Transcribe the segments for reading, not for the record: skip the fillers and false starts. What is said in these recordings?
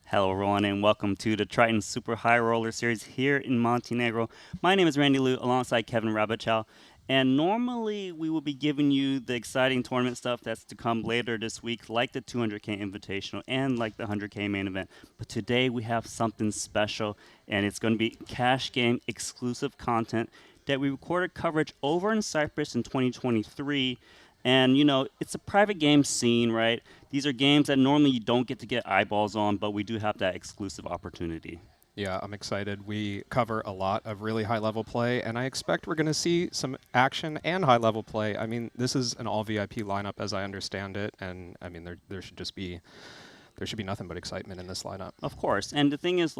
Hello, everyone, and welcome to the Triton Super High Roller Series here in Montenegro. My name is Randy Liu, alongside Kevin Rabichow, and normally we will be giving you the exciting tournament stuff that's to come later this week, like the 200K Invitational and like the 100K main event. But today we have something special, and it's going to be cash game exclusive content that we recorded coverage over in Cyprus in 2023. And, it's a private game scene, right? These are games that normally you don't get to get eyeballs on, but we do have that exclusive opportunity. Yeah, I'm excited. We cover a lot of really high-level play, and I expect we're going to see some action and high-level play. I mean, this is an all-VIP lineup as I understand it, and I mean, there should be nothing but excitement in this lineup. Of course. And the thing is,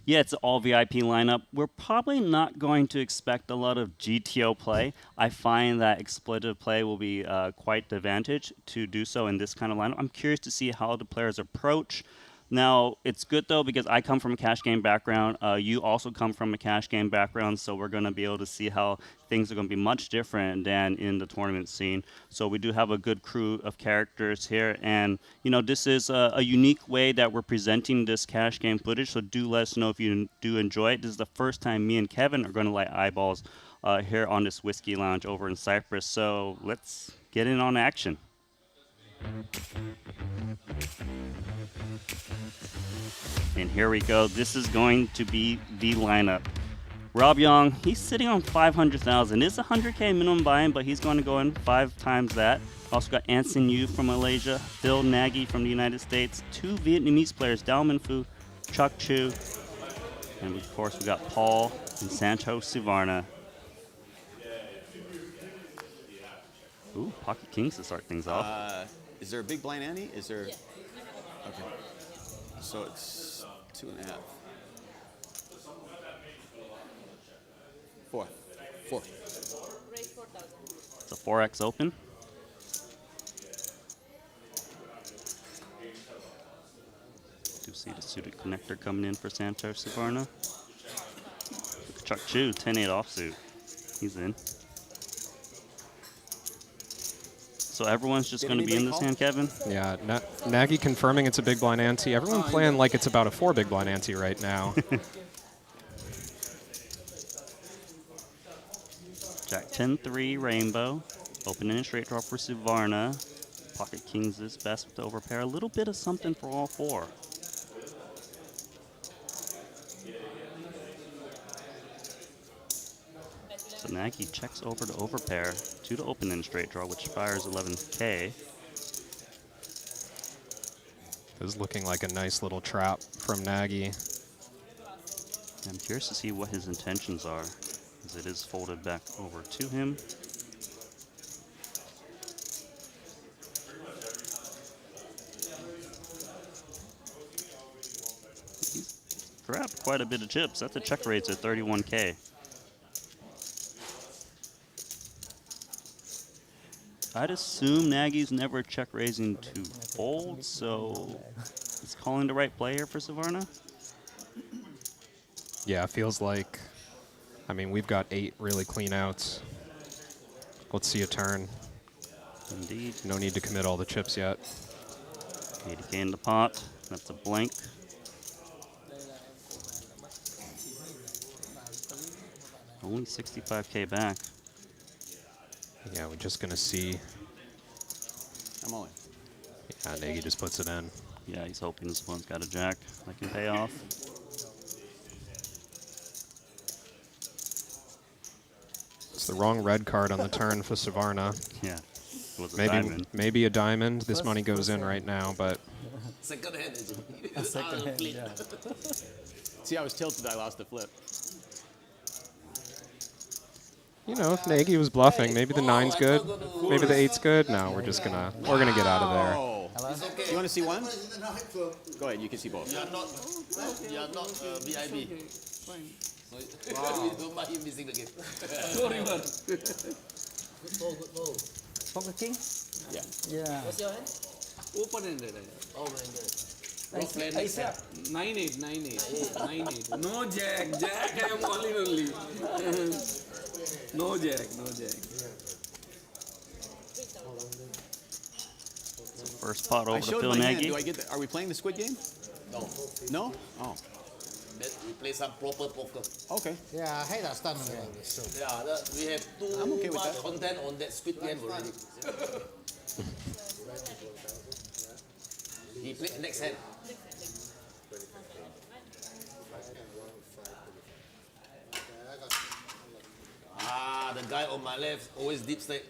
yeah, it's an all VIP lineup. We're probably not going to expect a lot of GTO play. I find that exploitative play will be quite the advantage to do so in this kind of lineup. I'm curious to see how the players approach. Now, it's good, though, because I come from a cash game background. You also come from a cash game background, so we're going to be able to see how things are going to be much different than in the tournament scene. So we do have a good crew of characters here, and, this is a unique way that we're presenting this cash game footage, so do let us know if you do enjoy it. This is the first time me and Kevin are going to light eyeballs here on this Whiskey Lounge over in Cyprus, so let's get in on action. And here we go. This is going to be the lineup. Yong, he's sitting on 500,000. It's a 100K minimum buy-in, but he's going to go in 5 times that. Also got Anson Yu from Malaysia, Phil Nagy from the United States, 2 Vietnamese players, Dao Min Phu, Chuck Chu, and of course we got Paul and Santhosh Suvarna. Ooh, pocket kings to start things off. Is there a big blind ante? Is there? Okay. So it's 2.5. 4. It's a 4x open. Do see the suited connector coming in for Santhosh Suvarna. Chuck Chu, 10-8 offsuit. He's in. So everyone's just going to be in this hand, Kevin? Yeah, Nagy confirming it's a big blind ante. Everyone playing like it's about a 4 big blind ante right now. Jack 10-3 rainbow. Opening a straight draw for Suvarna. Pocket kings is best with the overpair. A little bit of something for all 4. So Nagy checks over to overpair to the open-end straight draw, which fires 11K. This is looking like a nice little trap from Nagy. I'm curious to see what his intentions are, as it is folded back over to him. He's grabbed quite a bit of chips. That's a check raise at 31K. I'd assume Nagy's never check raising to fold, so it's calling the right player for Suvarna. Yeah, it feels like, I mean, we've got 8 really clean outs. Let's see a turn. Indeed. No need to commit all the chips yet. 80K in the pot. That's a blank. Only 65K back. Yeah, we're just going to see. I'm all in. Yeah, Nagy just puts it in. Yeah, he's hoping this one's got a jack that can pay off. It's the wrong red card on the turn for Suvarna. Yeah, it was a diamond. Maybe a diamond. This money goes in right now, but Second hand. Second hand, yeah. See, I was tilted. I lost the flip. you know, if Nagy was bluffing, maybe the 9's good, maybe the 8's good. No, we're gonna get out of there. Oh. You want to see one? Go ahead. You can see both. You are not VIB. Don't mind you missing the game. Sorry, man. Poker king? Yeah. Yeah. What's your hand? Open-ended. Oh my god. I said 9-8, 9-8, 9-8. No jack, jack I am calling only. No jack, no jack. First pot over to showed Phil my hand. Nagy. Do I get are we playing the squid game? No. No? Oh, Then we play some proper poker. okay. Yeah, I hate that standing game. Yeah, we have too I'm okay with much that. content on that squid game already. He played next hand. Ah, the guy on my left always deep state.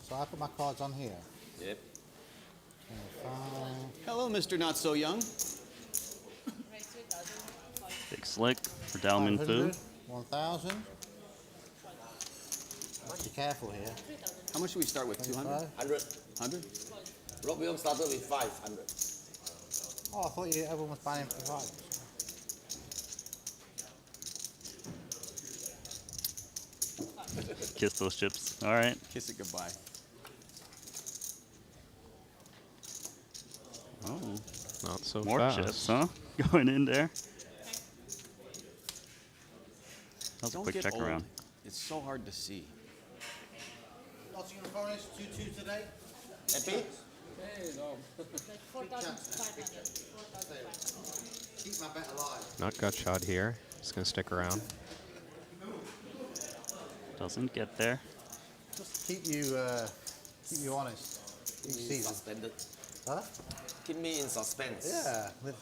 So I put my cards on here. Yep. Hello, Mr. Not So Young. Big slick for Dalman Fu. 1,000. Be careful here. How much should we start with? 200? 100. 100? Rob Williams started with 500. Oh, I thought everyone was buying for 5. Kiss those chips. All right. Kiss it goodbye. Oh, Not so more fast. chips, huh? Going in there. That was a Don't quick get check old. around. It's so hard to see. Nottingham Forest, 2-2 today. Happy? Keep my bet alive. Not gut shot here. Just gonna stick around. Doesn't get there. Just keep you honest each season. Suspended. Huh? Keep me in suspense. Yeah, but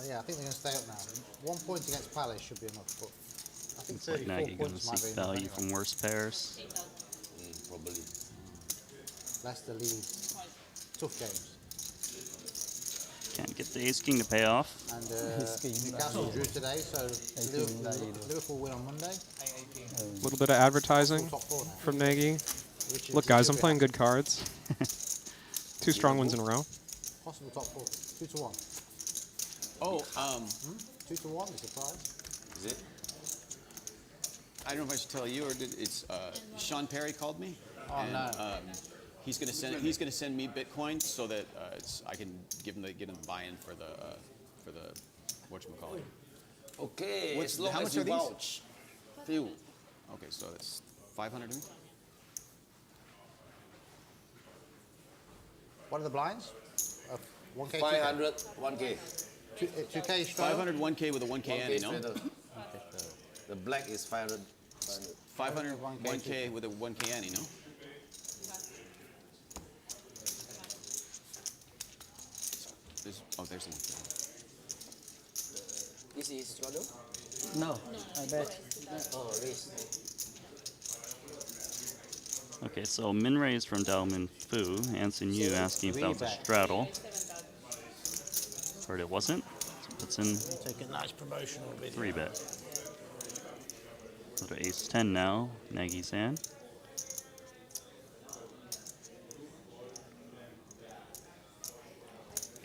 yeah, I think they're going to stay up now. 1 point against Palace should be enough, but I think Looks like 34 Nagy going to points might be seek enough value anyway. from worse pairs. Probably. Leicester lead. Tough games. Can't get the ace king to pay off. And Newcastle drew today, so Liverpool win on Monday. A little bit of advertising Top 4 now. from Nagy. Which is Look, guys, I'm should be playing good cards. 2 strong ones in a row. possible top 4. 2-1. Oh, 2-1 is a prize. Is it? I don't know if I should tell you or did it's Sean Perry called me. Oh, and, no. He's gonna send me Bitcoin so that I can get him the buy-in for the whatchamacallit. Okay, What's- as long how as much you are these? vouch. Few. Okay, so that's 500 to me. What are the blinds? 1K, 500, 1K. 2K straight. 500 1K with a 1K 1K ante, no? straight up. The black is 500. 500 1K 1K with a 1K ante, no? There's the 1K. This is showdown? No, I bet. Oh, raise. Okay, so min raise from Dalman Fu. Anson Yu asking if that was a Reback. straddle. Heard it wasn't. So puts in Take a nice promotional bid. 3-bet. So to ace 10 now. Nagy's hand.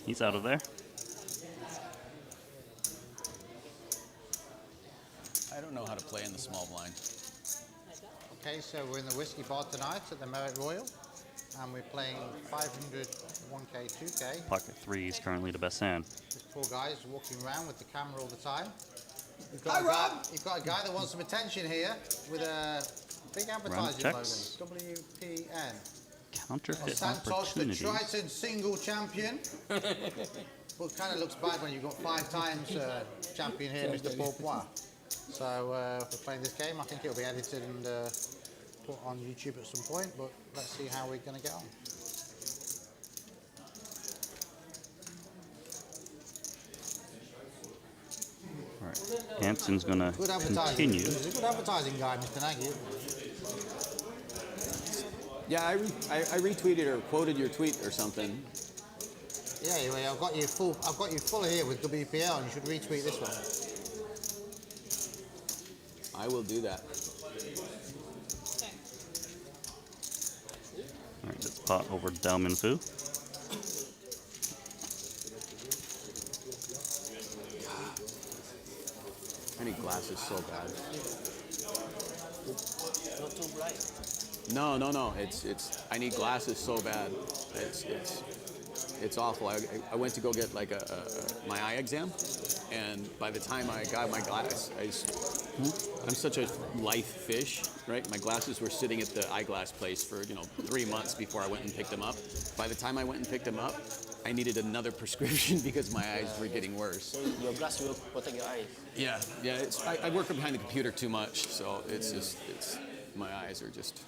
He's out of there. I don't know how to play in the small blind. Okay, so we're in the Whisky bar tonight at the Merit Royal, and we're playing 500 1K 2K. Pocket 3 is currently the best hand. This poor guy is walking around with the camera all the time. You've got a guy that wants some attention here with a big advertising slogan. checks. WPN. Counterfeit Santhosh, the opportunities. Triton single champion. Well, it kind of looks bad when you've got 5 times champion here, Mr. Paul Phua. So we're playing this game. I think it'll be edited and put on YouTube at some point, but let's see how we're going to get on. All right. Anson's going to Good advertising. continue. He's a good advertising guy, Mr. Nagy. Yeah, I retweeted or quoted your tweet or something. Yeah, anyway, I've got you full here with WPL, and you should retweet this one. I will do that. All right, let's pot over Dalman Fu. I need glasses so bad. Not too bright. No. It's. I need glasses so bad. It's awful. I went to go get like my eye exam, and by the time I got my glass, I'm such a life fish, right? My glasses were sitting at the eyeglass place for 3 months before I went and picked them up. By the time I went and picked them up, I needed another prescription because my eyes were getting worse. So your glass will protect your eye. Yeah, yeah. I work behind the computer too much, so my eyes are just.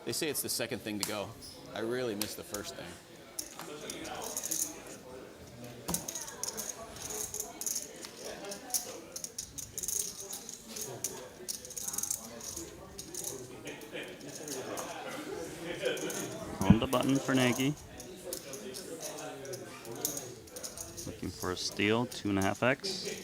They say it's the second thing to go. I really missed the first thing. On the button for Nagy. Looking for a steal, 2.5x.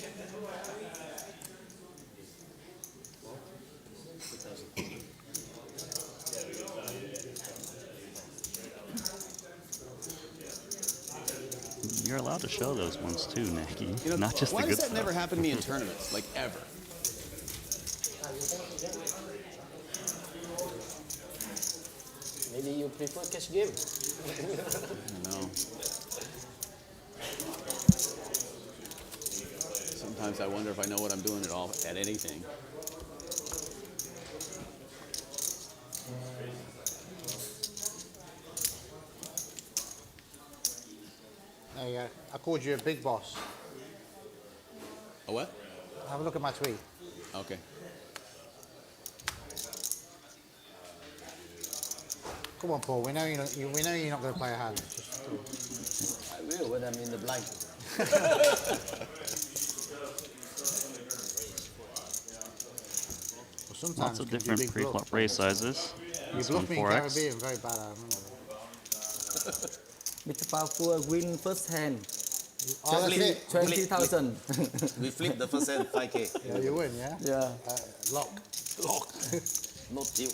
You're allowed to show those ones too, Nagy. You know, Not just the why good does that stuff. never happen to me in tournaments, like ever? Maybe you prefer cash game. No. Sometimes I wonder if I know what I'm doing at all at anything. There you go. I called you a big boss. A what? Have a look at my tweet. Okay. Come on, Paul. We know you're not going to play a hand. I will when I'm in the blind. Well, sometimes Lots of it can be different big pre-flop bluff. raise sizes. You This one bluffed me in 4x. Caribbean, very bad, I remember. Mr. Paul Phua win first hand, Oh, that's it. 20,000. We flip the first hand 5K. Yeah, you win, yeah? Yeah. Lock. No deal.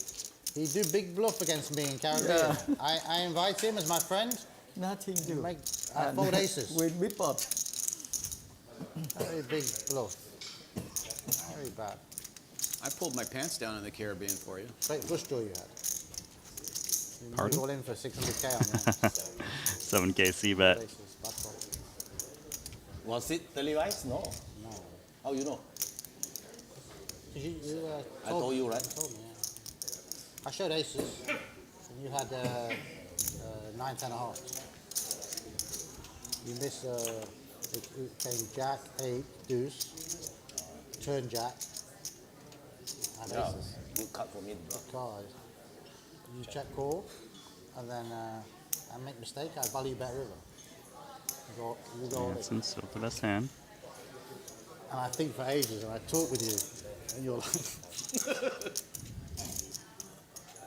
He do big bluff against me in Caribbean. I invite him as my friend. Nothing to Make fold aces. Win with pot. Very big bluff. Very bad. I pulled my pants down in the Caribbean for you. Great bush draw you had. You Pardon? all in for 600k on that. 7K C bet. Aces, bad call. Was it televised? No. No. How you know? 'Cause you, I told you, right? told me, yeah. I showed aces, and you had 9, 10 and a half. You missed, it came jack, 8, deuce, turn jack, and Yeah. aces. Good cut for me, bro. Card. You check call, and then I make mistake, I value bet river. You go all in. That's still the best hand. And I think for ages, and I talk with you, and you're like,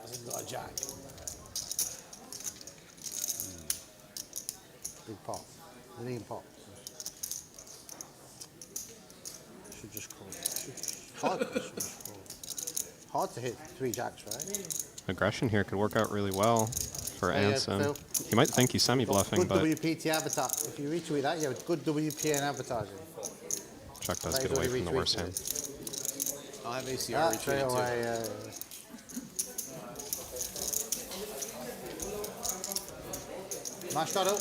hasn't got a jack. Big pot, lean pot. Should just call. Should just call. Hard to hit 3 jacks, right? Aggression here could work out really well for Yeah, Ansem. Phil. He might think he's semi-bluffing, Good but WPT advertising. If you retweet that, you have good WPN advertising. Chuck does That get is away already from the worst retweeted. hand. I'll have ACR That straight retweeted too. away. Nice straddle.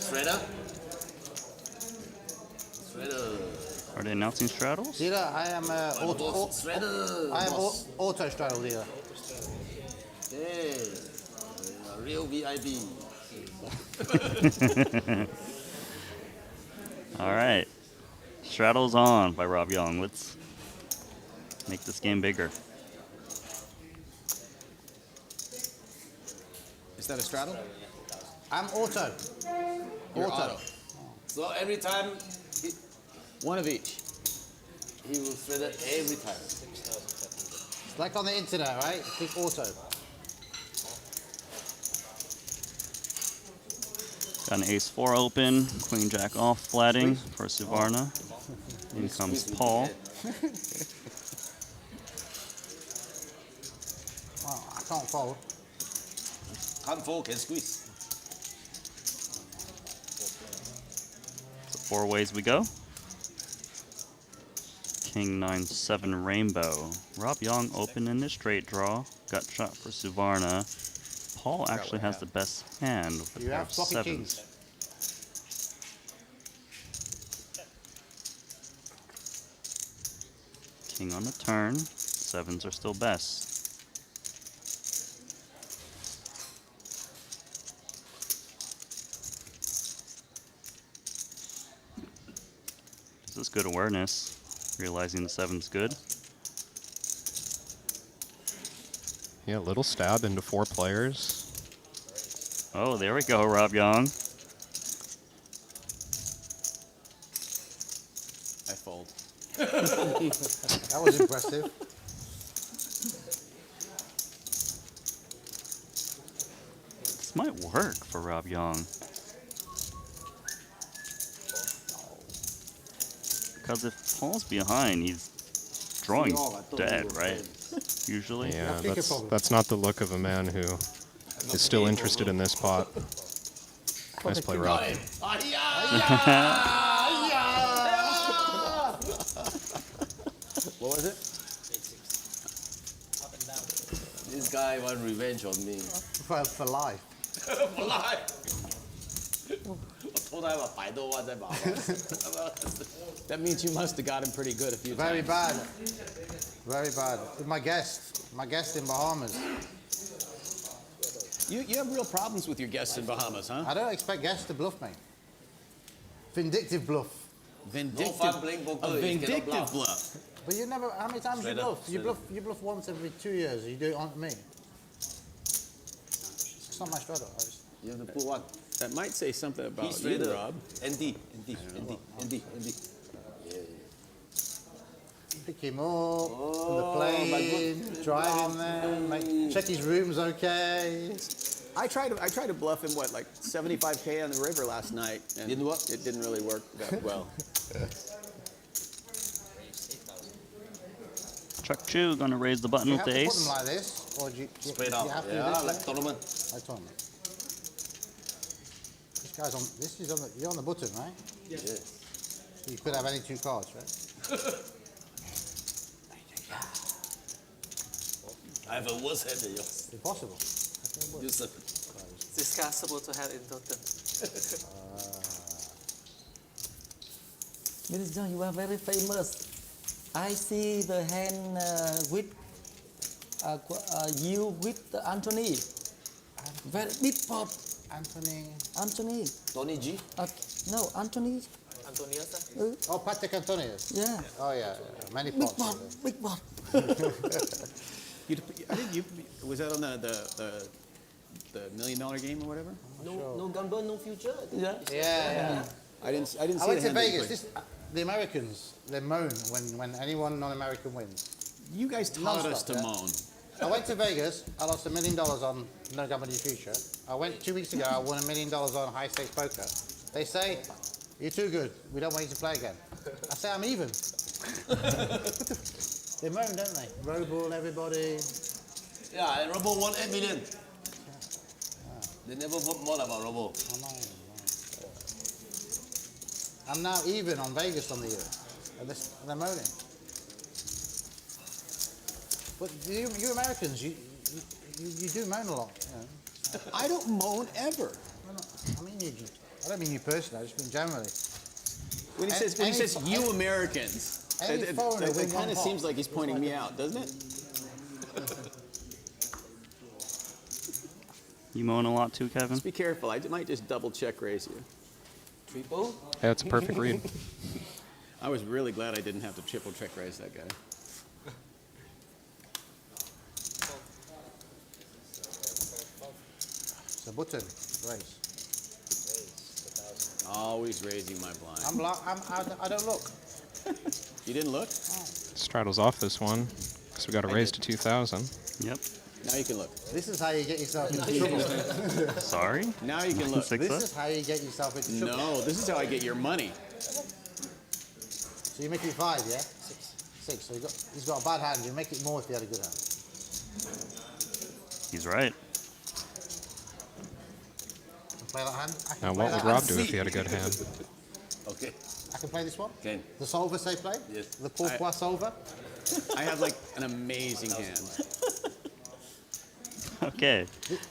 Shredder? Shredder. Are they announcing straddles? Dealer, I am auto. Shredder. I am boss. auto straddle dealer. Hey. Real VIP. All right. Straddles on by Rob Yong. Let's make this game bigger. Is that a straddle? I'm auto. You're auto. So every time One of each. he will shredder every time. It's like on the internet, right? Click auto. Got an ace-4 open, queen jack off flatting for Suvarna. In comes Paul. Wow, I can't fold. Can't fold, can squeeze. So 4 ways we go. King 9-7 rainbow. Rob Yong open in the straight draw. Gut shot for Suvarna. Paul actually has the best hand with a You pair have of floppy sevens. kings. King on the turn. Sevens are still best. This is good awareness. Realizing the 7's good. Yeah, little stab into 4 players. Oh, there we go, Rob Yong. I fold. That was impressive. This might work for Rob Yong. Because if Paul's behind, he's drawing dead, right? Usually. Yeah, kick it probably. that's not the look of a man who is still interested in this pot. Nice play, Rob. What was it? This guy want revenge on me. For life. 我赖，我偷他把百多万再把。 That means you must have got him pretty good a few Very times. bad. Very bad. With my guest in Bahamas. You have real problems with your guests in Bahamas, huh? I don't expect guests to bluff me. Vindictive bluff. Vindictive. fun playing poker A if you cannot vindictive bluff. bluff. But you never. How many times Straight you up, bluff? You straight bluff. You bluff once every 2 years. You do it on me. It's not my strategy. You have to put what? That might say something about He's you, straight Rob. ND. Pick him up from the Oh, plane, my good drive him bluff. there, check his room's okay. I tried to bluff him, what, like 75K on the river last night. And Didn't work? It didn't really work that well. Chuck Chu gonna raise the button You with have the to put them ace. like this, or do you Straight do up. you have to do Yeah, this? like tournament. I told him. This guy's on. This is on the. You're on the button, right? Yes. You could have any 2 cards, right? I have a worse hand than yours. Impossible. You said. This guy's supposed to have in total. Mr. John, you are very famous. I see the hand with you with Anthony. Very big pot. Anthony. Anthony. Tony G. No, Anthony. Oh, Patrick Antonius. Yeah. Oh yeah, many Big pots. pot. Big pot. Was that on the $1 million game or whatever? No gamble, no future. Yeah. Yeah. I didn't I see went the to hand that you Vegas. played. The Americans, they moan when anyone non-American wins. You guys taught us Non-stop, to yeah. moan. I went to Vegas. I lost $1 million on No Gamble Your Future. I went 2 weeks ago. I won $1 million on high stakes poker. They say, "You're too good. We don't want you to play again." I say, "I'm even." They moan, don't they? Robo everybody. Yeah, and Robo won 8 million. They never moan about Robo. I know. I'm now even on Vegas on the year. And they're moaning. But you Americans, you do moan a lot. You know. I don't moan ever. I mean, I don't mean you personally. I just mean generally. When he Any- says any- you Americans, any foreigner it win kind one of pot. seems like he's pointing me out, doesn't it? You moan a lot too, Kevin? Just be careful. I might just double check raise you. Triple. Yeah, it's a perfect read. I was really glad I didn't have to triple check raise that guy. So button, raise. Always raising my blind. I don't look. You didn't look? Straddles off this one. So we got a raise to 2,000. Yep. Now you can look. This is how you get yourself into trouble. Sorry? Now you can look. Six This up? is how you get yourself into trouble. No, this is how I get your money. So you make it 5, yeah? 6. So he's got a bad hand. You make it more if he had a good hand. He's right. Can play that hand. I can Now, play what would that Rob hand. do if he had a good hand? Okay. I can play this one. Can. The solver say play. Yes. The Paul Phua solver. I have like an amazing hand. Okay.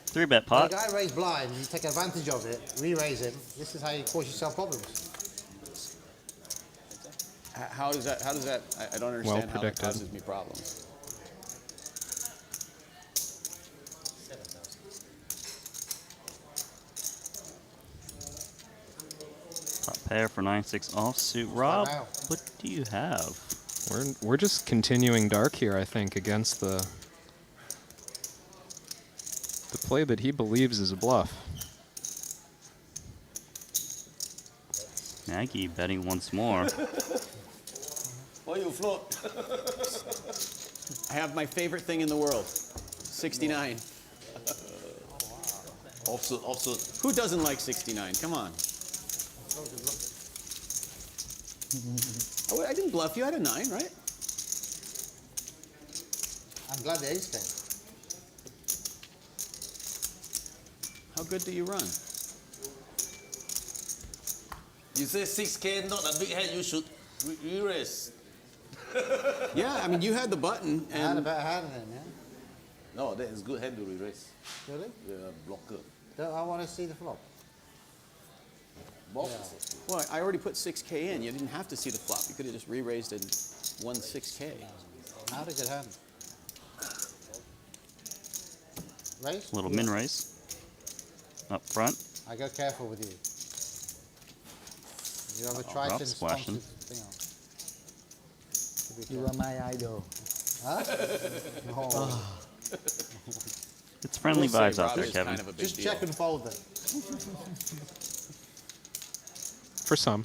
3-bet When pot. a guy raised blind, you take advantage of it, re-raise him. This is how you cause yourself problems. How does that? I don't understand Well how that predicted. causes me problems. Top pair for 9-6 offsuit. Rob, now. what do you have? We're just continuing dark here, I think, against the play that he believes is a bluff. Nagy betting once more. Why you float? I have my favorite thing in the world, 69. Offsuit. Who doesn't like 69? Come on. Oh, I didn't bluff you. I had a 9, right? I'm glad the ace came. How good do you run? You say 6K, not a big hand, you should re-raise. Yeah, I mean, you had the button, I had a and better hand than him, yeah? No, that is good hand to re-raise. Really? The blocker. Don't I want to see the flop? Box. well, I already put 6K in. You didn't have to see the flop. You could have just re-raised and won 6K. I had a good hand. Raise? Little min raise. Up front. I go careful with you. You have a Oh, Triton Rob's splashing. thing on. Could be You are my idol. Huh? No. It's friendly We'll say vibes out Rob there, is Kevin. kind of a big Just deal. check and fold them. For some.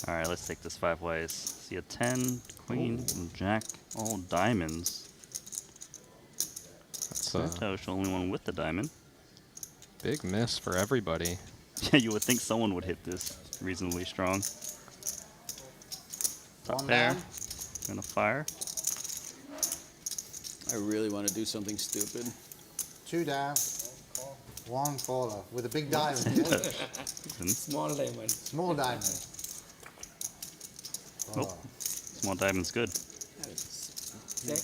All right, let's take this 5 ways. See a 10, queen, and jack, all diamonds. That's a Santhosh, only one with the diamond. big miss for everybody. Yeah, you would think someone would hit this reasonably strong. Top One pair. down. Gonna fire. I really want to do something stupid. 2 down. 1 caller with a big diamond. Yeah? Small diamond. Small diamond. Nope. Small diamond's good. Check.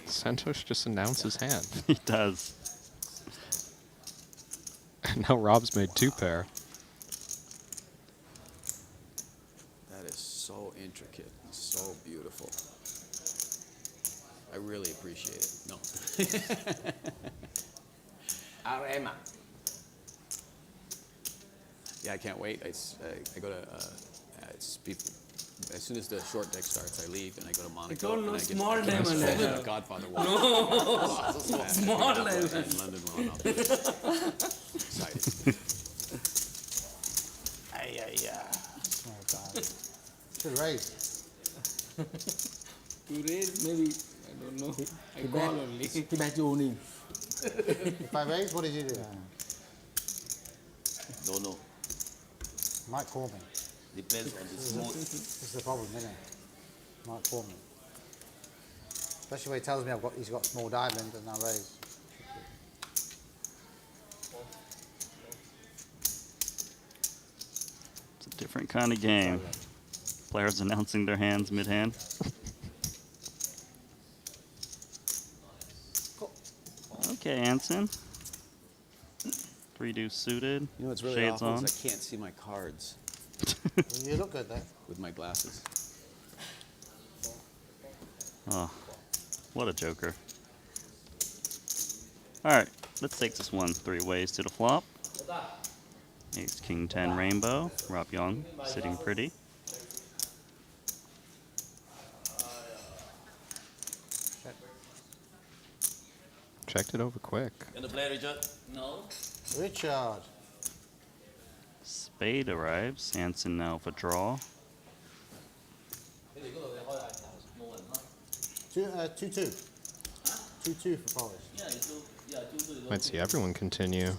Santhosh just announced his hand. He does. And now Rob's made 2 pair. That is so intricate, so beautiful. I really appreciate it. No. RM. Yeah, I can't wait. I go to, it's people, as soon as the short deck starts, I leave and I go to Monaco. don't and know I get small to diamond. the Godfather walk. Small diamond. In London, well, I'll be excited. Small diamond. Should raise. You raise maybe, I don't know. I call only. ที่แบจูนี่ If I raise, what did you do? Don't know. Might call me. Depends on the smooth. This is the problem, isn't it? Might call me. Especially when he tells me he's got small diamond and I raise. It's a different kind of game. Players announcing their hands mid-hand. Okay, Anson. 3 deuce suited. You know what's really Shades awful on. is I can't see my cards You look good there. with my glasses. Oh, what a joker. Alright, let's take this one 3 ways to the flop. Ace, King 10 rainbow. Rob Yong sitting pretty. Checked it over quick. Gonna play, Richard? No. Richard. Spade arrives. Anson now for draw. 2-2. 2-2 for Polish. Might see everyone continue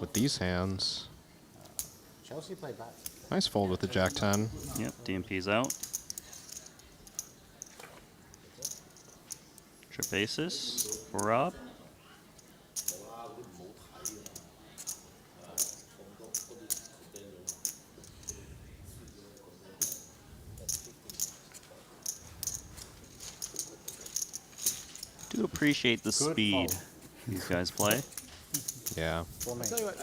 with these hands. Chelsea played back. Nice fold with the Jack 10. Yep, DMP's out. Trip aces for Rob. Do appreciate the speed fold. these guys play. Yeah. For me. I'll tell you what,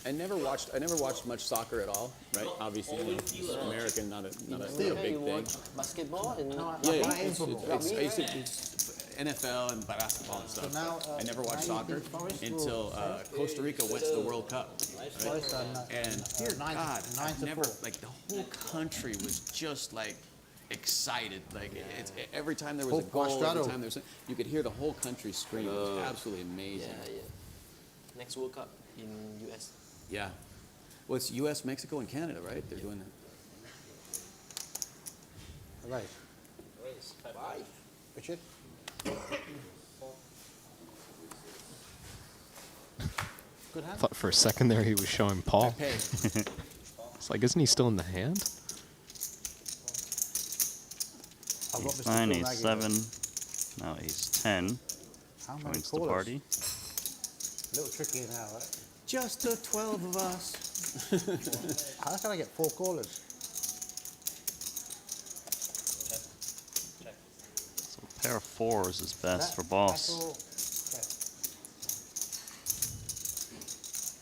I never watched much soccer at all, right? Obviously, you know, American, not a big thing. Basketball and Yeah, I aim for ball. I used to, NFL and basketball and stuff. now, I never now watched you soccer think Forest will until Costa Rica went to the World Cup. Forest are And nine God, to I've never, 4. like, the whole country was just like excited. Like, every time there was a Full goal, every Postrado. time there was, you could hear the whole country scream. It was absolutely amazing. Yeah. Next World Cup in US. Yeah. Well, it's U.S., Mexico, and Canada, right? They're doing that. Right. Race 5. Richard? Good hand. Thought for a second there he was showing Paul. Hey, It's like, isn't he still in the hand? I've got Ace Mr. 9, Phil ace Nagy 7. there. Now ace 10. How many Joins the callers? party. A little tricky now, right? just the 12 of us. How can I get 4 callers? So a pair of 4s is best for That's boss. all.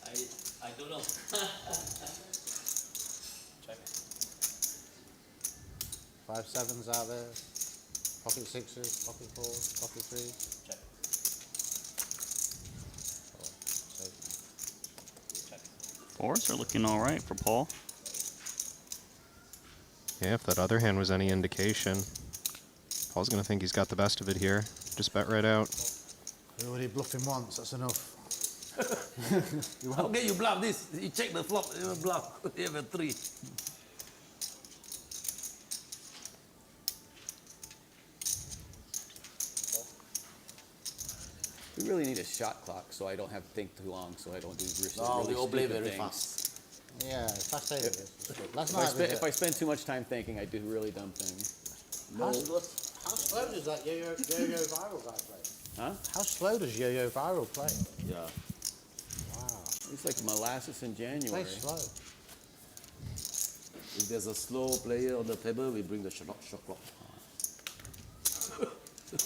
Okay. I don't know. Check. 5 7s out there. Pocket 6s, pocket 4s, pocket 3s. Check. Check. 4s are looking all right for Paul. Yeah, if that other hand was any indication, Paul's going to think he's got the best of it here. Just bet right out. We already bluffed him once, that's enough. Okay, you bluff this. You check the flop, you bluff. You have a 3. We really need a shot clock so I don't have to think too long, so I don't do No, really we all play stupid very things. fast. Yeah, fast saving is good. Last If I, night we if I spend too much time thinking, I do really dumb things. how slow does that yo-yo viral guy play? Huh? How slow does yo-yo viral play? Yeah. Wow, It's like molasses in January. play slow. If there's a slow player on the table, we bring the shot clock. That's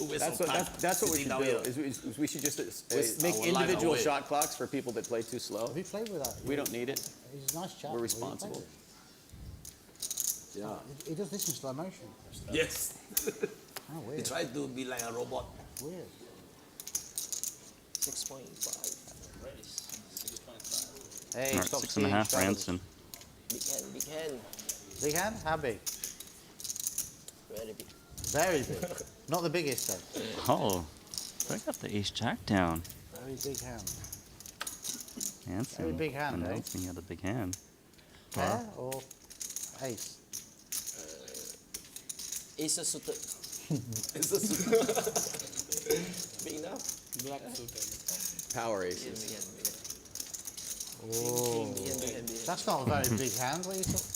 what we should do. Is we should just Waste make our life individual away. shot clocks for people that play too slow. Have you played with that? We don't need it. He's a nice chap. We're Have you played responsible. with Yeah. him? He does this in slow motion. Yes. How We weird. try to be like a robot. Weird. 6.5. Hey, All right, stop 6.5 seeing for shadows. Anston. Big hand, big hand. Big hand? How big? Very big. Very big. Not the biggest though. Oh, I got the ace jack down. Very big hand. Anston Very big hand, eh? announcing he had a big hand. Pair or ace? Ace suited. Ace suited. Big enough? Black suited. Power Big aces. hand, big hand, big hand. Oh, Big hand, big hand, big hand. that's not a very big hand. What are you talking?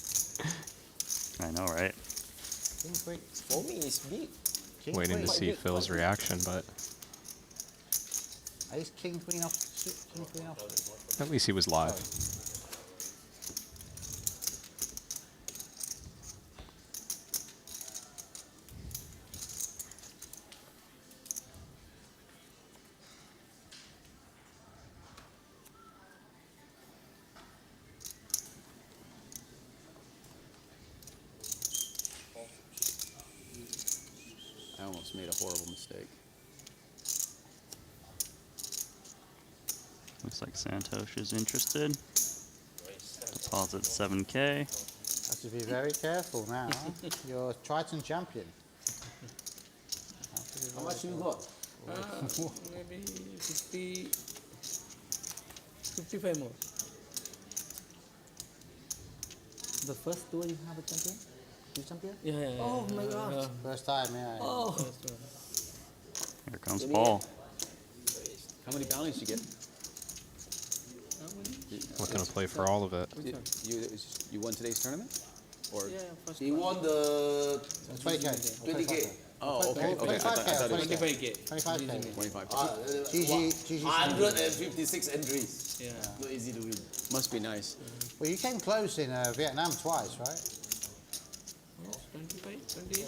I know, right? King queen. For me, it's big. King Waiting queen. to see Phil's reaction, but Ace king queen off. King queen off. at least he was live. I almost made a horrible mistake. Looks like Santhosh is interested. Deposit 7K. Have to be very careful now. You're a Triton champion. Have to be How very much you careful. got? Maybe 50, 55 more. The first tour you have a champion? You champion? Yeah. Oh my God. First time, yeah. Oh. Here comes Paul. How many bounties did you get? Looking to play for all of it. You won today's tournament? Or First He won the 20k. 20K. oh, okay. Oh, Okay, I 25K, thought it was 25K. 25k. 25. GG. 156 entries. Yeah. Not easy to win. Must be nice. Well, you came close in Vietnam twice, right? 25, 28.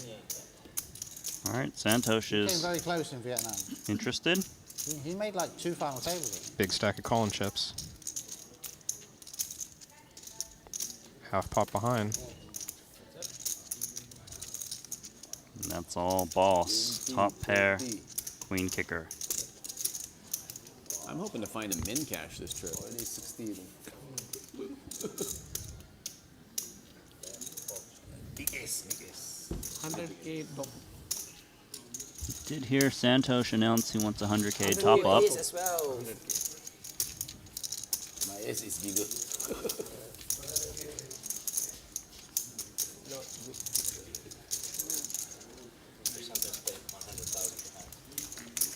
All right, Santhosh You came is very close in Vietnam. interested. He made like 2 final tables. Big stack of calling chips. Half pot behind. And that's all boss. Top pair. queen kicker. I'm hoping to find a min cash this trip. Already 16. Big ace. 100K top. Did hear Santhosh announce he wants 100K top up. Ace as well. My ace is bigger.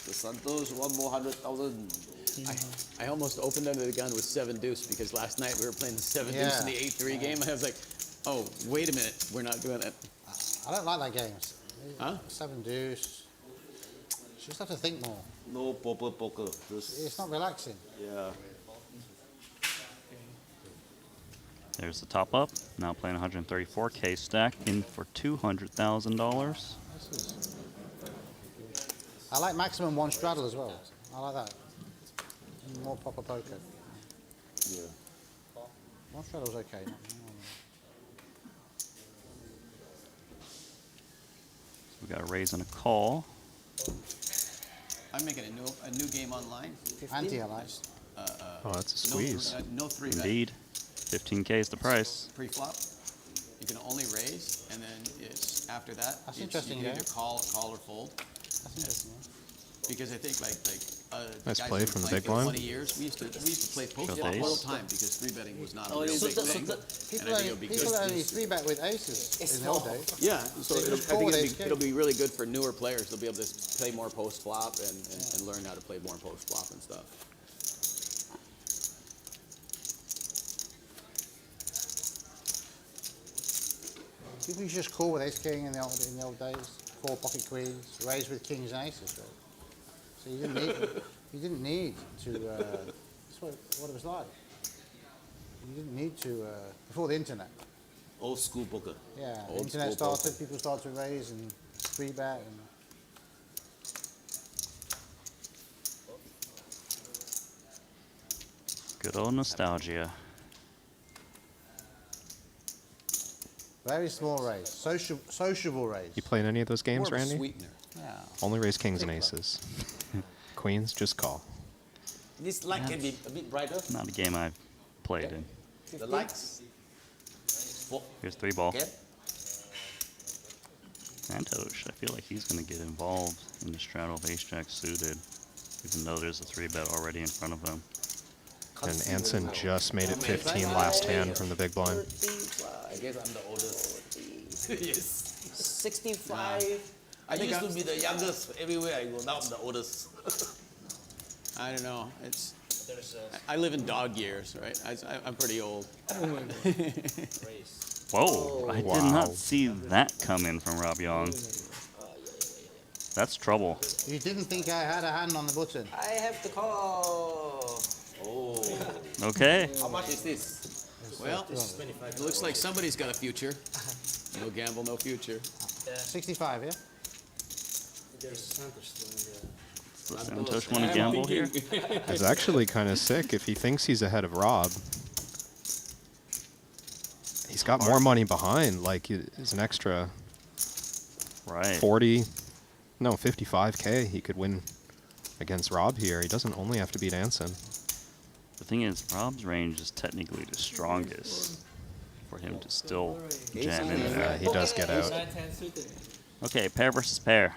The Santos, one more 100,000. I almost opened under the gun with 7 deuce because last night we were playing the 7 deuce Yeah. in the 8-3 game. I was like, oh, wait a minute, we're not doing it. I don't like that game. Huh? 7 deuce. You just have to think more. No proper poker. Just, It's not relaxing. yeah. There's the top up. Now playing 134K stack in for $200,000. I like maximum 1 straddle as well. I like that. More proper poker. Yeah. 1 straddle's okay. We got a raise and a call. I'm making a new game online. Anti-allies. Oh, that's a squeeze. No 3-bet. Indeed. 15K is the price. Pre-flop. You can only raise, and then it's after that. That's it's, interesting, You can yeah. either call or fold. That's interesting. Yeah. Because I think Nice guys play who've from the played big for blind. 20 years. We used to play post flop ace. all the time because 3-betting was not a Oh, real so big the- thing. so And I think it would be People good. only 3-bet with aces It's in the old not. days. Yeah, so They I just call think with ace it'll be really good for newer players. They'll be able to play more post flop and learn how to play more post flop and stuff. People used to just call with ace king in the old days. 4 pocket queens, raise with kings and aces. Right? So you didn't need to. That's what it was like. You didn't need to before the internet. Old school poker. Yeah, the Old internet school started. poker. People started to raise and 3-bet and. Good old nostalgia. Very small raise, sociable raise. You playing any of those games, More of a Randy? sweetener. Yeah. Only raise kings and Think about aces. Queens, just call. This light can be a bit brighter. Not a game I've played in. The lights. Here's 3 ball. Okay. Santhosh, I feel like he's going to get involved in the straddle of ace-jack suited, even though there's a 3-bet already in front of him. And Anson just made it 15 last hand from the big blind. I guess I'm the oldest. Yes. 65. I used to be the youngest everywhere I go. Now I'm the oldest. I don't know. I live in dog years, right? I'm pretty old. Whoa, I did Wow. not see that come in from Rob Yong. That's trouble. You didn't think I had a hand on the button. I have to call. Oh. Okay. How much is this? Well, it looks like somebody's got a future. No gamble, no future. 65, yeah? Does Santhosh want to gamble here? It's actually kind of sick if he thinks he's ahead of Rob. He's got more money behind, like it's an extra Right. 55K he could win against Rob here. He doesn't only have to beat Anson. The thing is, Rob's range is technically the strongest for him to still jam in Yeah, there. he does get out. Okay, pair versus pair.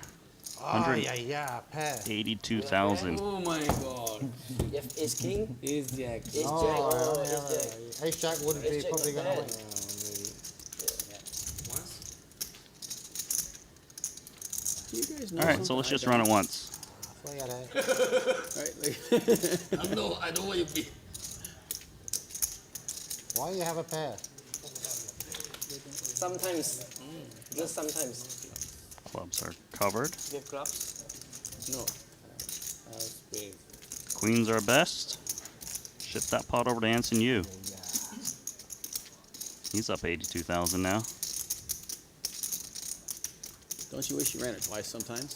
Oh, yeah, pair. 82,000. Oh my god. You have ace king, Ace jack. ace jack, Oh, or yeah, ace jack. yeah. Ace jack wouldn't be Ace jack probably not going to bad. win. Do you guys know All right, so let's just run it once. So you had a, Right? I know what you mean. why you have a pair? Sometimes, just sometimes. Clubs are covered. You have clubs. No. Spade. Queens are best. Ship that pot over to Anson Yu. He's up 82,000 now. Don't you wish you ran it twice sometimes?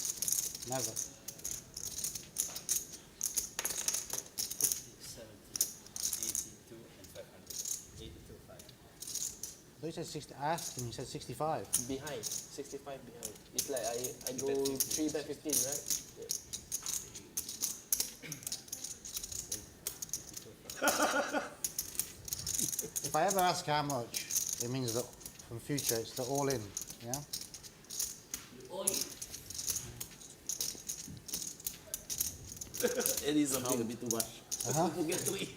Never. 82 and 500. 82, 500. You said 60. I asked him, he said 65. Behind, 65 behind. It's like I go 3 bet 15, right? Yeah. if I ever ask how much, it means that from future it's the all in, yeah? It is something a bit too much. Forget 3.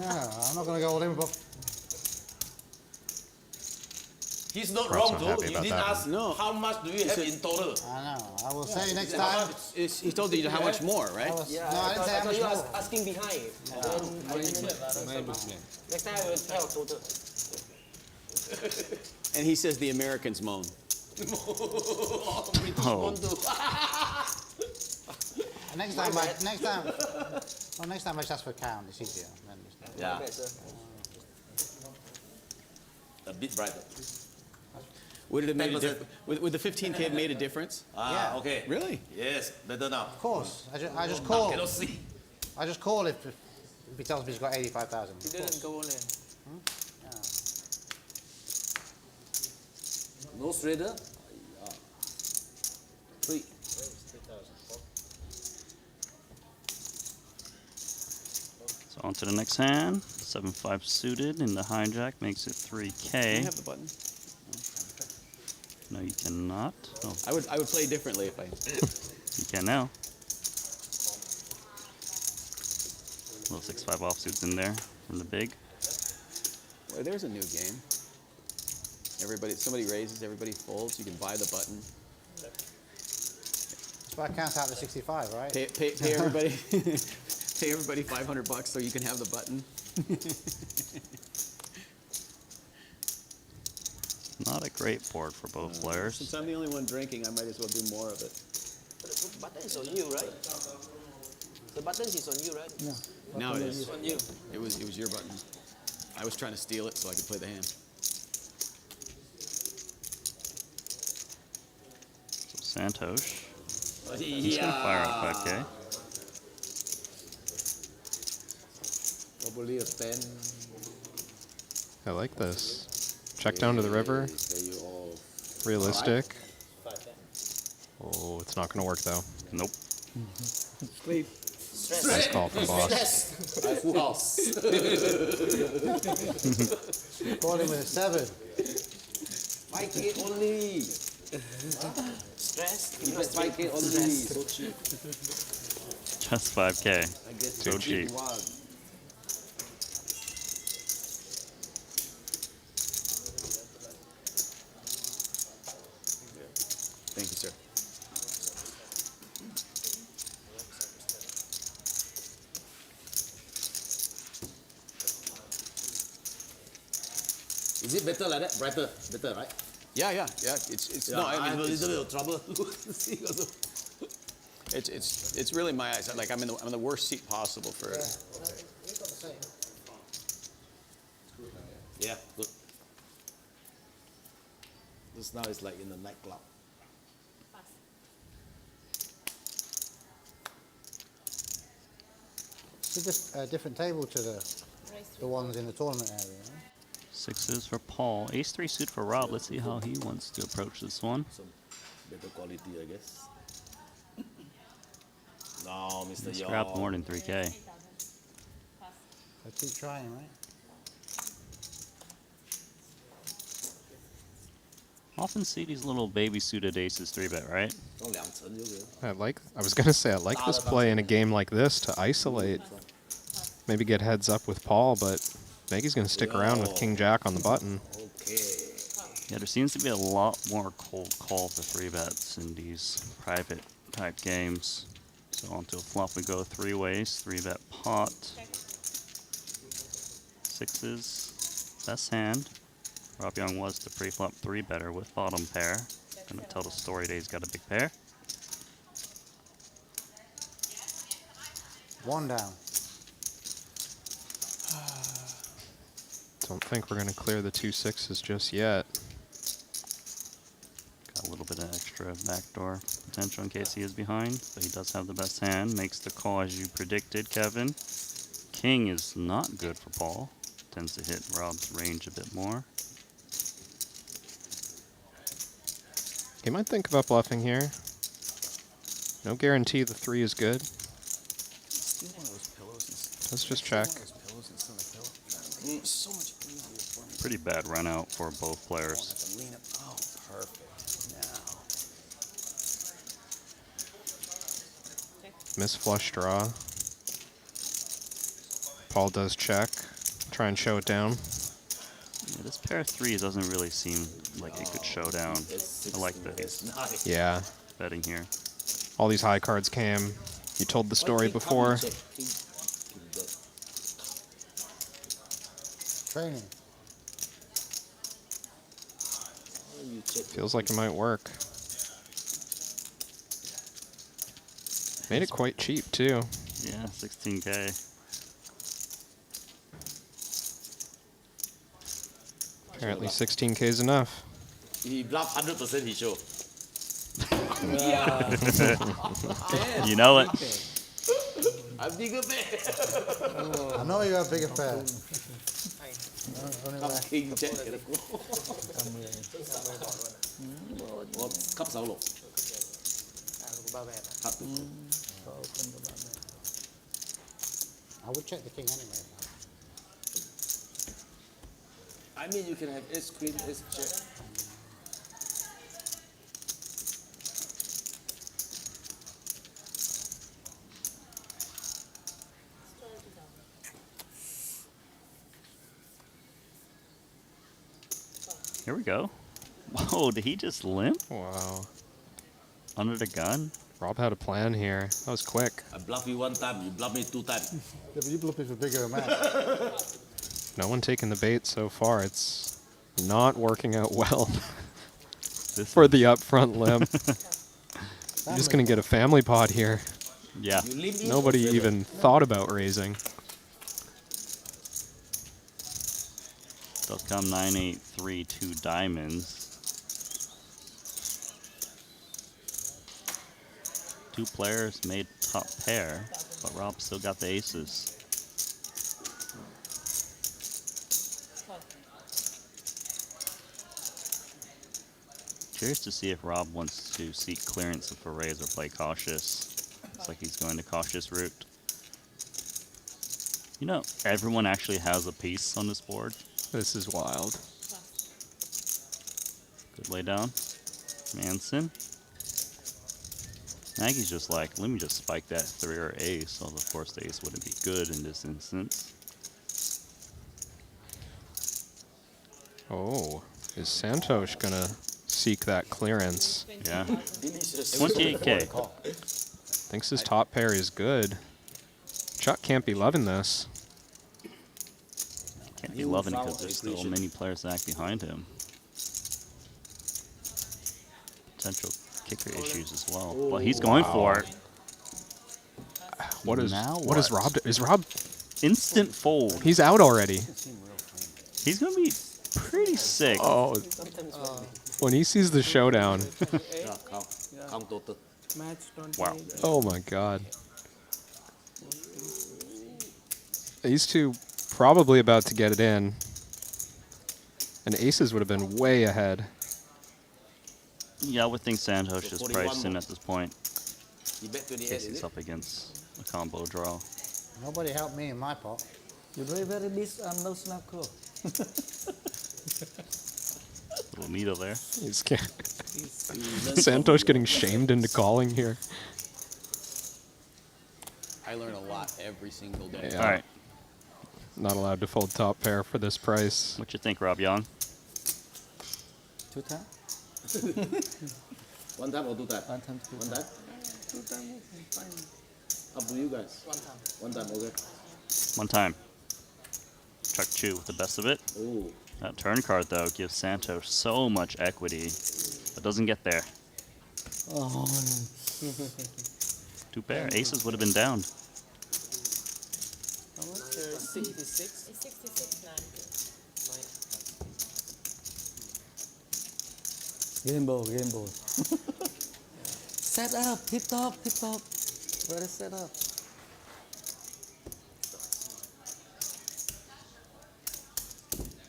Yeah, I'm not going to go all in, but He's not Rob's wrong not though. happy You about didn't that ask how much do you have in total. I know. I will say next How time. much? He told you how much more, right? Yeah, No, I didn't say how much you more. asking behind. Next time I will tell total. And he says the Americans moan. Oh, Next time, next time I just ask for count. It's easier. Then just- Yeah, Okay, sir. a bit brighter. Would it have made a 10%. difference? Would the 15K have made a difference? Yeah. Okay. Really? Yes, better now. Of course. I just Now call. cannot see. I just call if he tells me he's got 85,000. You didn't go all in. No trader. 3. so on to the next hand. 7-5 suited in the hijack makes it Can you 3K. have the button? No, you cannot. Oh, I would play differently if I. you can now. Little 6-5 offsuits in there from the big. Well, there's a new game. Somebody raises, everybody folds. You can buy the button. That's why I count out the 65, right? Pay everybody. Pay everybody $500 so you can have the button. Not a great board for both players. Since I'm the only one drinking, I might as well do more of it. But the button is on you, right? The button is on you, right? No. Now it is. It's on you. It was your button. I was trying to steal it so I could play the hand. So Santhosh. He's going to fire up 5K. Probably a 10. I like this. Check down to the river. Pay you all. Realistic. Oh, it's not going to work though. Nope. Nice call from boss. Full house. Call him with a 7. 5K only. Stress. You get 5K only. So cheap. Just 5K. I get So cheap. one. Thank you, sir. Is it better like that? Brighter, better, right? Yeah. It's Yeah, no. I have a it's, little bit of trouble. See also. it's really my eyes. Like I'm in the worst seat possible for it. Yeah, good. This now is like in the nightclub. It's a different table to the ones in the tournament area. Right? Sixes for Paul. Ace-3 suit for Rob. Let's see how he wants to approach this one. Some better quality, I guess. No, Mr. He's Yong. grabbed more than 3K. So keep trying, right? Often see these little baby suited aces 3-bet, right? I was going to say, I like this play in a game like this to isolate. Maybe get heads up with Paul, but Nagy's going to stick around with King Jack on the button. Okay. Yeah, there seems to be a lot more cold call for 3-bets in these private type games. So onto a flop we go 3 ways, 3-bet pot. Sixes, best hand. Rob Yong was the pre-flop 3-better with bottom pair. Gonna tell the story that he's got a big pair. One down. Don't think we're going to clear the 2 sixes just yet. Got a little bit of extra backdoor potential in case he is behind, but he does have the best hand. Makes the call as you predicted, Kevin. King is not good for Paul. Tends to hit Rob's range a bit more. He might think about bluffing here. No guarantee the 3 is good. Steal one of those pillows. Let's just check. Those pillows and sit on the pillow. So much easier for me. Pretty bad run out for both players. Lean up. Oh, perfect. Now. Miss flush draw. Paul does check. Try and show it down. Yeah, this pair of threes doesn't really seem like it could show down. I like that he's Yeah. betting here. All these high cards came. You told the story before. Training. Feels like it might work. Made it quite cheap, too. Yeah, 16K. Apparently 16K is enough. He bluff 100%. He show. You know it. I'm bigger man. I know you have bigger pair. Cấp king check. Cấp 6 lục. I would check the king anyway. I mean, you can have ace queen, ace check. Here we go. Whoa, did he just limp Wow. under the gun? Rob had a plan here. That was quick. I bluff you 1 time, you bluff me 2 times. Yeah, but you bluff me for bigger amount. No one taking the bait so far. It's not working out well for the upfront limp. You're just going to get a family pot here. Yeah. You leave me. Nobody even thought about raising. They'll come 9, 8, 3, 2 diamonds. 2 players made top pair, but Rob still got the aces. Curious to see if Rob wants to seek clearance for raise or play cautious. Looks like he's going to cautious route. You know, everyone actually has a piece on this board. This is wild. Good lay down. Manson. Nagy's just like, let me just spike that 3 or ace, so of course the ace wouldn't be good in this instance. Oh, is Santhosh gonna seek that clearance? Yeah. Delicious. 28K. Thinks his top pair is good. Chuck can't be loving this. Can't be loving it because there's still many players that act behind him. Potential kicker issues as well. But he's going for it. What is Now what is what? Rob? Is Rob? Instant fold. He's out already. He's going to be pretty sick. Oh, when he sees the showdown. Yeah, count total. Wow. Oh my God. These two probably about to get it in. And aces would have been way ahead. Yeah, I would think Santhosh is 41 priced in more. at this point. You bet 28, Guess is he's it? up against a combo draw. Nobody helped me in my pot. You very big no snap call. Little needle there. He's scared. Santhosh getting shamed into calling here. I learn a lot every single day. Yeah. All right. Not allowed to fold top pair for this price. What you think, Rob Yong? 2 times? 1 time or 2 times? 1 time, 2 1 time? 2 times fine. Up to you guys. 1 time, okay. 1 time. Chuck Chu with the best of it. Oh, That turn card, though, gives Santhosh so much equity, but doesn't get there. Oh, 2 pair. Aces would have been down. How much? 66? 66 game ball. Set up, tip top. Where is set up?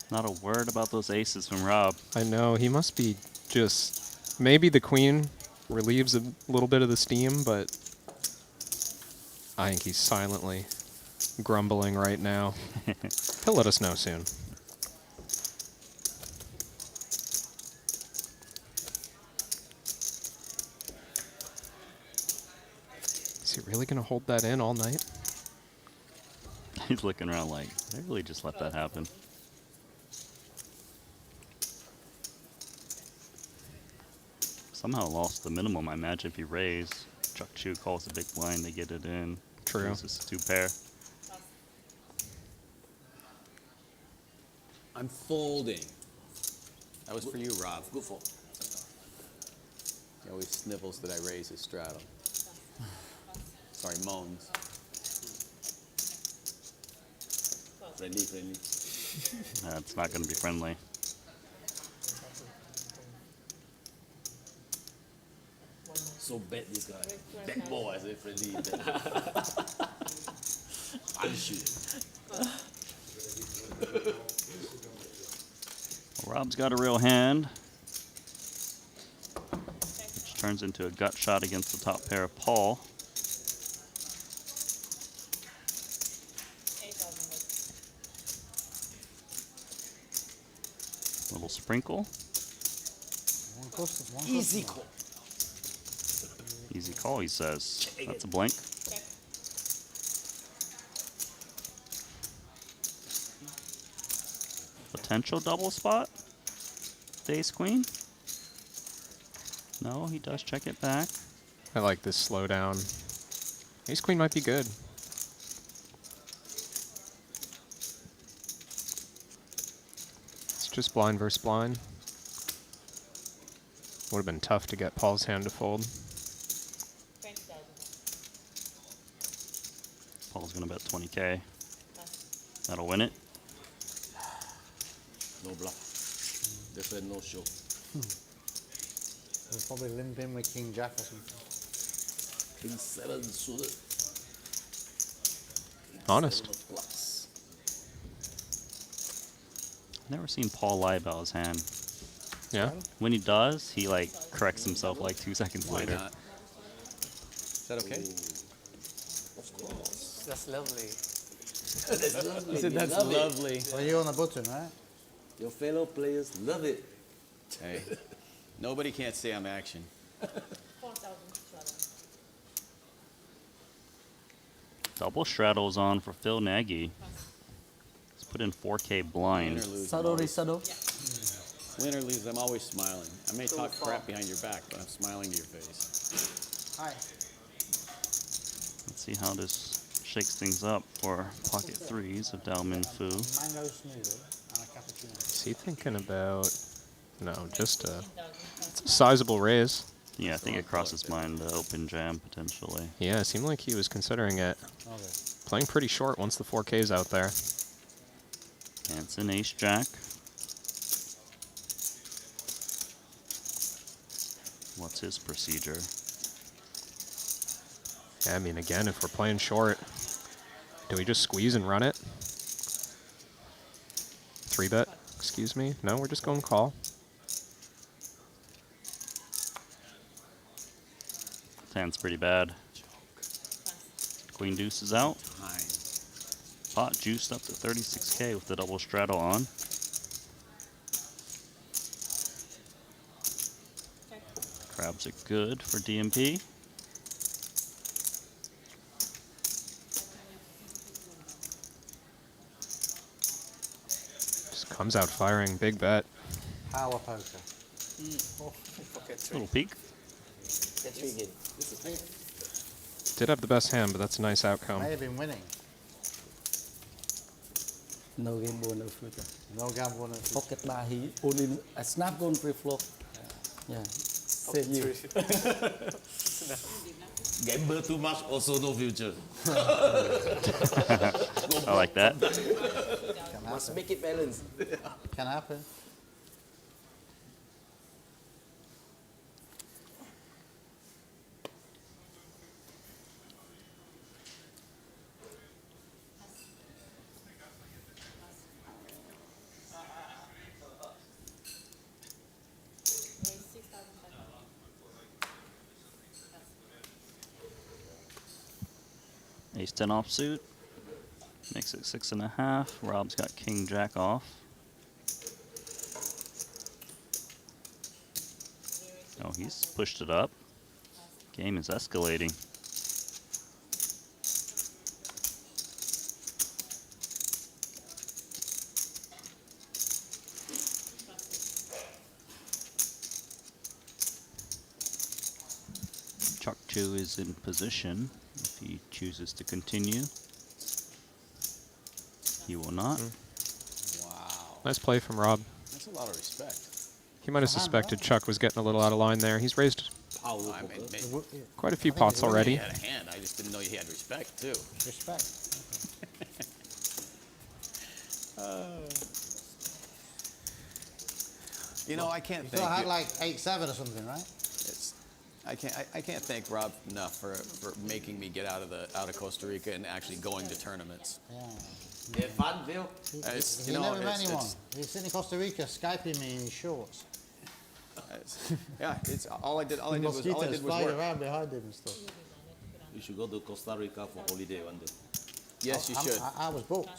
Not a word about those aces from Rob. I know, he must be just... Maybe the queen relieves a little bit of the steam, but I think he's silently grumbling right now. He'll let us know soon. Is he really going to hold that in all night? He's looking around like, they really just let that happen. Somehow lost the minimum. I imagine if he raised, Chuck Chu calls the big blind, they get it in. True. Loses 2 pair. I'm folding. That was for you, Rob. Good fold. He always sniffles that I raise his straddle. Sorry, moans. Friendly, friendly. It's not going to be friendly. So bad, this guy. Bad ball, I say friendly. Unshoot. Well, Rob's got a real hand, which turns into a gut shot against the top pair of Paul. Little sprinkle. Easy call. Easy call, he says. That's a blink. Potential double spot. Ace queen. No, he does check it back. I like this slowdown. Ace queen might be good. It's just blind versus blind. Would have been tough to get Paul's hand to fold. Paul's gonna bet 20K. That'll win it. No bluff. Definitely no show. We'll probably limp in with King Jack or something. King 7 suited. Honest. 7 of clubs. Never seen Paul lie about his hand. Yeah? When he does, he like corrects himself like 2 seconds Why later. not? Is that okay? Of course. That's lovely. That's lovely. I said that's Love it. lovely. Well, you're on the button, right? Your fellow players love it. Hey, nobody can't stay on action. Double straddles on for Phil Nagy. He's put in 4K blind. Win or lose, I'm Saddle, always, saddle. win or lose, I'm always smiling. I may talk crap behind your back, but I'm smiling to your face. Hi. Let's see how this shakes things up for pocket threes of Dao Min Fu. Mango smoothie and a cappuccino. Is he thinking about... No, just it's a sizable raise. Yeah, I think it crosses mind to open jam potentially. Yeah, it seemed like he was considering it. Okay. Playing pretty short once the 4K's out there. And it's an ace jack. What's his procedure? Yeah, I mean, again, if we're playing short, do we just squeeze and run it? 3-bet, excuse me? No, we're just going call. Hand's pretty bad. Queen deuce is out. Fine. Pot juiced up to 36K with the double straddle on. Crabs are good for DMP. Just comes out firing, big bet. Power poker. Pocket 3. Little peek. Get 3 again. Did have the best hand, but that's a nice outcome. May have been winning. No game board, no future. No gamble, no future. Pocket bar, he only a snap going pre-flop. Yeah. Same you. Gamble too much, also no future. I like that. Can Must happen. make it balanced. Can happen. Ace 10 offsuit. Makes it 6.5. Rob's got king jack off. Oh, he's pushed it up. Game is escalating. Chuck 2 is in position if he chooses to continue. He will not. Wow. Nice play from Rob. That's a lot of respect. He might have suspected Chuck was getting a little out of line there. He's raised I mean, quite a few I think pots it's already. he had a hand. I just didn't know he had respect, too. Respect. You know, I can't You thank thought I had you. like 8-7 or something, right? I can't thank Rob enough for making me get out of Costa Rica and actually going to tournaments. Yeah. You have fun, Phil? It's, He you know, never met it's- anyone. it's- He's sitting in Costa Rica, Skyping me in his shorts. yeah, it's all I did was Mosquitoes flying work. around behind him and stuff. You should go to Costa Rica for holiday one day. Yes, you should. I was booked.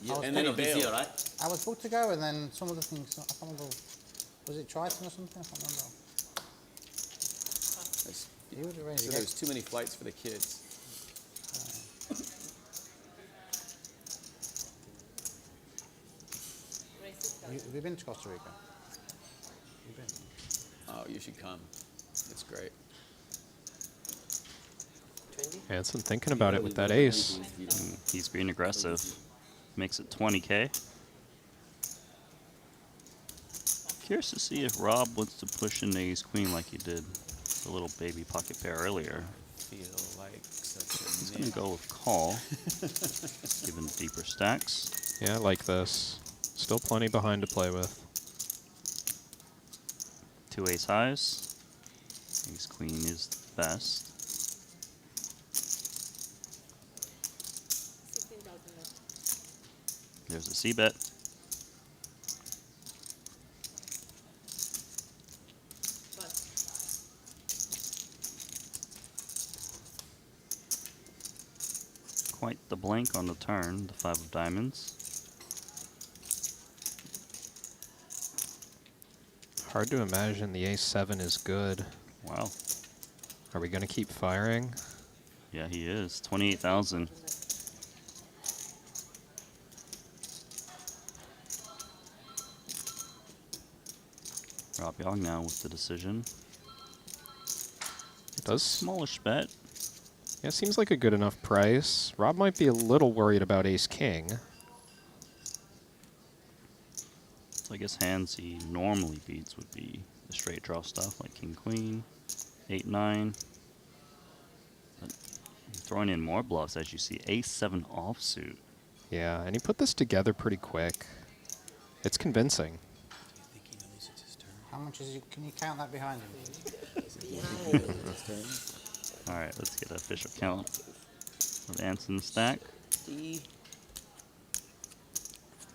Yeah, And then he end of this bailed. year, right? I was booked to go, and then some of the things, I can't remember, was it Triton or something? I can't remember. He would arrange So to there's get. too many flights for the kids. Have you been to Costa Rica? You've been? Oh, you should come. It's great. 20? Hanson thinking about it with that ace. He's being aggressive. Makes it 20K. Curious to see if Rob wants to push in ace queen like he did the little baby pocket pair earlier. Feel like such He's a going to go with call, given deeper stacks. Yeah, I like this. Still plenty behind to play with. 2 ace highs. Ace queen is the best. There's a c-bet. Quite the blank on the turn, the 5 of diamonds. Hard to imagine the ace-7 is good. Wow. Are we going to keep firing? Yeah, he is. 28,000. Rob Yong now with the decision. Does Smallish bet. Yeah, seems like a good enough price. Rob might be a little worried about ace-king. So I guess hands he normally beats would be the straight draw stuff like king queen, 8-9. But throwing in more bluffs as you see ace-7 offsuit. Yeah, and he put this together pretty quick. It's convincing. How much is it? Can you count that behind him? All right, let's get an official count of Anson's stack.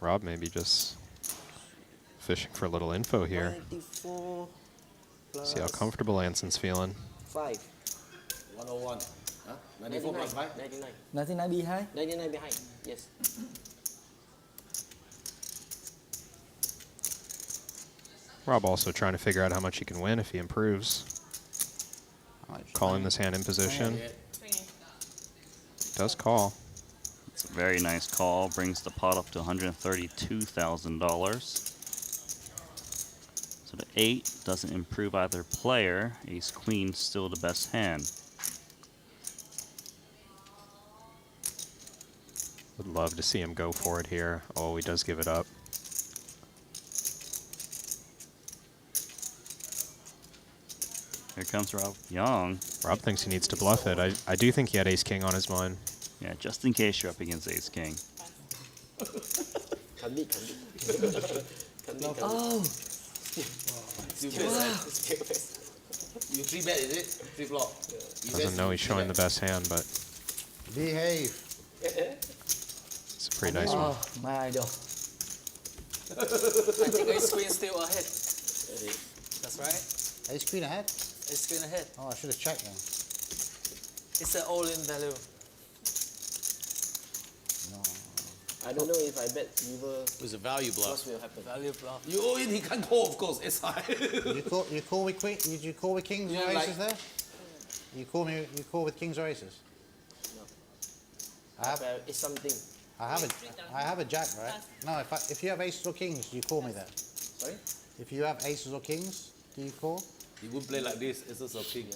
Rob maybe just fishing for a little info here. 94 See how comfortable Anson's feeling. 5. 101. Huh? 94 plus 5? 99. 99 behind. 99 behind. Yes. Rob also trying to figure out how much he can win if he improves. Calling this hand in position. Does call. It's a very nice call. Brings the pot up to $132,000. So the 8 doesn't improve either player. Ace queen still the best hand. Would love to see him go for it here. Oh, he does give it up. Here comes Rob Yong. Rob thinks he needs to bluff it. I do think he had ace-king on his mind. Yeah, just in case you're up against ace king. Can be. Oh, You 3 bet, is it? 3 flop. Doesn't know he's showing the best hand, but Behave. it's a pretty nice one. oh my God. I think ace queen still ahead. That's right. Ace queen ahead. Ace queen ahead. Oh, I should have checked then. It's an all-in value. I don't know if I bet river, It was a value what bluff. will happen. Value bluff. You all in, he can't call, of course. It's high. You call with queen? Did you call with kings Yeah, or like- aces there? You call with kings or aces? I have, It's something. I have a jack, right? No, if you have aces or kings, you call me there. Sorry? If you have aces or kings, do you call? He would play like this. It's also king.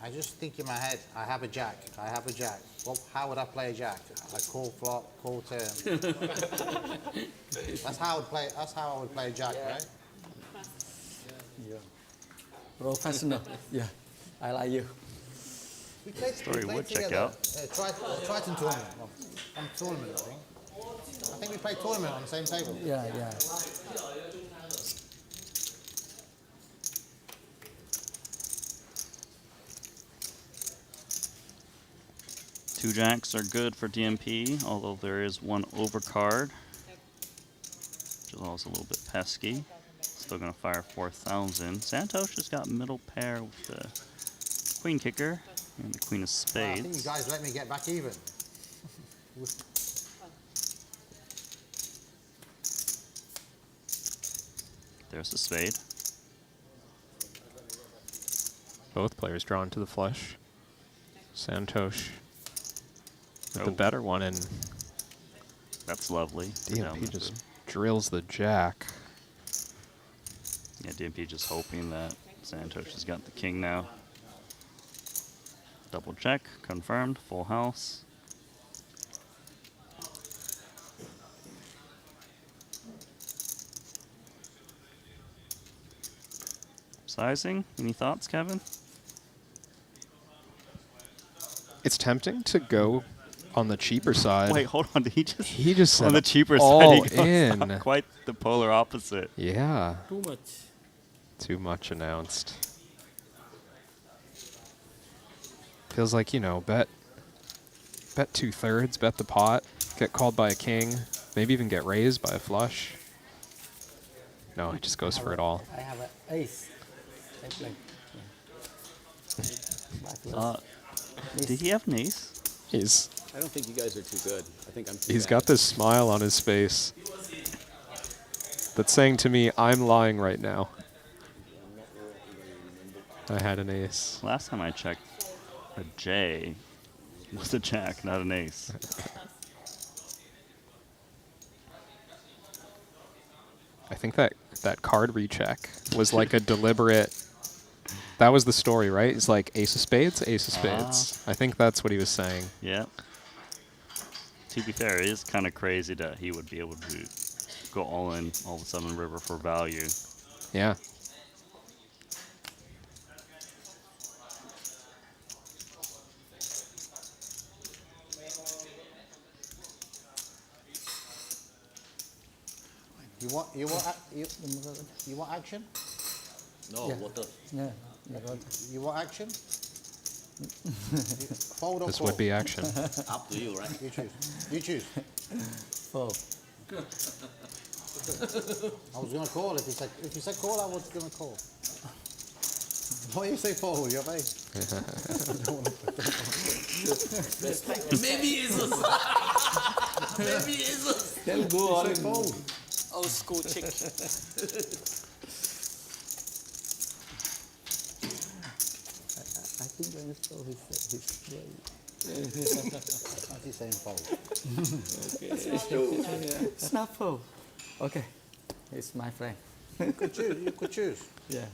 I just think in my head, I have a jack. Well, how would I play a jack? I call flop, call turn. That's how I would play a jack, right? Yeah. Professional. Yeah. I like you. We played would check together. out. Triton tournament. Tournament, I think. I think we played tournament on the same table. Yeah, yeah. Two jacks are good for DMP, although there is one overcard, which is also a little bit pesky. Still going to fire 4,000. Santhosh has got middle pair with the queen kicker and the queen of Well, I think you spades. guys let me get back even. There's the spade. Both players drawn to the flush. Santhosh with the Oh. better one, and That's lovely. Down DMP the just river. drills the jack. Yeah, DMP just hoping that Santhosh has got the king now. Double check, confirmed, full house. Sizing, any thoughts, Kevin? It's tempting to go on the cheaper side. Wait, hold on. Did He just on said the cheaper all side? He goes in. up quite the polar opposite. Yeah, Too much. too much announced. Feels like, you know, bet 2/3, bet the pot, get called by a king, maybe even get raised by a flush. No, he just goes for it all. I have an ace. I play. Did he have an ace? I don't think you guys are too good. I think I'm too He's bad. got this smile on his face that's saying to me, I'm lying right now. I had an ace. Last time I checked, a J was a jack, not an ace. I think that card recheck was like a deliberate. That was the story, right? It's like ace of spades, ace of spades. I think that's what he was saying. Yeah. To be fair, it is kind of crazy that he would be able to go all in all of a sudden river for value. Yeah. You want action? No, Yeah. water. Yeah. Yeah. Got You want action? Fold or This call? would be action. Up to you, right? You choose. You choose. fold. I was gonna call if you said call. I was gonna call. Why you say fold? Your face. Maybe it's us. Maybe it's us. Then go all Say in. fold. Old school chick. I think when you fold, he's way. What's he saying fold? It's not fold. Okay. It's my friend. You could choose. Yeah.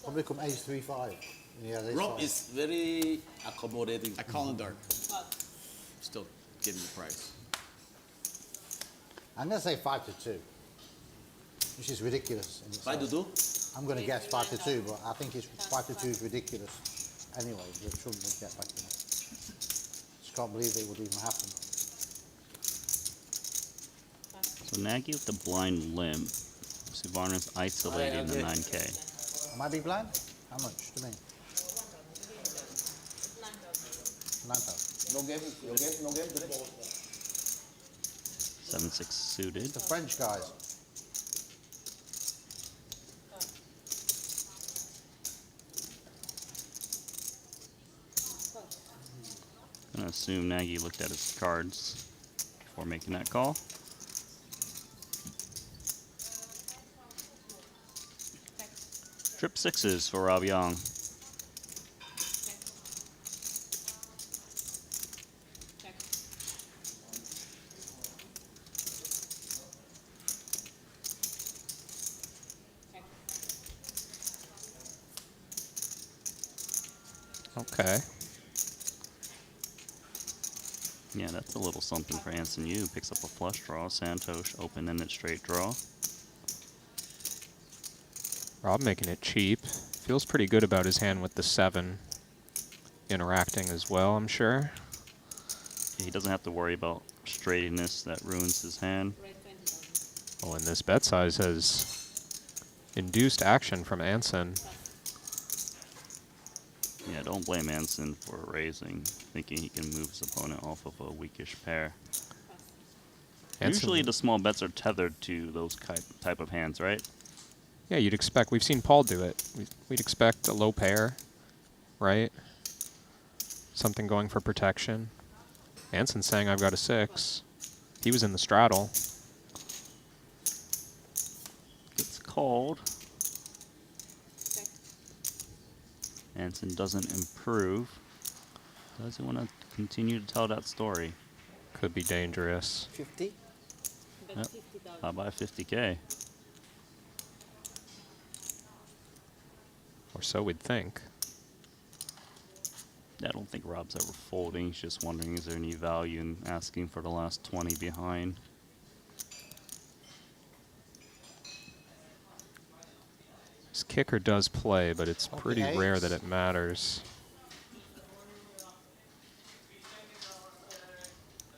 Probably come ace 3-5. Yeah, ace Rob 5. is very accommodating. I call in dark. Still getting the price. I'm gonna say 5-2, which is ridiculous. in Try to itself. do. I'm gonna guess 5-2, but I think it's 5-2 is ridiculous. Anyway, the Trump would get back in it. Just can't believe it would even happen. So Nagy with the blind limb. Suvarna's isolating the 9K. Am I big blind? How much to me? 9,000. No game. No game. No game today. 7-6 suited. The French guys. I assume Nagy looked at his cards before making that call. Trip sixes for Rob Yong. Okay. Yeah, that's a little something for Anson Yu. Picks up a flush draw. Santhosh open-ended straight draw. Rob making it cheap. Feels pretty good about his hand with the 7. Interacting as well, I'm sure. He doesn't have to worry about straightiness that ruins his hand. Oh, and this bet size has induced action from Anson. Yeah, don't blame Anson for raising, thinking he can move his opponent off of a weakish pair. Anson- Usually the small bets are tethered to those type of hands, right? Yeah, you'd expect. We've seen Paul do it. We'd expect a low pair, right? Something going for protection. Anson's saying I've got a 6. He was in the straddle. Gets called. Anson doesn't improve. Does he want to continue to tell that story? Could be dangerous. 50? Yep. How about 50K? Or so we'd think. Yeah, I don't think Rob's ever folding. He's just wondering, is there any value in asking for the last 20 behind? His kicker does play, but it's pretty Okay. rare that it matters.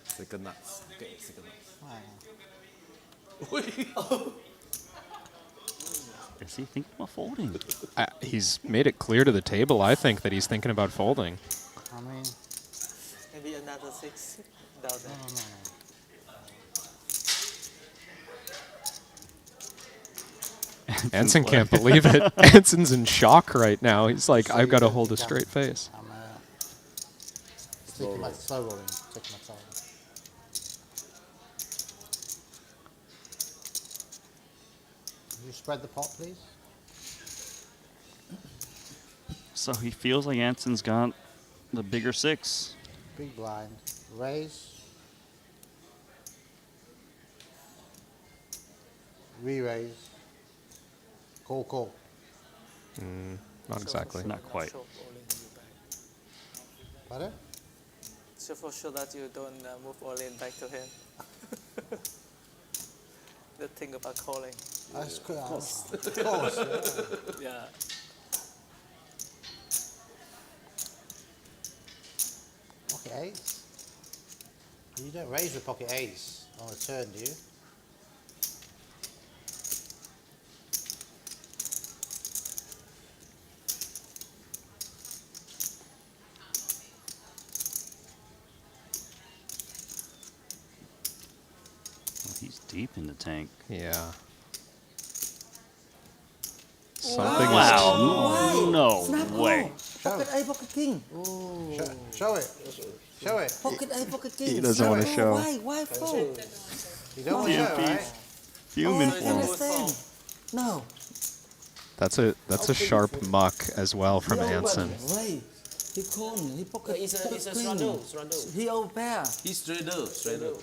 Sticker nuts. Okay, sticker nuts. Wow. Is he thinking about folding? He's made it clear to the table, I think, that he's thinking about folding. I mean, Maybe another 6 down there. Anson can't believe it. Anson's in shock right now. He's like, I've got to hold a straight face. I'm sticking my slow rolling, taking my time. Can you spread the pot, please? So he feels like Anson's got the bigger 6. Big blind. Raise. Re-raise. Call, call. Not exactly. Not quite. Sure, all in you back. Pardon? So for sure that you don't move all in back to him. The thing about calling. That's cool. Of course. Yeah. Yeah. Pocket eights. You don't raise with pocket eights on the turn, do you? Well, he's deep in the tank. Yeah. Something is Wow, no way. Pocket A, pocket king. Show it. Show it. Pocket A, pocket king. He doesn't want to Oh, show. Why fold? You don't want to show, right? Fuming I for him. understand. No. That's a sharp muck as well from He Anson. open. Wait. He con. He pocket. It's a queen. straddle. He overpair. He's straddle. Straddle.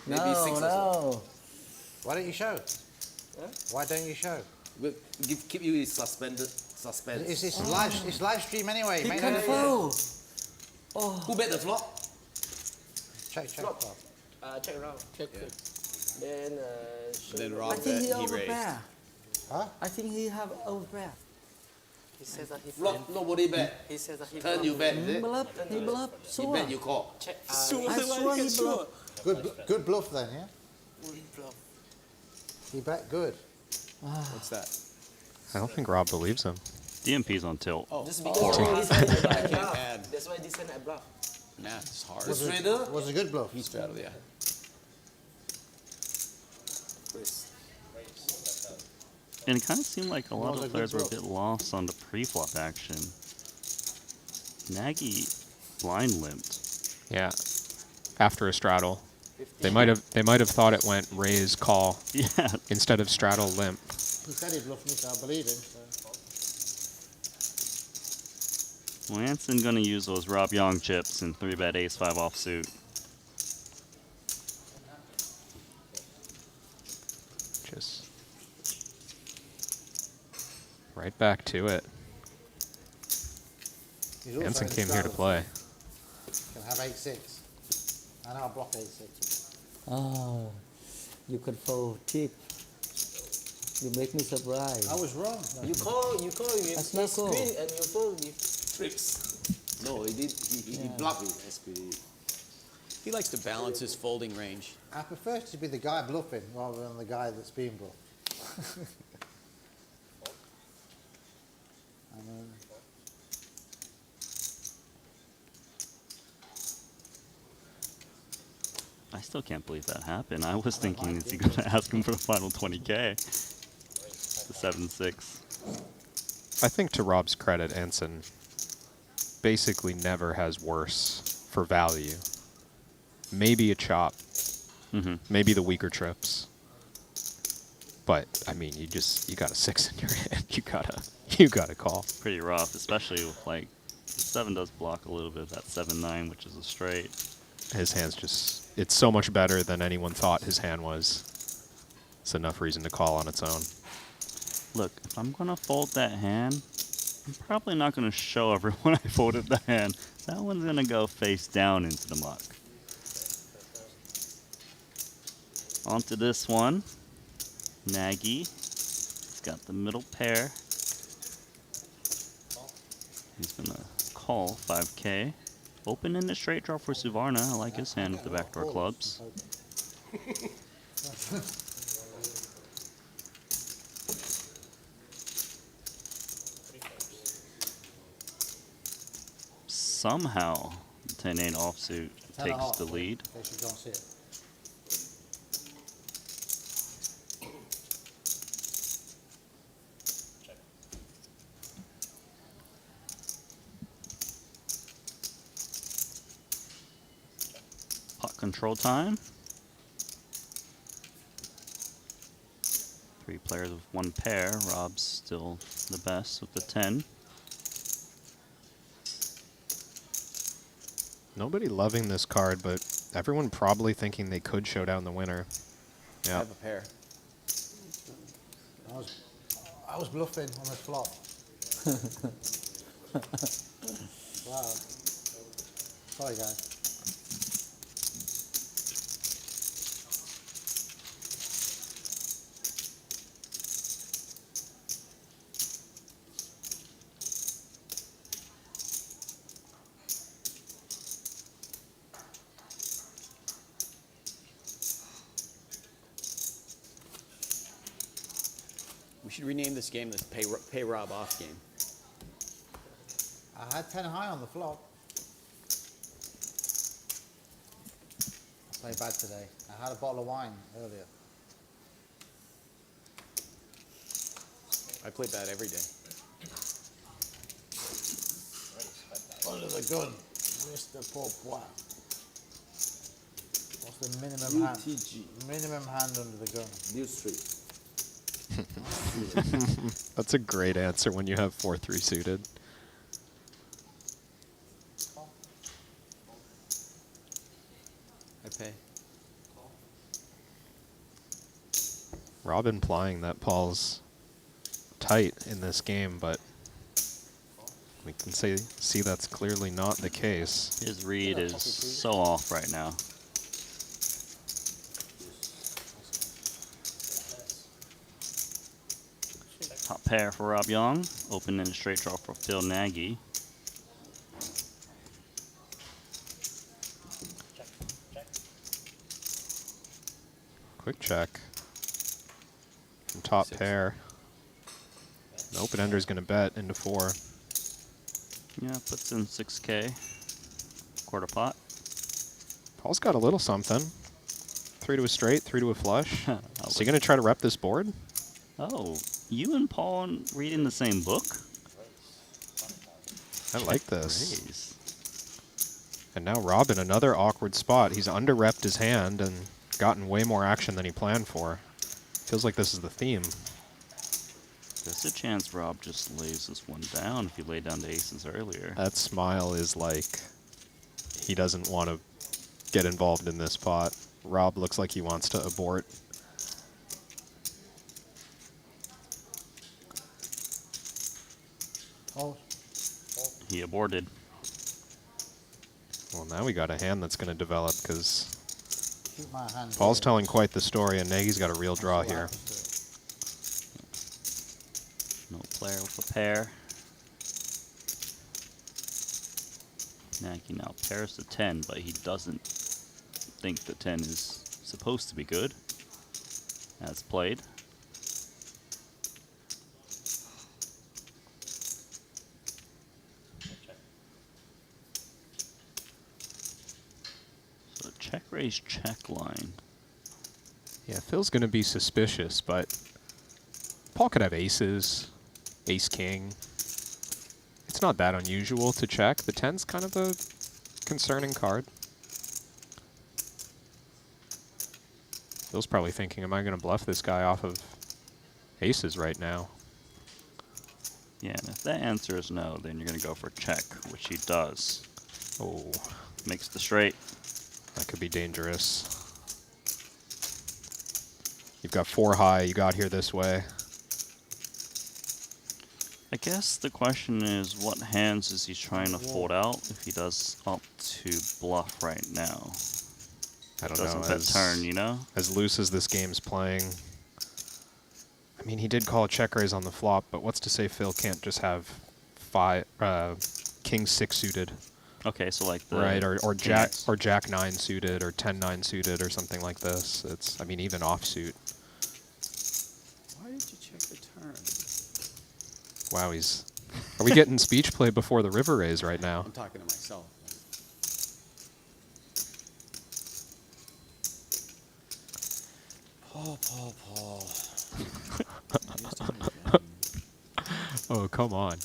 Maybe No, 6 or so. no. Why don't you show? Why don't you show? We'll keep you in suspense. It's live stream anyway. He mate. can fold. Who bet the flop? Check. Check around. Check. Yeah. Then Then show- Rob I think bet, he he raised. overpair. Huh? I think he have overpair. He says that he Flop, nobody bet. He says that he Turn you bet, is He it? bluff. He bluff. He Sure. bet, you call. check. I swear he bluff. Good bluff then, yeah? Bluff. He bet good. What's that? I don't think Rob believes him. DMP's on tilt. Just because this side I can't bluff. add. That's why this hand I bluff. Nah, it's hard. Was Straddle? it, was it a good bluff? He's straddle, yeah. And it kind of seemed like a lot Was a of good players were a bluff. bit lost on the pre-flop action. Nagy blind limped. Yeah. After a straddle. They might have thought it went raise call Yeah. instead of straddle limp. He said he bluffed me, so I believe him. So. Well, Anson gonna use those Rob Yong chips and 3-bet ace-5 offsuit. Just right back to it. He's also Anson in came here to straddle. play. Can have 8-6. I know I block 8-6. Oh, you could fold cheap. You make me surprised. I was wrong. You call you That's not cool. screen and you fold. You Trips. No, he bluffed me. SPD. He likes to balance his folding range. I prefer to be the guy bluffing rather than the guy that's being bluffed. I mean, I still can't believe that happened. I was thinking, is he going to ask him for the final 20K? The 7-6. I think to Rob's credit, Anson basically never has worse for value. Maybe a chop. Maybe the weaker trips. But I mean, you got a 6 in your hand. You gotta call. Pretty rough, especially with like 7 does block a little bit of that 7-9, which is a straight. His hand's it's so much better than anyone thought his hand was. It's enough reason to call on its own. Look, if I'm gonna fold that hand, I'm probably not gonna show everyone I folded the hand. That one's gonna go face down into the muck. Onto this one. Nagy. He's got the middle pair. He's gonna call 5K. Open in the straight draw for Suvarna. I like his hand with the backdoor clubs. Somehow, 10-8 offsuit takes the lead. in case you can't see it. Pot control time. 3 players with 1 pair. Rob's still the best with the 10. Nobody loving this card, but everyone probably thinking they could show down the winner. I Yeah. have a pair. I was bluffing on this flop. Wow. Sorry, guys. We should rename this game the Pay Rob Off game. I had 10 high on the flop. I played bad today. I had a bottle of wine earlier. I play bad every day. Under the gun, Mr. Paul Phua. What's the minimum hand? UTG. Minimum hand under the gun. New Street. That's a great answer when you have 4-3 suited. I pay. Rob implying that Paul's tight in this game, but we can see that's clearly not the case. His read is so off right now. Top pair for Rob Yong. Open in a straight draw for Phil Nagy. Quick check. From top 6. pair. The open ender is going to bet into 4. Yeah, puts in 6K. Quarter pot. Paul's got a little something. 3 to a straight, 3 to a flush. Is he going to try to rep this board? Oh, you and Paul reading the same book? I like this. Raise. And now Rob in another awkward spot. He's under-repped his hand and gotten way more action than he planned for. Feels like this is the theme. There's a chance Rob just lays this one down if he laid down the aces earlier. That smile is like he doesn't want to get involved in this pot. Rob looks like he wants to abort. Oh, He aborted. Well, now we got a hand that's going to develop because keep my hand. Paul's here. telling quite the story, and Nagy's got a real draw That's what here. happens to it. No player with a pair. Nagy now pairs the 10, but he doesn't think the 10 is supposed to be good. As played. So check raise check line. Yeah, Phil's going to be suspicious, but Paul could have aces, ace-king. It's not that unusual to check. The 10's kind of a concerning card. Phil's probably thinking, am I going to bluff this guy off of aces right now? Yeah, and if that answer is no, then you're going to go for check, which he does. Oh, Makes the straight. that could be dangerous. You've got 4 high, you got here this way. I guess the question is, what hands is he trying to fold out if he does opt to bluff right now? I don't Doesn't know. bet turn, you know? As loose as this game's playing. I mean, he did call a check raise on the flop, but what's to say Phil can't just have king 6 suited, Okay, so like the right? Or king jack X. or jack 9 suited or 10-9 suited or something like this. It's, I mean, even offsuit. Why did you check the turn? Wow, he's. Are we getting speech play before the river raise right now? I'm talking to myself. Paul. Oh, come on.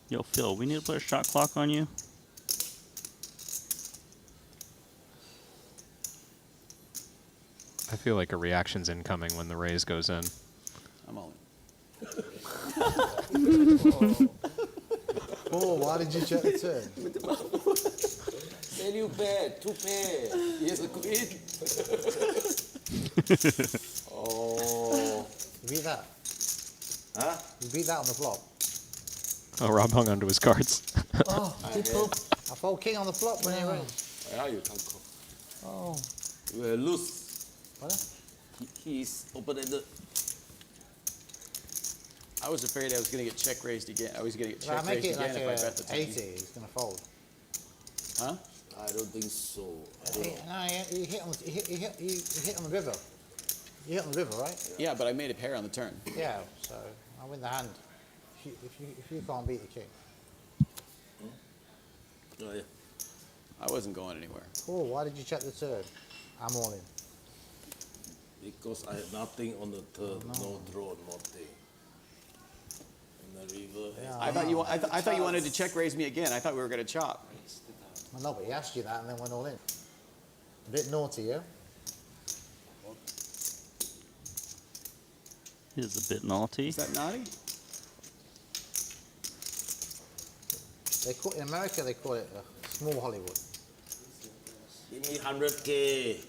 Yo, Phil, we need to put a shot clock on you. I feel like a reaction's incoming when the raise goes in. I'm all in. Oh, why did you check the turn? Then you pair, 2 pair. Here's the queen. Oh. You beat that. Huh? You beat that on the flop. Oh, Rob hung onto his cards. Oh, people. I fold king on the flop when he raised. How you can call? Oh. You will lose. What? He's open-ended. I was afraid I was going to get check raised again. I was going to get Well, I check make raised it again like if I bet the 80. 10. He's going to fold. Huh? I don't think so. I don't know. No, he hit on the, he hit on the river. You hit on the river, right? Yeah, but I made a pair on the turn. Yeah. So I win the hand. If you can't beat the king. Oh, yeah. I wasn't going anywhere. Oh, why did you check the turn? I'm all in. Because I had nothing on the turn, no draw, nothing. In the river. Yeah, I thought you wanted to check raise me again. I thought we were going to chop. Well, no, but he asked you that and then went all in. A bit naughty, yeah? It is a bit naughty. Is that naughty? In America, they call it small Hollywood. Give me 100K.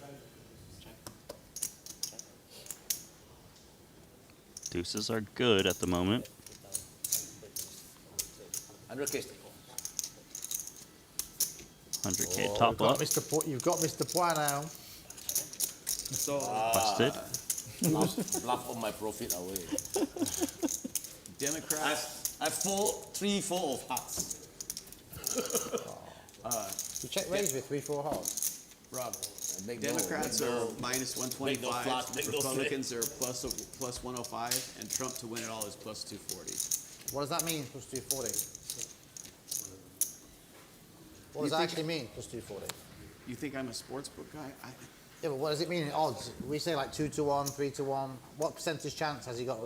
Deuces are good at the moment. 100K. 100K top up. You've got Mr. Phua now. So Busted. Bluff on my profit away. Democrats. I fold 3, 4 of hearts. You check raise with 3-4 hearts. Rob. Make Democrats no, are make no. minus Make no 125. flat, make no Republicans are plus 105, and Trump to win it all is plus 240. What does that mean, plus 240? What You does that think- actually mean, plus 240? You think I'm a sports book guy? Yeah, but what does it mean in odds? We say like 2-1, 3-1. What percentage chance has he got?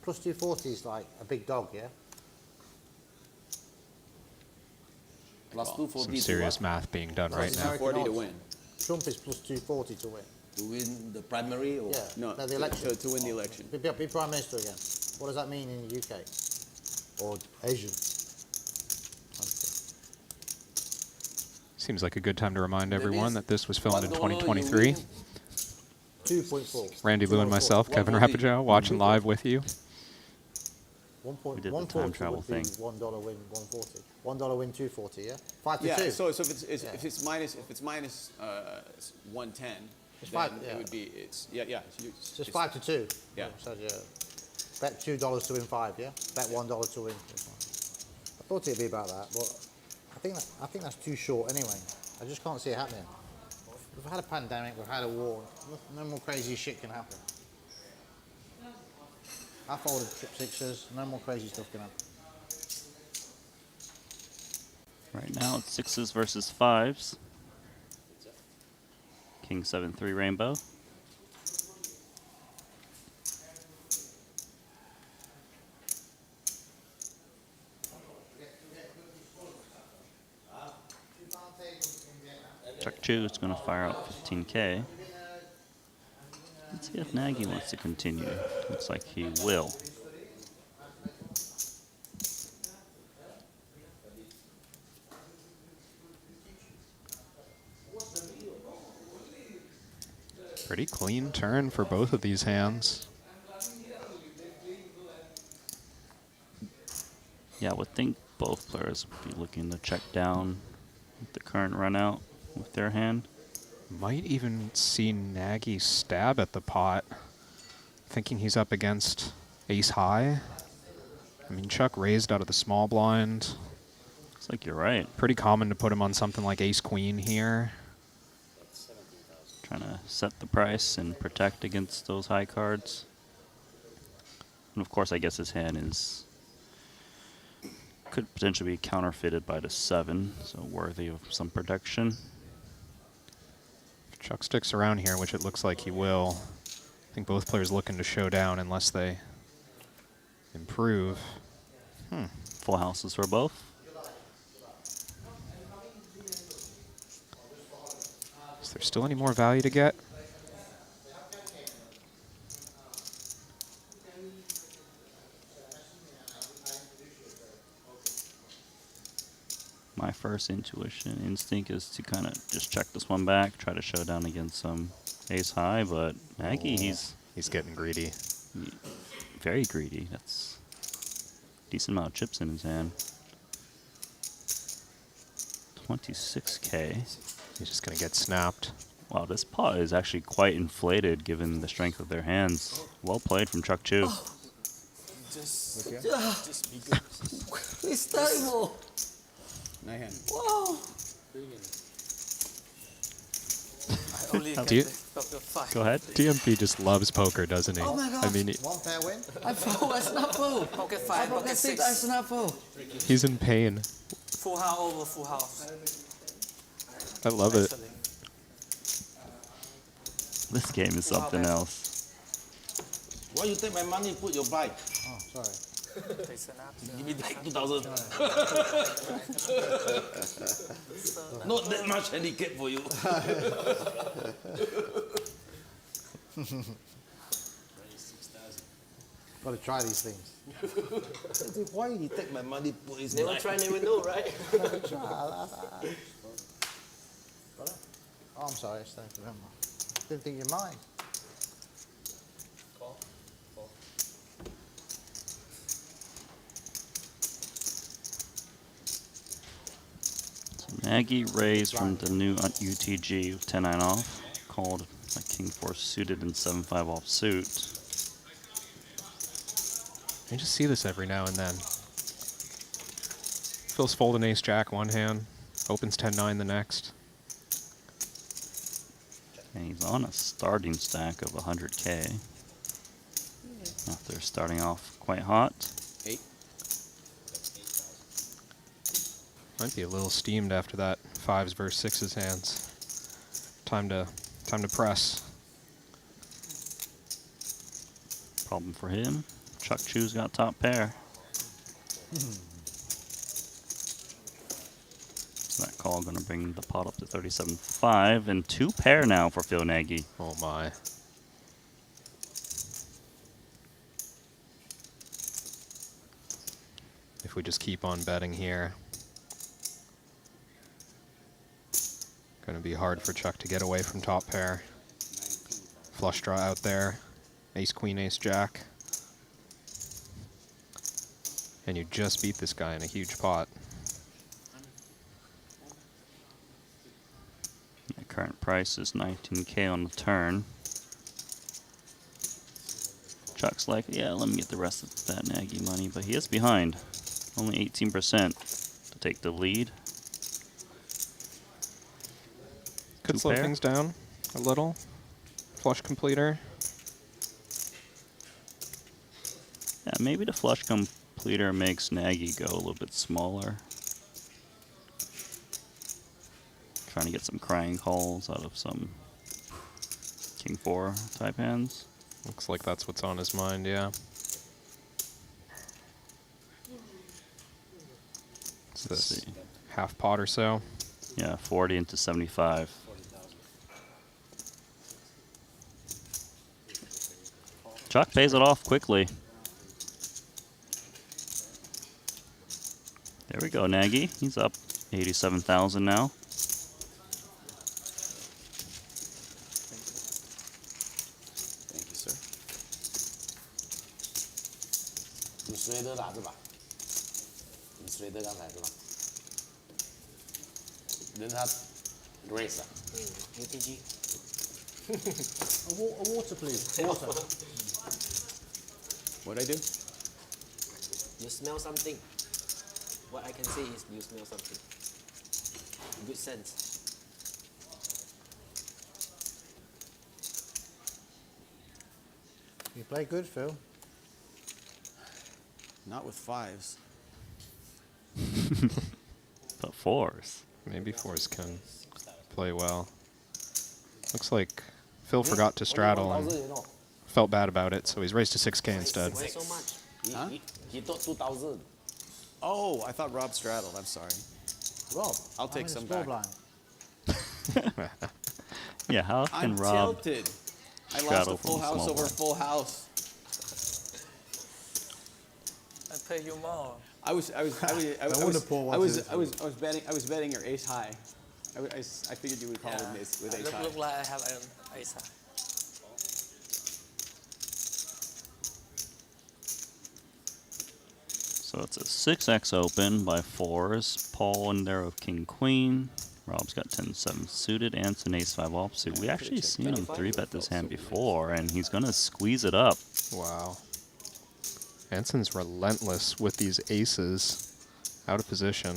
Plus 240 is like a big dog, yeah? Plus Call. 240 Some to serious what? math being done right now. 240 to odds. win. Trump is plus 240 to win. To win the primary or? Yeah. No, the election. to win the election. Be Prime Minister again. What does that mean in the UK? Or Asian? Seems like a good time to remind That everyone is that this was filmed in $1 you 2023. win. 2.4. Randy Lou and myself, Kevin 140. Rabichow, watching live with you. We did the time travel thing. $1 win 140. $1 win 240. Yeah. 5 to 2. Yeah. So if it's minus 110, It's then five, yeah. it would be it's So it's 5 to 2. Yeah. So bet $2 to win 5. Yeah. Bet $1 to win. I thought it'd be about that, but I think that's too short anyway. I just can't see it happening. We've had a pandemic. We've had a war. No more crazy shit can happen. I folded trip sixes. No more crazy stuff can happen. Right now it's 6s versus 5s. King 7-3 rainbow. Chuck Chu is going to fire out 15K. Let's see if Nagy wants to continue. Looks like he will. Pretty clean turn for both of these hands. Yeah, I would think both players would be looking to check down with the current run out with their hand. Might even see Nagy stab at the pot, thinking he's up against ace high. I mean, Chuck raised out of the small blind. Looks like you're right. Pretty common to put him on something like ace queen here. Trying to set the price and protect against those high cards. And of course, I guess his hand is could potentially be counterfeited by the 7, so worthy of some protection. If Chuck sticks around here, which it looks like he will, I think both players looking to show down unless they improve. Full houses for both. Is there still any more value to get? My first instinct is to kind of just check this one back, try to show down against some ace high, but Nagy, he's getting greedy. very greedy. That's a decent amount of chips in his hand. 26K. He's just going to get snapped. Wow, this pot is actually quite inflated given the strength of their hands. Well played from Chuck Chu. Just be good. It's terrible. Nice hand. Wow. I only Do get you- the 5. Go ahead. DMP just loves poker, doesn't he? Oh my I God. mean, One pair win. I fold, I snap fold. Pocket 5, pocket 6. I snap fold. he's in pain. Full house over full house. I love it. Actually. This game is something else. Why you take my money and put your bike? Oh, sorry. They snap. Give me back 2,000. Not that much handicap for you. Got to try these things. Why you take my money, put his Never bike? try, never know, right? Oh, I'm sorry. I just don't remember. Didn't think you're mine. Nagy raised from the new UTG with 10-9 off, called a King 4 suited and 7-5 off suit. I just see this every now and then. Phil's folding ace jack one hand, opens 10-9 the next. And he's on a starting stack of 100K. After starting off quite hot. 8. Might be a little steamed after that 5s versus 6s hands. Time to press. Problem for him. Chuck Chu's got top pair. That call going to bring the pot up to 37.5 and 2 pair now for Phil Nagy. Oh my. If we just keep on betting here, going to be hard for Chuck to get away from top pair. Flush draw out there. Ace, queen, ace, jack. And you just beat this guy in a huge pot. The current price is 19K on the turn. Chuck's like, yeah, let me get the rest of that Nagy money, but he is behind. Only 18% to take the lead. Could Two slow pair. things down a little. Flush completer. Yeah, maybe the flush completer makes Nagy go a little bit smaller. Trying to get some crying calls out of some King 4 type hands. Looks like that's what's on his mind, yeah. What's Let's this? see. Half pot or so. Yeah, 40 into 75. Chuck pays it off quickly. There we go, Nagy. He's up 87,000 now. Thank you, sir. 你随德打是吧？你随德刚才是吧？人他 race 啊， UTG. A water, please. Water. What'd I do? You smell something. What I can say is you smell something. Good sense. You play good, Phil. Not with fives. But 4s. Maybe fours can play well. Looks like Phil forgot to straddle and felt bad about it, so he's raised to 6K instead. Why so much? Huh? he thought 2,000. Oh, I thought Rob straddled. I'm sorry. Rob, I'll take I'm in some the score back. blind. Yeah, how can I'm Rob tilted. I lost straddle a full from the house small over a blind? full house. I pay you more. I was wonder Paul wanted I was betting your ace high. I figured you would call with ace high. Look like I have an ace high. So it's a 6x open by 4s. Paul in there with King Queen. Rob's got 10-7 suited and an ace-5 offsuit. We actually seen him 3-bet this hand before, and he's going to squeeze it up. Wow. Anson's relentless with these aces. Out of position.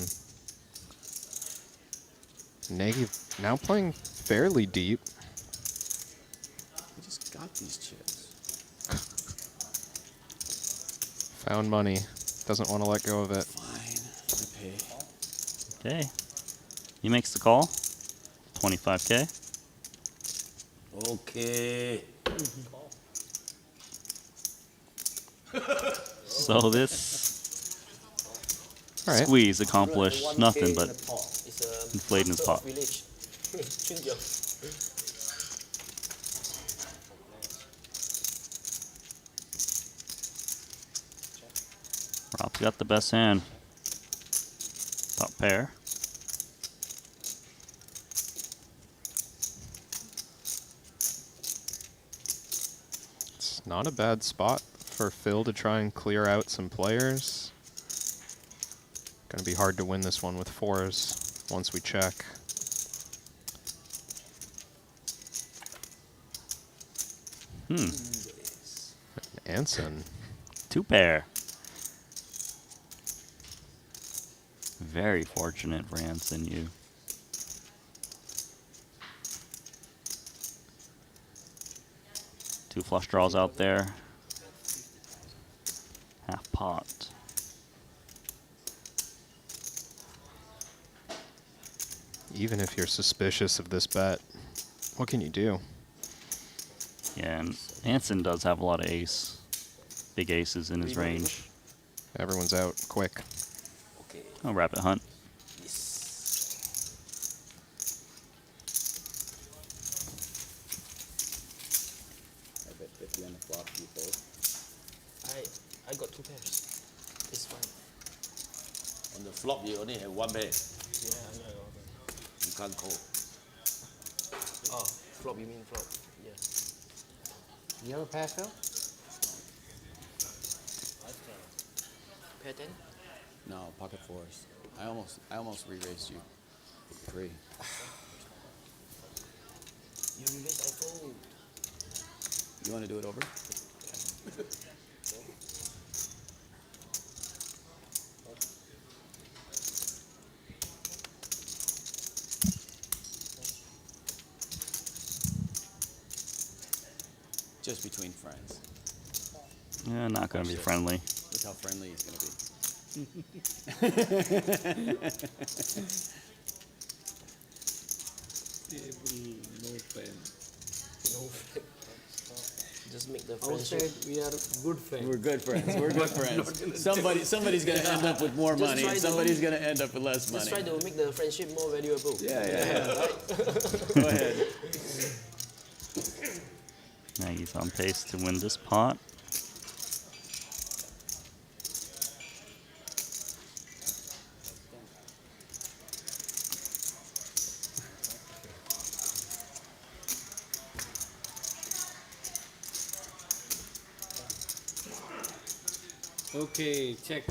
Nagy now playing fairly deep. I just got these chips. Found money. Doesn't want to let go of it. Fine, I pay. Okay. He makes the call. 25K. Okay. So this All right. squeeze accomplished nothing but It's a inflating his pot. village. Rob's got the best hand. Top pair. It's not a bad spot for Phil to try and clear out some players. Gonna be hard to win this one with 4s once we check. Anson. 2 pair. Very fortunate for Anson, you. Two flush draws out there. Half pot. Even if you're suspicious of this bet, what can you do? Yeah, and Anson does have a lot of big aces in his range. Everyone's out quick. Okay. Oh, rabbit hunt. On the flop, you only have one pair. Yeah, I know. You can't call. Oh, flop, you mean flop? Yeah. You have a pair, Phil? Pair 10? No, pocket fours. I almost re-raised you. 3. You realize I fold. You want to do it over? Just between friends. Yeah, not going to be friendly. Look how friendly he's going to be. No friend. No friend. Just make the Outside, friendship. we are good friends. We're good friends. We're good friends. Somebody's going to end up with more Just money, try and to- somebody's going to end up with less Let's money. try to make the friendship more valuable. Yeah. Go ahead. Nagy's on pace to win this pot. Okay, check.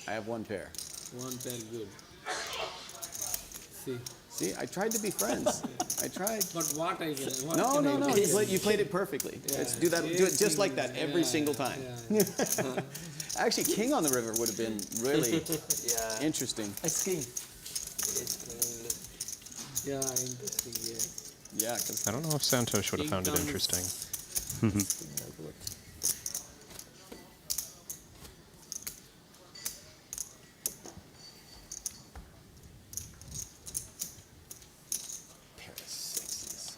I have one pair. One pair, good. See, See, I tried to be friends. I tried. but what I can. What No, can no, I no. do? You played it perfectly. Let's do that. Do it just like that every single time. Yeah. Actually, king on the river would have been really Yeah. interesting. Ice cream. Yeah, interesting. Yeah. Yeah, because I don't know if Santhosh would have found it King interesting. pair of sixes.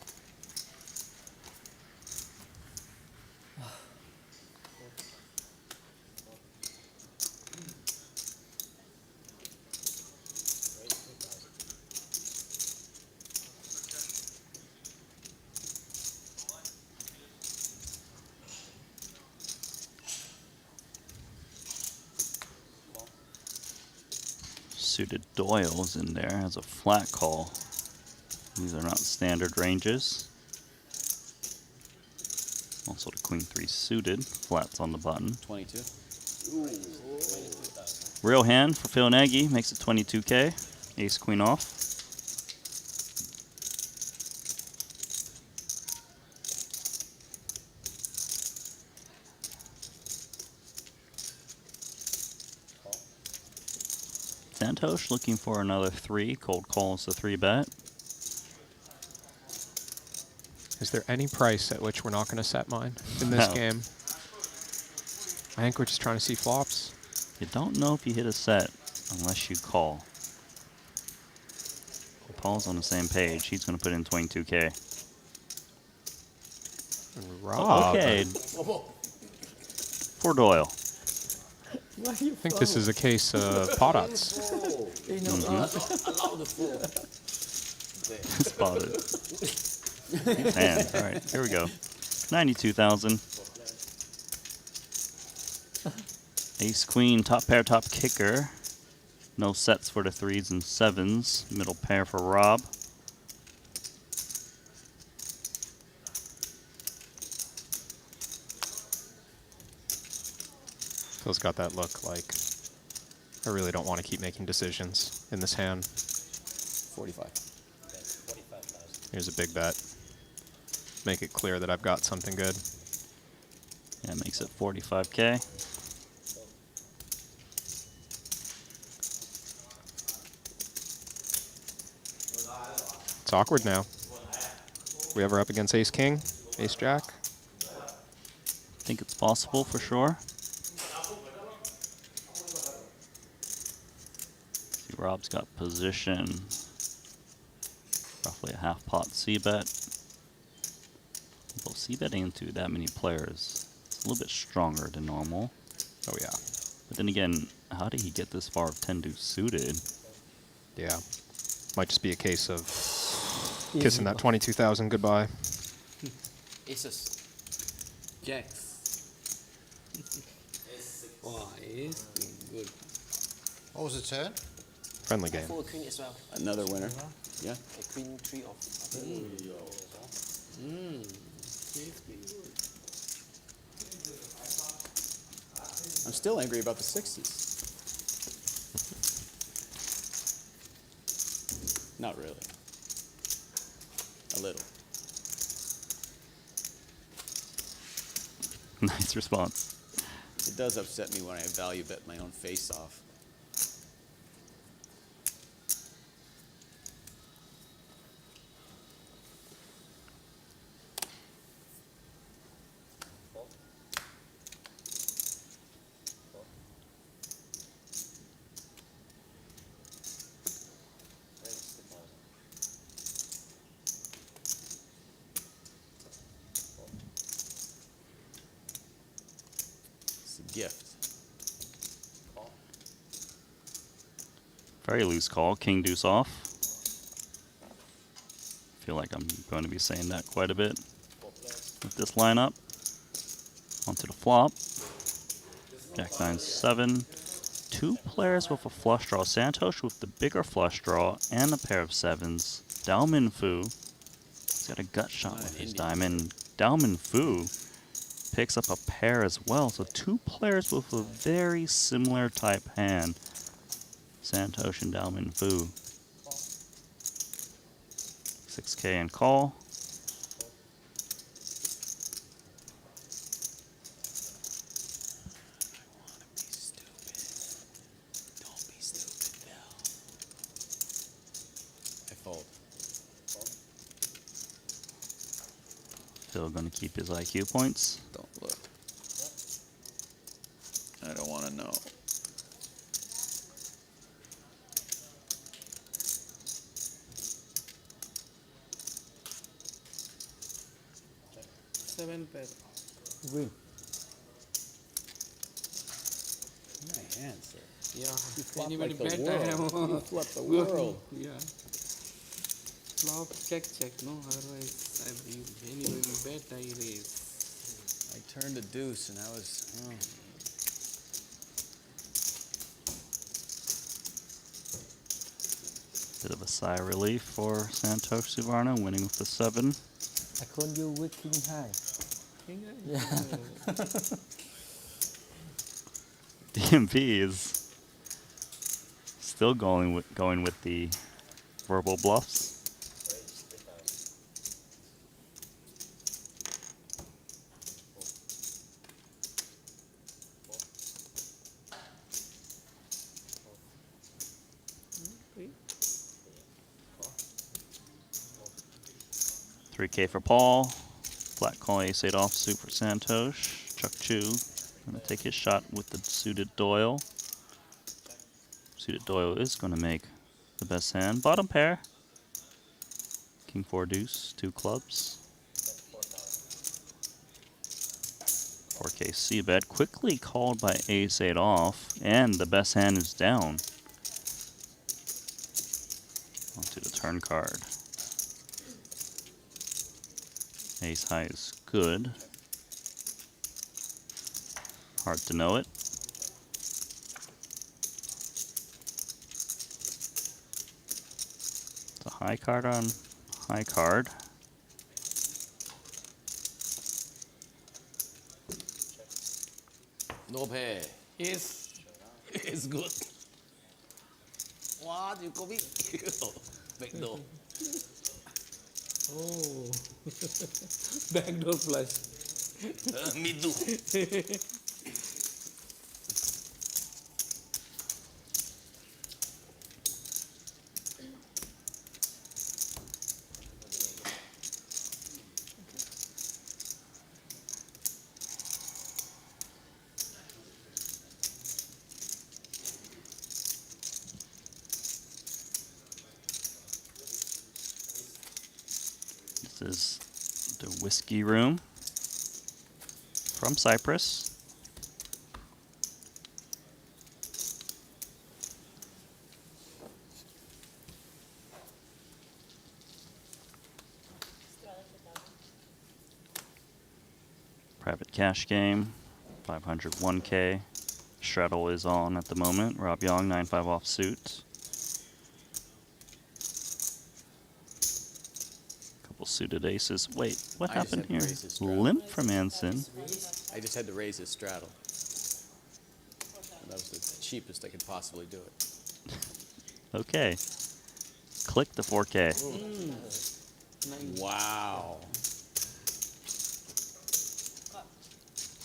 Suited Doyle's in there as a flat call. These are not standard ranges. Also the queen 3 suited, flats on the button. 22. Real hand for Phil Nagy, makes it 22K. Ace queen off. Santhosh looking for another 3, cold calls the 3-bet. Is there any price at which we're not going to set mine in this No. game? I think we're just trying to see flops. You don't know if you hit a set unless you call. Paul's on the same page. He's going to put in 22K. And Rob. Okay. For Doyle. Why you I think this is a case of pot odds. You know, Allow the fool. Spotted. Man, all right, here we go. 92,000. Ace queen, top pair, top kicker. No sets for the 3s and 7s. Middle pair for Rob. Phil's got that look like I really don't want to keep making decisions in this hand. 45. Here's a big bet. Make it clear that I've got something good. Yeah, makes it 45K. It's awkward now. We ever up against Ace King? Ace Jack? Think it's possible for sure. See, Rob's got position. Roughly a half pot C-bet. Although C-betting into that many players, it's a little bit stronger than normal. Oh yeah. But then again, how did he get this far of 10 deuce suited? Yeah. Might just be a case of kissing that 22,000 goodbye. Aces. Jacks. Wow, ace, good. What was the turn? Friendly game. Full queen as well. Another winner. Yeah. A queen 3 of. I'm still angry about the 60s. Not really. A little. Nice response. It does upset me when I value bet my own face off. It's a gift. Very loose call. King deuce off. Feel like I'm going to be saying that quite a bit with this lineup. Onto the flop. Jack 9-7. Two players with a flush draw. Santhosh with the bigger flush draw and a pair of sevens. Dalman Fu. He's got a gut shot with his diamond. Dalman Fu picks up a pair as well. So two players with a very similar type hand. Santhosh and Dalman Fu. 6K and call. I fold. Still going to keep his IQ points. Don't look. I don't want to know. Seven pair. Win. My hand, sir. Yeah. You flop Anybody like the bet I have. world. You flop the Good. world. Yeah. Flop, check, no. Otherwise, anybody bet I raise. I turned a deuce and I was. Oh. Bit of a sigh of relief for Santhosh Suvarna, winning with the 7. I call you with king high. Yeah. DMP is still going with the verbal bluffs. Okay. 3K for Paul. Flat call ace-8 offsuit for Santhosh. Chuck Chu gonna take his shot with the suited Doyle. Suited Doyle is gonna make the best hand. Bottom pair. King 4 deuce, 2 clubs. 4K c-bet, quickly called by ace-8 off, and the best hand is down. Onto the turn card. Ace high is good. Hard to know it. It's a high card on high card. No pair. Yes. It's good. What? You copy? Back door. Oh. Backdoor flush. Me too. This is the Whisky room from Cyprus. Private cash game, 501K. straddle is on at the moment. Rob Yong, 9-5 offsuit. Couple suited aces. Wait, what I just happened had to here? raise his straddle. Limp from Anson. I just had to raise his straddle. And that was the cheapest I could possibly do it. Okay. Click the 4K. Wow.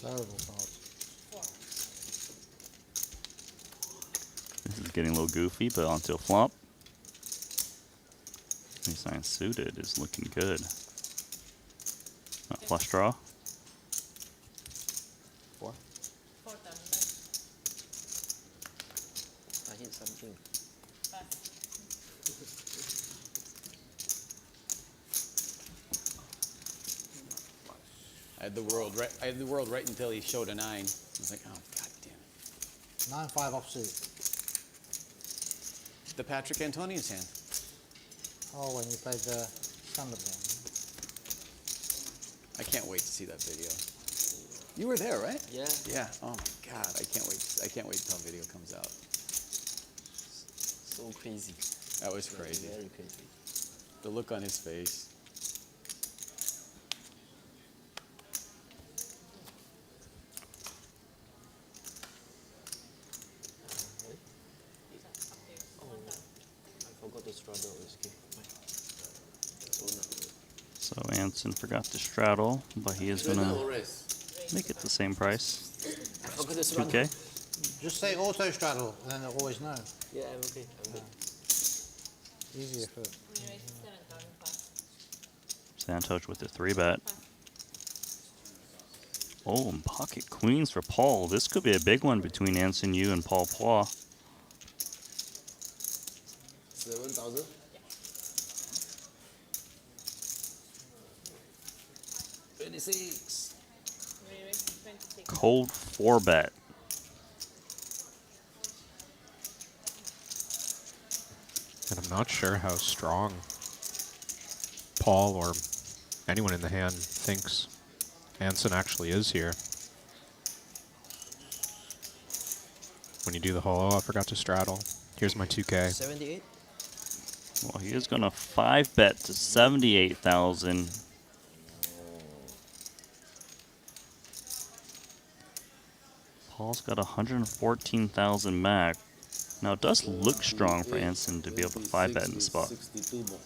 Terrible cards. This is getting a little goofy, but onto a flop. Ace nine suited is looking good. Flush draw. Four. I hit something. I had the world right. I had the world right until he showed a 9. I was like, oh god damn it. 9-5 offsuit. The Patrick Antonius hand. Oh, when you played the stand-up game. I can't wait to see that video. You were there, right? Yeah. Yeah. Oh my god, I can't wait. I can't wait until the video comes out. So crazy. That was crazy. Very crazy. The look on his face. I forgot to straddle Whisky. So Anson forgot to straddle, but he is gonna make it the same price. I forgot to straddle. 2K. Just say auto straddle, and then they'll always know. Yeah, I'm okay. I'm good. Easier for. Santhosh with the 3-bet. Oh, and pocket queens for Paul. This could be a big one between Anson Yu and Paul Phua. 7,000. $26. Cold 4-bet. And I'm not sure how strong Paul or anyone in the hand thinks Anson actually is here. When you do the holo, I forgot to straddle. Here's my 2K. 78? Well, he is gonna 5-bet to 78,000. Paul's got 114,000 Mac. Now it does look strong for Anson to be able to 5-bet in the spot. 62 more.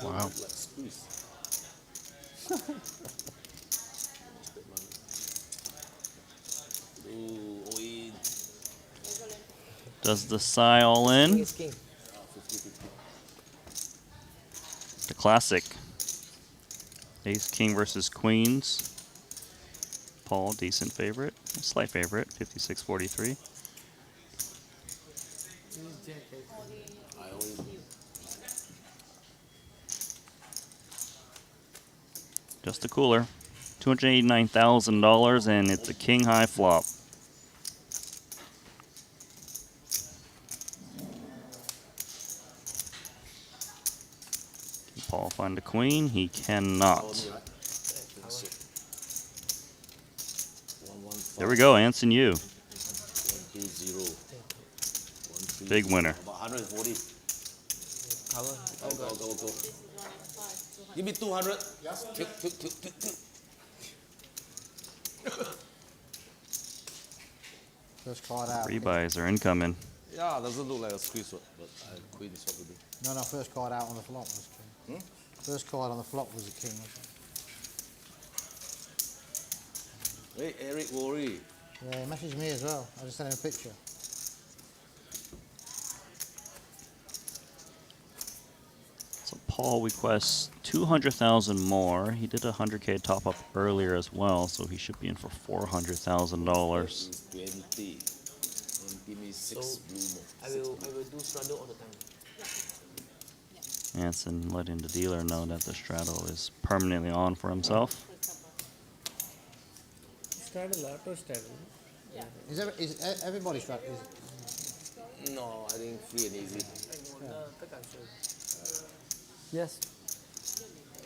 Wow. Like squeeze. Ooh, all in. Does the Psy all in? It's king. 50-50. The classic. Ace King versus Queens. Paul, decent favorite. Slight favorite, 56-43. I all in. Just a cooler. $289,000, and it's a king high flop. Can Paul find a queen? He cannot. There we go, Anson Yu. 120. Big winner. About 140. Cover. Go. Give me 200. Tick. First card out. Rebuys are incoming. Yeah, doesn't look like a squeeze one, but queen is what we do. No, first card out on the flop was king. First card on the flop was a king. Hey, Eric worry. Yeah, he messaged me as well. I just sent him a picture. So Paul requests 200,000 more. He did a 100K top up earlier as well, so he should be in for $400,000. 20. And give me 6 So, blue more. I will do straddle all the time. Anson letting the dealer know that the straddle is permanently on for himself. Straddle, auto straddle. Is everybody strapped? No, I think free and easy. Yes.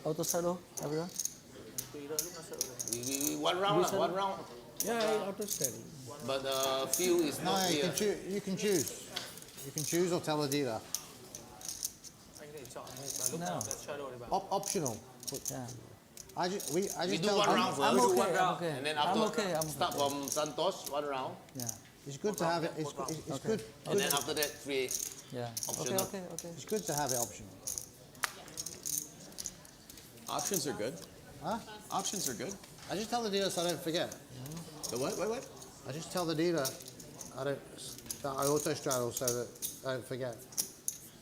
Auto straddle, everyone. One round, one round. Yeah, auto steady. But few is No, not you clear. can choose. You can choose. You can choose or tell the dealer. No. Optional. Yeah. I just We do tell one them- round I'm first. okay, One I'm round. okay. And then I'm after okay, I'm start okay. from Santhosh, one round. Yeah. It's good to have it. It's Okay. good. And then after that, free. Yeah. Optional. Okay. It's good to have it optional. Options are good. Huh? Options are good. I just tell the dealer so I don't forget. The what? What? I just tell the dealer that I auto straddle so that I don't forget.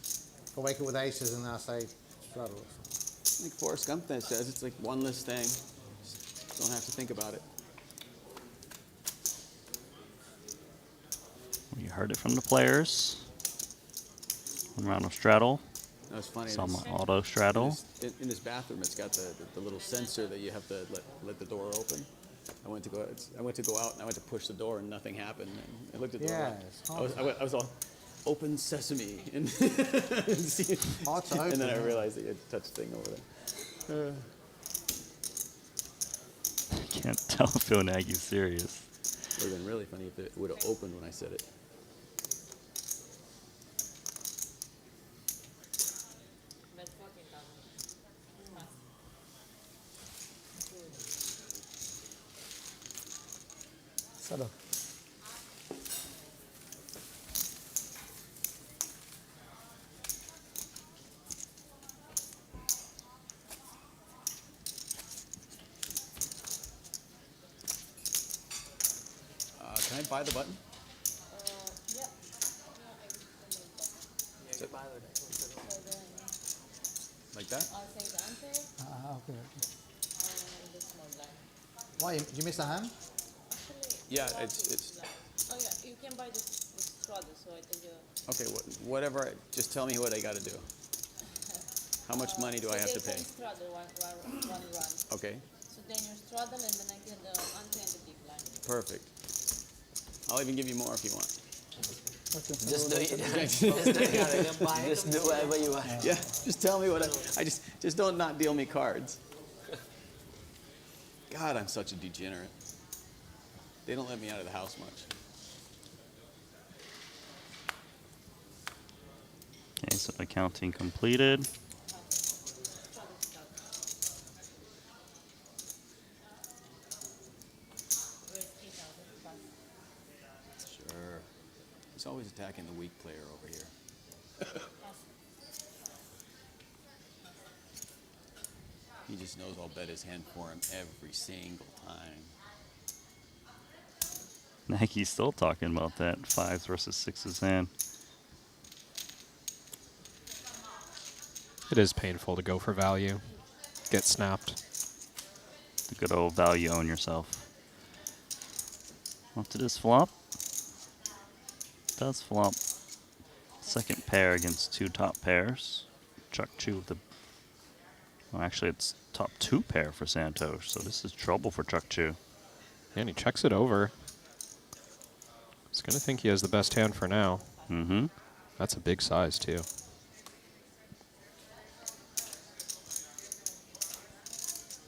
If I wake up with aces and I say straddle. Like Forrest Gump that says, it's like one less thing. Just don't have to think about it. You heard it from the players. One round of straddle, That was funny. some This- auto straddle. in this bathroom, it's got the little sensor that you have to let the door open. I went to go out and I went to push the door and nothing happened. And I looked at the door. Yes. I was all open sesame and, Hard to and then I open. realized that you had to touch the thing over there. Can't tell if Phil Nagy's serious. Would have been really funny if it would have opened when I said it. Straddle. Can I buy the button? Like that? Okay. Why? Did you miss a hand? Yeah, it's Oh yeah, you can buy this straddle, so I think okay. Whatever. Just tell me what I got to do. How much money do I have to pay? straddle one run. Okay, So then you straddle and then I get the ante and the big blind. perfect. I'll even give you more if you want. Just do it. Just do it. Just do whatever you want. Yeah, just tell me what I just don't not deal me cards. God, I'm such a degenerate. They don't let me out of the house much. Okay, so accounting completed. Sure. He's always attacking the weak player over here. He just knows I'll bet his hand for him every single time. Nagy's still talking about that 5s versus 6s hand. It is painful to go for value, get snapped. The good old value on yourself. What did this flop? Does flop second pair against two top pairs. Chuck Chu with the. Well, actually, it's top 2 pair for Santhosh, so this is trouble for Chuck Chu. And he checks it over. He's going to think he has the best hand for now. Mm-hmm. That's a big size, too.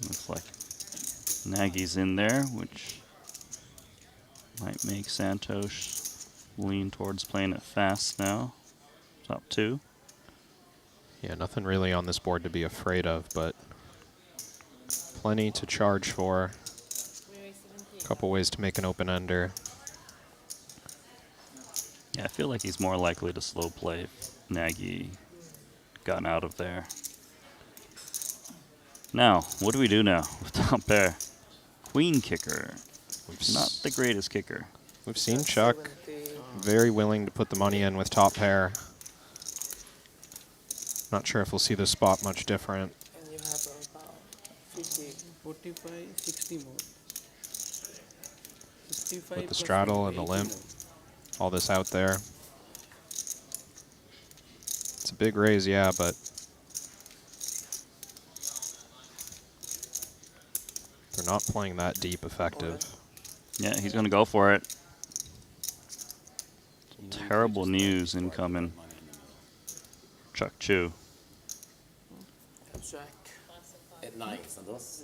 Looks like Nagy's in there, which might make Santhosh lean towards playing it fast now. Top 2. Yeah, nothing really on this board to be afraid of, but plenty to charge for. A couple ways to make an open-ender. Yeah, I feel like he's more likely to slow play if Nagy gotten out of there. Now, what do we do now with top pair? Queen kicker. Not the greatest kicker. We've seen Chuck very willing to put the money in with top pair. Not sure if we'll see this spot much different. And you have about 50, 45, 60 more. 55 With the plus straddle and the 80 limp. more. All this out there. It's a big raise, yeah, but they're not playing that deep effective. Yeah, he's going to go for it. Terrible news incoming. Chuck Chu. Jack. At 9, Santhosh.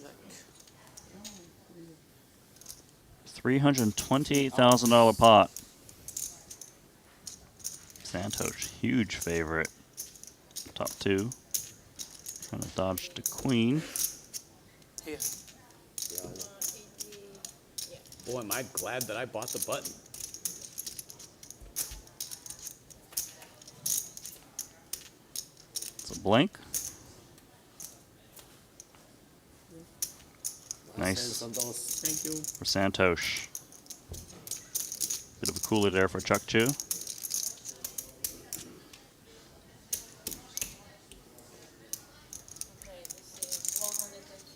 $328,000 pot. Santhosh, huge favorite. Top 2. Trying to dodge the queen. Here. Boy, am I glad that I bought the button. It's a blank. Nice Santhosh. Thank you. for Santhosh. Bit of a cooler there for Chuck Chu.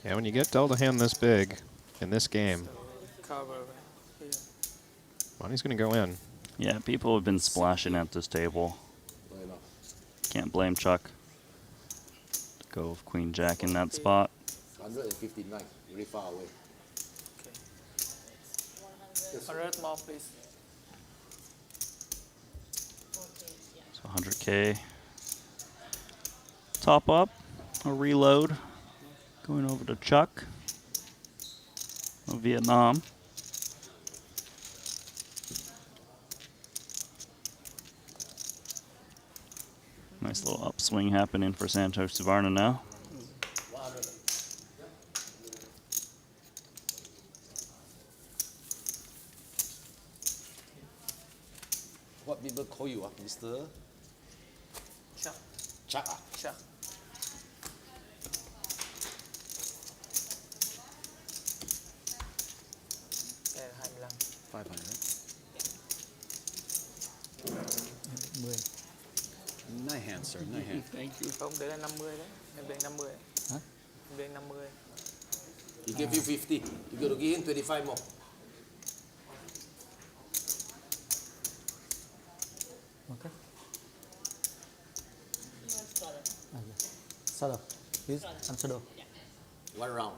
Yeah, when you get dealt a hand this big in this game, Cover here. money's going to go in. Yeah, people have been splashing at this table. Not enough. Can't blame Chuck. Go with Queen Jack in that spot. 159. Very far away. Okay. 100 more, please. So 100K. Top up, a reload. Going over to Chuck of Vietnam. Nice little upswing happening for Santhosh Suvarna now. What people call you, Mr. Chuck. Chuck? Chuck. Okay, 25. 500. 10. 9 hands, sir. 9 hands. Thank you. Không, đấy là 50 đấy. Em đánh 50. Hả? Em đánh 50. He gave you 50. You got to give him 25 more. Okay. Shadow. This and shadow. One round.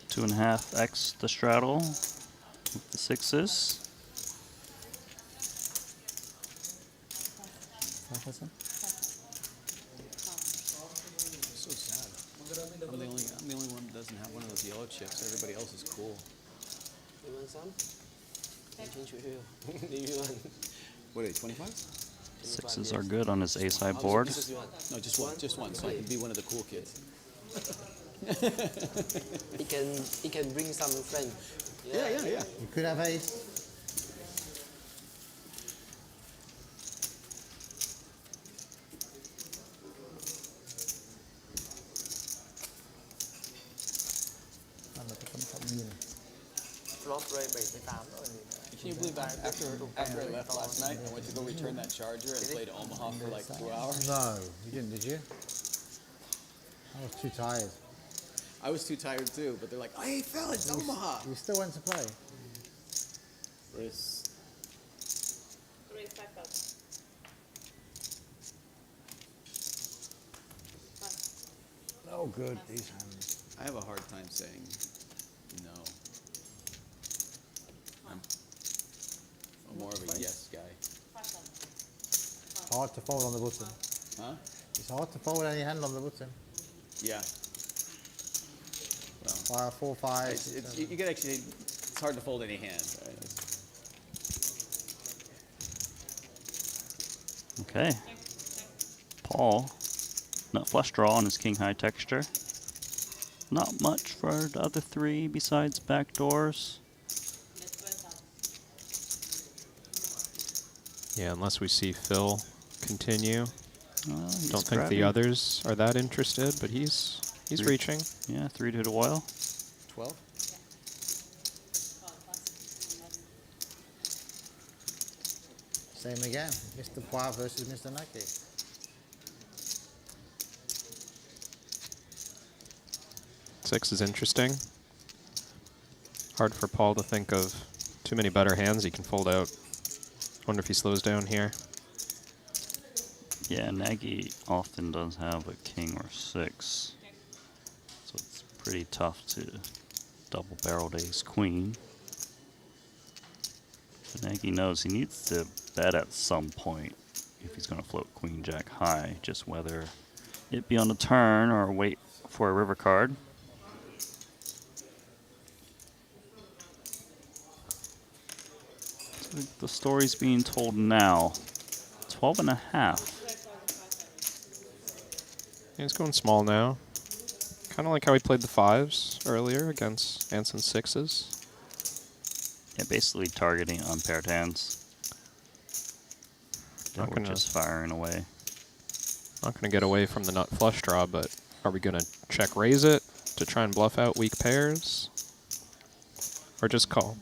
Two and a half X the straddle with the 6s. 5%. So sad. I'm the only one that doesn't have one of those yellow chips. Everybody else is cool. You want some? I change with you. Do you want? What are they, 25? 6s are good on his ace high board. This is you want. No, just one, so I can be one of the cool kids. He can bring some friends. Yeah. You could have ace. Flop rate 78 rồi. Can you believe that after I left last night, I went to go return that charger and played Omaha for like 2 hours? No, you didn't, did you? I was too tired. I was too tired too, but they're like, hey Phil, it's Omaha. You still went to play? It's Oh, good, these hands. I have a hard time saying no. I'm more of a yes guy. Hard to fold on the button. Huh? It's hard to fold any hand on the button. Yeah. Well, 5, 4, 5. you can actually, it's hard to fold any hand. Right? Okay. Paul, nut flush draw on his king high texture. Not much for the other three besides back doors. Yeah, unless we see Phil continue. He's Don't think the grabbing. others are that interested, but he's reaching. Yeah, 3 to the oil. 12? Same again. Mr. Phua versus Mr. Nagy. Six is interesting. Hard for Paul to think of too many better hands he can fold out. Wonder if he slows down here. Yeah, Nagy often does have a king or 6. So it's pretty tough to double barrel ace queen. But Nagy knows he needs to bet at some point if he's going to float queen jack high, just whether it be on the turn or wait for a river card. So the story's being told now. 12.5. Yeah, he's going small now. Kind of like how he played the 5s earlier against Anson's 6s. Yeah, basically targeting unpaired hands. That Not we're gonna- just firing away. Not going to get away from the nut flush draw, but are we going to check raise it to try and bluff out weak pairs? Or just call?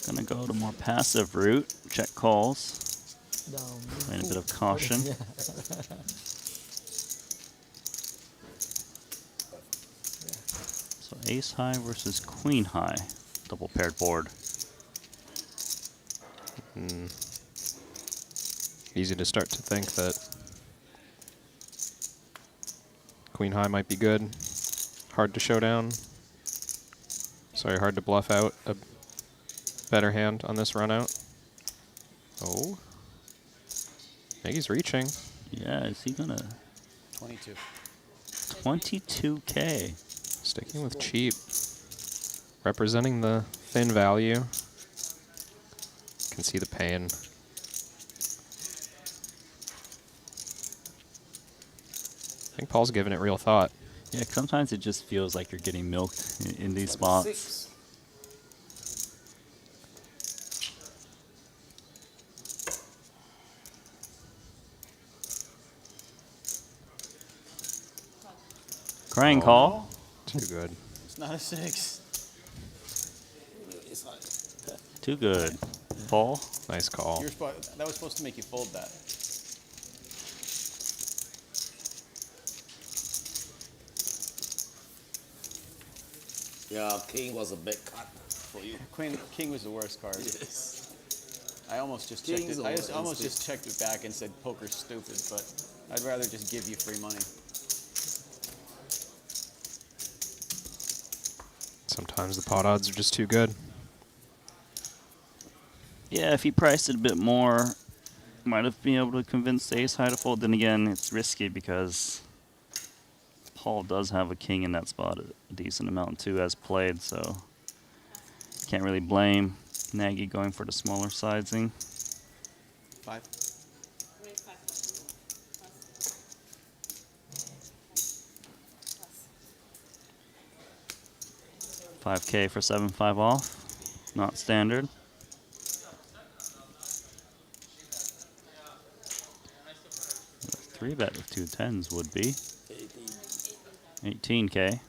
Gonna go the more passive route. Check calls. Down. Playing a bit of caution. Yeah. So ace high versus queen high. Double paired board. Easy to start to think that queen high might be good. Hard to show down. Sorry, hard to bluff out a better hand on this run out. Oh. Nagy's reaching. Yeah, is he gonna 22. 22K? Sticking with cheap. Representing the thin value. Can see the pain. I think Paul's giving it real thought. Yeah, sometimes it just feels like you're getting milked in these spots. 6. Crying call. Too good. It's not a 6. It's high. Too good. Paul. Nice call. That was supposed to make you fold that. Yeah, king was a big cut for you. King was the worst card. Yes. I almost just checked King's it. I always almost stupid. just checked it back and said poker's stupid, but I'd rather just give you free money. Sometimes the pot odds are just too good. Yeah, if he priced it a bit more, might have been able to convince the ace high to fold. Then again, it's risky because Paul does have a king in that spot a decent amount too, as played, so can't really blame Nagy going for the smaller sizing. 5. 5K for 7-5 off. Not standard. Three bet with 2 10s would be 18K.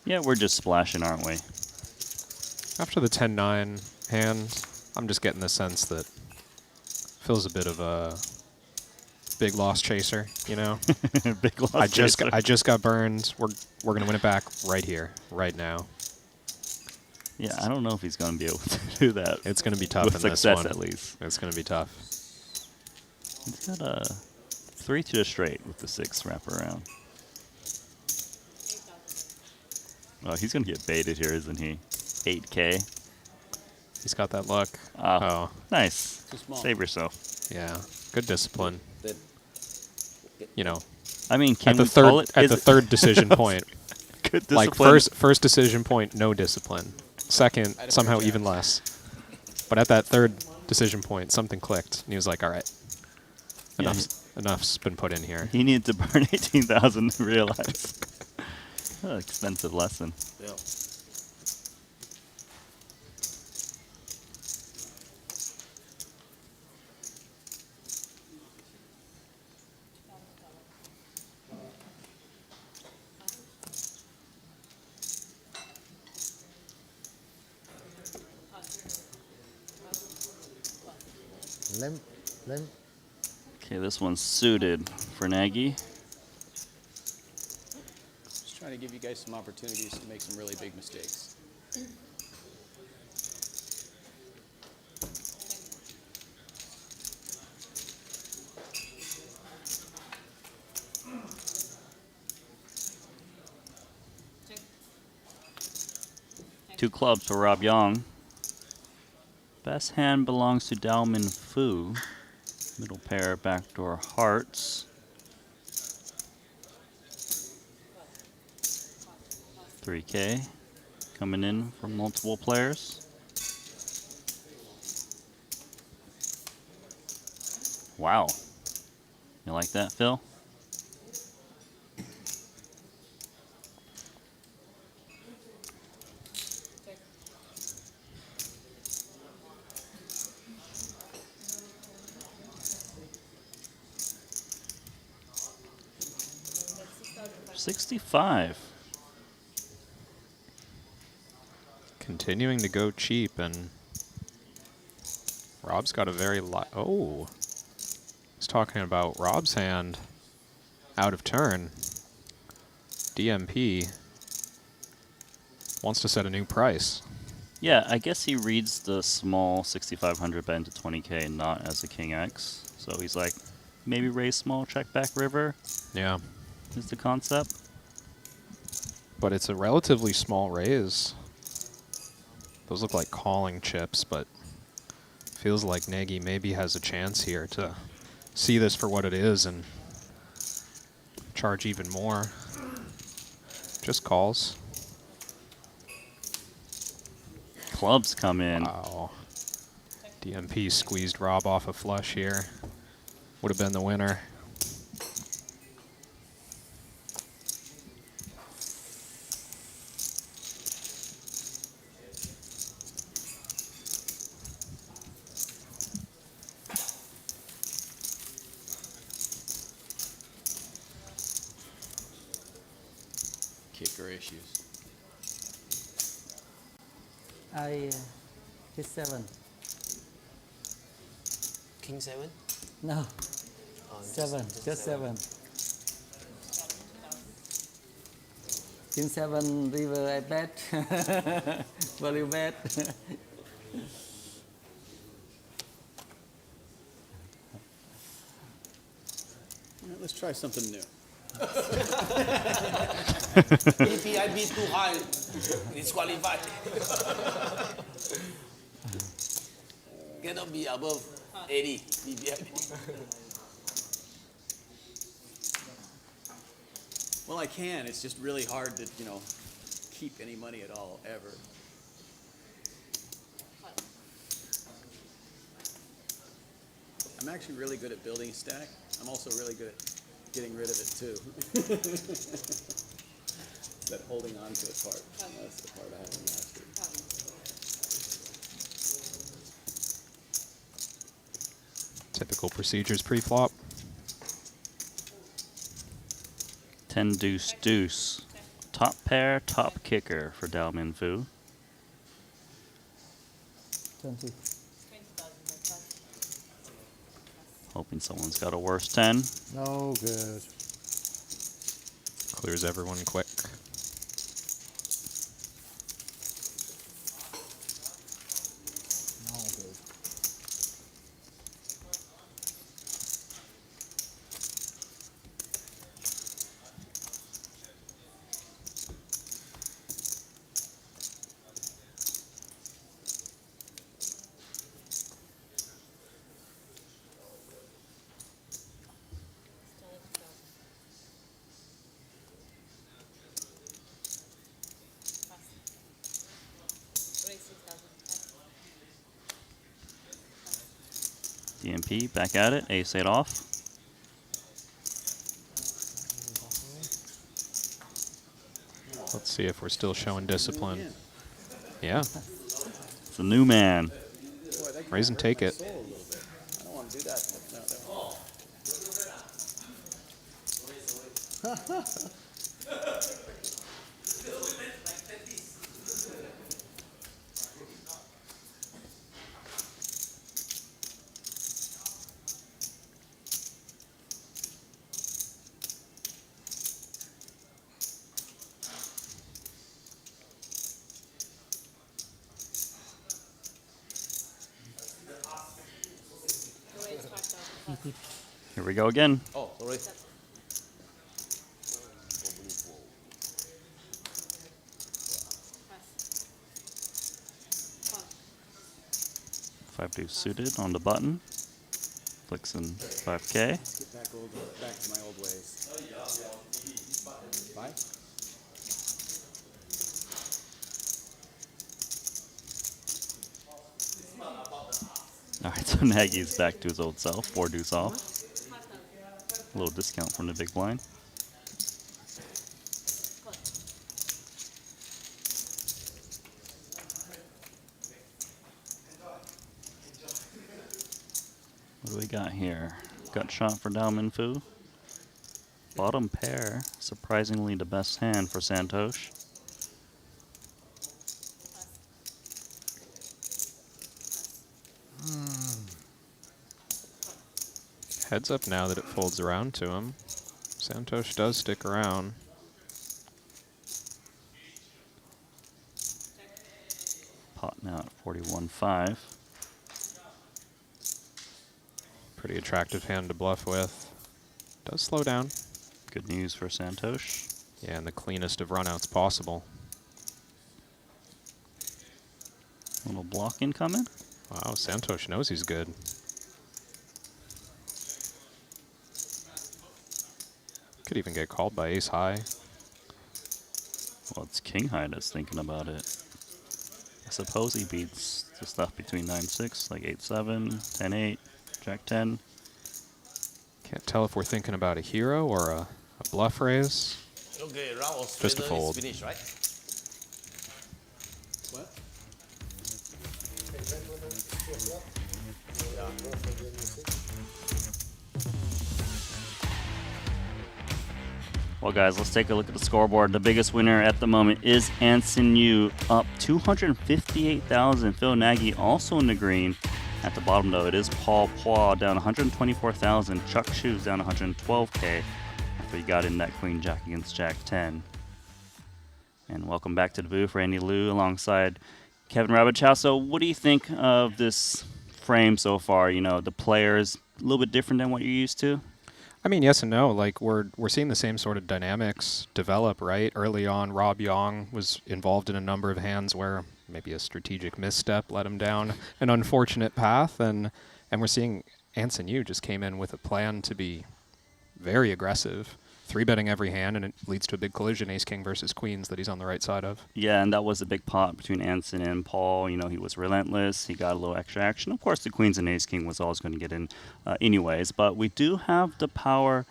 Yeah, we're just splashing, aren't we? After the 10-9 hand, I'm just getting the sense that Phil's a bit of a big loss chaser, you know? Big loss I just chaser. got burned. We're gonna win it back right here, right now. Yeah, I don't know if he's going to be able to do that. It's gonna be tough with in this success, one. at least. It's gonna be tough. He's got a 3 to the straight with the 6 wraparound. Oh, he's going to get baited here, isn't he? 8K. He's got that luck. Oh, nice. Too small. Save yourself. Yeah, good discipline. Then You know, I mean, can at the we call third it? at is the it third decision point, good like discipline? first decision point, no discipline. Second, I'd somehow appreciate even that. less. But at that third decision point, something clicked, and he was like, "All right, Yeah, enough's been put in here." he needed to burn 18,000 to realize. What an expensive lesson. yeah. Limp, limp. Okay, this one's suited for Nagy. Just trying to give you guys some opportunities to make some really big mistakes. Two clubs for Rob Yong. Best hand belongs to Dalman Fu. Middle pair, backdoor hearts. 3K coming in from multiple players. Wow. You like that, Phil? $65. Continuing to go cheap, and Rob's got a very oh. He's talking about Rob's hand out of turn. DMP wants to set a new price. Yeah, I guess he reads the small 6,500 bet into 20K not as a King X. So he's like, maybe raise small, check back river Yeah. is the concept. But it's a relatively small raise. Those look like calling chips, but feels like Nagy maybe has a chance here to see this for what it is and charge even more. Just calls. Clubs come in. Wow. DMP squeezed Rob off a flush here. Would have been the winner. Kicker issues. I hit 7. King 7? No, Oh, 7. Just 7. King 7 river I bet. Value bet. All right, let's try something new. API too high, disqualified. Cannot be above 80 DPI. Well, I can. It's just really hard to, keep any money at all, ever. I'm actually really good at building a stack. I'm also really good at getting rid of it, too. That holding on to it part. That's the part I haven't mastered. Typical procedures pre-flop. 10 deuce deuce. Top pair, top kicker for Dalman Fu. 20. Hoping someone's got a worse 10. No good. Clears everyone quick. No good. DMP back at it. Ace 8 off. Let's see if we're still showing discipline. Yeah, It's a new man. raise and take it. I don't want to do that. No. Here we go again. Oh, sorry. 5-2 suited on the button. Flicks in 5K. Let's get back to my old ways. 5? All right, so Nagy's back to his old self, 4 deuce off. A little discount from the big blind. What do we got here? Gut shot for Dao Minfu. Bottom pair, surprisingly the best hand for Santhosh. Heads up now that it folds around to him. Santhosh does stick around. Pot now at 41.5. Pretty attractive hand to bluff with. Does slow down. Good news for Santhosh. Yeah, and the cleanest of runouts possible. Little block incoming. Wow, Santhosh knows he's good. Could even get called by ace high. Well, it's king high that's thinking about it. I suppose he beats the stuff between 9-6, like 8-7, 10-8, Jack 10. Can't tell if we're thinking about a hero or a bluff raise. Okay, round of Just a Australia fold. is finished, right? What? Well, guys, let's take a look at the scoreboard. The biggest winner at the moment is Anson Yu, up 258,000. Phil Nagy also in the green. At the bottom, though, it is Paul Phua down 124,000. Chuck Shoes down 112K after he got in that Queen Jack against Jack 10. And welcome back to the booth, Randy Liu alongside Kevin Rabichow. So what do you think of this frame so far? You know, the players a little bit different than what you're used to? I mean, yes and no. Like we're seeing the same sort of dynamics develop, right? Early on, Yong was involved in a number of hands where maybe a strategic misstep led him down an unfortunate path, and we're seeing Anson Yu just came in with a plan to be very aggressive, 3-betting every hand, and it leads to a big collision, ace-king versus queens, that he's on the right side of. Yeah, and that was a big pot between Anson and Paul. You know, he was relentless. He got a little extra action. Of course, the queens and ace-king was always going to get in anyways, but we do have the power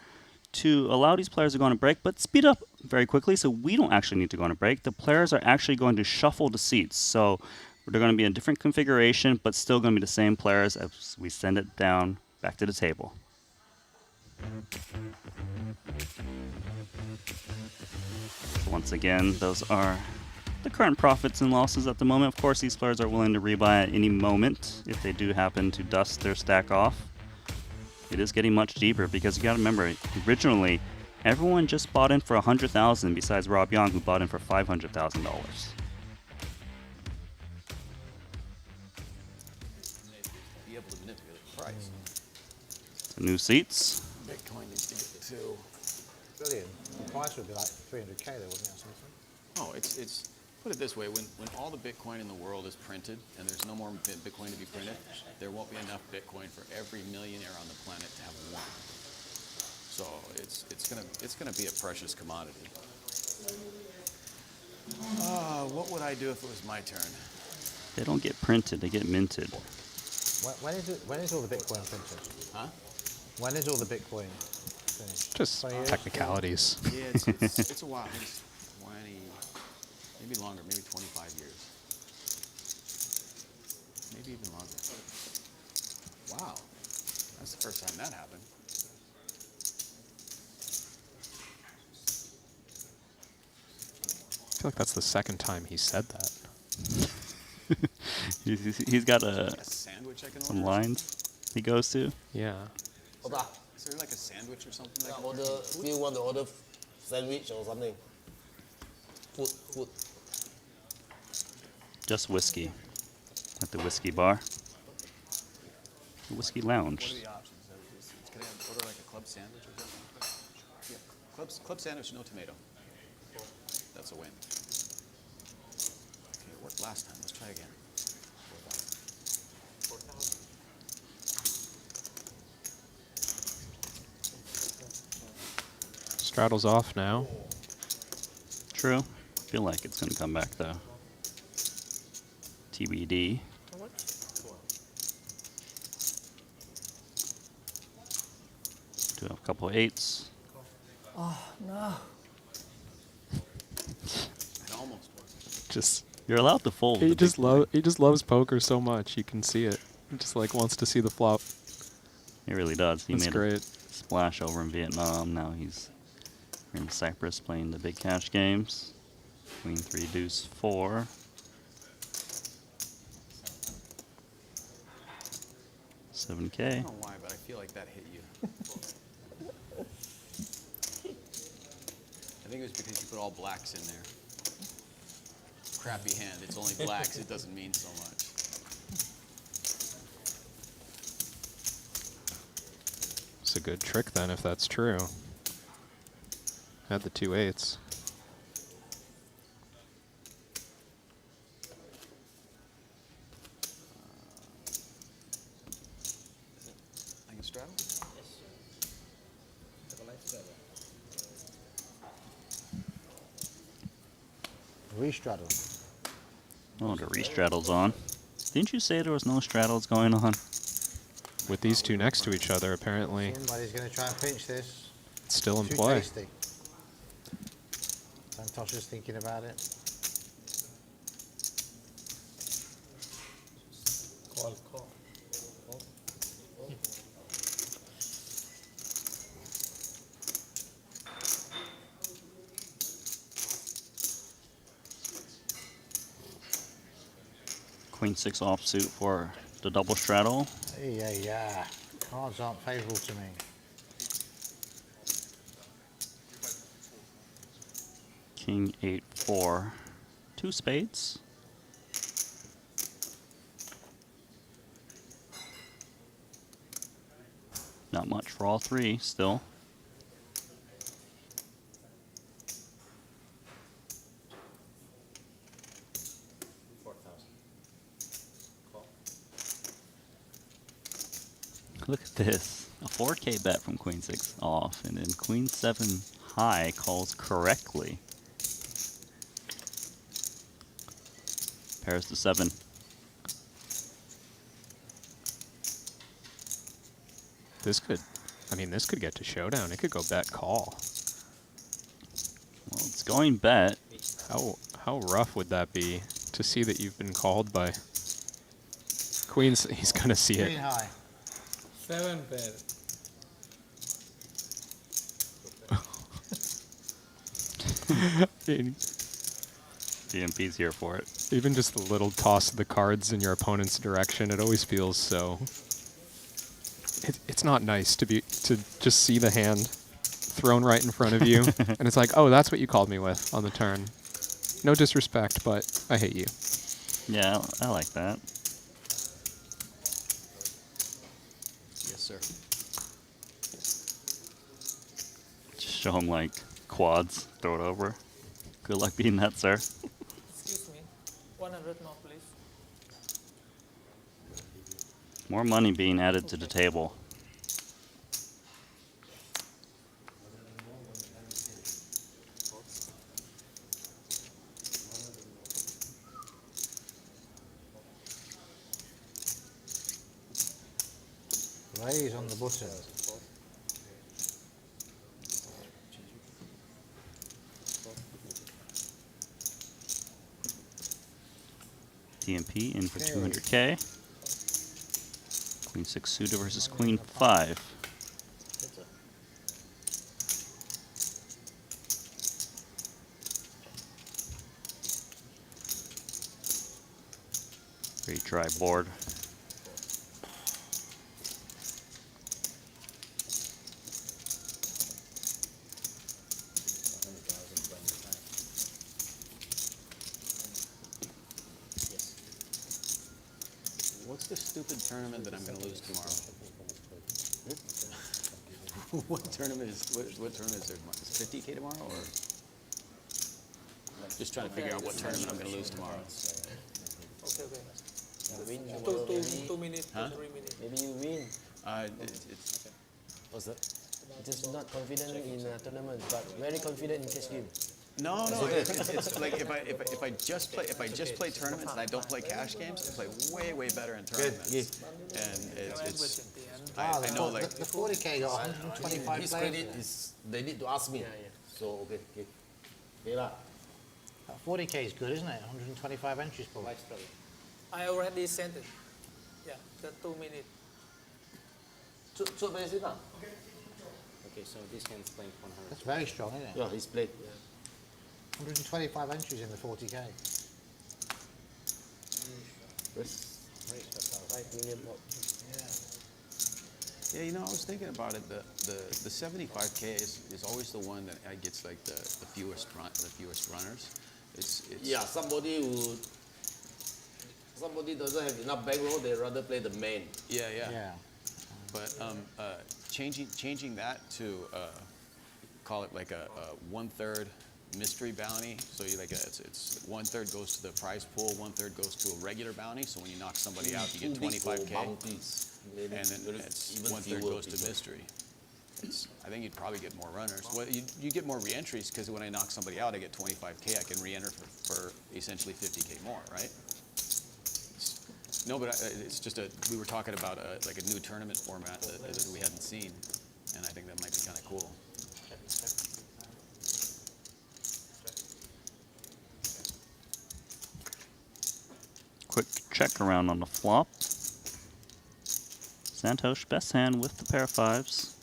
to allow these players to go on a break, but speed up very quickly, so we don't actually need to go on a break. The players are actually going to shuffle the seats, so they're going to be in a different configuration, but still going to be the same players as we send it down back to the table. Once again, those are the current profits and losses at the moment. Of course, these players are willing to rebuy at any moment if they do happen to dust their stack off. It is getting much deeper because you got to remember, originally, everyone just bought in for $100,000 besides Yong, who bought in for $500,000. Be able to manipulate the price. So new seats. Bitcoin needs to get to. Brilliant. The price would be like 300K there, wouldn't it, or something? Oh, it's put it this way: when all the Bitcoin in the world is printed and there's no more Bitcoin to be printed, there won't be enough Bitcoin for every millionaire on the planet to have one. So it's gonna be a precious commodity. What would I do if it was my turn? They don't get printed, they get minted. When is all the Bitcoin printed? Huh? When is all the Bitcoin finished? Just 20 years? technicalities. Yeah, it's a while. It's 20, maybe longer, maybe 25 years. Maybe even longer. Wow, that's the first time that happened. I feel like that's the second time he said that. He's got A sandwich I can some order? lines he goes to. Yeah. Opa, Is there like a sandwich or something? I I can order, still want to order sandwich or something. Food. Just whiskey at the whiskey bar. The whiskey lounge. What are the options? Could I order like a club sandwich or something? Yeah, club sandwich, no tomato. That's a win. Okay, it worked last time. Let's try again. Straddle's off now. True. I feel like it's going to come back though. TBD. Do have a couple of 8s. Oh, no. It almost worked. Just You're allowed to fold. he the just big blind. he just loves poker so much. You can see it. He just like wants to see the flop. He really does. He That's made great. a splash over in Vietnam. Now he's in Cyprus playing the big cash games. Queen 3, deuce 4. I $7K. don't know why, but I feel like that hit you. I think it was because you put all blacks in there. Crappy hand. It's only blacks. It doesn't mean so much. It's a good trick then, if that's true. Had the 2 8s. I can straddle? Re-straddle. Oh, the re-straddle's on. Didn't you say there was no straddles going on? With these two next to each other, apparently Somebody's going to try and pinch this. it's still in Too play. tasty. Santhosh is thinking about it. Call, call. Queen 6 offsuit for the double straddle. Yeah. Cards aren't favourable to me. King 8 4. 2 spades. Not much for all 3 still. Look at this. A 4K bet from Queen 6 off, and then Queen 7 high calls correctly. Pairs to 7. This could get to showdown. It could go bet call. Well, it's going bet. How rough would that be to see that you've been called by Queens? He's gonna see Green it. high. 7 pair. DMP's here for it. Even just a little toss of the cards in your opponent's direction, it always feels so. It's not nice to just see the hand thrown right in front of you, and it's like, oh, that's what you called me with on the turn. No disrespect, but I hate you. Yeah, I like that. Yes, sir. Just show him like quads, throw it over. Good luck beating that, sir. Excuse me. 100 more, please. More money being added to the table. Raise on the button. DMP in for Okay. 200K. Queen 6 suited versus Queen 5. Very dry board. What's the stupid tournament that I'm going to lose tomorrow? What tournament is there tomorrow? Is it 50K tomorrow, or just trying to figure out what tournament I'm going to lose tomorrow? Okay, okay. Win tomorrow, maybe. 2 minutes, Huh? 3 minutes. Maybe you win. It's What's that? Just not confident in a tournament, but very confident in cash game. no. It's like if I just play tournaments and I don't play cash games, I play way better in tournaments. And it's I know like The 40K got 125 His players. credit is, they need to ask me. So, okay. Okay lah. That 40K is good, isn't it? 125 entries, Paul. I already sent it. Yeah, the 2 minutes. So, basic lah. Okay, so this hand's playing 100. That's very strong, isn't it? Yeah, he's played. 125 entries in the 40K. 5 million more. yeah, I was thinking about it. The 75K is always the one that gets like the fewest runners. It's Yeah, somebody doesn't have enough bankroll, they rather play the main. yeah. But changing that to call it like a 1/3 mystery bounty. So you like it's 1/3 goes to the prize pool, 1/3 goes to a regular bounty. So when you knock somebody out, you get 25K, and then it's 1/3 goes to mystery. I think you'd probably get more runners. Well, you get more re-entries because when I knock somebody out, I get 25K. I can re-enter for essentially 50K more, right? No, but it's just we were talking about like a new tournament format that we hadn't seen, and I think that might be kind of cool. Quick check around on the flop. Santhosh best hand with the pair of fives.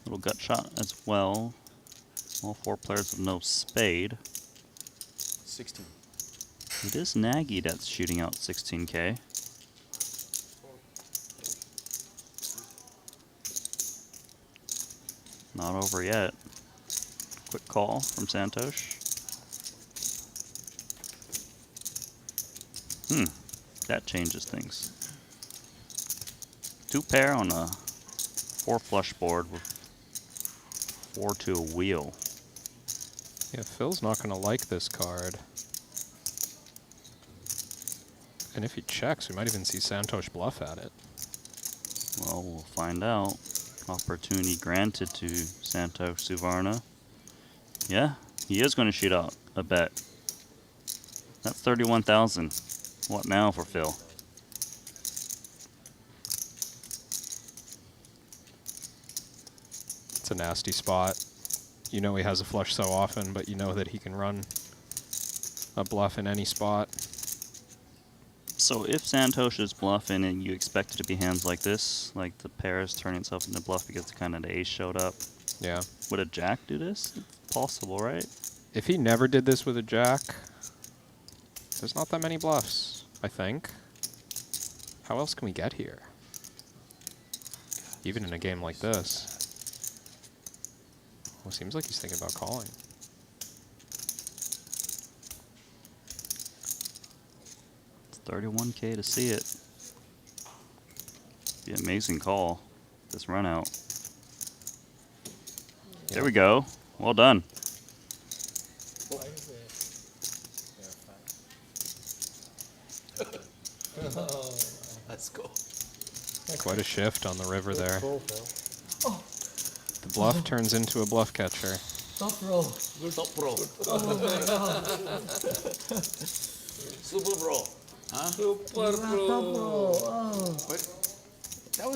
Little gut shot as well. All 4 players with no spade. 16. It is Nagy that's shooting out 16K. Not over yet. Quick call from Santhosh. That changes things. 2 pair on a 4 flush board with 4 to a wheel. Yeah, Phil's not going to like this card. And if he checks, we might even see Santhosh bluff at it. Well, we'll find out. Opportunity granted to Santhosh Suvarna. Yeah, he is going to shoot out a bet. That's 31,000. What now for Phil? It's a nasty spot. You know he has a flush so often, but you know that he can run a bluff in any spot. So if Santhosh is bluffing and you expect it to be hands like this, like the pair is turning itself into bluff because kind of the ace showed up, Yeah. would a jack do this? It's possible, right? If he never did this with a jack, there's not that many bluffs, I think. How else can we get here? Even in a game like this. Well, it seems like he's thinking about calling. It's 31K to see it. Be an amazing call. This run out. Yeah. There we go. Well done. Let's go. Quite a shift on the river there. Pro, Phil. The bluff turns into a bluff catcher. Top row. Top pro. Super pro. Super Top pro. row. Oh. But that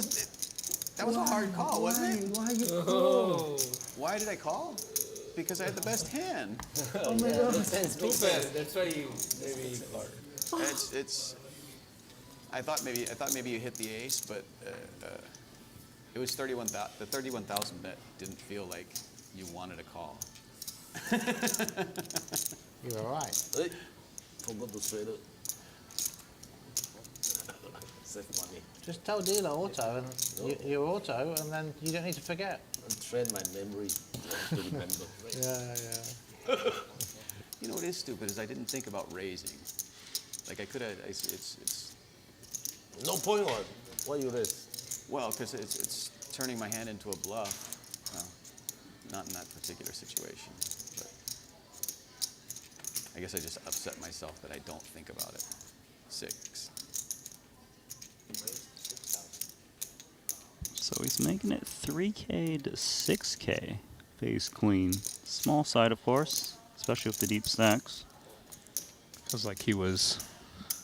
was a hard call, wasn't it? Why you pro? Why did I call? Because I had the best hand. Oh my God. Makes sense, Too makes bad. sense. That's why you maybe called. It's. I thought maybe you hit the ace, but it was 31,000. The 31,000 bet didn't feel like you wanted a call. You were right. Hey, forgot to trade it. Save money. Just tell dealer auto and you're auto, and then you don't need to forget. And train my memory to remember. Yeah. You know what is stupid is I didn't think about raising. Like I could have. It's No point on. Why you raise? well because it's turning my hand into a bluff. not in that particular situation. But I guess I just upset myself that I don't think about it. 6. So he's making it 3K to 6K. Face queen. Small side, of course, especially with the deep stacks. Feels like he was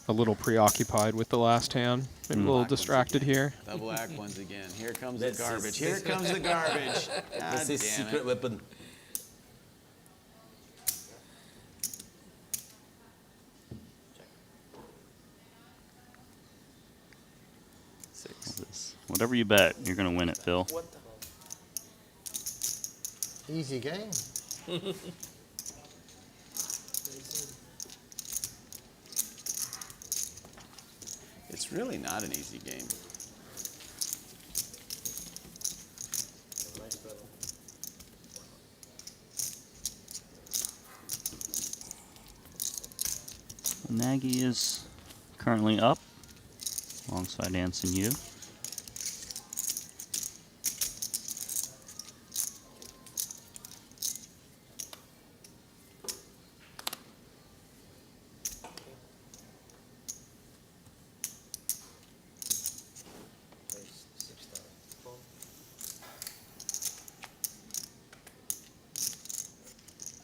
a little preoccupied with the last hand. Maybe a little Black ones distracted again. here. Double act ones again. Here comes That's the garbage. his- Here comes the garbage. That's God his damn secret it. weapon. Whatever you bet, you're going to win it, Phil. What the hell? Easy game. It's really not an easy game. Nagy is currently up alongside Anson Yu.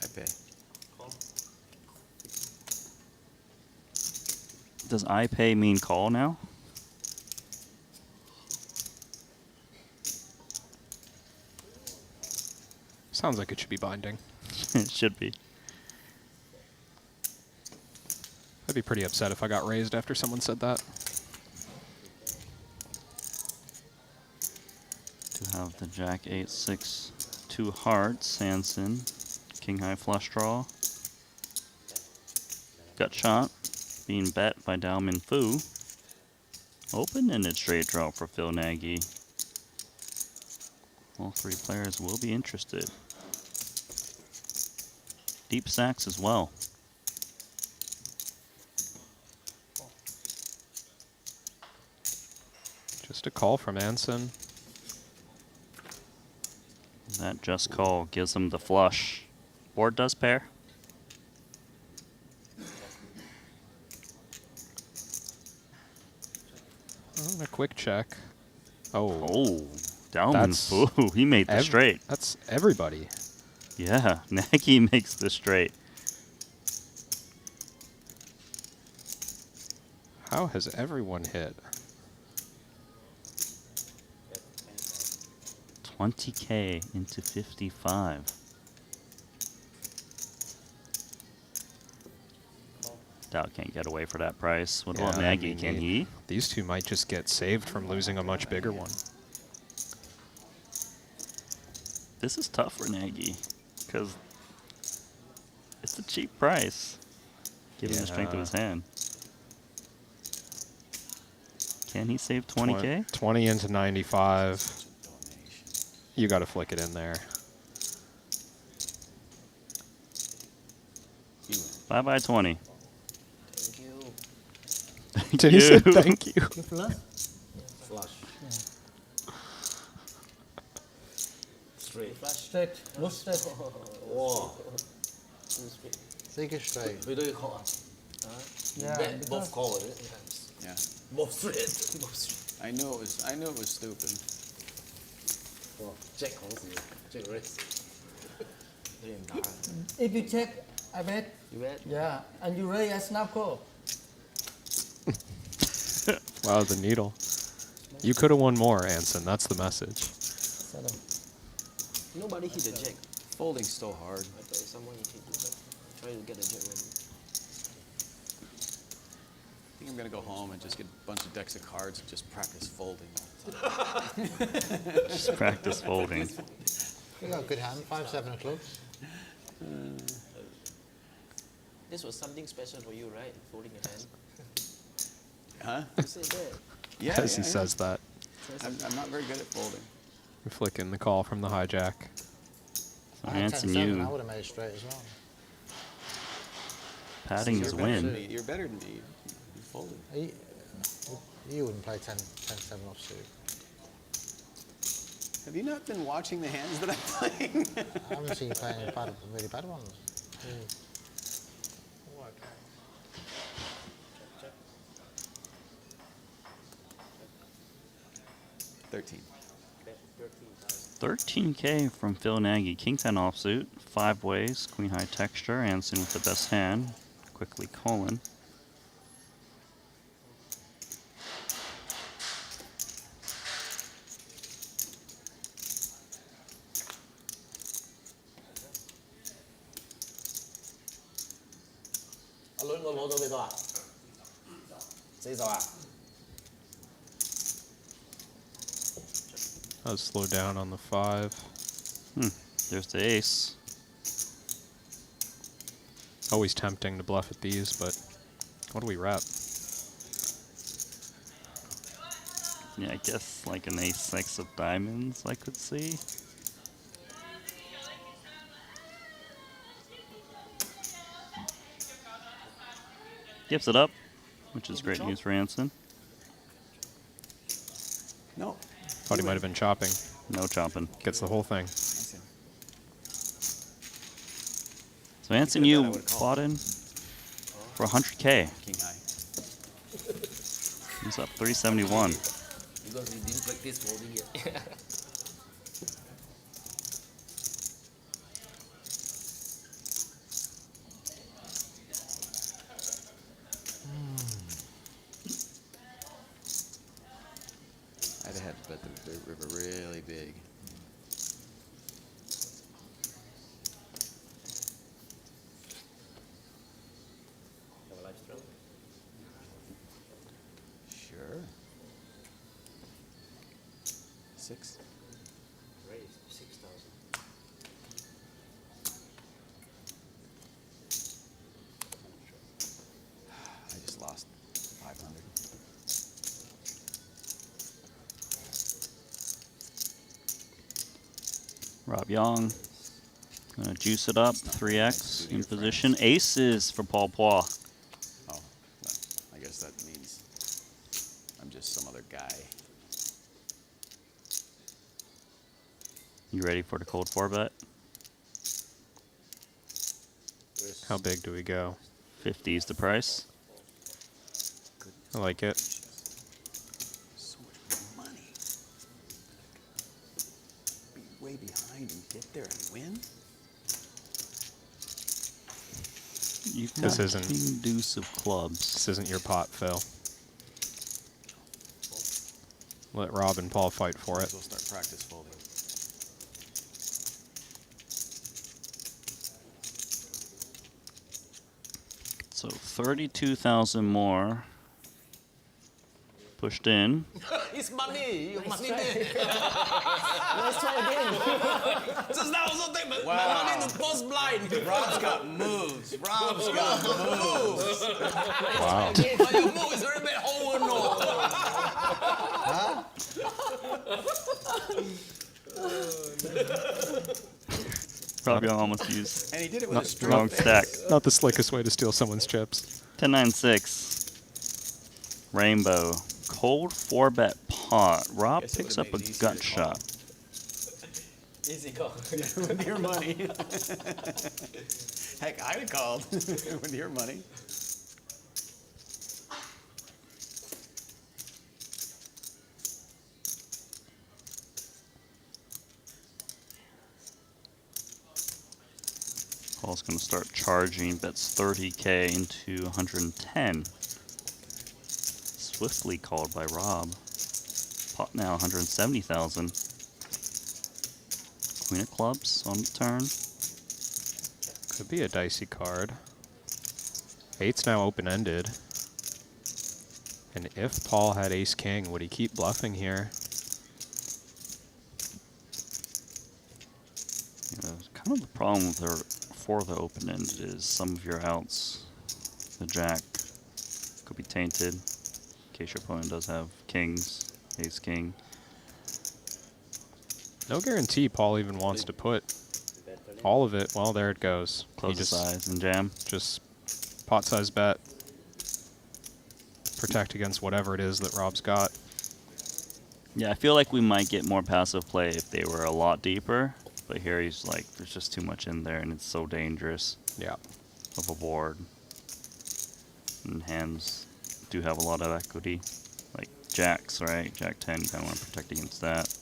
I pay. Does I pay mean call now? Sounds like it should be binding. It should be. I'd be pretty upset if I got raised after someone said that. To have the Jack 8-6 2 hearts, Sanson, King High flush draw. Gut shot, being bet by Daomin Fu. Open-ended straight draw for Phil Nagy. All 3 players will be interested. Deep stacks as well. Just a call from Anson. That just call gives him the flush. Board does pair. Oh, a quick check. Oh, Oh, Daomin That's Fu, he made the straight. That's everybody. Yeah, Nagy makes the straight. How has everyone hit? 20K into 55. Doubt can't get away for that price. What about Yeah, I Nagy? mean, Can he? These two might just get saved from losing a much bigger one. This is tough for Nagy because it's a cheap price, given the strength of his hand. Can he save 20K? 20 into 95. You got to flick it in there. Bye bye 20. Thank you. Thank Did he say thank you? Flush. Straight. Flush. Straight. What's straight? Wow. Secret straight. We do call. Yeah, Bet both because- call it. Yeah. Both straight. Both straight. I knew it was stupid. Oh, check ของเสีย check raise เรียนด่า If you check, I bet. you bet Yeah, and you raise a snap call. Wow, the needle. You could have won more, Anson. That's the message. nobody hit the jack. Folding's so hard. I thought someone hit the jack. Try to get the jack ready. I think I'm gonna go home and just get a bunch of decks of cards and just practice folding. Just practice folding. You got a good hand. 5-7 of clubs. This was something special for you, right? Folding a hand. Huh? You said that. Yeah. As he says that. I'm not very good at folding. We flick in the call from the hijack. So I had Anson 10-7. Yu I would have made it straight as well. padding his win. You're better than me. You folded. You wouldn't play 10-7 offsuit. Have you not been watching the hands that I'm playing? I haven't seen you playing any bad, really bad ones. Oh, okay. 13. 13K from Phil Nagy. King 10 offsuit, 5 ways, queen high texture, Anson with the best hand. Quickly calling. I was slowed down on the 5. There's the ace. Always tempting to bluff at these, but what do we rep? Yeah, I guess like an ace-6 of diamonds I could see. Gives it up, which is great news for Anson. No. Thought he might have been chopping. No chopping. Gets the whole thing. So Anson, you bought in for 100K. King high. He's up 371. Because we didn't practice folding yet. I'd have had to bet the river really big. Sure. 6. Raise 6,000. I just lost 500. Rob Yong, gonna juice it up, 3x in position. Aces for Paul Phua. Oh, well, I guess that means I'm just some other guy. You ready for the cold 4-bet? How big do we go? 50 is the price. I like it. So much money. Be way behind and get there and win? You've This got isn't- King Deuce of clubs. This isn't your pot, Phil. Let Rob and Paul fight for Might it. as well start practice folding. So 32,000 more pushed in. It's money. Your money there. Let's try again. Just now also take my Wow. money to post blind. Rob's got moves. Rob's got moves. Wow. But your move is very bad. Oh no. Rob Young almost used And he did it with a straight wrong stack. Not the slickest way to steal someone's chips. 10-9-6. Rainbow. Cold 4-bet pot. Rob Guess it picks up would've a made it easier gut to call. shot. Easy call. With your money. Heck, I'd have called with your money. Paul's going to start charging, bets 30K into 110. Swiftly called by Rob. Pot now 170,000. Queen of clubs on the turn. Could be a dicey card. 8's now open-ended. And if Paul had ace-king, would he keep bluffing here? Yeah, kind of the problem with her for the open-ended is some of your outs, the jack, could be tainted in case your opponent does have kings, ace-king. No guarantee Paul even wants to put all of it. Well, there it goes. Close He the just size and jam. Just pot-size bet. Protect against whatever it is that Rob's got. Yeah, I feel like we might get more passive play if they were a lot deeper. But here he's like, there's just too much in there, and it's so dangerous. Yeah. Of a board. And hands do have a lot of equity. Like jacks, right? Jack 10, you kind of want to protect against that.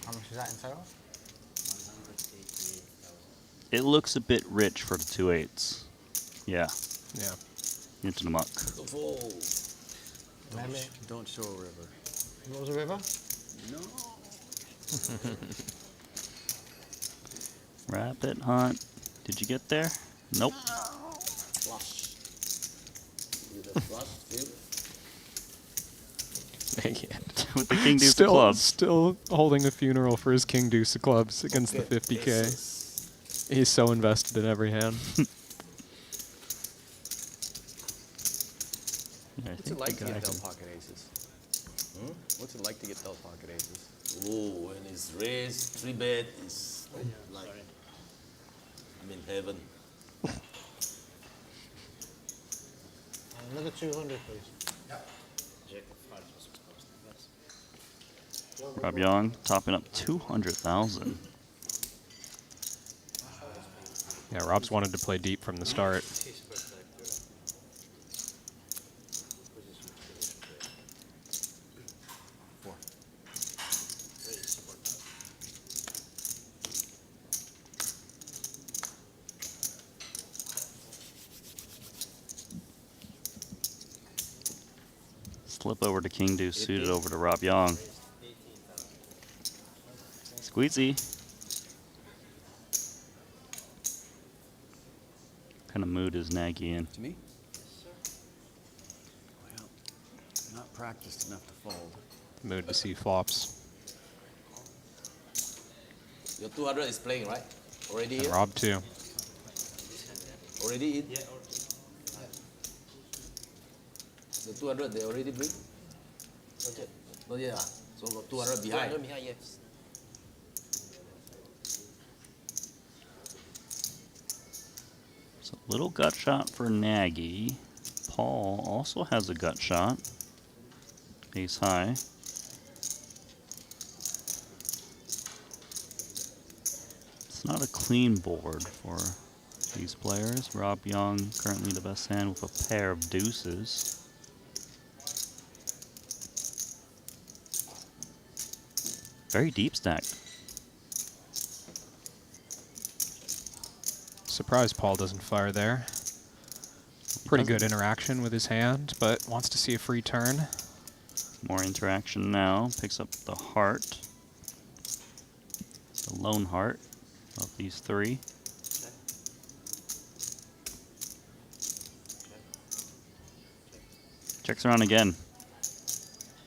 How much is that in total? It looks a bit rich for the 2/8s. Yeah. Yeah. Into the muck. Maybe. Don't show a river. What was the river? No. Rabbit hunt. Did you get there? Nope. Flush. With a flush, too. With the king deuce of clubs. Still holding a funeral for his king deuce of clubs against the 50k. He's so invested in every hand. What's it like to get dealt pocket aces? What's it like to get dealt pocket aces? Oh, when it's raised, 3-bet is like, I'm in heaven. Another 200, please. Rob Yong topping up 200,000. Yeah, Rob's wanted to play deep from the start. Slip over to king deuce, suited over to Rob Yong. Squeezy. What kind of mood is Nagy in? To me? Well, not practiced enough to fold. Mood to see flops. Your 200 is playing, right? Already And here? Rob too. Already in? Yeah. The 200, they already bring? Not yet. Not yet, ah. So got 200 behind. 200 behind, yes. So little gut shot for Nagy. Paul also has a gut shot. Ace high. It's not a clean board for these players. Rob Yong currently the best hand with a pair of deuces. Very deep stacked. Surprised Paul doesn't fire there. Pretty good interaction with his hand, but wants to see a free turn. More interaction now. Picks up the heart. The lone heart of these three. Checks around again.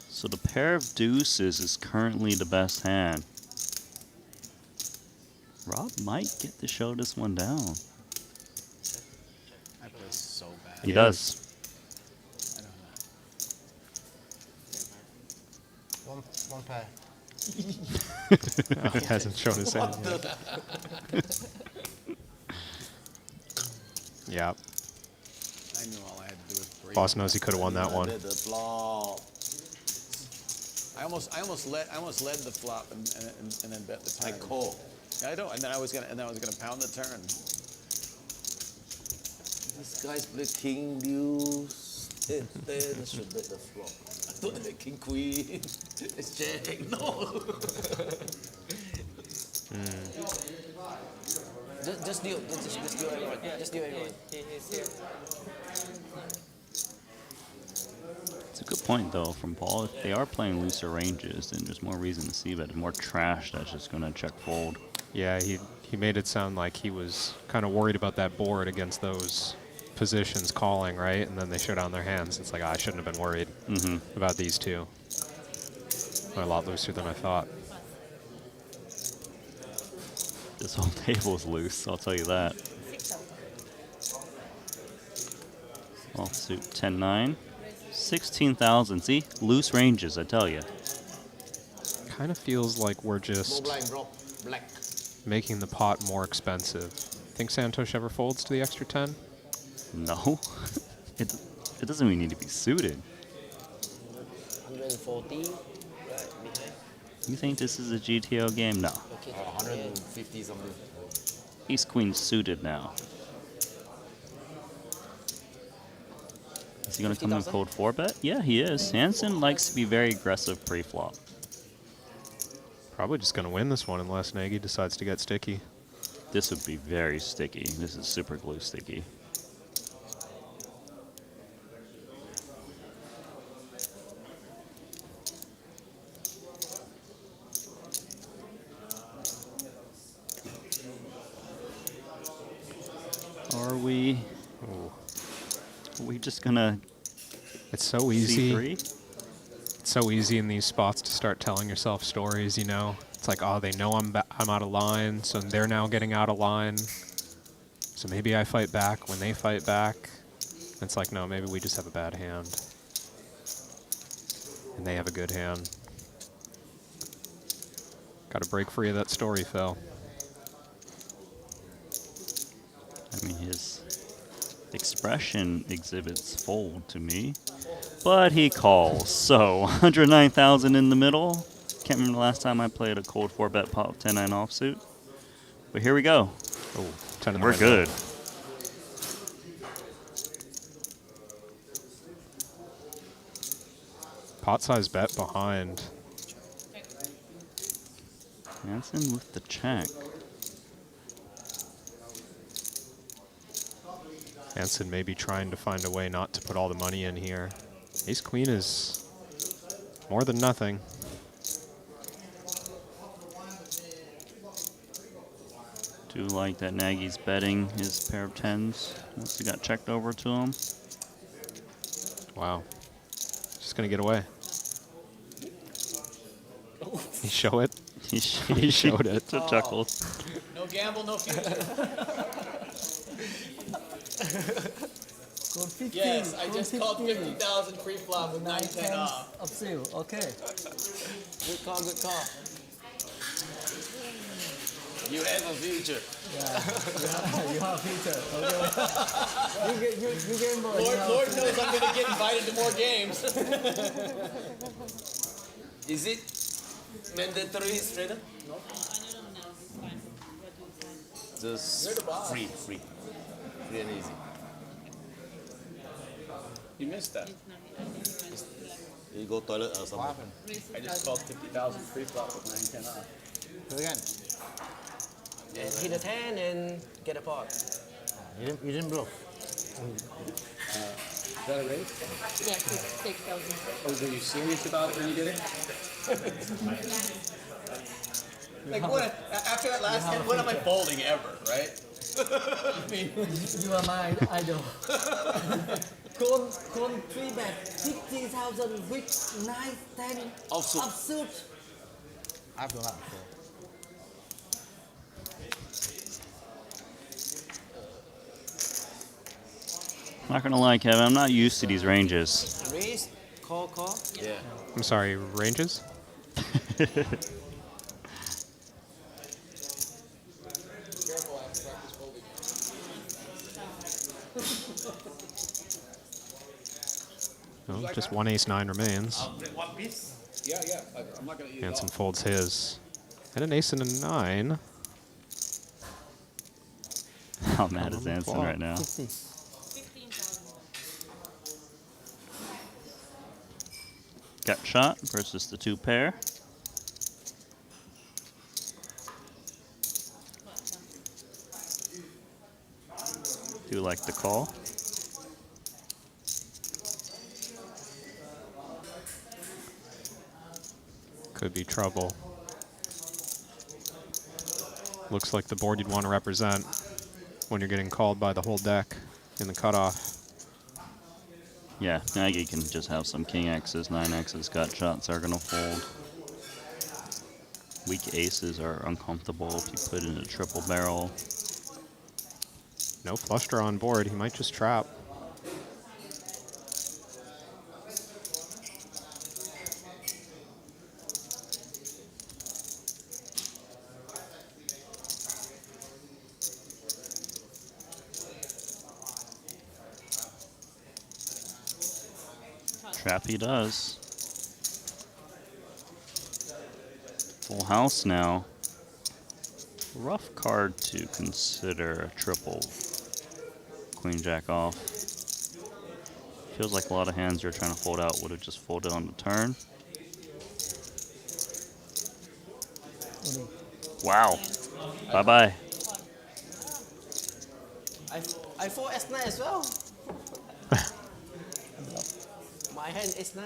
So the pair of deuces is currently the best hand. Rob might get to show this one down. I play so bad. He does. I don't know. One pair. Oh, he hasn't shown his hand yet. Yeah. I knew all I had to do was break. Boss knows he could have won that one. The flop. I almost led the flop and then bet the turn. I call. I don't, and then I was gonna pound the turn. This guy's play king deuce. Then should bet the flop. I thought they had king queen. It's jack. No. Just deal everyone. Just deal everyone. He's here. It's a good point, though, from Paul. If they are playing looser ranges, then there's more reason to see bet. More trash that's just going to check fold. Yeah, he made it sound like he was kind of worried about that board against those positions calling, right? And then they show down their hands. It's like, I shouldn't have been worried about these two. They're a lot looser than I thought. This whole table's loose, I'll tell you that. Offsuit 10-9. 16,000. See? Loose ranges, I tell you. Kind of feels like we're just Blind drop black. making the pot more expensive Think Santhosh ever folds to the extra 10? No. it doesn't even need to be suited. 140, right behind. You think this is a GTO game? No. Okay. 150 something. Ace Queen suited now. Is he going to come in 50,000? cold 4-bet? Yeah, he is. Hansen likes to be very aggressive pre-flop. Probably just going to win this one unless Nagy decides to get sticky. This would be very sticky. This is super glue sticky. Are we just gonna It's so easy. C3? It's so easy in these spots to start telling yourself stories, you know? It's like, oh, they know I'm out of line, so they're now getting out of line. So maybe I fight back when they fight back. And it's like, no, maybe we just have a bad hand. And they have a good hand. Got to break free of that story, Phil. I mean, his expression exhibits fold to me. But he calls. So 109,000 in the middle. Can't remember the last time I played a cold 4-bet pop 10-9 offsuit. But here we go. Oh, 10 We're good. Pot size bet behind. Hansen with the check. Hansen may be trying to find a way not to put all the money in here. Ace Queen is more than nothing. Do like that Nagy's betting his pair of 10s once he got checked over to him. Wow. Just going to get away. He show it? He showed it. To chuckles. No gamble, no future. Code 15. Yes, I code just called 15. 50,000 pre-flop with 9-10 off. Of sale. Okay. Good call, good call. You have a future. Yeah. You have feature. Okay. you gamble. Lord knows I'm going to get invited to more games. Is it mandatory straighter? No, I don't know. It's fine. What do you find? Just free. Free and easy. You missed that. It's not. I think it's fine. You go toilet or something. I just called 50,000 pre-flop with 9-10 off. Do it again. Hit a 10 and get a pot. You didn't bluff. Is that a raise? Yeah, 6,000. Oh, were you serious about it when you did it? Like, what? After that last hand, when am I folding ever, right? I mean, You are my idol. Con 3 bet 50,000 with 9-10 Offsuit. offsuit. I've done that before. Not gonna lie, Kevin, I'm not used to these ranges. Raise, call. Yeah. I'm sorry, ranges? Oh, just one ace-9 remains. One piece? Yeah. I'm not going to eat Hansen folds his. And an ace and a 9. How mad is Hansen right now? 60. 15,000. Gut shot versus the 2 pair. Do like the call. Could be trouble. Looks like the board you'd want to represent when you're getting called by the whole deck in the cutoff. Yeah, Nagy can just have some king X's, 9 X's, gut shots are gonna fold. Weak aces are uncomfortable if you put in a triple barrel. No flush draw on board. He might just trap. Trap he does. Full house now. Rough card to consider a triple. Queen jack off. Feels like a lot of hands you're trying to fold out would have just folded on the turn. Wow. Bye-bye. I fold S9 as well. My hand S9.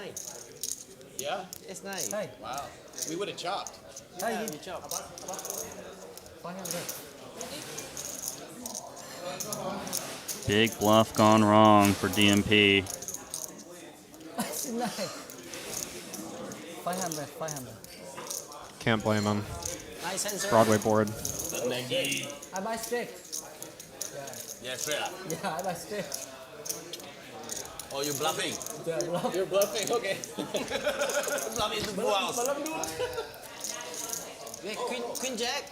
Yeah? S9. Hey, Wow. We would have chopped. Yeah, we chop. 500. Big bluff gone wrong for DMP. 500, 500. Can't blame him. Nice hand, sir. Broadway board. Nagy. I buy straight. Yeah, straight up. Yeah, I buy straight. Oh, you're bluffing. Yeah, bluff. You're bluffing? Okay. Bluffing into full house. Wait, queen jack.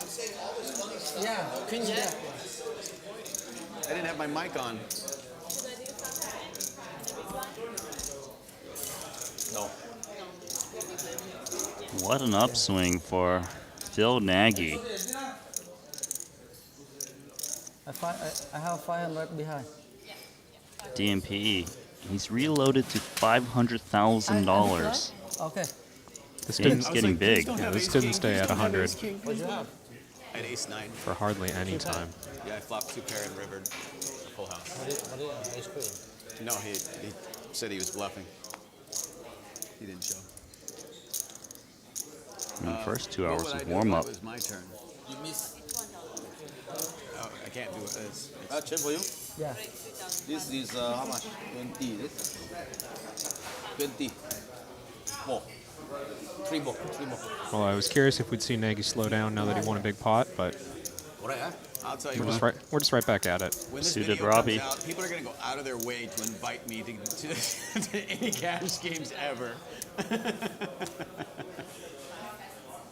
Yeah. Queen jack. I didn't have my mic on. No. What an upswing for Phil Nagy. I have 500 behind. DMP. He's reloaded to $500,000. Okay. This Game's didn't, getting big. yeah, this didn't stay at 100 What do you have? I had ace-9. for hardly any time. Yeah, I flopped 2 pair and rivered a full house. Ace queen. No, he said he was bluffing. He didn't show. In the first 2 What hours would I of do if warm-up. It was my turn. You miss. Oh, I can't do it. It's Check for you. Yeah. This is how much? 20. This? 20. More. 3 more. 3 more. Well, I was curious if we'd see Nagy slow down now that he won a big pot, but Alright, huh? I'll tell you we're what. just right back at it. When this Suited video Robbie. comes out, people are going to go out of their way to invite me to any cash games ever.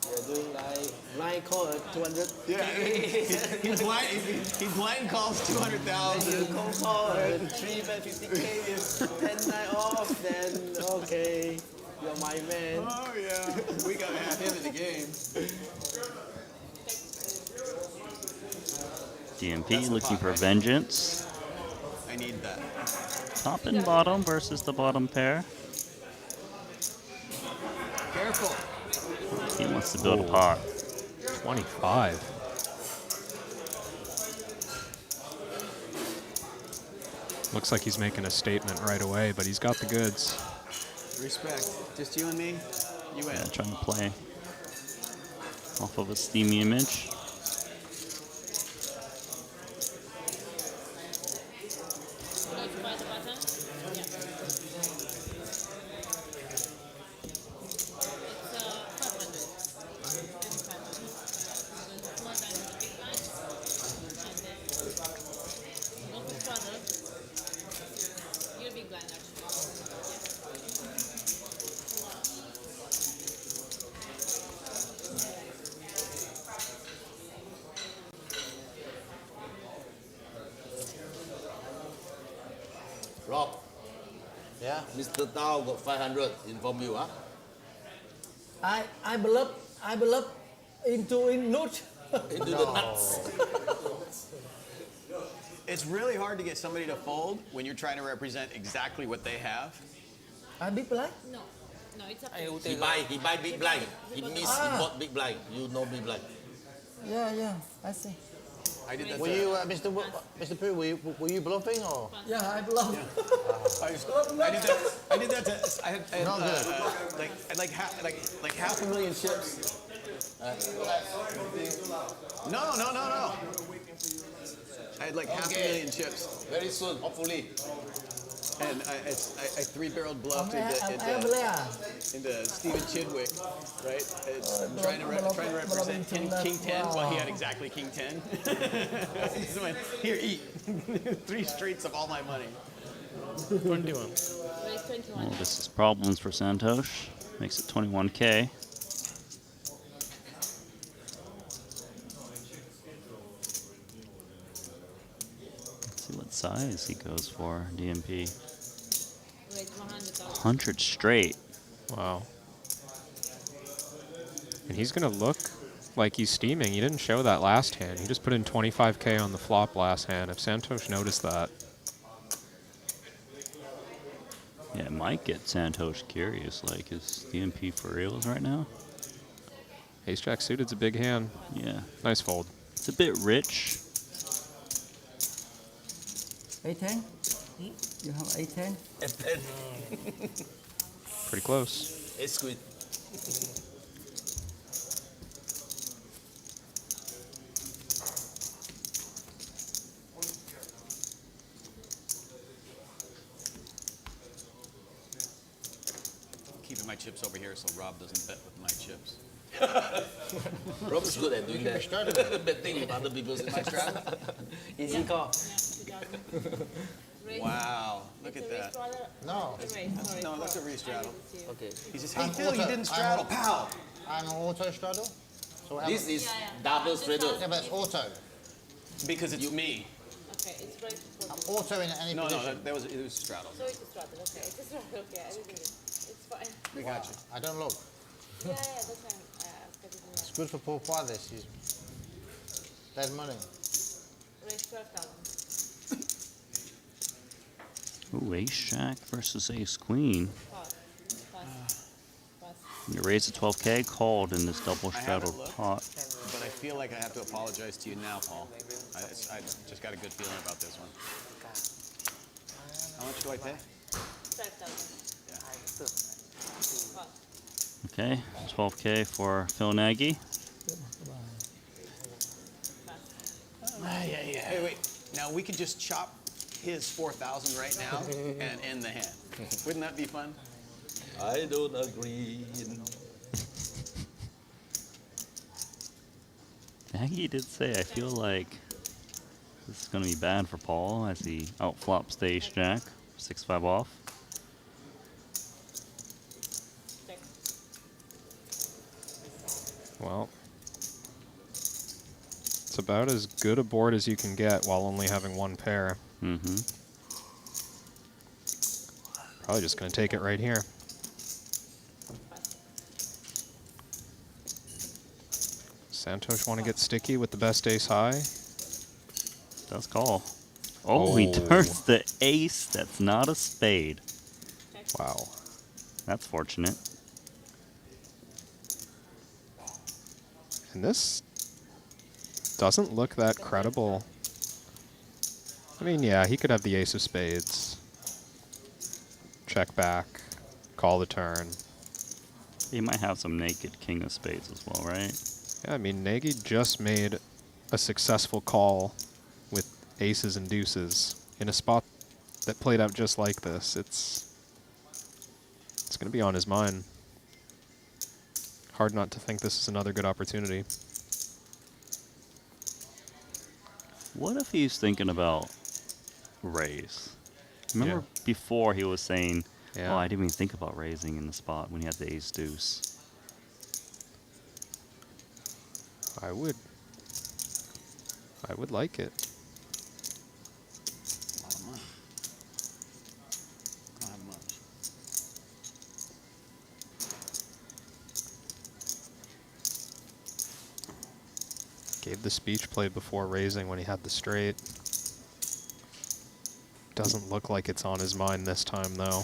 You're doing like blind call at 200. Yeah, he blind calls 200,000. You call at 3 bet 50K with 10-9 off, then okay, you're my man. Oh yeah, we got to have him in the game. DMP looking for vengeance. I need that. Top and bottom versus the bottom pair. Careful. He wants to build a pot. 25. Looks like he's making a statement right away, but he's got the goods. Respect. Just you and me. You win. Yeah, trying to play off of a steamy image. Notify the button. Yeah. It's 500. More than the big blind. And then go further. You're big blind actually. Rob, Yeah. Mr. Tao got 500 inform you, huh? I bluff into nude. Into the nuts. It's really hard to get somebody to fold when you're trying to represent exactly what they have. I big blind. No. No, it's up to you. He buy big blind. He miss, he bought big blind. You know big blind. Yeah, I see. I did that. Were you, Mr. Pooh, were you bluffing or? Yeah, I bluff. I did that. I had like half a million chips. No. I had like half a million chips, Very soon, hopefully. and I 3-barreled bluffed I'm into Stephen Chidwick, right? I'm trying to represent King 10. Well, he had exactly King 10. So I went, here, eat 3 streets of all my money. Couldn't do him. But it's 21. Well, this is problems for Santhosh. Makes it 21K. Let's see what size he goes for, DMP. Raise 100,000. 100 straight. Wow. And he's going to look like he's steaming. He didn't show that last hand. He just put in 25K on the flop last hand. If Santhosh noticed that. Yeah, it might get Santhosh curious. Like, is DMP for reals right now? Ace-Jack suited's a big hand. Yeah. Nice fold. It's a bit rich. 8-10? You have 8-10? And then Pretty close. it's good. Keeping my chips over here so Rob doesn't bet with my chips. Rob is good at doing that. Betting with other people's My strategy? Easy call. Yeah, 2000. Raise. Wow, look It's at a raise that. straddle. No. It's a raise, sorry. No, that's a Four. re-straddle. I give it to you. Okay. He says, hey I'm Phil, you auto- didn't straddle. I'm- Pow! I'm an auto straddle. So whatever. This is Yeah, yeah. double Just straddle. ask Yeah, but it's me. auto. Because it's me. Okay, it's raise for I'm auto in any No, position. that was it was straddle. So it's a straddle, okay. It's a straddle, okay. I didn't it. It's fine. We got you. I don't look. Yeah, that's fine. I didn't It's good for Paul Phua, this. He's dead money. Raise 12,000. Ooh, ace-jack versus ace-queen. Pass. Pass. Pass. You raise to 12K, called in this double I straddled haven't looked. pot. But I feel like I have to apologize to you now, Paul. I just got a good feeling about this one. How much do I pay? 5,000. Yeah. Pass. Okay, 12K for Phil Nagy. Hey, wait. Now we could just chop his 4,000 right now and end the hand. Wouldn't that be fun? I don't agree. Nagy did say, I feel like this is going to be bad for Paul as he outflops the ace-jack. 6-5 off. Check. Well, it's about as good a board as you can get while only having one pair. Mm-hmm. Probably just going to take it right here. Santhosh want to get sticky with the best ace high. Does call. Oh, he Oh. turns the ace. That's not a spade. Wow. That's fortunate. And this doesn't look that credible. I mean, yeah, he could have the ace of spades. Check back, call the turn. He might have some naked king of spades as well, right? Yeah, I mean, Nagy just made a successful call with aces and deuces in a spot that played out just like this. It's going to be on his mind. Hard not to think this is another good opportunity. What if he's thinking about raise? Remember before he was saying, Yeah. oh, I didn't even think about raising in the spot when he had the ace deuce. I would like it. A lot of money. I don't have much. Gave the speech played before raising when he had the straight. Doesn't look like it's on his mind this time, though.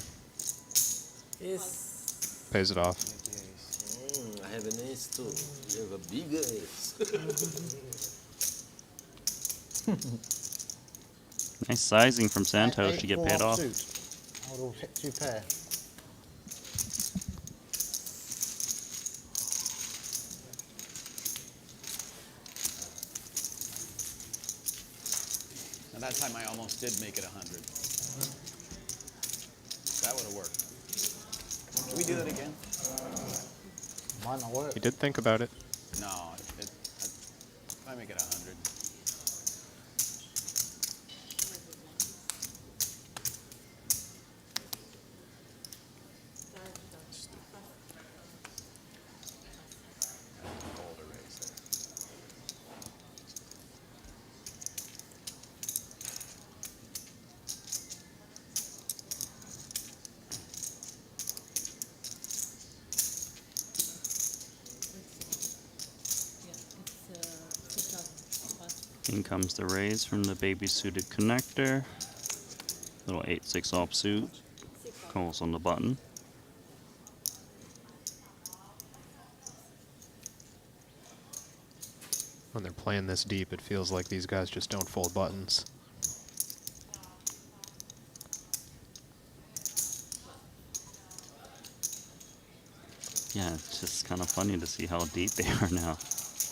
Yes. Pays it off. I have an ace too. You have a bigger ace. Nice sizing from Santhosh to get 8-4 paid off. suit. I would have hit 2 pair. Now that time I almost did make it 100. That would have worked. Can we do that again? Might not work. He did think about it. No, if I make it 100. Fold or raise there. In comes the raise from the baby suited connector. Little 8-6 offsuit. Calls on the button. When they're playing this deep, it feels like these guys just don't fold buttons. Yeah, it's just kind of funny to see how deep they are now.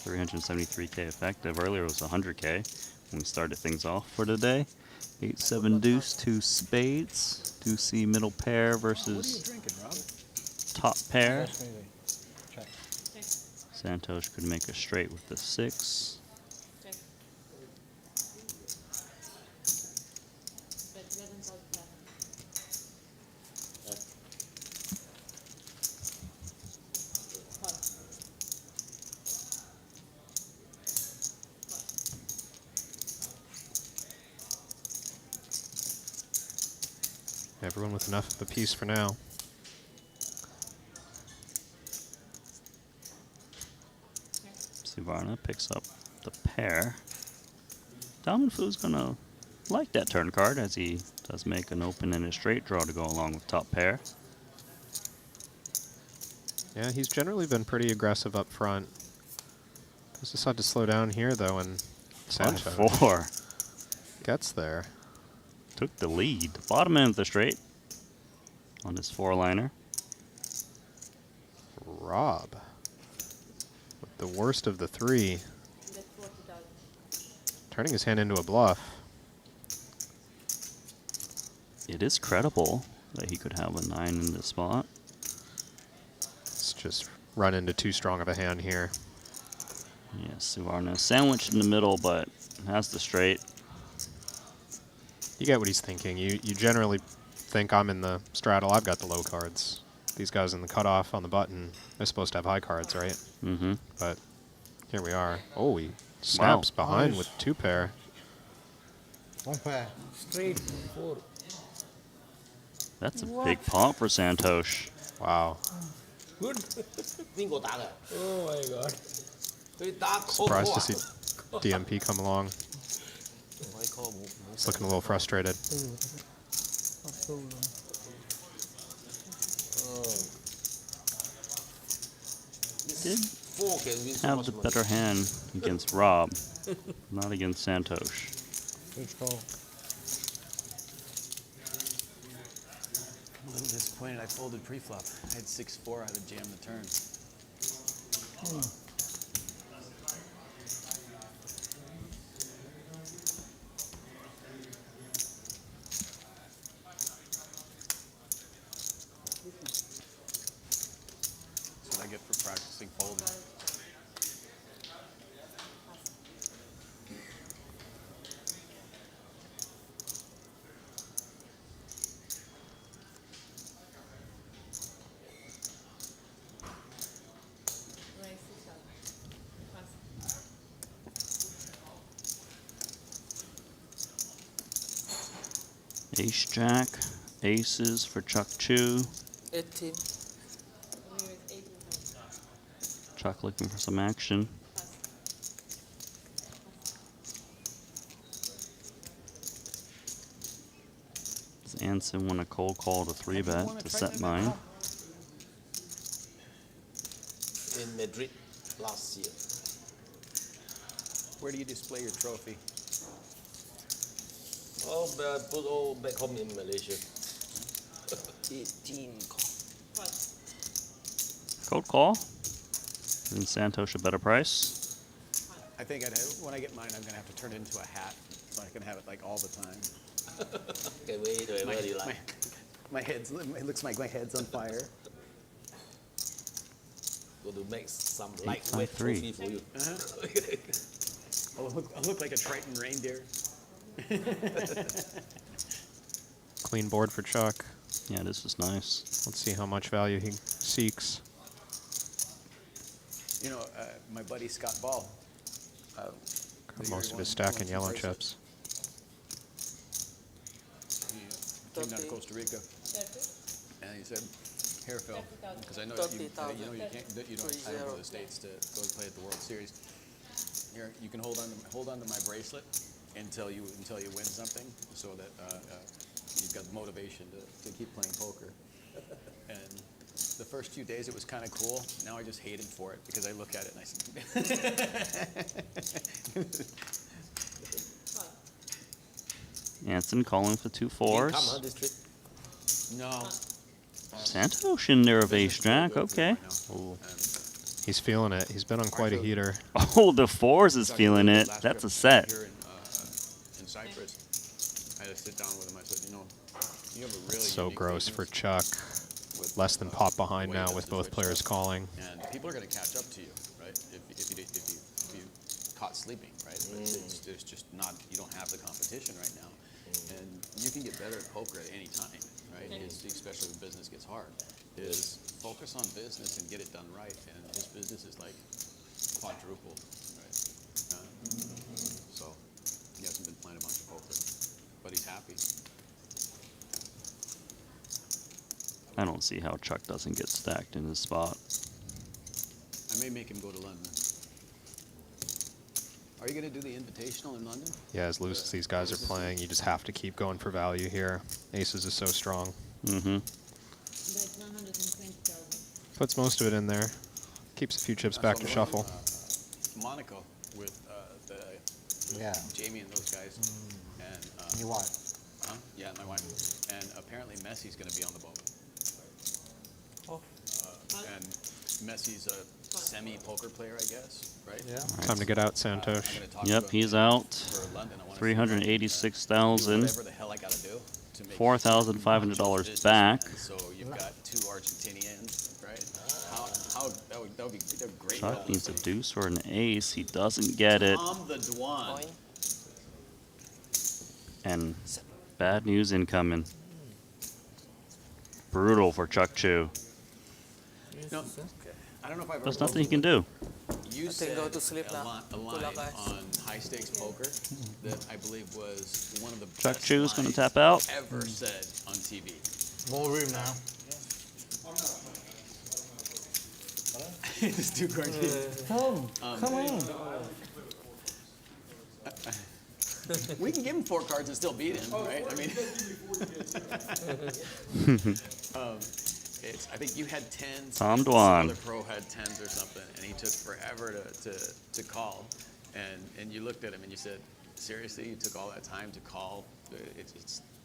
373k effective. Earlier it was 100k when we started things off for today. 8-7 deuce, 2 spades. Do see middle pair versus top pair. Santhosh could make a straight with the 6. Check. Bet 11,000 flat. Everyone with enough of a piece for now. Suvarna picks up the pair. Fu's gonna like that turn card as he does make an open and a straight draw to go along with top pair. Yeah, he's generally been pretty aggressive up front. Does decide to slow down here, though, and Santhosh 5-4. gets there. Took the lead. Bottom end of the straight on his 4-liner. Rob with the worst of the 3, Bet 40,000. turning his hand into a bluff. It is credible that he could have a 9 in this spot. It's just run into too strong of a hand here. Yes, Suvarna sandwiched in the middle, but has the straight. You get what he's thinking. You generally think I'm in the straddle, I've got the low cards. These guys in the cutoff on the button, they're supposed to have high cards, right? Mm-hmm. But here we are. Oh, he snaps behind with 2 pair. 1 pair. Straight 4. That's a big pop for Santhosh. Wow. Good. 邊個打㗎？ Oh my god. 佢打 Surprised to see DMP come along. He's looking a little frustrated. Did 4 can win so have much the money. better hand against Rob, not against Santhosh. Huge call. I'm a little disappointed I folded pre-flop. I had 6-4, I'd have jammed the turn. That's what I get for practicing folding. Raise 6,000. Pass. Ace Jack, aces for Chuck Chu. 18. We raise 18,000. Chuck looking for some action. Pass. Does Anson want a cold call to 3-bet to set mine? In Madrid last year. Where do you display your trophy? Oh, but put all back home in Malaysia. 18 call. Pass. Cold call. Giving Santhosh a better price. I think when I get mine, I'm going to have to turn it into a hat so I can have it like all the time. Okay, wait, whatever you like. My head's, it looks like my head's on fire. Go to make some 8, lightweight 5, 3. trophy for you. I'll look like a Triton reindeer. Clean board for Chuck. Yeah, this is nice. Let's see how much value he seeks. You know, my buddy Scott Ball. Got most of his stack in yellow chips. He came down to Costa Rica, 30. and he said, "Hair fell," 30,000. because I know that you 30,000. don't I don't go to the States to go play at the World Series. Here, you can hold on to my bracelet until you win something, so that you've got the motivation to keep playing poker. And the first few days it was kind of cool. Now I just hated for it because I look at it and I say, Anson calling for 2 Didn't come, fours. this trip. no. Santhosh in there of ace jack. Okay. Ooh. He's feeling it. He's been on quite a heater. Oh, the fours is feeling it. That's a set. Here in Cyprus, I had to sit down with him. I said, you know, you have a really So unique gross for business Chuck. with, Less than pot behind the way now this with is both rich players stuff. calling. And people are going to catch up to you, right? If you caught sleeping, right? But there's just not, you don't have the competition right now. And you can get better at poker at any time, right? Especially when business gets hard. Is focus on business and get it done right. And his business is like quadrupled, right? So he hasn't been playing a bunch of poker, but he's happy. I don't see how Chuck doesn't get stacked in his spot. I may make him go to London. Are you going to do the Invitational in London? Yeah, as loose as these guys are playing, you just have to keep going for value here. Aces is so strong. Mm-hmm. That's 120,000. Puts most of it in there. Keeps a few chips back to shuffle. Monaco with Yeah. Jamie and those guys. And Your wife. yeah, my wife. And apparently Messi's going to be on the boat. And Messi's a semi-poker player, I guess, right? Yeah. Time to get out, I'm Santhosh. gonna talk Yep, to him he's out. for London. I wanna see 386,000. whatever the hell I got to do to make $4,500 business. back. And so you've got 2 Argentinians, right? How that would be they're great. Chuck needs a deuce or an ace. He doesn't get it. Tom the Dwan. Coin. And bad news incoming. Brutal for Chuck Chu. No, I don't know if I've ever There's nothing he can do. You I think said go to sleep a, now. a Good line luck, guys. on high stakes poker that I believe was one of the Chuck best Chu's gonna lines tap out. ever said on TV. More room now. It's too crazy. Tom, come on. We can give him 4 cards and still beat him, right? I mean, I think you had 10s. Tom Some Dwan. other pro had 10s or something, and he took forever to call. And you looked at him and you said, seriously, you took all that time to call?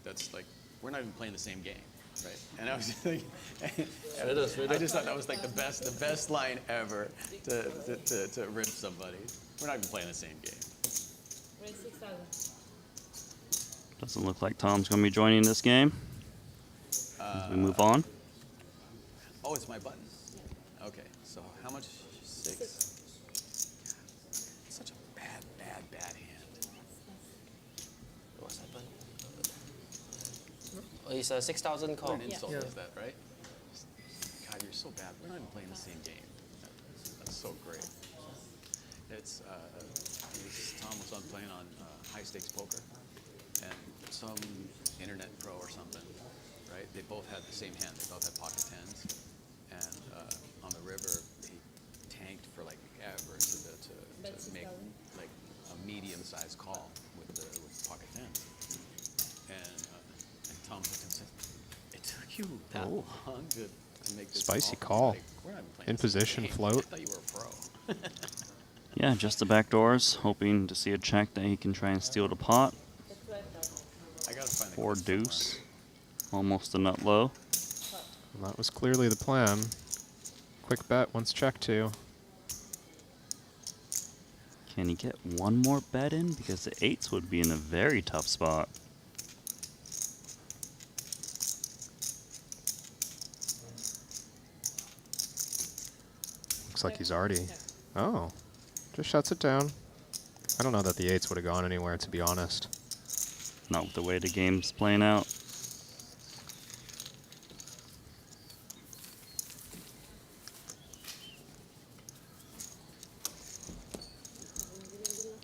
That's like, we're not even playing the same game, right? And I was just like, I just thought that was like the best line ever to rip somebody. We're not even playing the same game. Raise 6,000. Doesn't look like Tom's going to be joining this game. As we move on. Oh, it's my button. Okay, so how much? 6. Such a bad hand. What's happened? Oh, it's a 6,000 call. What an insult is that, right? God, you're so bad. We're not even playing the same game. That's so great. It's Tom was on playing on high stakes poker, and some internet pro or something, right? They both had the same hand. They both had pocket 10s, and on the river he tanked for like ever to make like a medium-sized call with pocket 10s, and Tom looked and said, "It took you that long to make this Spicy call." call. Like, we're not even playing In the same position, game. float. I thought you were a pro. Yeah, just the back doors. Hoping to see a check that he can try and steal the pot. I gotta find the Or clip somewhere. deuce. Almost a nut low. Well, that was clearly the plan. Quick bet once check to. Can he get one more bet in? Because the 8s would be in a very tough spot. Looks like he's already. Oh, just shuts it down. I don't know that the 8s would have gone anywhere, to be honest. Not with the way the game's playing out.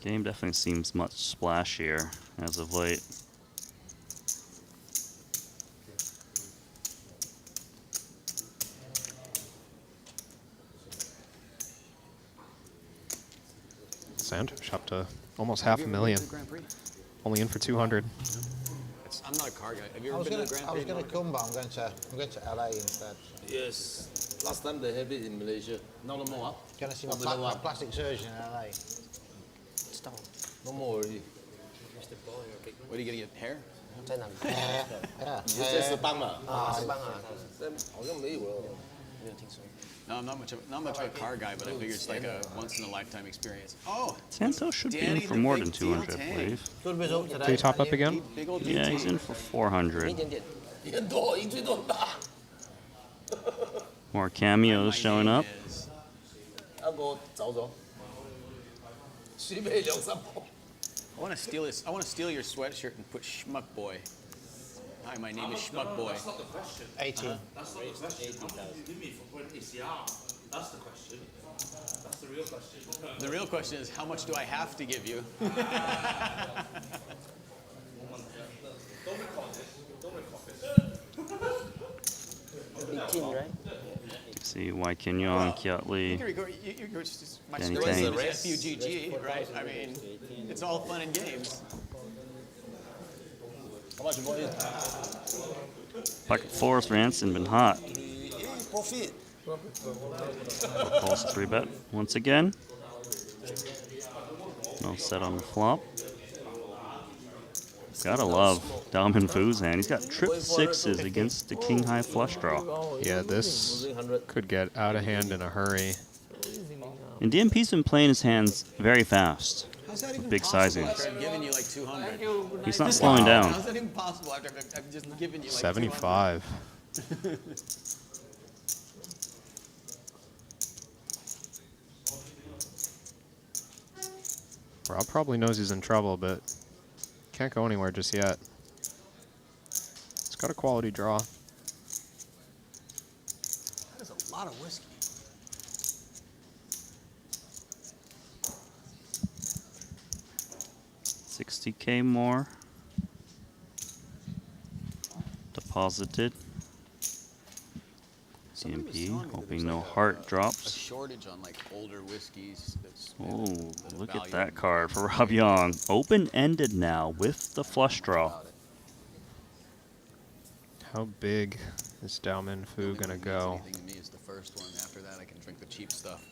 Game definitely seems much splashier as of late. Santhosh up to almost half a million. Grand Prix? Only in for 200. I'm not a car guy. Have you I ever was been going to the Grand I Prix? was going to come, but I'm going to LA instead. Yes. Last time they have it in Malaysia. Now no more. Going to see my, Formula my One. plastic surgeon in LA. Stop. No more already. Mr. Paul, you're big. What are you going to get? Hair? 在哪里？ Yeah. 你在石邦嘛？啊，是帮啊，好像没有了。没有听说。 No, I'm not much of a car guy, but I figure it's like a once-in-a-lifetime experience. Oh, Santhosh should be in Danny for the more big than 200, I deal believe. Good result Did today. he top up again? big old Yeah, DT. he's in for 400. 一点点。赢很多，赢最多很大。 More cameos showing up. 阿哥走咗，輸俾2-3鋪。 I want to steal this. I want to steal your sweatshirt and put Schmuck Boy. Hi, my name is Schmuck Boy. 18. That's not the question. How much did you give me for putting ACR? That's the question. That's the real question. The real question is, how much do I have to give you? Don't record this. Don't record this. Big king, right? See why Yong, Kiatli. You're just my Danny story Tang. is FUGG, right? I mean, it's all fun and games. How much for it? Pocket fours for Anson, been hot. Profit. Calls 3-bet once again. No set on the flop. Gotta love Dalman Fu's hand. He's got trip sixes against the king high flush draw. Yeah, this could get out of hand in a hurry. And DMP's been playing his hands very fast. How's that even Big possible sizings. after I've given you like 200? He's not slowing down. How's that even possible after I've just given you like 75. Rob probably knows he's in trouble, but can't go anywhere just yet. It's got a quality draw. That is a lot of whiskey. $60K more. Deposited. DMP hoping no heart A drops. shortage on like older whiskeys. That's Oh, the look at value that of- card for Rob Yong. Open-ended now with the flush draw. How big is Dalman Fu Only gonna one that means go? anything to me is the first one. After that, I can drink the cheap stuff.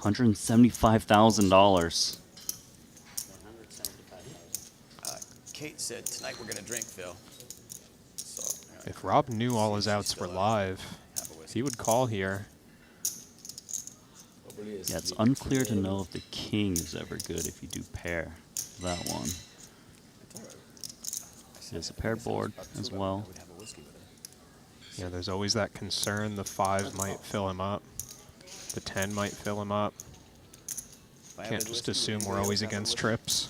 $175,000. Kate said tonight we're gonna drink, Phil. So If Rob knew all his outs were live, have a whiskey. he would call here. Yeah, it's unclear to know if the king is ever good if you do pair that one. There's a paired board as well. Yeah, there's always that concern the 5 might fill him up. The 10 might fill him up. Can't just assume we're always against trips.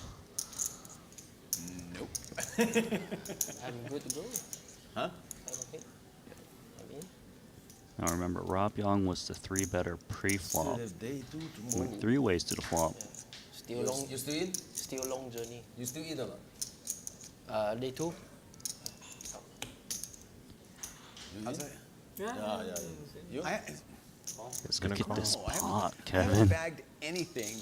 Nope. I'm good to go. Huh? I'm okay. I'm in. Now remember, Rob Yong was the 3-better pre-flop. Day 2 tomorrow. Went 3 ways to the flop. Still long. You still in? Still long journey. You still in or not? Day 2. How's that? Yeah. You? It's gonna Look at call. this I pot, haven't Kevin. bagged anything.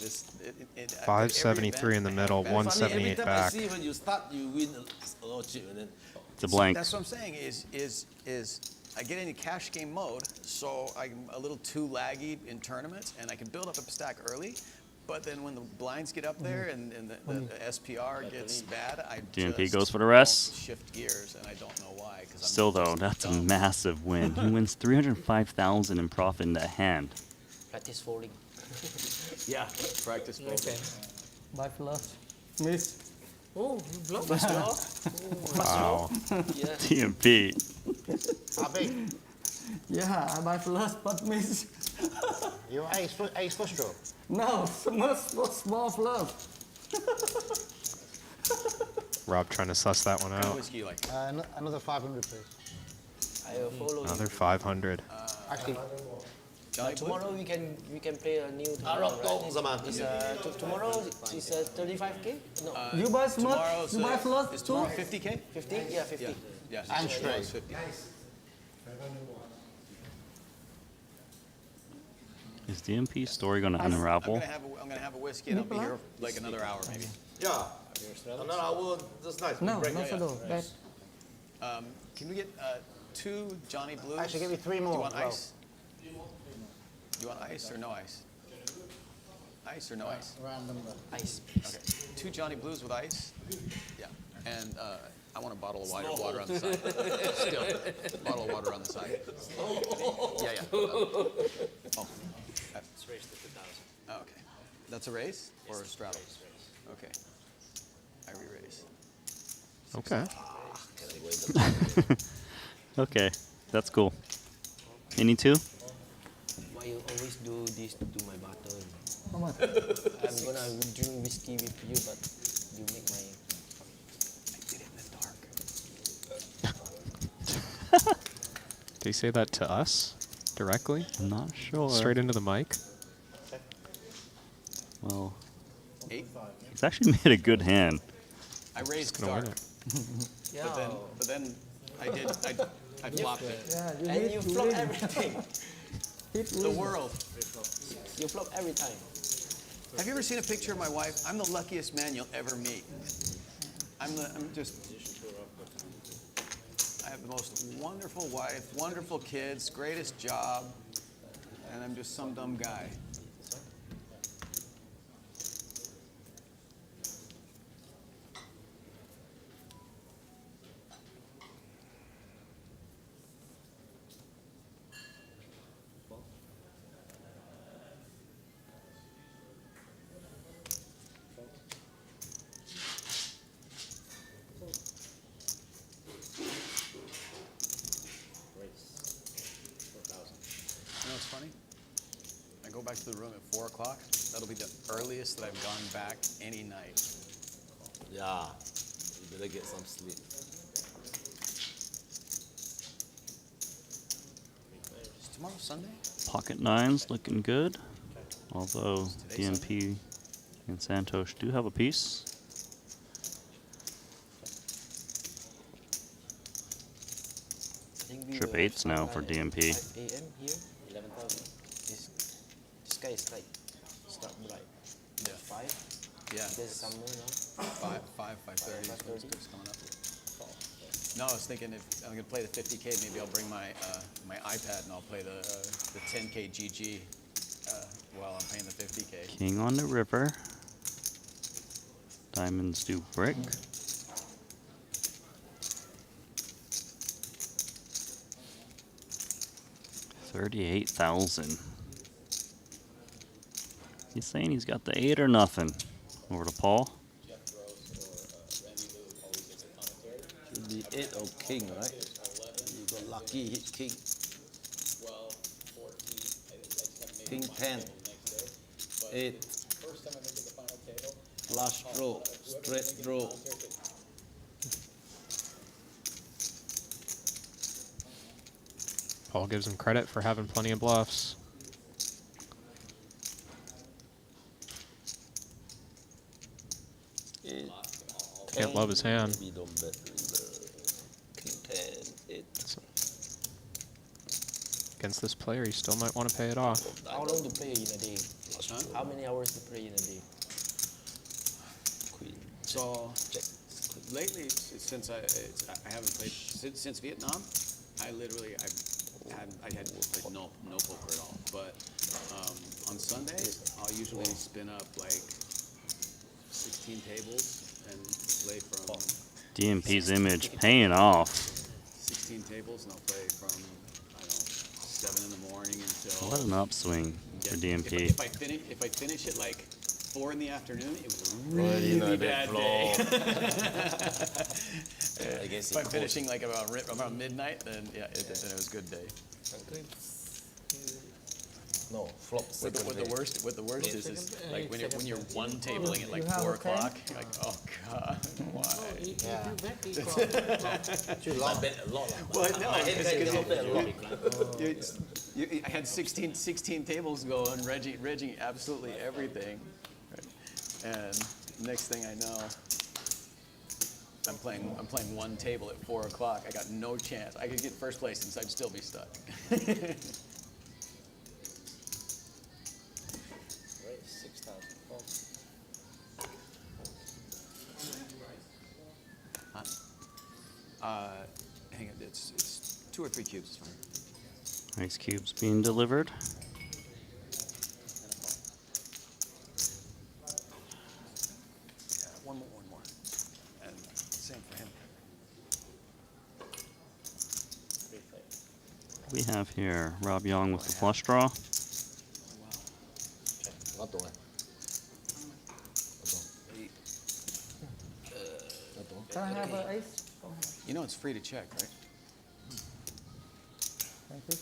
At 573 in the middle, Every event. 178 Every time I back. see when you start, you win a lot of chip, and then It's a blank. That's what I'm saying. Is I get into cash game mode, so I'm a little too laggy in tournaments, and I can build up a stack early. But then when the blinds get up there and the SPR gets bad, I DMP just goes for the rest. shift gears, and I don't know why. Cause Still I'm though, just that's a dumb. massive win. He wins $305,000 in profit in that hand. Practice folding. Yeah, practice folding. Okay. Buy flush. Miss. Oh, you block this Wow. Yeah. DMP. Happy? Yeah, I buy flush, but miss. You ace flush draw? No, small flush. Rob trying to suss that one What kind of out. whiskey you like? Another 500, please. I will follow Another you. 500. Actually, Johnny Blue? Tomorrow we can play a new tournament, right? It's, tomorrow is 35K? No, You buy smart, Tomorrow's you buy flush is too? tomorrow 50K? 50? Yeah, 50. Yeah. Yes. And tomorrow's straight. 50. Is DMP story going to I'm unravel? gonna have a whiskey and I'll be here like another hour maybe. Yeah. Another hour, that's nice. No, Break. no shadow. Bad. Can we get 2 Johnny Blues? Actually, give me 3 more. Do you want Well, ice? Do you want ice or no ice? Ice or no ice? Random. Ice. Okay. 2 Johnny Blues with ice? Yeah. And I want a bottle of water on the side. Still, bottle of water on the side. Yeah, yeah. Oh. It's raised to 2,000. Oh, okay. That's a raise or a straddle? Okay. I re-raise. Okay. Okay, that's cool. Any 2? Why you always do this to my button? How much? I'm gonna drink whiskey with you, but you make my. I did it in the dark. Did he say that to us directly? I'm not sure. Straight into the mic? Well, 8? he's actually made a good hand. I raised Gonna win dark. it. Yeah. But then I flopped it. Yeah, And you flop win. everything. The world. You flop every time. Have you ever seen a picture of my wife? I'm the luckiest man you'll ever meet. I have the most wonderful wife, wonderful kids, greatest job, and I'm just some dumb guy. You know what's funny? I go back to the room at 4 o'clock. That'll be the earliest that I've gone back any night. Yeah. You better get some sleep. Is tomorrow Sunday? Pocket 9's looking good. Although Today DMP and Santhosh do have a piece. I think we Trip were 8's now online for at DMP. 5 a.m. here. 11,000. This sky is like start bright. Yeah. 5. Yeah. There's summer now. 5:30 is what's coming up. No, I was thinking if I'm gonna play the 50K, maybe I'll bring my my iPad and I'll play the 10K GG while I'm playing the 50K. King on the river. Diamonds do brick. $38,000. He's saying he's got the 8 or nothing. Over to Paul. Should be 8 or king, right? You got lucky, hit king. King 10. 8. Flush draw. Straight draw. Paul gives him credit for having plenty of bluffs. Can't love his hand. Maybe don't bet river. King 10. 8. Against this player, he still might want to pay it off. How long to play in a day? Huh? How many hours to play in a day? Queen. So lately, since I haven't played since Vietnam, I hadn't played no poker at all. But on Sundays, I'll usually spin up like 16 tables and play from DMP's image paying off. 16 tables, and I'll play from I don't know 7 in the morning until. What an upswing for DMP. If I finish it like 4 in the afternoon, it was a Really really not bad that day. I guess If I'm finishing like around midnight, then yeah, then it was a good day. No, flop What second the day. worst is like when you're one tabling at like You have 4 a pen? o'clock, you're like, oh god, why? Yeah. Too long. I bet a lot. Well, no, I hate that, because I bet a lot. I had 16 tables going, Reggie absolutely everything, right? And next thing I know, I'm playing one table at 4 o'clock. I got no chance. I could get first place and I'd still be stuck. It's 2 or 3 cubes is fine. Ice cubes being delivered. Yeah, one more. And same for him. We have here Rob Yong with the flush draw. Can I have an ace? You know it's free to check, right? Thank you.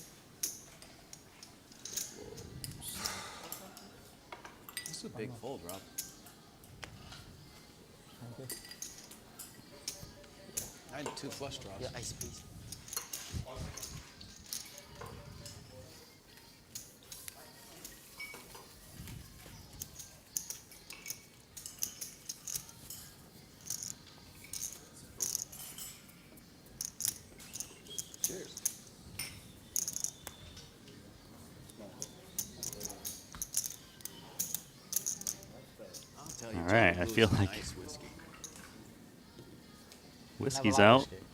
This is a big fold, Rob. Thank you. I had 2 flush draws. Yeah, ice please. Cheers. I'll tell you, All right, Johnny I Blue's feel a like nice whiskey. whiskey's Never liked out. whiskey.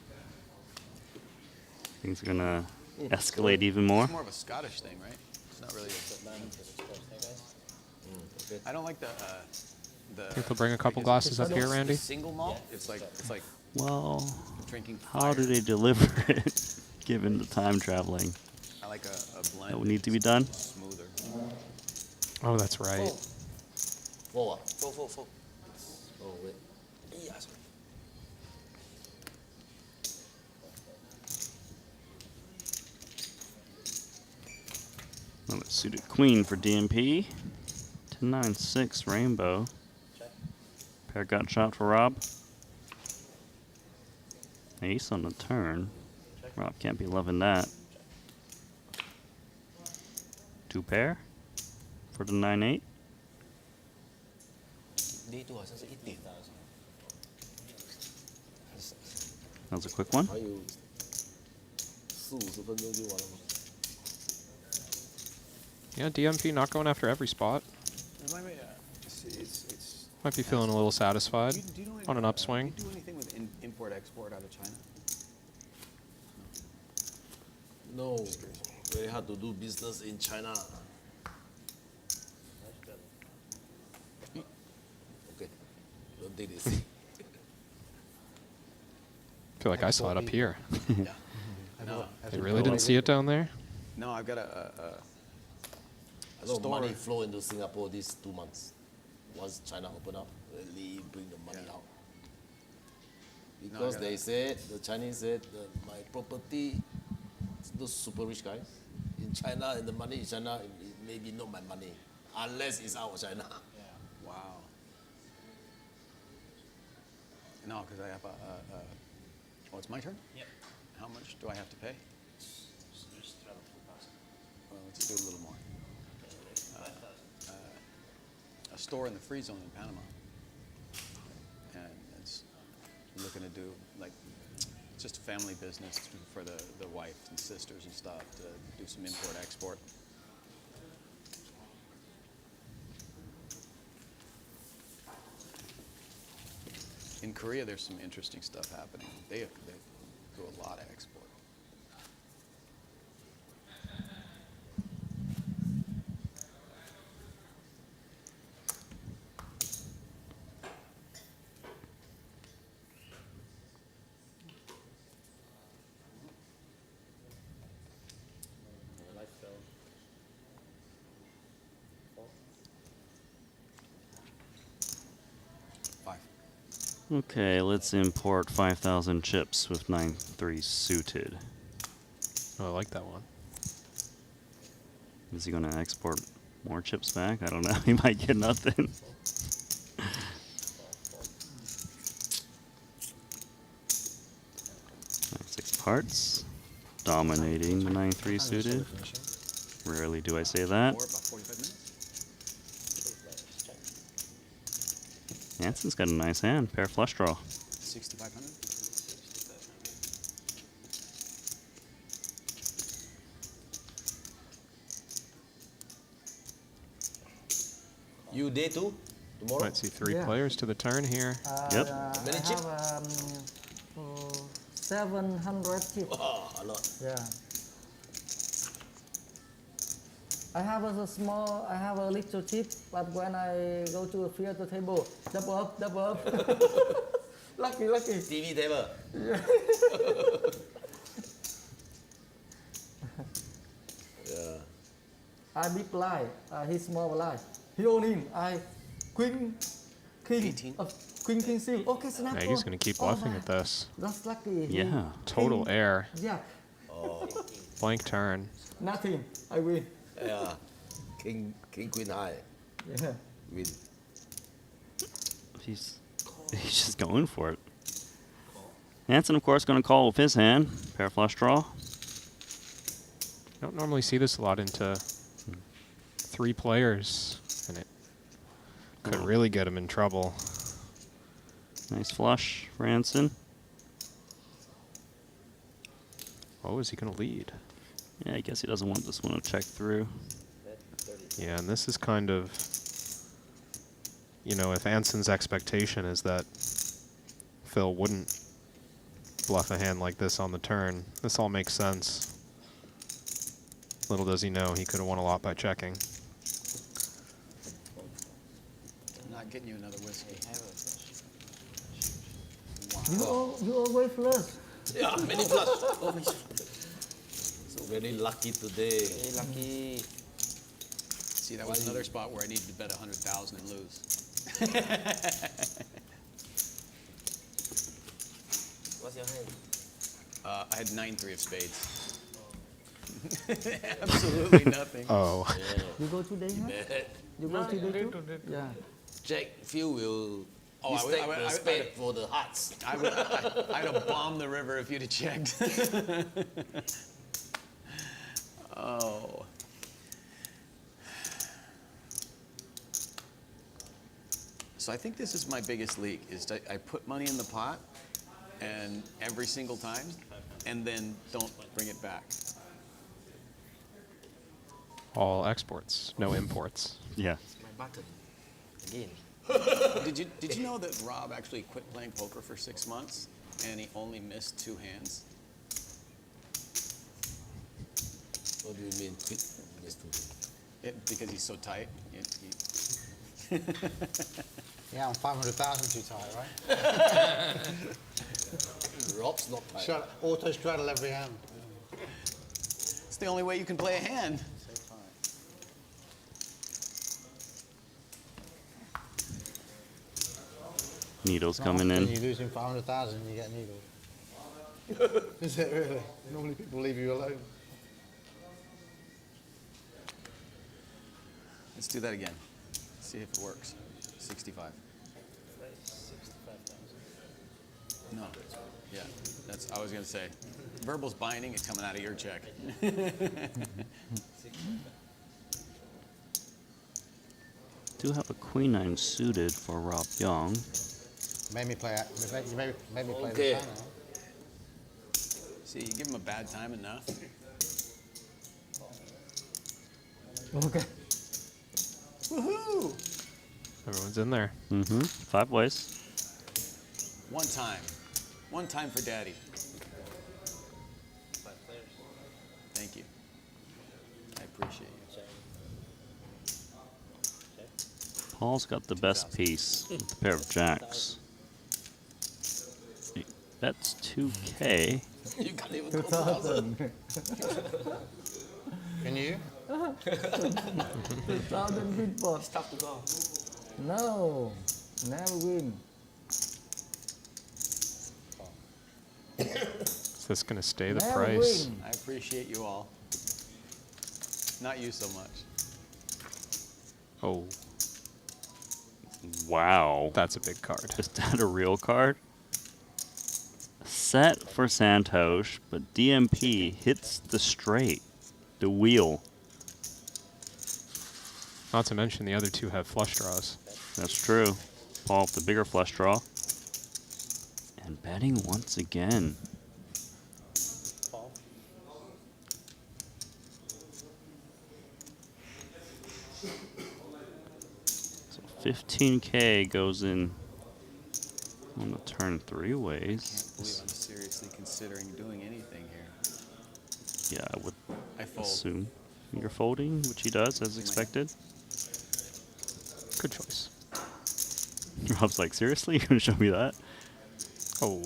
Things are gonna escalate even more. It's more of a Scottish thing, right? It's not really. I don't like the. Think they'll bring a couple like, glasses it's up here, the Randy? Single malt. It's like Well, drinking. how do fire. they deliver it, given the time traveling? I like a blend. That would need to be done. Smoother. Oh, that's right. Four. Oh, wait. Yeah, sorry. Another suited queen for DMP. 10-9-6 rainbow. Pair gut shot for Rob. Ace on the turn. Rob can't be loving that. 2 pair for the 9-8. D2 好像是1点。That was a quick one. 还有40-50分钟就完了吗？ Yeah, DMP not going after every spot. Remind me, it's Might be feeling a little satisfied do you know on an upswing. Do you do anything with import-export out of China? No, very hard to do business in China. Okay, don't take this. Feel like I saw it up here. Yeah. No, They really didn't see it down there? no, I've got A lot of money flow into Singapore these 2 months. Once China open up, really bring the money Yeah. out. No, I Because got they it. said, the Chinese said, that my property, those super rich guys in China, and the money in China, it maybe not my money, unless it's out of China. Wow. No, because I have oh, it's my turn? Yep. How much do I have to pay? Well, let's do a little more. A store in the free zone in Panama. And it's looking to do, like, it's just a family business for the wife and sisters and stuff to do some import-export. In Korea, there's some interesting stuff happening. They do a lot of export. Five. Okay, let's import 5,000 chips with 9-3 suited. Oh, I like that one. Is he going to export more chips back? I don't know. He might get nothing. 9-6 parts. Dominating the 9-3 suited. Rarely do I say that. About 45 minutes. Hanson's got a nice hand. Pair flush draw. 6,500. You day 2 tomorrow? Might see 3 Yeah. players to the turn here. Yep. I Many chip? have 700 chips. Oh, a lot. Yeah. I have I have a little chip, but when I go to a theater table, double up. Lucky. TV table. Yeah. Yeah. I big blind, he small blind. He all in, I queen, king, 18. queen, king, seal. Okay, snap. Nagy's going to keep bluffing at this. That's lucky. Yeah. Total King. air. Yeah, Blank turn. nothing. I win. Yeah. King, queen high. Yeah. Win. He's just going for it. Hansen, of course, going to call with his hand. Pair flush draw. Don't normally see this a lot into 3 players, and it could really get him in trouble. Nice flush for Hansen. Oh, is he going to lead? Yeah, I guess he doesn't want this one to check through. Yeah, and this is kind of, you know, if Anson's expectation is that Phil wouldn't bluff a hand like this on the turn, this all makes sense. Little does he know, he could have won a lot by checking. I'm not getting you another whiskey. You always flush. Yeah, many flush. So very lucky today. Very lucky. See, that was another spot where I needed to bet 100,000 and lose. What's your hand? I had 9-3 of spades. Absolutely nothing. Oh. You go today, huh? You go today too? Yeah. Jack, Phil will Oh, mistake I would- the spade for the hearts. I'd have bombed the river if you'd have checked. Oh. So I think this is my biggest leak, is that I put money in the pot and every single time and then don't bring it back. All exports, no imports. Yeah. My button. Again. Did you know that Rob actually quit playing poker for 6 months and he only missed 2 hands? What do you mean? Because he's so tight. Yeah, I'm 500,000 too tight, right? Rob's not tight. Shut auto straddle every hand. It's the only way you can play a hand. Needles Not coming often in. You losing 500,000, you get needled. Is it really? Normally people leave you alone. Let's do that again. See if it works. 65. No. Yeah, that's. I was gonna say, verbal's binding. It's coming out of your check. Do have a queen 9 suited for Rob Yong. Made me play. You made me play Okay. the channel. See, you give him a bad time enough. Okay. Woohoo! Everyone's in there. Mm-hmm. 5 ways. One time. One time for Daddy. Thank you. I appreciate you. Paul's got the best piece with a pair of jacks. That's 2K. You can't even go 1,000. Can you? 2,000 bid pot. It's tough to go. No, never win. Is this going to stay the Never price? win. I appreciate you all. Not you so much. Oh, Wow. that's a big card. Is that a real card? Set for Santhosh, but DMP hits the straight, the wheel. Not to mention the other two have flush draws. That's true. Paul with the bigger flush draw. And betting once again. So 15K goes in. On the turn 3 ways. Can't believe I'm seriously considering doing anything here. Yeah, I would I fold. assume you're folding, which he does as expected. Good choice. Rob's like, seriously? You're gonna show me that? Oh,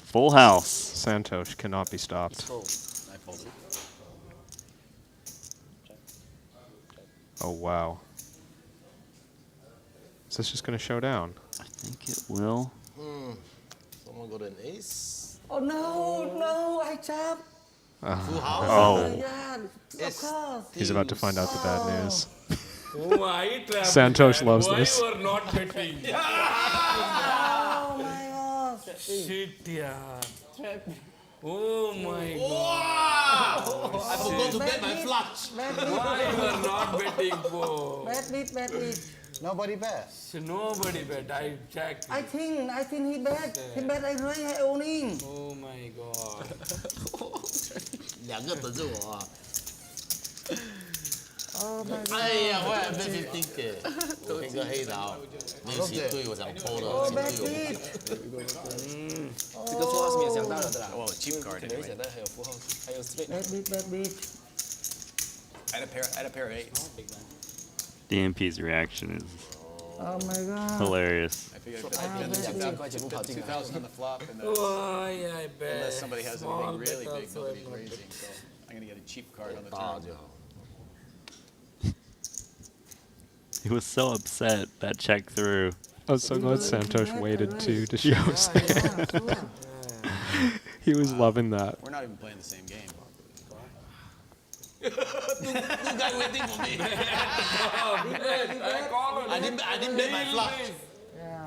Full house. Santhosh cannot be stopped. Fold. I folded. Oh, wow. Is this just going to show down? I think it will. Someone got an ace. Oh no, I jump. Full house. Oh, Yeah, of course. He's about to find out the bad news. Oh, I trapped Santhosh that. loves Why this. you are not betting? Oh my gosh. Shit, yeah. Oh my god. Wow! I forgot to bet my flush. Bad Why beat, you are not betting for? bad beat. Nobody bets. Nobody bet. I checked. I think he bet. He bet I raise, I owning. Oh my god. 两个等着我啊！ Oh my god. 哎呀，我係bet 15K，我傾個黑道，你是對我想拖的， Oh 是 bad 對 beat. 这个 full house 没有想到了，对吧？哦，cheap card 没有 anyway. 想到还有 full house，还有 straight。 Bad beat. I had a pair of eights. DMP's reaction is Oh my god. hilarious. I figured I'd bet 块全部跑进来。 2,000 on the flop, and Why I bet? unless somebody has Small anything really bet big, also nobody's I'm not raising. So I'm gonna get a cheap card on the 大 turn. 就好。 He was so upset that check through. I was so glad Santhosh waited to show his Yeah, hand. sure. He was loving that. We're not even playing the same game. Two guys waiting for me. I call on I didn't bet my flush. Yeah.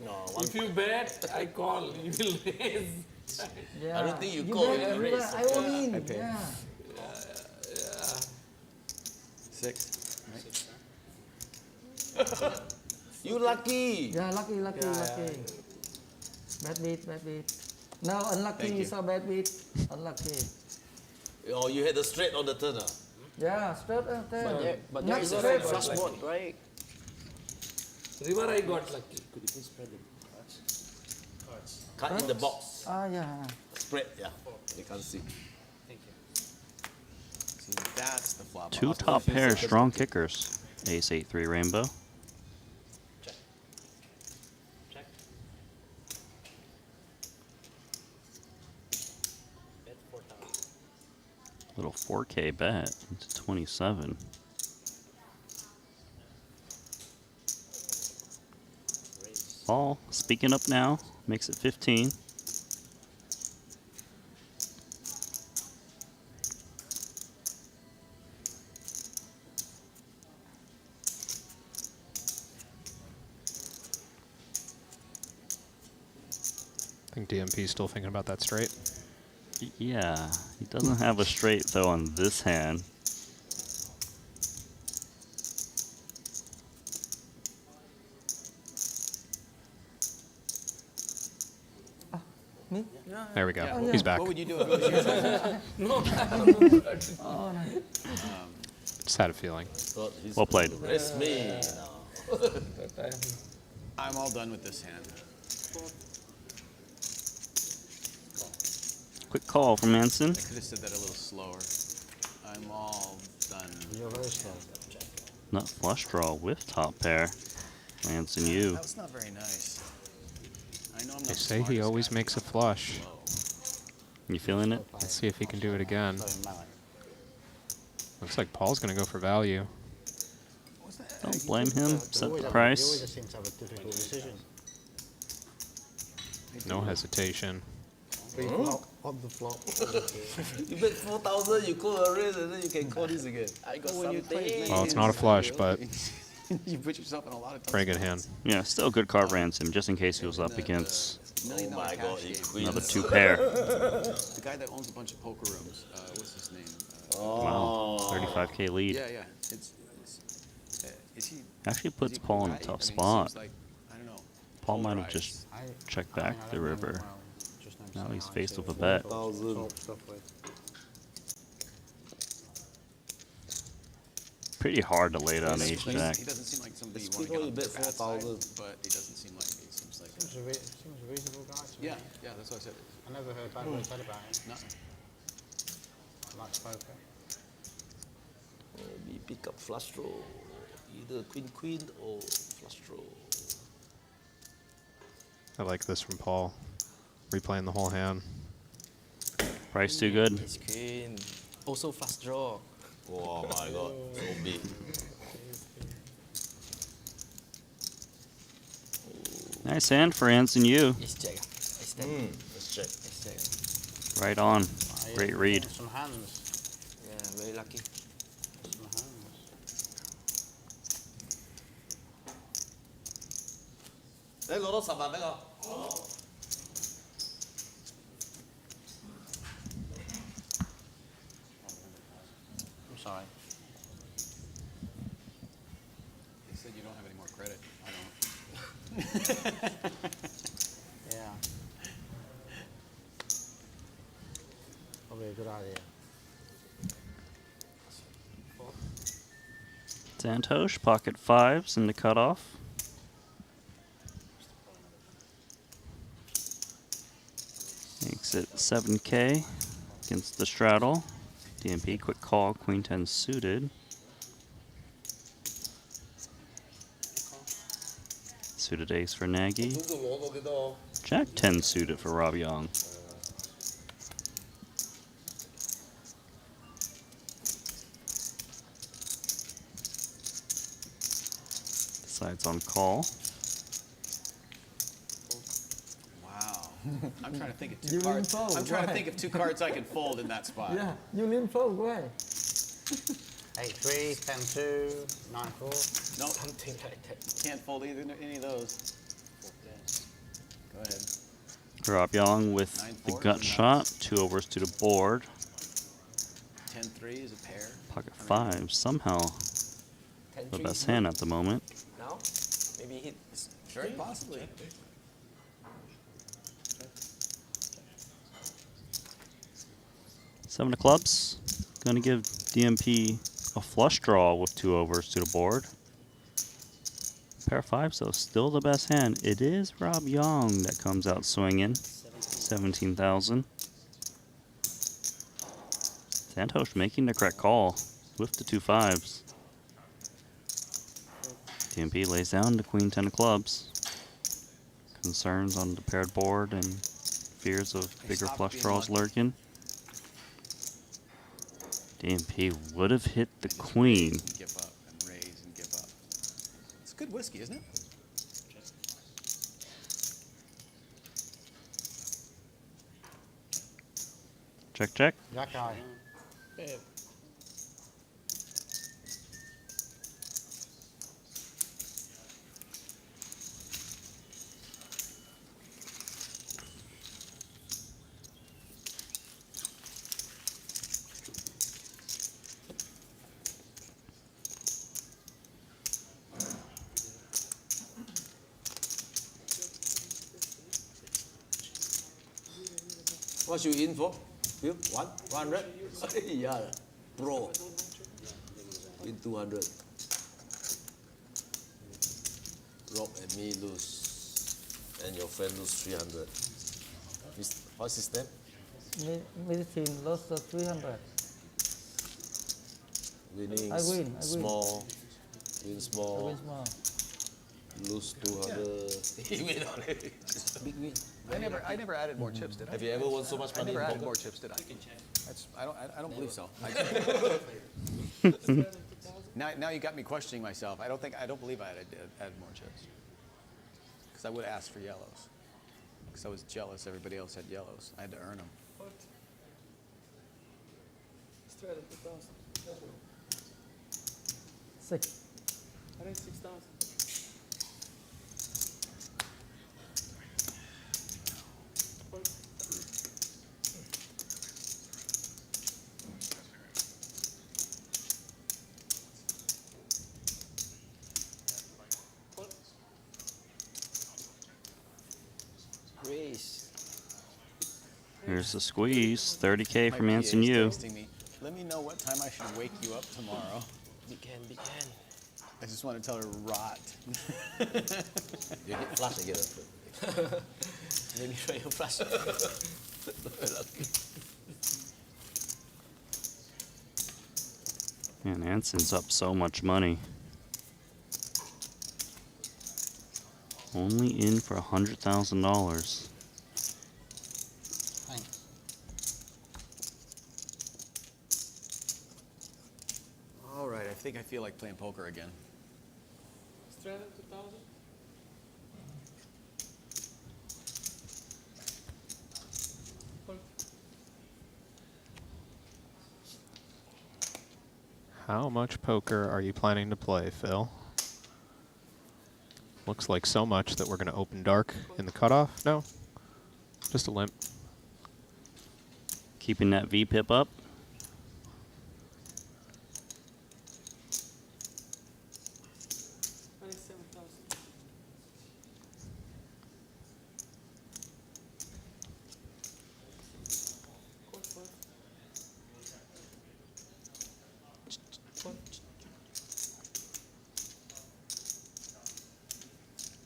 No, one. If you bet, I call. You will raise. Yeah. I don't think you bet, call, you you raise. bet, I owning. Yeah. 6. You lucky. Yeah, lucky. Bad beat. No, unlucky. Thank you. So bad beat. Unlucky. Oh, you had the straight on the turn. Yeah, straight there. But there Not is a straight. flush board, right? River, I got lucky. Cut in the box. Ah, yeah. Spread, yeah. They can't see. See, that's the flop. Two top pairs, strong kickers. Ace 8-3 rainbow. Little 4K bet into 27. Paul speaking up now, makes it 15. I think DMP's still thinking about that straight. Yeah, he doesn't have a straight though on this hand. Me? There we go. Yeah. He's back. What would you do if it was your turn? Oh, no. Just had a feeling. Thought he's Well played. It's me. I'm all done with this hand. Quick call from Manson. I could have said that a little slower. I'm all done. You're very slow. Nut flush draw with top pair. Manson, you. That's not very nice. I know I'm not They the say he smartest always guy, makes a but flush. slow. You feeling it? Let's see if he can do it again. Playing Mallet. Looks like Paul's going to go for value. Don't blame him. You Set the always price. seem to have a difficult decision. No hesitation. Free flop, on the flop. You bet 4,000, you call a raise, and then you can call this again. I got When you play something. Well, it's not a flush, but you put yourself in a lot of very good hand. Yeah, still a good card for Ransom, just in case he was up In the against Oh $1 million my cash god, game. he queens. another two pair. The guy that owns a bunch of poker rooms. What's his name? Wow, 35K lead. Yeah. Is he? Actually is puts he Paul in a guy? tough I mean, he spot. seems like, I don't know. Paul might have polarized. just checked back the river. Now he's faced with a bet. bet. 1,000. Stuff with. Pretty hard to lay down ace He jack. doesn't seem like somebody you It's want to people get you on bet the bad side, 4,000. but he doesn't seem like he seems like Seems a reasonable guy to me. Yeah, yeah, that's what I said. I never heard bad words said about him. No. I like poker. Maybe pick up flush draw. Either queen or flush draw. I like this from Paul. Replaying the whole hand. Price too good. Ace queen. Also fast draw. Oh my god, so big. Nice hand for Hans and you. Ace jack. Ace ten. Let's check. Ace jack. Right on. Great read. Some hands. Yeah, very lucky. Some hands. Đấy, lỗ đó sập bàn đấy không? I'm sorry. They said you don't have any more credit. I don't. Yeah. Probably a good idea. Santhosh, pocket fives in the cutoff. Makes it 7K against the straddle. DMP, quick call, queen 10 suited. Suited ace for Nagy. Jack 10 suited for Rabichow. Decides on call. Wow. I'm trying to think of You two cards. didn't fold, I'm trying to right. think of two cards I could fold in that spot. Yeah, you lean fold, go ahead. 8-3, 10-2, 9-4. Nope. Something like that. Can't fold either any of those. Go ahead. Rabichow with the 9-4 gut is shot, 2 overs to the board. 10-3 is a pair. Pocket five, somehow 10 the three best is hand good. at the moment. Now, maybe hit. Very possibly. Seven of clubs. Gonna give DMP a flush draw with 2 overs to the board. Pair of fives, though, still the best hand. It is Rob Yong that comes out swinging. 17,000. Santhosh making the correct call with the 2 fives. DMP lays down the queen 10 of clubs. Concerns on the paired board and fears of bigger Stop flush being draws lucky. lurking. DMP would have hit the queen. And give up and raise and give up. It's good whiskey, isn't it? Check, check. Jack eye. What you in for? Phil? 100? Yeah, pro. Win 200. Rob and me lose. And your friend lose 300. What's his name? Medicine lost 300. Winning I win. small. Win I small. win small. Lose 200. He win on it. Big win. I never added more chips, did I? Have you ever won so much I money never in added poker? more chips, did I? I don't believe so. Now you got me questioning myself. I don't believe I added more chips. Because I would have asked for yellows. Because I was jealous everybody else had yellows. I had to earn them. Six. Raise. Here's the squeeze. 30K My from PA Anson is Yu. texting me, let me know what time I should wake you up tomorrow. Big hand, big hand. I just want to tell her rot. You hit flush again. Maybe royal flush. Man, Anson's up so much money. Only in for $100,000. Thanks. All right, I think I feel like playing poker again. Straddle 2000. How much poker are you planning to play, Phil? Looks like so much that we're going to open dark in the cutoff. No, just a limp. Keeping that VPIP up.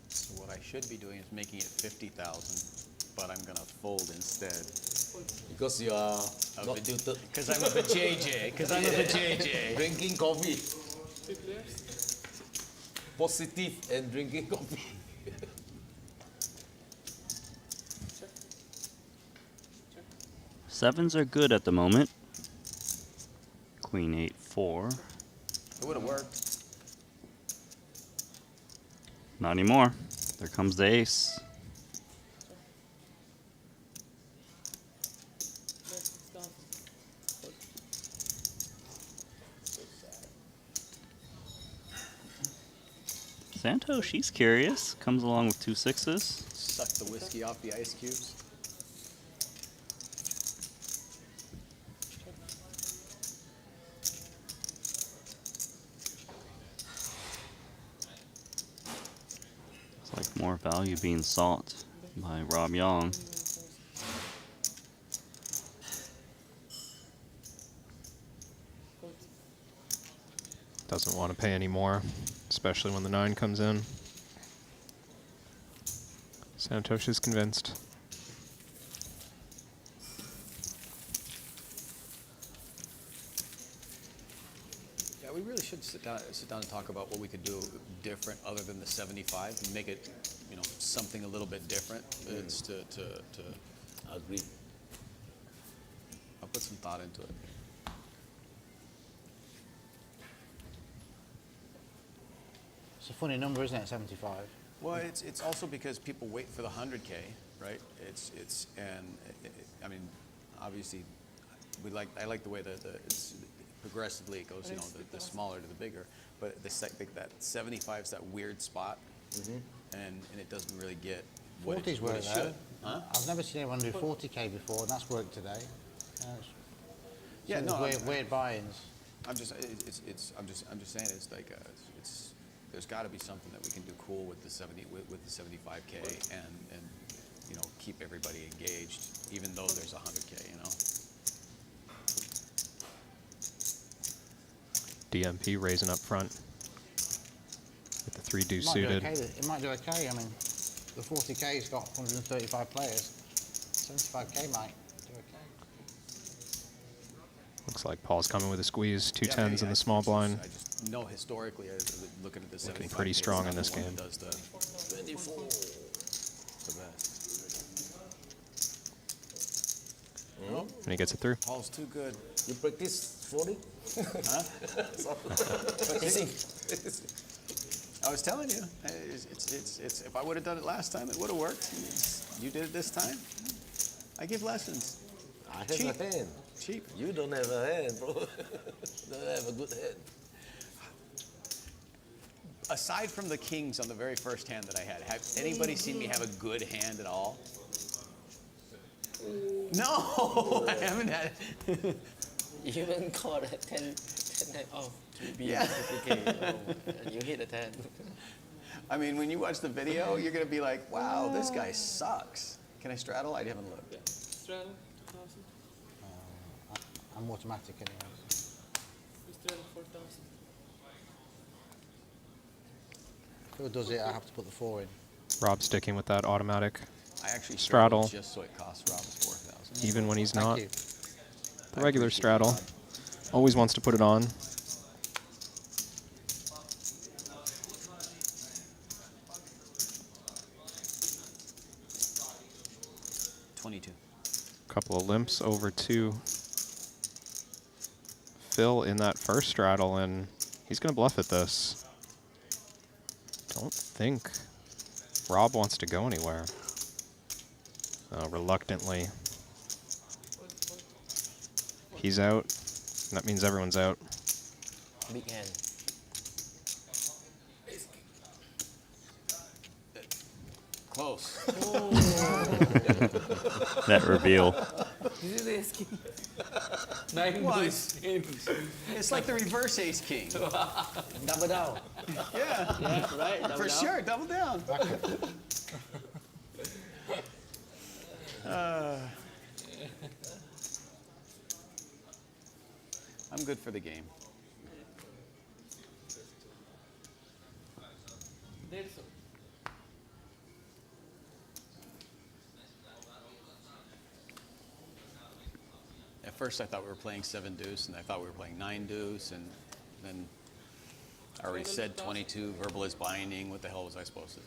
So what I should be doing is making it 50,000, but I'm gonna fold instead. Because you are not bit- tilted. Because I'm a JJ. Because I'm a JJ. Drinking coffee. Positive and drinking coffee. Sevens are good at the moment. Queen 8-4. It would have worked. Not anymore. There comes the ace. Santhosh, she's curious. Comes along with 2 6s. Suck the whiskey off the ice cubes. It's like more value being sought by Rob Yong. Doesn't want to pay any more, especially when the 9 comes in. Santhosh is convinced. Yeah, we really should sit down and talk about what we could do different other than the 75 and make it, you know, something a little bit different. It's to Agree. I'll put some thought into it. It's a funny number, isn't it, 75? Well, it's also because people wait for the 100K, right? I mean, obviously, I like the way it's progressively it goes. You know, the smaller to the bigger. But that 75 is that weird spot, and it doesn't really get what 40's what worked it though. should. Huh? I've never seen anyone do 40k before, and that's worked today. Yeah, Some no, weird buy-ins. I'm just saying it's like there's got to be something that we can do cool with the 75K and you know keep everybody engaged even though there's 100K, you know. DMP raising up front with the 3 deuce Might do suited. okay, it might do okay. I mean, the 40k's got 135 players. 75k might do okay. Looks like Paul's coming with a squeeze. 2 Yeah, 10s in the small blind. I just know historically, looking at the 75K, pretty strong in it's this not the one game. that does the 24. best. And he gets it through. Paul's too good. You practice 40? Huh? Practicing. I was telling you, it's if I would have done it last time, it would have worked. You did it this time. I give lessons. I have Cheap. a hand. Cheap. You don't have a hand, bro. Don't have a good hand. Aside from the kings on the very first hand that I had, have anybody seen me have a good hand at all? No, I haven't had it. You even called a 10 off to be Yeah. 50k. And you hit a 10. I mean, when you watch the video, you're going to be like, wow, this guy sucks. Can I straddle? I haven't looked. Straddle 2000. I'm automatic anyway. We straddle 4000. If it does it, I have to put the 4 in. Rob sticking with that automatic I actually straddle, just so it costs Rob 4,000. even when he's Thank not. you. The regular appreciate straddle. it, Rob. Always wants to put it on. Couple of limps over to Phil in that first straddle, and he's going to bluff at this. Don't think Rob wants to go anywhere. Reluctantly. He's out. And that means everyone's out. Big hand. Close. That reveal. This is ace king. 9 deuce. It's like the reverse ace king. Double down. Yeah. Yeah, right? Double For down. sure, double down. I'm good for the game. At first I thought we were playing 7 deuce, and I thought we were playing 9 deuce, and then I already said 22, verbal is binding. What the hell was I supposed to do?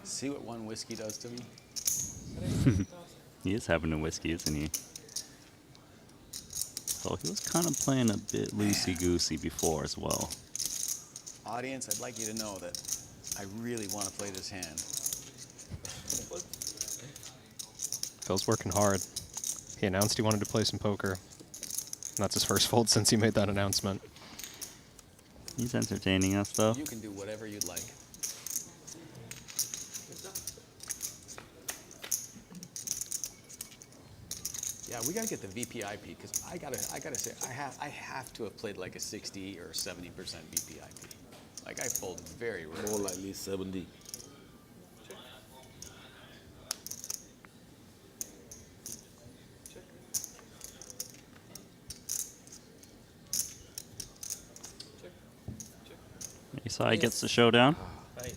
See what one whiskey does to me? He is having a whiskey, isn't he? So he was kind of playing a bit loosey-goosey before as well. Audience, I'd like you to know that I really want to play this hand. Phil's working hard. He announced he wanted to play some poker. And that's his first fold since he made that announcement. He's entertaining us, though. You can do whatever you'd like. Yeah, we gotta get the VPIP because I gotta say I have to have played like a 60 or 70% VPIP. Like I fold very rarely. More likely 70. Isai gets the showdown. Right.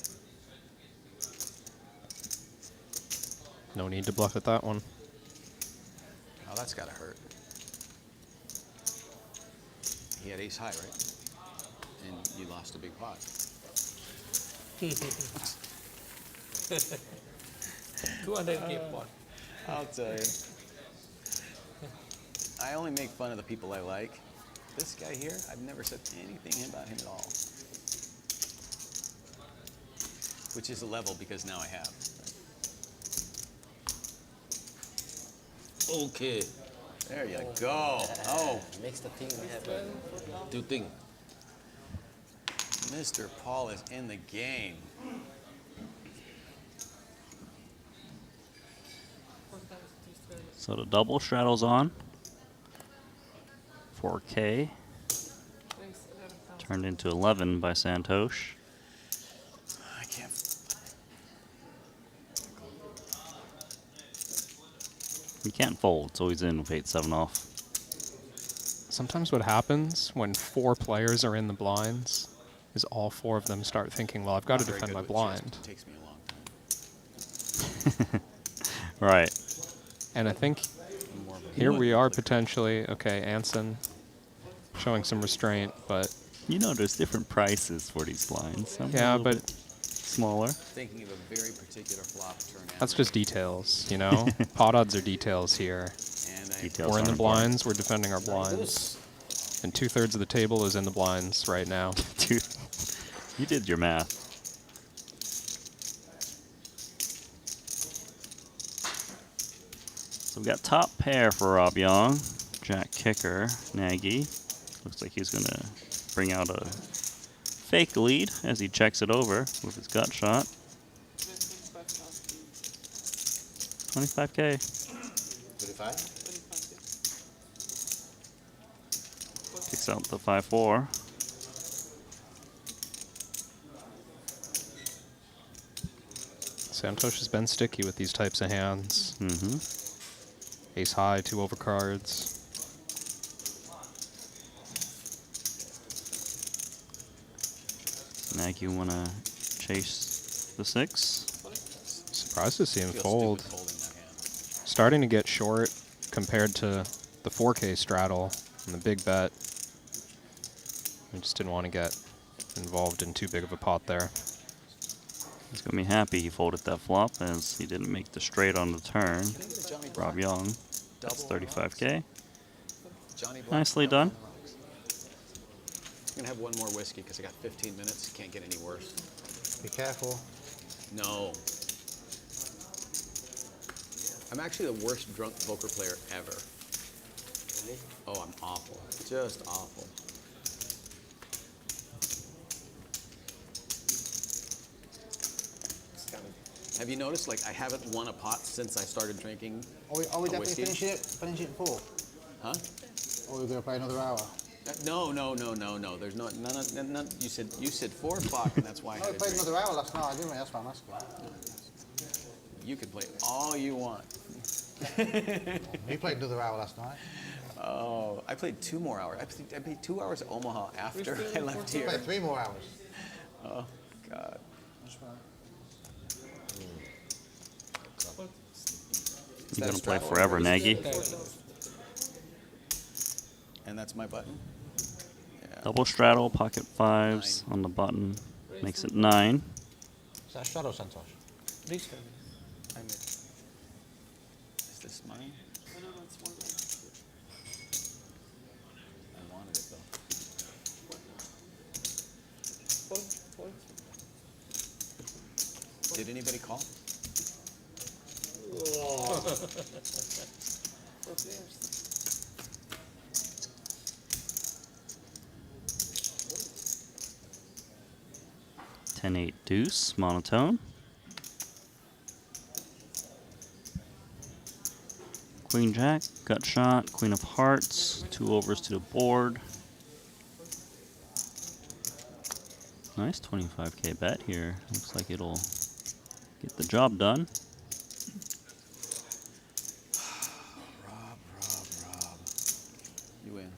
No need to bluff at that one. Oh, that's gotta hurt. He had ace high, right? And you lost a big pot. 200K pot. I'll tell you. I only make fun of the people I like. This guy here, I've never said anything about him at all. Which is a level because now I have. Okay. There you go. Oh, Makes the thing happen. Do you think? Mr. Paul is in the game. So the double straddles on. 4K. Turned into 11 by Santhosh. I can't. He can't fold, so he's in with 8-7 off. Sometimes what happens when 4 players are in the blinds is all 4 of them start thinking, well, I've got to Not very defend good my with blind. chess. It takes me a long time. Right. And I think I'm more of a here we are potentially, okay, Anson showing some restraint, but You know there's different prices for these blinds. Some are a yeah, little but bit smaller. thinking of a very particular flop turn. that's just details, you know? Pot odds are details here. And I Details. We're in the aren't important. blinds, we're defending our blinds. And 2/3 of the table is in the blinds right now. Dude, you did your math. So we got top pair for Rob Yong. Jack kicker, Nagy. Looks like he's gonna bring out a fake lead as he checks it over with his gut shot. 25K. 25? Kicks out the 5-4. Santhosh has been sticky with these types of hands. Mm-hmm. Ace high, 2 overcards. Nagy wanna chase the 6? Surprised to see him Feels fold. stupid folding that hand. Starting to get short compared to the 4K straddle and the big bet. I just didn't want to get involved in too big of a pot there. He's gonna be happy he folded that flop as he didn't make the straight on the turn. Can I get a Johnny Rob Block? Yong. Double That's on the 35K. Johnny Block, Nicely double on done. the rocks. I'm gonna have one more whiskey because I got 15 minutes. Can't get any worse. Be careful. No. I'm actually the worst drunk poker player ever. Really? Oh, I'm awful. Just awful. It's coming. Have you noticed, like, I haven't won a pot since I started drinking Are we a definitely whiskey? finishing it 4? Huh? Or are we going to play another hour? No. There's none. You said 4 o'clock, and that's why I No, had we a played drink. another hour last night. I didn't really, that's what I'm asking. You can play all you want. You played another hour last night. Oh, I played 2 more hours. I played 2 hours at Omaha after I left You played here. 3 more hours. Oh, God. You're gonna play forever, Nagy. And that's my button? Yeah. Double straddle, pocket 5s on the button. Makes it 9. Is that a straddle, Santhosh? This one. I mean, Is this mine? no, it's one line. I wanted it, though. Fold. Did anybody call? Four players. 10-8 deuce, monotone. Queen jack, gut shot, queen of hearts, 2 overs to the board. Nice 25K bet here. Looks like it'll get the job done. Rob. You win.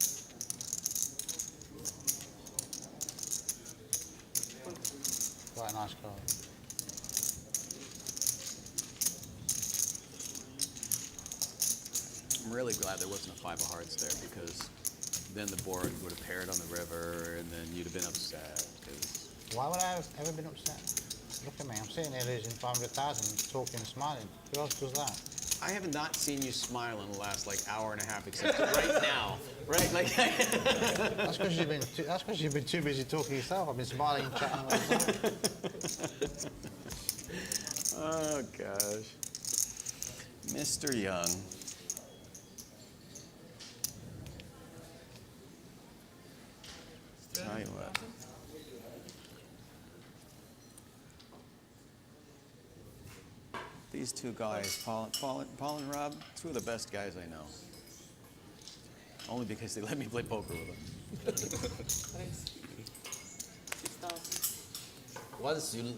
Quite a nice card. I'm really glad there wasn't a 5 of hearts there because then the board would have paired on the river and then you'd have been upset. 'Cause Why would I have ever been upset? Look at me, I'm sitting here losing 500,000, talking and smiling. Who else does that? I have not seen you smile in the last like hour and a half, except right now. Right? Like That's because you've been too busy talking yourself. I've been smiling and chatting all the time. Oh gosh. Mr. Young. Tell you what. These 2 guys, Paul and Rob, 2 of the best guys I know. Only because they let me play poker with them. Once you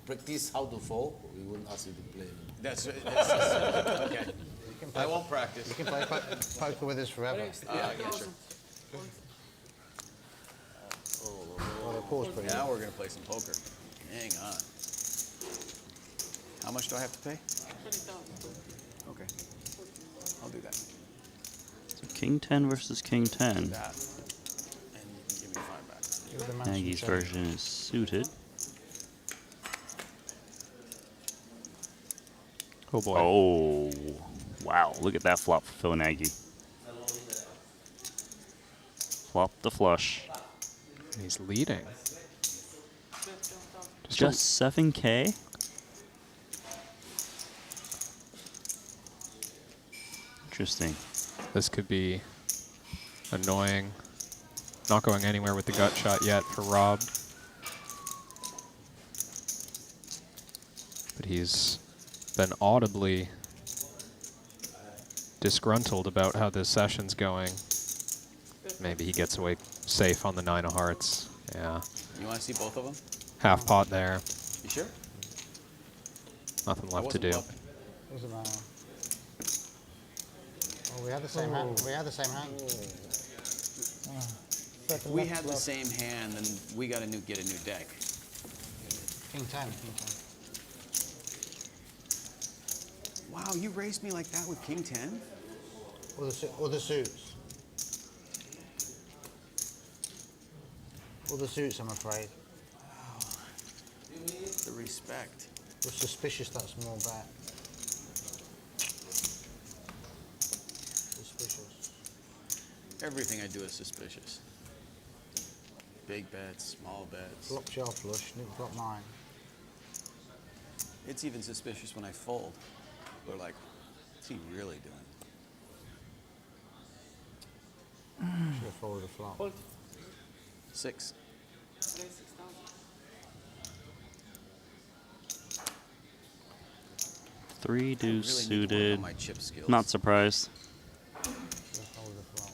practice how to fold, we won't ask you to play. That's okay. I won't practice. You can play poker with us forever. Yeah, sure. Well, of course, but Now we're gonna play some poker. Hang on. How much do I have to pay? 20,000. Okay. I'll do that. So King 10 versus King 10. That. And you can give me 5 back. you're the man Nagy's who version is suited. Oh boy. Oh, wow. Look at that flop for Phil Nagy. Flop the flush. And he's leading. Just 7K? Interesting. This could be annoying. Not going anywhere with the gut shot yet for Rob. But he's been audibly disgruntled about how this session's going. Maybe he gets away safe on the 9 of hearts. Yeah. You want to see both of them? Half pot there. You sure? Nothing I left to wasn't do. bluffing. Doesn't matter. Oh, we had the same hand. We had the same hand. If we had the same hand, then we got to get a new deck. King 10, King 10. Wow, you raised me like that with King 10? Other suits. Other suits, I'm afraid. The respect. We're suspicious that small bet. Suspicious. Everything I do is suspicious. Big bets, small bets. Flop your flush, Nick flop mine. It's even suspicious when I fold. We're like, what's he really doing? Should have folded a flop. 6. Three really need deuce to work suited. on my chip skills. Not surprised. Should have folded a flop.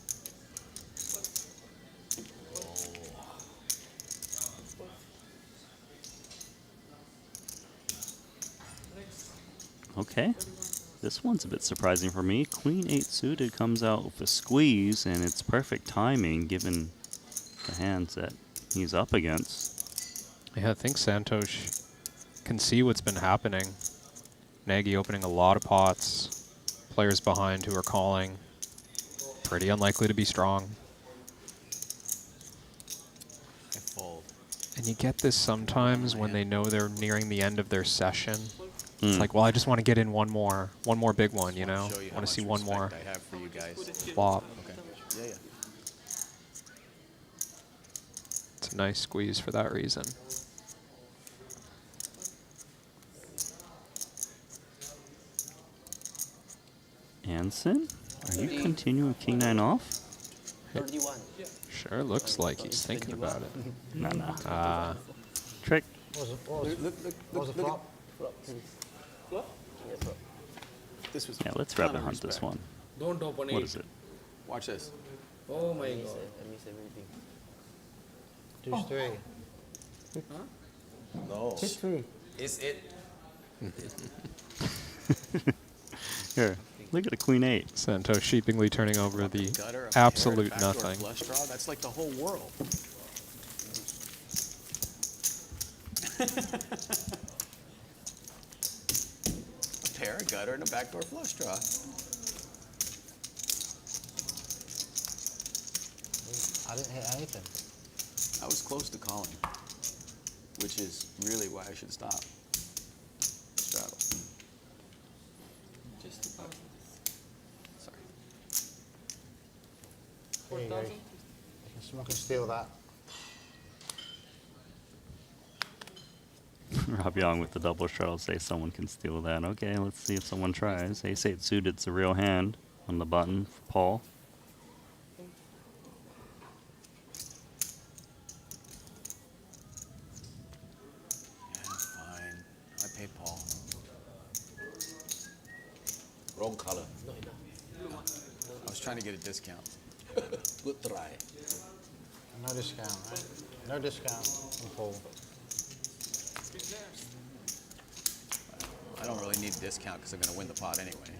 Okay. This one's a bit surprising for me. Queen 8 suited comes out with a squeeze, and it's perfect timing given the hands that he's up against. Yeah, I think Santhosh can see what's been happening. Nagy opening a lot of pots. Players behind who are calling. Pretty unlikely to be strong. I fold. And you get this sometimes when they know they're nearing the end of their session. It's Mm. like, well, I just want to get in one more big one, you know? Show you I how want to see much one more respect I have for you guys. flop. Okay. Yeah. It's a nice squeeze for that reason. Anson, are you continuing King 9 off? 31. Sure looks like he's thinking about it. No, no. Trick. What was the flop? This was Yeah, let's ton rabbit of hunt this respect. one. Don't open What it. is it? Watch this. Oh my I miss, god. I miss everything. Deuce 3. No. Hit 3. Is it? Here, look at a Queen 8. Santhosh sheepingly turning over the Gutter, a pair, absolute backdoor nothing. Flush draw. That's like the whole world. A pair, a gutter, and a backdoor flush draw. I didn't hit anything. I was close to calling, which is really why I should stop. Straddle. Sorry. There you go. Someone can steal that. Rob Yong with the double straddle say someone can steal that. Okay, let's see if someone tries. Ace 8 suited's a real hand on the button for Paul. Yeah, fine. I paid Paul. Wrong color. Not enough. I was trying to get a discount. Good try. No discount, right? No discount on Paul. I don't really need a discount because I'm going to win the pot anyway.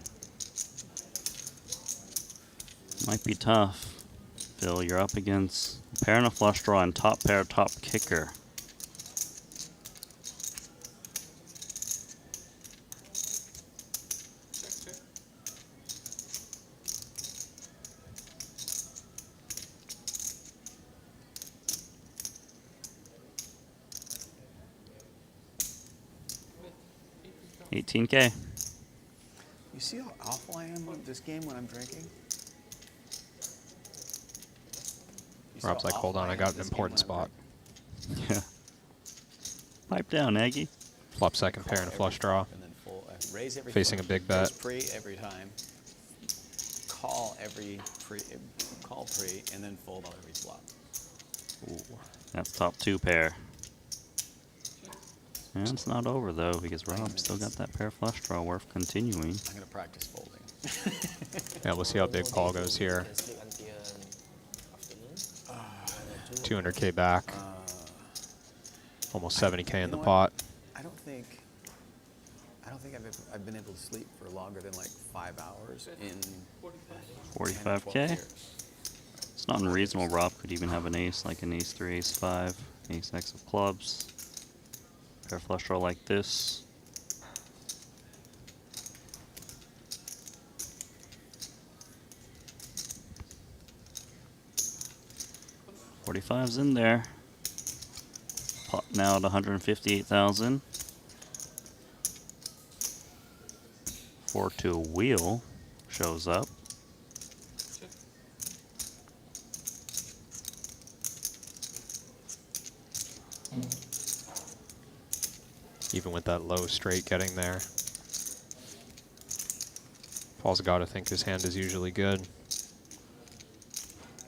Might be tough. Phil, you're up against a pair and a flush draw and top pair, top kicker. $18K. You see how awful I am with this game when I'm drinking? You see Rob's how like, hold awful on, am I got with an this game important when I'm spot. Yeah. Pipe down, Nagy. Flop second pair and a flush draw. And then full, raise every Facing a flush, big bet. raise pre every time. Call every pre, call pre, and then fold on every flop. Ooh, that's top 2 pair. And it's not over though because Rob still got that pair flush draw worth continuing. I'm gonna practice folding. Yeah, we'll see how big Paul goes here. Can sleep until afternoon. 200K back. Almost 70K in You the know what? pot. I don't think I've been able to sleep for longer than like 5 hours in 10 or 12 45K. years. It's not unreasonable. Rob could even have an ace like an ace 3, ace 5, ace X of clubs. Pair flush draw like this. $45's in there. Pot now at 158,000. 4-2 wheel shows up. Even with that low straight getting there. Paul's got to think his hand is usually good.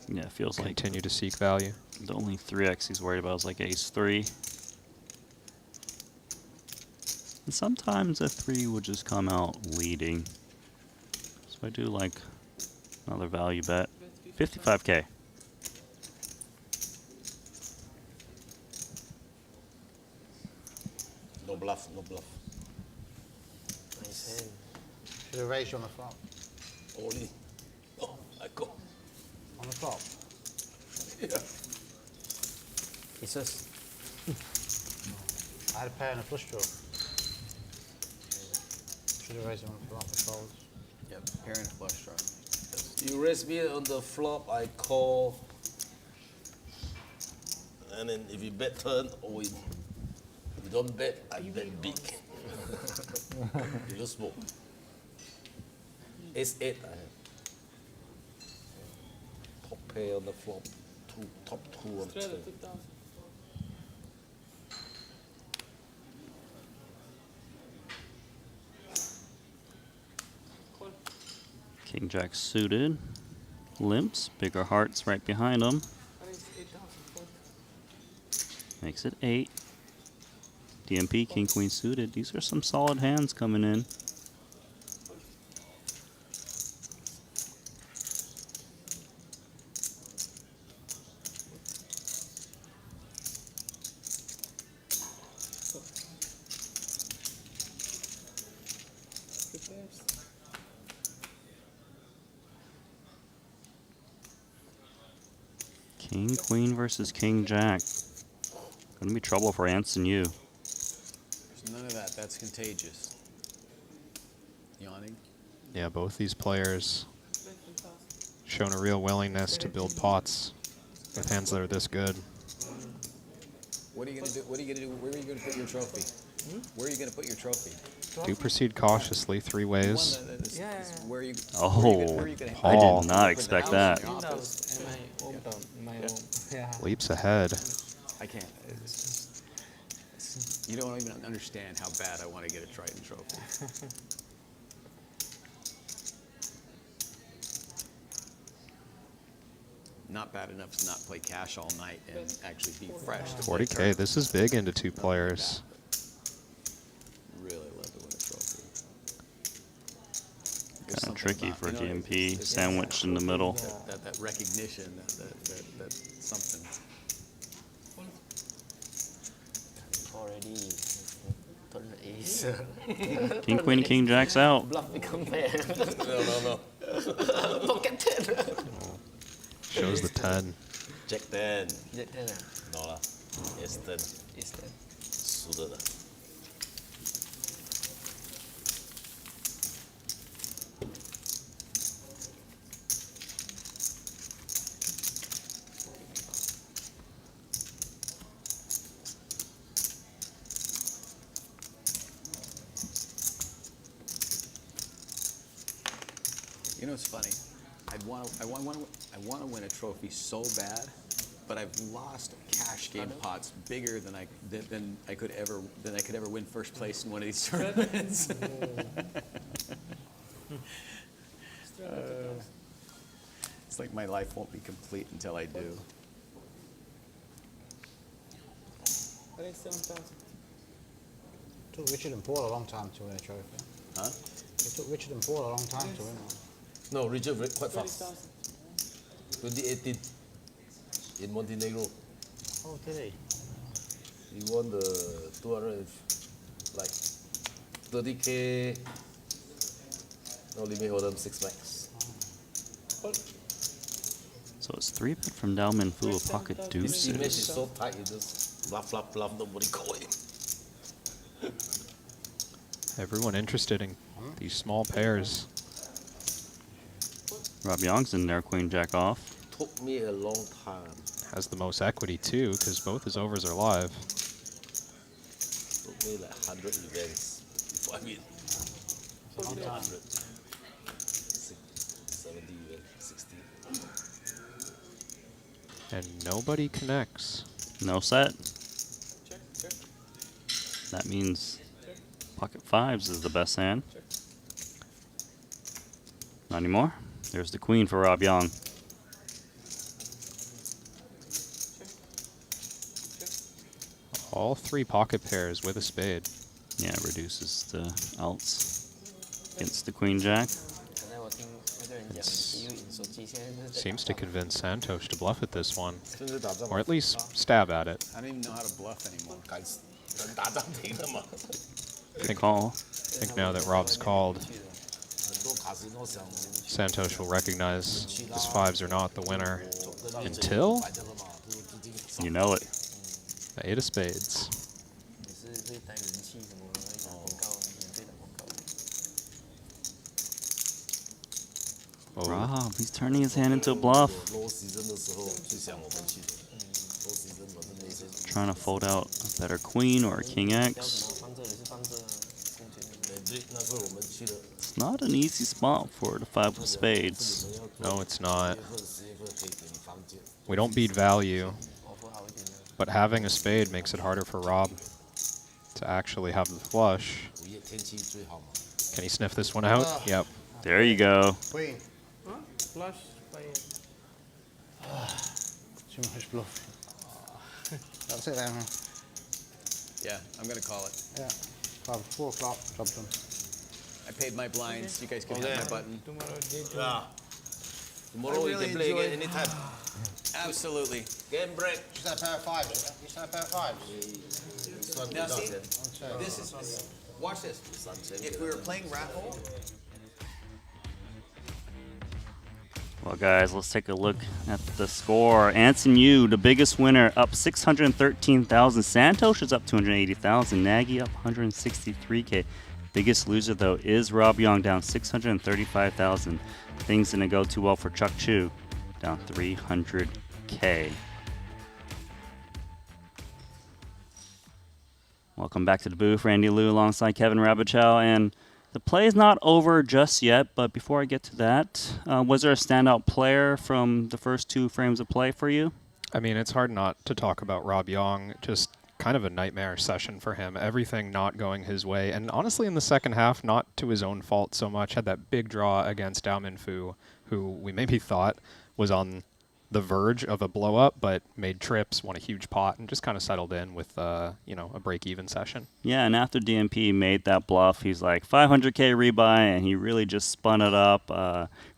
Yeah, it feels like Continue to seek value. the only 3x he's worried about is like ace-3. And sometimes a 3 would just come out leading. So I do like another value bet. 55K. No bluff, no bluff. Nice hand. Should have raised you on the flop. Only. Oh, I go. On the flop. Yeah. Aces. I had a pair and a flush draw. Should have raised him on the flop and folds. Yep, pair and flush draw. You raise me on the flop, I call. And then if you bet turn, or win. If you don't bet, I bet big. You don't smoke. Ace-8 I have. Top pair on the flop. Top two on the turn. King Jack suited. Limps. Bigger hearts right behind him. Makes it 8. DMP, King Queen suited. These are some solid hands coming in. King Queen versus King Jack. Gonna be trouble for Anson Yu. There's none of that. That's contagious. Yawning. Yeah, both these players shown a real willingness to build pots with hands that are this good. What are you gonna do? What are you gonna do? Where are you gonna put your trophy? Where are you gonna put your trophy? Do proceed cautiously 3 ways. One that is- is where you, Oh, where you gonna, I Paul. did not expect that. Leaps ahead. I can't. You don't even understand how bad I want to get a Triton trophy. Not bad enough to not play cash all night and actually be fresh. to play 40K, tournament. this is big into 2 players. Really love to win a trophy. There's Kind of something tricky about, for you know, DMP, it's sandwiched in the middle. that recognition, that something. Already. Turn ace. King Queen, King Jack's out. Bluff become pair. No. Pocket 10. Shows the 10. Jack 10. Jack 10 No lah. Ace-10. Ace 10. Suited lah. You know, it's funny. I want to win a trophy so bad, but I've lost cash game pots bigger than I could ever win first place in one of these tournaments. It's like my life won't be complete until I do. Took Richard and Paul a long time to win a trophy. Huh? It took Richard and Paul a long time to win one. No, Richard quite fast. 2018 in Montenegro. Oh, did he? He won the 200, like 30K. No limit hold 6 max. So it's 3-bet from Dalman Fu, a pocket His image is deuces. so tight, he just bluff, nobody call him. Everyone interested in these small pairs. Rob Yong's in there, queen jack off. Took me a long time. Has the most equity too, because both his overs are live. Took me like 100 events before I win. 100. 70 events, 60. And nobody connects. No set. That means pocket fives is the best hand. Not anymore. There's the queen for Rob Yong. All three pocket pairs with a spade. Yeah, reduces the outs against the queen jack. Seems to convince Santhosh to bluff at this one, or at least stab at it. I don't even know how to bluff anymore. Good call. I think now that Rob's called, Santhosh will recognize his fives are not the winner until You know it. the eight of spades. Oh, Rob, he's turning his hand into a bluff. Trying to fold out a better queen or a king X. It's not an easy spot for the five of spades. no, it's not. We don't beat value, but having a spade makes it harder for Rob to actually have the flush. Can he sniff this one out? Yep. There you go. Queen. Flush. Too much bluff. That's it then, huh? Yeah, I'm gonna call it. Yeah. 4 o'clock, problem. I paid my blinds. You guys can have my button. Tomorrow we can play again anytime. Absolutely. Game break. You said a pair of fives. You said a pair of fives. Now see, this is, watch this. If we were playing raffle, Well, guys, let's take a look at the score. Anson Yu, the biggest winner, up 613,000. Santhosh is up 280,000. Nagy up 163K. Biggest loser, though, is Rob Yong, down 635,000. Things didn't go too well for Chuck Chu, down 300K. Welcome back to the booth. Randy Liu alongside Kevin Rabichow, and the play is not over just yet, but before I get to that, was there a standout player from the first 2 frames of play for you? I mean, it's hard not to talk about Rob Yong. Just kind of a nightmare session for him. Everything not going his way. And honestly, in the second half, not to his own fault so much. Had that big draw against Dao Minfu, who we maybe thought was on the verge of a blow up, but made trips, won a huge pot, and just kind of settled in with, you know, a break-even session. Yeah, and after DMP made that bluff, he's like 500K rebuy, and he really just spun it up,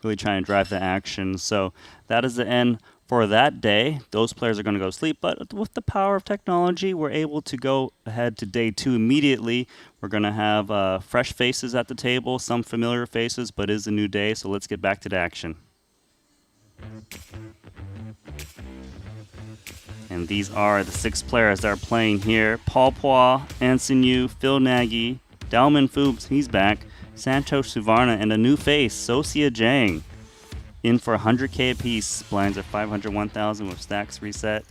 really trying to drive the action. So that is the end for that day. Those players are going to go to sleep, but with the power of technology, we're able to go ahead to day 2 immediately. We're going to have fresh faces at the table, some familiar faces, but it is a new day, so let's get back to the action. And these are the 6 players that are playing here. Paul Phua, Anson Yu, Phil Nagy, Dao Minfu, he's back, Santhosh Suvarna, and a new face, Sosia Jang. In for 100K apiece. Blinds are 501,000 with stacks reset.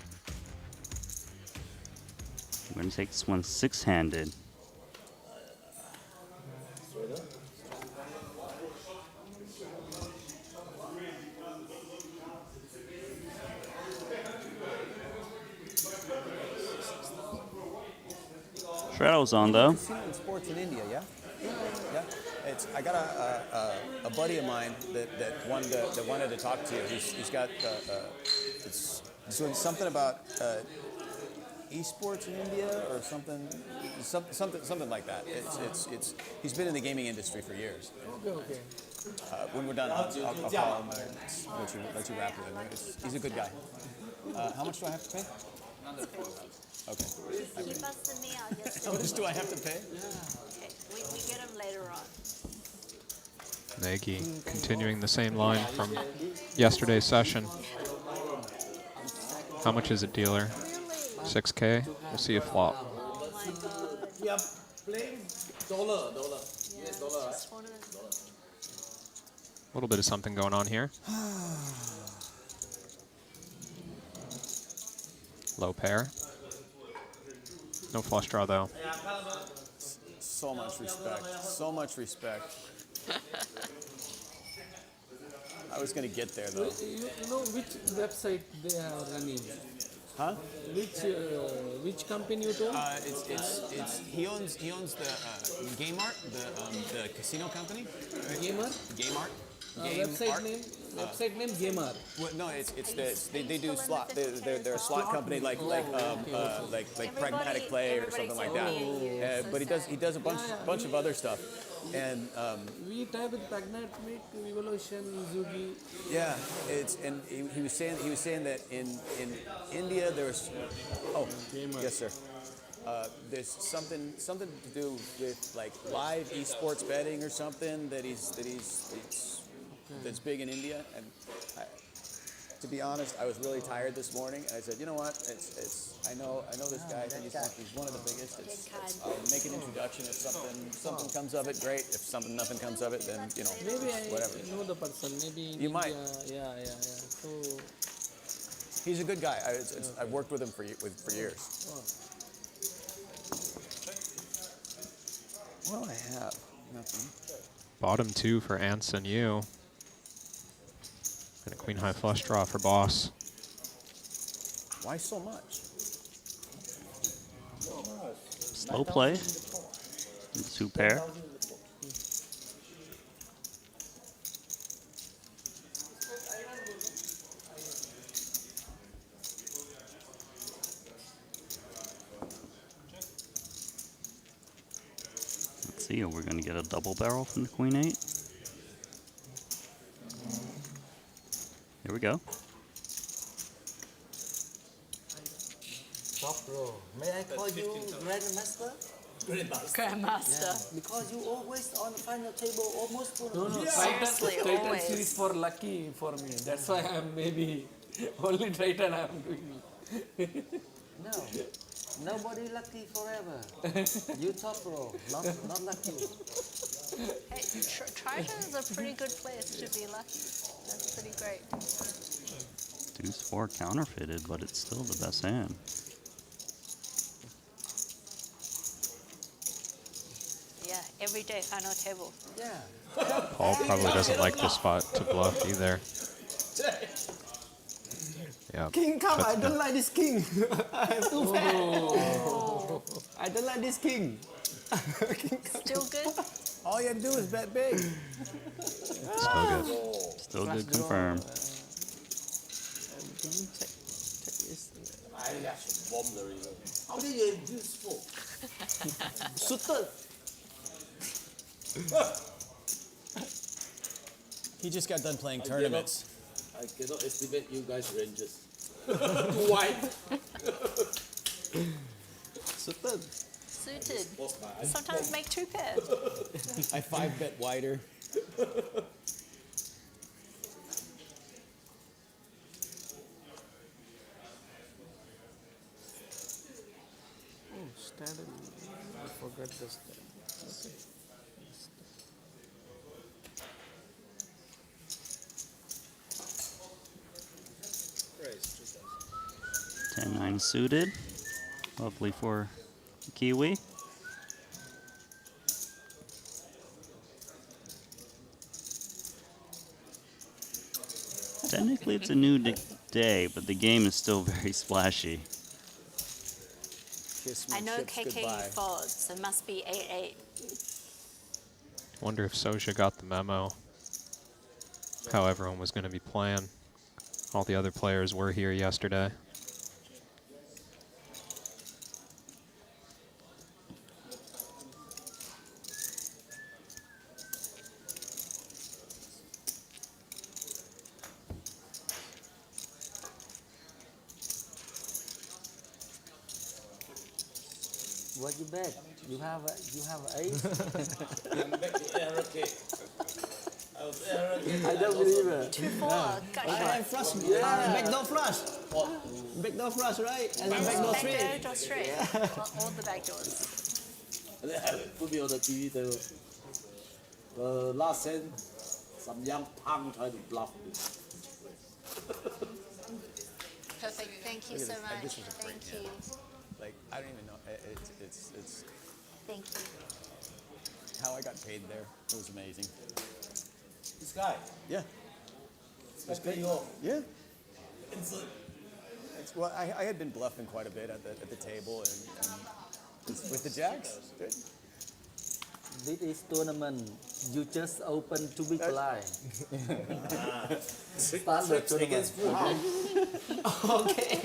We're going to take this one 6-handed. Shreddo's on though. you've seen it in sports in India, yeah? Yeah. I got a buddy of mine that wanted to talk to you. He's got he's doing something about esports in India or something like that. He's been in the gaming industry for years. Okay. When we're done, I'll call him and let you wrap with him. He's a good guy. How much do I have to pay? Okay. How much do I have to pay? Okay, we get them later on. Nagy continuing the same line from yesterday's session. How much is it, dealer? 6K? We'll see a flop. Dollar. Yeah, US dollar, right? just one of them. A little bit of something going on here. Low pair. No flush draw though. So much respect. So much respect. I was going to get there, though. You know which website they are running? Huh? Which company you told? He owns the Game Art, the casino company. Gamer? Game Art. Game Website Art. name Gamer. Well, no, they do slot. They're a slot company like Pragmatic Play or something like that. But he does a bunch of other stuff. And We tie with Pragmatic, Evolution, Zugi. yeah, he was saying that in India there's yes sir. There's something to do with like live esports betting or something that's big in India. And to be honest, I was really tired this morning, and I said, you know what? I know this guy. He's one of the biggest. I'll make an introduction if something comes of it. Great. If nothing comes of it, then Maybe whatever. I know the person. Maybe in You might. India. Yeah. So He's a good guy. I've worked with him for years. What do I have? Nothing. Bottom 2 for Ants and you. And a queen high flush draw for boss. Why so much? Slow play. 2 pair. Let's see, we're going to get a double barrel from the queen 8. Here we go. Top row. May I call you Grandmaster? Grandmaster. Because you always on the final table almost full. no. Seriously, Triton always. series for lucky for me. That's why I'm maybe only Triton I'm doing. No. Nobody lucky forever. You top row, not lucky. Hey, Triton is a pretty good place to be lucky. That's pretty great. Deuce 4 counterfeited, but it's still the best hand. Yeah, every day final table. Yeah. Paul probably doesn't like the spot to bluff either. Yeah. King come, I shuts don't down. like this king. I'm too fat. I don't like this king. Still good? All you have to do is bet big. Still good. Still good confirm. How did you induce four? Suited. He just got done playing tournaments. I cannot estimate you guys ranges. Why? Suited. Suited. Sometimes make 2 pairs. I 5-bet wider. Oh, standard. I forgot this. Okay. 10-9 suited. Lovely for Kiwi. Technically, it's a new day, but the game is still very splashy. Kiss my I know chips KK goodbye. followed, so it must be 8-8. Wonder if Soja got the memo. How everyone was going to be playing. All the other players were here yesterday. What you bet? You have ace? I'm back to error cake. I was error cake. I don't believe it. 2-4, gut I shot. am flush. Yeah. Backdoor flush. Backdoor flush, right? And then backdoor straight. Backdoor straight. All the backdoors. Put me on the TV table. The last hand, some young punk tried to bluff me. Perfect. Thank you so much. This was a great Thank you. Like, I don't even know. It's Thank you. how I got paid there. It was amazing. This guy, Yeah. this guy pay you off. Yeah. It's, well, I had been bluffing quite a bit at the table and with the jacks. This is tournament. You just open to big blind. Standard tournament. Okay.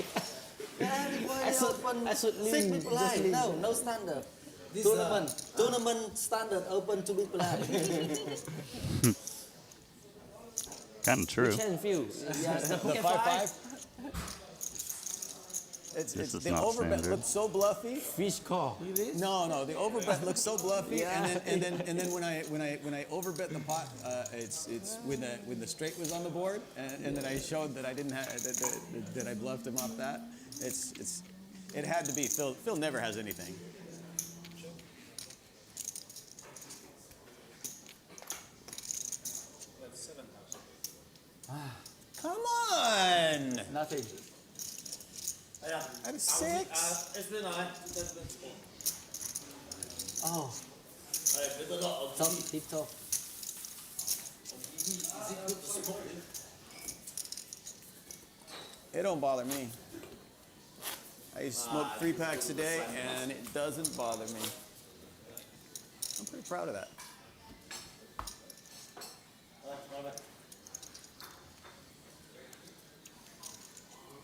I should leave. Big blind. No, no standard. Tournament standard open to big blind. Kind of true. Can feel. Yes, the The pocket 5-5. This is The not overbet standard. looked so bluffy. Fish call. No, the overbet looks so bluffy, Yeah. and then when I overbet the pot, it's when the straight was on the board, and then I showed that I didn't have that I bluffed him off that. It had to be Phil. Phil never has anything. Come on! Nothing. I'm 6. Oh. Top, tip top. It don't bother me. I smoke 3 packs a day, and it doesn't bother me. I'm pretty proud of that.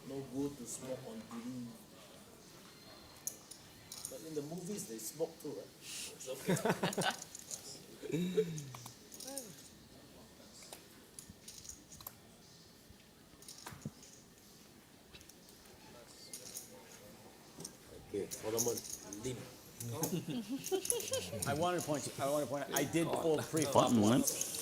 No good to smoke on TV. But in the movies, they smoke too, right? It's okay. Okay, tournament, limp. I wanted to point out, I did fold pre-flop Button once.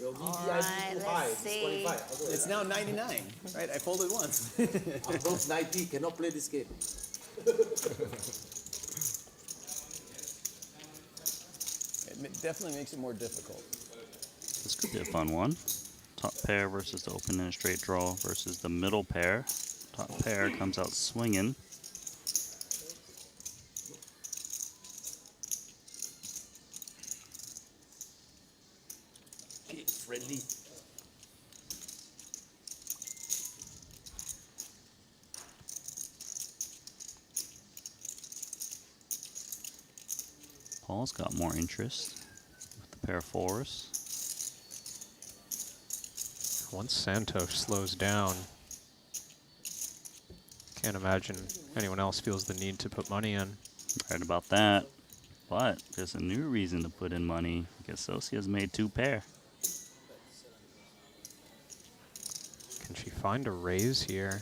Your VVIP Alright, too high, let's see. disqualified. It's now 99, right? I folded once. Above 90, cannot play this game. It definitely makes it more difficult. This could be a fun one. Top pair versus the open and a straight draw versus the middle pair. Top pair comes out swinging. Kid friendly. Paul's got more interest with the pair of fours. Once Santhosh slows down, can't imagine anyone else feels the need to put money in. Right about that. But there's a new reason to put in money because Sosia's made 2 pair. Can she find a raise here?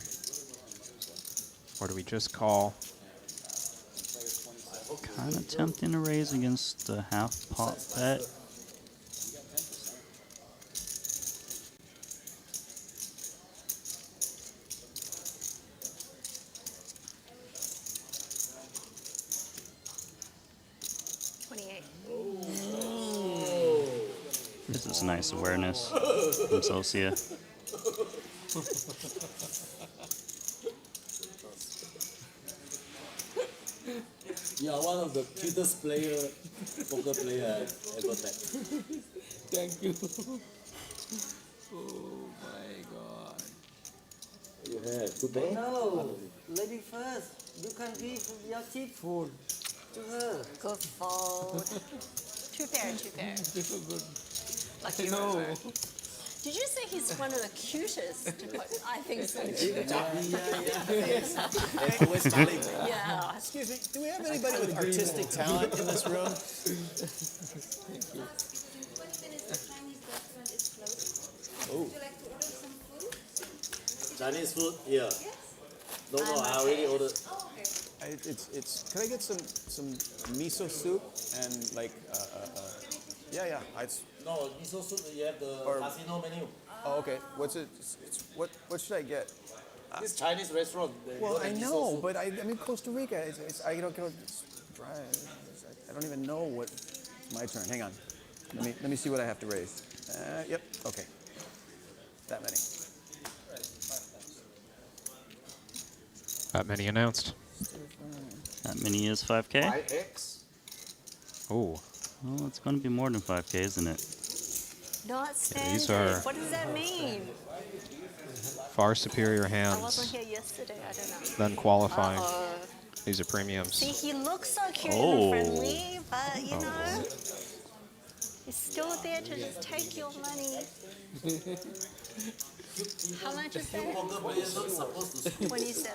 Or do we just call? Kind of tempting to raise against the half pot bet. This is nice awareness from Sosia. You are one of the cutest poker player I've ever met. Thank you. Oh my God. You have to pay? No, lady first. You can give your chip food to her. Good fold. 2 pair, 2 pair. Good. Lucky No. river. Did you say he's one of the cutest to put? I think so too. It's always challenging. Yeah. Excuse me, do we have anybody with artistic talent in this room? Oh. Chinese food? Yeah. No, I already ordered. Can I get some miso soup and like yeah. No, miso soup, you have the Or- casino menu. Oh, okay. What's it? What should I get? This Chinese restaurant. they Well, don't I have miso know, soup. but I'm in Costa Rica. I don't. I don't even know what. My turn. Hang on. Let me see what I have to raise. Yep. Okay. That many. That many announced. That mini is 5K? 5x. Oh, Well, it's going to be more than 5K, isn't it? Not standard. these are What does that mean? far superior I wasn't hands here yesterday. I don't know. than qualifying. Uh-oh. These are premiums. See, he looks so cute Oh. and friendly, but you know, he's still there to just take your money. How much is that? Poker players not supposed to 27.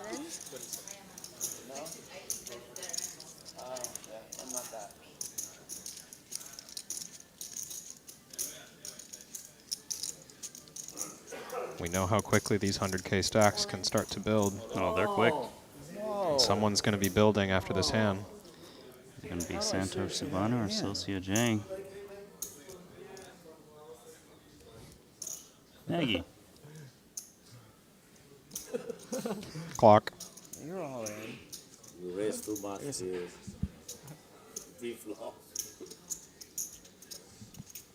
I'm not that. We know how quickly these 100K stacks can start to build. Oh, they're quick. And someone's going to be building after this hand. It's going to be Santhosh Suvarna or Sosia Jang. Nagy. Clock. You're all in. You raise too much. V-flop.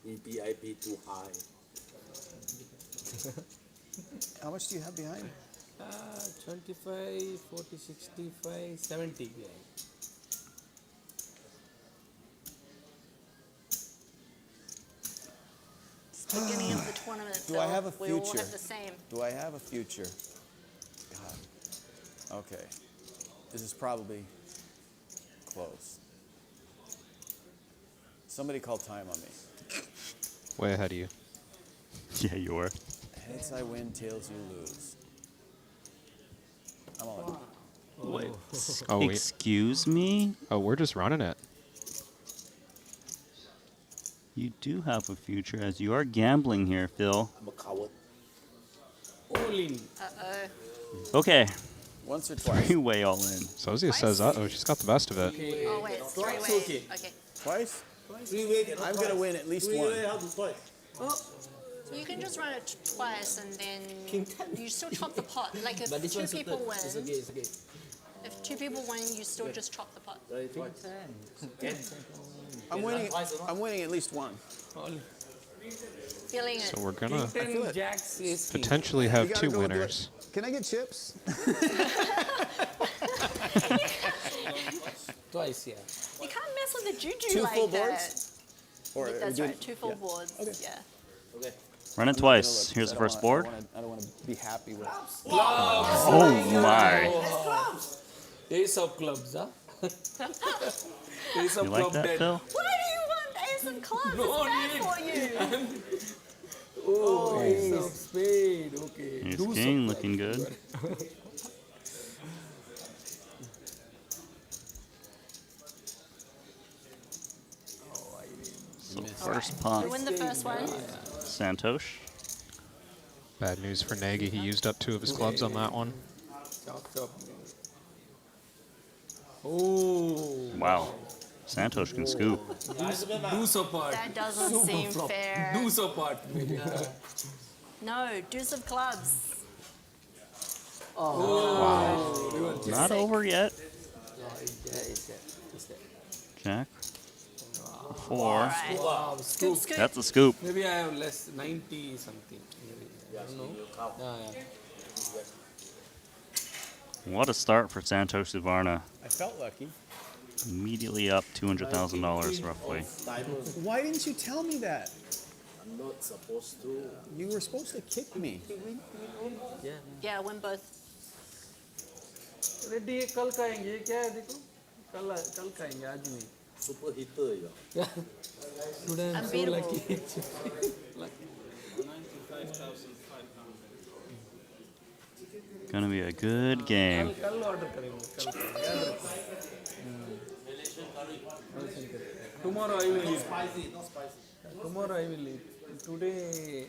EPIP too high. How much do you have behind? 25, 40, 65, 70. Yeah. Beginning of the tournament. Do I have a We all future? have the same. Do I have a future? God. Okay. This is probably close. Somebody call time on me. Way ahead of you. Yeah, you are. Heads I win, tails you lose. I'm all in. Wait. Oh, wait. Excuse me? Oh, we're just running it. You do have a future as you are gambling here, Phil. I'm a coward. All in. Uh-oh. Okay. Once or twice. Three-way all in. Sosia says, uh-oh, she's got the best of it. Okay. Oh, wait, it's three Twice, ways. okay. Okay. Twice? Three-way cannot I'm twice. gonna win at least one. Three-way, how to twice? So you can just run it twice and then you still chop the pot. Like if But this two one's people suited. win, It's okay, it's okay. if two people win, you still just chop the pot. Try twice. I'm winning at least one. Feeling it. So we're going to feel 10 it. jacks is king. potentially You have gotta two go do it. winners. Can I get chips? Twice, yeah. You can't mess with the juju Two like full that. boards? Or are we That's doing- right, two full yeah. boards. Okay. Yeah. Okay. Run it twice. Here's the first board. I don't want to be happy with. Oh my. Ace of clubs, huh? Ace of You like club that, dead. Phil? Why do you want ace of clubs? No It's bad need. for you. Oh, ace of spade. Okay. Ace Deuce king of looking clubs. good. So first pot, You win the first one. Santhosh. Bad news for Nagy. He used up 2 of his clubs on that one. Chop, chop. Oh. Wow. Santhosh can scoop. Deuce apart. That doesn't seem fair. Deuce apart. No, deuce of clubs. Not over yet. It's that. Jack. 4. Alright. Wow, Scoop, scoop. scoop. That's a scoop. Maybe I have less, 90 something. Maybe. I don't know. Yeah. What a start for Santhosh Suvarna. I felt lucky. Immediately up $200,000 roughly. Why didn't you tell me that? I'm not supposed to. You were supposed to kick me. Yeah, win both. Ready कल खाएंगे क्या है देखो कल खाएंगे आज नहीं Super hitter, you. yeah today I'm so Unbeatable. lucky Gonna be a good game. कल ऑर्डर करेंगे कल याद रखो tomorrow I will eat tomorrow I will eat today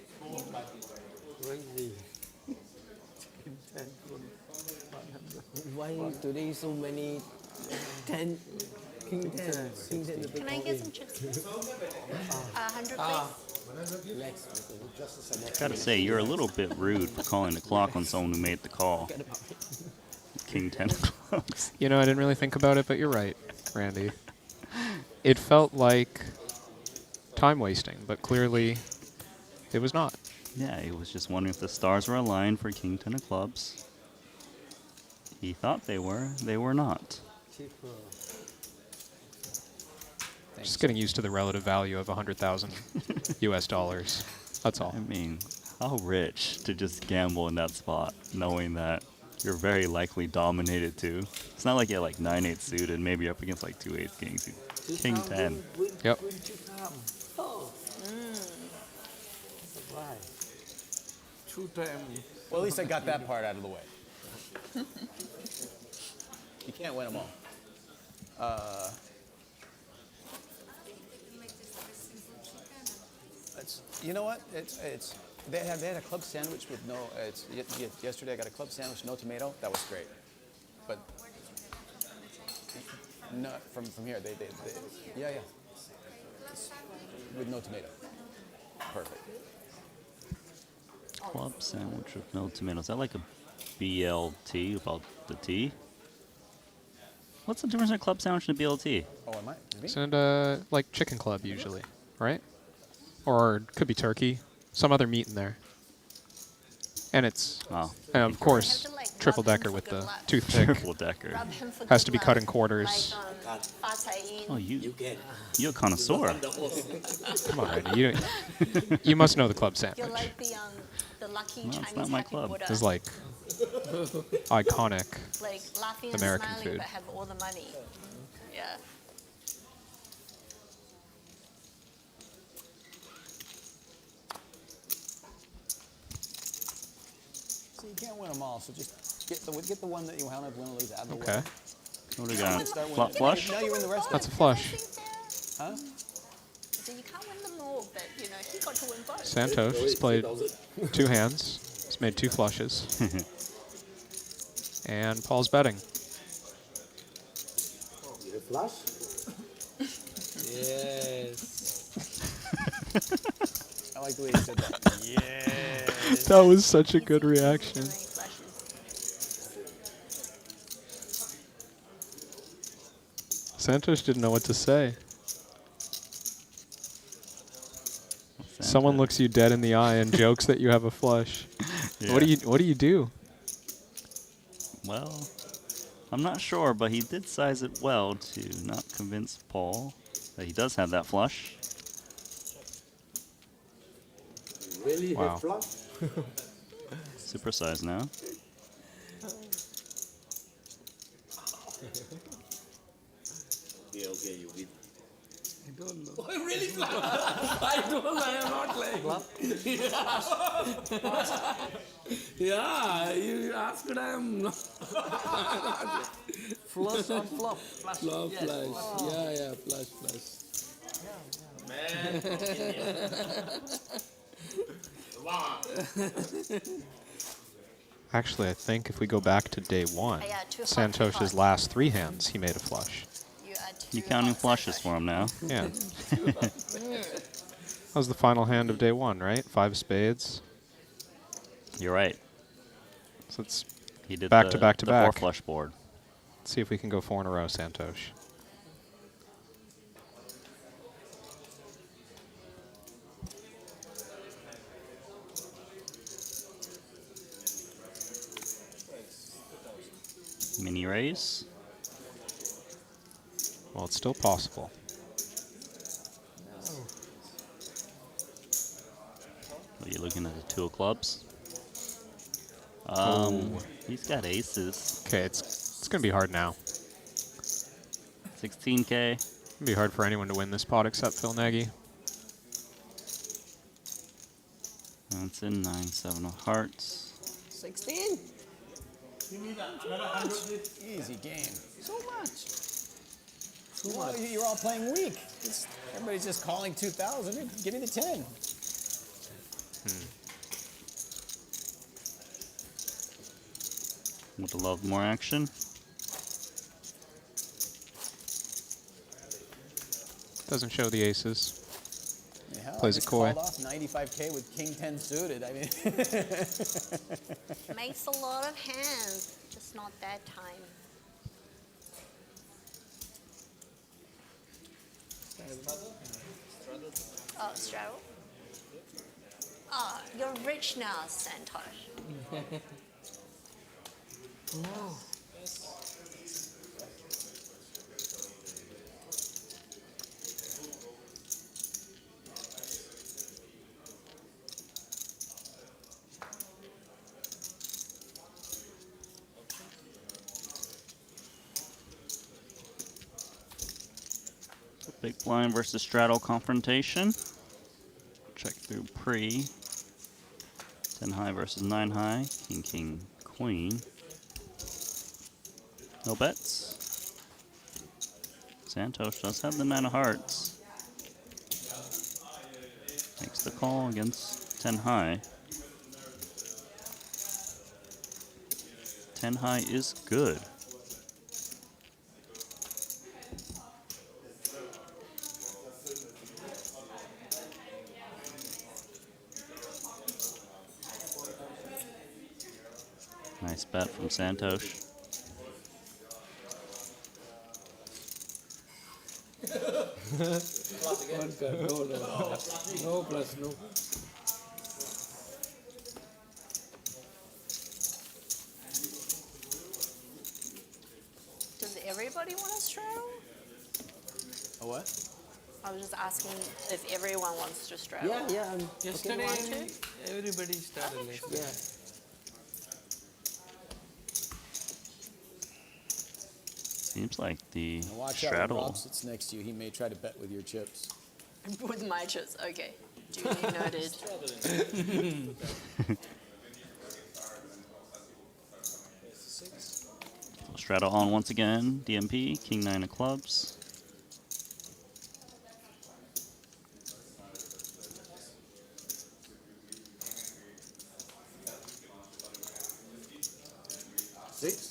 Why today so many 10 king 10 king 10 Can I get some chips, please? 100, please. relax Gotta say, you're a little bit rude for calling the clock on someone who made the call. King 10 of clubs. You know, I didn't really think about it, but you're right. Randy. It felt like time wasting, but clearly it was not. Yeah, he was just wondering if the stars were aligned for King 10 of clubs. He thought they were not. Just getting used to the relative value of 100,000 US dollars. That's all. I mean, how rich to just gamble in that spot, knowing that you're very likely dominated too. It's not like you had like 9-8 suited, maybe you're up against like 2-8 kings. King 10. Yep. Well, at least I got that part out of the way. You can't win them all. You know what? They had a club sandwich with no. Yesterday I got a club sandwich, no tomato. That was great. But no, from here yeah. With no tomato. Perfect. Club sandwich with no tomatoes. Is that like a BLT about the T? What's the difference in a club sandwich and a BLT? Oh, am I? It's like chicken club usually, right? Or it could be turkey. Some other meat in there. And it's, and of course, triple decker with the toothpick. Triple decker. Has to be cut in quarters. Oh, you're a connoisseur. Come on, Randy. You must know the club sandwich. You're like the lucky No, it's Chinese not my happy club. Buddha. It's like iconic. Like laughing and American smiling, food. but have all the money. Yeah. So you can't win them all. So just get the one that you want to win or lose out of the way. Okay. What do we got? Start winning. Flush? Now you're in the rest of That's a it. flush. Huh? So you can't win them all, but you know he got to win both. Santhosh has played 2 hands. He's made 2 flushes. And Paul's betting. Flush? Yes. I like the way you said that. Yeah. That was such a good reaction. Santhosh didn't know what to say. Someone looks you dead in the eye and jokes that you have a flush. Yeah. What do you do? Well, I'm not sure, but he did size it well to not convince Paul that he does have that flush. Really Wow. hit flush? Super size now. Yeah, okay, you win. I don't know. Oh, really flush? I don't know. I am not playing. Yeah, you asked it. I am not. Flush on flop. Flush. Flush, Yes. flush. Yeah, flush, flush. Man. Wow. Actually, I think if we go back to day 1, Yeah, too hot, too Santosh's hot. last 3 hands, he made a flush. You are too You counting hot, flushes Santhosh. for him now. Yeah. That was the final hand of day 1, right? 5 spades. You're right. So it's He did back the, to back to the back. 4 flush board. Let's see if we can go 4 in a row, Santhosh. Mini raise. Well, it's still possible. Are you looking at the 2 of clubs? He's got aces. Okay, it's going to be hard now. 16K. It's going to be hard for anyone to win this pot except Phil Nagy. That's in 9-7 of hearts. 16? Easy game. So much. Well, you're all playing weak. Everybody's just calling 2,000. Give me the 10. Would love more action. Doesn't show the aces. Hell, Plays I it just coy. called off 95K with King 10 suited. I mean, Makes a lot of hands, just not that time. Oh, straddle. Oh, you're rich now, Santhosh. No. Big blind versus straddle confrontation. Check through pre. 10 high versus 9 high. King, king, queen. No bets. Santhosh does have the 9 of hearts. Makes the call against 10 high. 10 high is good. Nice bet from Santhosh. One card, no, no. No plus, no. Does everybody want to straddle? A what? I was just asking if everyone wants to straddle. Yeah, yeah. Yesterday, want to? everybody started Okay, like sure. Yeah. Seems like the Now watch out, when straddle. Rob sits next to you, he may try to bet with your chips. With my chips, okay. Duly noted. Straddle on once again. DMP, king 9 of clubs. Six.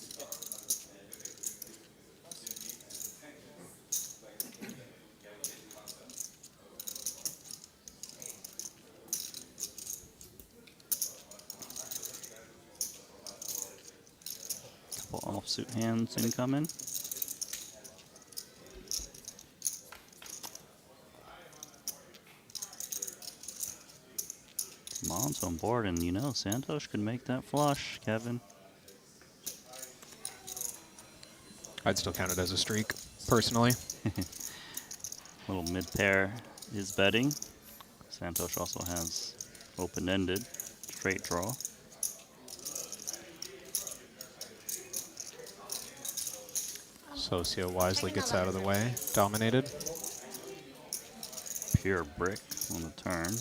Couple offsuit hands incoming. Come on, so on board, and you know, Santhosh could make that flush, Kevin. I'd still count it as a streak, personally. Little mid pair is betting. Santhosh also has open-ended straight draw. Socio wisely gets out of the way. Dominated. Pure brick on the turn.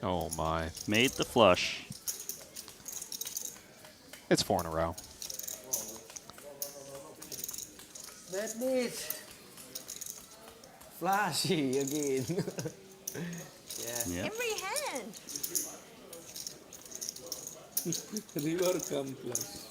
Oh my. Made the flush. It's 4 in a row. That's it. Flashy again. Yeah. Yep. Every hand. river come plus.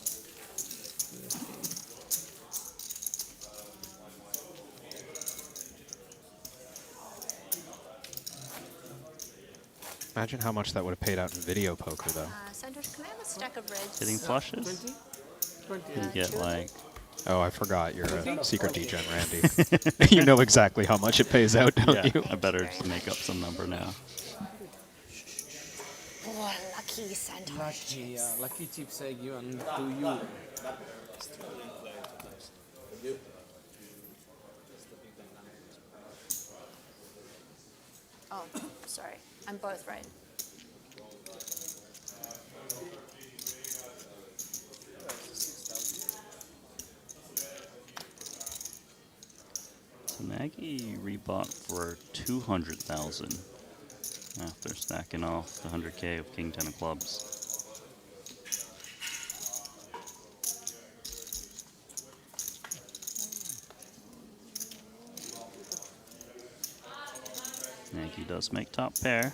Imagine how much that would have paid out in video poker, though. Santhosh, can I have a stack of reds? Hitting flushes. 20? You get like Oh, I forgot. You're a secret degen, Randy. You know exactly how much it pays out, don't yeah, you? I better just make up some number now. Oh, lucky Santhosh. Lucky, yeah. Lucky chips I given to you. Oh, sorry. I'm both right. So Nagy rebought for 200,000 after stacking off the 100K of King 10 of clubs. Nagy does make top pair.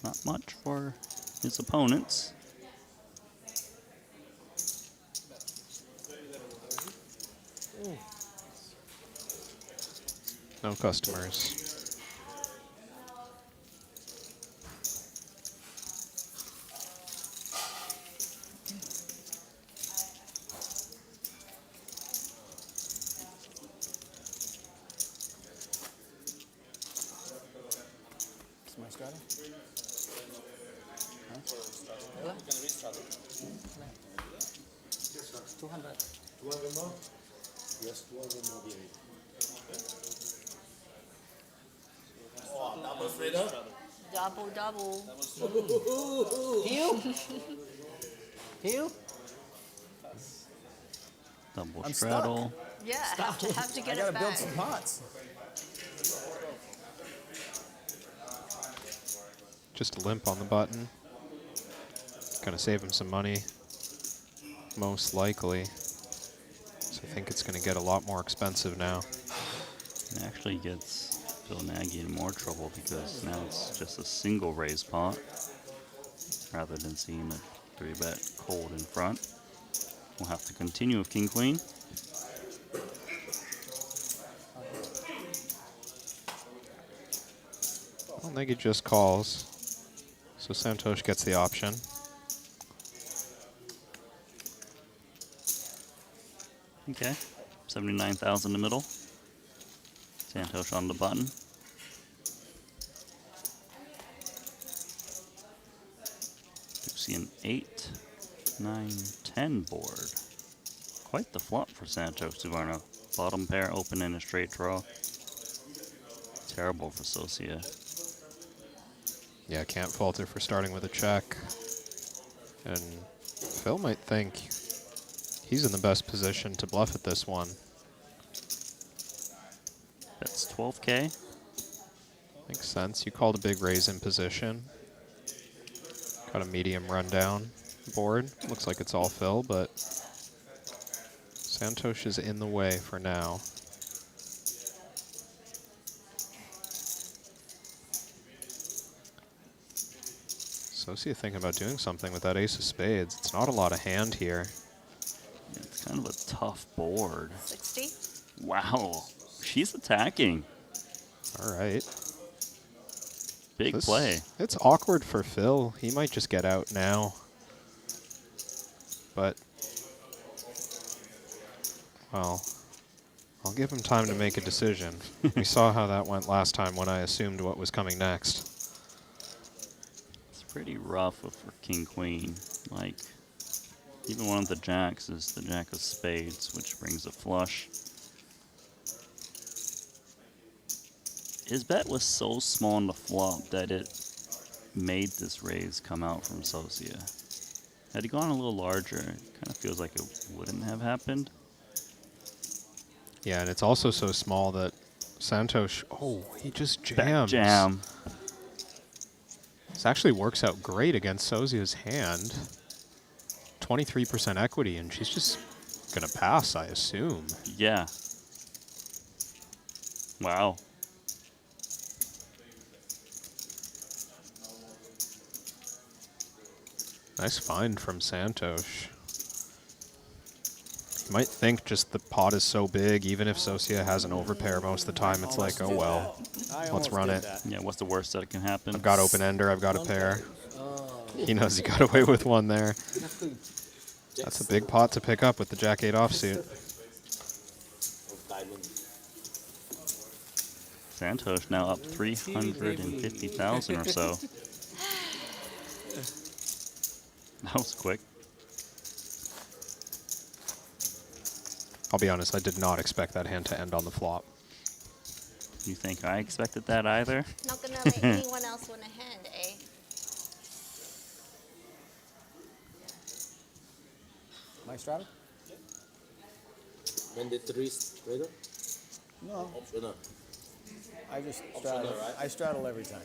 Not much for his opponents. No customers. 200. 200 more? Yes, 200 more here. Oh, double trader. Double, double. Heel? Heel? Double I'm straddle. Yeah, have to I get gotta it build back. some pots. Just limp on the button. Gonna save him some money, most likely. So I think it's gonna get a lot more expensive now. It actually gets Phil Nagy in more trouble because now it's just a single raise pot rather than seeing a 3-bet cold in front. We'll have to continue with King Queen. I don't think he just calls. So Santhosh gets the option. Okay, 79,000 in the middle. Santhosh on the button. Do see an 8, 9, 10 board. Quite the flop for Santhosh Suvarna. Bottom pair open in a straight draw. Terrible for Socia. Yeah, can't falter for starting with a check. And Phil might think he's in the best position to bluff at this one. That's 12K. Makes sense. You called a big raise in position. Got a medium rundown board. Looks like it's all Phil, but Santhosh is in the way for now. Socia thinking about doing something with that ace of spades. It's not a lot of hand here. Yeah, it's kind of a tough board. 60. Wow, she's attacking. All right. Big play. It's awkward for Phil. He might just get out now. But, well, I'll give him time to make a decision. We saw how that went last time when I assumed what was coming next. It's pretty rough for King Queen. Like, even one of the jacks is the jack of spades, which brings a flush. His bet was so small on the flop that it made this raise come out from Socia. Had he gone a little larger, it kind of feels like it wouldn't have happened. Yeah, and it's also so small that Santhosh, oh, he just Bet jams. jam. This actually works out great against Socia's hand. 23% equity, and she's just going to pass, I assume. Yeah. Wow. Nice find from Santhosh. You might think just the pot is so big, even if Socia has an overpair most of the time, it's like, oh well, let's run it. Yeah, what's the worst that can happen? I've got open ender, I've got a pair. He knows he got away with one there. That's a big pot to pick up with the Jack-8 offsuit. Santhosh now up 350,000 or so. That was quick. I'll be honest, I did not expect that hand to end on the flop. You think I expected that either? Not gonna let anyone else win a hand, eh? My straddle? Mandatory trader? No, Optional. I just straddle. right? I straddle every time.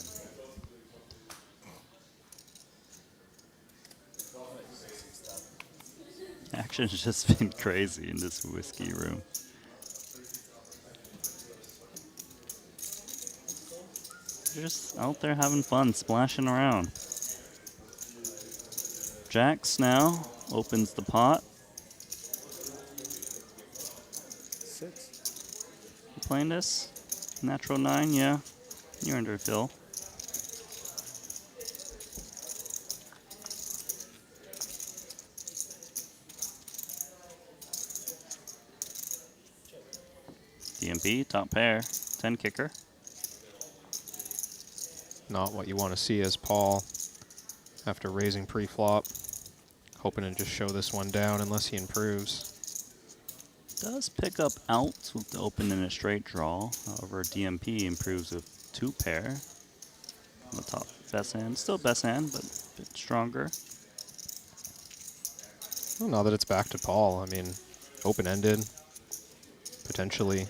Action's just been crazy in this whiskey room. They're just out there having fun, splashing around. Jacks now opens the pot. 6. You playing this? Natural 9, yeah. You're under Phil. DMP, top pair, 10 kicker. Not what you want to see as Paul after raising pre-flop. hoping to just show this one down unless he improves. Does pick up outs with the open and a straight draw. However, DMP improves with 2 pair on the top best hand. Still best hand, but a bit stronger. Well, now that it's back to Paul, I mean, open-ended, potentially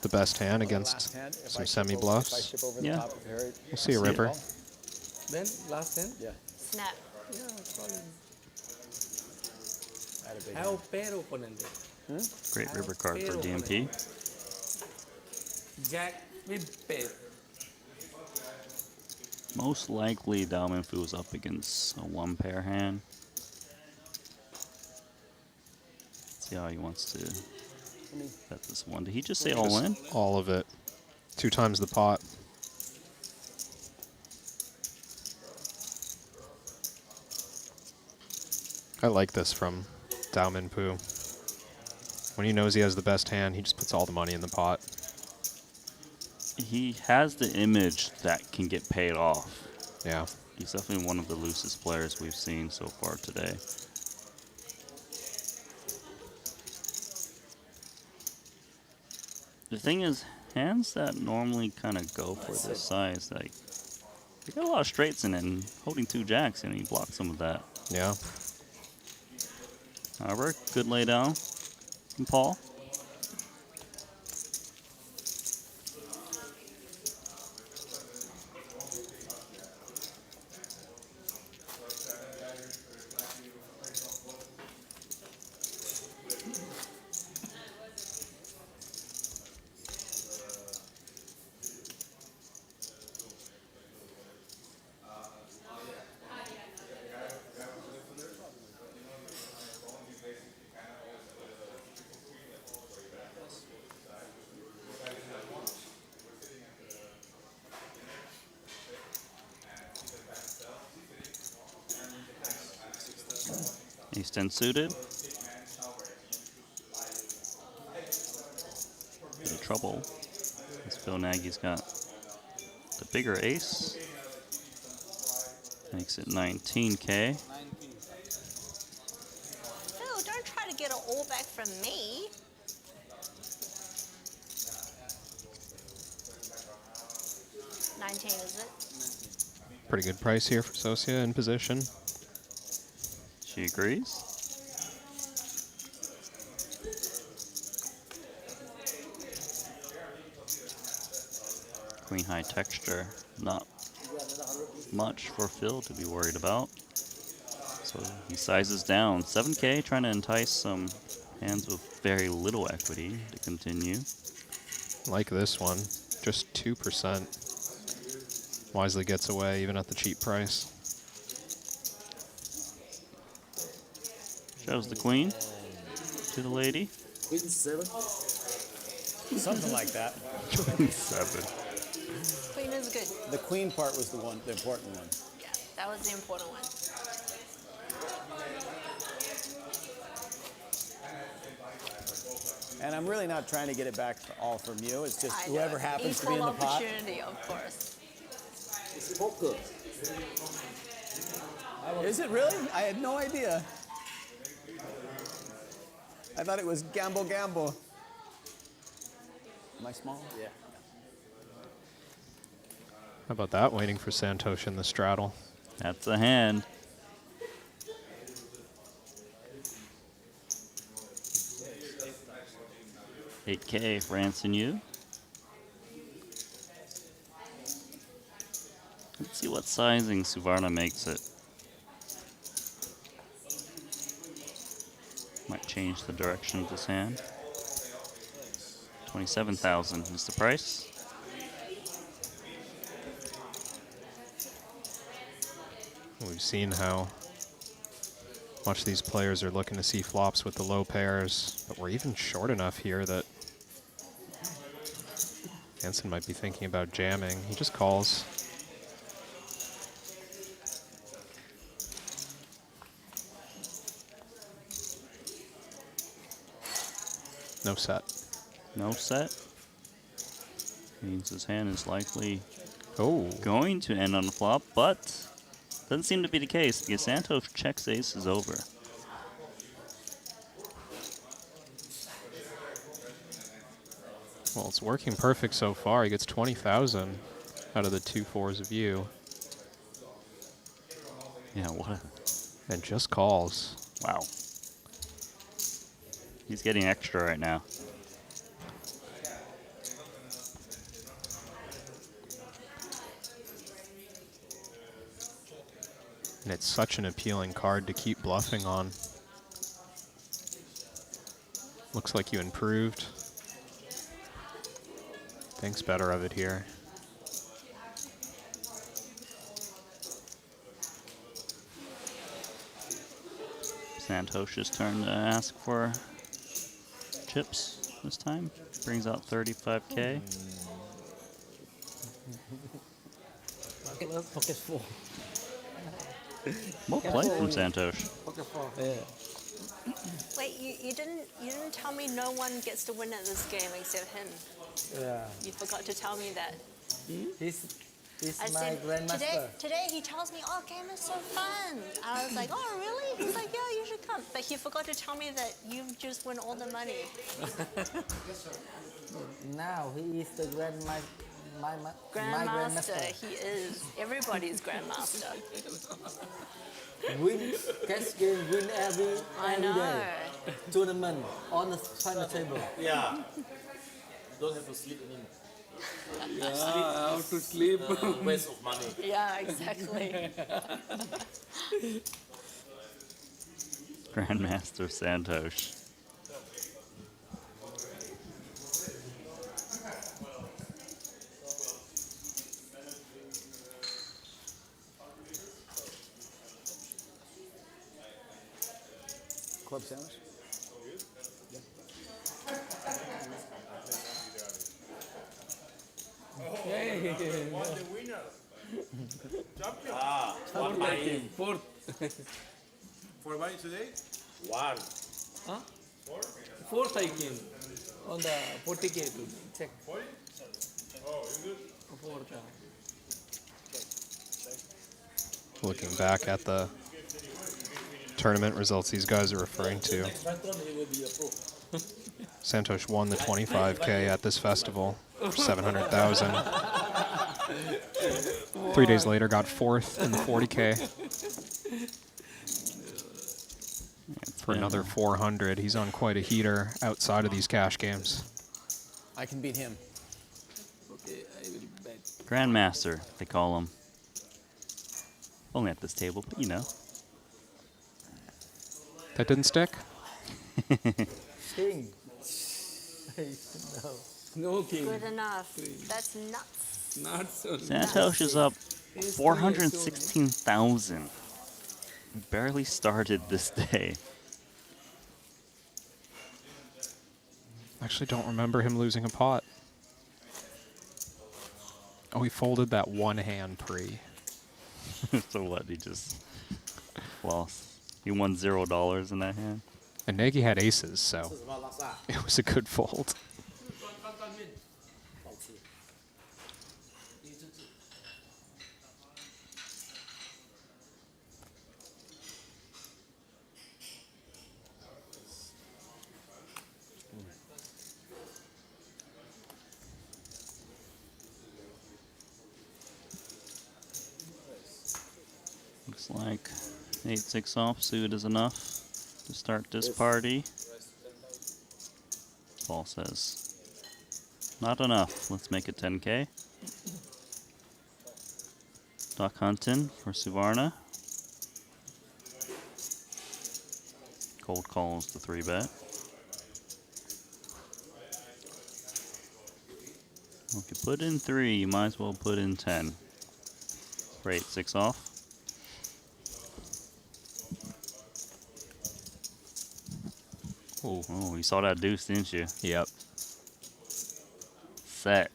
the best hand against Last hand, if I some chip semi-bluffs. If I chip over the Yeah. top of Harry, We'll see a See it. ripper. Then last ten. yeah, Snap. Yeah, solid. I had a big Have hand. pair open-ended. Great river card for DMP. Jack with pair. Most likely, Dao Minfu is up against a 1-pair hand. See how he wants to bet this one. Did he just say all in? All of it. 2 times the pot. I like this from Dao Minfu. When he knows he has the best hand, he just puts all the money in the pot. He has the image that can get paid off. Yeah. He's definitely one of the loosest players we've seen so far today. The thing is, hands that normally kind of go for this size, like, they got a lot of straights in it, and holding 2 jacks, and he blocked some of that. Yeah. However, good laydown from Paul. Ace 10 suited. Bit of trouble. As Phil Nagy's got the bigger ace. Makes it 19K. Phil, don't try to get it all back from me. $19, is it? Pretty good price here for Sosia in position. She agrees. Queen high texture, not much for Phil to be worried about. So he sizes down. 7K, trying to entice some hands with very little equity to continue. Like this one, just 2%. Wisely gets away even at the cheap price. Shows the queen to the lady. Queen 7. Something like that. 7. Queen is good. The queen part was the important one. Yeah, that was the important one. And I'm really not trying to get it back all from you. It's just I know. whoever happens to be in Equal the pot. opportunity, of course. It's poker. Is it really? I had no idea. I thought it was gamble, gamble. Am I small? Yeah. How about that, waiting for Santhosh in the straddle? That's a hand. $8K for Anson Yu. Let's see what sizing Suvarna makes it. Might change the direction of this hand. 27,000 is the price. We've seen how much these players are looking to see flops with the low pairs, but we're even short enough here that Anson might be thinking about jamming. He just calls. No set. No set. Means his hand is likely Oh, going to end on the flop, but Doesn't seem to be the case because Santhosh checks aces over. Well, it's working perfect so far. He gets 20,000 out of the 2 fours of you. Yeah, what a... And just calls. Wow. He's getting extra right now. And it's such an appealing card to keep bluffing on. Looks like you improved. Thinks better of it here. Santosh's turn to ask for chips this time. Brings out 35K. Pocket 4. Well played from Santhosh. Pocket 4. Yeah. Wait, you didn't tell me no one gets to win at this game except him. Yeah. You forgot to tell me that. He's I my said, grandmaster. today he tells me, oh, game is so fun. I was like, oh, really? He's like, yeah, you should come. But he forgot to tell me that you just win all the money. Now he is the Grandmaster, grandmaster. he is. Everybody's grandmaster. Win, cash game, win every know. day. Tournament on the final table. Yeah. Don't have to sleep anymore. Yeah, I have to sleep. Waste of money. Yeah, exactly. Grandmaster Santhosh. Club sandwich? Hey, What's the winner? Champion. fourth I came. Fourth. For money today? One. Huh? Fourth I came. On the 40K to check. 40? Oh, you good? Fourth. Looking back at the tournament results these guys are referring to. Santhosh won the 25K at this festival for 700,000. 3 days later, got 4th in the 40K for another 400. He's on quite a heater outside of these cash games. I can beat him. Okay, I will bet. Grandmaster, they call him. Only at this table, but you know. That didn't stick? King. No. No king. Good enough. That's nuts. Not so. Santhosh is up 416,000. Barely started this day. Actually don't remember him losing a pot. Oh, he folded that one hand pre. So what? He just lost. He won $0 in that hand. And Nagy had aces, so it was a good fold. Looks like 8-6 offsuit is enough to start this party. Paul says, not enough. Let's make it 10K. Duck hunting for Suvarna. Cold calls the 3-bet. Well, if you put in 3, you might as well put in 10. For 8-6 off. Oh, you saw that deuce, didn't you? Yep. Set.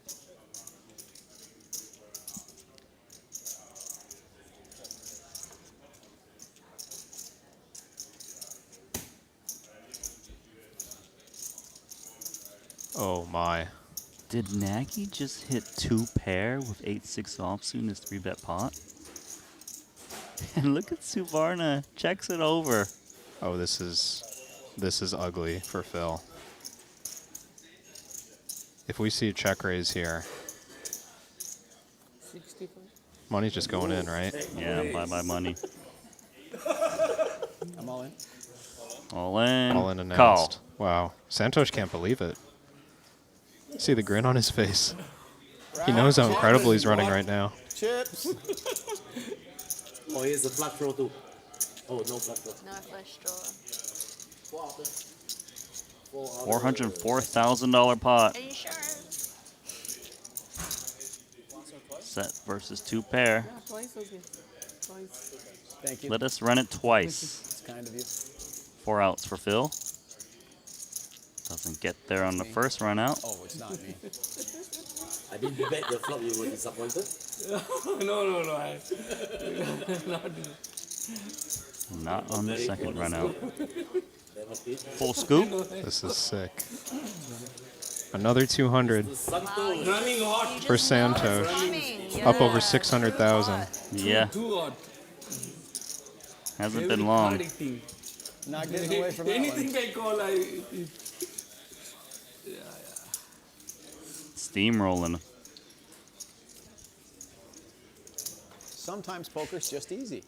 Oh my. Did Nagy just hit 2 pair with 8-6 offsuit in his 3-bet pot? And look at Suvarna. Checks it over. Oh, this is ugly for Phil. If we see a check raise here, 65. money's just going in, right? Yeah, bye-bye money. I'm all in. All in. All in announced. Call. Wow. Santhosh can't believe it. See the grin on his face. He knows how incredible he's running right now. Chips. Oh, here's the flush draw too. Oh, no flush draw. No flush draw. $404,000 pot. Are you sure? Set versus 2 pair. Yeah, twice okay. Twice. Thank you. Let us run it twice. It's kind of you. 4 outs for Phil. Doesn't get there on the first run out. Oh, it's not me. I didn't bet the flop you were disappointed. No, I not. Not on the second run out. That must be. Full scoop. This is sick. Another 200 Running hot. for Santhosh. Up over 600,000. Yeah, Too hot. hasn't been long. Addicting. Not getting away from that Anything one. I call, I. Steamrolling. Sometimes poker's just easy.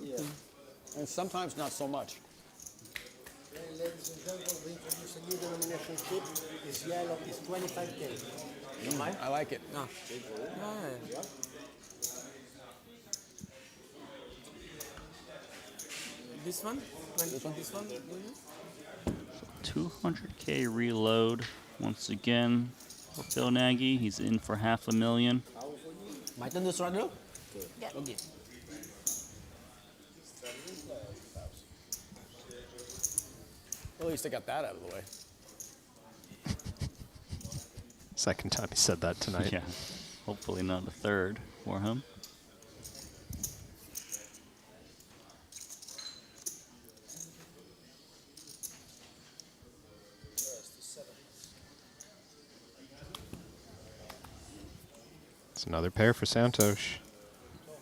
Yeah. And sometimes not so much. Ladies and gentlemen, we introduce a new denomination chip. It's yellow, it's 25K. I like it. This one? This one? 200K reload once again for Phil Nagy. He's in for $500,000. My turn to surrender? Yeah. Okay. Well, at least I got that out of the way. Second time he said that tonight. Yeah, hopefully not the third for him. It's another pair for Santhosh. Well,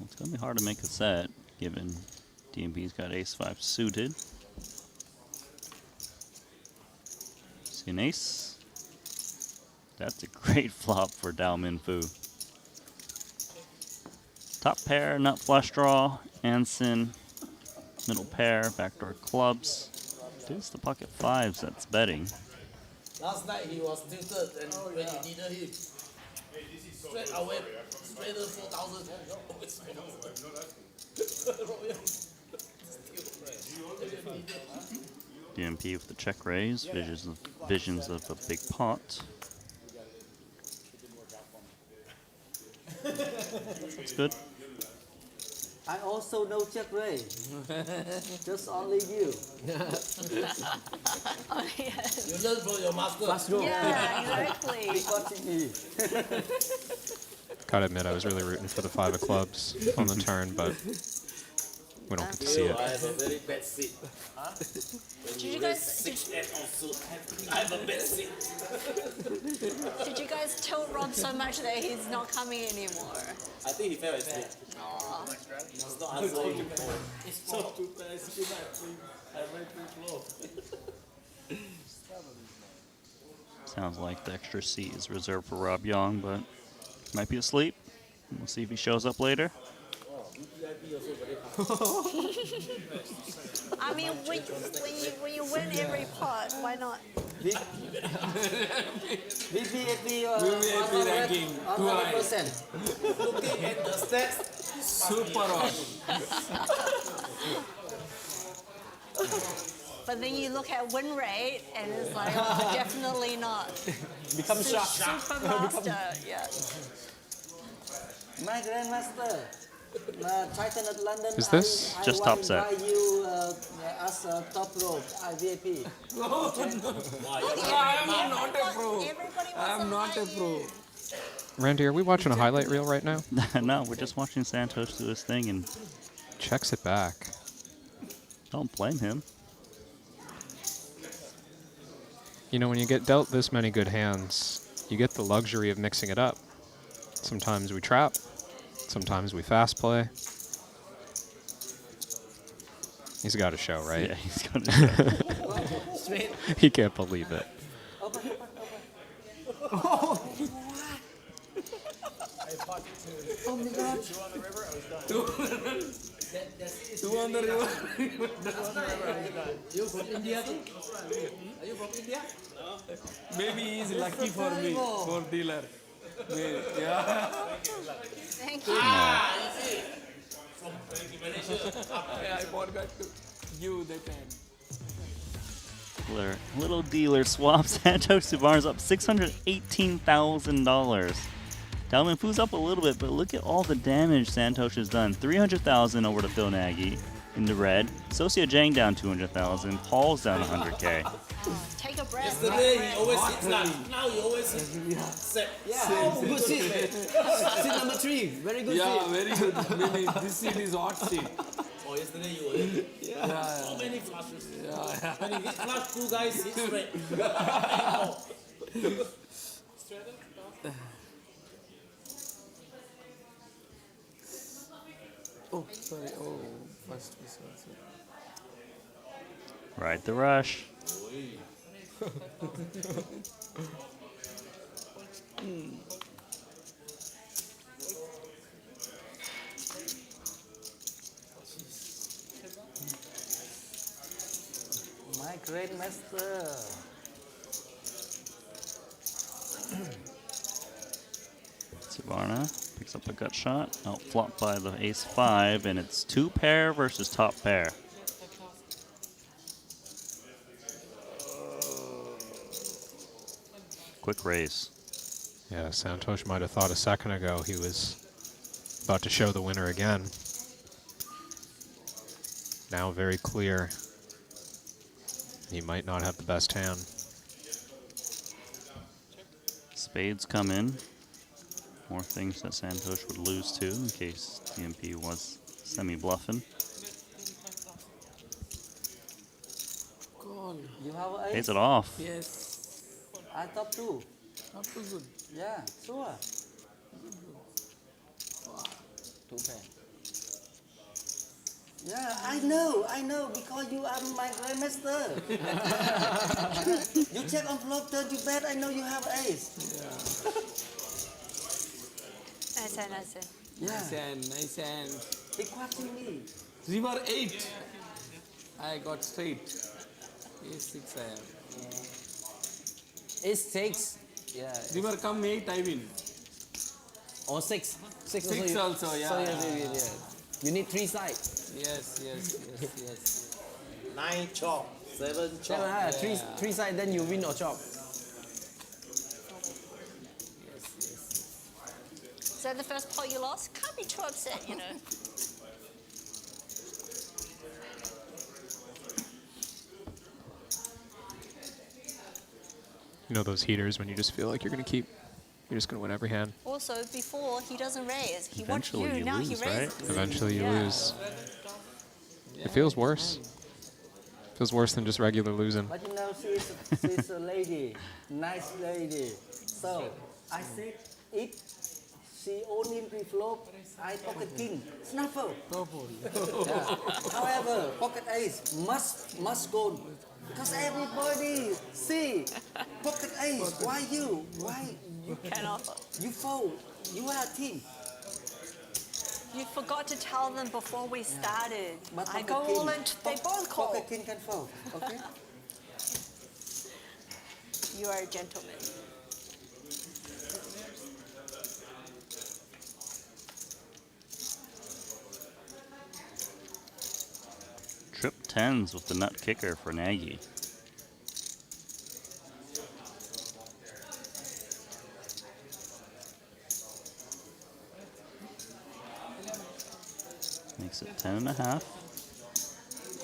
it's going to be hard to make a set, given DMP's got ace-5 suited. See an ace? That's a great flop for Dao Min Fu. Top pair, nut flush draw, Anson, middle pair, backdoor clubs. It is the pocket 5s that's betting. Last night he was tilted and when you needed him. Straight away, straight 4,000. DMP with the check raise, visions of a big pot. That's good. I also know check raise. Just only you. Oh, yes. You learn from your master. Yeah, exactly. Watching me. Gotta admit, I was really rooting for the 5 of clubs on the turn, but we don't get to see it. I have a very bad seat. Did you guys? I have a bad seat. Did you guys tilt Rob so much that he's not coming anymore? I think he fell asleep. Aw. He's not answering. Sounds like the extra seat is reserved for Rob Yong, but might be asleep. We'll see if he shows up later. I mean, when you win every pot, why not? VVIP ranking, 100%. Looking at the stats, Super hot. But then you look at win rate, and it's like, oh, definitely not. Become sharp. Super master, yeah. My grandmaster. Triton at London. Is this just top set? I you as a top rope, VIP. I am not a pro. Everybody I am not a pro. Randy, are we watching a highlight reel right now? No, we're just watching Santhosh do his thing and Checks it back. don't blame him. You know, when you get dealt this many good hands, you get the luxury of mixing it up. Sometimes we trap, sometimes we fast play. He's got a show, right? Yeah, he's got a show. Straight. He can't believe it. Open. Oh Oh my God. Two on the river. You from India too? Are you from India? Maybe he's lucky for me, for dealer. Yeah. Thank you. I forgot to give the pen. Little dealer swaps. Santhosh Suvarna's up $618,000. Dalvin Phu's up a little bit, but look at all the damage Santhosh has done. 300,000 over to Phil Nagy in the red. Socia Jang down 200,000. Paul's down 100K. Take a breath. Yesterday he always hits that. Now he always hits set. Yeah, good seat. Seat number 3. Very good Yeah, seat. very good. Maybe this seat is hot seat. Oh, yesterday you were hit. So many flushes. When you hit flush, two guys hit straight. Oh, sorry. Oh, first piece also. Ride the rush. My great master. Suvarna picks up a gut shot. Outflopped by the ace-5, and it's 2 pair versus top pair. Quick raise. Yeah, Santhosh might have thought a second ago he was about to show the winner again. Now very clear. He might not have the best hand. Spades come in. More things that Santhosh would lose to in case TMP was semi-bluffing. Call. You have an Pays ace? it off. Yes. I thought too. Not too good. Yeah, sure. 2 pair. Yeah, I know, because you are my grandmaster. You check on flop turn, you bet, I know you have ace. Nice hand. Yeah, Nice hand. he watching me. River 8. I got straight. Ace 6 I have. Ace 6. Yeah. River come 8, I win. Or 6. 6 6 also, yeah. So yes, you win, yeah. You need 3 sides. Yes. 9 chop, 7 chop. Yeah, 3 sides, then you win or chop. Is that the first pot you lost? Can't be too upset, you know. You know those heaters when you just feel like you're just gonna win every hand. Also, before, he doesn't raise. He watched Eventually you, you now lose, he right? raises. Eventually you Yeah. lose. It feels worse. Feels worse than just regular losing. But you know, she's a lady, nice lady. So, I said, if she only pre-flop, I pocket king, snuffle. Yeah. However, pocket ace must go. Because everybody see pocket ace. Why you? Why you Can offer. you fold? You are a team. You forgot to tell them before we started. But I pocket go king, all in, they both call. Pocket king can fold. Okay. You are a gentleman. Trip 10s with the nut kicker for Nagy. Makes it 10.5.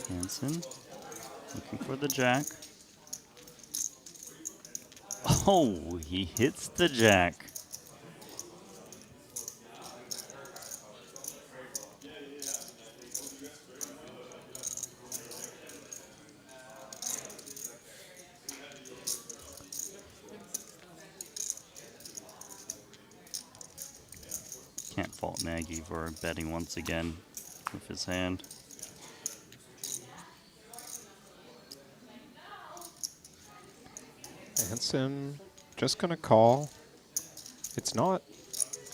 Hansen looking for the jack. Oh, he hits the jack. Can't fault Nagy for betting once again with his hand. Anson just going to call. It's not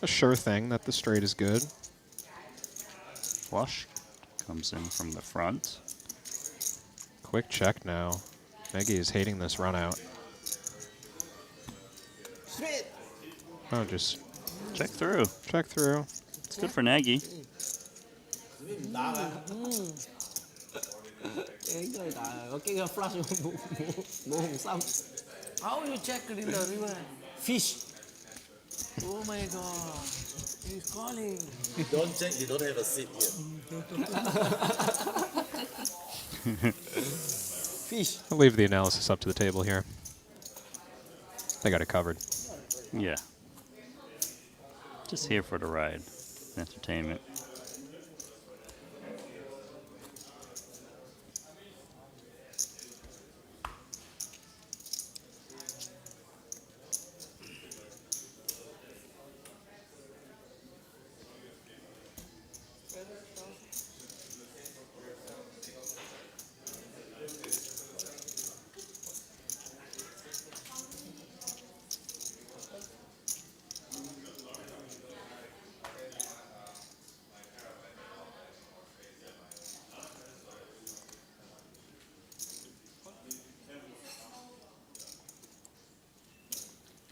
a sure thing that the straight is good. Flush comes in from the front. Quick check now. Nagy is hating this run out. Straight. Oh, just Check through. check through. It's good for Nagy. Cái flash mũ hồng xăm. How you check it in the river? Fish. Oh my god. He's calling. You don't check, you don't have a seat here. Fish. I'll leave the analysis up to the table here. They got it covered. Yeah. Just here for the ride. Entertainment.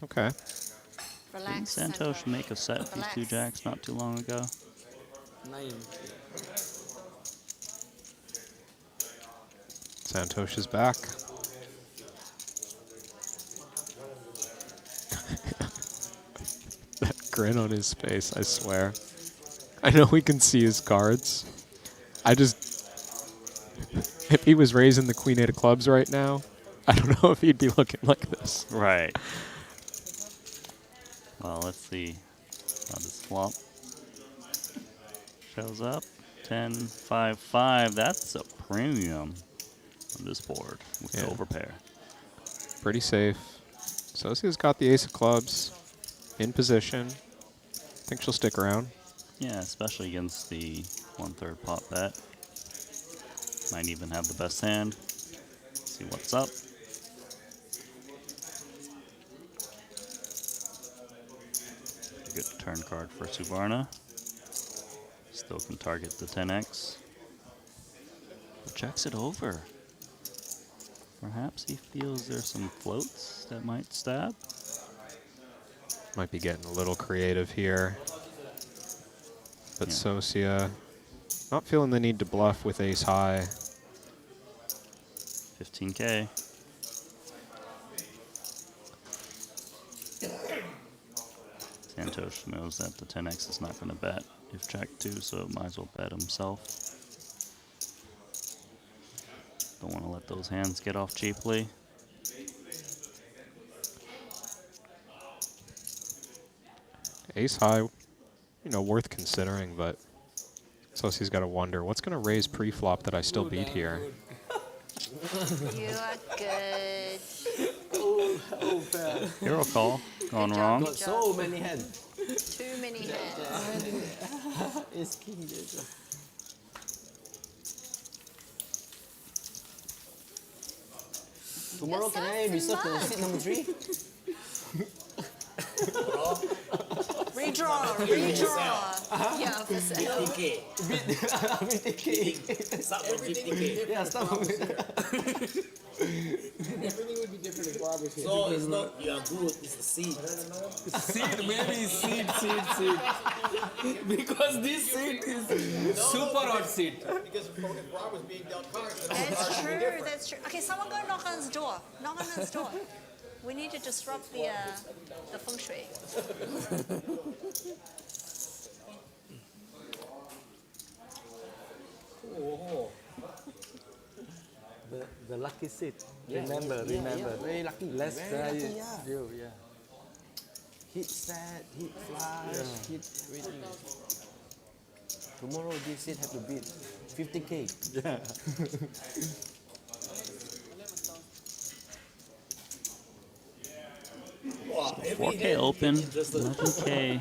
Okay. Didn't Relax. Santhosh make a set with these two jacks not too long ago? 9. Santhosh is back. That grin on his face, I swear. I know we can see his cards. I just... If he was raising the Queen 8 of clubs right now, I don't know if he'd be looking like this. Right. Well, let's see how this flop shows up. 10, 5, 5. That's a premium on this board with the Yeah. overpair. Pretty safe. Sosia's got the ace of clubs in position. Think she'll stick around. Yeah, especially against the 1/3 pot bet. Might even have the best hand. See what's up. Good turn card for Suvarna. Still can target the 10x. But checks it over. Perhaps he feels there's some floats that might stab. Might be getting a little creative here. But Yeah. Sosia not feeling the need to bluff with ace high. 15K. Santhosh knows that the 10x is not going to bet if jack 2, so might as well bet himself. Don't want to let those hands get off cheaply. Ace high, you know, worth considering, but Sosia's got to wonder, what's going to raise pre-flop that I still beat here? You are good. Hero call. Going wrong. Got so many hands. Too many hands. It's king. There. Tomorrow can I reserve the seat number 3? Redraw. Yeah, for sale. 50K. Everything. Yeah, stop. Everything would be different if Bob was here. So it's not you are good, it's a seed. Seed, maybe seed. Because this seed is super hot seed. Because if Rob was being dealt cards, That's true. Okay, someone go knock on his door. Knock on his door. We need to disrupt the feng shui. The lucky seat. Yeah, Remember. Very lucky. Let's very try lucky, it. yeah. Yeah. Hit set, hit flush, hit everything. Tomorrow this seat have to beat 50K. Yeah. 4K open. 11K.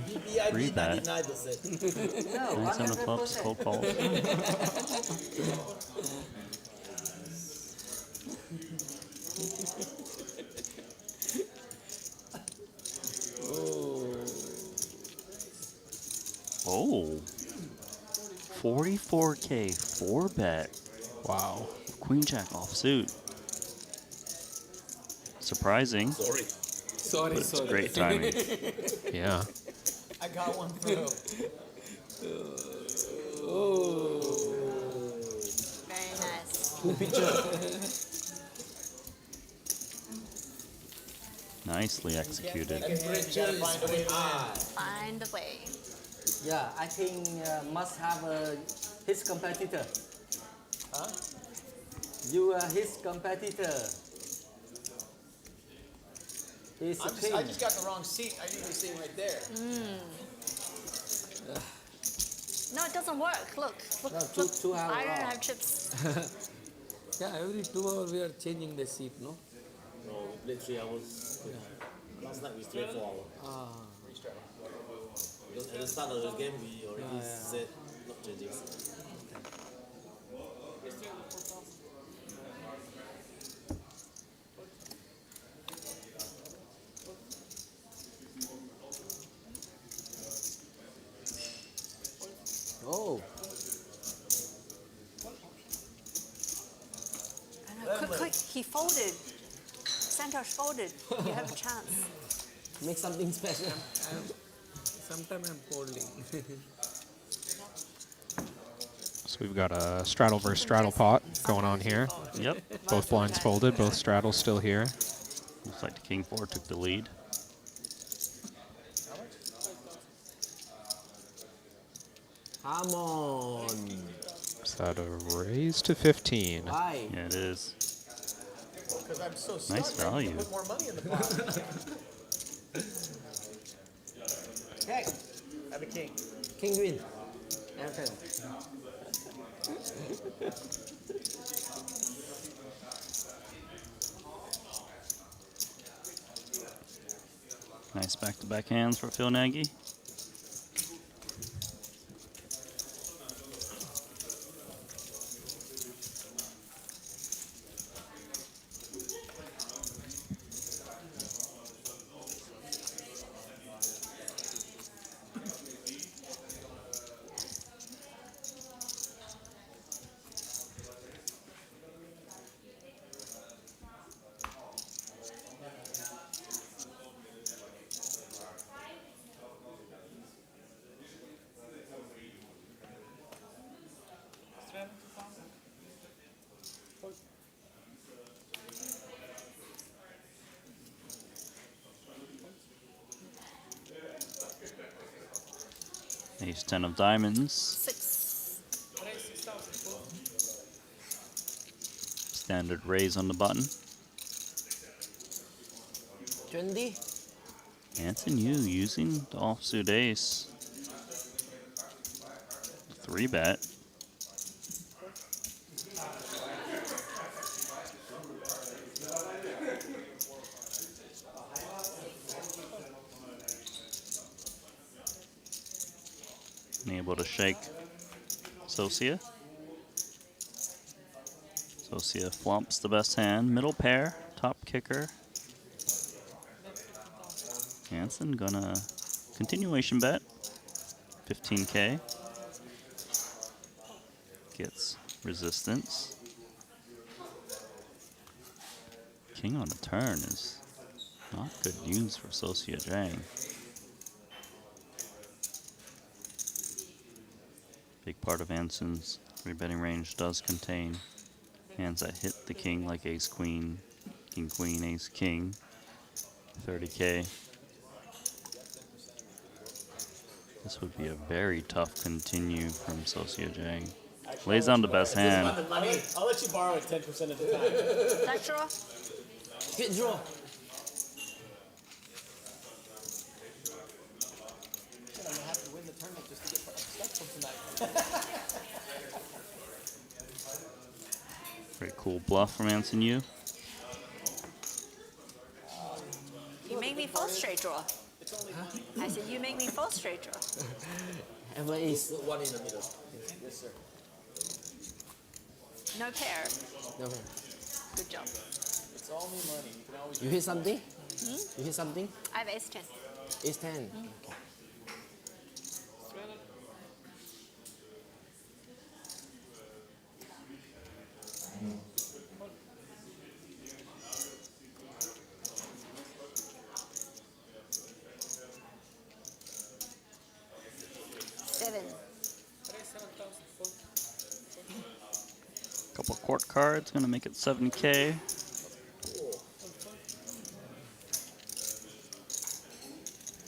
Free bet. 99%. No, 9, 7 of clubs. Cold call. Oh. 44K 4-bet. Wow. Queen Jack offsuit. Surprising. Sorry. Sorry, But it's sorry. great timing. Yeah. I got one through. Very nice. Nicely executed. Find the way. Yeah, I think must have his competitor. Huh? You are his competitor. He's a I king. just got the wrong seat. I usually sit right there. No, it doesn't work. Look. No, Look. two have I don't wrong. have chips. Yeah, every 2 hours we are changing the seat, no? No, we play 3 hours. Last night we played 4 hours. Because at the start of the game we already said not changing. Oh, I know. Quick. He folded. Santhosh folded. You have a chance. make something special. Sometimes I'm folding. So we've got a straddle versus straddle pot going on here. Yep. Both blinds folded, both straddles still here. Looks like the King 4 took the lead. Come on. Is that a raise to 15? Why? Yeah, it is. Because I'm so Nice stuck, I value. need to put more money in the pot. Hey, I have a king. King win. Okay. Nice back-to-back hands for Phil Nagy. Ace 10 of diamonds. 6. Standard raise on the button. 20. Anson Yu using the offsuit ace. 3-bet. Able to shake Socia. Socia flumps the best hand. Middle pair, top kicker. Hansen gonna continuation bet. 15K. Gets resistance. King on the turn is not good news for Socia Jang. Big part of Anson's rebetting range does contain hands that hit the king like ace queen, king queen, ace king. 30K. This would be a very tough continue from Socia Jang. Lays down the best hand. I'll let you borrow it 10% of the time. That draw? Good draw. I'm going to have to win the tournament just to get stuff from tonight. Very cool bluff from Anson Yu. You make me fold straight draw. I said, you make me fold straight draw. Ever is. One in the middle. Yes, sir. No pair. No. Good job. It's all me money. You can always You hit something? You hit something? I have ace 10. Ace 10. Seven. Couple court cards, gonna make it 7K.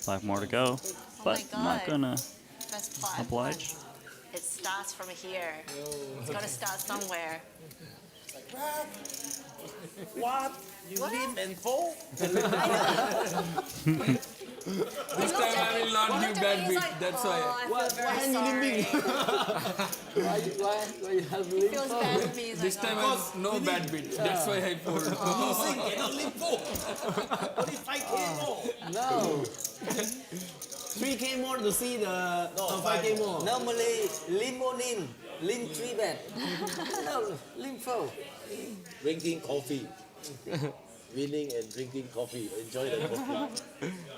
Five more to go, Oh but my not God. gonna First five. oblige. It starts from here. It's got to start somewhere. What? You What? limp and fall? This time I will not give bad beat. That's why. Oh, I feel very sorry. Why you have limp? Feels bad for me. He's This like, time I have no bad beat. That's why I fold. Losing cannot limp fall. Only 5K more. No. 3K more to see the 5K more. Normally, limp on in, limp 3 bet. No, limp 4. Drinking coffee. Winning and drinking coffee. Enjoy the coffee.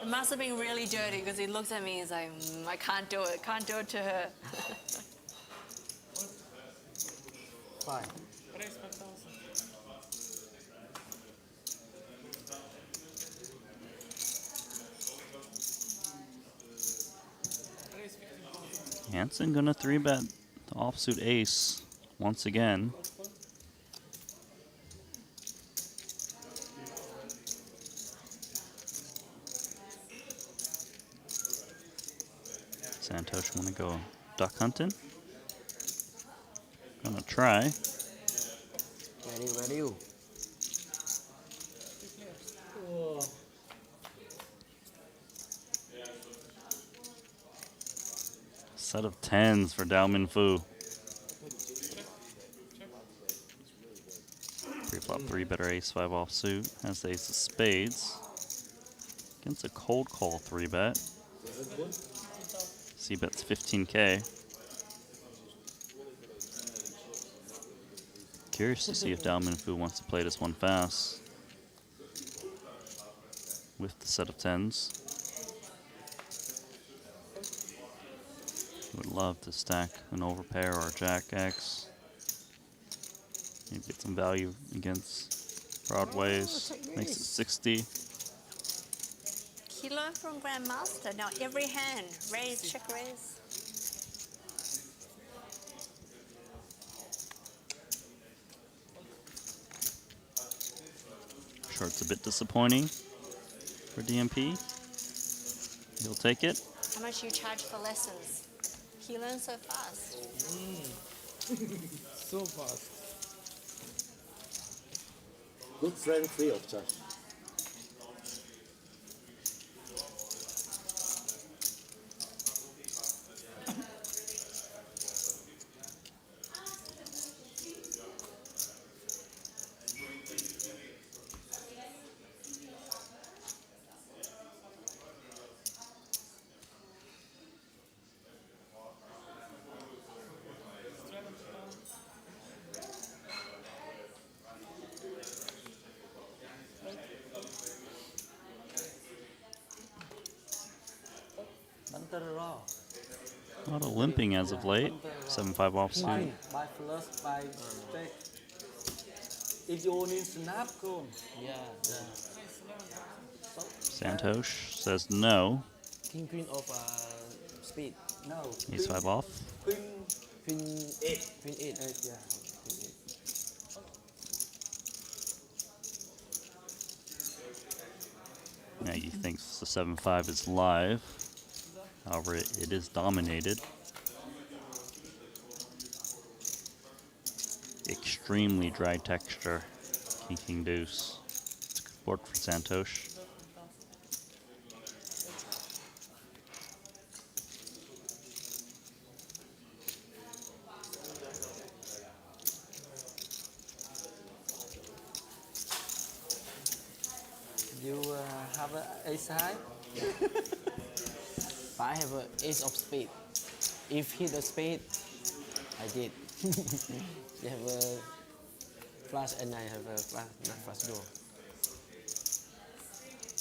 it must have been really dirty because he looks at me. He's like, I can't do it. Can't do it to her. 5. Hansen gonna 3-bet the offsuit ace once again. Santhosh wanna go duck hunting. Gonna try. Ready. Set of 10s for Daomin Fu. Pre-flop 3-better ace-5 offsuit. Has the ace of spades. Against a cold call 3-bet. C-bet's 15K. Curious to see if Daomin Fu wants to play this one fast. With the set of 10s. Would love to stack an overpair or a Jack X. Maybe get some value against Broadways. Makes it 60. He learned from Grandmaster. Now every hand, raise, check raise. Short's a bit disappointing for DMP. He'll take it. How much you charge for lessons? He learns so fast. So fast. Good friend free of charge. A lot of limping as of late. 7-5 offsuit. By flush, by straight. If you only snap, go. Yeah. Santhosh says no. Queen of speed. No. Ace-5 off. Queen Queen 8. Queen 8. 8, yeah. Nagy thinks the 7-5 is live. However, it is dominated. Extremely dry texture. King deuce. It's a good board for Santhosh. You have an ace high? But I have an ace of spade. If hit a spade, I did. You have a flush and I have a flush draw.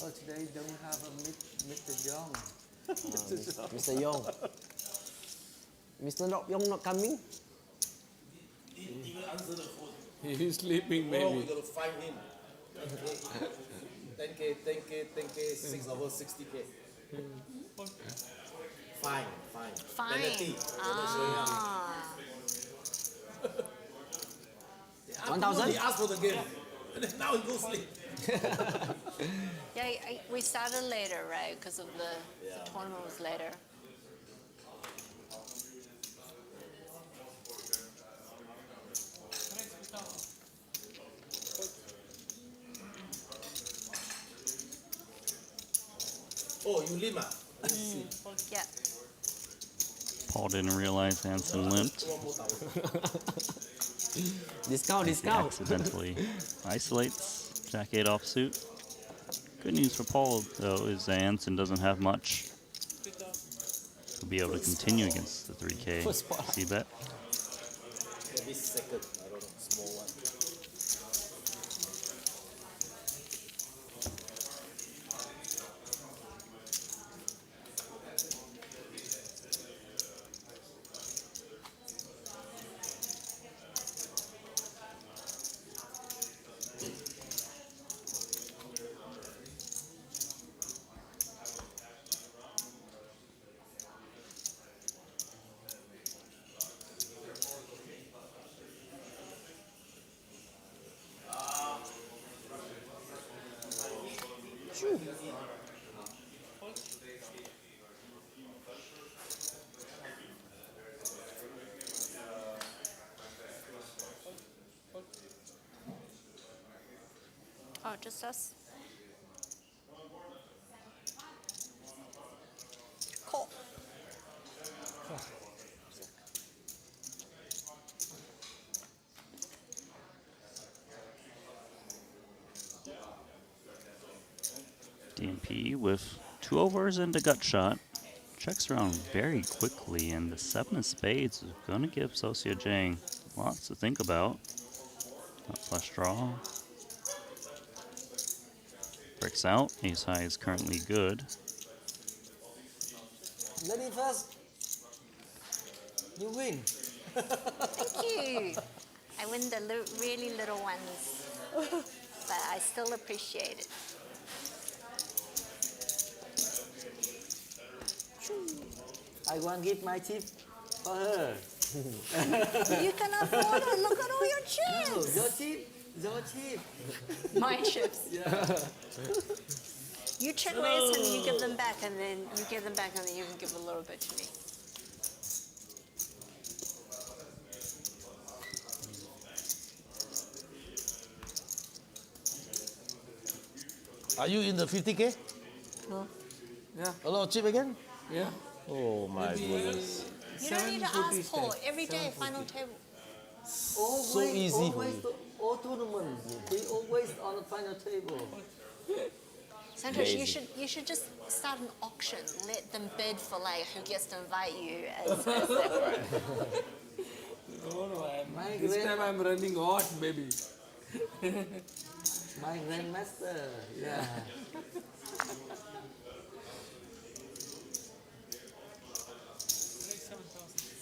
Oh, today don't have a Mr. Yong. Mr. Yong. Mr. Yong not coming? He will answer the phone. He's sleeping Tomorrow maybe. we're going to find him. 10K, 6 over 60K. Fine. Fine. Penalty. You're not showing up. Ah. 1,000? He asked for the game. And then now he goes sleep. Yeah, we started later, right? Because of the tournament was later. Oh, you Lima. Yeah. Paul didn't realize Hansen limped. Discount. He accidentally isolates Jack 8 offsuit. Good news for Paul, though, is that Hansen doesn't have much. He'll be able to continue against the 3K C-bet. Maybe second. I don't know. Small one. Oh, just us. Cool. DMP with 2 overs and a gut shot. Checks around very quickly, and the 7 of spades is going to give Sosia Jang lots to think about. Not flush draw. Breaks out. Ace high is currently good. Lady first. You win. Thank you. I win the really little ones, but I still appreciate it. I want to give my tip for her. You can afford it. Look at all your chips. Your tip. Your tip. My chips. You check raise and you give them back, and then you give them back, and then you can give a little bit to me. Are you in the 50K? No. Yeah. A lot of chip again? Yeah. Oh my goodness. You don't need to ask Paul. Every day, final table. Always, So easy for always you. all tournaments. He always on the final table. Santhosh, you should just start an auction. Let them bid for like who gets to invite you as their friend. No, My this grand- time I'm running odd, maybe. My grandmaster. Yeah.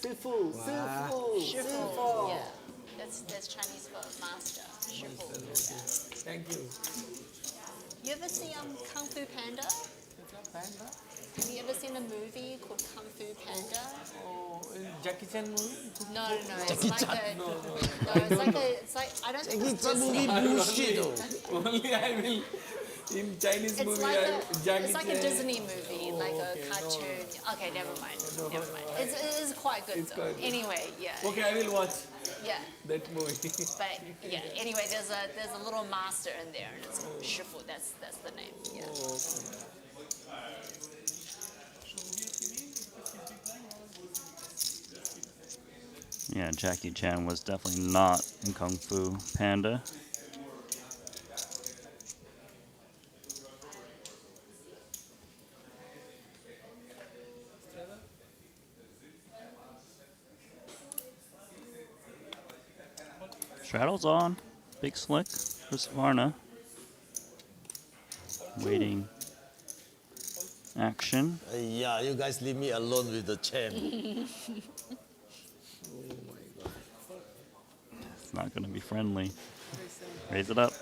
Sifu. Shifu. Yeah, that's Chinese for master. Shifu. Yeah. Thank you. You ever see Kung Fu Panda? Panda? Have you ever seen a movie called Kung Fu Panda? Oh, Jackie Chan movie? No. It's like a. No, it's like I don't think it's Disney. Bullshit. Only I will. In Chinese It's movie, like Jackie it's like a Chan. Disney movie, like a okay, no. cartoon. Okay, never mind. It is quite good It's though. quite good. Anyway, yeah. Okay, I will watch Yeah. that movie. But yeah, anyway, there's a little master in there, and it's Shifu. That's the name. Yeah. Yeah, Jackie Chan was definitely not in Kung Fu Panda. Straddle's on. Big slick for Suvarna. Waiting action. Yeah, you guys leave me alone with the champ. It's not Not going to be friendly. Raise it up.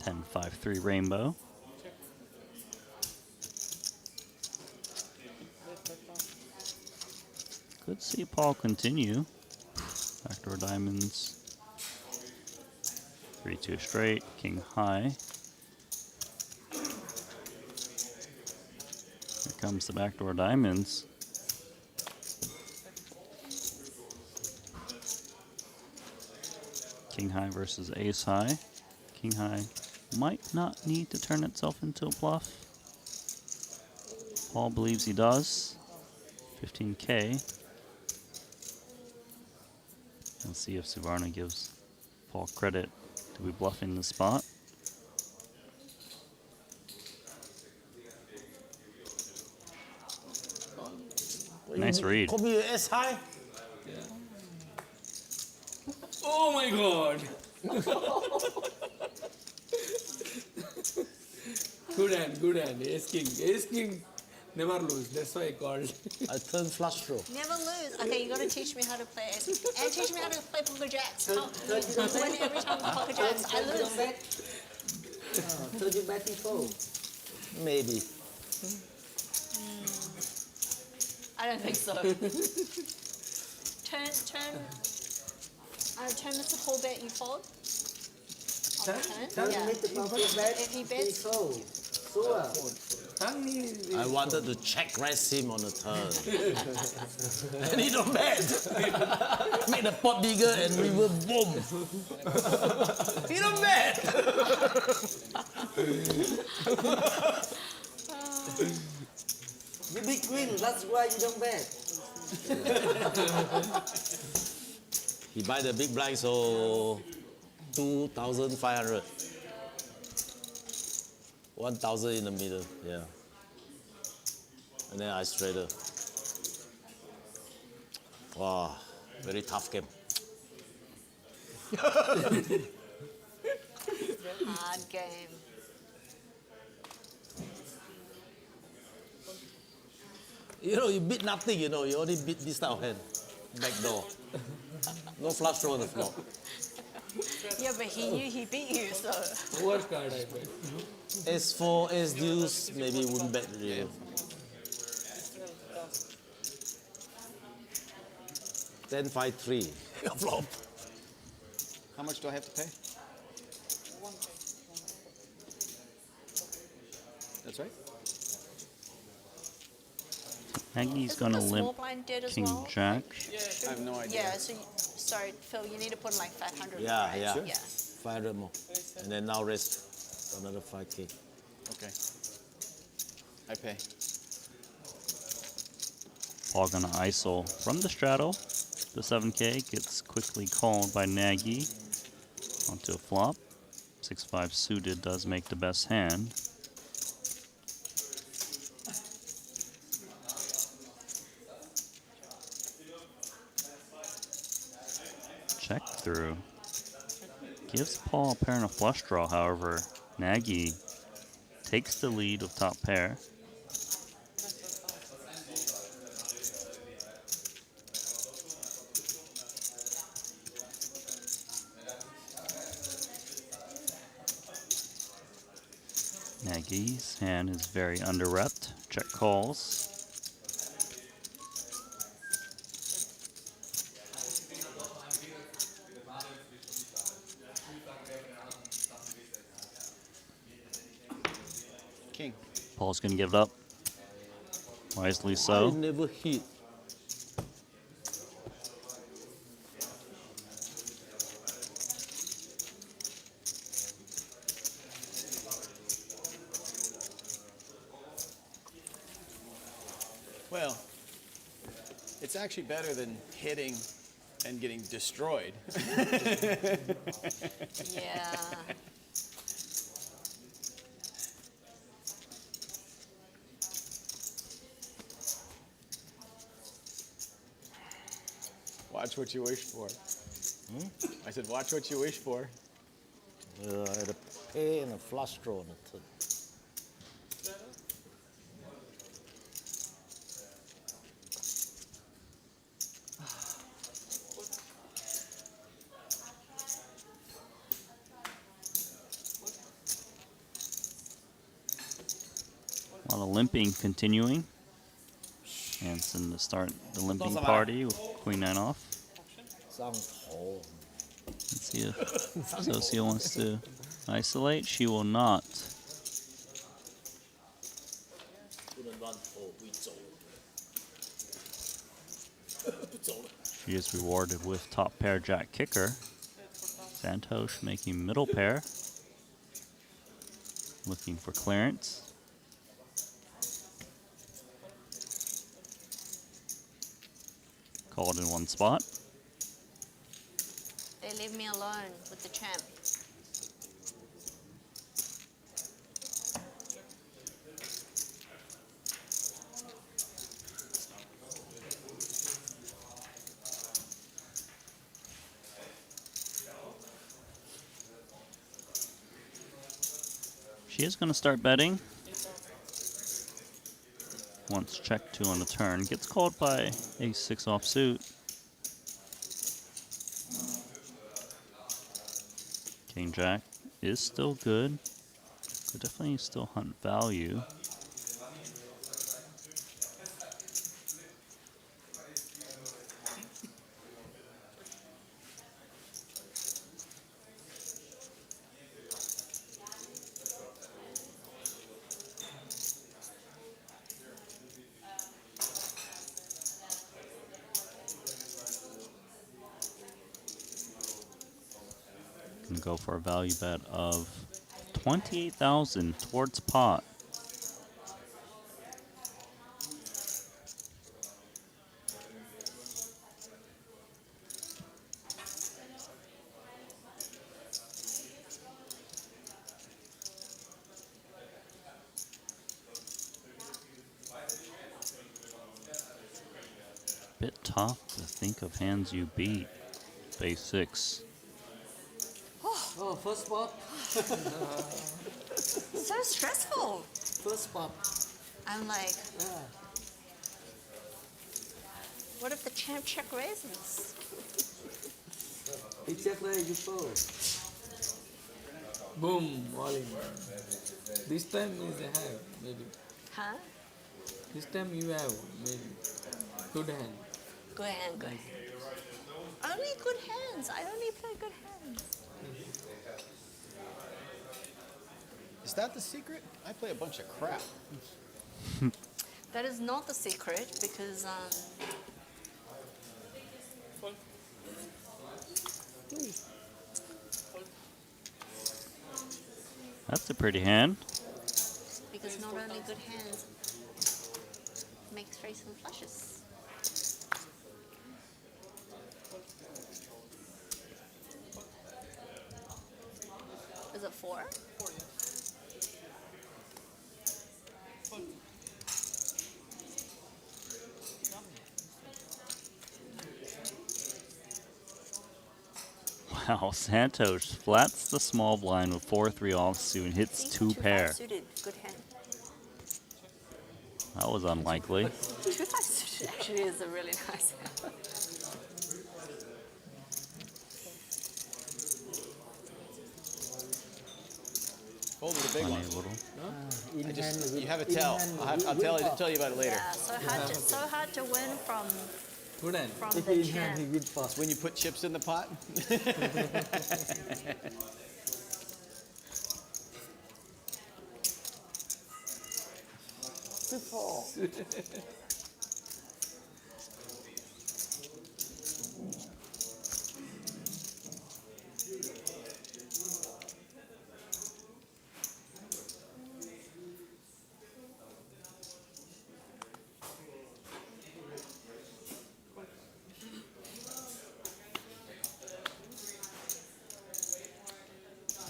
Ten, 5-3 rainbow. Could see Paul continue. Backdoor diamonds. 3-2 straight. King high. Here comes the backdoor diamonds. King high versus ace high. King high might not need to turn itself into a bluff. Paul believes he does. 15K. Let's see if Suvarna gives Paul credit to be bluffing the spot. Nice read. Call me S high. Oh my god! Good hand. Ace king never lose. That's why I called. I turn flush draw. Never lose. Okay, you gotta teach me how to play and teach me how to play poker jacks. Third you don't When bet. every time we poker jacks, I Third you don't lose. bet. Third you bet before. Maybe. I don't think so. Turn Mr. Paul bet, you fold. On the turn? Turn Yeah. Mr. Paul bet. If he bets, Before. Sure. I wanted to check rest him on the turn. And he don't bet. Make the pot bigger and we will boom. He don't bet. You big win. That's why you don't bet. He buy the big blind, so 2,500. 1,000 in the middle, yeah. And then I straighter. Wow, very tough game. hard game. You know, you beat nothing, you know, you only beat this type of hand. Back door. No flush draw on the floor. Yeah, but he knew he beat you, so. Worst card I bet. S4, S deuce, maybe wouldn't bet really. Then 5-3. Flop. How much do I have to pay? That's right. Nagy's Isn't going to the small limp blind dead as King well? Jack. I have no idea. Yeah, so, sorry, Phil, you need to put like 500. Yeah, right? yeah. Yeah. 500 more. And then now rest another 5K. Okay. I pay. Paul going to ISO from the straddle. The 7K gets quickly called by Nagy onto a flop. 6-5 suited does make the best hand. Check through. Gives Paul a pair and a flush draw, however. Nagy takes the lead with top pair. Nagy's hand is very underrepped. Check calls. King. Paul's going to give it up. Wisely I so. never hit. Well, it's actually better than hitting and getting destroyed. Yeah. Watch what you wish for. I said, watch what you wish for. I had a pair and a flush draw on the turn. limping continuing. Hansen to start the limping party with queen 9 off. Santhosh. Let's see if Socio wants to isolate. She will not. She is rewarded with top pair jack kicker. Santhosh making middle pair. Looking for clearance. Called in one spot. They leave me alone with the champ. She is going to start betting. Wants check 2 on the turn. Gets called by ace-6 offsuit. King-jack is still good. Could definitely still hunt value. Can go for a value bet of 28,000 towards pot. Bit tough to think of hands you beat. Base 6. Oh, first spot. So stressful. First spot. I'm like, Yeah. what if the champ check raises? He check raise, you fold. Boom, all in. This time is a have, maybe. Huh? This time you have, maybe. Good hand. Good hand, good hand. Only good hands. I only play good hands. Is that the secret? I play a bunch of crap. That is not the secret because That's a pretty hand. because not only good hands make straights and flushes. Is it 4? Wow, Santhosh flats the small blind with 4-3 offsuit and hits See, 2 pair. Suited, good hand. That was unlikely. 2-5 suited actually is a really nice hand. Hold the big Funny one. little. I just, you have a tell. I'll tell you about it later. Yeah, so hard to win from Good hand. the In hand, he champ. win first. When you put chips in the pot. Before.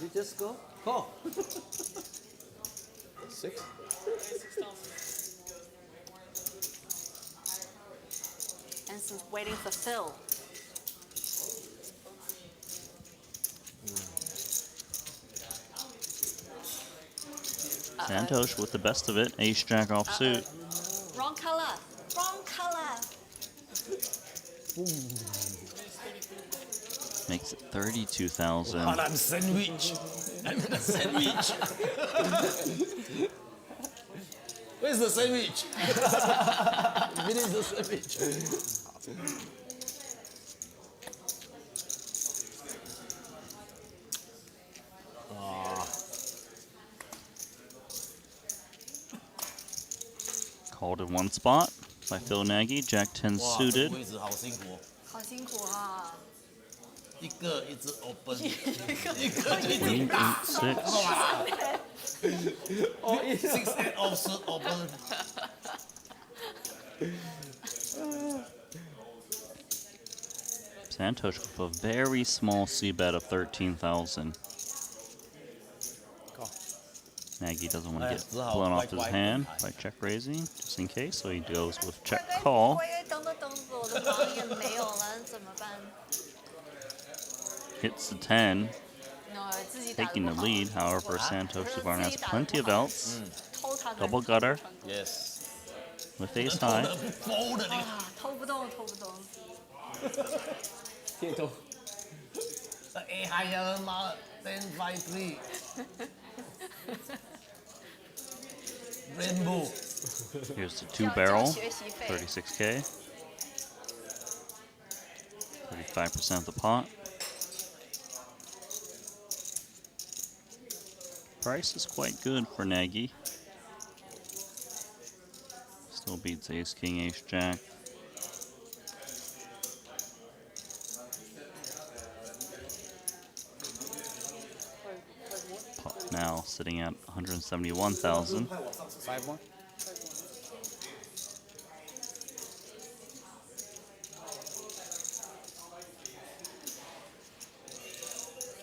You just go? Call. 6. And since waiting for Phil. Santhosh with the best of it. Ace-jack offsuit. Wrong color. Wrong color. Makes it 32,000. I'm sandwich. I'm a sandwich. Where's the sandwich? Finish the sandwich. Called in one spot by Phil Nagy. Jack 10 哇，这 suited. 个位置好辛苦哦，好辛苦啊！一个一直 open，一 Queen 8 6. six eight open。 Santhosh with a very small C bet of 13,000. Nagy doesn't want to get blown off his hand by check raising, just in case, so he goes with check call. 我也等着等着，我的盲也没有了，怎么办？ Hits the 10, 自己打得 taking 不 the 好 lead. However, Santhosh Suvarna has plenty of outs. 偷他的 Double gutter Yes。 with ace high. 疯的你，啊，偷不动，偷不动。铁头， A 还呀妈的 ，ten five three。Rainbow。 Here's the 2 barrel, 学习费 36K. 35% of the pot. Price is quite good for Nagy. Still beats ace, king, ace, jack. Pot now sitting at 171,000. 5 more.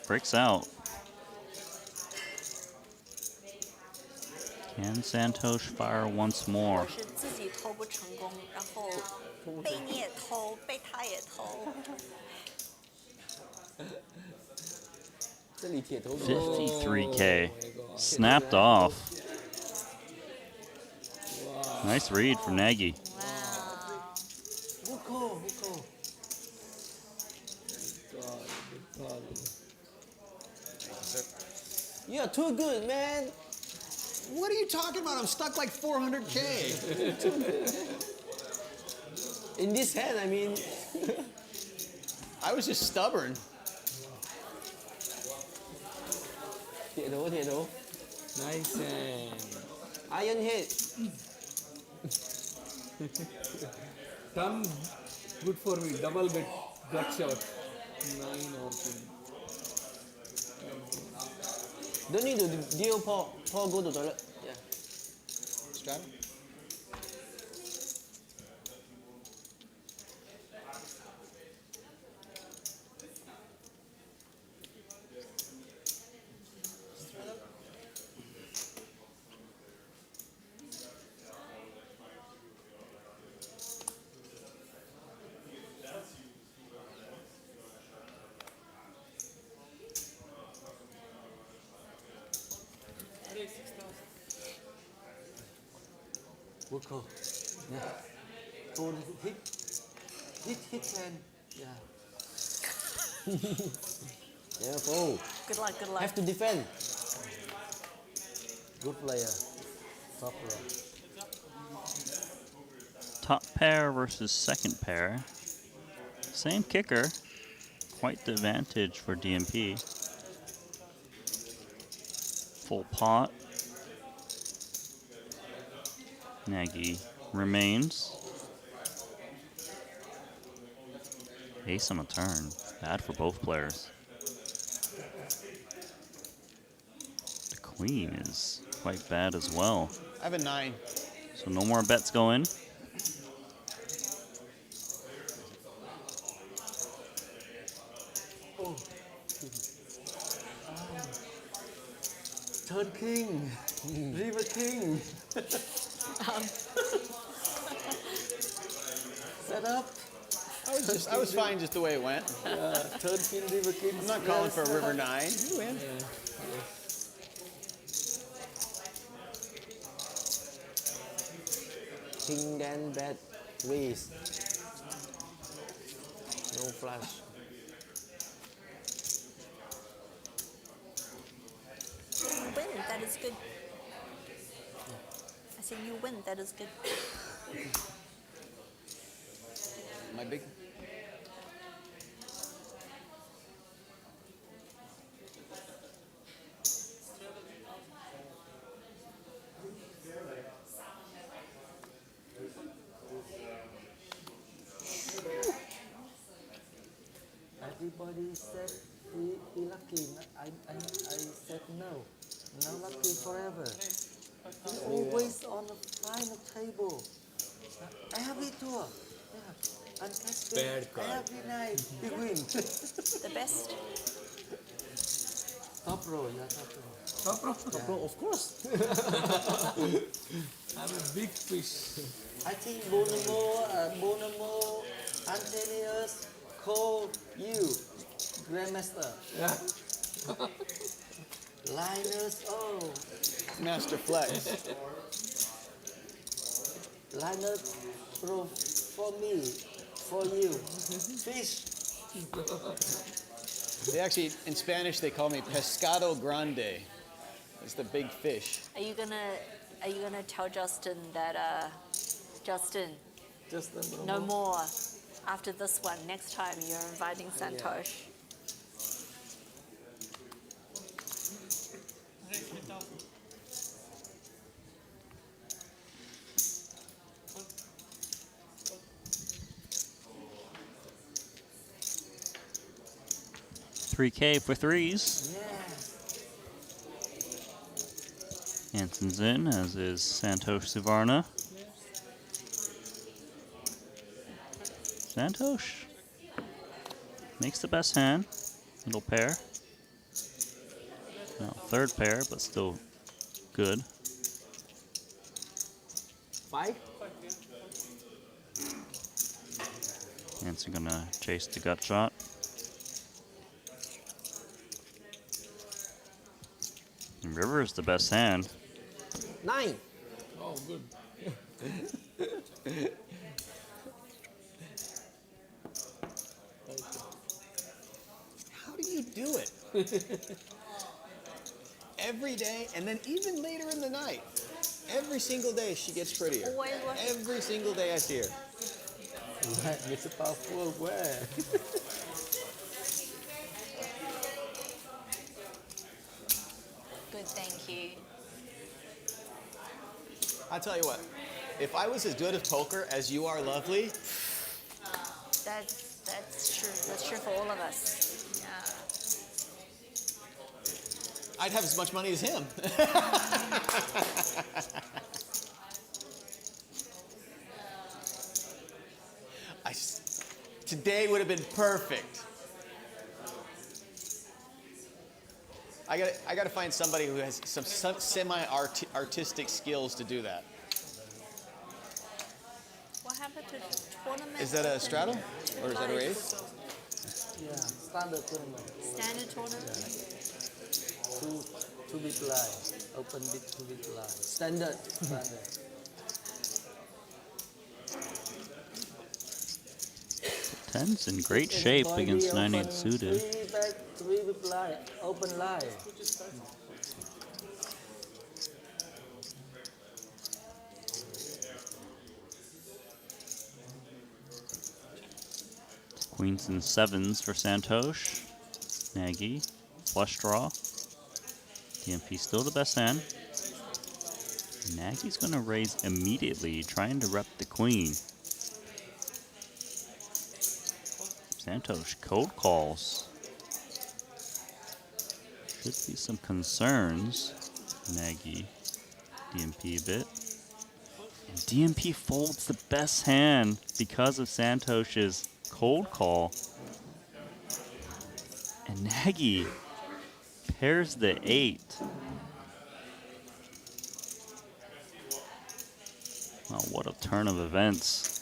Breaks out. Can Santhosh fire once more? 是自己偷不成功，然后被你也偷，被他也偷。这里铁头 53K. Snapped off. Nice read from Nagy. 哇， Huko. You're too good, man. What are you talking about? I'm stuck like 400K. In this hand, I mean. I was just stubborn. 铁头，铁头。 Nice hand. Iron head. Thumb, good for me. Double gut shot. 9 or 10. Don't need to deal, Paul. Paul, go to toilet. Yeah. Strata? Huko. Yeah. Go hit hand. Yeah. Yeah, Paul. Good luck, good luck. Have to defend. Good player. Top player. Top pair versus second pair. Same kicker. Quite the advantage for DMP. Full pot. Nagy remains. Ace on the turn. Bad for both players. The queen is quite bad as well. I have a 9. So no more bets go in. Third king. River king. Set up. I was fine just the way it went. Third king, river king. I'm not calling for a river 9. You win. King then bad raise. No flush. Win, that is good. I So you win. That is good. My big. Everybody said be lucky. I said no. Not lucky forever. He's always on the final table. Every tour. Yeah. Untested. Bad card. Every night he wins. The best. Top row, yeah, top row. Top row, of course. I'm a big fish. I think Bonamo, Antonius, Cole, you, Grandmaster. Yeah. Linus, oh, Master Flex. Linus for me, for you. Fish. They actually, in Spanish, they call me pescado grande. It's the big fish. Are you gonna tell Justin that Justin, no more after this one? Next time you're inviting Santhosh. $3K for threes. Yeah. Hanson's in, as is Santhosh Suvarna. Santhosh makes the best hand. Middle pair. No, third pair, but still good. 5. Hanson gonna chase the gut shot. And river is the best hand. 9. Oh, good. How do you do it? Every day, and then even later in the night. Every single day she gets prettier. Always working. Every single day I see her. Mr. Paul Phua, where? Good, thank you. I'll tell you what, if I was as good at poker as you are lovely, That's true. That's true for all of us. Yeah. I'd have as much money as him. Today would have been perfect. I got to find somebody who has some semi-artistic skills to do that. What happened to tournament? Is that a straddle or is that a raise? Yeah, standard tournament. Standard tournament? Two big line. Open big, 2 big line. Standard. Ten's in great shape against 9-8 suited. 3 big line. Open line. Queens and sevens for Santhosh. Nagy, flush draw. DMP still the best hand. Nagy's gonna raise immediately, trying to rep the queen. Santhosh cold calls. Should be some concerns. Nagy, DMP a bit. And DMP folds the best hand because of Santosh's cold call. And Nagy pairs the 8. Wow, what a turn of events.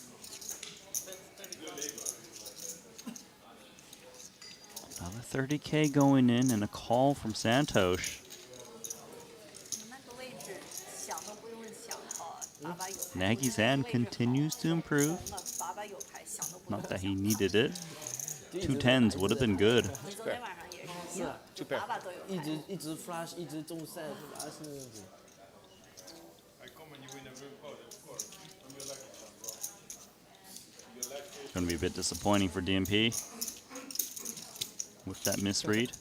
Another 30K going in and a call from Santhosh. Nagy's hand continues to improve. Not that he needed it. 2 10s would have been good. 2 pair. 一直 flash， 一直中set， flash 那样子。Going to be a bit disappointing for DMP with that misread.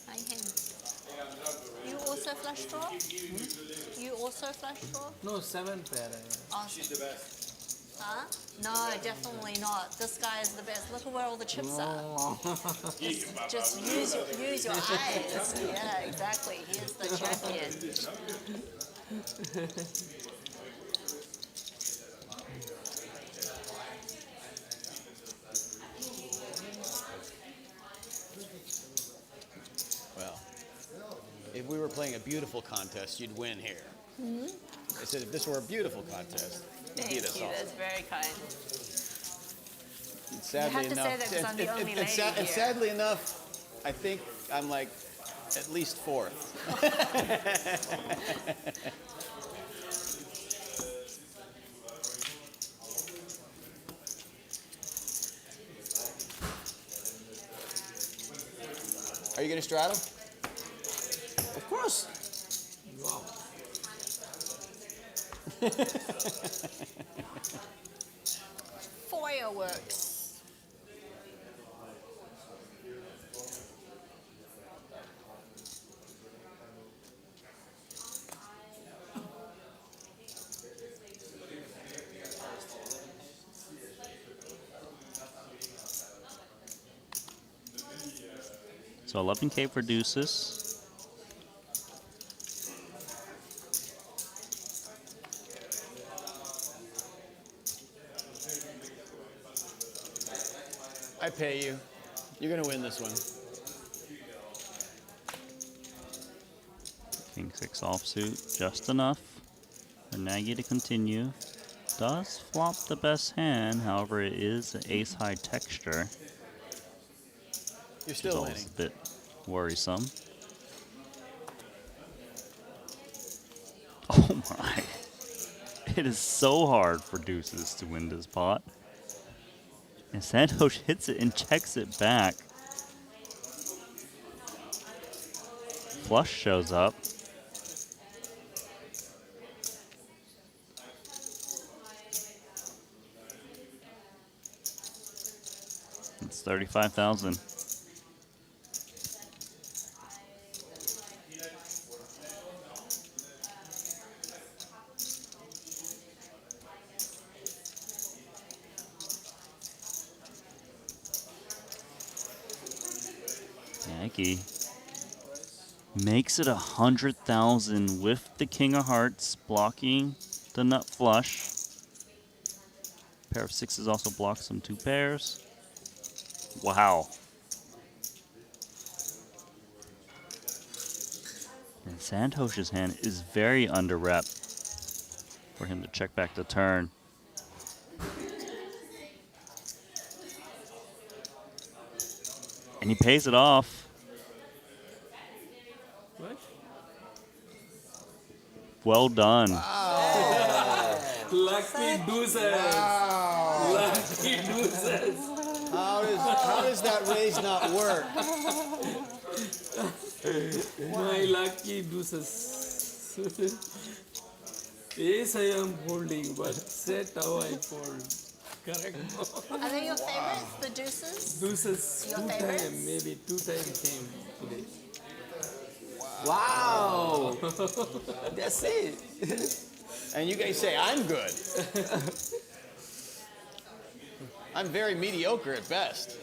Hi, him. You also flush draw? You also flush draw? No, 7 pair. Awesome. Huh? No, definitely not. This guy is the best. Look at where all the chips are. Just use your eyes. Yeah, exactly. He is the champion. Well, if we were playing a beautiful contest, you'd win here. I said, if this were a beautiful contest, you'd beat us Thank you. all. That's very kind. And sadly have to say that 'cause I'm the only lady and here. sadly enough, I think I'm like at least fourth. Are you going to straddle? Of course. Wow. Fireworks. So 11K for deuces. I pay you. You're going to win this one. King 6 offsuit, just enough for Nagy to continue. Does flop the best hand, however it is an ace high texture. You're It's still always winning. a bit worrisome. Oh my. It is so hard for deuces to win this pot. And Santhosh hits it and checks it back. Flush shows up. It's 35,000. Nagy makes it 100,000 with the King of Hearts blocking the nut flush. Pair of sixes also blocks some 2 pairs. Wow. And Santhosh's hand is very under rep for him to check back the turn. And he pays it off. What? Well done. Lucky deuces. Lucky deuces. How does that raise not work? My lucky deuces. Ace I am holding, but set how I fold. Correct. Are they your favorites, the deuces? Deuces Your 2 favorites? times, maybe 2 times came today. Wow. That's it. And you guys say I'm good. I'm very mediocre at best.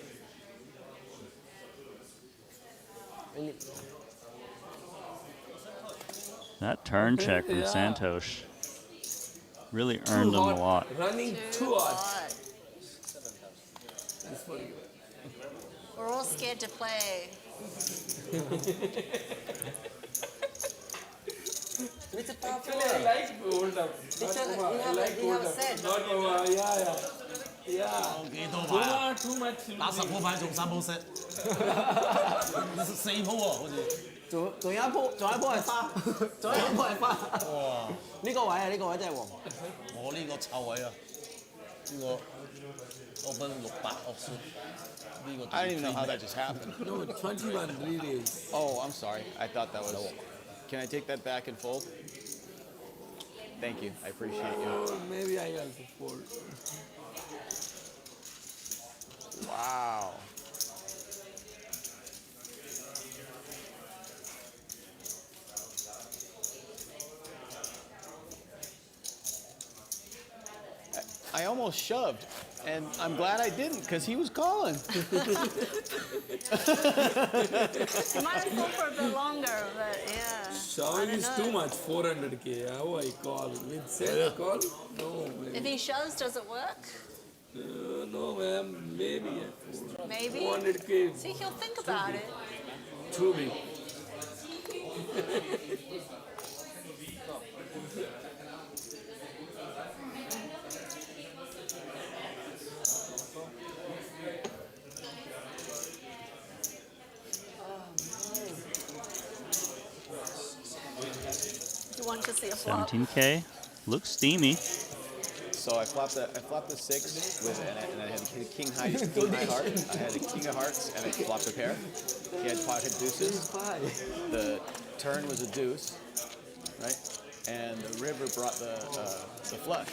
That turn check from Yeah. Santhosh really earned him a lot. Running Too too hot. hot. We're all scared to play. Mr. Paul I Phua, like hold up. Teacher, Not you over. I have like a hold up. set. Not over. Yeah. Yeah. 幾多牌啊？ Too much. 打10鋪牌中3鋪 set， 4鋪喎，好似。仲有一鋪係花，仲有一鋪係花。哇！呢個位啊，呢個位真係黃。我呢個臭位啊，呢個open 600 offsuit。 I don't even know how that just happened. No, 21 relays. Oh, I'm sorry. I thought that was. Can I take that back and fold? Thank you. I appreciate you. Oh, maybe I also fold. almost shoved, and I'm glad I didn't because he was calling. You might have gone for a bit longer, but yeah. Shoving is too much, 400k. How I call? With set call? No, man. If he shoves, does it work? No, ma'am. Maybe. Maybe. 400k. See, he'll think about it. Too big. You want to see a flop? 17K. Looks steamy. So I flopped the 6 with, and I had a king high heart. I had a king of hearts, and I flopped a pair. He had pocket deuces. The turn was a deuce, right? And the river brought the flush.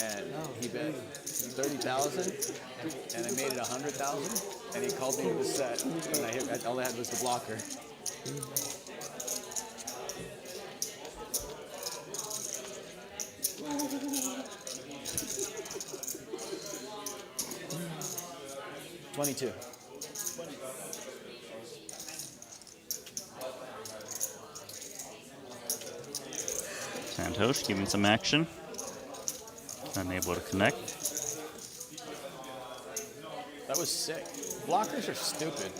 And he bet 30,000, and I made it 100,000. And he called me with the set, and all I had was the blocker. $22. Santhosh giving some action. Unable to connect. That was sick. Blockers are stupid.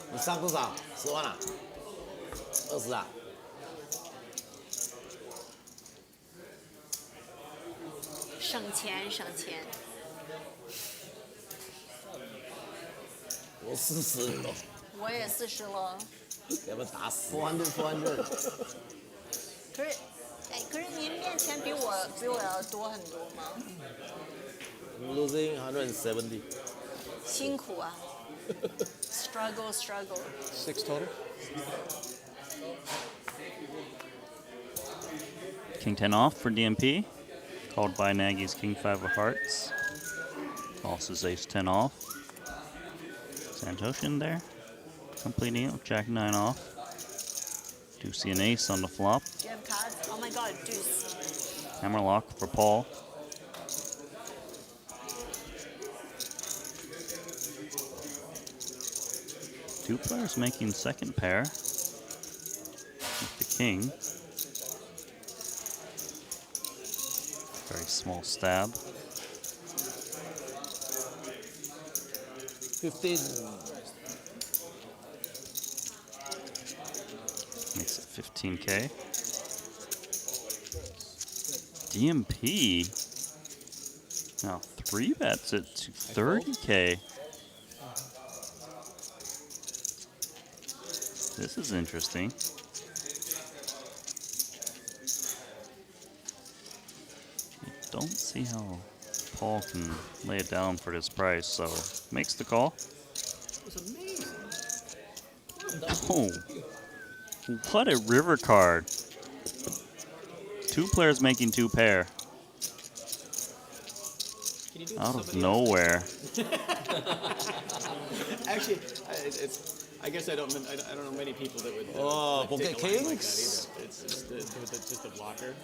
你上多少？10万啊？20啊？省钱，省钱。我40了，我也40了。给他们打死。400。可是您面前比我要多很多吗？ Losing 170. 辛苦啊。Struggle. 6 total. King 10 off for DMP. Called by Nagy's King 5 of hearts. Also Ace 10 off. Santhosh in there. Completing it with Jack 9 off. Do see an ace on the flop. Do you have cards? Oh my god, deuce. Hammerlock for Paul. Two players making second pair with the king. Very small stab. 15. Makes it 15K. DMP now 3 bets it to 30K. This is interesting. I don't see how Paul can lay it down for this price, so makes the call. Oh, what a river card. 2 players making 2 pair. Out of nowhere. Actually, I guess I don't know many people that would. Pocket take a line like that kings. either. It's just a blocker.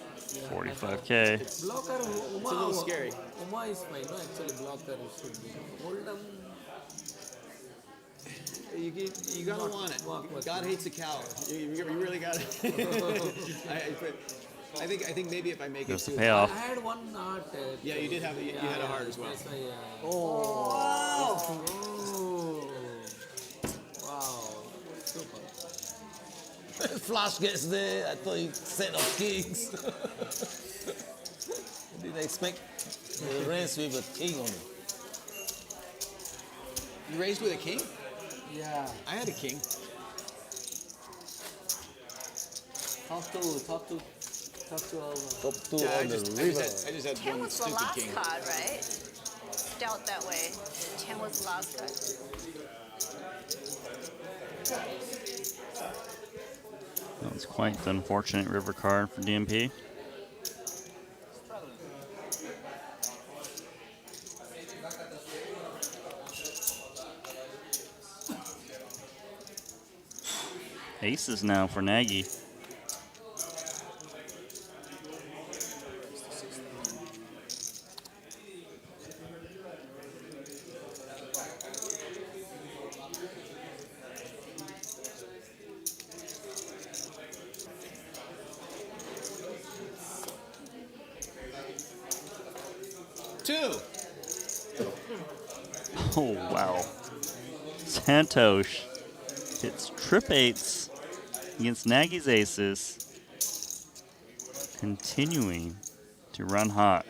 45K. Blocker, Uma, It's a little scary. Uma is fine. No, actually, blocker should be. Hold'em. You gotta want it. God hates a coward. You really got it. I think maybe if I make There's it the too. payoff. I had one heart. Yeah, you did have you had a heart as well. That's why, Oh. Wow. Super. Flush gets there. I thought he set of kings. Didn't expect the race with a king on it. You raised with a king? Yeah. I had a king. Top two over. Top 2 Yeah, I on the just river. had 10 one was the stupid last king. card, right? Dealt that way. 10 was the last card. That's quite the unfortunate river card for DMP. Aces now for Nagy. Two. Oh, wow. Santhosh hits trip eights against Nagy's aces, continuing to run hot.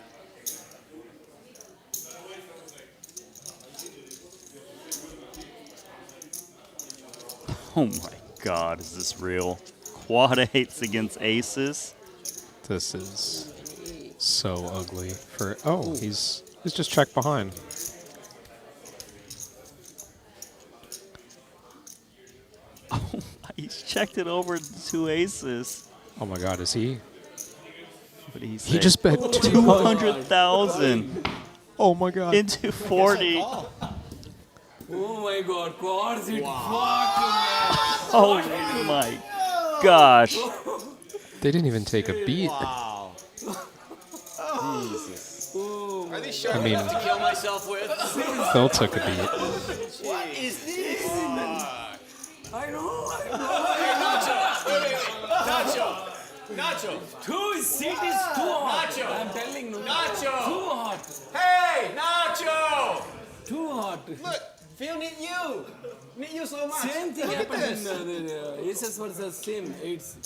Oh my God, is this real? Quad eights against aces. This is so ugly. For he's just checked behind. Oh, he's checked it over to 2 aces. Oh my God, is he? What did he say? He just bet 200,000 Oh my God. into 40. Oh my God, quads it Oh my gosh. They didn't even take a beat. Wow. Jesus. Are these sharp I mean- enough to kill myself with? Phil took a beat. What is this? I know. Nacho! Too seat is too hot. Nacho. I'm telling you. Nacho. Too hot. Hey, Nacho! Too hot. Look, Phil need you. Need you so much. Same thing Look at happened in this. the Aces versus Sim. It's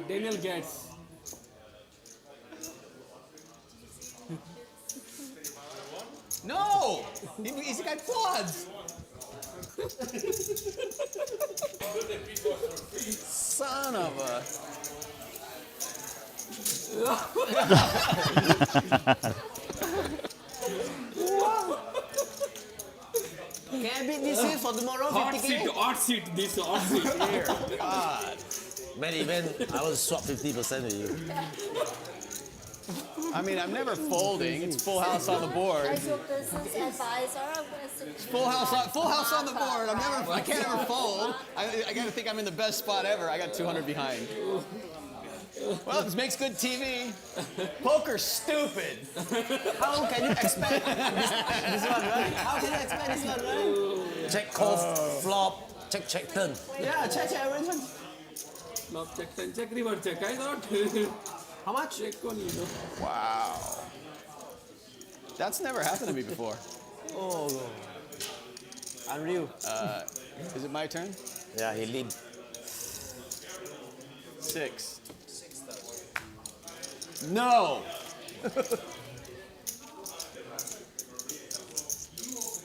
Daniel Gates. No! He's got quads. Son of a... Can I beat this here for tomorrow? Hot 50K? seat, hot seat, this hot seat here. God. Man, even I will swap 50% with you. I mean, I'm never folding. It's full house on the board. As your business advisor, Full house on the board. I can't ever fold. I gotta think I'm in the best spot ever. I got 200 behind. Well, this makes good TV. Poker's stupid. How can you expect this one, right? How can you expect this one, right? Check call, flop, check turn. Yeah, check everything. Flop check, turn check, river check. I thought. How much? Check on you know. Wow. That's never happened to me before. Oh, unreal. Is it my turn? Yeah, he lead. 6. No.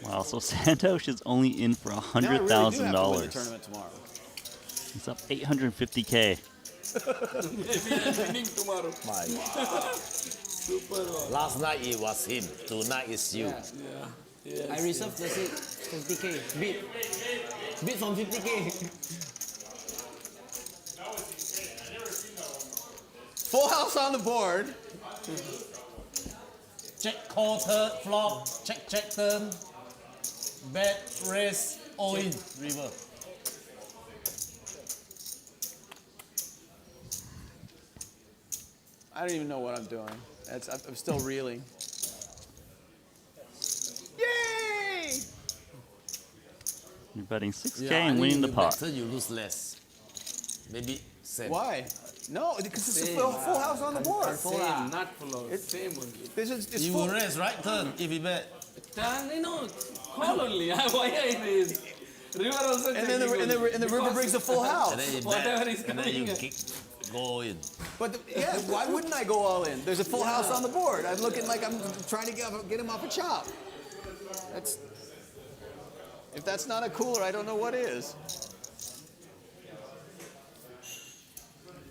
Wow, so Santhosh is only in for Now I really do have to win the $100,000. tournament tomorrow. He's up 850K. Maybe I'm winning tomorrow. My. Super. Last night it was him. Tonight is you. Yeah. I reserved the seat 50K. Beat from 50K. Full house on the board. Check call turn, flop, check turn. Bet, raise, all in, river. I don't even know what I'm doing. I'm still reeling. Yay! You're betting 6K I and think winning the you pot. better you lose less. Maybe same. Why? No, because it's a full house on the board. Same, not full out. Same only. This is it's You full. will raise right turn if you bet. Turn, you know, call only. Why I raise? River also And then checking only. the river brings the full And house. then you Whatever bet. is And then you coming. kick, go in. But why wouldn't I go all in? There's a full house on the board. I'm looking like I'm trying to get him off a chop. If that's not a cooler, I don't know what is.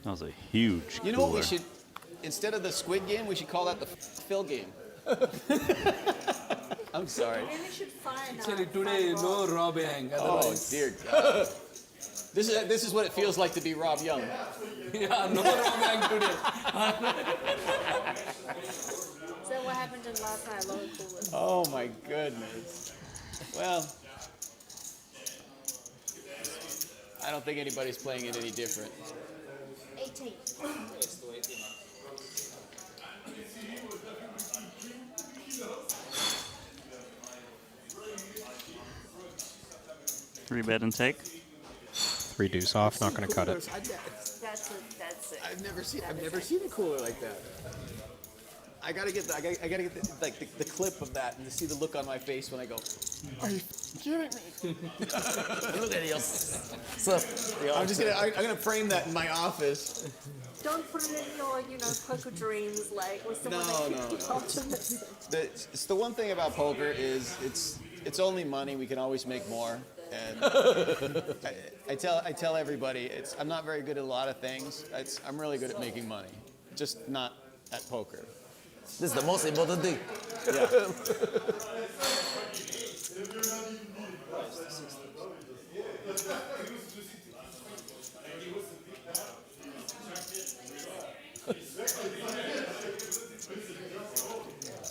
That was a huge You know what we cooler. should, instead of the squid game, we should call that the Phil game. I'm sorry. really should find Actually, today no Rob Yang. Oh Otherwise, dear God. This is what it feels like to be Rob Young. yeah, no Rob Yang today. Is that what happened in last night? Lower cooler. Oh my goodness. Well, I don't think anybody's playing it any different. 18. Three bet and take. 3 deuce off, not going to cut it. That's it. I've never seen a cooler like that. I gotta get the clip of that and to see the look on my face when I go, are you kidding me? Look at your surf. I'm gonna frame that in my office. Don't put it in your, poker dreams, like, with someone No. It's the one thing about poker is it's only money. We can always make more. And I tell everybody I'm not very good at a lot of things. I'm really good at making money, just not at poker. This is the most important thing. Yeah.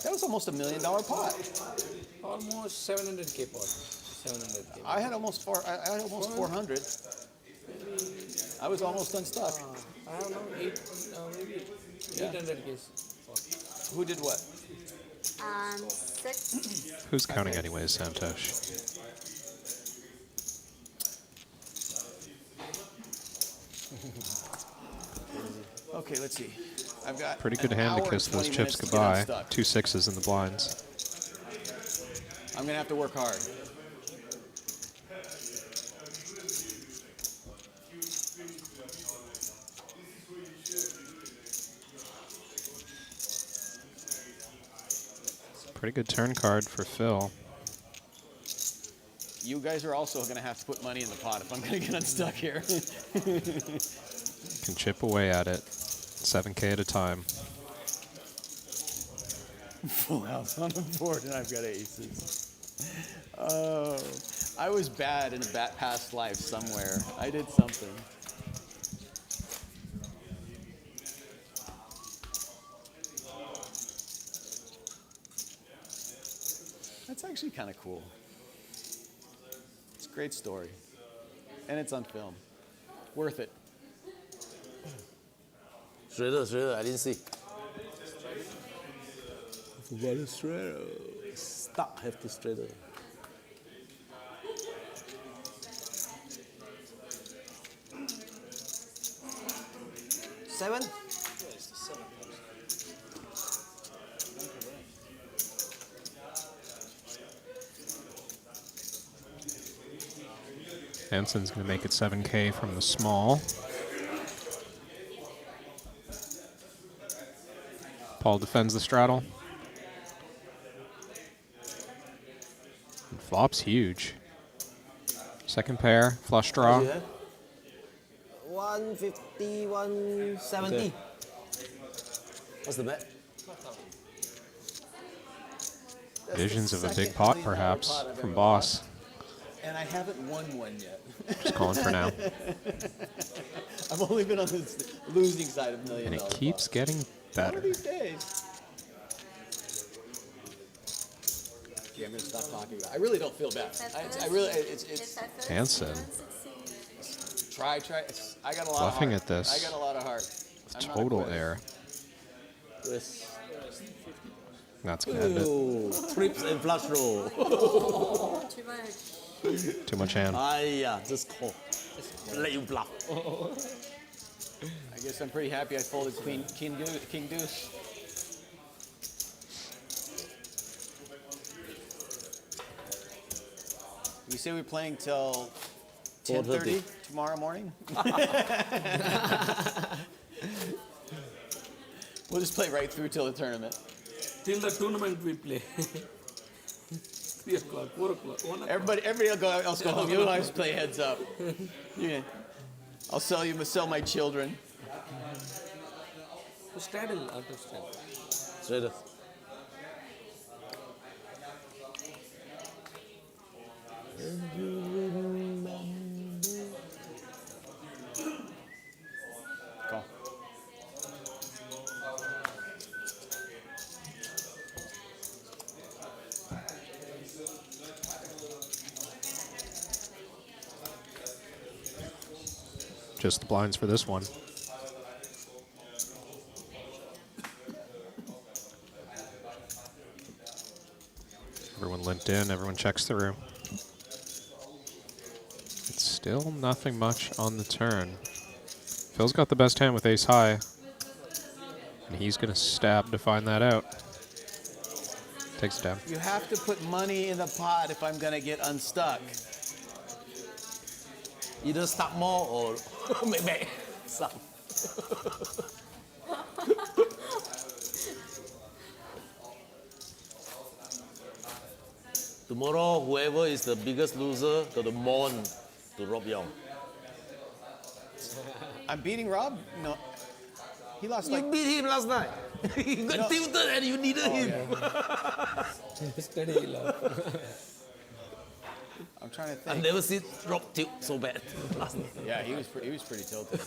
That was almost $1 million pot. Almost 700k pot. 700k. I had almost 400. I was almost unstuck. I don't know, maybe 800k. Who did what? 6. Who's counting anyways, Santhosh? Okay, let's see. I've got Pretty good an hand hour to kiss and those 20 chips minutes to get goodbye. unstuck. 2 6s in the blinds. I'm gonna have to work hard. Pretty good turn card for Phil. You guys are also gonna have to put money in the pot if I'm gonna get unstuck here. Can chip away at it. 7k at a time. Full house on the board, and I've got aces. Oh, I was bad in a past life somewhere. I did something. That's actually kind of cool. It's a great story, and it's on film. Worth it. Shredder, I didn't see. What is shredder? Stuck, have to shredder. Seven? Hanson's going to make it 7k from the small. Paul defends the straddle. And flop's huge. Second pair, flush draw. 150, 170. What's the bet? Visions of a big pot, perhaps, from boss. And I haven't won one yet. Just calling for now. I've only been on the losing side of $1 million. And it keeps getting One better. of these days. Okay, I'm gonna stop talking about it. I really don't feel bad. I really, it's Hanson. try. I got a lot Bluffing of heart. at this. I got a lot of heart. I'm not a Total quitter. error. Yes. That's going to end it. Ooh, trips and flush draw. Too much. Too much hand. Just call. Let you bluff. I guess I'm pretty happy I folded king deuce. We say we're playing till 10:30 tomorrow morning. We'll just play right through till the tournament. Till the tournament we play. 3 o'clock, 4 o'clock, 1 o'clock. Everybody else go home. You and I just play heads up. Yeah. I'll sell my children. Straddle, auto straddle. Shredder. Call. just the blinds for this one. Everyone limped in, everyone checks through. It's still nothing much on the turn. Phil's got the best hand with ace high, and he's going to stab to find that out. Takes it down. You have to put money in the pot if I'm gonna get unstuck. Either stuck more or make back some. Tomorrow, whoever is the biggest loser got to mourn to Rob Yong. I'm beating Rob? No. He lost You like... beat him last night. You got tilted and you needed him. Steady love. I'm trying to I've think. never seen Rob tilt so bad last night. Yeah, he was pretty tilted.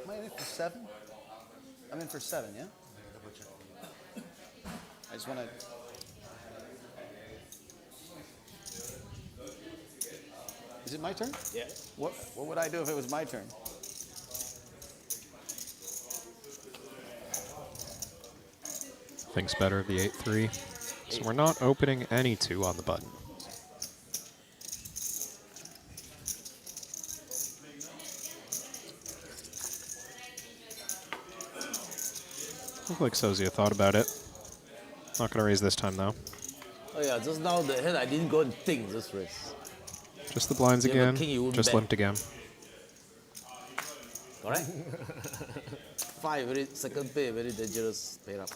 Am I in for 7? I'm in for 7, yeah? I just want to... Is it my turn? Yeah. What would I do if it was my turn? Thinks better of the 8-3. So we're not opening any 2 on the button. Looked like Sozia thought about it. Not going to raise this time, though. Oh yeah, just now the hand I didn't go and think, just raise. Just the blinds You have a again. king, you wouldn't Just bet. limped again. Correct? 5, very second pair, very dangerous pair up.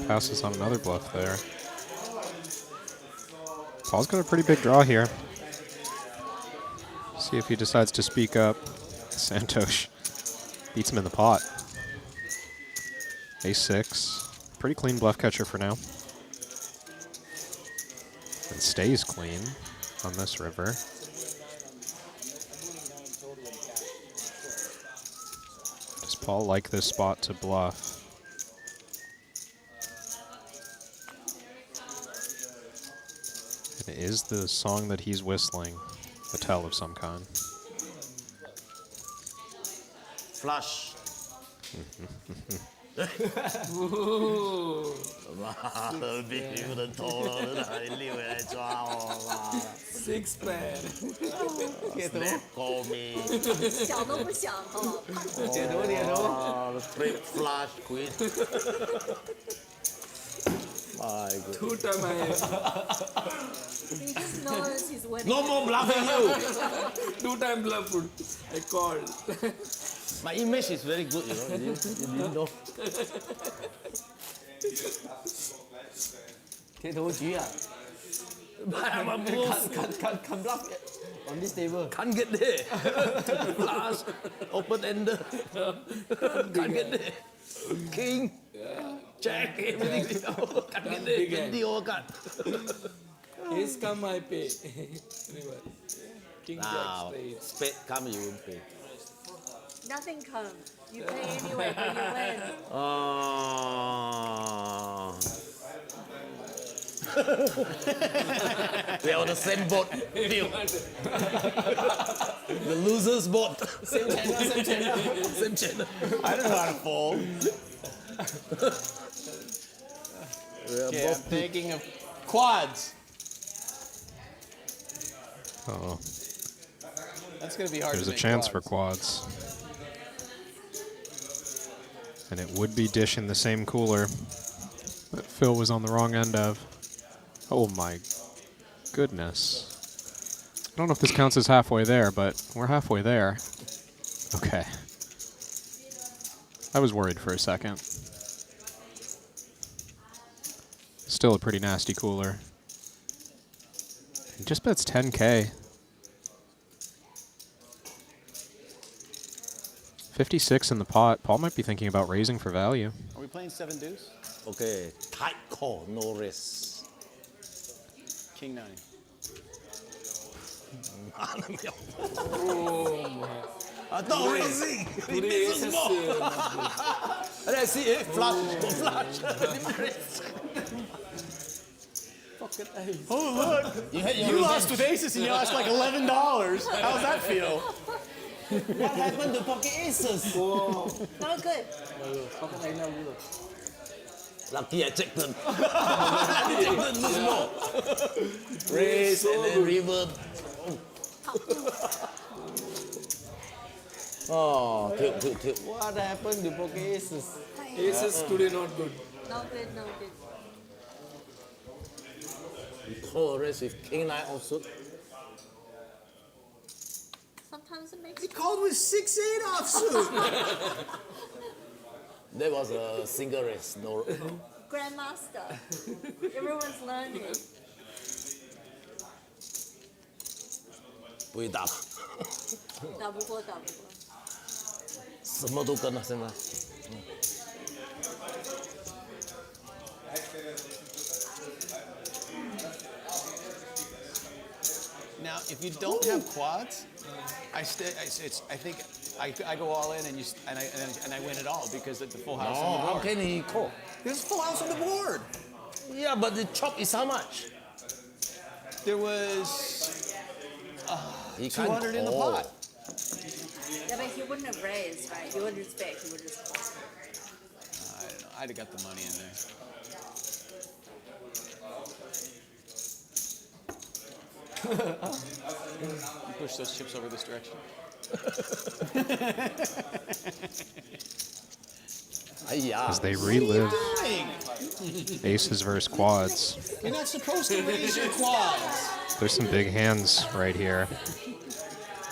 Passes on another bluff there. Paul's got a pretty big draw here. See if he decides to speak up. Santhosh beats him in the pot. Ace-6. Pretty clean bluff catcher for now. And stays clean on this river. Does Paul like this spot to bluff? And it is the song that he's whistling, a tell of some kind. Flush. Six pair. Call me. 想都不想哈。 Straight flush, queen. My God. 2 time I He just knows he's winning. No more bluffing you. 2 time bluff. I called. My image is very good, you know. You didn't know. 貼圖主啊 But I'm a boss. can't bluff on this table. Can't get there. Flush, open ender. Can't get there. King, jack, everything. Can't get there. 20 overcut. Ace come I pay. Anyway. King jack Now, straight. spade come, you won't pay. Nothing comes. You pay anyway, but you win. Oh. We are on the same boat. The loser's boat. Same channel, same channel. Same channel. I don't know how to fold. We are Okay, I'm both thinking of quads. Uh-oh. That's going to be hard There's to a make chance for quads. quads. And it would be dishing the same cooler that Phil was on the wrong end of. Oh my goodness. I don't know if this counts as halfway there, but we're halfway there. Okay. I was worried for a second. Still a pretty nasty cooler. He just bets 10K. 56 in the pot. Paul might be thinking about raising for value. Are we playing 7 deuce? Okay, tight call, no risk. King 9. I thought raising. He Today misses aces, more. not good. And I see it, flush, no flush. Pocket ace. Oh, look. You lost with aces and you lost like $11. How's that feel? What happened to pocket aces? Not good. Pocket ace no good. Lucky I checked them. Lucky checked them, lose more. Raise and then river. Oh, tilt. What happened to pocket aces? Aces today not good. No good, no good. Oh, raise with king 9 also. Sometimes it makes He called with 6-8 offsuit. That was a single race, no. grandmaster. Everyone's learning. 不会打，打不过。什么都跟了现在。 Now, if you don't have quads, I think I go all in and I win it all because it's the full house on the how board. can he call? There's full house on the board. Yeah, but the chop is how much? There was He can't 200 in the call. pot. Yeah, but he wouldn't have raised, right? He wouldn't respect. He would just call. I don't know. I'd have got the money in there. You push those chips over this direction. As they relive Doing? aces versus quads. You're not supposed to raise your quads. There's some big hands right here.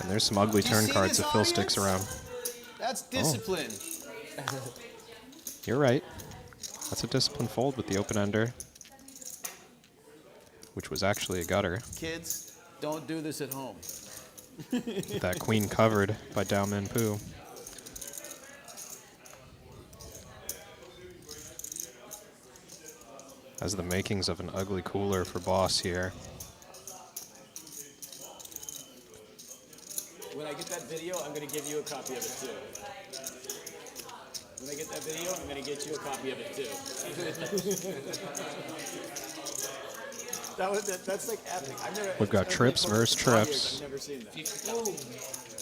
And there's some ugly Do you turn see cards this if Phil sticks around. That's discipline. You're right. That's a disciplined fold with the open ender, which was actually a gutter. Kids, don't do this at home. That queen covered by Dao Min Poo. Has the makings of an ugly cooler for boss here. When I get that video, I'm going to give you a copy of it too. When I get that video, I'm going to get you a copy of it too. That's like epic. We've got trips versus trips. I've never seen that.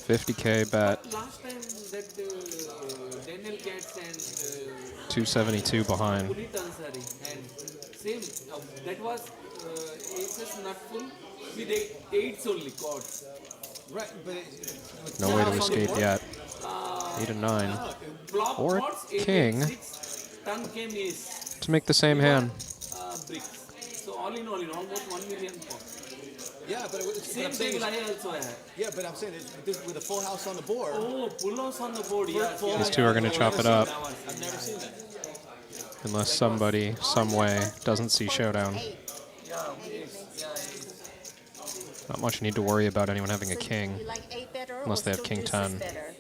50K bet, Last time that Daniel Katz and 272 behind. Puneet Ansari and same, that was aces not full with eights only chords. Right, but No way to escape yet. 8 and 9. Flop Or chords, 8 king. and 6, turn came ace, To make the same hand. bricks. So all in all, almost 1 million points. yeah, but Same table I also had. yeah, but I'm saying with a full house on the board, Oh, pull house on the board, yes. These two are going to chop it up I've never seen that. unless somebody, some way, doesn't see showdown. Not much need to worry about anyone having a king. You like 8 better Unless or they have still king deuces 10. better?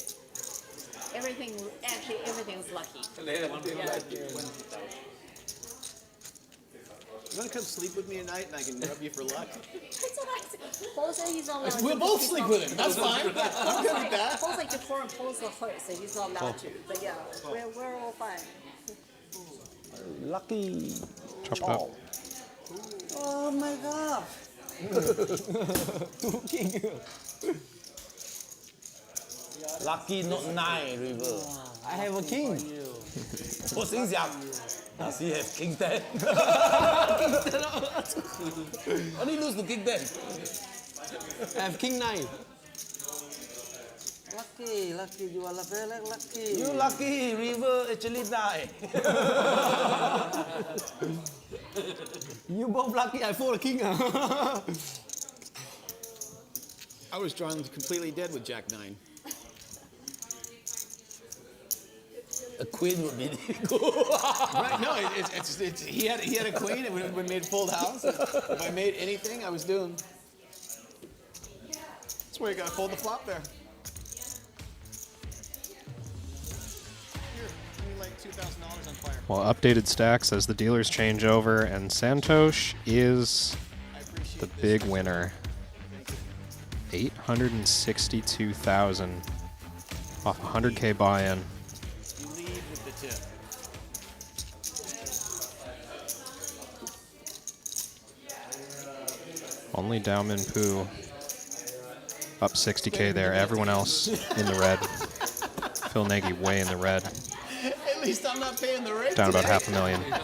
Everything's lucky. You want to come sleep with me tonight and I can rub you for luck? That's what I said. Paul said he's not allowed We'll to. both sleep with him. That's fine. I'm good with that. Paul's like the foreign Paul's the host, so he's not allowed to. But yeah, we're all fine. Lucky. Chop it up. Oh my god. Lucky not 9 river. I have a king. 我心想 does he have king 10? Only lose to king 10. I have king 9. Lucky, you are very lucky. You lucky river actually 9. You both lucky, I fold a king. I was drawn completely dead with Jack 9. A queen would be Right? No, he had a queen and we made full house. If I made anything, I was doomed. That's where you got to fold the flop there. Here, give me like $2,000 on fire. Well, updated stacks as the dealers change over, and Santhosh is the big winner. $862,000 off 100K buy-in. You lead with the tip. Only Daomin Poo up 60K there. Everyone else in the red. Phil Nagy way in the red. At least I'm not paying the rent. Down about today. $500,000.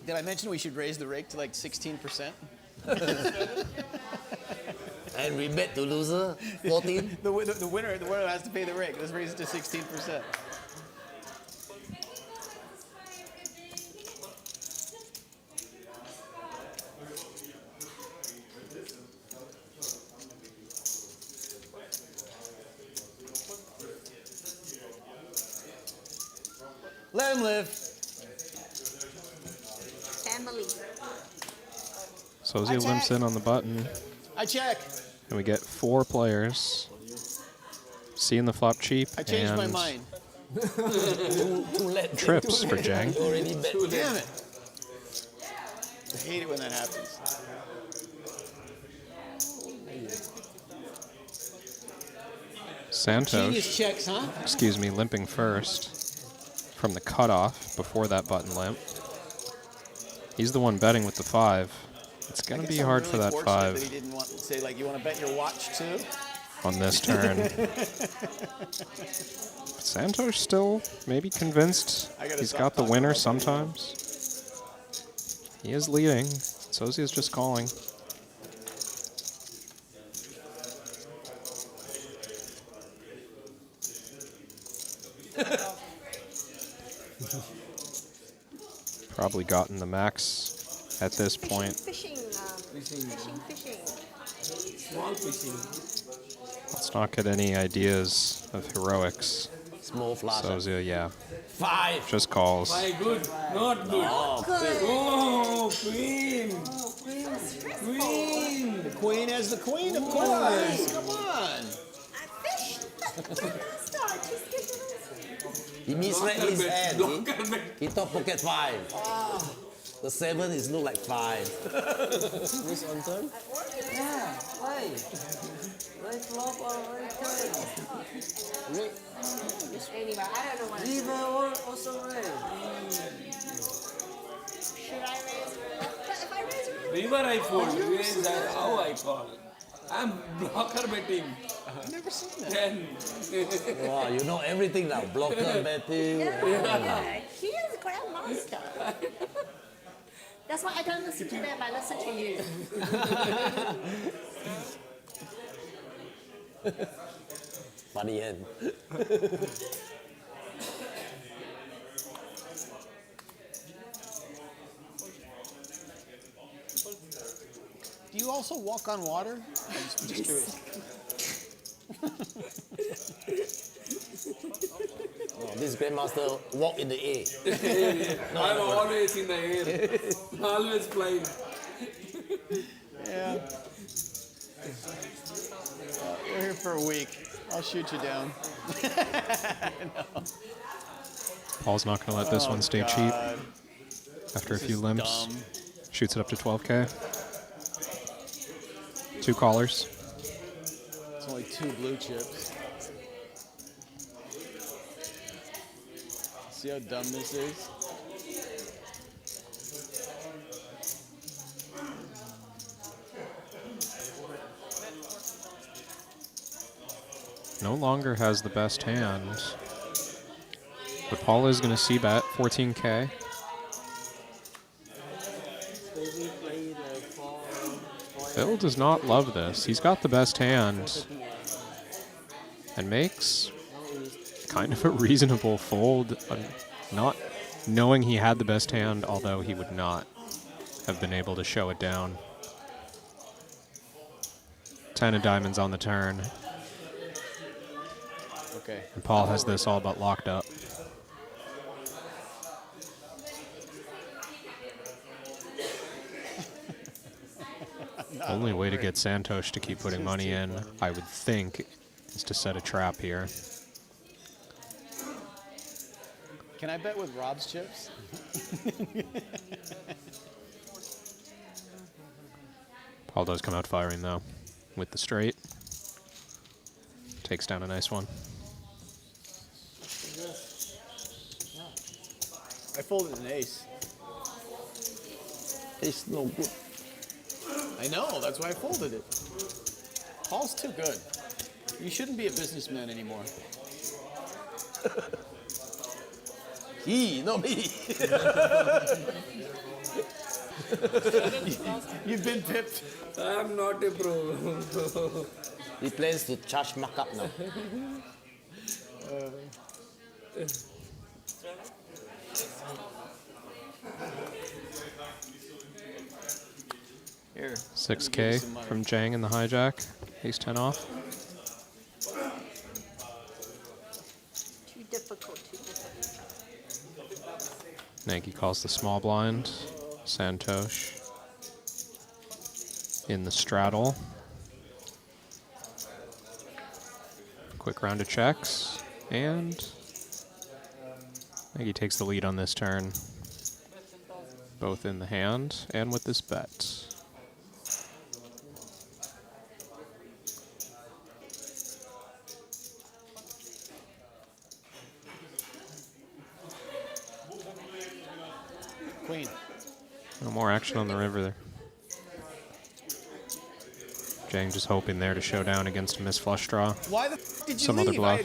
Did I mention we should raise the rake to like 16%? And we bet to loser 14. The winner has to pay the rake. Let's raise it to 16%. Let him live. Family. Sozia limps in on the button, I check. and we get 4 players. Seeing the flop cheap, I changed my and mind. Too late. trips for Jang. Already bet. Damn it. I hate it when that happens. Santhosh, Genius checks, huh? excuse me, limping first from the cutoff before that button limp. He's the one betting with the 5. It's going to be hard for that 5 That he didn't want to say, like, you want to bet your watch too? on this turn. Santhosh still maybe convinced he's got the winner sometimes. He is leading. Sozia's just calling. Probably gotten the max at this point. Fishing. Small fishing. Let's not get any ideas of heroics. Small flash. Sozia, yeah, 5. just calls. Why good? Not good. Oh, queen. Queen. The queen has the queen, of course. Come on. He misread his hand. Blocker bet. He thought pocket 5. The 7 is look like 5. Miss on turn? Yeah, why? Why flop or why turn? Anyway, I don't know what. River also right. Should I raise? But if I raise her, River I fold. Raise that. How I call? I'm blocker betting. I've never seen that. 10. Wow, you know everything now. Blocker betting. yeah, he is a grandmaster. That's why I don't listen to them. I listen to you. Funny end. Do you also walk on water? I'm just curious. Oh, this grandmaster walk in the air. I'm always in the air. Always flying. Yeah. We're here for a week. I'll shoot you down. Paul's not going to let this one stay cheap. After a few limps, Dumb. shoots it up to 12K. 2 callers. It's only 2 blue chips. See how dumb this is? No longer has the best hand. But Paul is going to c-bet 14K. Phil does not love this. He's got the best hand. And makes kind of a reasonable fold. Not knowing he had the best hand, although he would not have been able to show it down. 10 of diamonds on the turn. Okay. And Paul has this all but locked up. Only way to get Santhosh to keep putting money in, I would think, is to set a trap here. Can I bet with Rob's chips? Paul does come out firing, though, with the straight. Takes down a nice one. I folded an ace. It's no good. I know, that's why I folded it. Paul's too good. You shouldn't be a businessman anymore. He, not me. You've been pipped. I'm not a pro. He plans to charge markup now. Here. 6K from Jang in the hijack. Ace 10 off. Too difficult, too difficult. Nagy calls the small blind. Santhosh in the straddle. Quick round of checks. And Nagy takes the lead on this turn. Both in the hand and with this bet. Queen. No more action on the river there. Jang just hoping there to show down against a missed flush draw. Why the f did you Some leave? other bluff.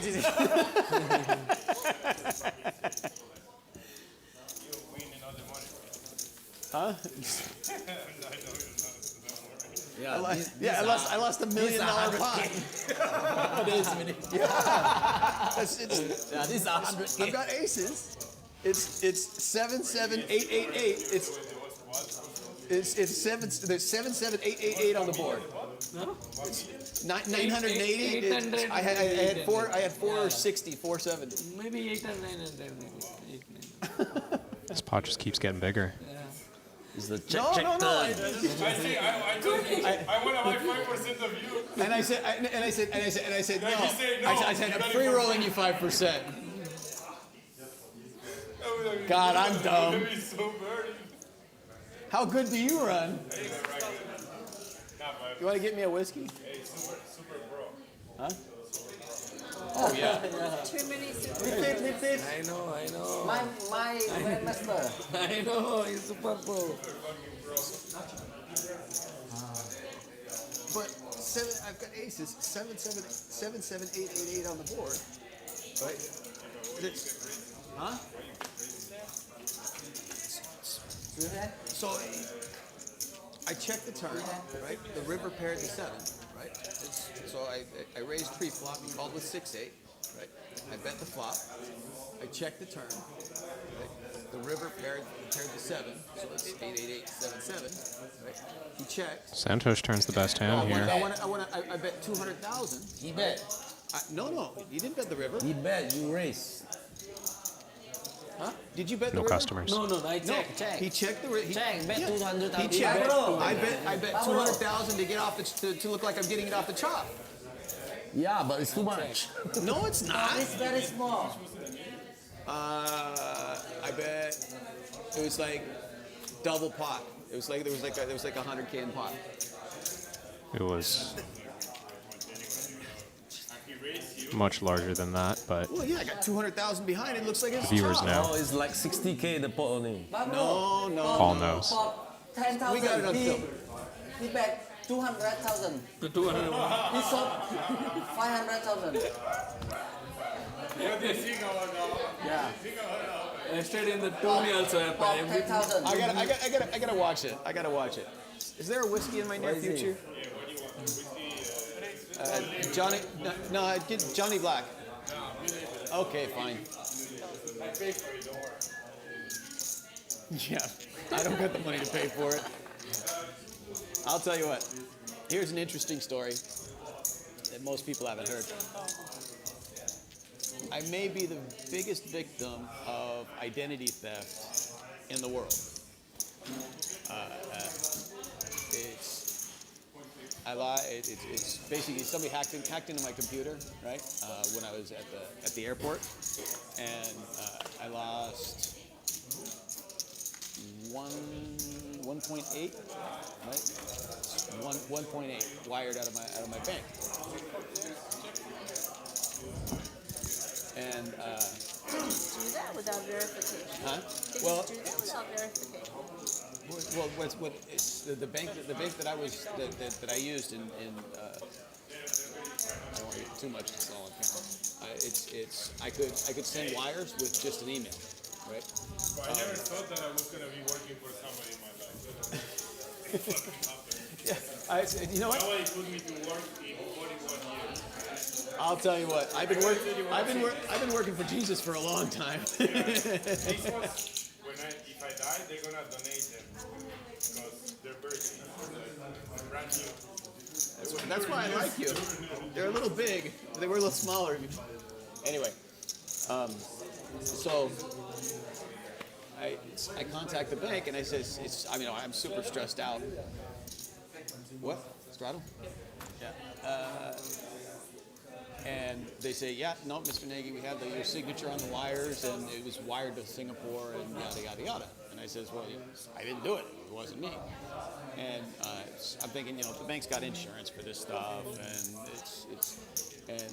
Huh? Yeah, I lost $1 million pot. It is, mini. Yeah, these are 100K. I've got aces. It's 7 7 8 8 8. It's 7 7 8 8 8 on the board. It's 980. 800. I had 460, 470. Maybe 8 or 900. Maybe 8, 9. This pot just keeps getting bigger. It's the check No, check no, no. turn. I told you, I want to buy 5% of you. And I said no. you say no. I said I'm free rolling you 5%. God, I'm dumb. How good do you run? You want to get me a whiskey? Huh? Oh yeah. Too many super. I know. My grandmaster. I know, he's super pro. But I've got aces. 7 7 8 8 8 on the board. Right? Huh? So I checked the turn, right? The river paired the 7, right? So I raised pre-flop. He called with 6-8, right? I bet the flop. I checked the turn, right? The river paired the 7, so it's 8-8-8-7-7, right? He checked. Santhosh turns the best hand here. I bet 200,000. He bet. No, he didn't bet the river. He bet. You raise. Huh? Did you bet the No river? customers. No, I check. He checked the river. Check. Bet Yeah. 200,000. He checked. I bet 200,000 to get off to look like I'm getting it off the chop. Yeah, but it's too much. No, it's not. It's very small. I bet it was like double pot. It was like there was like 100K in pot. It was much larger than that, but Well, yeah, I got 200,000 behind it. Looks like it's viewers chop. know. Oh, it's like 60K the pot only. No. Paul knows. For 10,000, We got it on film. he bet 200,000. To 200. He sold 500,000. Yeah. Yesterday in the Tony also For happened. 10,000. I gotta watch it. I gotta watch it. Is there a whiskey in my near future? Johnny, no, I'd get Johnny Black. Okay, fine. Yeah, I don't got the money to pay for it. I'll tell you what. Here's an interesting story that most people haven't heard. I may be the biggest victim of identity theft in the world. It's basically somebody hacked into my computer, right? When I was at the airport, and I lost 1.8, right? 1.8 wired out of my bank. And Did you do that without verification? huh? Did Well, you do that without verification? well, what it's the bank that I was that I used in I don't want to get too much. It's all on camera. It's I could send wires with just an email, right? But I never thought that I was going to be working for somebody in my life. Yeah, you know what? Nobody put me to work in 41 years. I'll tell you what. I've been working for Jesus for a long time. This was if I die, they're gonna donate them because they're very cheap. They're brand new. That's why I like you. They're a little big. They were a little smaller. Anyway, so I contact the bank and I says I'm super stressed out. What? Straddle? Yeah. And they say, yeah, no, Mr. Nagy, we have your signature on the wires, and it was wired to Singapore, and yada, yada, yada. And I says, well, I didn't do it. It wasn't me. And I'm thinking, the bank's got insurance for this stuff, and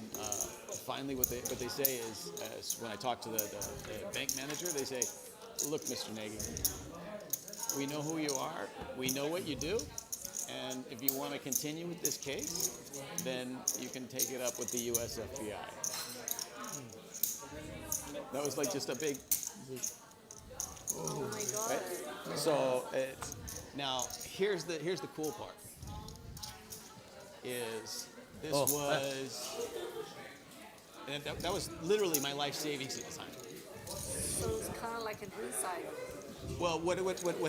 finally what they say is when I talk to the bank manager, they say, look, Mr. Nagy, we know who you are, we know what you do, and if you want to continue with this case, then you can take it up with the U.S. FBI. That was like just a big. Oh my God. Right? So now here's the cool part. Is this was and that was literally my life savings at the time. So it's kind of like an insider. Well, what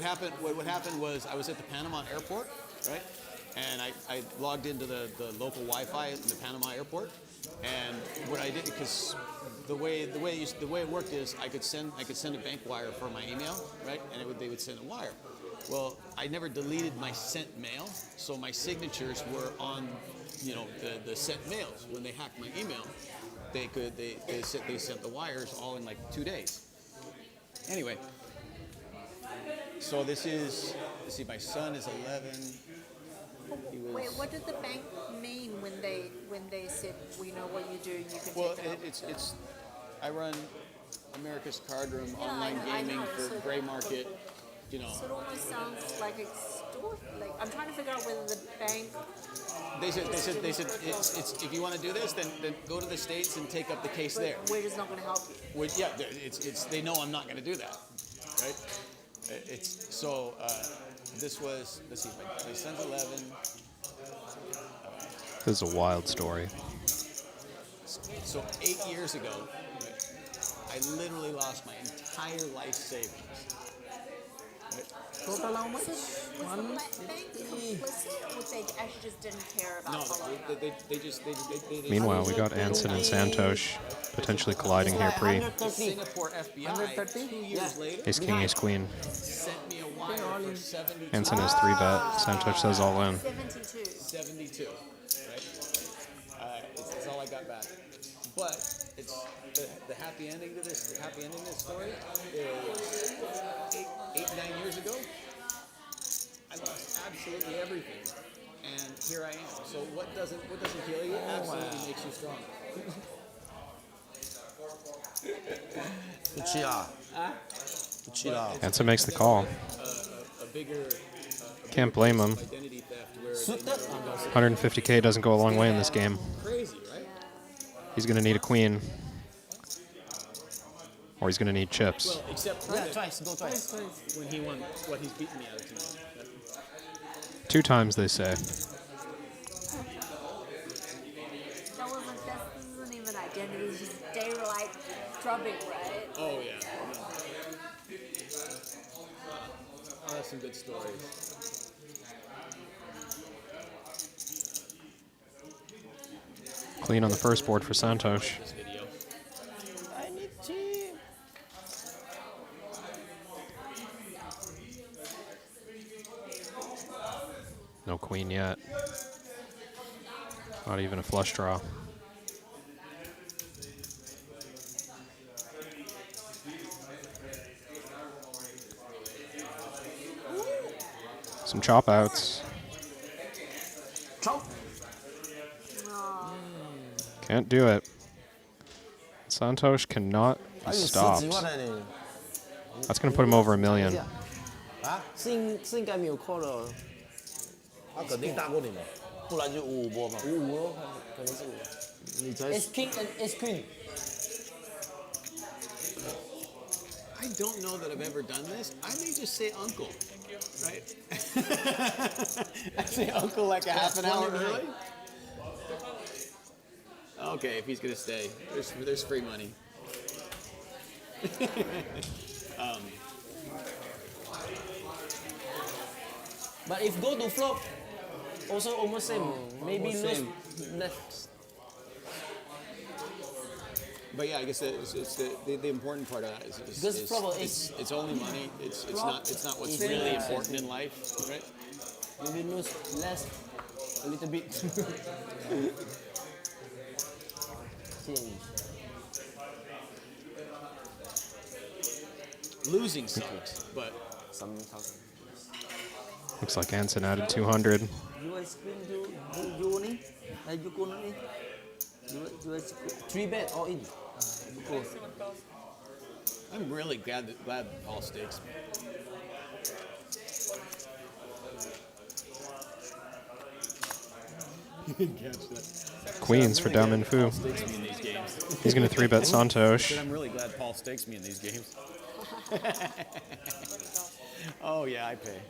happened was I was at the Panama airport, right? And I logged into the local Wi-Fi in the Panama airport, and what I did, because the way it worked is I could send a bank wire for my email, right? And they would send a wire. Well, I never deleted my sent mail, so my signatures were on, the sent mails. When they hacked my email, they sent the wires all in like 2 days. Anyway, so let's see, my son is 11. Wait, what did the bank mean when they said we know what you do and you can take it up? It's I run America's Card Room Yeah, online I know. gaming for So- gray market, So it almost sounds like like I'm trying to figure out whether the bank. They said it's if you want to do this, then go to the States and take up the case there. We're just not going to help you. Yeah, they know I'm not going to do that, right? This was, let's see, my son's 11. This is a wild story. So 8 years ago, I literally lost my entire life savings. Total how much? Was the bank complicit, or they actually just didn't care about No, following up? they Meanwhile, we got Anson and Santhosh potentially colliding here pre. The Singapore FBI 2 years later Ace king, ace queen. sent me a wire for 72. Anson has 3-bet. Santhosh says all in. 72. 72, right? It's all I got back. But it's the happy ending to this. The happy ending to this story is 9 years ago. I lost absolutely everything, and here I am. So what doesn't kill you absolutely makes you stronger. Anson makes the call. A bigger Can't blame him. identity theft where 150K doesn't go a long way in this game. crazy, right? He's going to need a queen. Or he's going to need chips. Well, except Yeah, twice. Go twice. when he won what he's beaten me out of tonight. 2 times, they say. That isn't even identity. It's just daylight drubbing, right? Oh yeah. Oh, that's some good stories. Clean on the first board for Santhosh. This video. I need tea. No queen yet. Not even a flush draw. Some chop outs. Chop. Can't do it. Santhosh cannot be stopped. That's going to put him over $1 million. 先計秒 call 了，他肯定大过你嘛，不然就5-5波嘛。5-5咯，可能是5。你才 Ace King and Ace Queen。 I don't know that I've ever done this. I may just say uncle, right? I say uncle like a half an hour early. Okay, if he's gonna stay, there's free money. But if go to flop, also almost same. Maybe lose less. But yeah, I guess it's the important part of that is it's only money. It's not what's really important in life, right? Maybe lose less, a little bit. Change. Losing sucks, but Some thousand. Looks like Anson added 200. You are screen you only? You go only? You are 3-bet all in. I'm really glad Paul stakes me. You didn't catch that. Queens for Dom and Fu. Stakes me in these games. He's going to 3-bet Santhosh. I'm really glad Paul stakes me in these games. Oh yeah, I pay.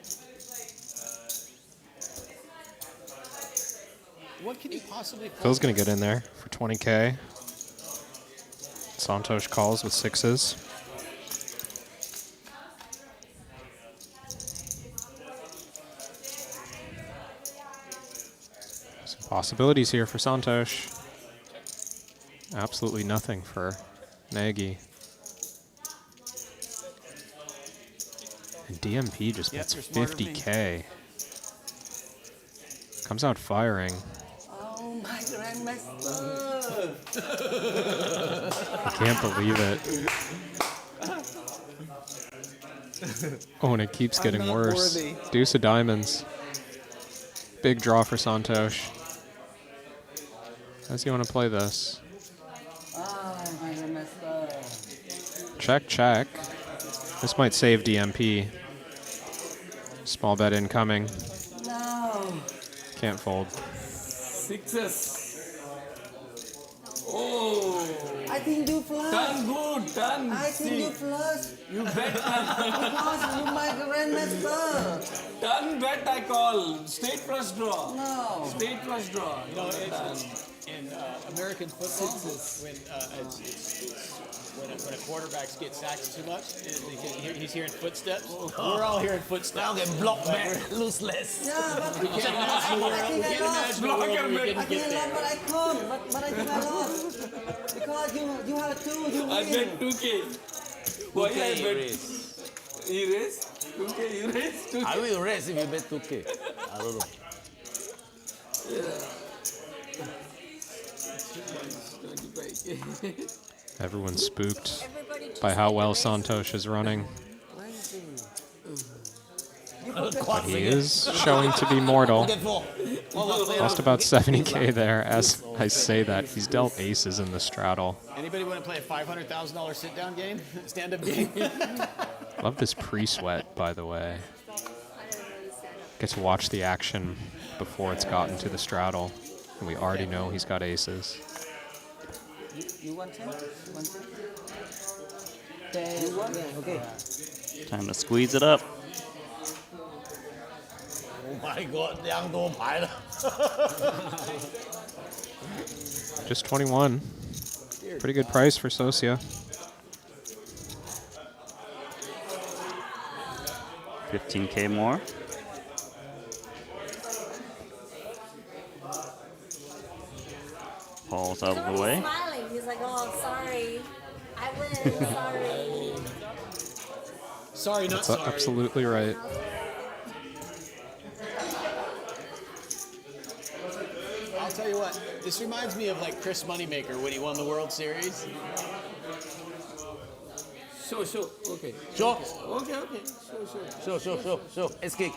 What can you possibly? Phil's going to get in there for 20K. Santhosh calls with 6s. Some possibilities here for Santhosh. Absolutely nothing for Nagy. And DMP just bets 50K. Comes out firing. Oh my grandmaster! I can't believe it. Oh, and it keeps getting worse. worthy. Deuce of diamonds. Big draw for Santhosh. How does he want to play this? Oh my grandmaster! Check, check. This might save DMP. Small bet incoming. No! Can't fold. Sixes. Oh. I think you flush! Done good, done. I think you flush! You bet. Because you my grandmaster! Done bet I call. Straight flush draw. No! Straight flush draw. You know, in American football, when a quarterback gets sacked too much, he's hearing footsteps. We're all hearing footsteps. now get blocked back, lose less. Yeah, but We can't imagine a world. We can't imagine a world where we I didn't get think there. but I can't. But I think I lost. Because you have two, you I win. bet 2K. Why I bet? You raise? 2K, you raise? 2K. I will raise if you bet 2K. I don't know. Everyone's spooked Everybody just by how take well a risk. Santhosh is running. But he is showing to be mortal. Get 4. Lost about 70K there. As I say that, he's dealt aces in the straddle. Anybody want to play a $500,000 sit-down game, stand-up game? Love this pre-sweat, by the way. Get to watch the action before it's gotten to the straddle. And we already know he's got aces. You want 10? You want? Okay. Time to squeeze it up. Oh my god, 2多牌了。 Just 21. Pretty good price for Socia. 15K more. Paul's out He's of the already way. smiling. He's like, oh, sorry. I win. Sorry. Sorry, not That's sorry. absolutely right. I'll tell you what. This reminds me of like Chris Moneymaker when he won the World Series. So Show. Okay. Show. Okay. Show. Ace king.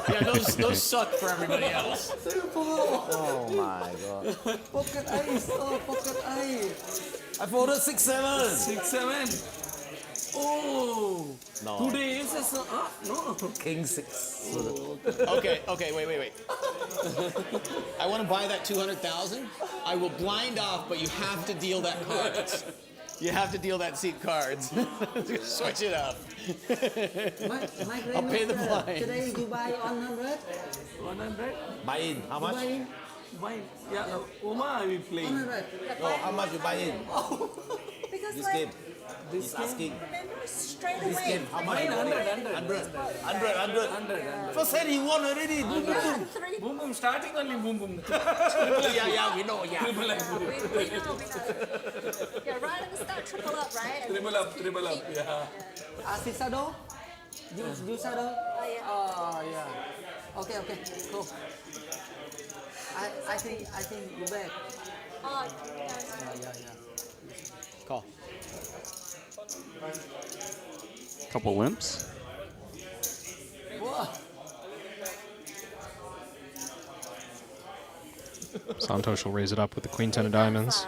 Yeah, those suck for everybody else. Oh my god. Pocket ace. Oh, pocket ace. I folded 6-7. 6-7. Oh. No. Today is no. King 6. Okay, wait. I want to buy that 200,000. I will blind off, but you have to deal that cards. You have to deal that seat cards. Switch it up. My I'll pay the grandmaster, blind. today you buy 100? 100. Buy in. How much? Buy. Yeah, Oma, I will play. 100. No, how much you buy in? Because This like, game. He's asking. remember straight This away. game, how much? 100. 100. First hand he won already. Yeah, three. Boom. Starting only boom. Yeah, we know. Yeah. We know. Yeah, right at the start, triple up, right? And Triple up. Yeah. Asisado? Jusado? Oh, yeah. Oh, yeah. Okay, cool. I think you bet. Oh, Yeah. Call. Couple limps. Whoa. Santhosh will raise it up with the queen 10 of diamonds.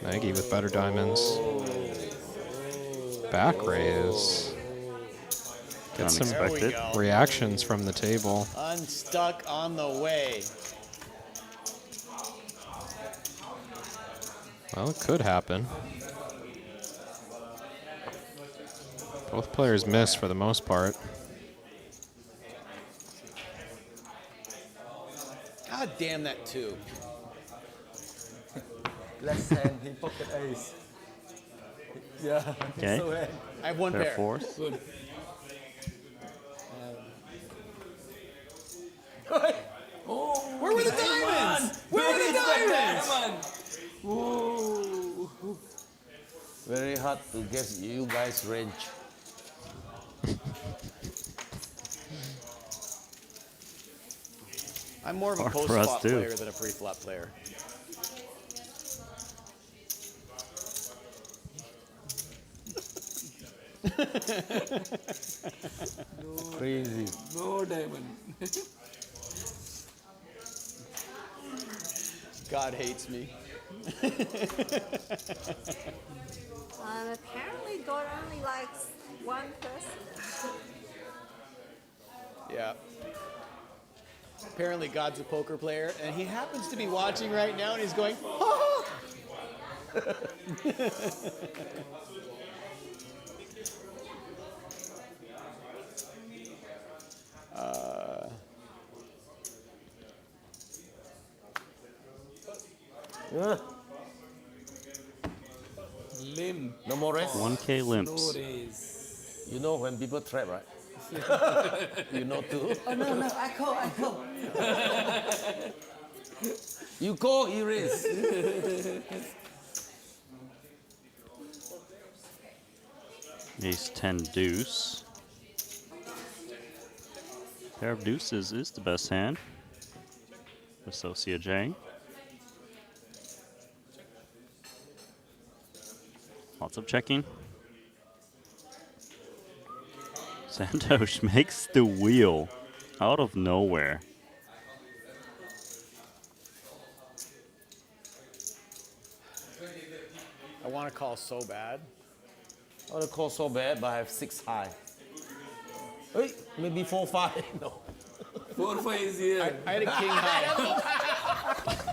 Nagy with better diamonds. Back raise. Get some There we go. reactions from the table. Unstuck on the way. Well, it could happen. Both players miss for the most part. God damn that two. Last hand, he pocket ace. Yeah. Okay. So, I have one Pair pair. fourth. Good. Where were the diamonds? Where were the diamonds? Whoa. Very hard to guess you guys' range. I'm more of a Hard for us post-flop too. player than a pre-flop player. Crazy. No diamond. God hates me. apparently got only like one person. Yeah. Apparently God's a poker player, and he happens to be watching right now, and he's going, "Ah!" Limp. No more race? 1K No limps. raise. You know when people trap, right? You know too. Oh no, I call. You call, he raise. Ace 10 deuce. Pair of deuces is the best hand. Associate J. Lots of checking. Santhosh makes the wheel out of nowhere. I want to call so bad. I want to call so bad, but I have 6 high. Hey, maybe 4-5. No. 4-5 is here. I had a king high.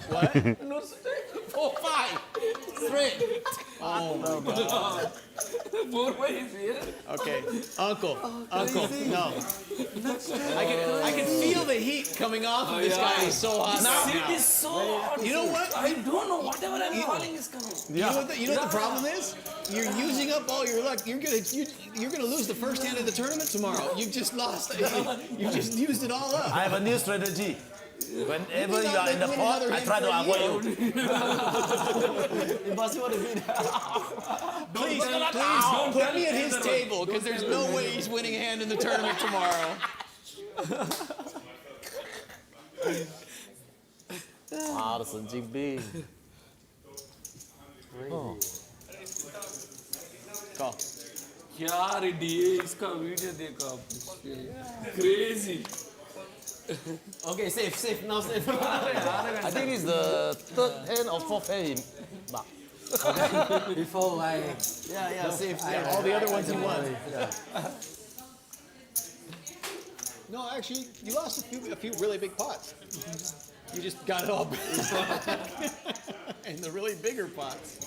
What? No straight. 4-5. Straight. Oh my God. 4-5 is here. Okay, Uncle, no. I can feel the heat coming off of this guy. He's so hot right now. It is so hot. You know what? I don't know. Whatever I'm calling is coming. You know what the problem is? You're using up all your luck. You're gonna lose the first hand of the tournament tomorrow. You've just lost. You just used it all up. I have a new strategy. Whenever you are in the pot, I try to avoid you. Impossible to beat. Please don't put me at his table, because there's no way he's winning a hand in the tournament tomorrow. 妈的神经病。 Call. यार ये इसका video देखा crazy. Okay, safe, now safe. I think it's the third hand or fourth hand. But Before I yeah, safe. Yeah, all the other ones he won. Yeah. No, actually, you lost a few really big pots. You just got it all back. And the really bigger pots.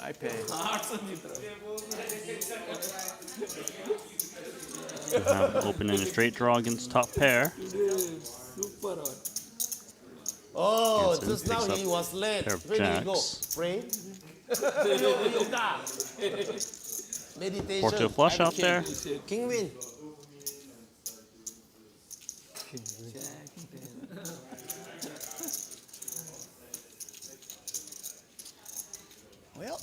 I pay. You have open in a straight draw against top pair. Super hot. Oh, Hansen just now picks he up was late. pair of Where did he go? jacks. Pray? Yoga. Meditation. 4-2 flush out there. King win. Well,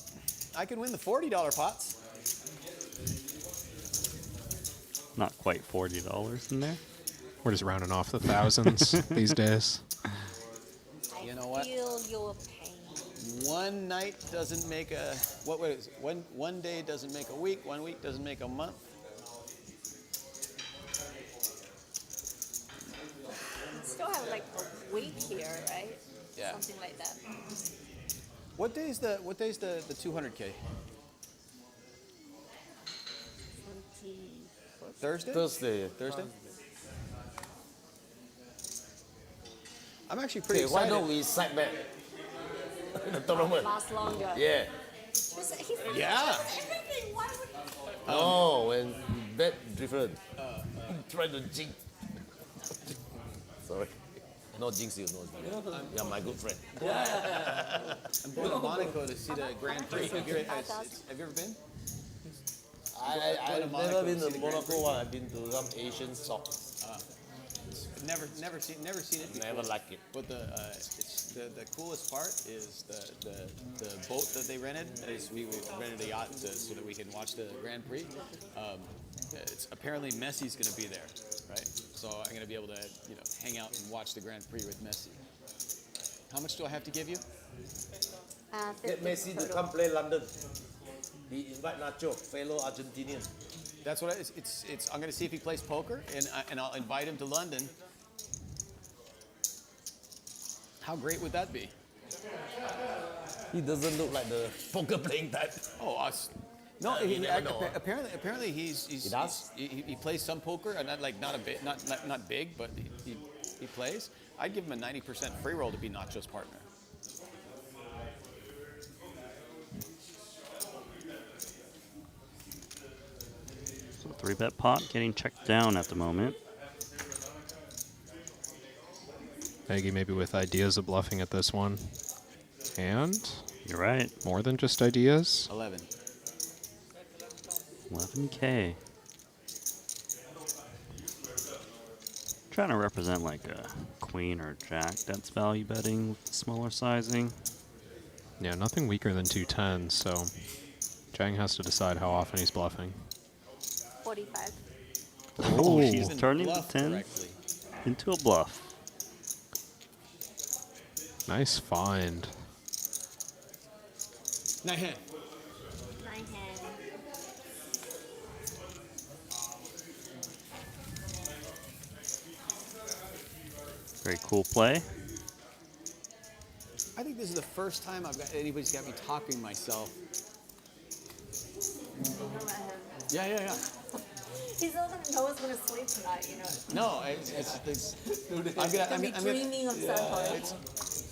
I can win the $40 pots. Not quite $40 in there. We're just rounding off the thousands these days. You know what? Feel your pain. One night doesn't make a one day doesn't make a week. 1 week doesn't make a month. Still have like a week here, right? Yeah. Something like that. What day's the 200K? Thursday? Thursday. I'm actually pretty Okay, why excited. don't we side bet the tournament? Last longer. Yeah. Yeah. Everything. Why would? No, when bet different. Try to jinx. Sorry. No jinx you, no jinx. You're my good friend. I'm going to Monaco to see the Grand Prix. Have you ever been? I've never been to Monaco one. I've been to some Asian shops. Never seen it. Never like it. But the coolest part is the boat that they rented. We rented a yacht so that we can watch the Grand Prix. It's apparently Messi's going to be there, right? So I'm going to be able to hang out and watch the Grand Prix with Messi. How much do I have to give you? Get Messi to come play London. He invite Nacho, fellow Argentinian. That's what it's. I'm going to see if he plays poker, and I'll invite him to London. How great would that be? He doesn't look like the poker playing type. Oh, us. No, You never know. apparently he does. He plays some poker, and not big, but he plays. I'd give him a 90% free roll to be Nacho's partner. So 3-bet pot getting checked down at the moment. Nagy maybe with ideas of bluffing at this one. And You're right. more than just ideas. 11. 11K. Trying to represent like a queen or jack that's value betting with smaller sizing. Yeah, nothing weaker than 210, so Jang has to decide how often he's bluffing. 45. Oh, She she's didn't turning the bluff 10 correctly. into a bluff. Nice find. 9 hand. 9 hand. Very cool play. I think this is the first time anybody's got me talking myself. Yeah. He doesn't know it's going to sleep tonight, you know. No, I'm He'll be dreaming of Santhosh.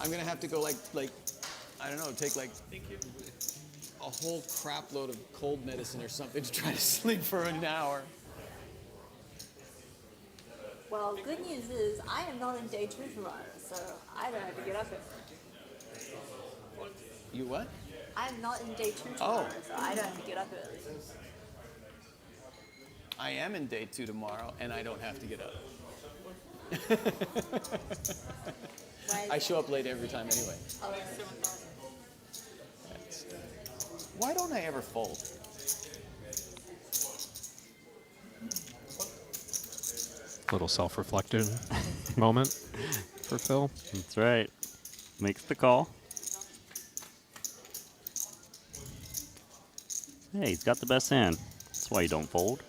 I'm gonna have to go like I don't know, take like a whole crap load of cold medicine or something to try to sleep for an hour. Well, good news is I am not in day 2 tomorrow, so I don't have to get up early. You what? I'm not in day 2 tomorrow, Oh. so I don't have to get up early. I am in day 2 tomorrow, and I don't have to get up. I show up late every time anyway. Why don't I ever fold? Little self-reflective moment for Phil. That's right. Makes the call. Hey, he's got the best hand. That's why you don't fold.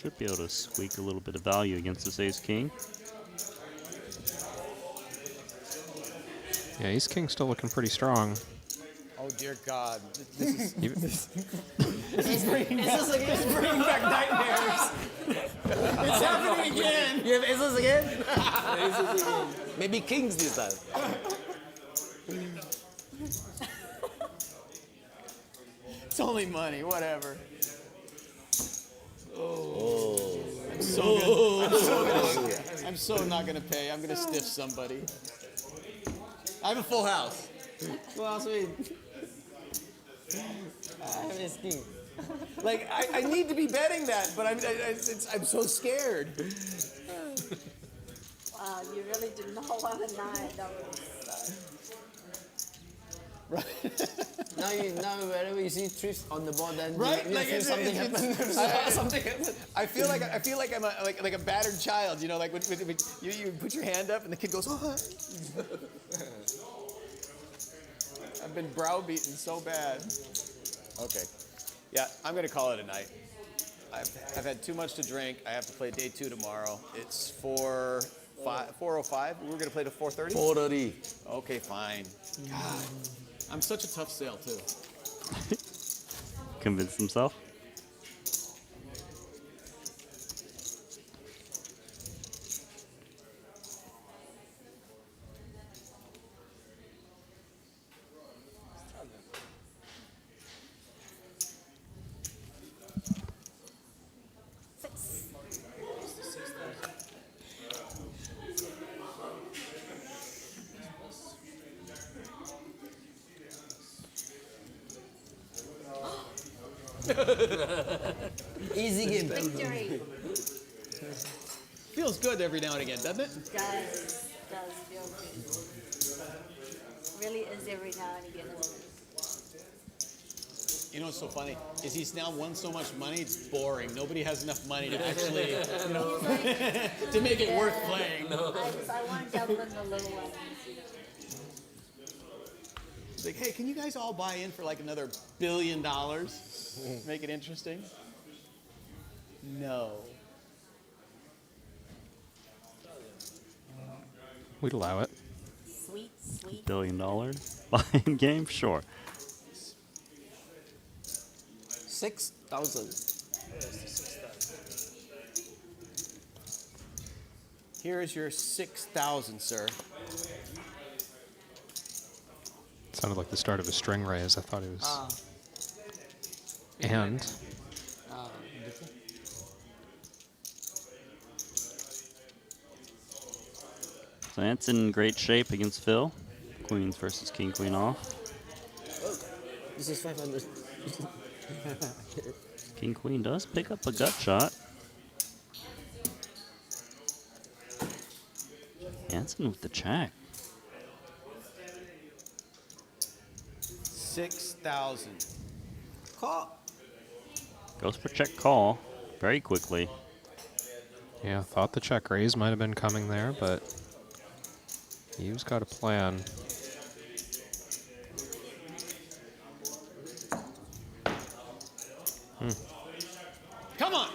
Should be able to squeak a little bit of value against this ace-king. Yeah, ace-king still looking pretty strong. Oh dear God. This is It's bringing back nightmares. it's happening again. You have aces again? Maybe kings this time. It's only money, whatever. I'm so not gonna pay. I'm gonna stiff somebody. I have a full house. Who else win? I have ace king. Like I need to be betting that, but I'm so scared. Wow, you really did not want a 9. That was, Now wherever you see trips on the board, then Right? you Like feel something happen. something happened. I feel like I'm like a battered child. You know, like when you put your hand up and the kid goes, oh. I've been browbeaten so bad. Okay. Yeah, I'm going to call it a night. I've had too much to drink. I have to play day 2 tomorrow. It's 4:05. We were going to play to 4:30? 4:30. Okay, fine. God, I'm such a tough sale, too. Convinced himself. Easy game. victory. Feels good every now and again, doesn't it? Does feel good. Really is every now and again. You know what's so funny is he's now won so much money, it's boring. Nobody has enough money to actually, to make it worth playing. I want to jump in the little one. It's like, hey, can you guys all buy in for like another $1 billion? Make it interesting? No. We'd allow it. Sweet. $1 billion buy-in game? Sure. 6,000. Here is your 6,000, sir. Sounded like the start of a string raise. I thought it was. And So that's in great shape against Phil. Queens versus king, queen off. This is 500. King, queen does pick up a gut shot. Hansen with the check. 6,000. Call. Goes for check call very quickly. yeah, thought the check raise might have been coming there, but he's got a plan. Come on.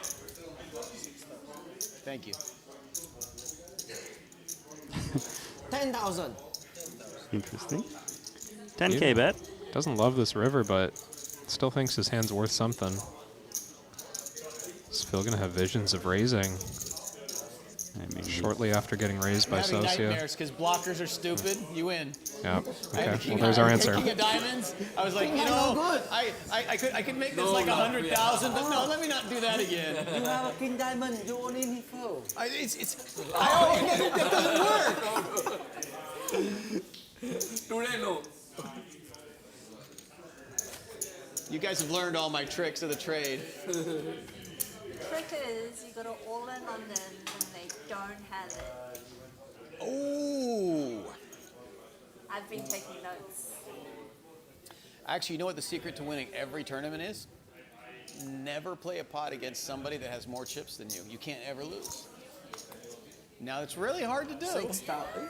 Thank you. 10,000. Interesting. 10K bet. Doesn't love this river, but still thinks his hand's worth something. Is Phil gonna have visions of raising I mean, shortly after getting raised by I'm having Socia? nightmares because blockers are stupid. You win. Yeah. I had Okay. the king Well, there's our high- answer. King of diamonds. I was like, you know, I could make this like 100,000, but no, let me not do that again. You have a king diamond, you only need 4. That doesn't work. Today, no. You guys have learned all my tricks of the trade. Trick is you got to all in on them when they don't have it. Oh. I've been taking notes. Actually, you know what the secret to winning every tournament is? never play a pot against somebody that has more chips than you. You can't ever lose. Now it's really hard to do. 6,000.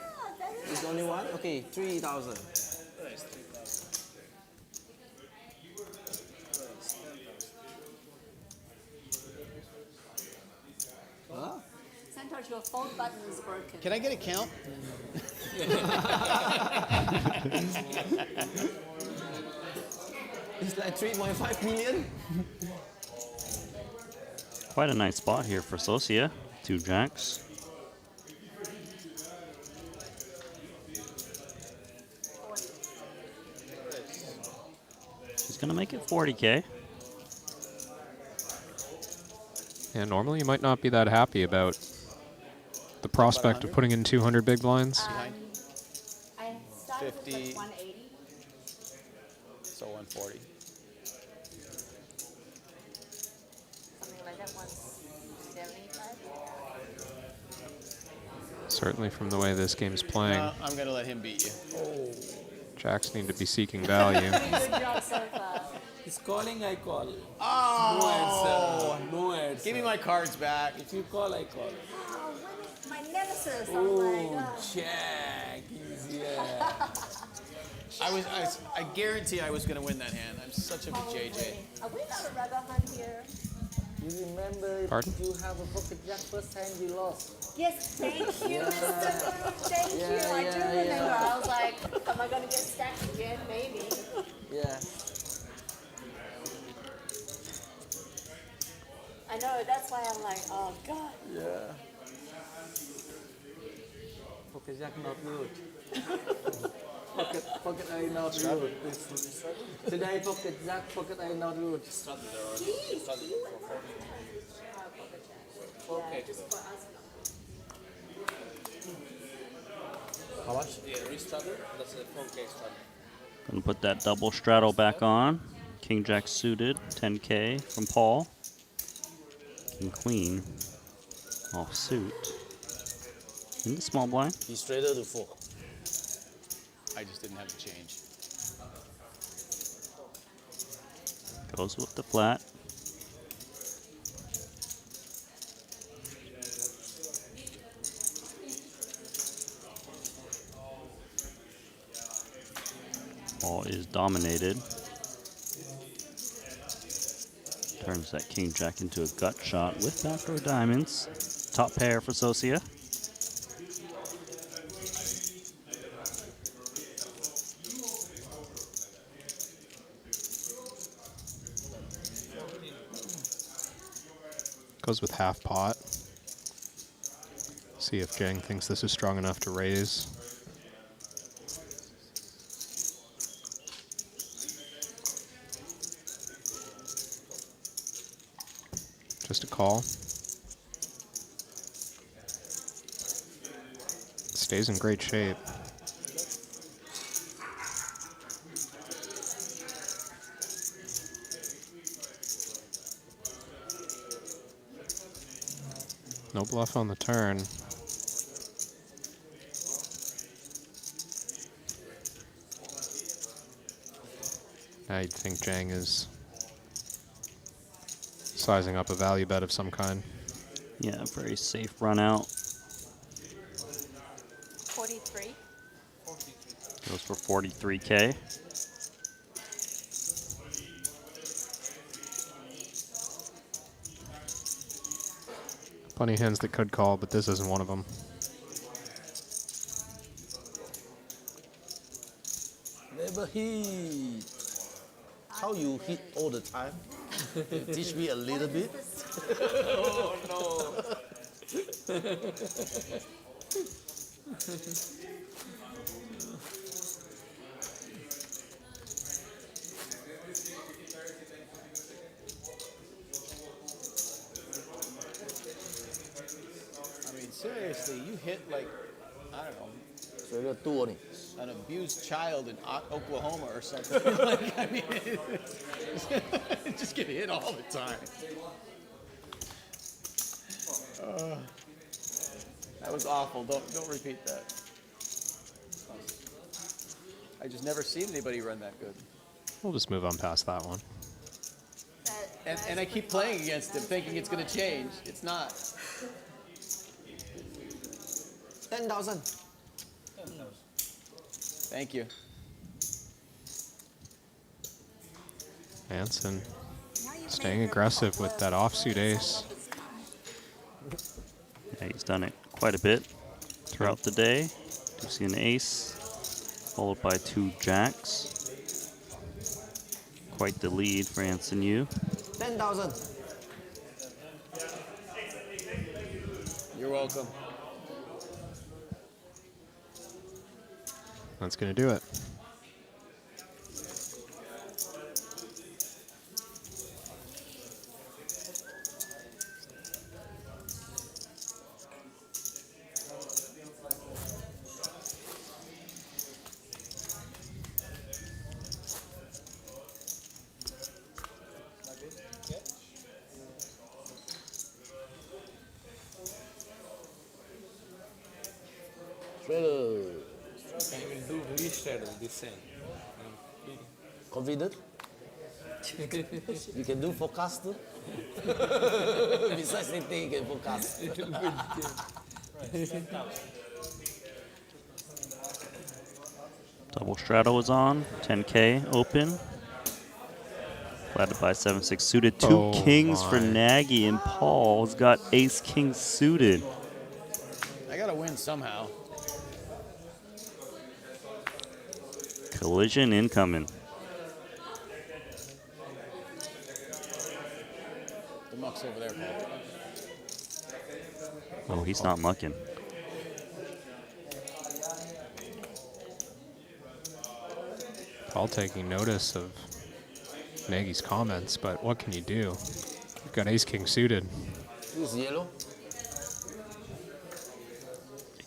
It's only one? Okay, 3,000. Huh? Santhosh, your phone button is broken. Can I get a count? It's like 3.5 million. Quite a nice spot here for Socia. 2 jacks. He's gonna make it 40K. Yeah, normally you might not be that happy about the prospect of putting in 200 big blinds. I started with 50. like 180. So 140. Something like that, 175. Certainly from the way this game's playing, I'm going to let him beat you. jacks need to be seeking value. Good job so far. He's calling, I call. Oh! No answer. No answer. Give me my cards back. If you call, I call. Oh, my nemesis. I'm Oh, like, Jack. He's here. I guarantee I was going to win that hand. I'm such a big JJ. Are we not a rubber hunt here? You remember Pardon? you have a pocket jack first hand you lost. Yes, thank you, Mr. Guru. Thank you. I do remember. I was like, am I going to get stacked again? Maybe. Yeah. I know. That's why I'm like, oh, God. Yeah. Pocket jack not good. pocket I not good. Today pocket jack, pocket I not good. Okay. Just for us. How much? Yeah, restruggle. That's a 4K struggle. Gonna put that double straddle back on. King Jack suited, 10K from Paul. King Queen off suit. In the small blind. He's straighter to 4. I just didn't have the change. Goes with the flat. Paul is dominated. Turns that King Jack into a gut shot with backdoor diamonds. Top pair for Socia. Goes with half pot. See if Jang thinks this is strong enough to raise. Just a call. Stays in great shape. No bluff on the turn. Now you'd think Jang is sizing up a value bet of some kind. Yeah, very safe run out. 43. Goes for 43K. Plenty of hands that could call, but this isn't one of them. Never hit. How you hit all the time? Teach me a little bit. Oh, no. I mean, seriously, you hit like, I don't know, So you're 2 only. an abused child in Oklahoma or something. Like, I mean, just get hit all the time. That was awful. Don't repeat that. I just never seen anybody run that good. We'll just move on past that one. That And I keep playing against him, thinking it's going to change. It's not. 10,000. Thank you. Manson staying aggressive with that offsuit ace. Yeah, he's done it quite a bit throughout the day. You see an ace, followed by 2 jacks. Quite the lead for Anson Yu. 10,000. You're welcome. That's going to do it. Thriller. I will do restart this time. Confident? You can do forecast too? Besides anything, you can forecast. Double straddle was on, 10K open. Flatted by 7-6 suited. 2 kings for Nagy, and Paul's got ace king suited. I got to win somehow. Collision incoming. The muck's over there, Paul. Oh, he's not mucking. Paul taking notice of Nagy's comments, but what can you do? You've got ace king suited. Who's yellow?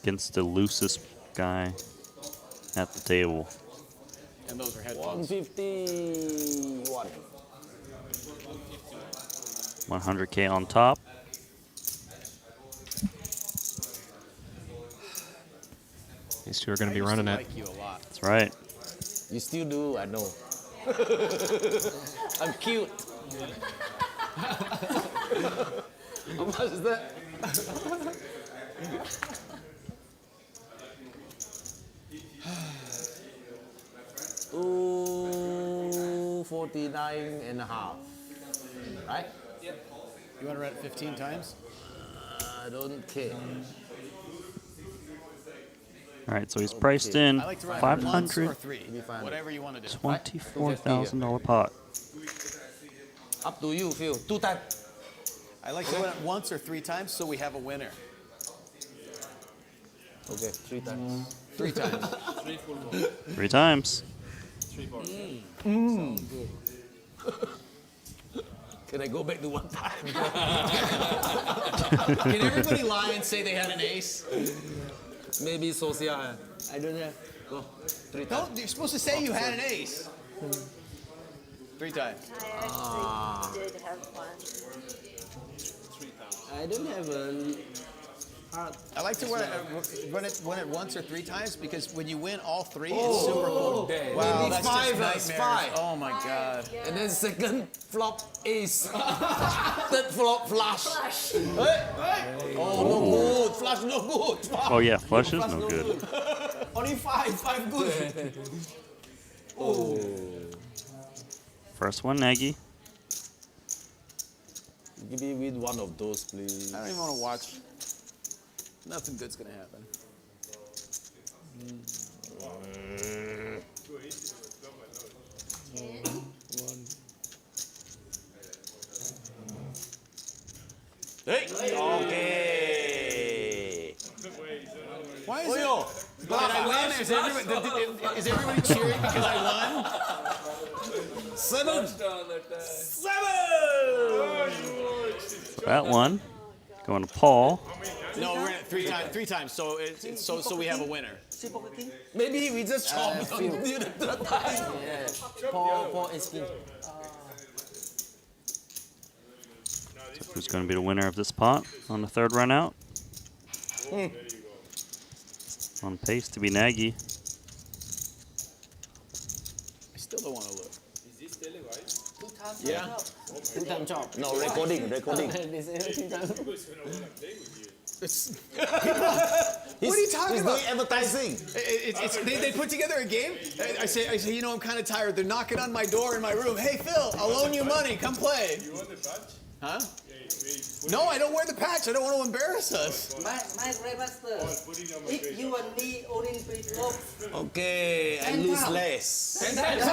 Against the loosest guy at the table. And those are headphones. 151. 100K on top. These two are going to be running it. Like you a lot. That's right. You still do, I know. I'm cute. How much is that? Ooh, 49.5. Right? You want to run it 15 times? I don't care. All right, so he's priced in I like to run it once or 3. Whatever you want to do. $24,000 pot. Up to you, Phil. 2 times. I like to run it once or 3 times so we have a winner. Okay, 3 times. 3 times. 3 full board. 3 times. 3 board. Can I go back to 1 time? Can everybody lie and say they had an ace? Maybe Socia. I don't have. Go. 3 times. No, you're supposed to say you had an ace. 3 times. I actually did have one. I don't have a heart. I like to run it once or 3 times because when you win all 3, it's super cool. Wow, Maybe that's 5, just that's nightmares. 5. Oh my god. And then second flop ace. Third flop flush. Oh, no good. Flush no good. Oh yeah, flush is no good. Only 5 good. Oh. First one, Nagy. Give me with one of those, please. I don't even want to watch. Nothing good's gonna happen. Hey. Okay. Why is it? Did I win? Is everybody cheering because I won? 7. That one. Going to Paul. No, we're at 3 times. So so we have a winner. Maybe we just chop the third time. Yeah. Paul is king. Who's going to be the winner of this pot on the 3rd run out? On pace to be Nagy. I still don't want to look. Is this televised? 2 Yeah. Two-time chop. No, recording. They say two-time. What are you talking He's about? doing advertising. They put together a game. I say, you know, I'm kind of tired. They're knocking on my door in my room. Hey, Phil, I'll loan you money. Come play. You want the badge? Huh? No, I don't wear the patch. I don't want to embarrass us. My grandmaster, if you and me only pre-flop, Okay, I lose less. 10 times. No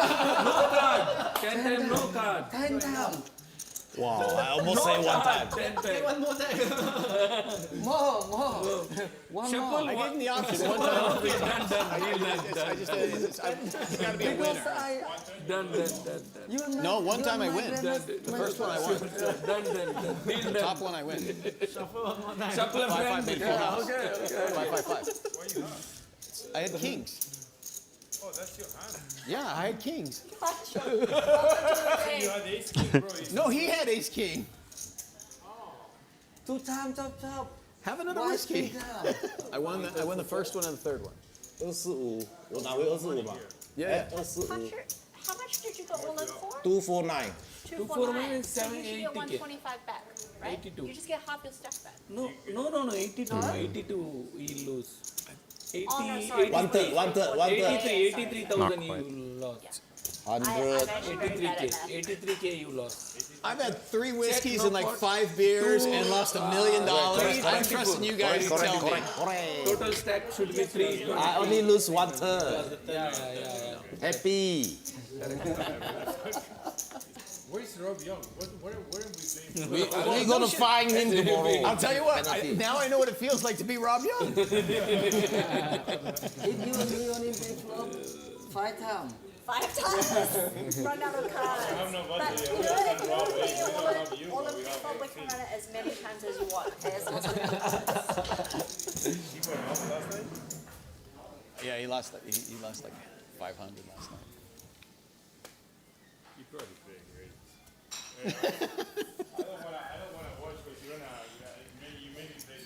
card. 10 times no card. 10 times. Wow, I almost say one time. 10 times. One more time. More. One Shuffle more. I gave him the option. One time. I gotta be a winner. Done. You and No, one you time and I my win. grandmaster- The first one I won. Done. Deal The done. top one I win. Shuffle a 5-5 friend. made full house. 5-5-5. I had kings. Oh, that's your hand. Yeah, I had kings. You had ace king, bro. No, he had ace king. 2 times chop. Have another Why whiskey. 3 times? I won the first one and the third one. 25，我拿回25嘛。 Yeah. 25 How much did you go all in for? 249。 249 is So you should 780K. get 125 back, right? 82. You just get half your stuff back. No, 82. 82 you lose. 80, Oh, no, sorry. 83. One third. 83,000 you lost. Yeah. 100. I'm actually very bad at math. 83K you lost. I've had 3 whiskeys no and like pot. 5 beers and lost $1 million. correct. I'm trusting you guys to tell me. Total stack should be 3. I only lose one third. Yeah. Happy. Where's Rob Young? Where are we playing? We're gonna find him tomorrow. I'll tell you what, Penalty. now I know what it feels like to be Rob Young. If you and me only pre-flop, 5 times. 5 times. Run out of cards. have no But budget. you know, if you want to play all of people, we can run it as many times as you want. Okay, it's not something like this. He went off last night? Yeah, he lost like 500 last night. You probably playing great. I don't wanna watch because you made me play this.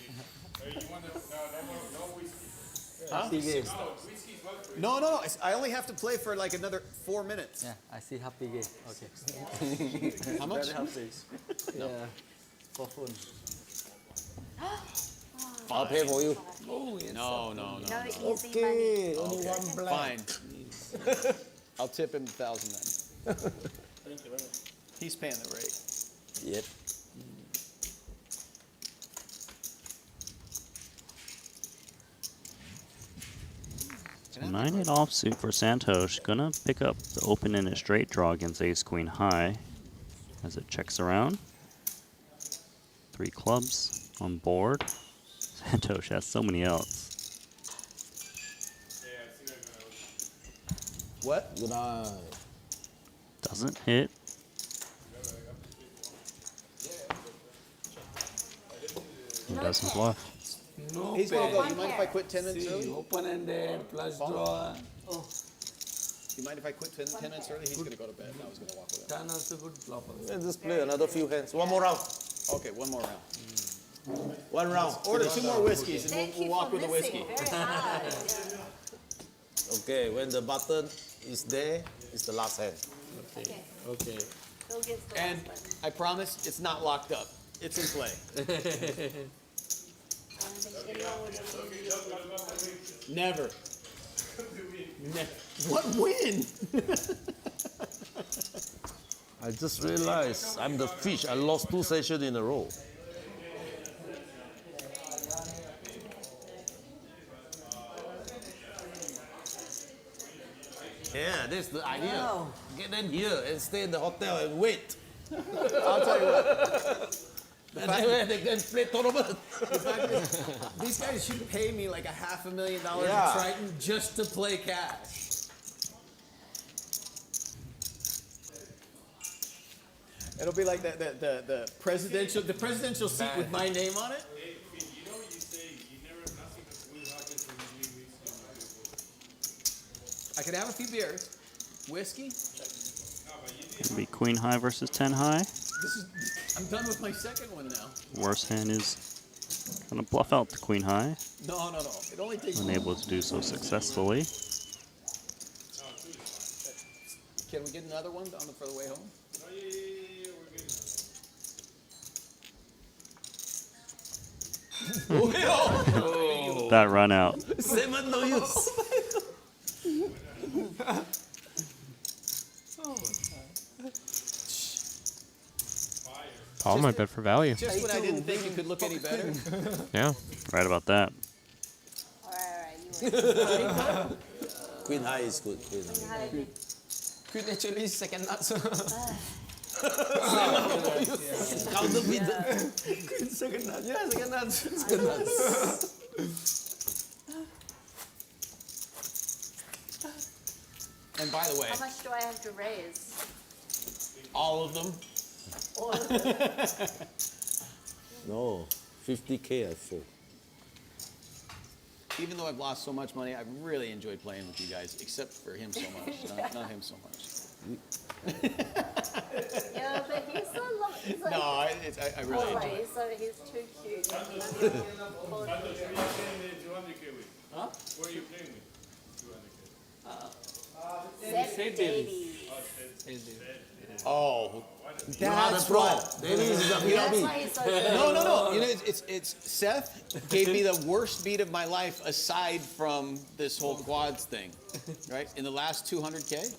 You want to no whiskey. Huh? Happy game. No, whiskey's not for No. I only have to play for like another 4 minutes. Yeah, I see happy game. Okay. How much? Very happy. Yeah. For fun. I'll pay for you. No. No easy money. Okay, only one black. Fine. I'll tip him 1,000 then. He's paying the rate. Yep. So 9-8 offsuit for Santhosh. Gonna pick up the open in a straight draw against ace queen high as it checks around. 3 clubs on board. Santhosh has so many outs. What? Good night. Doesn't hit. He doesn't bluff. No He's gonna pay. go. You mind if I quit 10 minutes See, early? open-ended, flush draw. You mind if I quit 10 minutes early? He's gonna go to bed. I was gonna walk with him. Turn also good flopper. Let's just play another few hands. One more round. Okay, one more round. One round. Order 2 more whiskeys and Thank we'll you walk for with the missing. whiskey. Very hard. Okay, when the button is there, it's the last hand. Okay. Okay. Phil gets the And last one. I promise it's not locked up. It's in play. Never. What win? I just realized I'm the fish. I lost 2 sessions in a row. Yeah, that's the idea. Wow. Get them here and stay in the hotel and wait. I'll tell you what. And then they can play tournament. These guys should pay me like $500,000 Yeah. in Triton just to play cash. It'll be like the presidential seat with my name on it. Hey, Finn, you know you say nothing will happen when you drink whiskey. I could have a few beers, whiskey. Gonna be queen high versus 10 high. I'm done with my second one now. Worst hand is gonna bluff out the queen high. No. It only takes. Unable to do so successfully. Can we get another one for the way home? No, That run out. Seven no use. Paul might bet for value. Just when I didn't think you could look any better. Yeah. Right about that. Queen high is good. Queen high. Queen actually second nuts. Counter with the Second nuts. Yeah, second nuts. second nuts. And by the way, How much do I have to raise? all of them. All of them. No, 50K I full. Even though I've lost so much money, I've really enjoyed playing with you guys, except for him so much. Not him so much. Yeah, but he's so lovely. He's like, No, I really enjoy it. He's too cute. Santosh, who are you playing the 200K with? Huh? Who are you playing with? 200K. Seth Davies. Oh, That's right. Davies is a That's BRB. why he's so good. no. You know, it's Seth gave me the worst beat of my life aside from this whole quads thing, right? In the last 200K,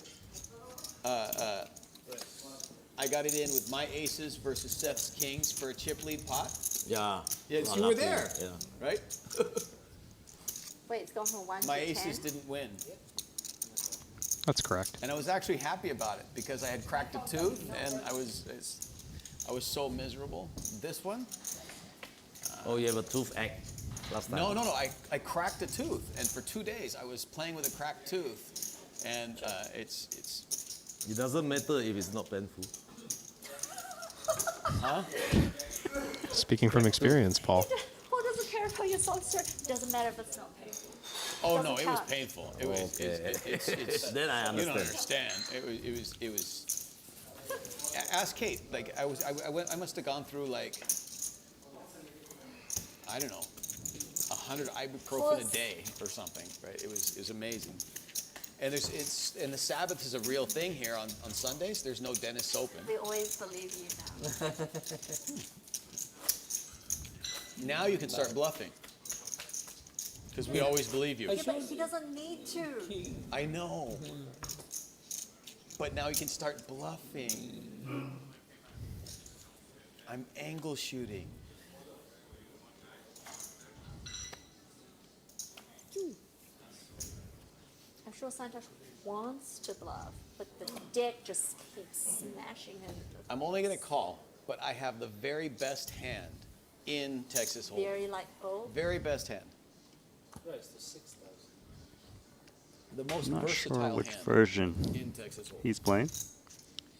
I got it in with my aces versus Seth's kings for a chip lead pot, Yeah. Yes, Not you were lucky. there. Yeah. right? Wait, it's gone from 1 My to 10? aces didn't win. That's correct. And I was actually happy about it because I had cracked a tooth and I was so miserable. This one? Oh, you have a tooth ache last time. No. I cracked a tooth, and for 2 days I was playing with a cracked tooth, and it's. It doesn't matter if it's not painful. Huh? Speaking from experience, Paul. Who doesn't care about your soul story? Doesn't matter if it's not painful. Oh Doesn't no, it was count. painful. It was. It's Then I You don't understand. understand. It was. Ask Kate. Like I must have gone through like. I don't know. 100 ibuprofen a day or something, right? It was amazing. And the Sabbath is a real thing here on Sundays. There's no dentists open. We always believe you now. Now you can start bluffing. Because we always believe you. Yeah, but he doesn't need to. I know. But now you can start bluffing. I'm angle shooting. I'm sure Santhosh wants to bluff, but the deck just keeps smashing him. I'm only going to call, but I have the very best hand in Texas Hold'em. Very like bold. Very best hand. Right, the 6,000. The most I'm not versatile sure which hand version in Texas Hold'em. he's playing.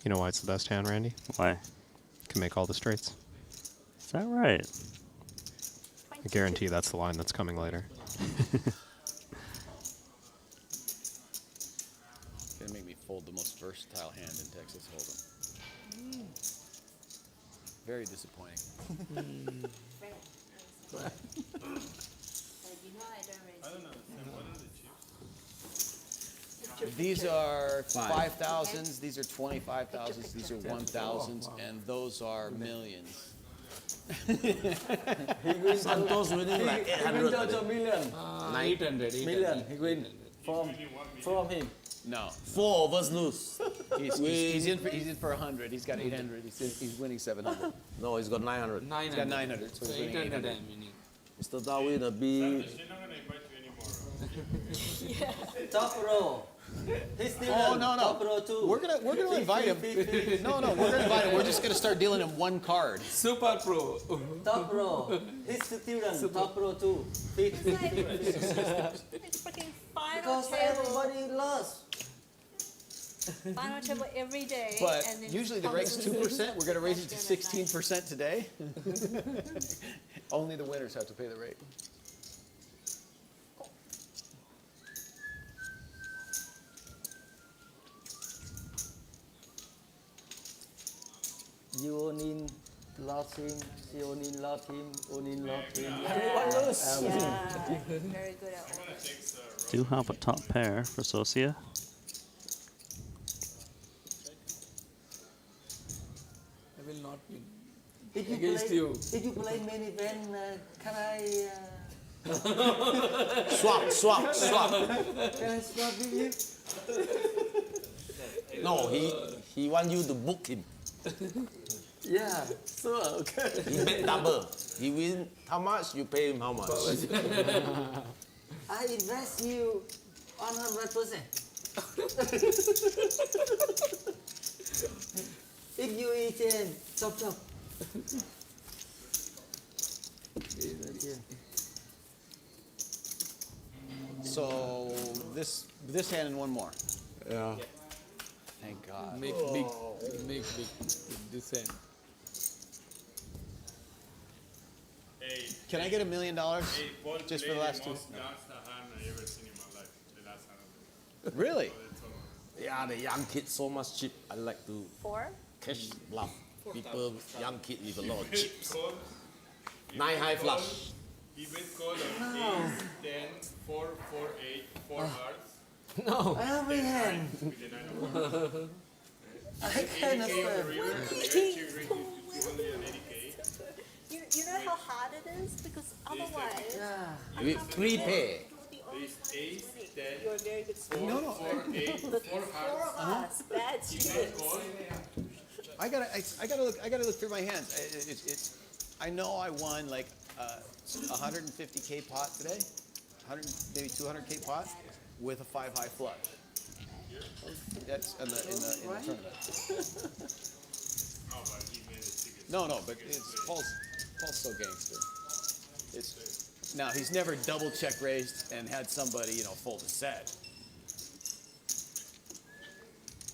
You know why it's the best hand, Randy? Why? Can make all the straights. Is that right? I guarantee that's the line that's coming later. It's going to make me fold the most versatile hand in Texas Hold'em. Very disappointing. These are 5,000s, these are 25,000s, these are 1,000s, and those are millions. Santhosh winning like 800. a million. 800. Million. He win from him. No, 4 of us lose. he's in for 100. He's got 800. He's winning 700. No, he's got 900. 900. He's got 900, so So he's winning 800 800. I'm winning. Mr. Darwin, a big. She's not going to invite you anymore. Top row. He's still Oh no top row no! too. We're gonna invite him. No, we're gonna invite him. We're just gonna start dealing him one card. Super pro. Top row. He's student. Top row too. It's freaking final Because table. everybody lost. Final table every day. But and then usually the rate's 2%. We're gonna raise it to 16% today. Only the winners have to pay the rate. Onin lost him. Onin lost him. Onin lost him. Everyone lose. Yeah, very good at all. Do have a top pair for Socia. not win. If you Against play, you. if you play main event, can I? Swap. Can I swap with you? No, he want you to book him. Yeah, sure. Okay. He bet double. He win how much, you pay him how much. I invest you 100%. If you eat chop. So this hand and one more. Yeah. Thank God. Make big this hand. Hey, Can I get $1 million hey, Paul just for played the last two? most gangster hand I ever seen in my life. The last hand. Really? Yeah, the young kid so much chip. I like to 4? catch bluff. People, young kid with a lot of chips. Call, 9 high flush. he went call on ace, 10, 4, 4, 8, 4 hearts. No. Every hand. With the 9 of hearts. I 80K can't on the understand. river, and the actually raised 280K. You know how hard it is? Because otherwise, Yeah. With 3 pair. There's ace, 10, you're a very good 4, sport. 4, 8, 4 Four hearts. of us, bad He went students. call. I gotta look through my hands. I know I won like 150K pot today, 100 maybe 200K pot with a 5 high flush. That's in the tournament. Oh, but he made it ticket. No, but Paul's so gangster. Now he's never double check raised and had somebody fold a set.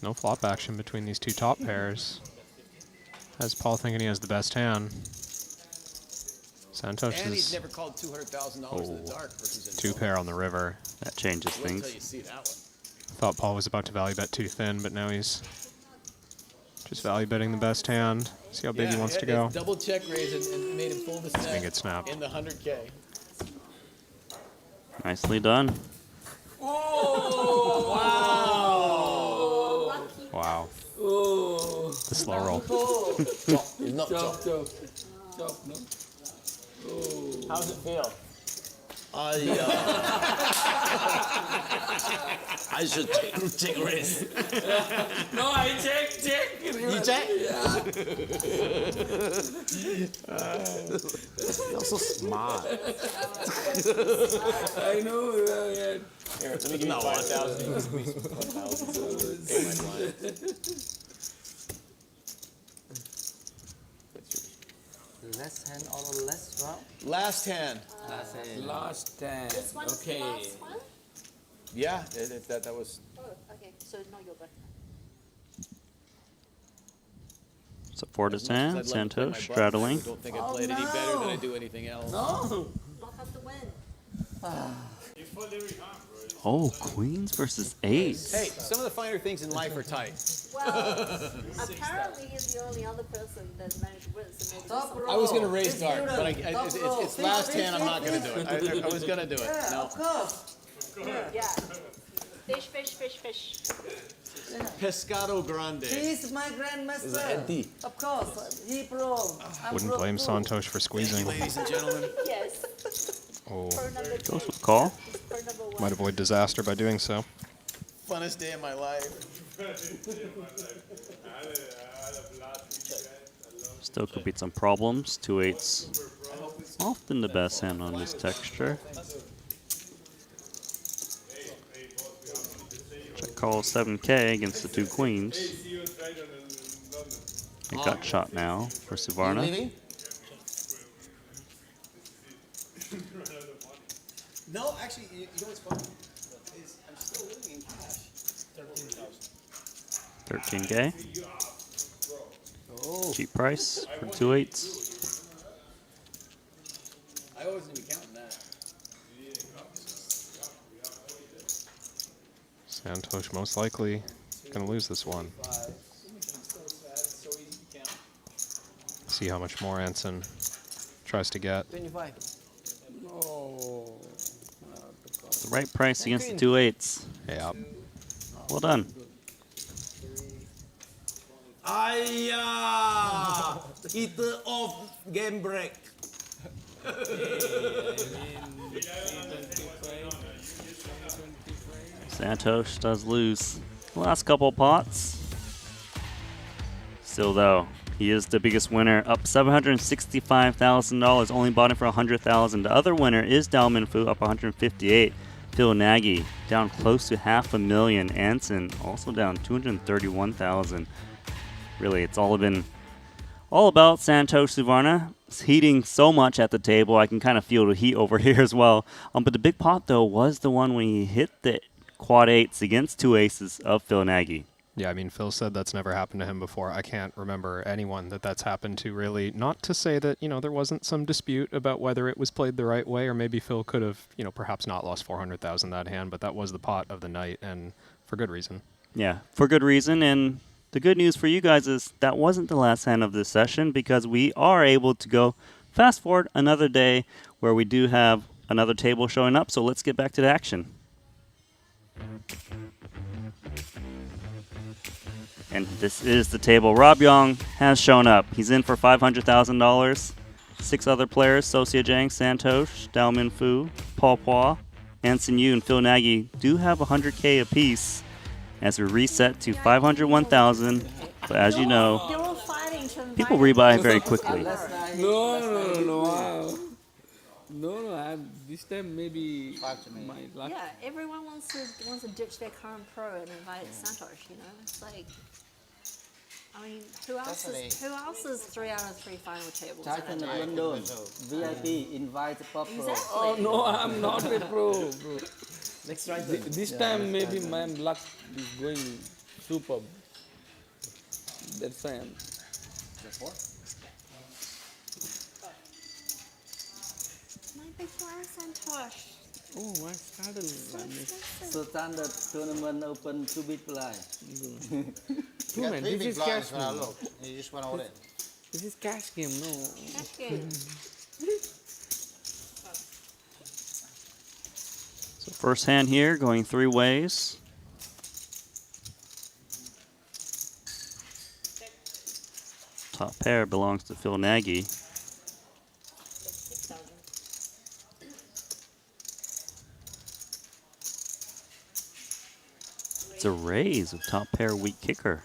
No flop action between these two top pairs. Has Paul thinking he has the best hand. Santhosh And he's is never called $200,000 in the dark versus in 2 pair on the river. That changes Wait till things. you see that one. Thought Paul was about to value bet too thin, but now he's just value betting the best hand. See how big he wants to go. Double check raise and made him fold the set. gonna get snapped. In the 100K. Nicely done. Wow. Oh. The slow roll. It's not chop. Chop, no? Oh. How's it feel? I should check race. No, I check. You check? You're so smart. I know. Yeah. Here, let me give you 5,000. You can squeeze 1,000. Pay my blind. Last hand or last round? Last hand. Last hand. This one's Okay. the last one? Yeah, that was. Oh, okay. So not your birthday. So for his hand, Santhosh straddling. I don't think I played any better than I do anything else. No. Lock up the win. You fold every hand, bro. Oh, queens versus eights. Hey, some of the finer things in life are tight. Well, apparently he's the only other person that managed to win. So maybe Top row. I was going to raise It's dark, but Top row. it's last hand. I'm not going to do it. I was going to do it. Yeah, No. of course. yeah. Fish. Pescado grande. He is my grandmaster. It's an empty. Of course. He pro. I'm Wouldn't pro blame too. Santhosh for squeezing. Ladies and gentlemen. Yes. Oh, Per number two. Goes with call. Per number one. might avoid disaster by doing so. Funnest day of my life. Still could be some problems. 2 8s. Often the best hand on this texture. Check call 7K against the 2 queens. It got shot now for Suvarna. Leaving? No, actually, you know what's funny? Is I'm still living in cash. 13,000. 13K. Cheap price for 2 8s. I wasn't even counting that. Santhosh most likely gonna lose this one. See how much more Anson tries to get. 25. Oh. The right price against the 2 8s. Yeah. Well done. Ayah! Kita off game break. Santhosh does lose. Last couple pots. Still though, he is the biggest winner, up $765,000, only bought it for $100,000. The other winner is Dalman Fu, up 158. Phil Nagy down close to $500,000. Anson also down 231,000. Really, it's all about Santhosh Suvarna. It's heating so much at the table. I can kind of feel the heat over here as well. But the big pot though was the one when he hit the quad eights against two aces of Phil Nagy. Yeah, I mean, Phil said that's never happened to him before. I can't remember anyone that's happened to, really. Not to say that, there wasn't some dispute about whether it was played the right way, or maybe Phil could have, perhaps not lost 400,000 that hand, but that was the pot of the night, and for good reason. Yeah, for good reason. And the good news for you guys is that wasn't the last hand of this session, because we are able to go fast forward another day where we do have another table showing up. So let's get back to the action. And this is the table. Rob Yong has shown up. He's in for $500,000. 6 other players, Sosia Jang, Santhosh, Dalman Fu, Paul Phua, Anson Yu, and Phil Nagy do have $100K apiece as we reset to $501,000. But as you know, They're all fighting to people rebuy very quickly. No. This time maybe my luck. Yeah, everyone wants to ditch their current pro and invite Santhosh. It's like, I mean, who else is 3 out of 3 final tables? Triton London, VIP, invite Pop Pro. Exactly. Oh no, I'm not a pro, bro. Next try. This time maybe my luck is going superb. That's why I'm. My big flower Santhosh. Oh, my started. So standard tournament open 2 big blind. Two man, Three this big is blinds cash when I game. look. You just went all in. This is cash game, no. Cash game. So first hand here, going 3 ways. Top pair belongs to Phil Nagy. It's a raise with top pair weak kicker.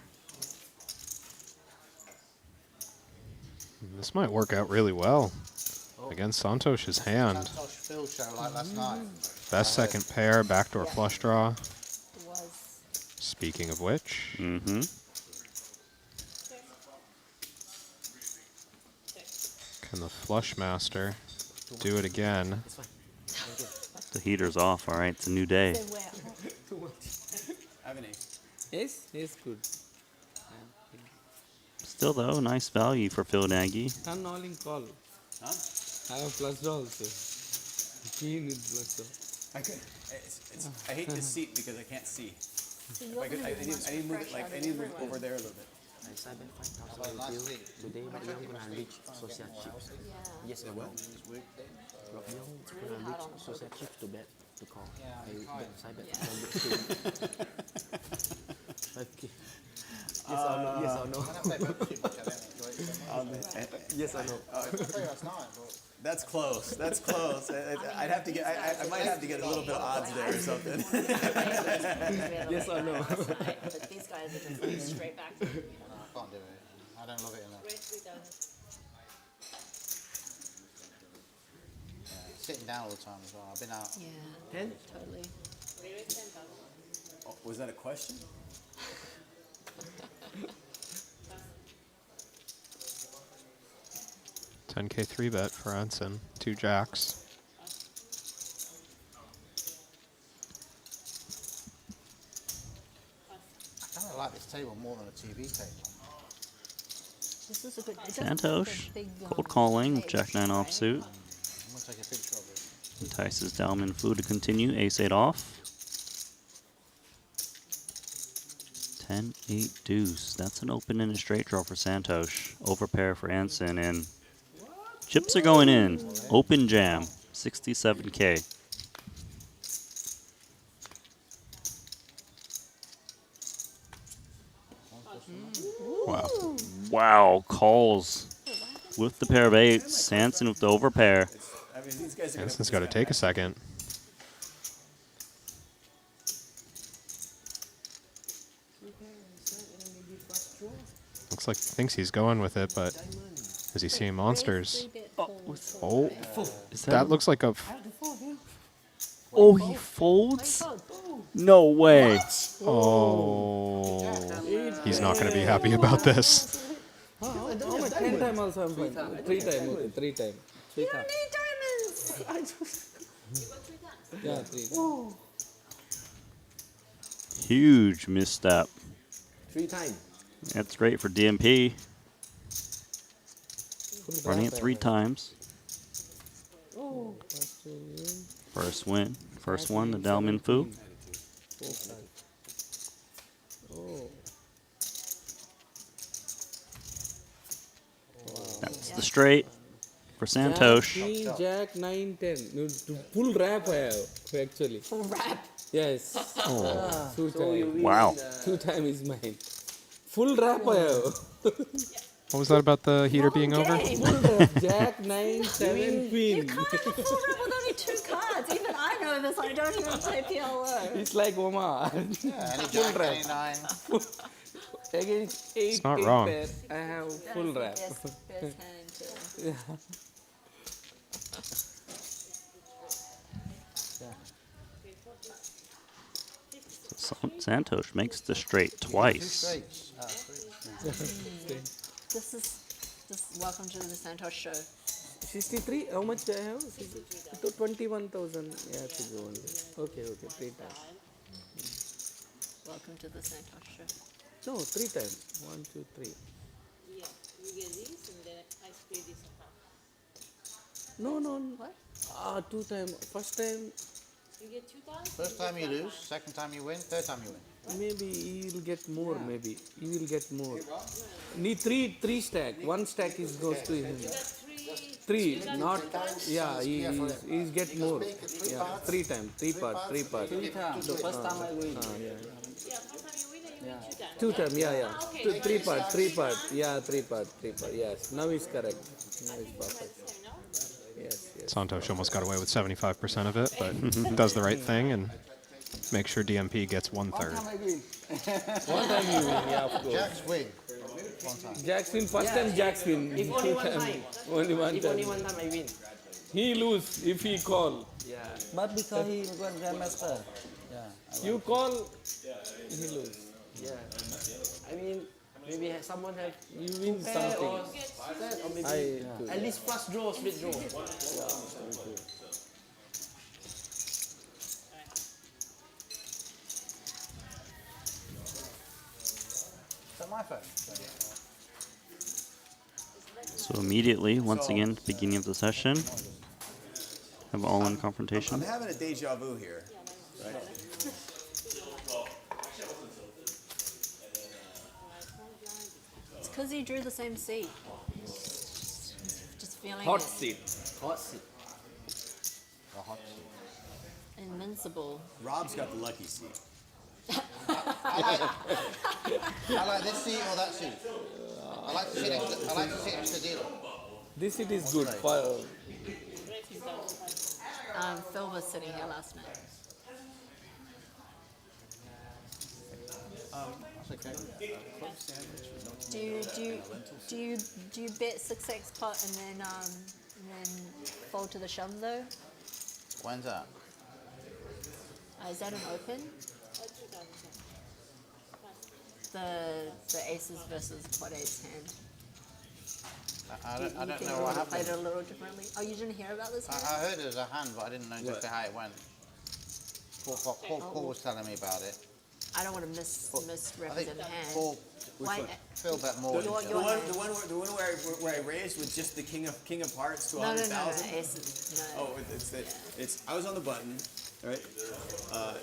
This might work out really well against Santosh's hand. Santhosh Phil show like last night. Best second pair, backdoor flush draw. It was. Speaking of which, Mm-hmm. can the flush master do it again? The heater's off. All right, it's a new day. They were. I have an ace. Yes, good. Still though, nice value for Phil Nagy. Turn all in call. Huh? I have plus draw also. Queen with plus draw. I hate this seat because I can't see. So I need to move it over there a little bit. I cyber 5,000 bill. Today, but Yong gonna reach social chips. Yes or no? Rob Yong gonna reach social chips to bet to call. I bet cyber. Yes or no? Yes or no? Yes or no? That's close. That's close. I'd have to get. I might have to get a little bit of odds there or something. Yes or no? But these guys are just going straight back to you. I can't do it. I don't love it enough. Sitting down all the time as well. I've been out. Yeah. 10? Totally. Oh, was that a question? $10K 3-bet for Anson. 2 jacks. I kind of like this table more than a TV table. This is a good. It doesn't have Santhosh, the big, cold calling, edge, Jack 9 right? offsuit. I'm going to take a picture of it. Entices Dalman Fu to continue, ace 8 off. 10-8 deuce. That's an open and a straight draw for Santhosh. Overpair for Anson, and chips are going in. Open jam, 67K. Wow. Wow, calls with the pair of eights. Sanson with the overpair. I mean, these guys are Hanson's got to take a second. Looks like he thinks he's going with it, but is he seeing monsters? Oh, that looks like a... Oh, he folds? No way. Oh, he's not going to be happy about this. 10 times also I'm fine. 3 times, okay, 3 times. You don't need diamonds. Yeah, 3 times. Huge misstep. 3 times. That's great for DMP. Running it 3 times. First win. First one, the Dalman Fu. That's the straight for Santhosh. Jack, Queen, Jack, 9, 10. No, full wrap I have, actually. Full wrap. Yes. Oh. 2 times. Wow. 2 times is mine. Full wrap I have. What was that about the heater being over? Full wrap. Jack, 9, 7, Queen. You can't have a full wrap with only 2 cards. Even I know this. I don't even play PLO. It's like Omar. Yeah, any jack, any 9. Against 8, It's not 8 wrong. pair, I have full wrap. Best hand too. Yeah. Santhosh makes the straight twice. Welcome to the Santhosh show. 63, how much I have? 21,000. Yeah, to go only. Okay, 3 times. Welcome to the Santhosh show. No, 3 times. 1, 2, 3. Yeah, you get this and then I split this half. No. What? 2 times. First time, You get 2 times? First time you lose, second time you win, third time you win. maybe he will get more, maybe. He will get more. Need 3 stack. 1 stack is goes to him. 3, not, yeah, he's get more. Yeah, 3 times, 3 part. 3 times. The first time I win. Yeah. Yeah, first time you win and you win 2 2 times. times, yeah. Okay. 3 part. Yeah, 3 part. Yes, now it's correct. Now it's perfect. Yes. Santhosh almost got away with 75% of it, but does the right thing and makes sure DMP gets 1/3. 1 time I win. 1 time you win, yeah, of course. Jack's win. 1 time. Jack's win, first time Jack's win. If only 1 time. Only 1 If time. only 1 time I win. He lose if he call. Yeah. But because he won Grandmaster. Yeah. You call, he lose. Yeah. I mean, maybe someone have You win pair something. or set or maybe at least flush draw, split draw. Is that my phone? So immediately, once again, beginning of the session, have all-in confrontation. I'm having a deja vu here. Right? It's because he drew the same seat. Just feeling Hot it. seat. Hot seat. Invincible. Rob's got the lucky seat. I like this seat or that seat. I like to sit next to the dealer. This seat is good. Phil was sitting here last night. Do you bet 6x pot and then fold to the shove though? When's that? Is that an open? The aces versus quad ace hand. I Do you don't think know you what would have played happened. it a little differently? Oh, you didn't hear about this hand? I heard it as a hand, but I didn't know exactly how it went. Paul was telling me about it. I don't want to I misrepresent think the hand. Paul Why? Phil bet more than Your Phil. hand. The one where I raised with just the king of hearts to No, 100,000. aces. No. Oh, it's I was on the button, right?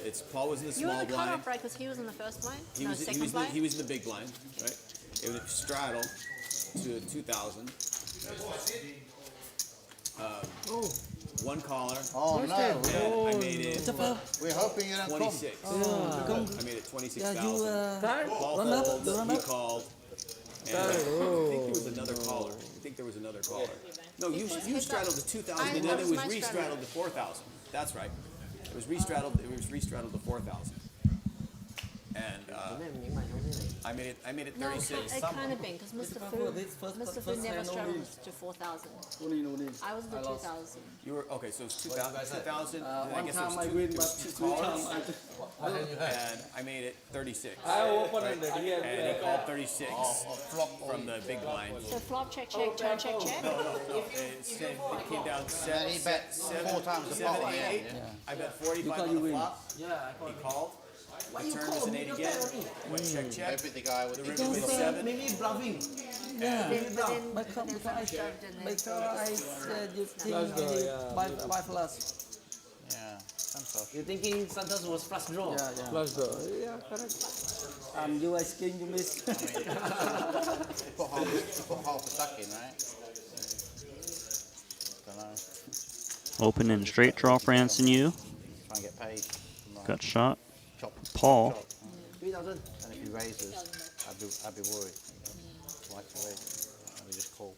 It's Paul was in the You were small the blind. cutoff, right? Because he was in the first blind? He no, was second blind? he was in the big blind, right? It was straddle to 2,000. one caller. Oh no! And I made it We're hoping you don't 26. I made it 26,000. Paul run up, folded, run he up. called. And I think there was another caller. No, you straddled to 2,000 and then it was re-straddled to 4,000. That's right. It was re-straddled to 4,000. And I made it No, 36. it can't have been because Mr. Fu never struggled to 4,000. I was the 2,000. You were okay, so it's 2,000. I One guess time I it win, was but two three callers. times And I made it 36. I open Right? it. And he called 36 from the big blind. So flop, check, check, turn, check, check. No. It came down And he bet 4 times the pot. 78. I bet 45 on the flop. He called. The turn was an 8 again. Went check, check. Maybe the guy with The the river was 7. Maybe bluffing. Then Because some shoved and then I said you think by plus. Yeah, Santhosh. You're thinking Santhosh was flush draw. Plus the, yeah, correct. And you ice king, you miss. You put half a duck in, right? Don't know. Open and straight draw for Anson Yu. Try and get paid. Got shot. Chop. Paul. 3,000. And if he raises, I'd be worried. Like to raise. We just call.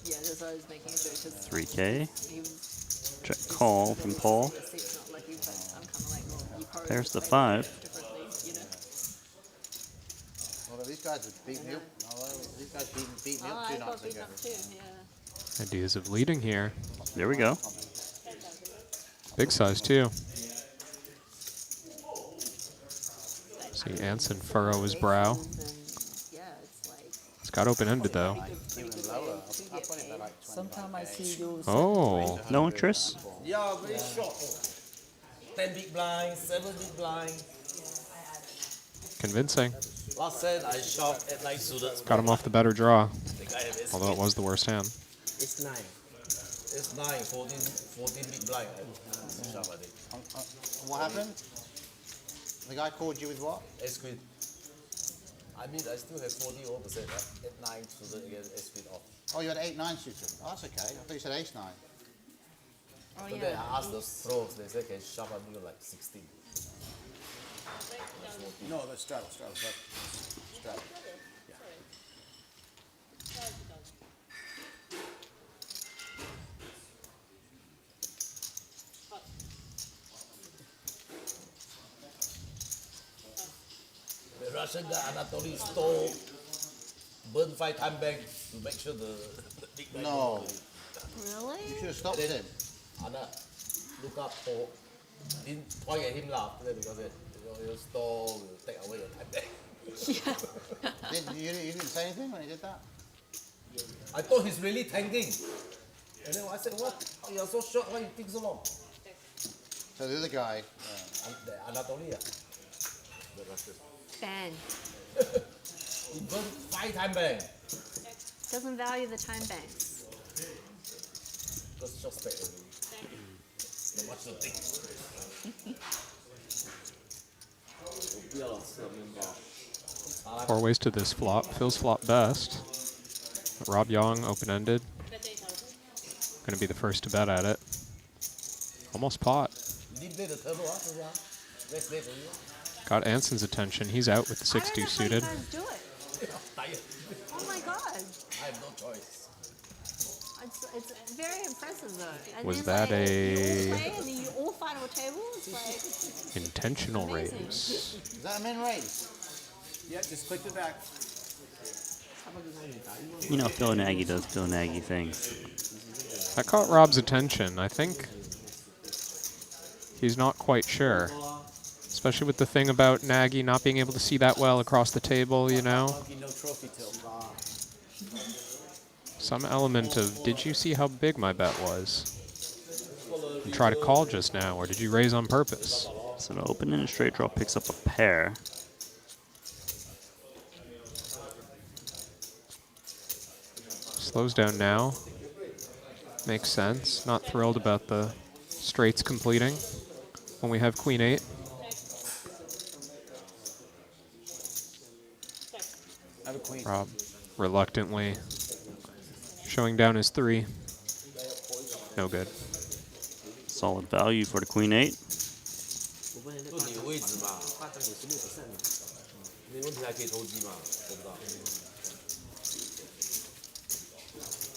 yeah, that's why I was making a joke. 'Cause 3K. he was Check call from Paul. the seat's not lucky, but I'm kind of like, well, you probably There's the played 5. differently, you know. Well, these guys have beaten me up. These guys beat me Oh, up I 2 got nights beaten ago. up too, yeah. Ideas of leading here. There we go. Big size too. See Anson furrow his brow. Yeah, it's like It's got open-ended though. Even lower. I put it at like 20. Sometimes I see you. Oh, No interest. Yeah, very short. 10 big blind, 7 big blind. convincing. Last set I shot at like suited. Got him off the better draw, The guy had ace although it was the worst hand. It's 9. It's 9, 14 big blind. I shot, I think. What happened? The guy called you with what? Ace queen. I mean, I still have 40% at 9 suited against ace queen off. Oh, you had 8-9 suited. Oh, that's okay. I thought you said ace-9. Oh, So then yeah. I asked the throws, they said can shove up you like 16. No, that's straddle. Straddle. The Russian guy Anatoly stole, burned 5 time bank to make sure the big guy. No. Really? You should have stopped him. Anna, look up for, didn't point at him lah, after that because you stole, will take away your time bank. You didn't say anything when he did that? I thought he's really tanking. And then I said, what? Oh, you're so short, why you think so long? So the other guy, The Anatoly, the Russian. Ban. He burned 5 time bank. Doesn't value the time banks. Just short stack already. Not much to think. 4 ways to this flop. Phil's flop best. Rob Yong open-ended. Going to be the first to bet at it. Almost pot. You didn't play the turbo, huh? Let's play for you. Got Anson's attention. He's out with the I don't 6-2 know suited. how you guys do it. Tired. Oh my god. I have no choice. It's very impressive though. And Was then, that like, you all a- play and then you all final table? It's like Intentional amazing. raise. is that a min raise? Yeah, just click the back. You know, Phil Nagy does Phil Nagy things. That caught Rob's attention. I think he's not quite sure. Especially with the thing about Nagy not being able to see that well across the table, you know? Monkey, no trophy tilt. Some element of, did you see how big my bet was? And try to call just now, or did you raise on purpose? So the open and a straight draw picks up a pair. Slows down now. Makes sense. Not thrilled about the straights completing when we have queen 8. I have a queen. Rob reluctantly showing down his 3. No good. Solid value for the queen 8. 就你的位置嘛，霸占有16%，没问题还可以投机嘛，我不知道。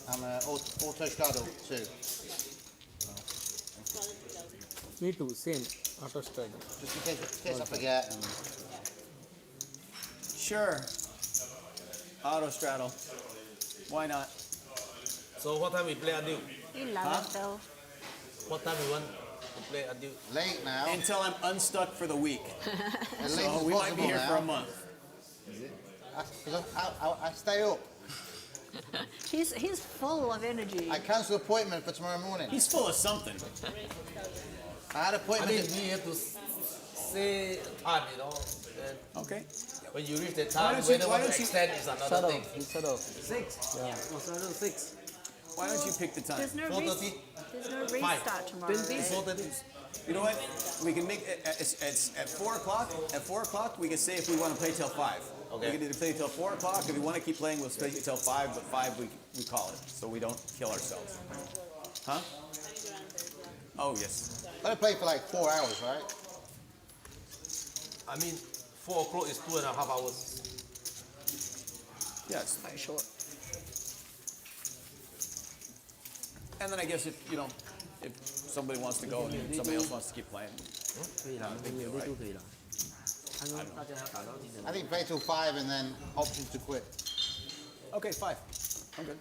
I'm auto straddle too. Me too, same. Auto straddle. Just in case I forget. And Sure. Auto straddle. Why not? So what time we play until? You love it, Phil. What time we want to play until? late now. Until I'm unstuck for the week. As late So as we might be possible here now. for a month. 'Cause I stay up. He's full of energy. I cancel appointment for tomorrow morning. He's full of something. I had I appointment. mean, we have to say time, you know. And Okay. when you reach the Why time, don't you- whether why want to don't you- extend is another Shadow, thing. he's shadow. 6? Yeah. Oh, shadow 6. Why don't you pick the time? There's no 4:30. there's no restart tomorrow. 20, right? 4:30. You know what? We can make it at 4 o'clock. At 4 o'clock, we can say if we want to play till 5. Okay. We can either play till 4 o'clock. If we want to keep playing, we'll play till 5. But 5, we call it, so we don't kill ourselves. Huh? Oh yes. I'm gonna play for like 4 hours, right? I mean, 4 o'clock is 2.5 hours. Yes. Quite short. And then I guess if somebody wants to go and somebody else wants to keep playing. 可以了，没有力度可以了。他说大家要打到几点？ I think play till 5 and then options to quit. Okay, 5. I'm good.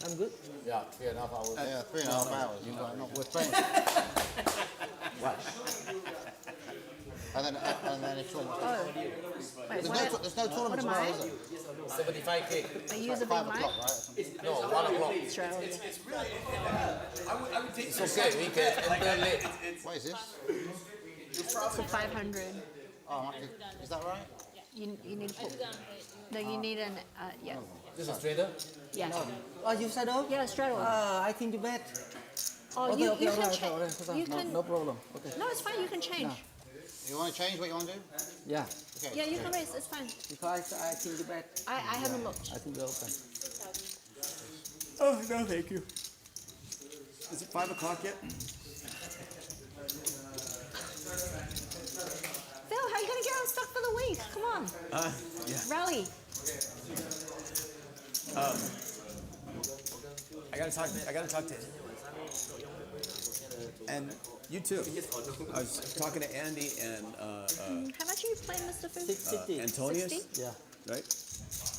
I'm good. Yeah, 3.5 hours. Yeah, 3.5 hours. You're like, not worth playing. And then if someone wants to, Wait, there's no what tournament am tomorrow, I? is there? 75K. Are you It's using like 5 big o'clock, mic? right? No, 1 o'clock. Australia. It's okay, we can enter late. What is this? So 500. Oh, is that right? You need to put. No, you need an yeah. This is trader. Yeah. Oh, you shadow? Yeah, straight away. I think you bet. Oh, Okay, you okay, you alright, can alright, change. alright. You No, can. no problem. Okay. No, it's fine. You can change. You want to change what you want to do? Yeah. Okay. Yeah, you can raise. It's fine. Because I think you bet. I haven't looked. I think you're open. Oh no, thank you. Is it 5 o'clock yet? Phil, how are you gonna get unstuck for the week? Come on. Yeah. Rally. I gotta talk to. And you too. I was talking to Andy and How much are you playing, Mr. Fu? 60. Antonius, 60? Yeah. right?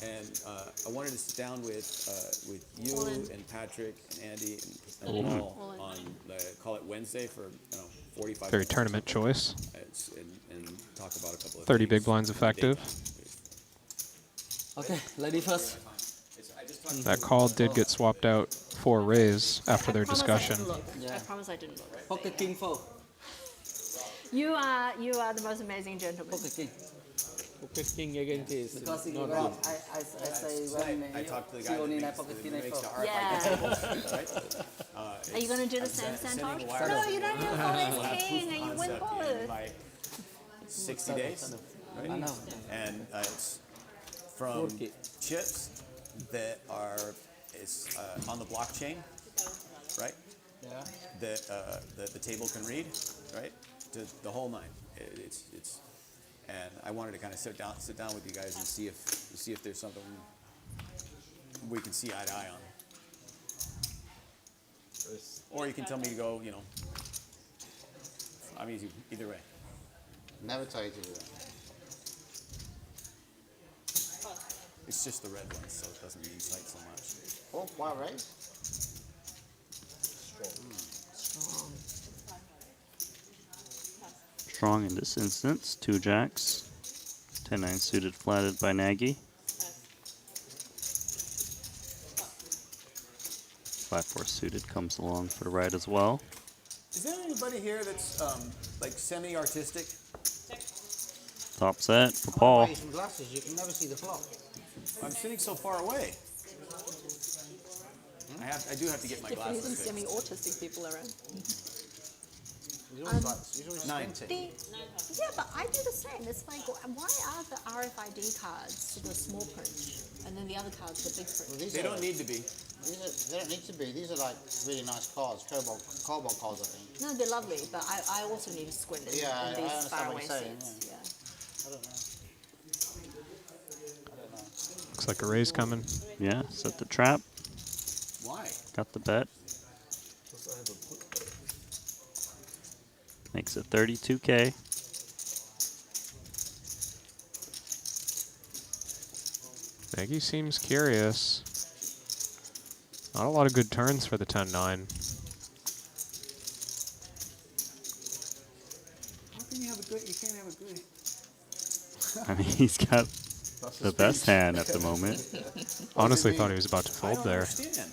And I wanted to sit down with you All in. and Patrick and Andy and All in. Paul All in. on call it Wednesday for 45 Very minutes. tournament choice. And talk about a couple of 30 things. big blinds effective. Okay, lady first. That call did get swapped out for raise after their I promise discussion. I didn't look. Yeah. I promise I didn't look. Poker king 4. You are the most amazing gentleman. Poker king. Okay, king against ace. Because Not well, good. I say when I talked to the she guy that only makes, poker king that makes the four. RFI Yeah. tables, right? Are you gonna do the same, Santhosh? No, you don't need to call ace king, and you win both. By 60 days, I right? know. And it's from chips that are on the blockchain, right? Yeah. That the table can read, right? The whole nine. It's and I wanted to kind of sit down with you guys and see if there's something we can see eye to eye on. Or you can tell me to go, I'm easy either way. Never tell you to do that. It's just the red one, so it doesn't incite so much. Oh, wow, right? Strong in this instance. 2 jacks. 10-9 suited flatted by Nagy. 5-4 suited comes along for the right as well. Is there anybody here that's like semi-artistic? Top set for I'll Paul. buy you some glasses. You can never see the flop. I'm sitting so far away. I do have to get my If there's some glasses fixed. semi-autistic people around. He's always Nine. squinting. Yeah, but I do the same. It's like, why are the RFID cards the small print, and then the other cards the big print? These They are- don't need to be. They don't need to be. These are like really nice cards, cobalt cards, I think. No, they're lovely, but I also need a squint in, Yeah, in I these understand faraway what you're saying, seats. Yeah. I don't know. Looks like a raise coming. Yeah, set the trap. Why? Got the bet. Makes it 32K. Nagy seems curious. Not a lot of good turns for the 10-9. How can you have a good? You can't have a good. I mean, he's got the best hand at the moment. Honestly thought he was about to I fold don't there. understand.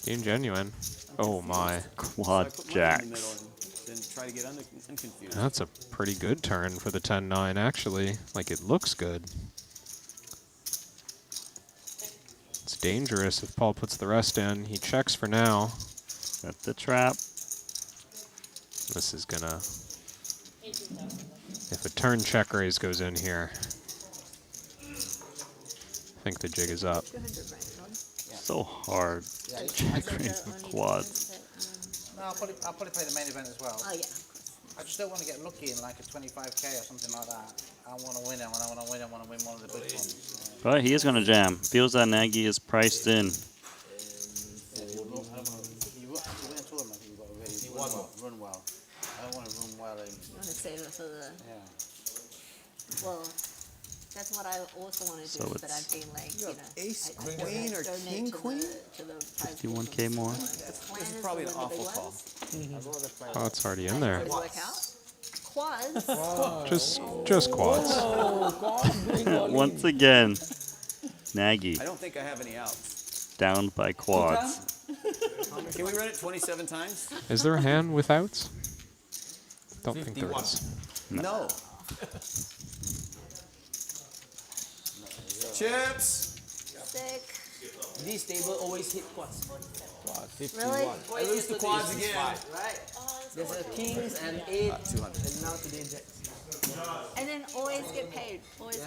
Being genuine. Oh my. Quad So I put money in the jacks. middle and then try to get unconfused. That's a pretty good turn for the 10-9 actually. Like, it looks good. It's dangerous if Paul puts the rest in. He checks for now. Set the trap. This is gonna... If a turn check raise goes in here, I think the jig is up. 200 right, John. So hard. Yeah, Check raise with quads. No, I'll probably play the main event as well. Oh, yeah. I just don't want to get lucky in like a 25K or something like that. I want to win it. When I want to win, I want to win one of the big ones. But he is going to jam. Feels that Nagy is priced in. You win a tournament, you've got to really run well. I don't want to run well in. You want to save it for the... Yeah. Well, that's what I also want to So do, but it's- I've been like, you know... Ace, I queen, or donate king, to queen? To the prize 51K more. This is probably an awful call. Oh, it's already in there. Did it work out? Quads? Just quads. Once again, Nagy I don't think I have any outs. down by quads. Can we run it 27 times? Is there a hand with outs? Don't think there is. No. Chips. Sick. This table always hit quads. Really? I lose the quads again. Right. There's a kings and 8, 200. and now today jacks. And then always get paid. Always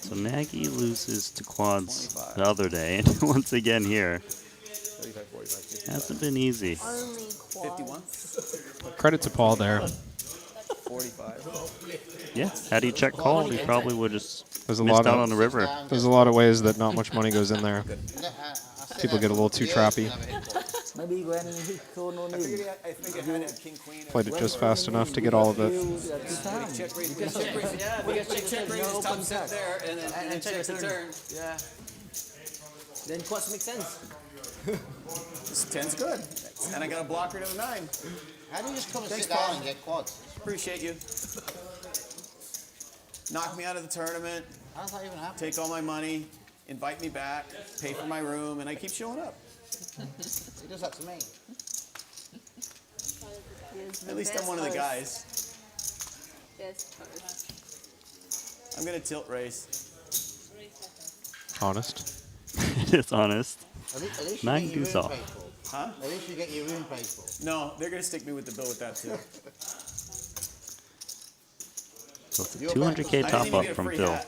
So Nagy loses to quads the other day, and once again here. 35, 45, 50, Hasn't been easy. only quads. 51, Credit to Paul there. 45. Yeah, had he checked called, he probably would have There's a missed lot out of on the river. there's a lot of ways that not much money goes in there. People get a little too trappy. Maybe when he throw no I name. figured I think I had a king, queen. Played it just fast enough to get all of it. Check raise, check raise. Yeah, When because check raise, no stop open set card. there, and then check the turn. Yeah. Then quads make sense. This 10's good. And I got a blocker to a 9. How do you just come and Thanks, sit down Paul. and get quads? Appreciate you. Knock me out of the tournament, How does that even happen? take all my money, invite me back, pay for my room, and I keep showing up. He does that to me. At least I'm one of the guys. Best host. I'm gonna tilt race. Honest. It is honest. At least you Nine get your deuce room off. paid for. Huh? At least you get your room paid for. No, they're gonna stick me with the bill with that too. So it's a You're 200K I didn't top even up get a from free Phil. hat.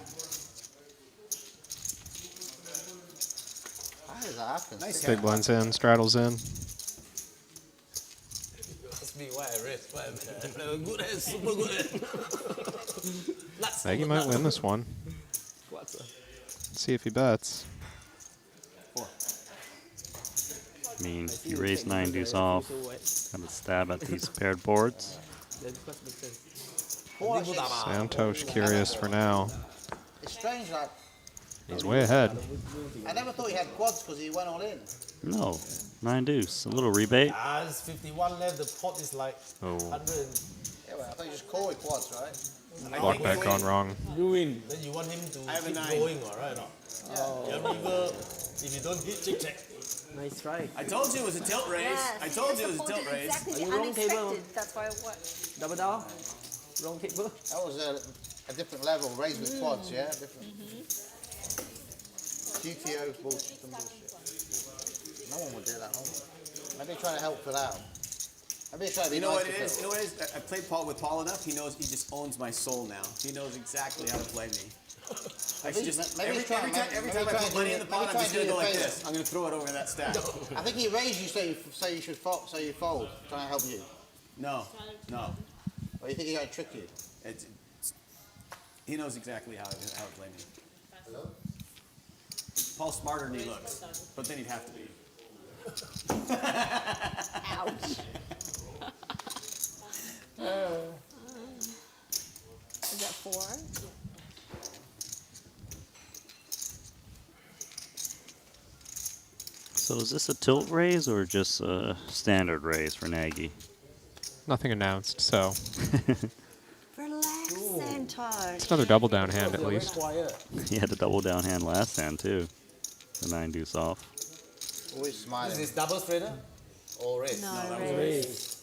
How does that happen? Nice Big hat. blinds in, straddles in. That's me why I rest. Why I'm good as super good. Nagy might win this one. Quads. Let's see if he bets. I mean, you raise 9 deuce off. Got a stab at these paired boards. Then quads make sense. Santhosh curious for now. It's strange, like, He's way ahead. I never thought he had quads because he went all in. No, 9 deuce. A little rebate. Ah, it's 51 left. The pot is like Oh. 100. Yeah, well, I thought you just call with quads, right? Block bet gone wrong. You win. Then you want him to I have a keep 9. going, all right? Yeah, river. If you don't hit, check. Nice try. I told you it was a tilt raise. Yes, I told you it was a supported tilt raise. exactly Are the you wrong table? unexpected. That's why it worked. Double down. Wrong table. That was a different level, raised with quads, yeah? Different. GTO bullshit, some bullshit. No one would do that, no one. Maybe trying to help Phil out. You know what it is? You know what it is? I played with Paul enough. He knows he just owns my soul now. He knows exactly how to play me. I should just every time I put money in the pot, I'm just gonna go like this. I'm gonna throw it over that stack. I think he raised you so you should fold, so you fold, trying to help you. No. Or you think he got to trick you? He knows exactly how to play me. Paul's smarter than he looks, but then he'd have to be. Ouch. Is that 4? So is this a tilt raise or just a standard raise for Nagy? Nothing announced, so Relax, Santhosh. it's another double down hand at least. He had the double down hand last hand too. The 9 deuce off. Always smiling. Is this double straighter or raise? No, that was raise.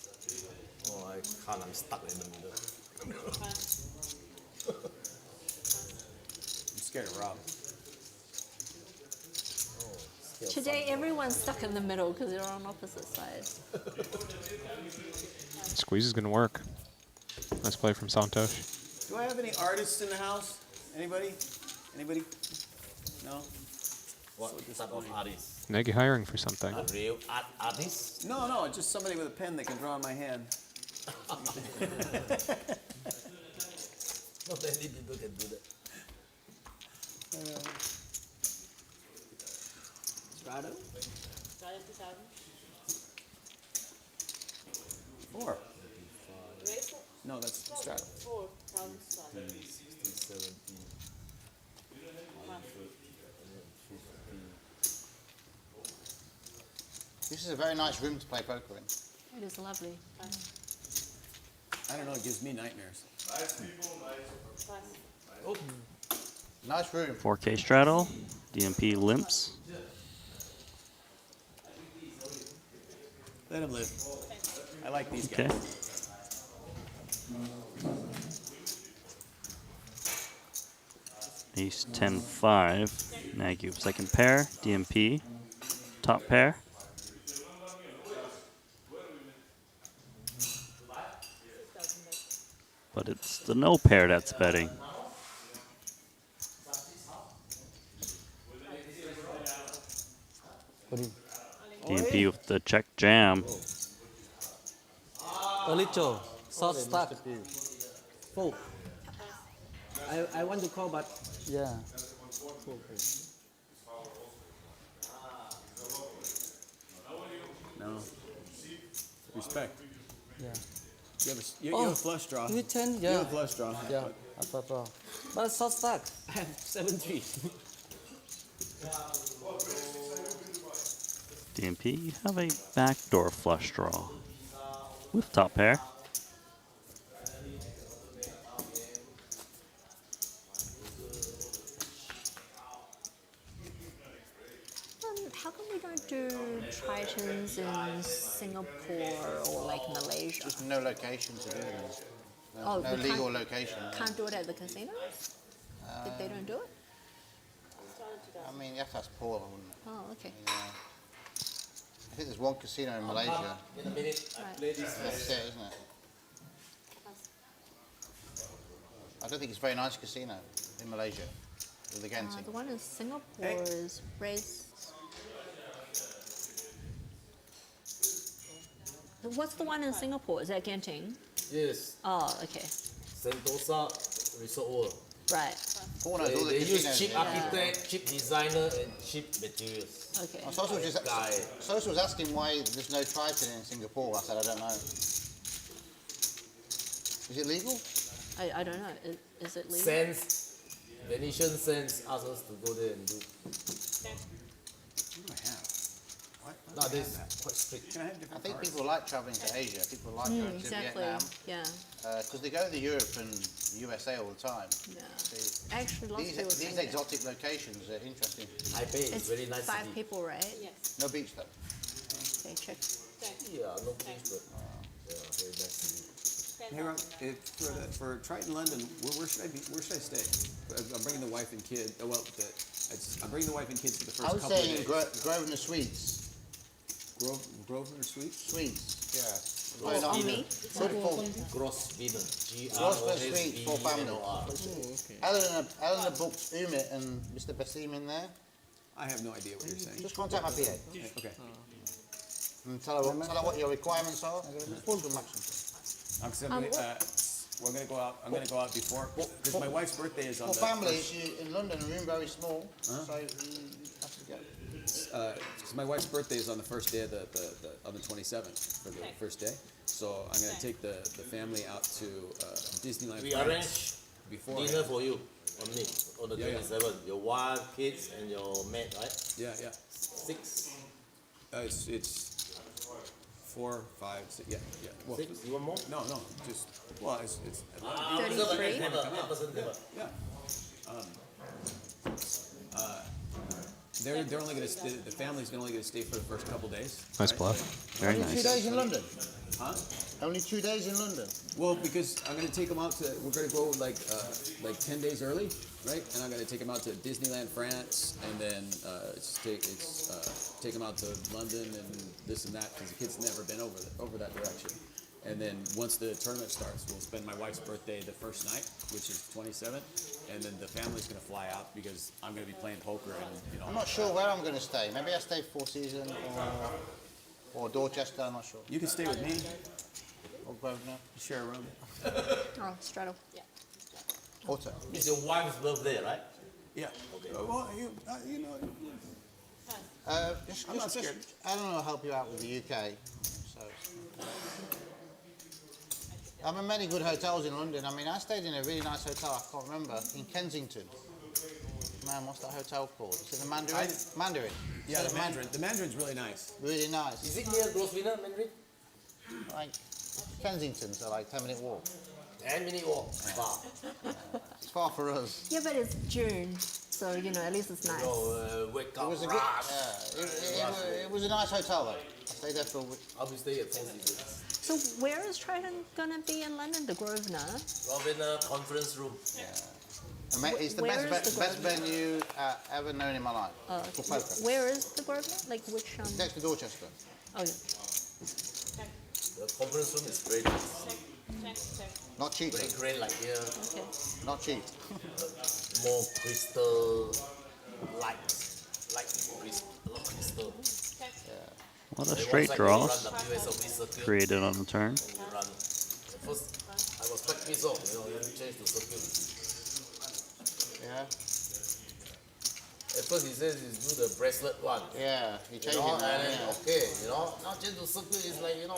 Oh, I can't. I'm stuck in the middle. I'm scared of Rob. Today, everyone's stuck in the middle because they're on opposite sides. Squeeze is gonna work. Nice play from Santhosh. Do I have any artists in the house? Anybody? No? What type of artist? Nagy hiring for something. A real artist? No, just somebody with a pen that can draw on my hand. Not many people can do that. Straddle? 4. Raise it? No, that's straddle. 4,000 straddle. 60, 70. This is a very nice room to play poker in. It is lovely. I don't know, it gives me nightmares. Oh. Nice room. 4K straddle. DMP limps. Let him live. I like these Okay. guys. Ace 10-5. Nagy second pair. DMP. Top pair. But it's the no pair that's betting. DMP with the check jam. Rabichow, short stack. Fold. I want to call, but yeah. No. Respect. Yeah. You have a flush draw. You 10, You yeah. have a flush draw. Yeah, I thought. But short stack. I have 7-3. DMP, you have a backdoor flush draw with top pair. How come we don't do Tritons in Singapore or like Malaysia? Just no location to do them. Oh, No we legal can't- location. Can't do it at the casinos? They don't do it? I mean, you have to ask Paul. I wouldn't. Oh, okay. Yeah. I think there's one casino in Malaysia. In a minute, I play this That's it, isn't it? I don't think it's a very nice casino in Malaysia with the Genting. The one in Singapore is raised. What's the one in Singapore? Is that Genting? Yes. Oh, okay. Sentosa Resort World. Right. Paul knows all the They use casinos. cheap architect, cheap designer, and cheap materials. Okay. Sosa was asking why there's no Triton in Singapore. I said, I don't know. Is it legal? I don't know. Is it legal? Sense, Venetian Sense asked us to go there and do. What do I have? No, this is quite strict. Can I have different I think cards? people like traveling to Asia. People like going to Exactly. Vietnam. Yeah. Because they go to Europe and USA all the time. Yeah. See, Actually, lots of people these say exotic locations are interesting. Taipei is it's very nice 5 city. people, right? Yes. No beach though. Okay, check. Yeah, no beach, but yeah, very nice city. Hey, Rob, for Triton London, where should I be? Where should I stay? I'm bringing the wife and kid. I'm bringing the wife and kids for the I first was couple of saying days. Grosvenor Suites. Grosvenor Sweet? Sweets, yeah. Gross Going on dinner. good for Gross dinner. Grosvenor Sweets for family. Grosvenor. Eleanor booked Umit and Mr. Basim in there. I have no idea what you're saying. Just contact my PA. Okay. And tell her what your requirements are. Full to maximum. We're gonna go out. I'm gonna go out before because my wife's birthday is on For the families, in London, the room very small, so you have to go. because my wife's birthday is on the first day of on the 27th for the first day. So I'm gonna take the family out to Disneyland. We France arrange before dinner for you only on the Yeah, yeah. 27th. Your wife, kids, and your mate, right? Yeah, yeah. 6. It's 4, 5, 6. Yeah, yeah. Well, 6. You want more? No, just it's. Reserve an 8-person table. Yeah. They're only gonna stay, the family's only gonna stay for the first couple days. Nice right? bluff. Very Only 2 nice. days in London. Huh? Only 2 days in London. Well, because I'm gonna take them out to. We're gonna go like 10 days early, right? And I'm gonna take them out to Disneyland France, and then take them out to London and this and that because the kids never been over that direction. And then once the tournament starts, we'll spend my wife's birthday the first night, which is 27th, and then the family's gonna fly out because I'm gonna be playing poker and I'm not sure where I'm going to stay. Maybe I stay Four Seasons or Dorchester. I'm not sure. You can stay with me. Or Grosvenor. Share a room. Oh, straddle. Yeah. Auto. It's your wife's birthday, right? Yeah. Okay. Well, you know. Just, I'm not scared. I don't know. I'll help you out with the UK. So. I'm in many good hotels in London. I mean, I stayed in a really nice hotel. I can't remember in Kensington. Man, what's that hotel called? Is it the Mandarin? Mandarin. Yeah, Is it the Mandarin. The Mandarin's really nice. Really nice. Is it near Grosvenor, Mandarin? Like Kensington, so like 10-minute walk. 10-minute walk. Far. It's far for us. Yeah, but it's June, so at least it's nice. So, wake up, It was a good. Yeah, it was a nice hotel though. I stayed there for a week. I'll be staying at Four Seasons. So where is Triton gonna be in London? The Grosvenor? Grosvenor conference room. It's the Where best is the best venue ever known in my life for poker. Where is the Grosvenor? Like which? Next to Dorchester. Oh, yeah. The conference room is very nice. Not cheap. Very great, like here. Okay. Not cheap. More crystal lights. Like a lot of crystal. What a Then straight once I go draws run the USOB circuit, created on the turn. we run. At first, I was quite pissed off, then change to circuit. Yeah. At first he says he's do the bracelet one. Yeah. You change You know, it and now. then, Yeah. okay, now change to circuit is like, Yeah.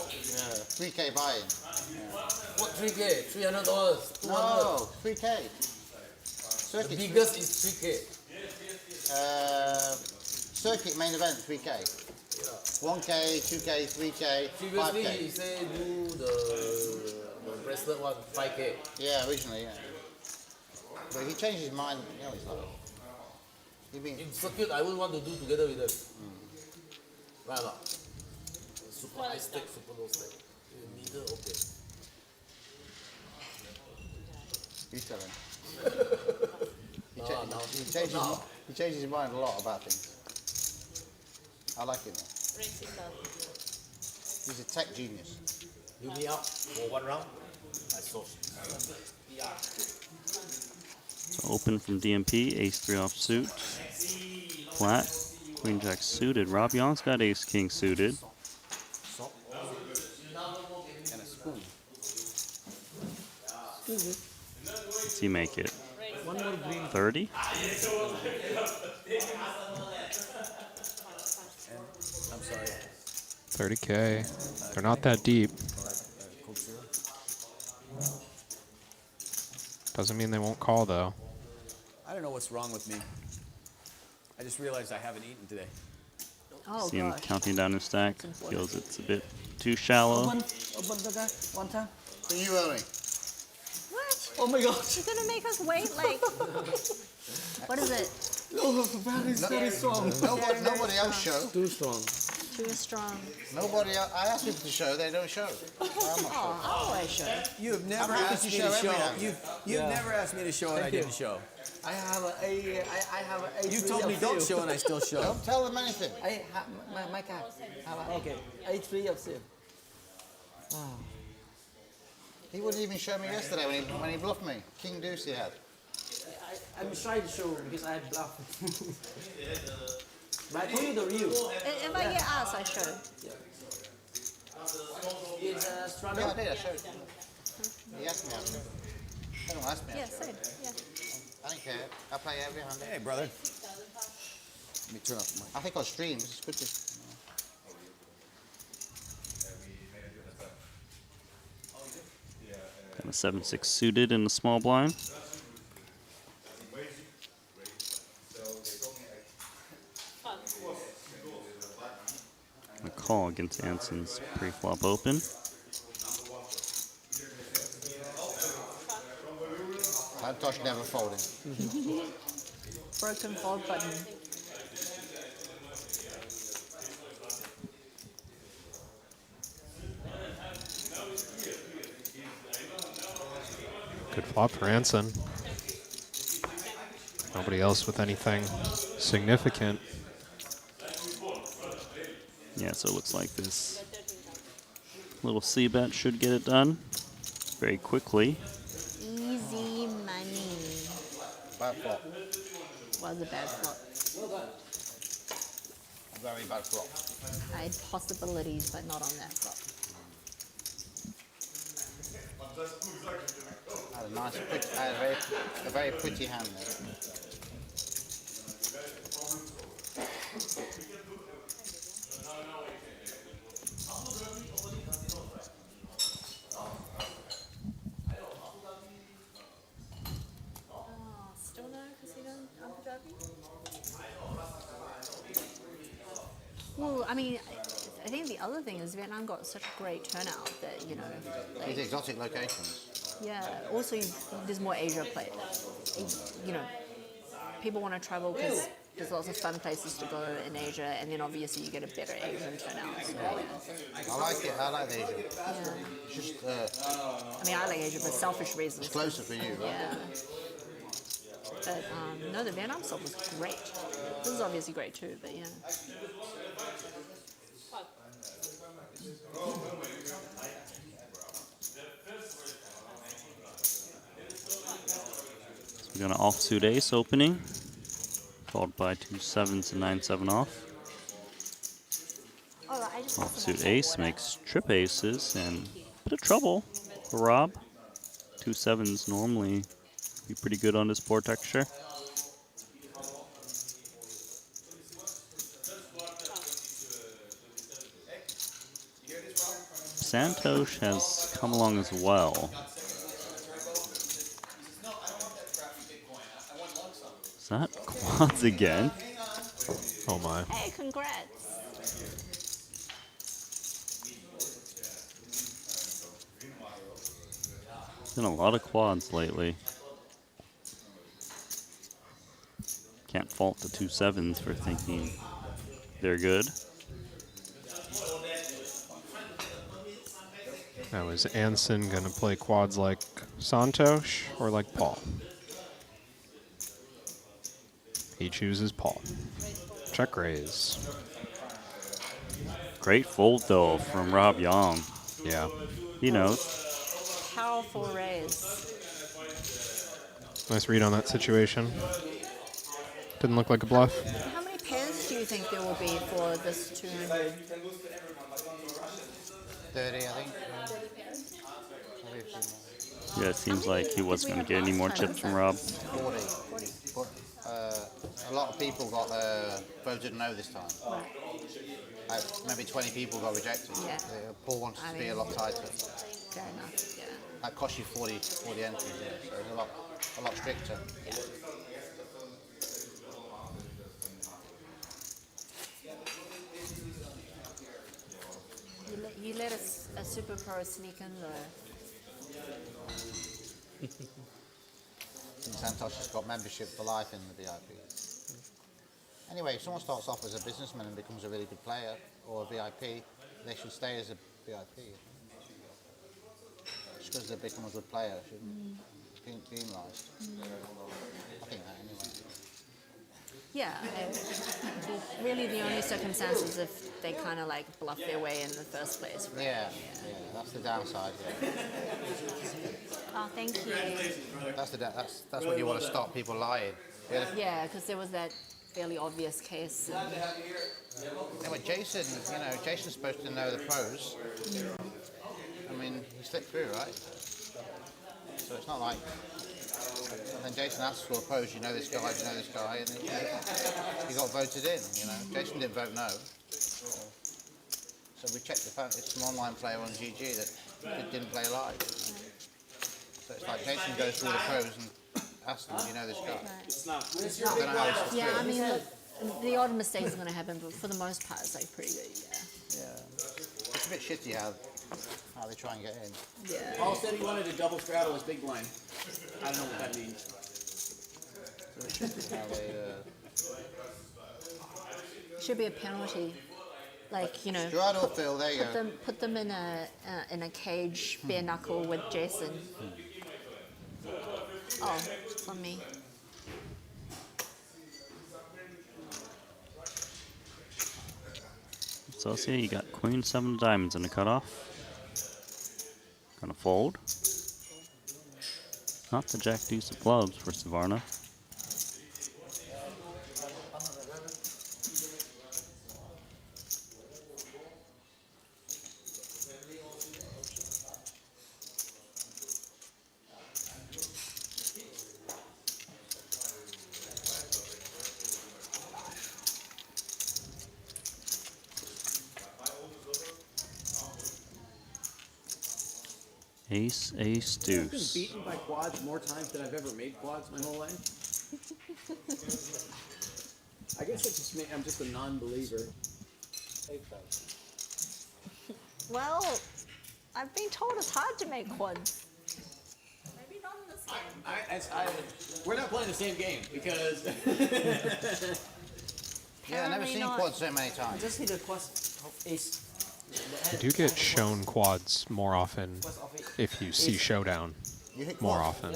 3K buy-in. what 3K? $300, $200. No, 3K. The Circuit. biggest is 3K. Circuit main event 3K. 1K, 2K, 3K, Previously 5K. he said do the bracelet one 5K. Yeah, originally, yeah. But he changed his mind, he's like. In circuit, I wouldn't want to do together with them. Right or not? Super high stake, super low stake. In the middle, okay. You tell him. He changes his mind a lot about things. I like him. He's a tech genius. You me up for one round? I saw. So open from DMP, ace-3 offsuit, flat, queen-jack suited. Rob Yong's got ace-king suited. And a spoon. Does he make it? One more green. 30? I'm sorry. 30K. They're not that deep. Doesn't mean they won't call though. I don't know what's wrong with me. I just realized I haven't eaten today. Oh, See him gosh. counting down his stack. Feels it's a bit too shallow. Open the guy one time. So you early? What? Oh my gosh. You're gonna make us wait? Like, what is it? Oh, very strong. Nobody else show. Too strong. Too strong. Nobody else. I ask people to show, they don't show. I'm not sure. Oh, I'll show. You have never I'm happy asked to me show to show. every hand. You've never asked me to show and I didn't show. I have a You A3 told me of don't sale. show and I still show. Don't tell them anything. My card. Okay, A3 of sale. He wouldn't even show me yesterday when he bluffed me. King Deuce he had. I'm trying to show because I have bluff. But I told you the real. If I get asked, I show. It's Strano. Yeah, I did. I showed. He asked me. Don't ask me. Yeah, same. Yeah. I don't care. I play every hand. Hey, brother. Let me turn off the mic. I think on stream. It's good to. Got a 7-6 suited in the small blind. A call against Anson's pre-flop open. Santhosh never folding. Broken fold button. Good flop for Anson. Nobody else with anything significant. Yeah, so it looks like this little C-bet should get it done very quickly. Easy money. Bad flop. Was a bad flop. Very bad flop. I had possibilities, but not on that flop. I had a nice, I had a very pretty hand there. Still no casino Abu Dhabi? Well, I mean, I think the other thing is Vietnam got such a great turnout that, you know, These like, exotic locations. yeah. Also, there's more Asia play. You know, people want to travel because there's lots of fun places to go in Asia, and then obviously you get a better Asian turnout. So, yeah. I like it. I like the Asia. Yeah. It's just I mean, I like Asia for selfish reasons. it's closer for you, right? Yeah. But no, the Vietnam stuff was great. This is obviously great too, but yeah. So we got an offsuit ace opening, followed by 2 7s and 9-7 off. I just Offsuit ace makes trip aces and a bit of trouble for Rob. 2 7s normally be pretty good on this board texture. Santhosh has come along as well. Is that quads again? Oh my. Hey, congrats. Been a lot of quads lately. Can't fault the 2 7s for thinking they're good. Now, is Anson going to play quads like Santhosh or like Paul? He chooses Paul. Check raise. Great fold though from Rob Yong. Yeah. He knows. Powerful raise. Nice read on that situation. Didn't look like a bluff. How many pairs do you think there will be for this 200? 30, I think. Maybe a few more. Yeah, it seems like he wasn't going to get any more chips from Rob. 40. But a lot of people got voted no this time. Maybe 20 people got rejected. Yeah. Paul wanted to be a lot tighter. Fair enough, yeah. That cost you 40 entries, yeah, so it's a lot stricter. Yeah. You let a super pro sneak in though. Santhosh has got membership for life in the VIP. Anyway, if someone starts off as a businessman and becomes a really good player or a VIP, they should stay as a VIP. Just because they become a good player. penalised. I think that anyway. Yeah, really the only circumstance is if they kind of like bluff their way in the first place. Right? Yeah, that's the downside. Yeah. Oh, thank you. That's what you want to stop people lying. Yeah, because there was that fairly obvious case. Anyway, Jason, Jason's supposed to know the pros. I mean, he slipped through, right? So it's not like. And then Jason asks for the pros. You know this guy. You know this guy, and he got voted in. Jason didn't vote no. So we checked the phone. It's an online player on GG that didn't play live. So it's like Jason goes through all the pros and asks them, you know this guy. I don't know how he slipped Yeah, through. I mean, look, the odd mistake is going to happen, but for the most part, it's like pretty good. Yeah. It's a bit shitty how they try and get in. Yeah. Paul said he wanted to double straddle his big blind. I don't know what that means. How they, Should be a penalty, like Straddle, Phil, there you go. put them in a cage, bare knuckle with Jason. Oh, it's on me. So let's see, you got Queen 7 of diamonds in the cutoff. Gonna fold. Not the Jack Deuce of clubs for Suvarna. Ace, ace, I've been deuce. beaten by quads more times than I've ever made quads my whole life. I guess I'm just a non-believer. Well, I've been told it's hard to make quads. Maybe not in this game. We're not playing the same game because. Yeah, I've never seen quads so many times. Just hit the quads of ace. You do get shown quads more often if you see showdown more often.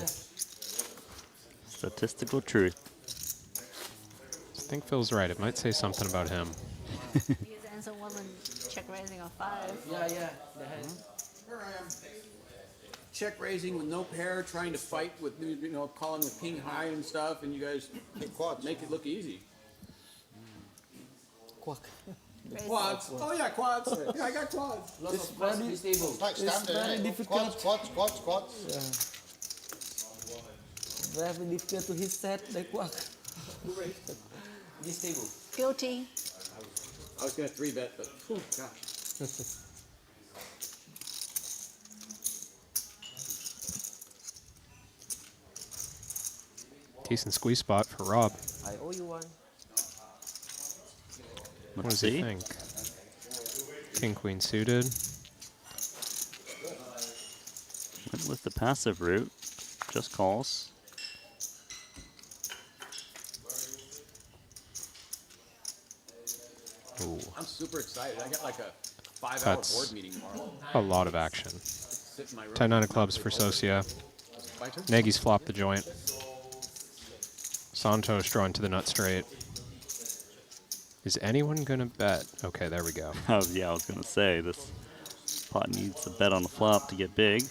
Statistical truth. I think Phil's right. It might say something about him. His answer wasn't check raising a 5. Yeah. They had. Here I am. Check raising with no pair, trying to fight with, calling with king high and stuff, and you guys make it look easy. Quack. Quads. Oh yeah, quads. Yeah, I got quads. Lots of quads this table. It's like standard, very isn't it? difficult. Quads. Yeah. Very difficult to hit set the quack. This table. Guilty. I was going to 3-bet, but gosh. Decent squeeze spot for Rob. I owe you one. What does he think? King, queen suited. Went with the passive route. Just calls. Ooh, I'm super excited. I got like a 5-hour That's board meeting tomorrow. a lot of action. Sit in my room. 10-9 of clubs for Socia. My turn? Nagy's flopped the joint. Santhosh drawing to the nut straight. Is anyone gonna bet? Okay, there we go. Yeah, I was gonna say this pot needs a bet on the flop to get big.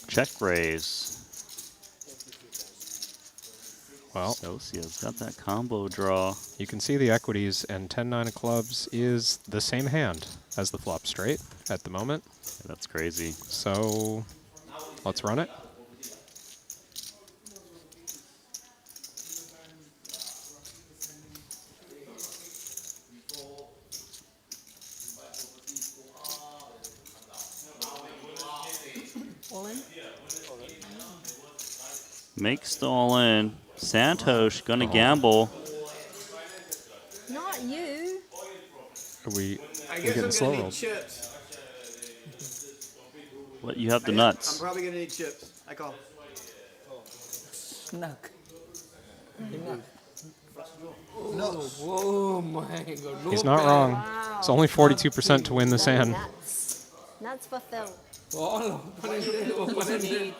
Check raise. Well, Socia's got that combo draw. you can see the equities, and 10-9 of clubs is the same hand as the flop straight at the moment. Yeah, that's crazy. So let's run it. All in? Makes the all in. Santhosh gonna gamble. Not you. We I we guess getting I'm slow going to need rolled. chips. What, you have the I'm nuts. probably going to need chips. I call. Knack. Knack. Oh my God. No He's not pair. wrong. Wow. It's only 42% to win this hand. Nuts. Nuts for Phil. All open-ended.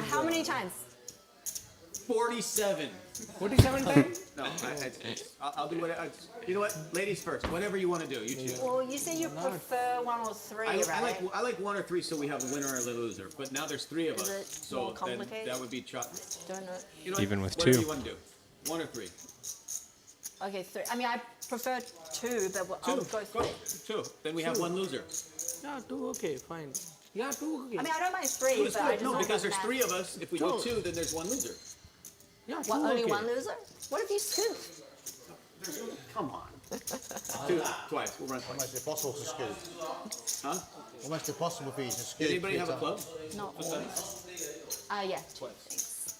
How many times? 47. 47 times? No, I'll do what you know what? Ladies first. Whatever you want to do, you choose. Well, you say you prefer 1 or 3, I right? like 1 or 3, so we have a winner and a loser. But now there's 3 of Is us, it so more then complicated? that would be Don't know. you know what? Even with Whatever 2. you want to do, 1 or 3. Okay, 3. I mean, I prefer 2, but I'll go 3. 2. Then we have 1 loser. Yeah, 2, okay, fine. Yeah, 2, okay. I mean, I don't mind 3, It's but I good. just No, don't because like there's math. 3 of us. If we go 2, then there's 1 loser. Yeah, 2, What, only okay. 1 loser? What if you scoop? Come on. 2 twice. We'll run twice. Almost impossible to scoop. Huh? Almost impossible for you to scoop. Did anybody have a club? Not always. Yeah, 2. Thanks.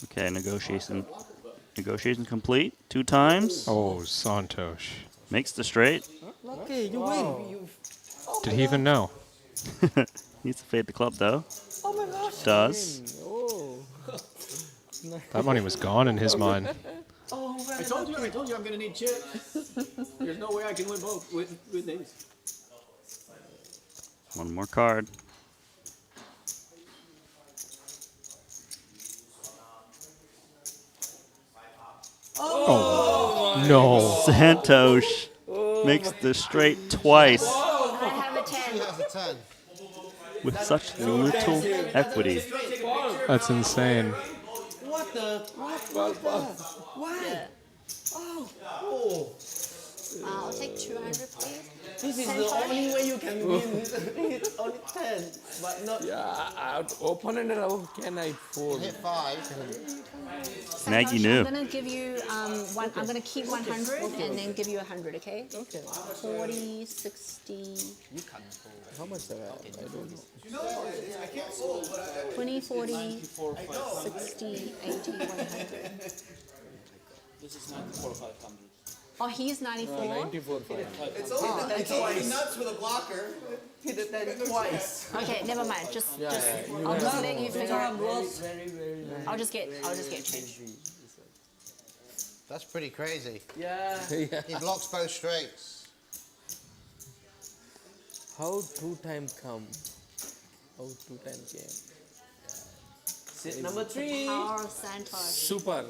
Okay, negotiation complete. 2 times. Oh, Santhosh. Makes the straight. Lucky, you win. Did he even know? Needs to fade the club though. Oh my gosh. Does. Oh. That money was gone in his mind. Oh, I told you I'm going to need chips. There's no way I can win both with these. 1 more card. Oh, no. Santhosh makes the straight twice I have a 10. That's a 10. with such little equity. That's insane. What the? Why? Yeah. Oh. I'll take 200, please. This is the only way you can win. It's only 10, but not. Yeah, open-ended, how can I fold? Hit 5. Nagy Santhosh, knew. I'm gonna give you I'm gonna keep 100 and then give you 100, okay? Okay. 40, 60, How much are I don't know. 20, 40, 60, 80, 100. This is 94,500. Oh, he's 94? 94, fine. It's only nuts with a blocker. Hit the 10 twice. Okay, never mind. Just Yeah, I'll just let you figure Time it. lost. Very, very nice. I'll just get change. That's pretty crazy. Yeah. He blocks both straights. How 2 times come? How 2 times came? Sit number 3. Power of Santhosh. Super.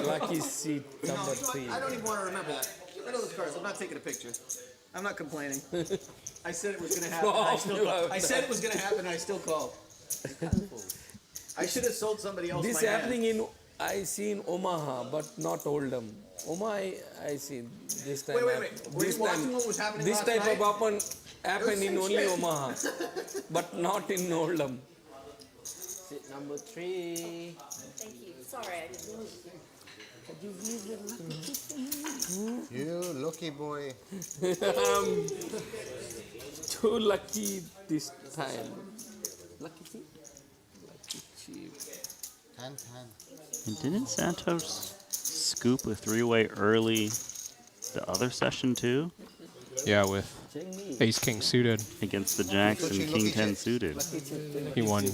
Lucky seat number 3. I don't even want to remember that. Get rid of those cards. I'm not taking a picture. I'm not complaining. I said it was going to happen. I still called. I said it was going to happen. I still called. I should have sold somebody else This my happening hand. in, I see in Omaha, but not Oldham. Omaha, I see this time. Wait. Were you watching what was happening This last type night? of happen in only Omaha, but not in Oldham. Sit number 3. Thank you. Sorry, I didn't. You lucky boy. Too lucky this time. Lucky cheap. Lucky cheap. 10, 10. And didn't Santhosh scoop a 3-way early the other session too? Yeah, with Ace King suited. Against the Jacks and King 10 suited. He won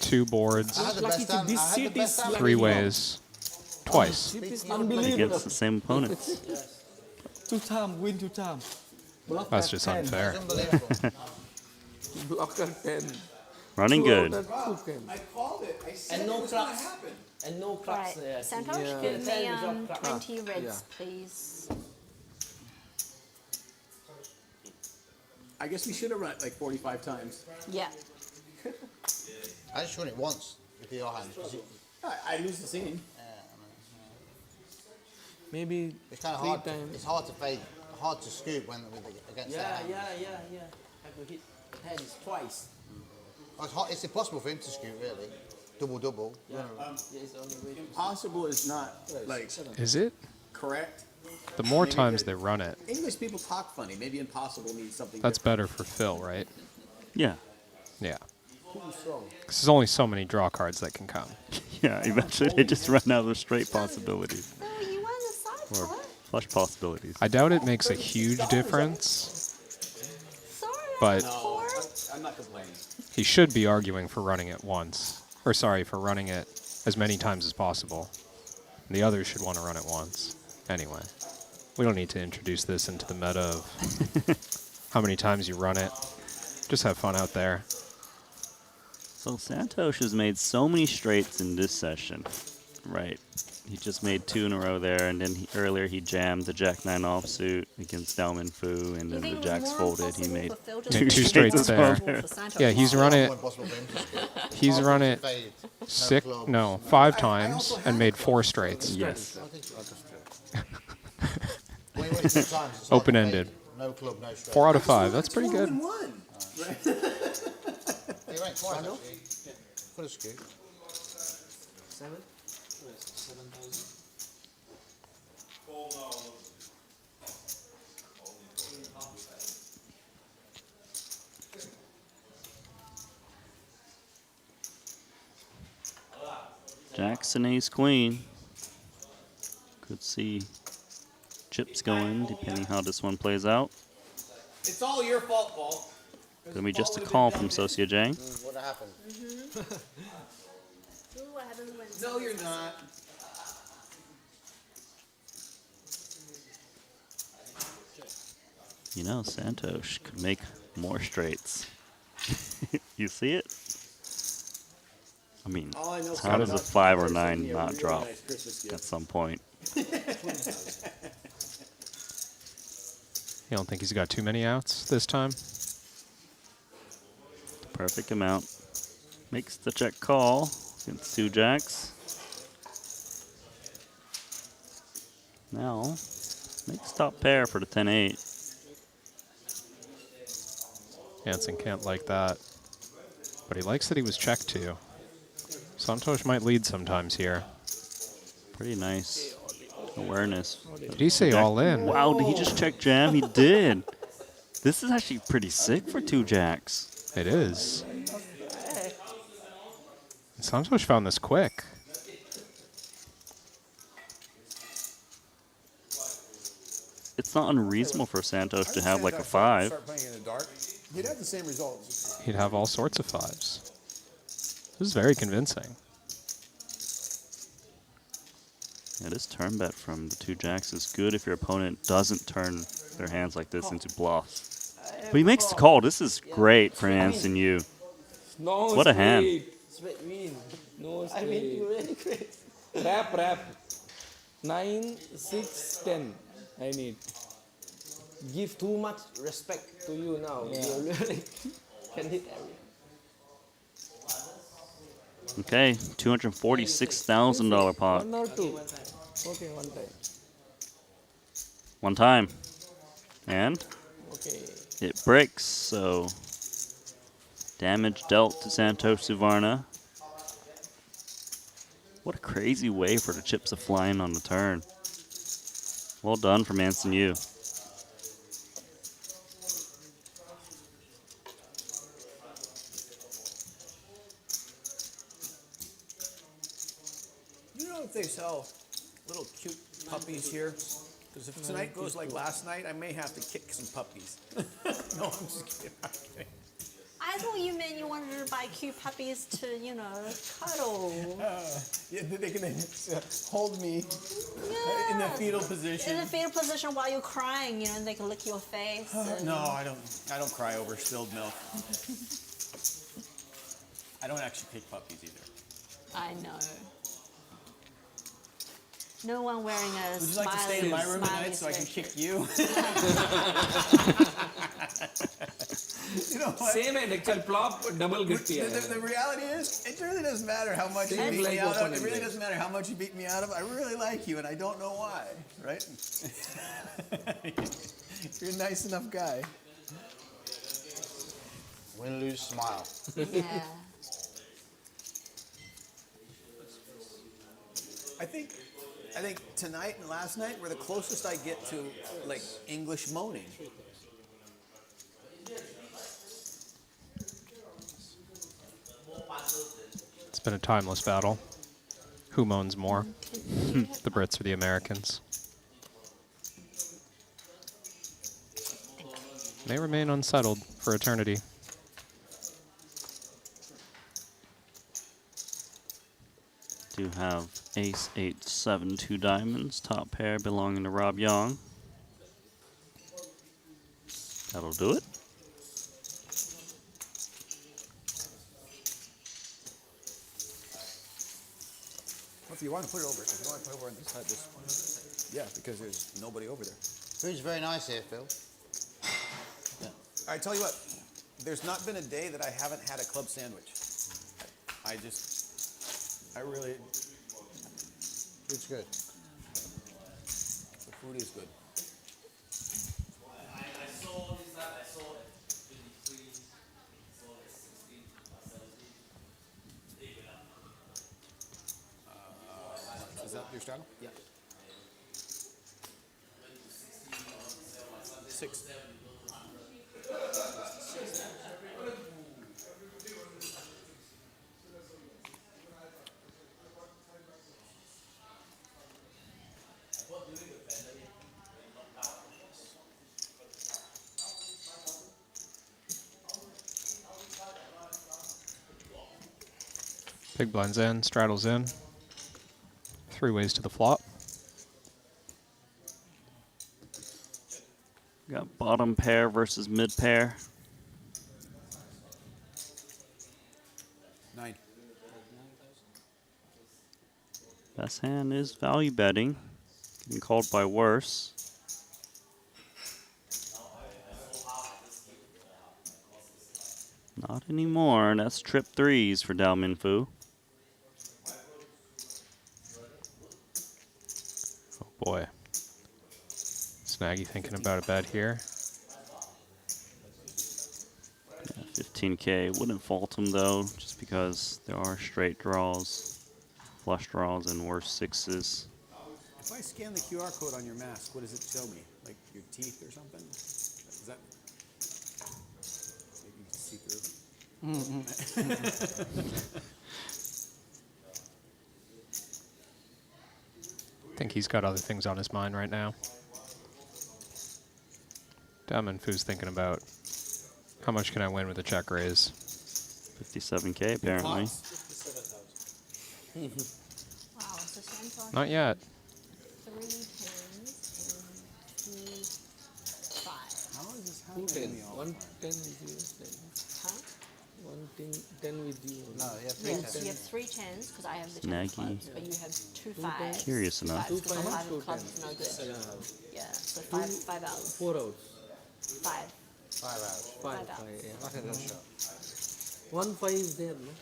2 boards, I had the best hand. This I had seat the best is hand. 3 ways, twice. It's unbelievable. Against the same opponents. 2 times, win 2 times. That's just unfair. Unbelievable. Blocker 10. Running good. That's 2 10. I called it. I said And no it was going to clubs. happen. And no Right. cracks there. Santhosh, Yeah. give me 10 20 reds, Yeah. please. I guess we should have run it like 45 times. Yeah. I just run it once with your hands. I lose the scene. Maybe It's kind of 3 hard. times. It's hard to fade, hard to scoop when against that Yeah, hand. yeah. Have to hit 10 twice. Oh, it's impossible for him to scoop really. Double. Yeah, it's the only way. Impossible is not like Is it? correct. The more Maybe times the- they run it, English people talk funny. Maybe impossible means something. that's different. better for Phil, right? Yeah. Yeah. Because there's only so many draw cards that can come. Yeah, eventually they just run out of straight possibilities. So you won the side Or part? flush possibilities. I doubt it makes a huge difference, Sorry, but poor. I'm not complaining. he should be arguing for running it once. Or sorry, for running it as many times as possible. And the others should want to run it once. Anyway, we don't need to introduce this into the meta of how many times you run it. Just have fun out there. So Santhosh has made so many straights in this session. Right. He just made 2 in a row there, and then earlier he jammed the Jack-9 offsuit against Dalman Fu, and then the Jacks folded. He made Two straights there. Yeah, he's run it. He's run it 5 times and made 4 straights. Yes. Open-ended. No club, no straight. 4 out of 5. That's pretty good. He went twice, actually. Put a skew. 7? Jackson ace queen. Could see chips going depending how this one plays out. It's all your fault, Paul. Gonna be just a call from Sosia Jang. What happened? What happens when No, you're not. You know, Santhosh could make more straights. You see it? I mean, All I know is how does a 5 or 9 me a not really drop nice Christmas gift. at some point? You don't think he's got too many outs this time? The perfect amount. Makes the check call against 2 jacks. Now, makes top pair for the 10-8. Hansen can't like that. But he likes that he was checked too. Santhosh might lead sometimes here. Pretty nice awareness. Did he say all in? Wow, did he just check jam? He did. This is actually pretty sick for 2 jacks. It is. Santhosh found this quick. It's not unreasonable for Santhosh to have like a 5. Start playing in the dark. He'd have the same results. He'd have all sorts of 5s. This is very convincing. Yeah, this turn bet from the 2 jacks is good if your opponent doesn't turn their hands like this into bluffs. But he makes the call. This is great for Hansen Yu. No What a hand. Straight win. No I mean, you really great. Wrap. 9, 6, 10. I need. Give too much respect to you now. Yeah. You really can hit every. Okay, $246,000 pot. 1 or 2? Okay, 1 time. One time. And Okay. it breaks, so damage dealt to Santhosh Suvarna. What a crazy way for the chips to fly in on the turn. Well done from Hansen Yu. You know if they sell little cute puppies here? Because if tonight goes like last night, I may have to kick some puppies. No, I'm just kidding. I'm kidding. I thought you meant you wanted to buy cute puppies to, you know, cuddle. Yeah, they can hold me in the fetal position. In the fetal position while you're crying, you know, and they can lick your face. No, I don't cry over spilled milk. I don't actually pick puppies either. I know. No one wearing a Would you like to stay in my room tonight so I can kick you? You know what? Same and actual plop, double gritty. The reality is, it really doesn't matter how much you Same beat me like out of. open It really ended. doesn't matter how much you beat me out of. I really like you, and I don't know why, right? You're a nice enough guy. Win, lose, smile. Yeah. I think tonight and last night were the closest I get to like English moaning. It's been a timeless battle. Who moans more? The Brits or the Americans? May remain unsettled for eternity. to have ace, 8, 7, 2 diamonds, top pair belonging to Rob Yong. That'll do it. Well, if you want to put it over, if you want to put it over on this side, this one. Yeah, because there's nobody over there. Food's very nice here, Phil. Yeah. I tell you what, there's not been a day that I haven't had a club sandwich. I really. It's good. The food is good. Is that your straddle? Yeah. 6. Big blinds in, straddles in. 3 ways to the flop. Got bottom pair versus mid pair. 9. Best hand is value betting. Getting called by worse. Not anymore. That's trip 3s for Dao Min Fu. Oh boy. Nagy thinking about a bet here. Yeah, 15K. Wouldn't fault him though, just because there are straight draws, flush draws, and worse 6s. If I scan the QR code on your mask, what does it show me? Like your teeth or something? Is that? You can see through. I think he's got other things on his mind right now. Min Fu's thinking about how much can I win with a check raise. 57K apparently. Wow, so Santhosh. Not yet. 3 tens and 2 5s. How is this 2 happening? tens. 1 10 with you. Huh? 1 10 with you. No, you have 3 Yes, tens. you have 3 tens because I have the 10 Nagy. of clubs, but you have 2 5s. Curious enough. 5s, 'cause the Two 5 of fives, clubs 2 is no good. Yeah. Yeah, so 5 outs. 4 outs. 5. 5 out. 5, outs. 5, yeah. I think that's shot. 1 5 is there, no?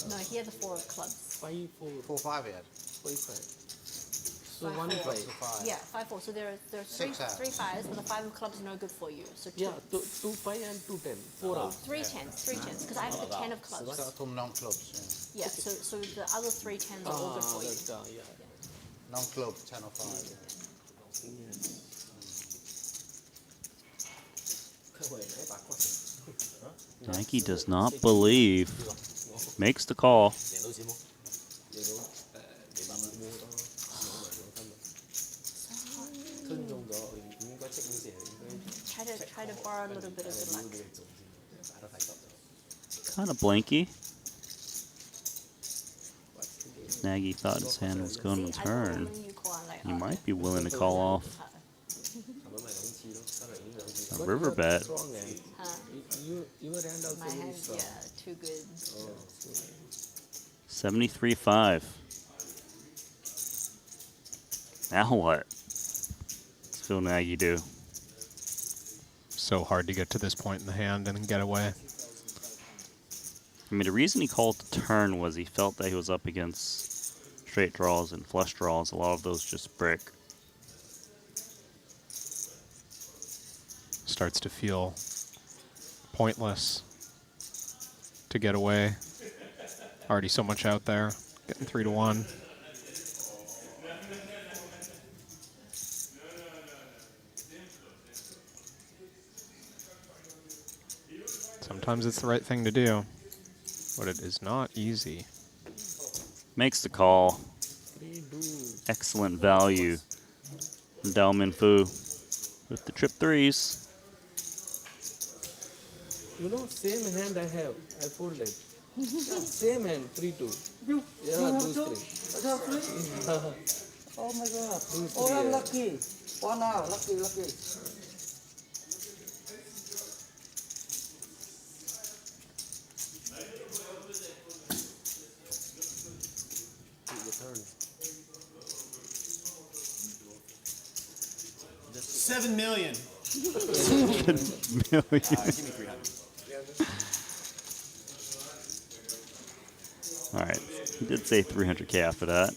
No, he had the 4 of clubs. 5 4. 4 5 he had. 5 5. So 5, 1 4. 5. Yeah, 5 4. So there are 3 6 outs. 3 5s, but the 5 of clubs is no good for you. So Yeah, 2 5 and 2 10. 4 outs. 3 tens, 3 tens, because I have the 10 of clubs. Start from non-clubs. Yeah, so the other 3 tens are all good for you. Yeah. Yeah. Non-club, 10 or 5. Nagy does not believe. Makes the call. Try to borrow a little bit of good luck. Kind of blanky. Nagy thought his hand was going to See, I turn. normally you call, I'm like, He oh, might be willing to call off a river bet. Strong hand. Huh? Your hand also My very hand, strong. yeah, too good. 73.5. Now what? What's Phil Nagy do? So hard to get to this point in the hand and get away. I mean, the reason he called the turn was he felt that he was up against straight draws and flush draws. A lot of those just brick. Starts to feel pointless to get away. Already so much out there. Getting 3 to 1. Sometimes it's the right thing to do, but it is not easy. Makes the call. Excellent value. Dao Min Fu with the trip 3s. You know, same hand I have. I folded. Same hand, 3-2. Yeah, lose 3. Oh my god. Lose Oh, 3. I'm lucky. Oh, now, lucky. Take your turn. 7 million. 7 million. Give me 300. All right. He did say 300K after that.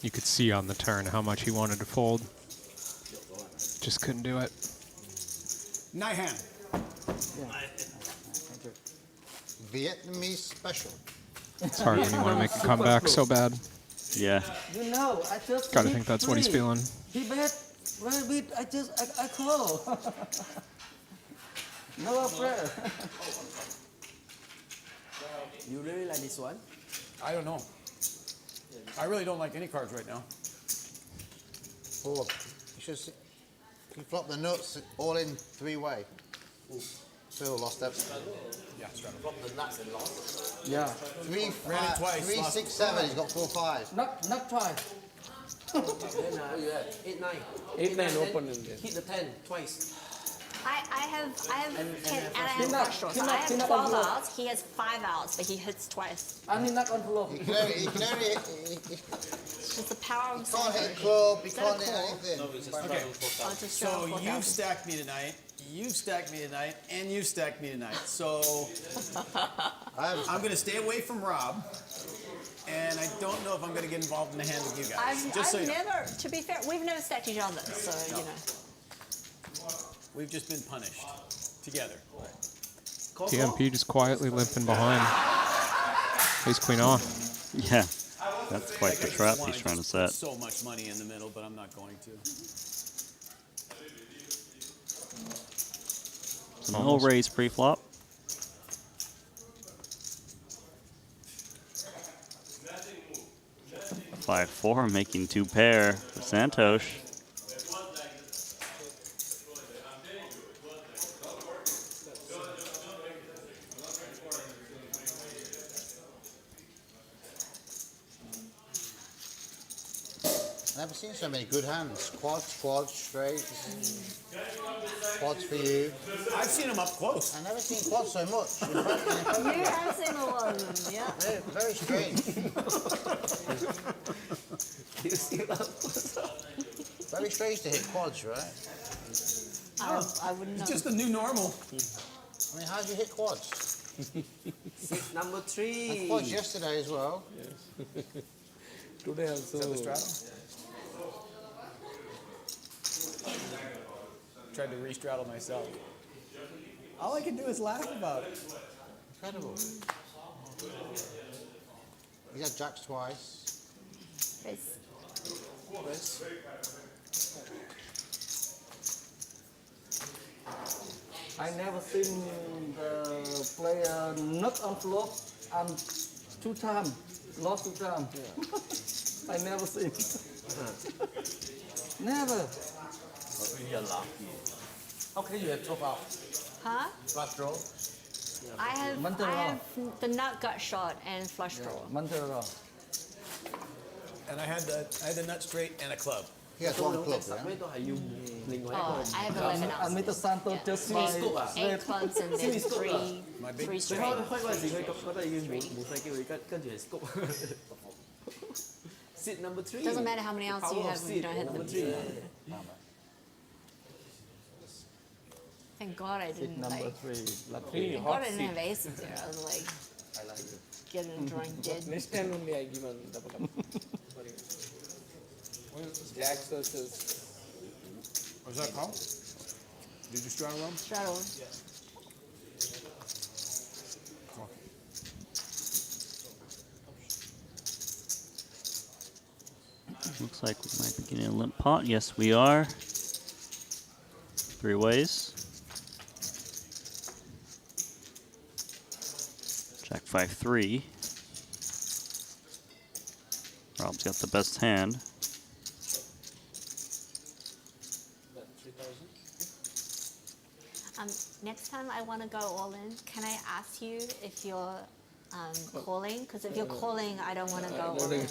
You could see on the turn how much he wanted to fold. Just couldn't do it. Night hand. Vietnamese special. It's hard when you want to make a comeback so bad. Yeah. You know, I just Gotta hit think that's what he's 3. feeling. He bet very bit. I call. No prayer. You really like this one? I don't know. I really don't like any cards right now. Four. You should see. He flopped the nuts all in 3-way. Still lost that. Yeah, straddle. Drop the nuts and lost. Yeah. 3, Ran it 5, twice, 3, lost. 6, 7. He's got 4 5s. Not twice. Then 8-9. 8-9 open and then. Hit the 10 twice. I have 10 and I have Cannot- flush draw. So I cannot- have cannot 12 unblock. outs. He has 5 outs, but he hits twice. I mean, not on floor. He can only It's just the power of can't hit Santhosh. club, he Is that can't a hit call? anything. I'll just So draw you've 4,000. stacked me tonight, you've stacked me tonight, and you've stacked me tonight. So I'm going to stay away from Rob, and I don't know if I'm going to get involved in the hand with you guys. I've so you know. never, to be fair, we've never stacked each other, so you know. We've just been punished together. DMP just quietly limping behind. Ace queen off. Yeah. That's quite the I trap wanna he's trying to just put set. so much money in the middle, but I'm not going to. No raise pre-flop. Five, 4, making 2 pair for Santhosh. I've never seen so many good hands. Quads, straight. Quads for you. I've seen him up close. I've never seen quads so much. You have seen a lot of them, yeah. Very strange. Very strange to hit quads, right? I wouldn't know. It's just a new normal. I mean, how do you hit quads? Sit number 3. I quads yesterday as well. Today also. Is that the straddle? Tried to re-straddle myself. All I can do is laugh about it. Incredible. He's had jacks twice. Raise. I never seen the player not on floor and 2 times. Lost 2 times. I never seen. Never. You're lucky. How can you have 12 out? Huh? Flush draw? I have the nut gut shot and flush draw. And I had the nut straight and a club. He has 1 club, Sắp yeah? mấy tôi hay dùng linh Oh, hoạt. I have 11 And Mr. ounces. Santos just Semi by scoop à? 8 clubs and then My big 3 straight. 開嗰陣時佢覺得已經冇使機會，跟住係 scoop。Sit number 3. Doesn't matter how many ounces you have when you don't hit them. Number 3. Thank God I didn't number like. 3. Lucky. Three Thank God hot I didn't seat. have aces there. I was like, getting drawing dead. Next time only I give a double up. Jacks versus. What's that called? Did you straddle them? Straddle. Looks like we might be getting a limp pot. Yes, we are. 3 ways. Jack 5-3. Rob's got the best hand. next time I want to go all in, can I ask you if you're calling? Because if you're calling, I don't want to go all in.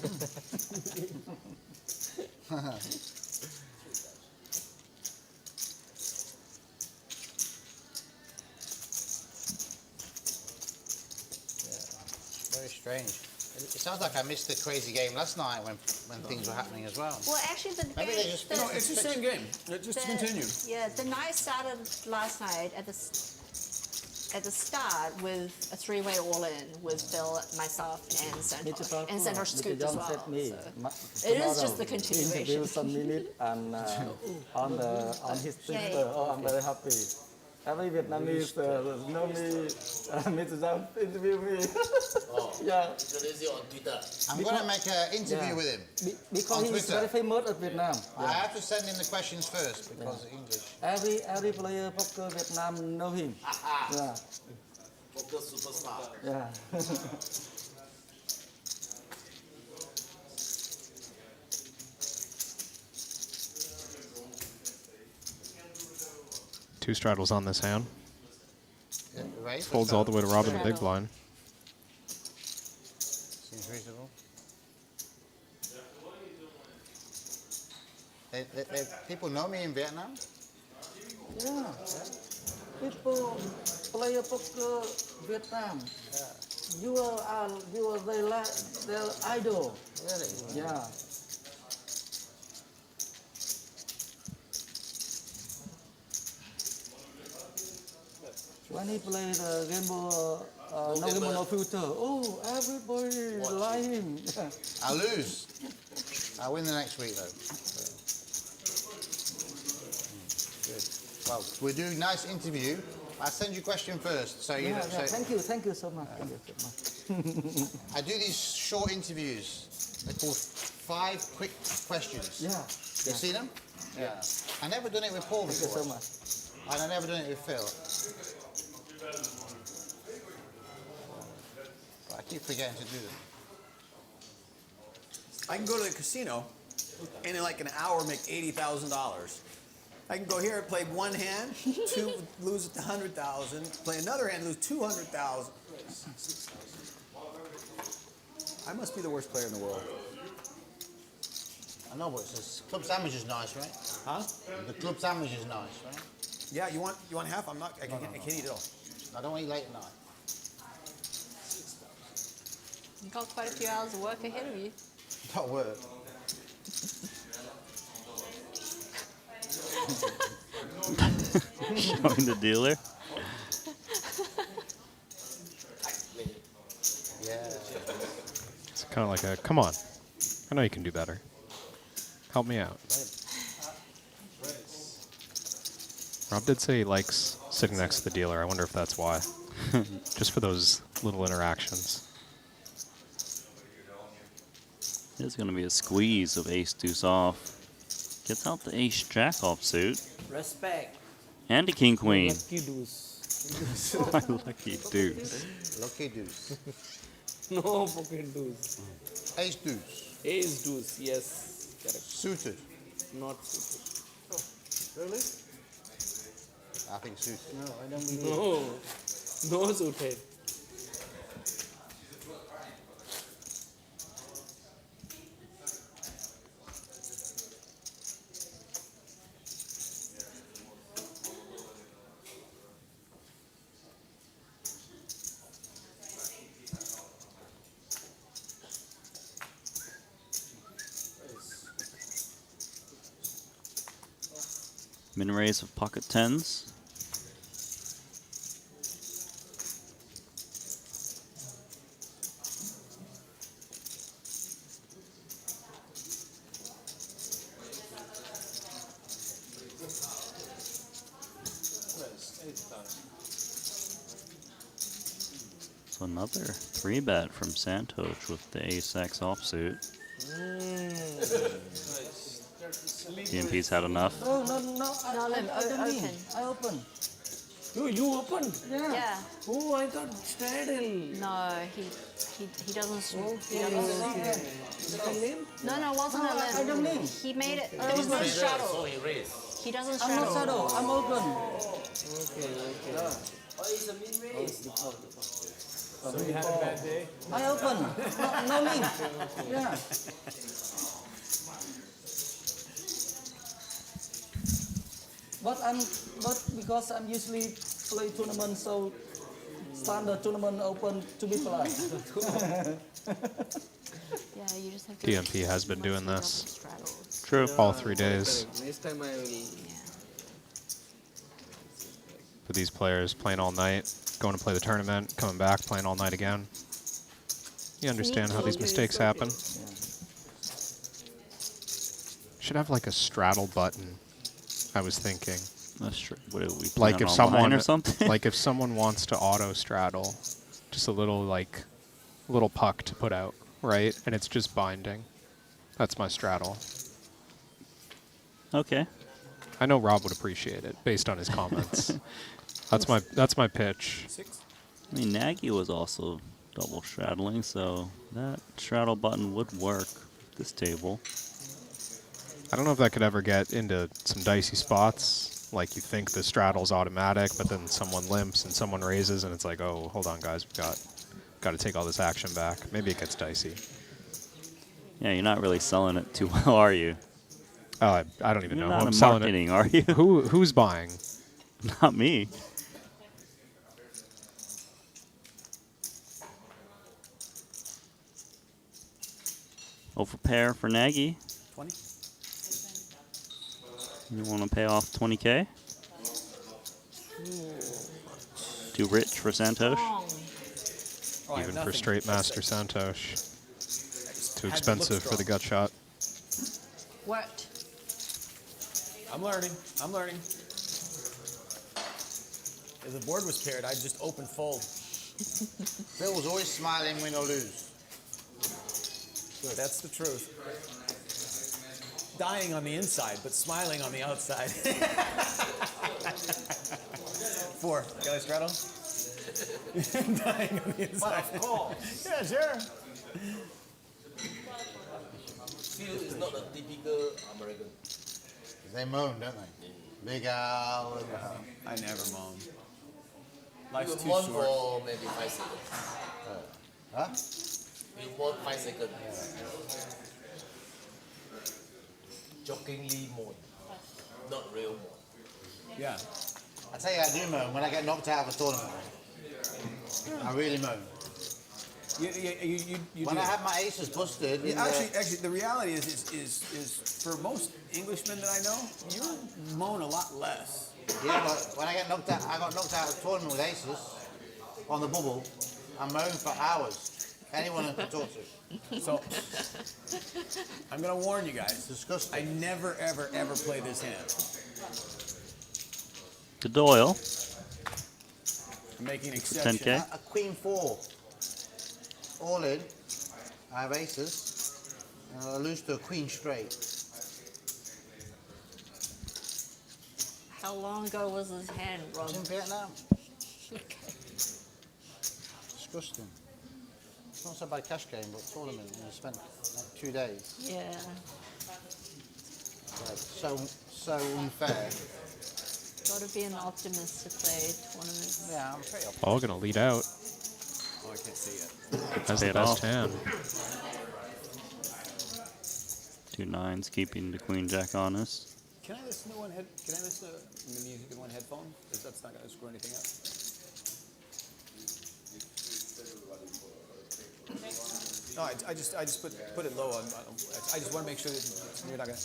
Very strange. It sounds like I missed the crazy game last night when things were happening as well. Well, actually, the Maybe they just No, it's the same game. It just continued. Yeah, the night started last night at the start with a three-way all-in with Phil, myself, and Santhosh, and Santhosh Mr. scooped as Yong well. said me. So it is just the continuation. Interview some minute and on his Twitter. Yeah. Oh, I'm very happy. Every Vietnamese know me. Mr. Yong interview me. Yeah. Indonesia on Twitter. I'm going to make an interview with him. Because on he is Twitter. very famous in Vietnam. I have to send in the questions first because of English. Every player poker Vietnam know him. Yeah. Poker superstar. Yeah. Two straddles on this hand. Yeah, right. Folds all the way to Rob in the big blind. Seems reasonable. People know me in Vietnam. Yeah. People play poker Vietnam. You are their idol. Really? Yeah. When he play the game no game no filter, oh, everybody like him. I lose. I win the next week though. Good. Well, we'll do a nice interview. I'll send you a question first. So you Yeah, know, yeah. so Thank you so much. Thank you so much. I do these short interviews. They're called 5 quick questions. Yeah. You see them? Yeah. I never done it with Paul Thank you before. so much. And I never done it with Phil. But I keep forgetting to do them. I can go to the casino and in like an hour make $80,000. I can go here and play one hand, lose 100,000, play another hand, lose 200,000. I must be the worst player in the world. I know, but it's club sandwich is nice, right? Huh? The club sandwich is nice, right? Yeah, you want half? I can't eat it all. I don't eat late at night. You've got quite a few hours of work ahead of you. Not work. Showing the dealer. Yeah. It's kind of like a, come on. I know you can do better. Help me out. Rob did say he likes sitting next to the dealer. I wonder if that's why. Just for those little interactions. There's going to be a squeeze of ace deuce off. Gets out the ace jack offsuit. Respect. And a king queen. Lucky deuce. My lucky deuce. Lucky deuce. No pocket deuce. Ace deuce. Ace deuce, yes. Correct. Suited. Not suited. Really? I think suited. No, I don't believe. No suited. Min raise of pocket tens. So another 3-bet from Santhosh with the ace-x offsuit. PMP's had enough. Oh, no. No, let open. I open. You opened? Yeah. Oh, I thought straddle. No, he doesn't. He Okay. doesn't. No, it wasn't a limp. I don't need. He made it. There was no straddle. So he raised. He doesn't I'm not straddle. shadow. I'm open. Okay, okay. Oh, it's a min raise. So you had a bad day? I open. No min. Yeah. But because I'm usually play tournament, so standard tournament open to be played. Yeah, you just have to. DMP has been doing this. Straddles. True. All 3 days. Correct. Next time I will. For these players playing all night, going to play the tournament, coming back, playing all night again. You understand how these mistakes happen. Should have like a straddle button, I was thinking. What are we Like playing if online someone or something? like if someone wants to auto straddle, just a little puck to put out, right? And it's just binding. That's my straddle. Okay. I know Rob would appreciate it based on his comments. That's my pitch. I mean, Nagy was also double straddling, so that straddle button would work at this table. I don't know if that could ever get into some dicey spots. Like you think the straddle's automatic, but then someone limps and someone raises, and it's like, oh, hold on, guys, we've got to take all this action back. Maybe it gets dicey. Yeah, you're not really selling it too well, are you? Oh, I don't even You're know not who I'm in selling marketing, it. are you? Who's buying? Not me. Over pair for Nagy. 20. You want to pay off 20K? Too rich for Santhosh? Oh, I have Even for nothing. straight master Santhosh. Too expensive for the gut shot. What? I'm learning. I'm learning. If the board was paired, I'd just open fold. Phil was always smiling, win or lose. That's the truth. Dying on the inside, but smiling on the outside. 4. Got a straddle? Dying on the inside. But of course, Yeah, sure. Phil is not a typical American. They moan, don't they? Big Al. And, I never moan. Life's You too won short. for maybe 5 seconds. huh? You won 5 seconds. Jokingly moan, not real moan. Yeah. I tell you, I do moan when I get knocked out of a tournament. I really moan. You When do. I have my aces busted. Yeah, actually, the reality is for most Englishmen that I know, you moan a lot less. Yeah, but when I get knocked out, I got knocked out of a tournament with aces on the bubble. I moan for hours. Anyone I can talk to. So, I'm gonna warn you guys. It's disgusting. I never, ever, ever play this hand. To Doyle. I'm making an exception. 10K. A queen 4. All in. I have aces. And I lose to a queen straight. How long ago was his hand, I Rob? was in Vietnam. Okay. Disgusting. It's not so bad cash game, but tournament. I spent like 2 days. Yeah. Like, so unfair. Gotta be an optimist to play tournaments. Yeah, I'm pretty optimistic. Paul gonna lead out. Oh, I can't see it. That's the Paid best off. hand. 2 9s, keeping the queen jack honest. Can I listen to one head? Can I listen to the music in one headphone? Because that's not gonna screw anything up. No, I just put it low on. I just want to make sure that you're not gonna.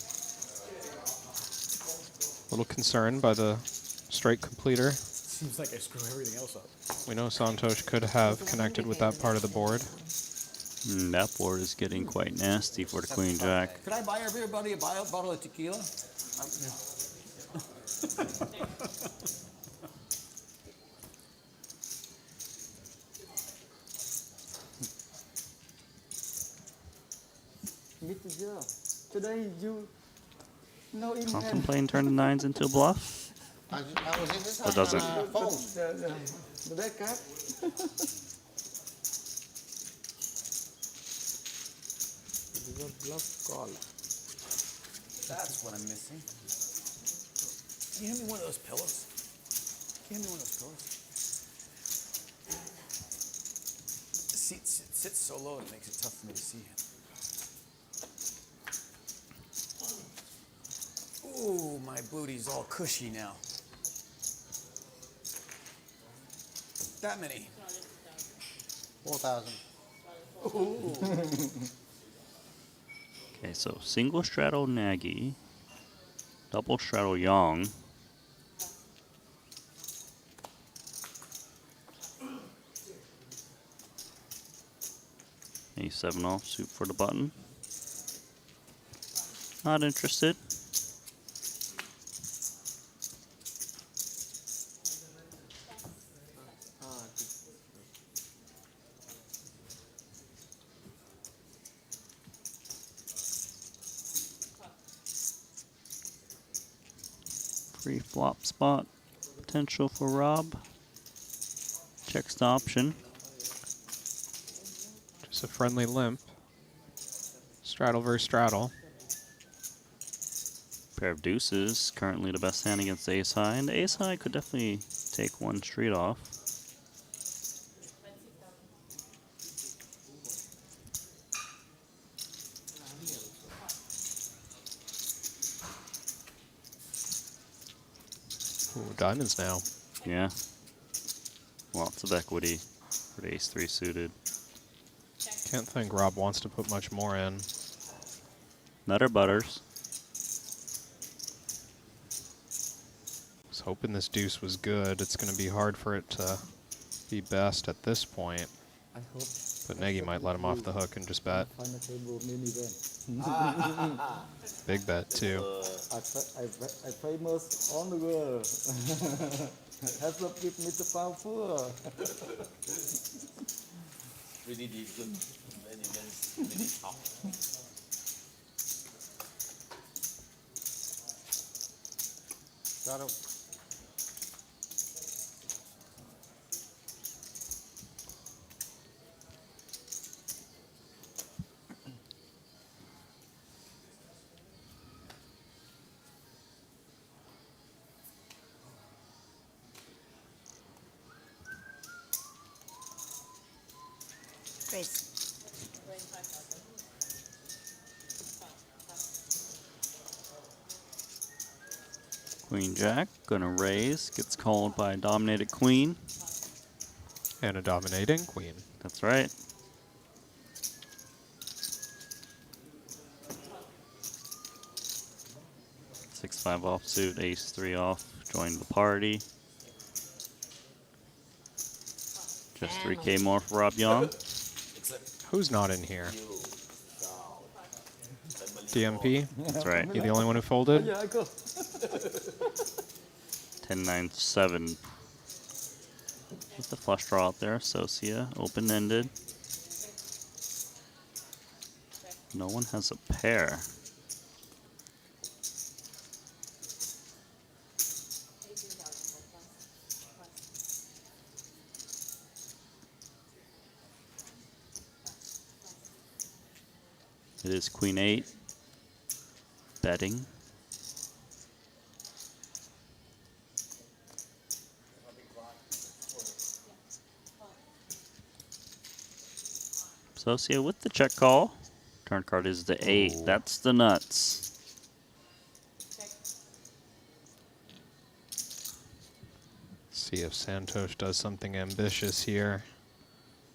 A little concerned by the straight completer. Seems like I screw everything else up. We know Santhosh could have connected with that part of the board. That board is getting quite nasty for the queen jack. Could I buy everybody a bottle of tequila? Mr. Joe, today you know in hand. Contemplating turning 9s into a bluff? I was in this Or does it? fold. The back card. This is a bluff call. That's what I'm missing. Can you hand me one of those pillows? Can you hand me one of those pillows? The seat sits so low it makes it tough for me to see him. Ooh, my booty's all cushy now. That many. 4,000. Okay, so single straddle Nagy, double straddle Yong. A7 offsuit for the button. Not interested. Free flop spot potential for Rob. Checks the option. Just a friendly limp. Straddle versus straddle. Pair of deuces, currently the best hand against ace high, and ace high could definitely take one street off. Ooh, diamonds now. Yeah. Lots of equity for the ace-3 suited. Can't think Rob wants to put much more in. Nutter butters. Was hoping this deuce was good. It's going to be hard for it to be best at this point. I hope. But Nagy might let him off the hook and just bet. Final table main event. Big bet too. I famous on the world. Heads up with Mr. Paul Phua. Really good. Very tough. Straddle. Grace. Queen Jack, gonna raise, gets called by a dominated queen. And a dominating queen. That's right. Six-five offsuit, ace-3 off, join the party. Just 3K more for Rob Yong. Who's not in here? DMP? That's right. You the only one who folded? Yeah, I go. 10-9-7. With the flush draw out there, Socia, open-ended. No one has a pair. It is Queen 8. Betting. Socia with the check call. Turn card is the 8. Ooh. That's the nuts. See if Santhosh does something ambitious here.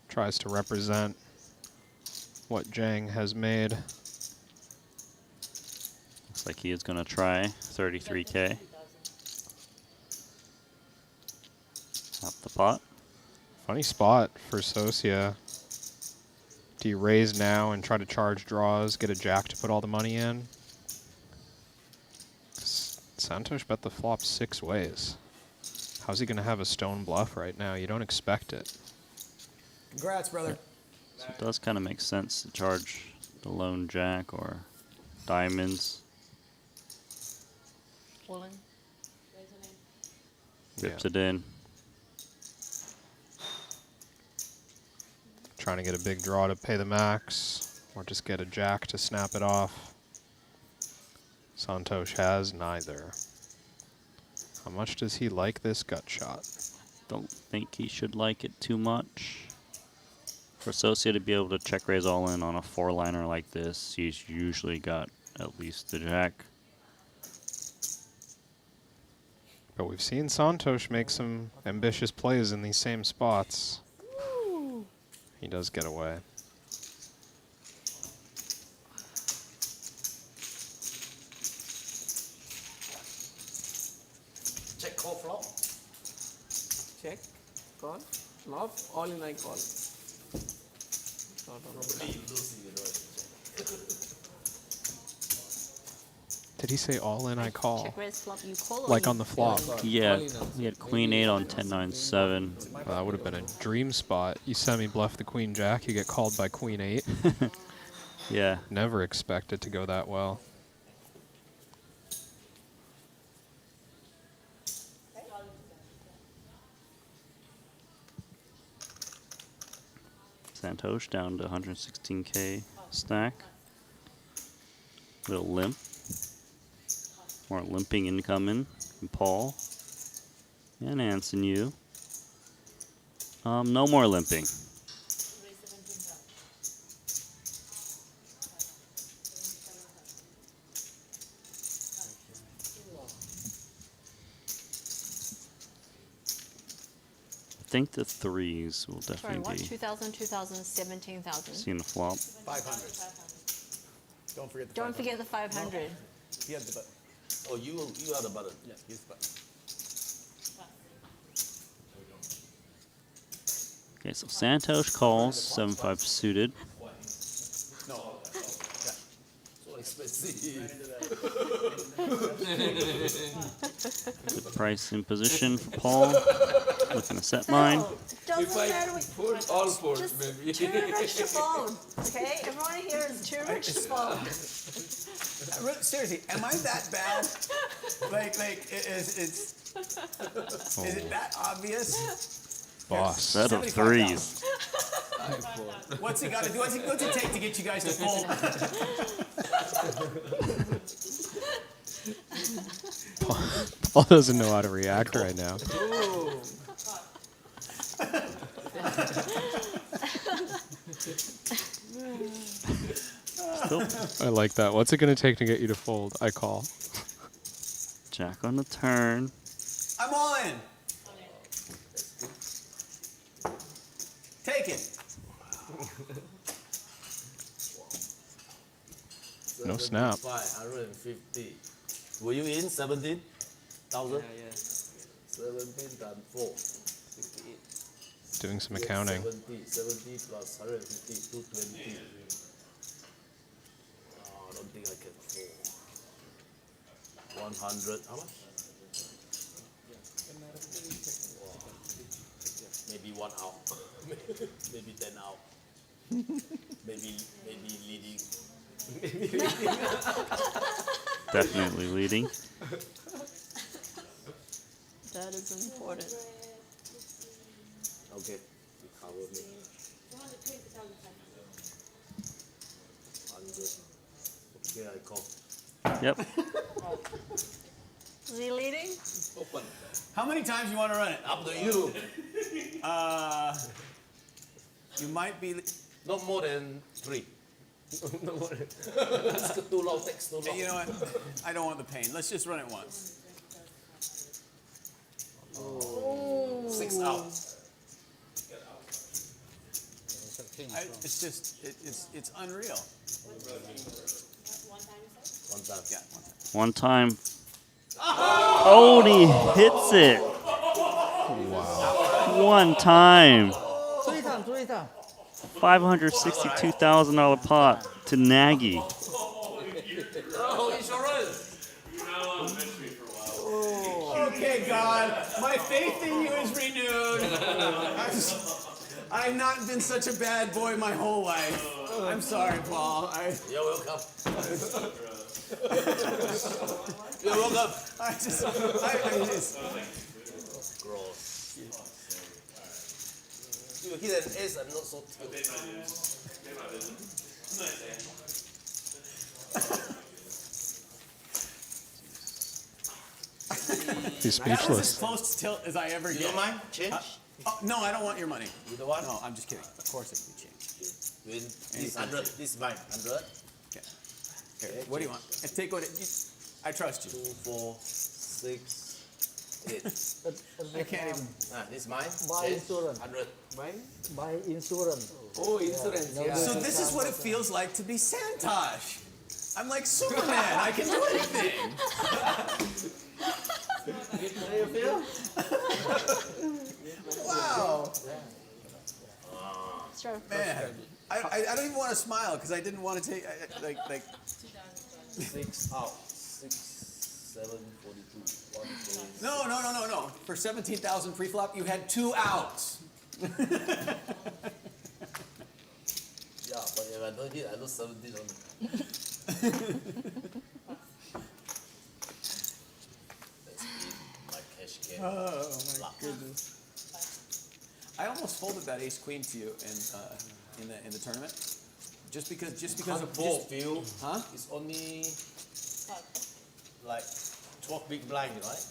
Tries to represent what Jang has made. Looks like he is going to try 33K. Half the pot. Funny spot for Socia. Do you raise now and try to charge draws, get a jack to put all the money in? Santhosh bet the flop 6 ways. How's he going to have a stone bluff right now? You don't expect it. Congrats, brother. So it does kind of make sense to charge the lone jack or diamonds. Pulling. Rips it in. Trying to get a big draw to pay the max, or just get a jack to snap it off. Santhosh has neither. How much does he like this gut shot? Don't think he should like it too much. For Associate to be able to check raise all in on a 4-liner like this, he's usually got at least the jack. But we've seen Santhosh make some ambitious plays in these same spots. He does get away. Check call flop. Check, call, flop, all in I call. Probably you lose, you know. Did he say all in I call? Check raise flop, you call or Like you- on the flop. Yeah, he had queen 8 on 10-9-7. That would have been a dream spot. You semi-bluff the queen jack, you get called by queen 8. Yeah. Never expect it to go that well. Santhosh down to 116k stack. Little limp. More limping incoming from Paul. And Anson you. No more limping. I think the 3s will Sorry, definitely what? be 2,000, 2,000, 17,000. seeing the flop. 500. Don't forget the Don't forget the 500. He had the button. Oh, you are the button. Yeah, he's the button. Okay, so Santhosh calls 7-5 suited. No. So expensive. Good price in position for Paul. Looking to set mine. Doesn't matter. Fold, all fold, Just maybe. too rich to fold. Okay, everyone here is too rich to fold. Seriously, am I that bad? Is it that obvious? Boss. Set of 3s. What's it got to do? What's it take to get you guys to fold? Paul doesn't know how to react right now. I like that. What's it going to take to get you to fold? I call. Jack on the turn. I'm all in. Take it. No snap. 550. Were you in 17,000? Yeah. 17 times 4. 68. Doing some accounting. 70 plus 150, 220. Oh, I don't think I can fold. 100. How much? Maybe 1 out. Maybe 10 out. maybe leading. Definitely leading. That is important. Okay, you cover me. 100. Okay, I call. Yep. Is he leading? Open. How many times you want to run it? Up to you. You might be. Not more than 3. No more than. It's too long. Takes too long. You know what? I don't want the pain. Let's just run it once. 6 out. It's unreal. One time. Yeah, one time. One time. Oh, and he hits it. Wow. One time. 3 times, 3 times. $562,000 pot to Nagy. Oh, insurance. Okay, God, my faith in you is renewed. I've not been such a bad boy my whole life. I'm sorry, Paul. You're welcome. You're welcome. I just. Gross. You hit an ace, I'm not so tilted. He's That was as speechless. close to tilt as I ever You get. don't mind? Change? Oh, no, I don't want your money. You don't want? No, I'm just kidding. Of course it can be changed. Win. This Anything. 100. This is mine. 100. Okay. Here, what do you want? Take what I trust you. 2, 4, 6, 8. I can't even. This is mine. Buy Change. insurance. 100. Buy insurance. Oh, insurance. Yeah. So this is what it feels like to be Santhosh. I'm like Superman. I can do anything. How you feel? Wow. Sure. Man, I don't even want to smile because I didn't want to take like 6 out. 6, 7, 42. 1, 2. No. For 17,000 pre-flop, you had 2 outs. Yeah, but if I don't hit, I lose 17 only. Let's eat my cash can. Oh my goodness. I almost folded that ace queen to you in the tournament, just because of both view. Huh? It's only like 12 big blind, right?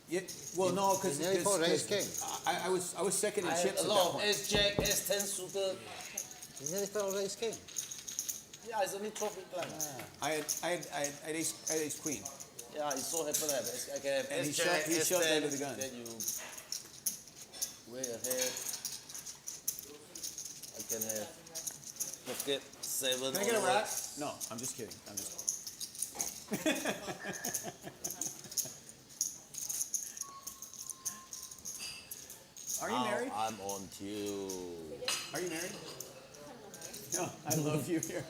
Yeah. Well, no, because You nearly folded ace king. I was second in I chips had at a that lot of point. ace jack, ace 10 suited. You nearly folded ace king. Yeah, it's only 12 big blind. I had ace queen. Yeah, it's so happen that I can have And ace he jack, shoved- he ace shoved 10, under the gun. Then you way ahead. I can have pocket 7. Can I get a rat? No, I'm just kidding. Are you married? I'm on you. Are you married? No, I love you here.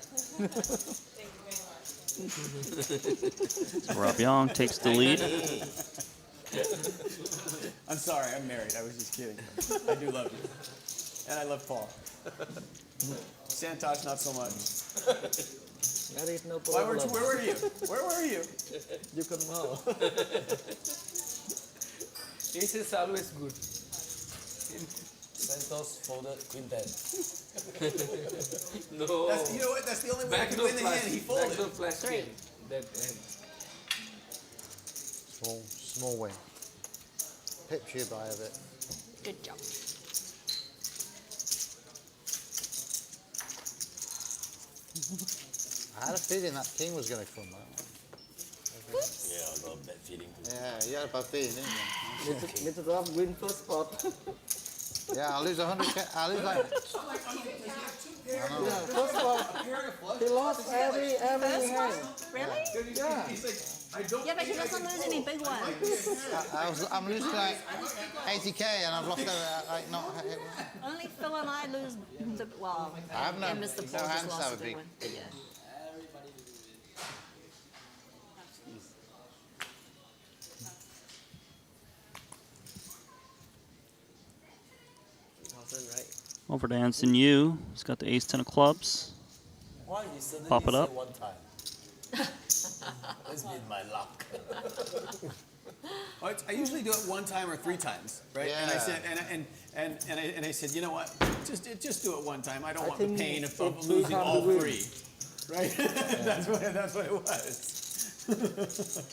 Rob Yong takes the lead. I'm sorry, I'm married. I was just kidding. I do love you. And I love Paul. Santhosh, not so much. There is no Where problem. were you? Where were you? You can know. Ace is always good. Santhosh folded queen 10. No. That's, you know what? That's the only way I can Backdoor win the hand. He flush. folded. Backdoor flush king. That end. Small win. Pips you by a bit. Good job. I had a feeling that king was going to come out. Yeah, I got a bad feeling too. Yeah, you had a bad feeling, didn't you? Mr. Rob win first spot. Yeah, I'll lose 100. I'll lose like. First spot. He lost every hand. Really? Yeah. Yeah, but he doesn't lose any big ones. I'm losing like 80k and I've lost like not. Only Phil and I lose the, well, I have no- and Mr. no Paul hands just to have lost a a big big- one. But yeah. Right? Over to Anson Yu. He's got the ace 10 of clubs. Why you suddenly Pop it say up. one time? That's been my luck. I usually do it 1 time or 3 times, right? And I Yeah. said, and I said, you know what? Just do it 1 time. I don't want the think pain it of will losing come all to win. 3, right? That's what it was.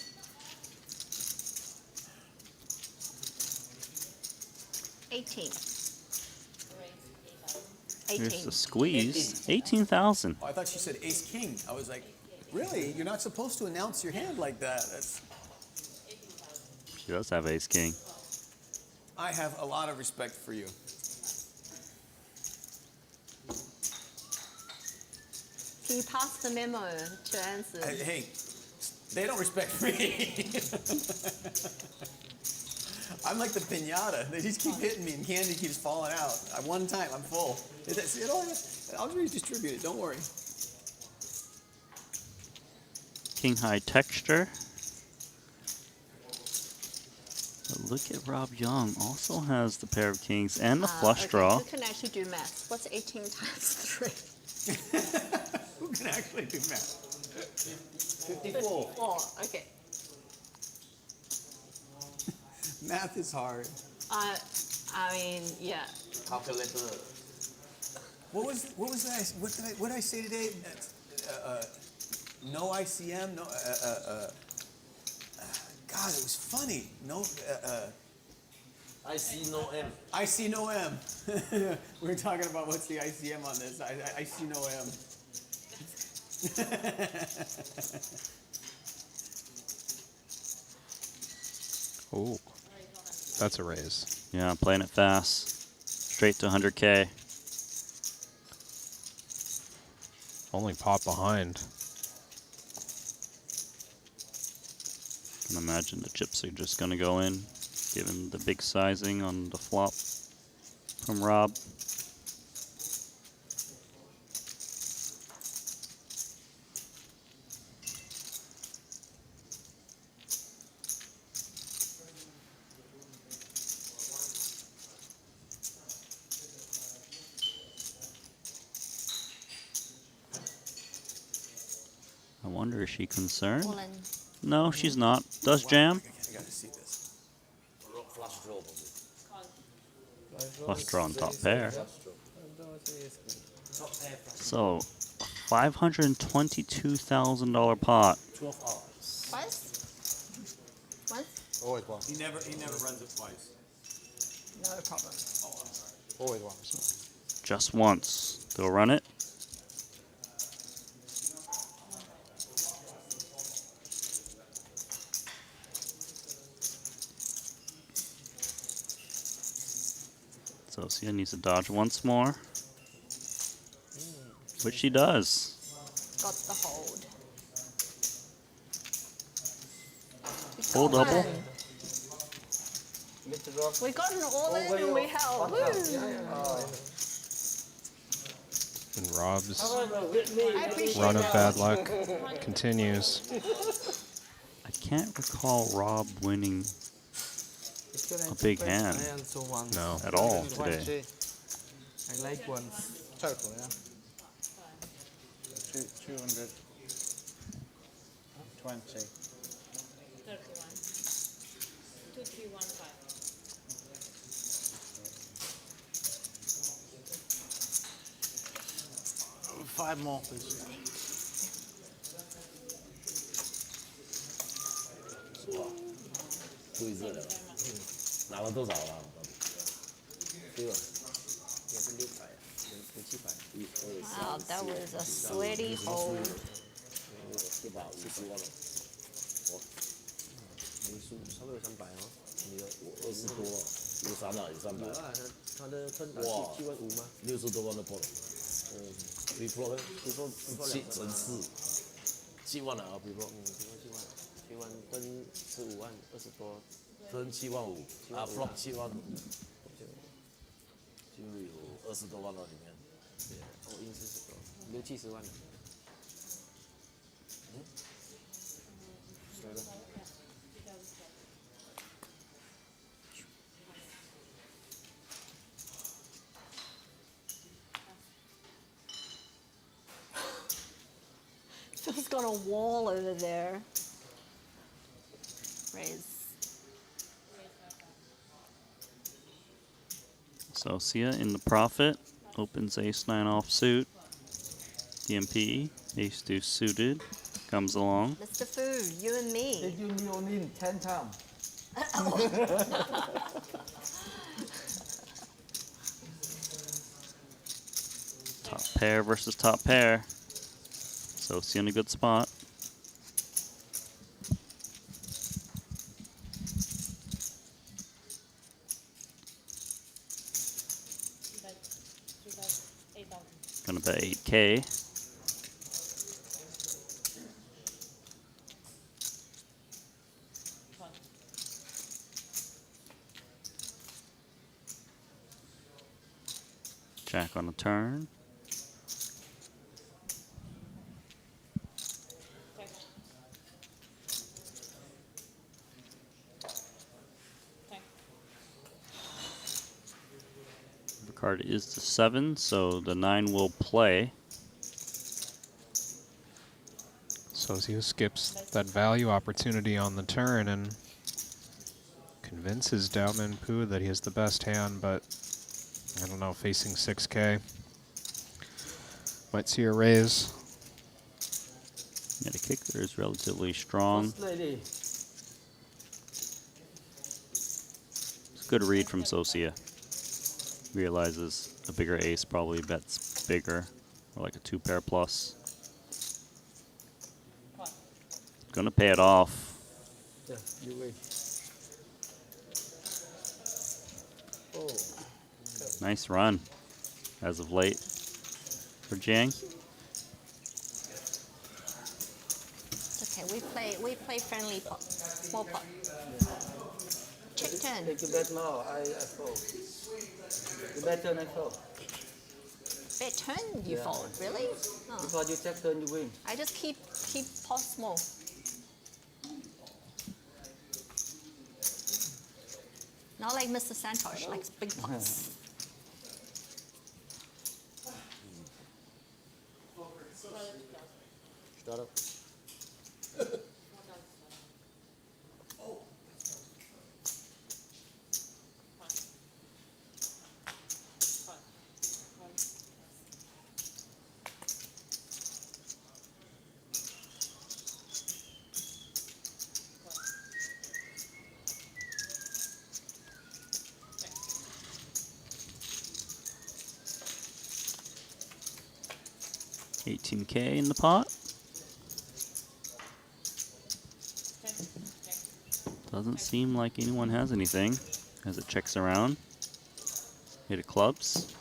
18. Here's 18. the squeeze. 18,000. Oh, I thought she said ace king. I was like, really? You're not supposed to announce your hand like that. She does have ace king. I have a lot of respect for you. Can you pass the memo to Anson? Hey, they don't respect me. I'm like the piñata. They just keep hitting me and candy keeps falling out. 1 time, I'm full. I'll redistribute it, don't worry. King high texture. But look at Rob Yong. Also has the pair of kings and the flush Okay, draw. who can actually do maths? What's 18 times 3? Who can actually do math? 54. 4, okay. Math is hard. I mean, yeah. Calculator. What was that? What did I say today? No ICM. No. God, it was funny. No, I see no M. I see no M. We were talking about what's the ICM on this. I see no M. Oh, that's a raise. Yeah, playing it fast. Straight to 100K. Only pot behind. I can imagine the chips are just going to go in, given the big sizing on the flop from Rob. I wonder, is she concerned? All in. No, she's not. Does jam? I gotta see this. Flush draw. Flush draw on top pair. Top pair. So, $522,000 pot. 12 hours. Twice? Once? Always one. He never runs it twice. No problem. Always one. Just once. They'll run it. So Sia needs to dodge once more, which she does. Got the hold. Full double. We got an all in and we held. Woo! And Rob's I appreciate run of that. bad luck continues. I can't recall Rob winning a big hand I also won. No. at all today. 20 I like ones. total, yeah? 220. 31. 2315. 5 more, please. 对这了，拿了多少了？对吧？也是600，有700，1、2、3、 Wow, that was a sweaty hold. 750万了，我，你输差不多有300哦，你的我20多了，有3了，有300。有啊，他的分打7万5吗？60多万的 pot。比 floor 呢？比 floor 7乘4，7万了啊，比 floor。7万登15万，20多，登7万5啊 ，flop 7万5，就有20多万了里面。对，我应是多，60、70万。谁的？ Phil's got a wall over there. Raise. So Sia in the profit opens ace-9 offsuit. DMP, ace-2 suited, comes along. Mr. Fu, you and me. Did you kneel in 10 times? Top pair versus top pair. So Sia in a good spot. Gonna bet 8K. Jack on the turn. The card is the 7, so the 9 will play. So Sia skips that value opportunity on the turn and convinces Daomin Poo that he has the best hand, but I don't know, facing 6K. Might see a raise. Yeah, the kicker is relatively strong. First lady. Good read from Socia. Realizes a bigger ace probably bets bigger, or like a 2-pair plus. Gonna pay it off. Yeah, you win. Oh. Nice run as of late for Jiang. Okay, we play friendly pot, small pot. Check turn. Take your bet now. I fold. You bet turn, I fold. Bet turn you fold, really? Oh. Because you check turn, you win. I just keep pot small. Not like Mr. Santhosh, likes big pots. Start up. 18K in the pot. Doesn't seem like anyone has anything as it checks around. Hit of clubs.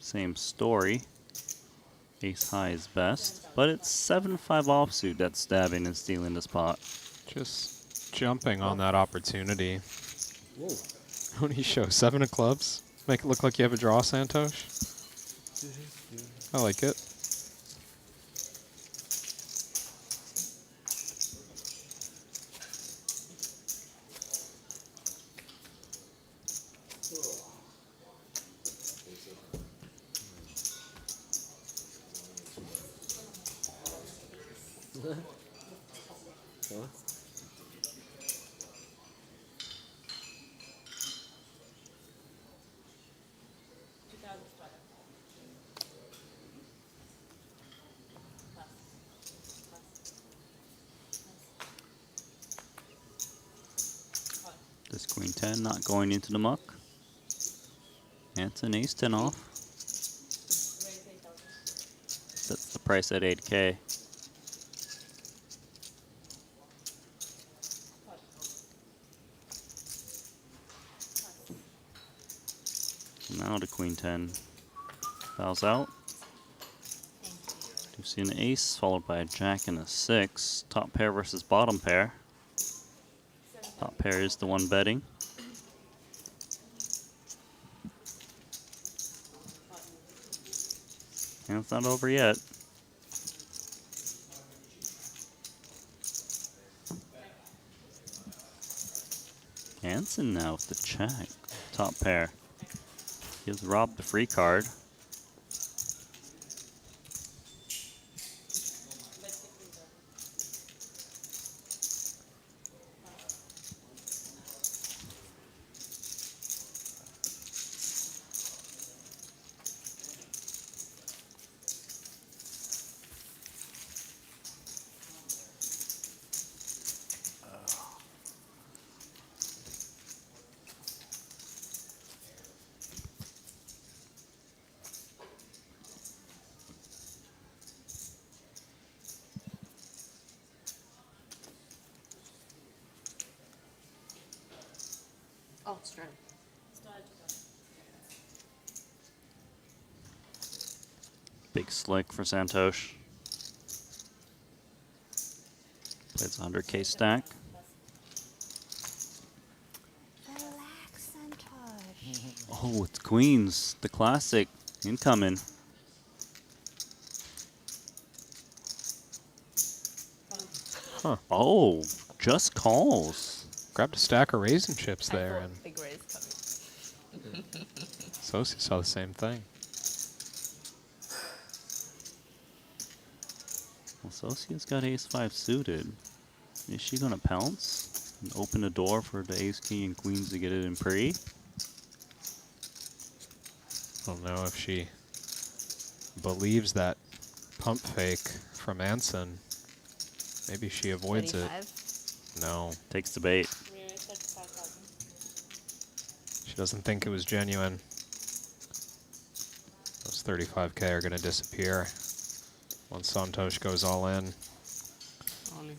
Same story. Ace high is best, but it's 7-5 offsuit that's stabbing and stealing this pot. Just jumping on that opportunity. Whoa. When he shows 7 of clubs, make it look like you have a draw, Santhosh. I like it. Huh? This queen 10 not going into the muck. And it's an ace 10 off. Sets the price at 8K. Now the queen 10 fouls out. You see an ace followed by a jack and a 6. Top pair versus bottom pair. Top pair is the one betting. And it's not over yet. Hansen now with the check. Top pair. Gives Rob the free card. Oh, straight. Big slick for Santhosh. Plays 100K stack. Relax, Santhosh. Oh, it's queens. The classic. Incoming. Huh. Oh, just calls. Grabbed a stack of raisin chips there, and Big raise coming. Sosi saw the same thing. Well, Socia's got ace-5 suited. Is she gonna pounce and open the door for the ace, king, and queens to get it in pre? Don't know if she believes that pump fake from Anson. Maybe she avoids 25. it. No. Takes the bait. She doesn't think it was genuine. Those 35K are going to disappear once Santhosh goes all in. All in.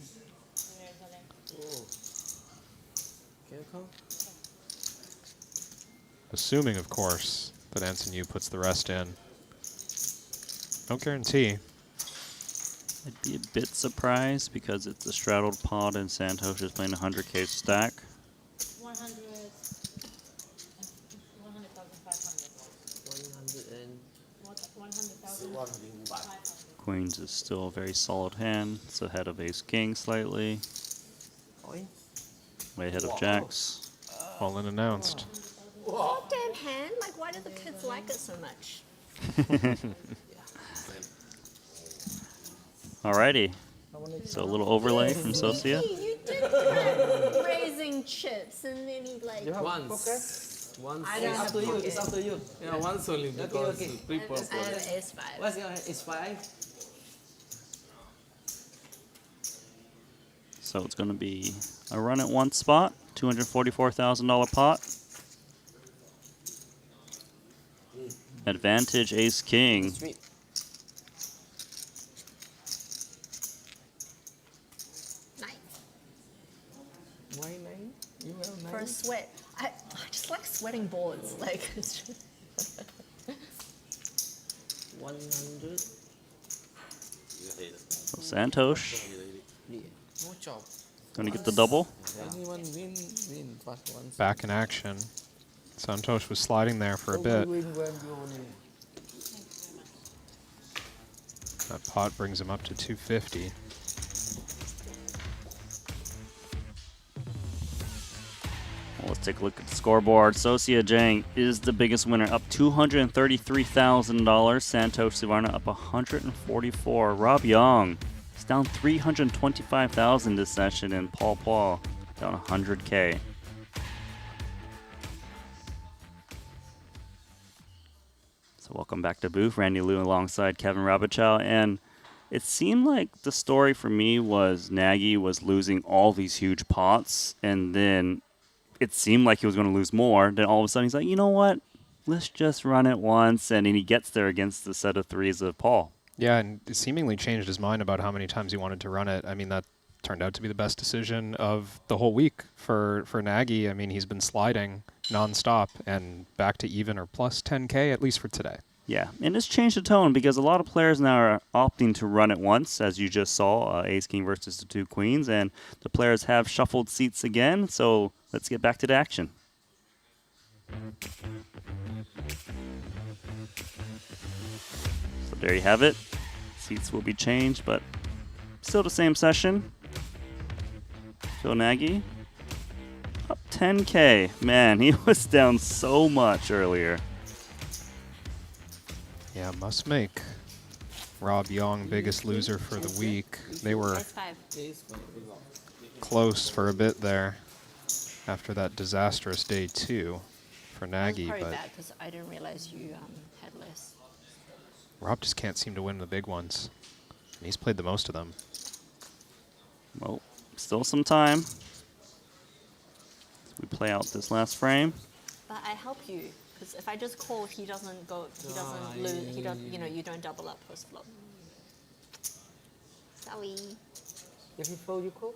Assuming, of course, that Anson Yu puts the rest in. No guarantee. I'd be a bit surprised because it's a straddled pot and Santhosh is playing 100K stack. 100,500. Queens is still a very solid hand. It's ahead of Ace King slightly. Way ahead of Jacks. All in announced. What damn hand? Like, why do the kids like it so much? Alrighty. So a little overlay from Socia. You did try raising chips and then he like... Once. Once. I don't have pocket. It's up to you. Yeah, once only because okay. pre-purple. I have ace 5. What's your ace 5? So it's going to be a run at one spot, $244,000 pot. Advantage Ace King. Why 9? You have 9? For a sweat. I just like sweating boards. Like, it's just 100. So Santhosh No chop. going to get the double. Anyone win first once. Back in action. Santhosh was sliding there for a bit. That pot brings him up to 250. Well, let's take a look at the scoreboard. Socia Jang is the biggest winner, up $233,000. Santhosh Suvarna up 144. Rob Yong is down $325,000 this session, and Paul Phua down 100K. So welcome back to booth. Randy Liu alongside Kevin Rabichow, and it seemed like the story for me was Nagy was losing all these huge pots, and then it seemed like he was going to lose more. Then all of a sudden he's like, you know what? Let's just run it once, and then he gets there against the set of threes of Paul. Yeah, and it seemingly changed his mind about how many times he wanted to run it. I mean, that turned out to be the best decision of the whole week for Nagy. I mean, he's been sliding nonstop and back to even or plus 10K, at least for today. Yeah, and it's changed the tone because a lot of players now are opting to run it once, as you just saw, Ace King versus the two Queens, and the players have shuffled seats again, so let's get back to the action. So there you have it. Seats will be changed, but still the same session. Phil Nagy up 10K. Man, he was down so much earlier. Yeah, must make Rob Yong biggest loser for the week. They were close for a bit there after that disastrous day 2 for Nagy. Probably But bad because I didn't realize you had less. Rob just can't seem to win the big ones. And he's played the most of them. Well, still some time. As we play out this last frame. But I help you because if I just call, he doesn't go. He doesn't lose. He doesn't. You know, you don't double up post flop. Sorry. If you fold, you call?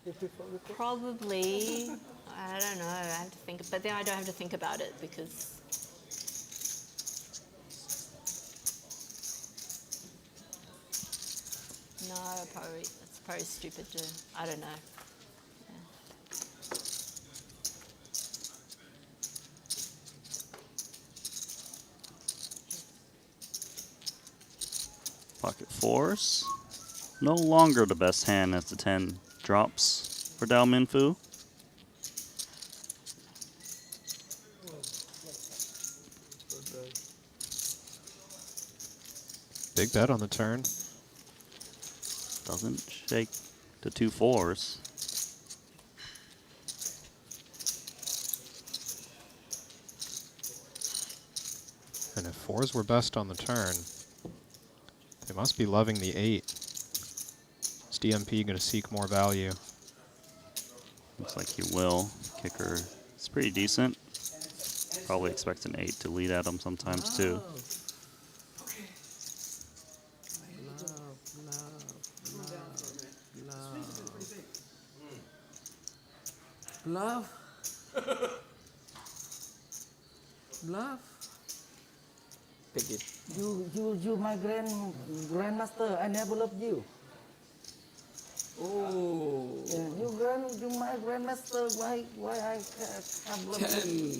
If you fold, you call? Probably. I don't know. I have to think. But then I don't have to think about it because. No, probably it's probably stupid to. I don't know. Pocket fours. No longer the best hand as the 10 drops for Dao Minfu. Big bet on the turn. Doesn't shake the 2 fours. And if fours were best on the turn, they must be loving the 8. Is DMP going to seek more value? Looks like he will. Kicker is pretty decent. Probably expects an 8 to lead at him sometimes too. Bluff. Bluff. Take it. You, my grandmaster. I never loved you. Oh. Yeah, you my grandmaster. Why I can't love you?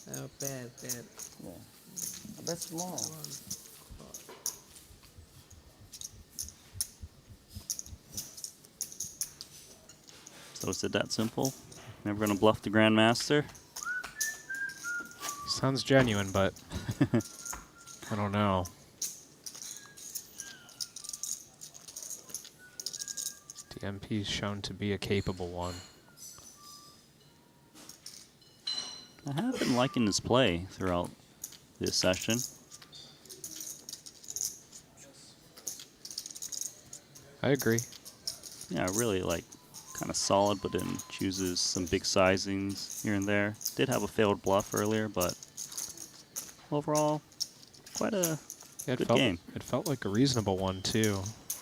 8. Bad. Yeah. That's small. So is it that simple? Never gonna bluff the Grandmaster? Sounds genuine, but I don't know. The MP's shown to be a capable one. I have been liking his play throughout this session. I agree. Yeah, really like kind of solid, but then chooses some big sizings here and there. Did have a failed bluff earlier, but overall, quite a good game. It felt like a reasonable one too.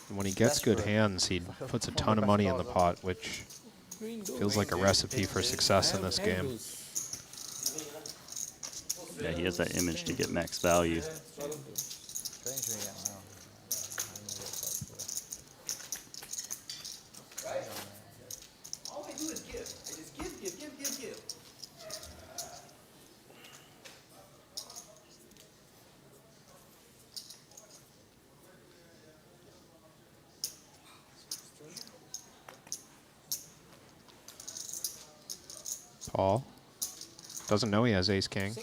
And when he gets good hands, he puts a ton of money in the pot, which feels like a recipe for success in this game. Yeah, he has that image to get max value. All I do is give. I just give. Paul doesn't know he has ace king.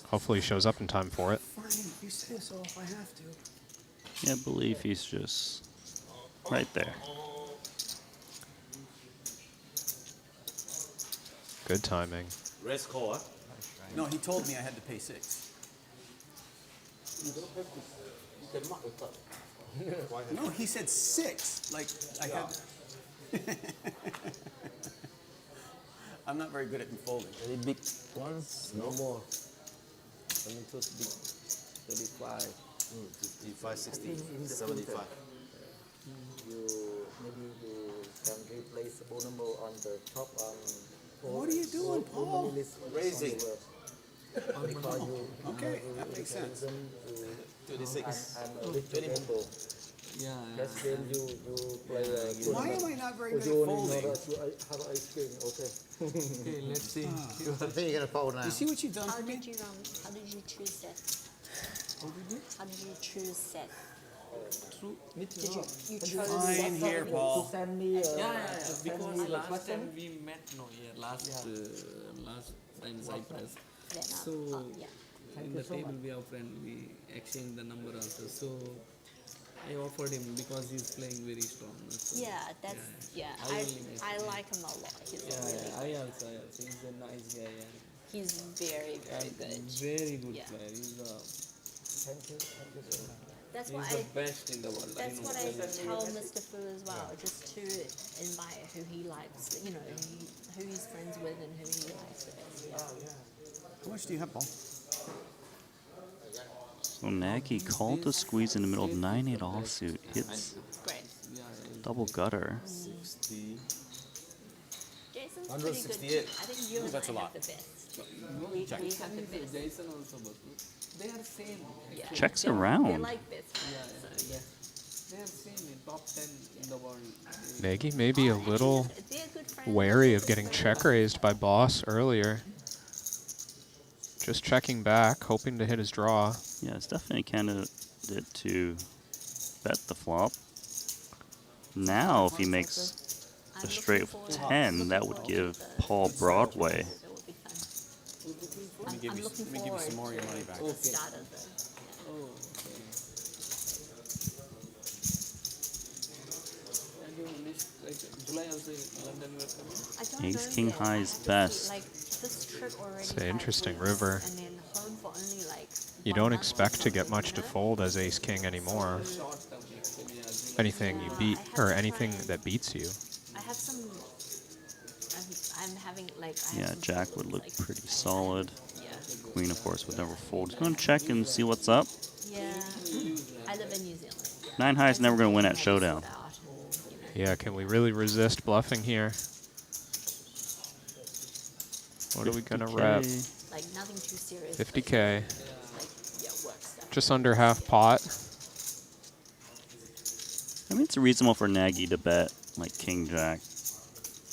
Hopefully he shows up in time for it. Fine, you say so if I have to. Can't believe he's just right there. Good timing. Raise call, huh? No, he told me I had to pay 6. You don't have to. You can mark the top. No, he said 6. Like I had. I'm not very good at folding. Very big ones, no more. Only two big. 35. 55, 60, 75. You maybe you can replace the ball number on the top on. What are you doing, Paul? Raising. Because you. Okay, that makes sense. 26. And 20 member. Yeah. That's when you play. Why am I not very good at You folding? have ice cream, okay? Okay, let's see. I think you're going to fold now. You see what you've done How for me? did you choose set? How did you choose set? Did you chose Fine set? here, Paul. Send me. Because last time we met, last time Cyprus. So in the table we have friend, we exchange the number also. So I offered him because he's playing very strong. So Yeah, that's I like him a lot. He's I also he's a nice guy. Yeah. he's very good. Very good Yeah. player. He's the That's he's what the I best in the world. That's know. what I tell Mr. Fu as well, just to admire who he likes, who he's friends with and who he likes the best. How much do you have, Paul? So Nagy called the squeeze in the middle of 9-8 offsuit. Hits Great. double gutter. 60. Jason's pretty good 168. too. I think you and That's I a have lot. the best. We have the best. Jason also, but they are same. Yeah. Checks They're around. like best friends. So, yeah. They are same in top 10 in the world. Nagy may be a little They're good friends. wary of getting check raised by boss earlier. Just checking back, hoping to hit his draw. Yeah, it's definitely a candidate to bet the flop. Now, if he makes a straight of 10, that would give Paul Broadway. Let me give you some more of your money back. The start of the. Oh. And you missed like July also in London we are coming. I don't Ace know King yet. High is best. Like this trip already. It's an had interesting weeks, river. And then home for only like. You 1 don't month expect to get or much to something, fold as ace king anymore. Short term actually. Yeah. Anything you beat, or anything that beats you. I have some. I'm having like. I Yeah, have some Jack would problems, look like, pretty solid. Yeah. Queen, of course, would never fold. He's going to check and see what's up. Yeah. I live in New Zealand. 9 high is never going to win at showdown. Yeah, can we really resist bluffing here? What are we gonna 50K. rep? Like nothing too serious. 50K. Like, yeah, work stuff. Just under half pot. I mean, it's reasonable for Nagy to bet like King Jack,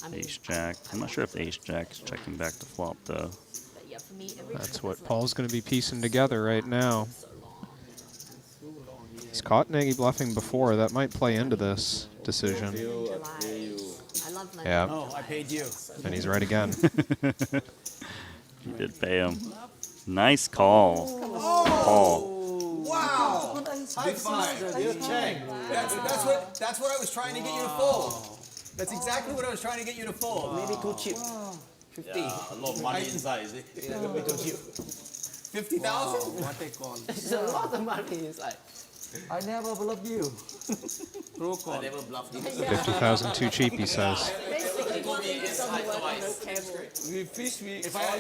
I mean, Ace Jack. I'm not sure if Ace Jack is checking back to flop though. But yeah, for me, every That's trip what is like Paul's gonna be piecing together right now. so long. He's caught Nagy bluffing before. That might play into this decision. July. I love London. Yeah. Oh, I paid you. And he's right again. You did pay him. Nice call, Paul. Wow! High five. You check. That's what I was trying to get you to fold. That's exactly what I was trying to get you to fold. Maybe too cheap. 50. Yeah, a lot of money inside, is it? Yeah, maybe too cheap. 50,000? What they call. There's a lot of money inside. I never bluff you. Pro I call. never bluffed you. 50,000 too cheap, he says. Basically, bluffing just doesn't work on those tables. We fish, we If I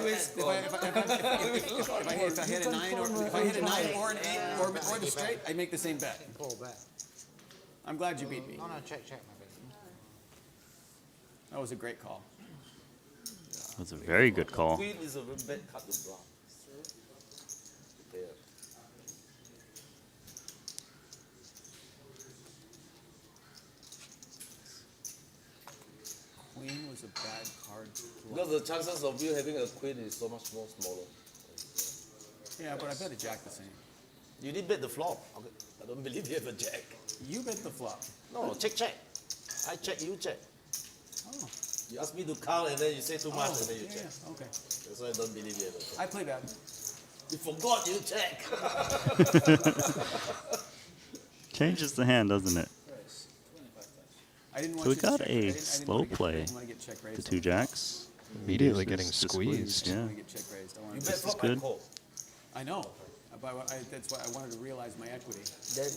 hit a 9 or an 8 or the straight, I make the same bet. Pull back. I'm glad you beat me. No, check, my baby. That was a great call. That's a very good call. Queen is a very bad card to bluff. Yeah. Queen was a bad card. Because the chances of you having a queen is so much more smaller. Yeah, but I bet a jack the same. You did bet the flop. Okay. I don't believe you have a jack. You bet the flop. No, check. I check, you check. Oh. You ask me to count and then you say too much and then you check. Yeah, okay. That's why I don't believe you have a jack. I play bad. You forgot you check. Changes the hand, doesn't it? I didn't want So we you to got check. I a didn't slow want to get- play. I didn't want to get check raised. The 2 jacks. Immediately Aces getting just squeezed. Yeah. I want to get check raised. I want You to bet is flop, good. I call. I know. But that's why I wanted to realize my equity.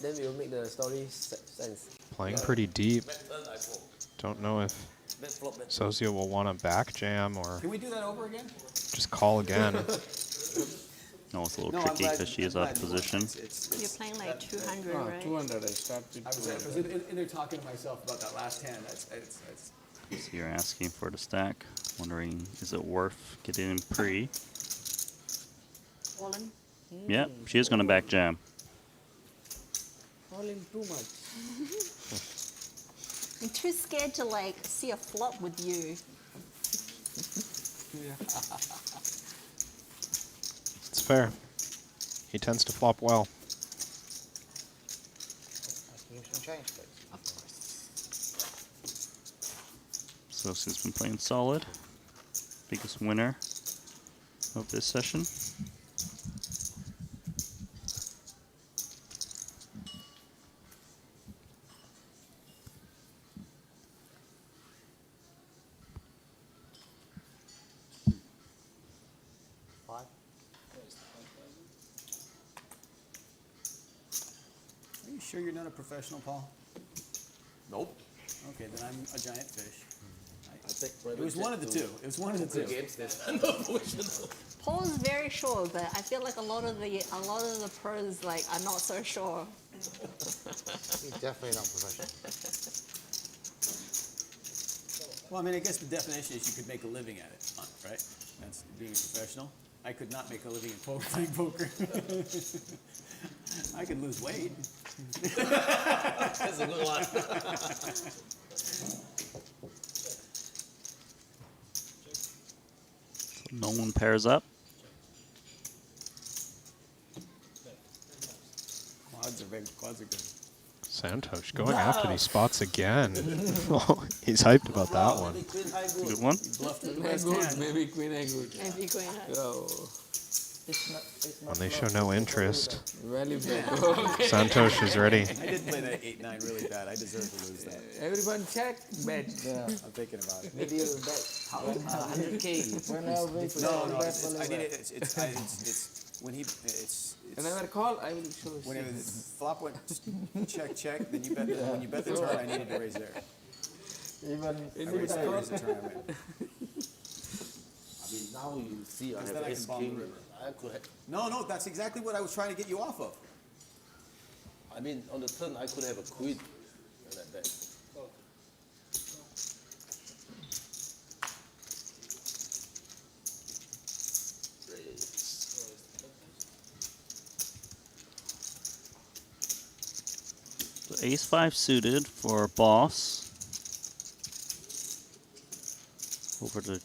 Then we'll make the story sense. Playing pretty deep. Bet turn, I call. Don't know if Bet flop, bet Socio will want to back jam or Can we do that over again? just call again. No, it's a little No, I'm tricky glad- because she is I'm out of glad you won. position. You're playing like 200, right? 200. I started I was 200. in there talking to myself about that last hand. That's So you're asking for the stack, wondering is it worth getting in pre? All in. Yep, she is going to back jam. All in too much. I'm too scared to like see a flop with you. It's fair. He tends to flop well. Can you give some change, please? So she's been playing solid. Biggest winner of this session. Five. Are you sure you're not a professional, Paul? Nope. Okay, then I'm a giant fish. I take It was one of the two. It was one of the two. Against this. Unprofessional. Paul is very sure, but I feel like a lot of the pros like are not so sure. He's definitely not professional. Well, I mean, I guess the definition is you could make a living at it, right? That's being a professional. I could not make a living in playing poker. I could lose weight. That's a good one. So no one pairs up. Quads are good. Santhosh going after these spots again. He's hyped about that one. Good one. Bluffed with the Queen best good. hand. Maybe queen I good. Maybe queen. Oh, When they show no interest, very bad. Okay. Santhosh is ready. I did play that 8-9 really bad. I deserve to lose that. Everyone check, bet. I'm thinking about it. Maybe you'll bet 100K. No, I need it. It's when he Whenever call, I will show you. when it was flop went check. Then you bet. When you bet the turn, I needed to raise there. I raised the turn. I win. Now you see I Instead have I can ace bomb the king. river. I could have, No, that's exactly what I was trying to get you off of. I mean, on the turn I could have a queen like that. So ace-5 suited for boss. Over to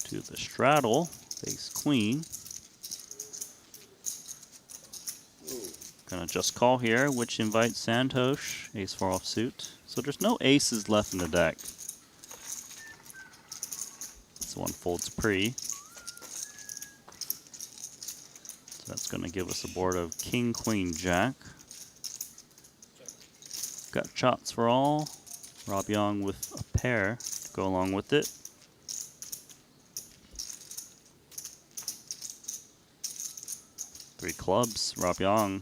the straddle, ace-queen. Gonna just call here, which invites Santhosh, ace-4 offsuit. So there's no aces left in the deck. This one folds pre. So that's gonna give us a board of king, queen, jack. Got shots for all. Rabichow with a pair to go along with it. Three clubs. Rabichow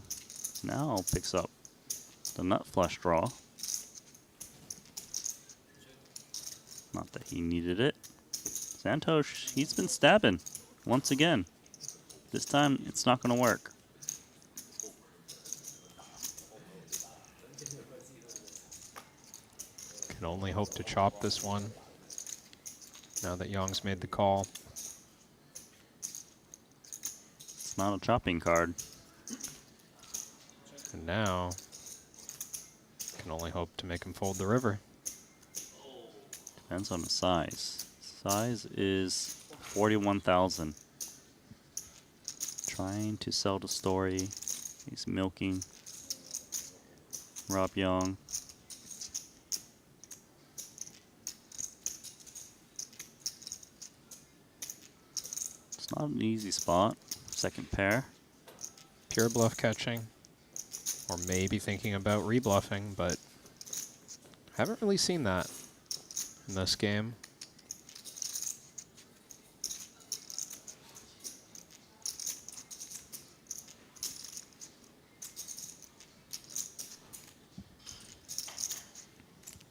now picks up the nut flush draw. Not that he needed it. Santhosh, he's been stabbing once again. This time it's not going to work. Can only hope to chop this one now that Yong's made the call. It's not a chopping card. And now can only hope to make him fold the river. Depends on the size. Size is 41,000. Trying to sell the story. He's milking Rabichow. It's not an easy spot. Second pair. Pure bluff catching. Or maybe thinking about rebluffing, but haven't really seen that in this game.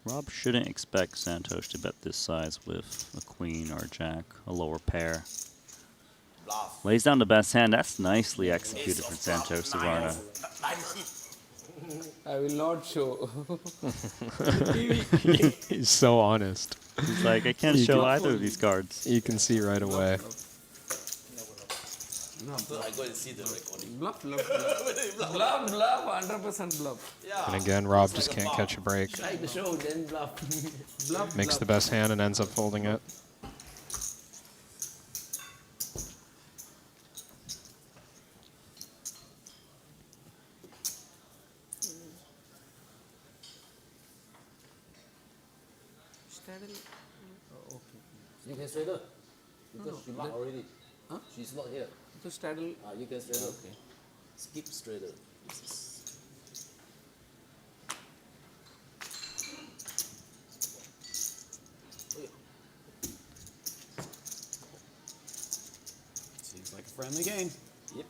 Rob shouldn't expect Santhosh to bet this size with a queen or a jack, a lower pair. Bluff. Lays down the best hand. That's nicely executed from Santhosh Suvarna. I will not show. He's so honest. He's like, I can't show either of these cards. You can see right away. After I go and see the recording. Bluff, bluff, bluff. Bluff, bluff, 100% bluff. And again, Rob just can't catch a break. Try the show, then bluff. Bluff, Makes the best hand and ends up folding it. You can straddle. Because she marked already. Huh? She's not here. To straddle. You can straddle. Okay. Skip straddle. Seems like a friendly game. Yep.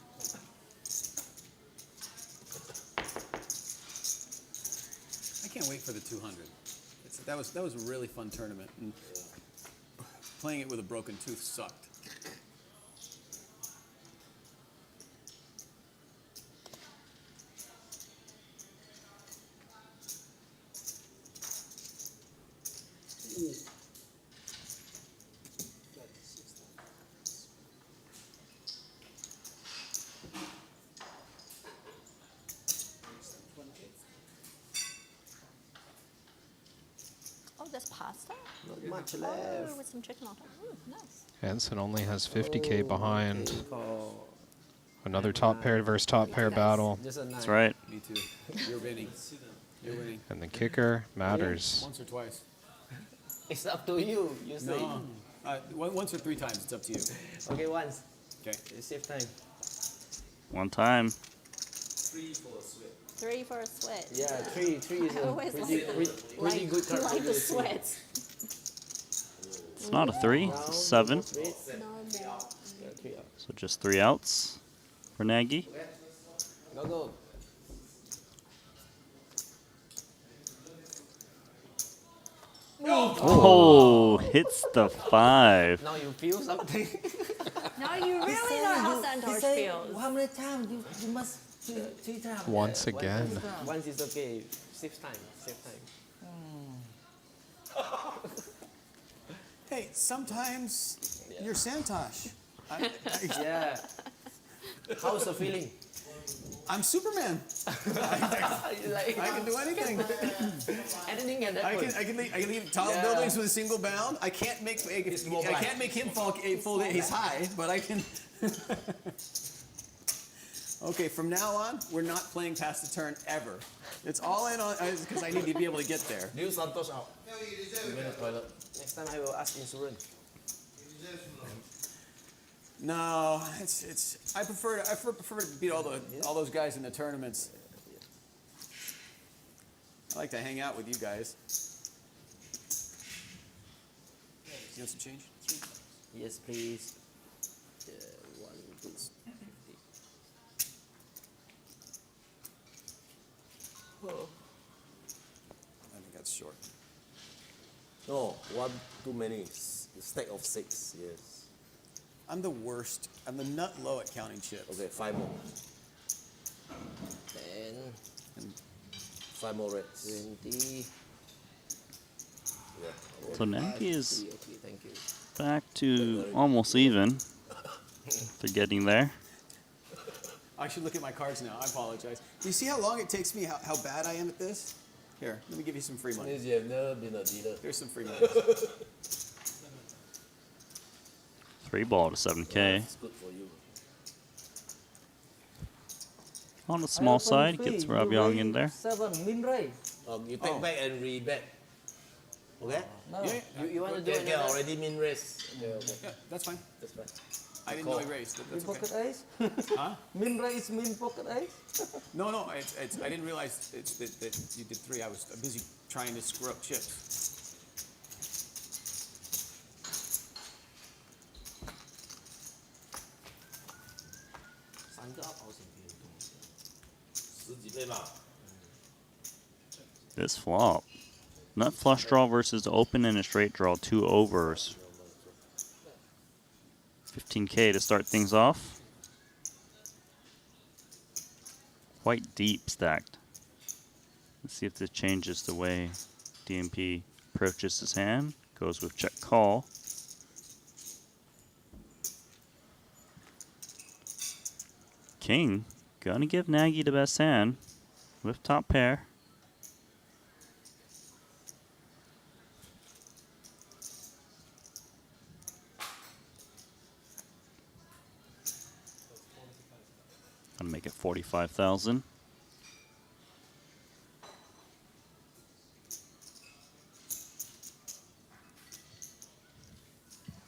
I can't wait for the 200. That was a really fun tournament. And playing it with a broken tooth sucked. Oh, there's pasta? Not much Oh, left. with some chicken on top. Nice. Hansen only has 50k behind. Call. Another top pair versus top pair battle. Just a nine. That's right. Me too. You're winning. You're winning. And the kicker matters. Once or twice. It's up to you. You say. No. Once or three times. It's up to you. Okay, once. Okay. Save time. One time. 3 for a sweat. Yeah, three is I a always pretty, like, pretty good card. like the sweat. It's not a 3, it's a 7. No more. Yeah, 3 up. So just 3 outs for Nagy. Go, go. Oh, hits the 5. Now you feel something. No, you really know how Santhosh say, feels. how many times you must three times? Once again. Once is okay. 6 times. 6 times. Hey, sometimes you're Santhosh. Yeah. How's the feeling? I'm Superman. I can do anything. Anything can I happen. can leave tall Yeah. buildings with a single bound. I can't make him fall he's high, but I can. Okay, from now on, we're not playing past the turn ever. It's all in on because I need to be able to get there. New Santos out. Toilet. Next time I will ask insurance. No, I prefer to beat all those guys in the tournaments. I like to hang out with you guys. You want some change? Yes, please. Yeah, 1, 2, 50. I think that's short. No, one too many. Stack of 6. Yes. I'm the worst. I'm the nut low at counting chips. Okay, 5 more. 10, 5 more reds. 20. Yeah. So Nagy is Okay, thank you. back to almost even. They're getting there. I should look at my cards now. I apologize. Do you see how long it takes me, how bad I am at this? Here, let me give you some free money. Means you have never been a dealer. Here's some free money. 3 ball to 7K. It's good for you. On the small side, gets Rabichow in there. 7 min raise. You take back and rebet. Okay? No. You want to do Okay, another? already min raise. Okay, okay. Yeah, that's fine. That's fine. I didn't know he raised. Min That's pocket okay. ace? Huh? Min raise, min pocket ace? No, I didn't realize that you did 3. I was busy trying to screw up chips. This flop. Nut flush draw versus open and a straight draw. 2 overs. 15K to start things off. Quite deep stacked. Let's see if this changes the way DMP approaches his hand. Goes with check call. King. Gonna give Nagy the best hand with top pair. Gonna make it 45,000.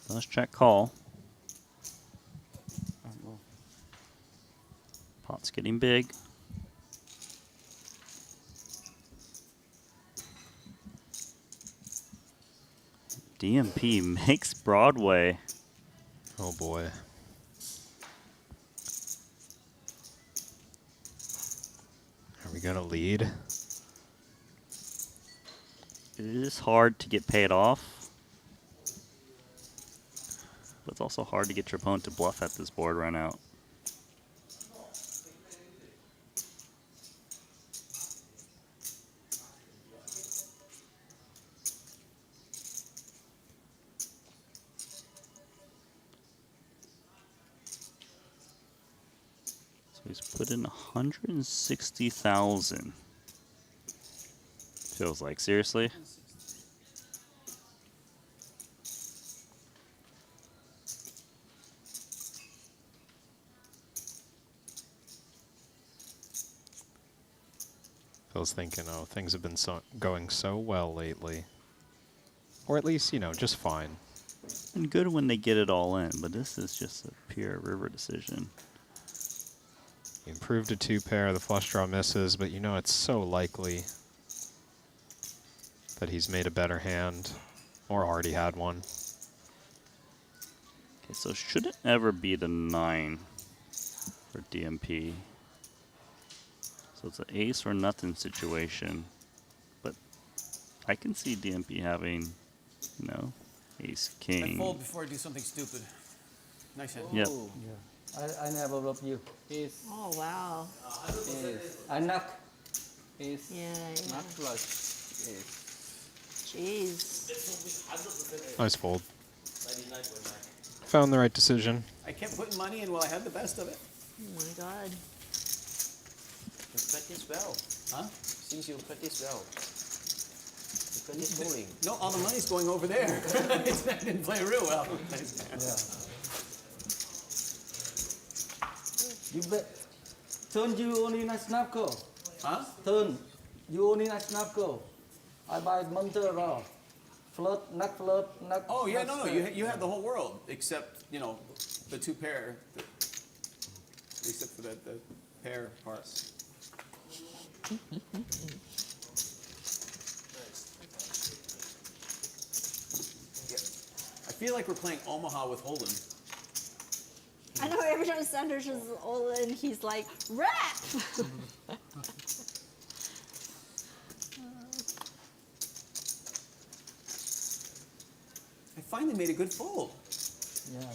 Let's check call. Pot's getting big. DMP makes Broadway. Oh boy. Are we gonna lead? It is hard to get paid off, but it's also hard to get your opponent to bluff at this board run out. So he's put in 160,000. Feels like, seriously? Phil's thinking, oh, things have been going so well lately. Or at least, you know, just fine. And good when they get it all in, but this is just a pure river decision. He improved to 2 pair, the flush draw misses, but you know it's so likely that he's made a better hand, or already had one. Okay, so should it ever be the 9 for DMP? So it's an ace or nothing situation, but I can see DMP having, you know, Ace, I king. fold before I do something stupid. Nice hand. Yep. I never bluff you. Ace. Oh, wow. Ace. I knock. Ace. Yeah, yeah. Not flush. Ace. Jeez. Nice fold. Found the right decision. I kept putting money in while I had the best of it. Oh, my God. You practice well. Huh? Seems you practice well. You practice bowling. No, all the money's going over there. I didn't play real well. Nice hand. You bet. Turn you only not snap go. Huh? Turn. You only not snap go. I buy Munter raw. Flirt, knock flirt, knock. Oh yeah, knock no. straight. You had the whole world except the two pair, except for the pair part. I feel like we're playing Omaha with Holden. I know every time Santhosh is all in, he's like, rap! I finally made a good fold.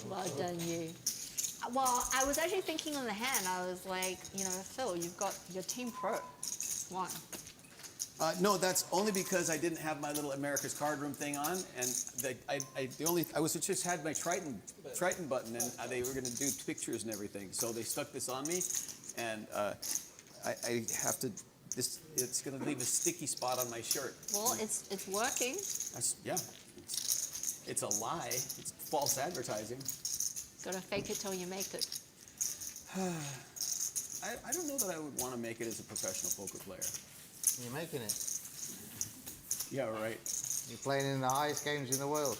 Well done, you. Well, I was actually thinking on the hand, I was like, Phil, you've got your team pro. One. No, that's only because I didn't have my little America's Card Room thing on, and I just had my Triton button, and they were going to do pictures and everything, so they stuck this on me, and I have to. It's going to leave a sticky spot on my shirt. Well, it's working. It's a lie. It's false advertising. Gotta fake it till you make it. I don't know that I would want to make it as a professional poker player. You're making it. Yeah, right. You're playing in the highest games in the world.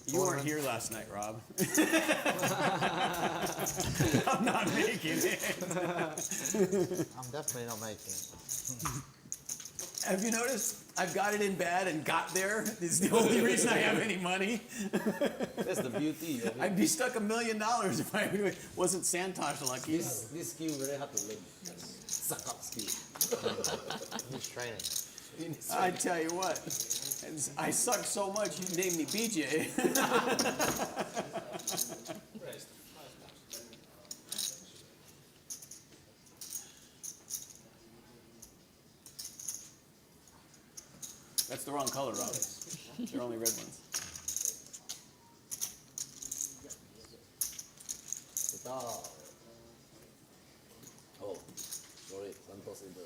You weren't here last night, Rob. I'm not making it. I'm definitely not making it. Have you noticed? I've got it in bad and got there. It's the only reason I have any money. That's the beauty. I'd be stuck $1 million if I wasn't Santhosh lucky. This skill very hard to learn. Suck up skill. Who's training? I tell you what, I suck so much you named me BJ. That's the wrong color, Rob. They're only red ones. Oh, sorry, Santhosh in the.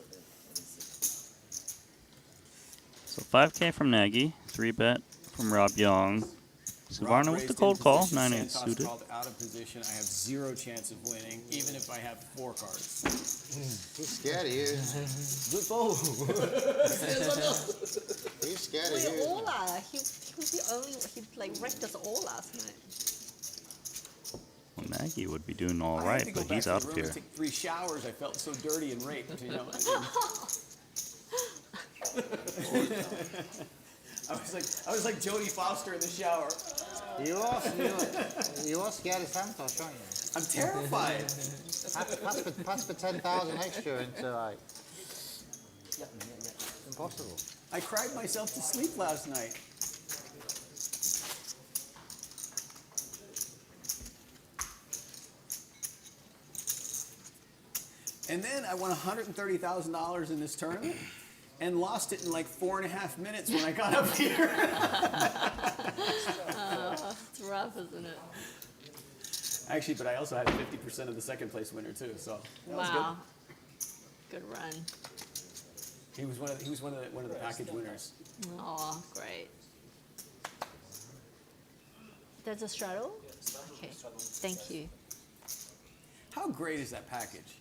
So 5K from Nagy, 3-bet from Rob Yong. Suvarna with the cold call, 9-8 suited. Called out of position. I have 0 chance of winning, even if I have 4 cards. He's scared of you. Good ball. He's scared of We you. all are. He was the only, he wrecked us all last night. Well, Nagy would be doing all I had right, to go but back he's to the out of room here. and take 3 showers. I felt so dirty and raped. I was like Jodie Foster in the shower. You are scared of Santhosh, aren't you? I'm terrified. Pass for 10,000 extra into like. Impossible. I cried myself to sleep last night. And then I won $130,000 in this tournament and lost it in like 4.5 minutes when I got up here. It's rough, isn't it? Actually, but I also had 50% of the second place winner too, so that was Wow. Good run. good. He was one of the package winners. Oh, great. There's a straddle? Okay, thank you. How great is that package?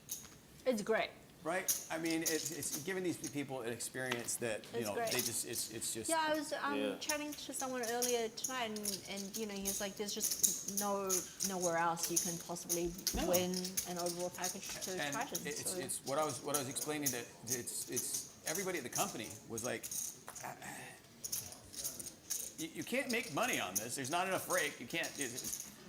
It's great. Right? I mean, it's giving these people an experience that It's great. they just it's just. Yeah, I was chatting to someone earlier tonight, and he was like, "There's just nowhere else you can possibly win an overall package to And Triton." it's what I was explaining that it's everybody at the company was like, you can't make money on this. There's not enough rake. You can't.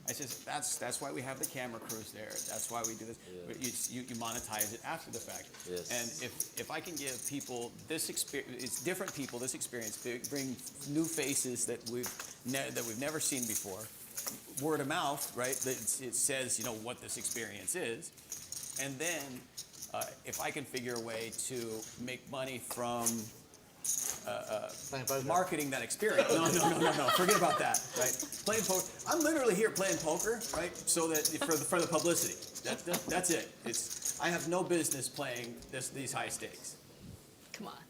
I says, that's why we have the camera crews there. That's why we do this. But you monetize it after the fact. Yes. And if I can give people this experience, it's different people this experience, bring new faces that we've never seen before. Word of mouth, right? It says what this experience is, and then if I can figure a way to make money from marketing that experience. No. Forget about that, right? Playing poker. I'm literally here playing poker, right? So that for the publicity. That's it. I have no business playing these high stakes. Come on.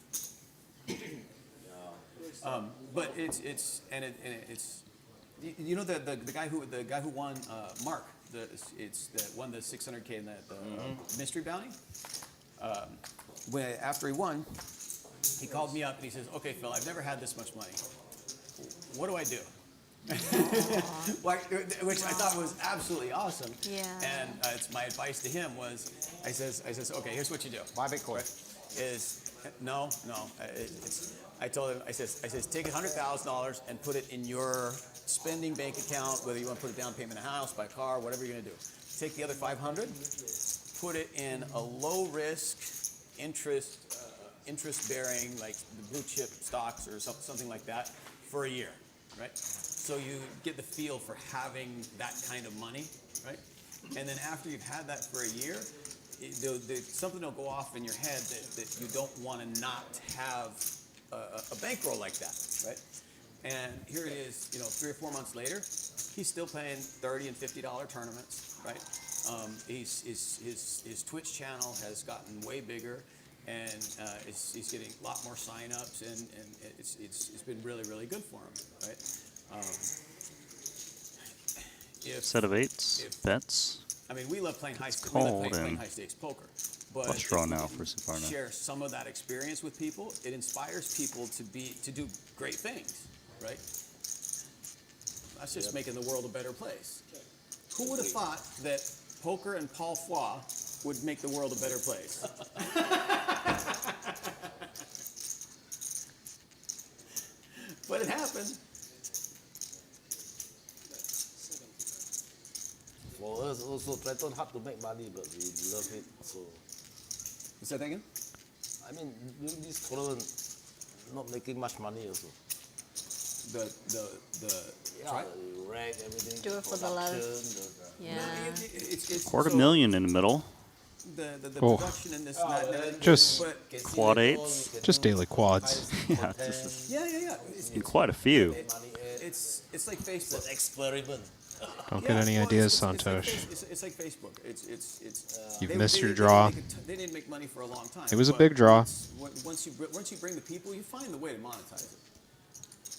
But it's the guy who won Mark won the 600K in that mystery bounty. After he won, he called me up and he says, "Okay, Phil, I've never had this much money. What do I do?" Which I thought was absolutely awesome. Yeah. And it's my advice to him was, I says, "Okay, here's what you do. Buy Bitcoin." I told him, I says, take $100,000 and put it in your spending bank account, whether you want to put a down payment on a house, buy a car, whatever you're going to do. Take the other 500, put it in a low risk, interest bearing, like the blue chip stocks or something like that, for a year, right? So you get the feel for having that kind of money, right? And then after you've had that for a year, something will go off in your head that you don't want to not have a bankroll like that, right? And here it is, 3 or 4 months later, he's still playing $30 and $50 tournaments, right? His Twitch channel has gotten way bigger, and he's getting a lot more signups, and it's been really, really good for him, right? Set of eights, bets. I mean, we love playing high stakes poker, but Flush draw now for Suvarna. Share some of that experience with people. It inspires people to do great things, right? That's just making the world a better place. Who would have thought that poker and Paul Phua would make the world a better place? But it happened. For us also, Triton hard to make money, but we love it. So. Is that again? I mean, doing this tournament, not making much money also. The rag, everything. Do it for the love. Yeah. It's $250,000 in the middle. The production in this, Just quad eights. Just daily quads. Yeah, this is yeah. quite a few. It's like Facebook. Experiment. Don't get any ideas, Santhosh. It's like Facebook. You've missed your draw. They didn't make money for a long time. It was a big draw. Once you bring the people, you find the way to monetize it.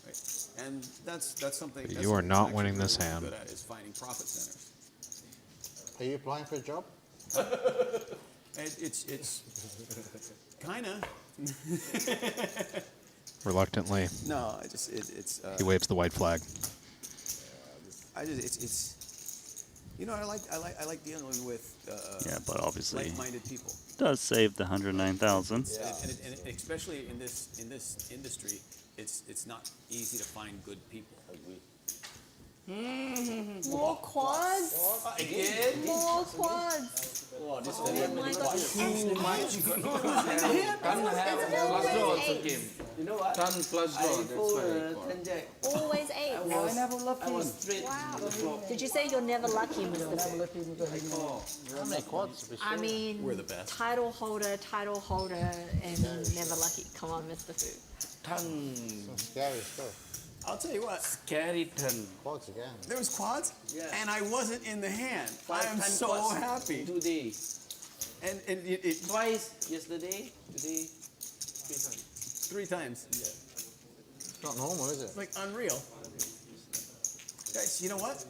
Right? And that's something. But That's you are something not I'm winning actually this really hand. Good at is finding profit centers. Are you applying for a job? It's kind of. Reluctantly, No, he waves the white flag. I like dealing with but obviously like-minded people. does save the 109,000. And especially in this industry, it's not easy to find good people. More quads? Again? More quads. Wow, this Oh my god. You know what? Ton plus draw, that's why. Always eight. I never lucky. I was straight. Wow. Did you say you're never lucky, Mr. Never Fu? lucky because he know. How many quads? I mean, We're the best. title holder, and never lucky. Come on, Mr. Fu. Ton. Scary stuff. I'll tell you what. Scary ton. Quads again. There was quads, Yeah. and I wasn't in the hand. I am 5 so quads happy. Today. And it Twice yesterday, today, 3 times. 3 times. It's not normal, is it? It's like unreal. Guys, you know what?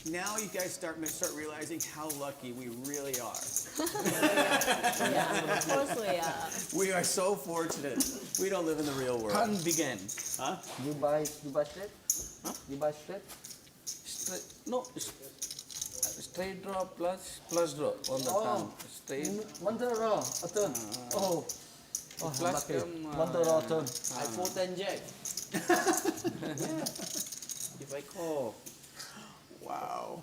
Now you guys start realizing how lucky we really are. Yeah, of course we are. We are so fortunate. We don't live in the real world. Ton began. Huh? You buy straight? Huh? You buy straight? Straight, no, straight draw plus draw on the ton. Straight. One turn raw, a turn. Oh, Plus lucky. come, One turn raw turn. I 4-10 jack. If I call. Wow.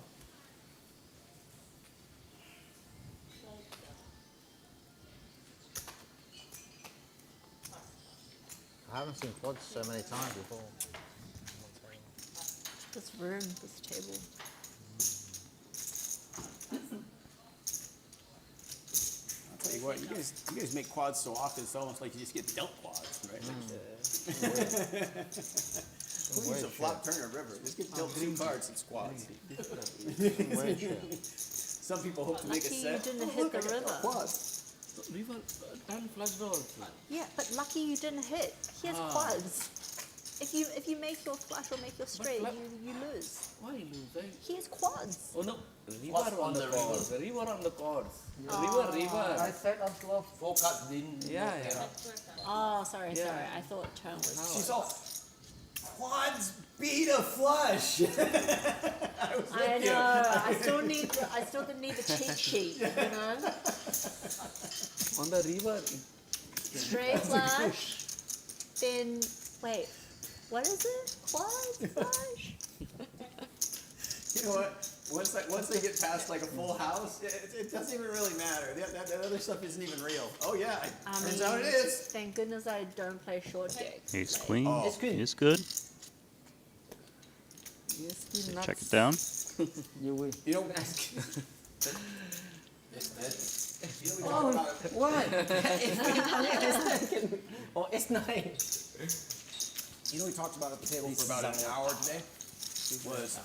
haven't seen quads so many times before. This room, this table. I'll tell you what, you guys make quads so often, it's almost like you just get dealt quads, right? Who needs a flop turner river? Just get dealt 2 cards, it's quads. Some people hope to make a Lucky set. you didn't hit the river. Quads. River 10 flush draw also. Yeah, but lucky you didn't hit. He has quads. If you make your flush or make your straight, you lose. Why you lose? He has quads. Oh no, river on the chords. River on the chords. River. I said on flop 4 cards didn't. Yeah. Oh, sorry. I thought turn was. She's all, quads beat a flush. I know. I still need the cheat sheet. You know. On the river. Straight flush. Then wait. What is it? Quads flush. You know what? Once they get past like a full house, it doesn't even really matter. That other stuff isn't even real. Oh yeah, turns out it is. Thank goodness I don't play short deck. Ace queen. Ace queen. Is good. Yes, Check it down. You win. You know, Oh, what? Oh, it's nice. you know, we talked about at the table for about an hour today. Was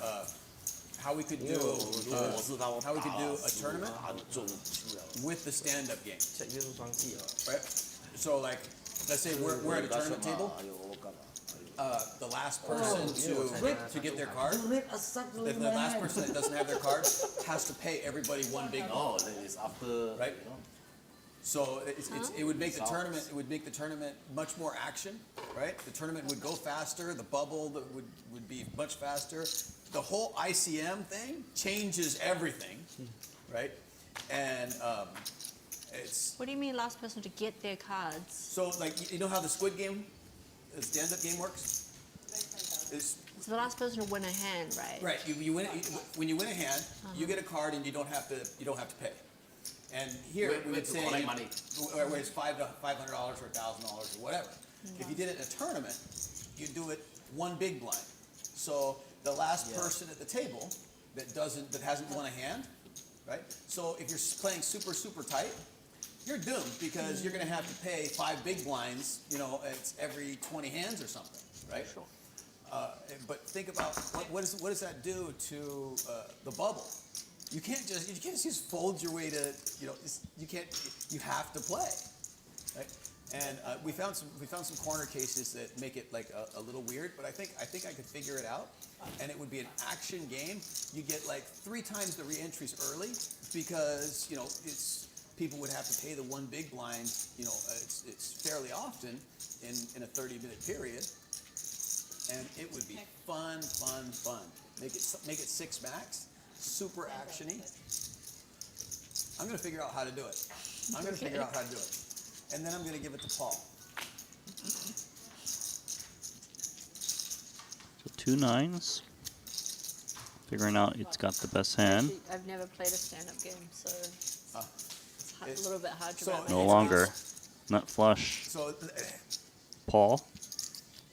how we could do a tournament with the stand-up game. Right. So like, let's say we're at a tournament table. The last person to get their card, if the last person that doesn't have their card has to pay everybody one big ball. Right? So it would make the tournament. It would make the tournament much more action, right? The tournament would go faster. The bubble would be much faster. The whole ICM thing changes everything, right? And it's. What do you mean last person to get their cards? So like you know how the Squid Game, the stand-up game works? It's the last person to win a hand, right? right. You win when you win a hand, you get a card and you don't have to pay. And here we would say money. where it's $500 or $1,000 or whatever. If you did it in a tournament, you do it one big blind. So the last person at the table that hasn't won a hand, right? So if you're playing super tight, you're doomed because you're going to have to pay 5 big blinds. You know, it's every 20 hands or something, right? Sure. But think about what does that do to the bubble? You can't just fold your way to, you know, you have to play, right? And we found some corner cases that make it like a little weird, but I think I could figure it out, and it would be an action game. You get like 3 times the re-entries early because, you know, people would have to pay the one big blind, you know, it's fairly often in a 30-minute period, and it would be fun. Make it 6 max. Super actiony. I'm going to figure out how to do it. And then I'm going to give it to Paul. So 2 9s. Figuring out it's got the best hand. Actually, I've never played a stand-up game, so it's a little bit hard to wrap my No head longer. Nut flush. So, Paul.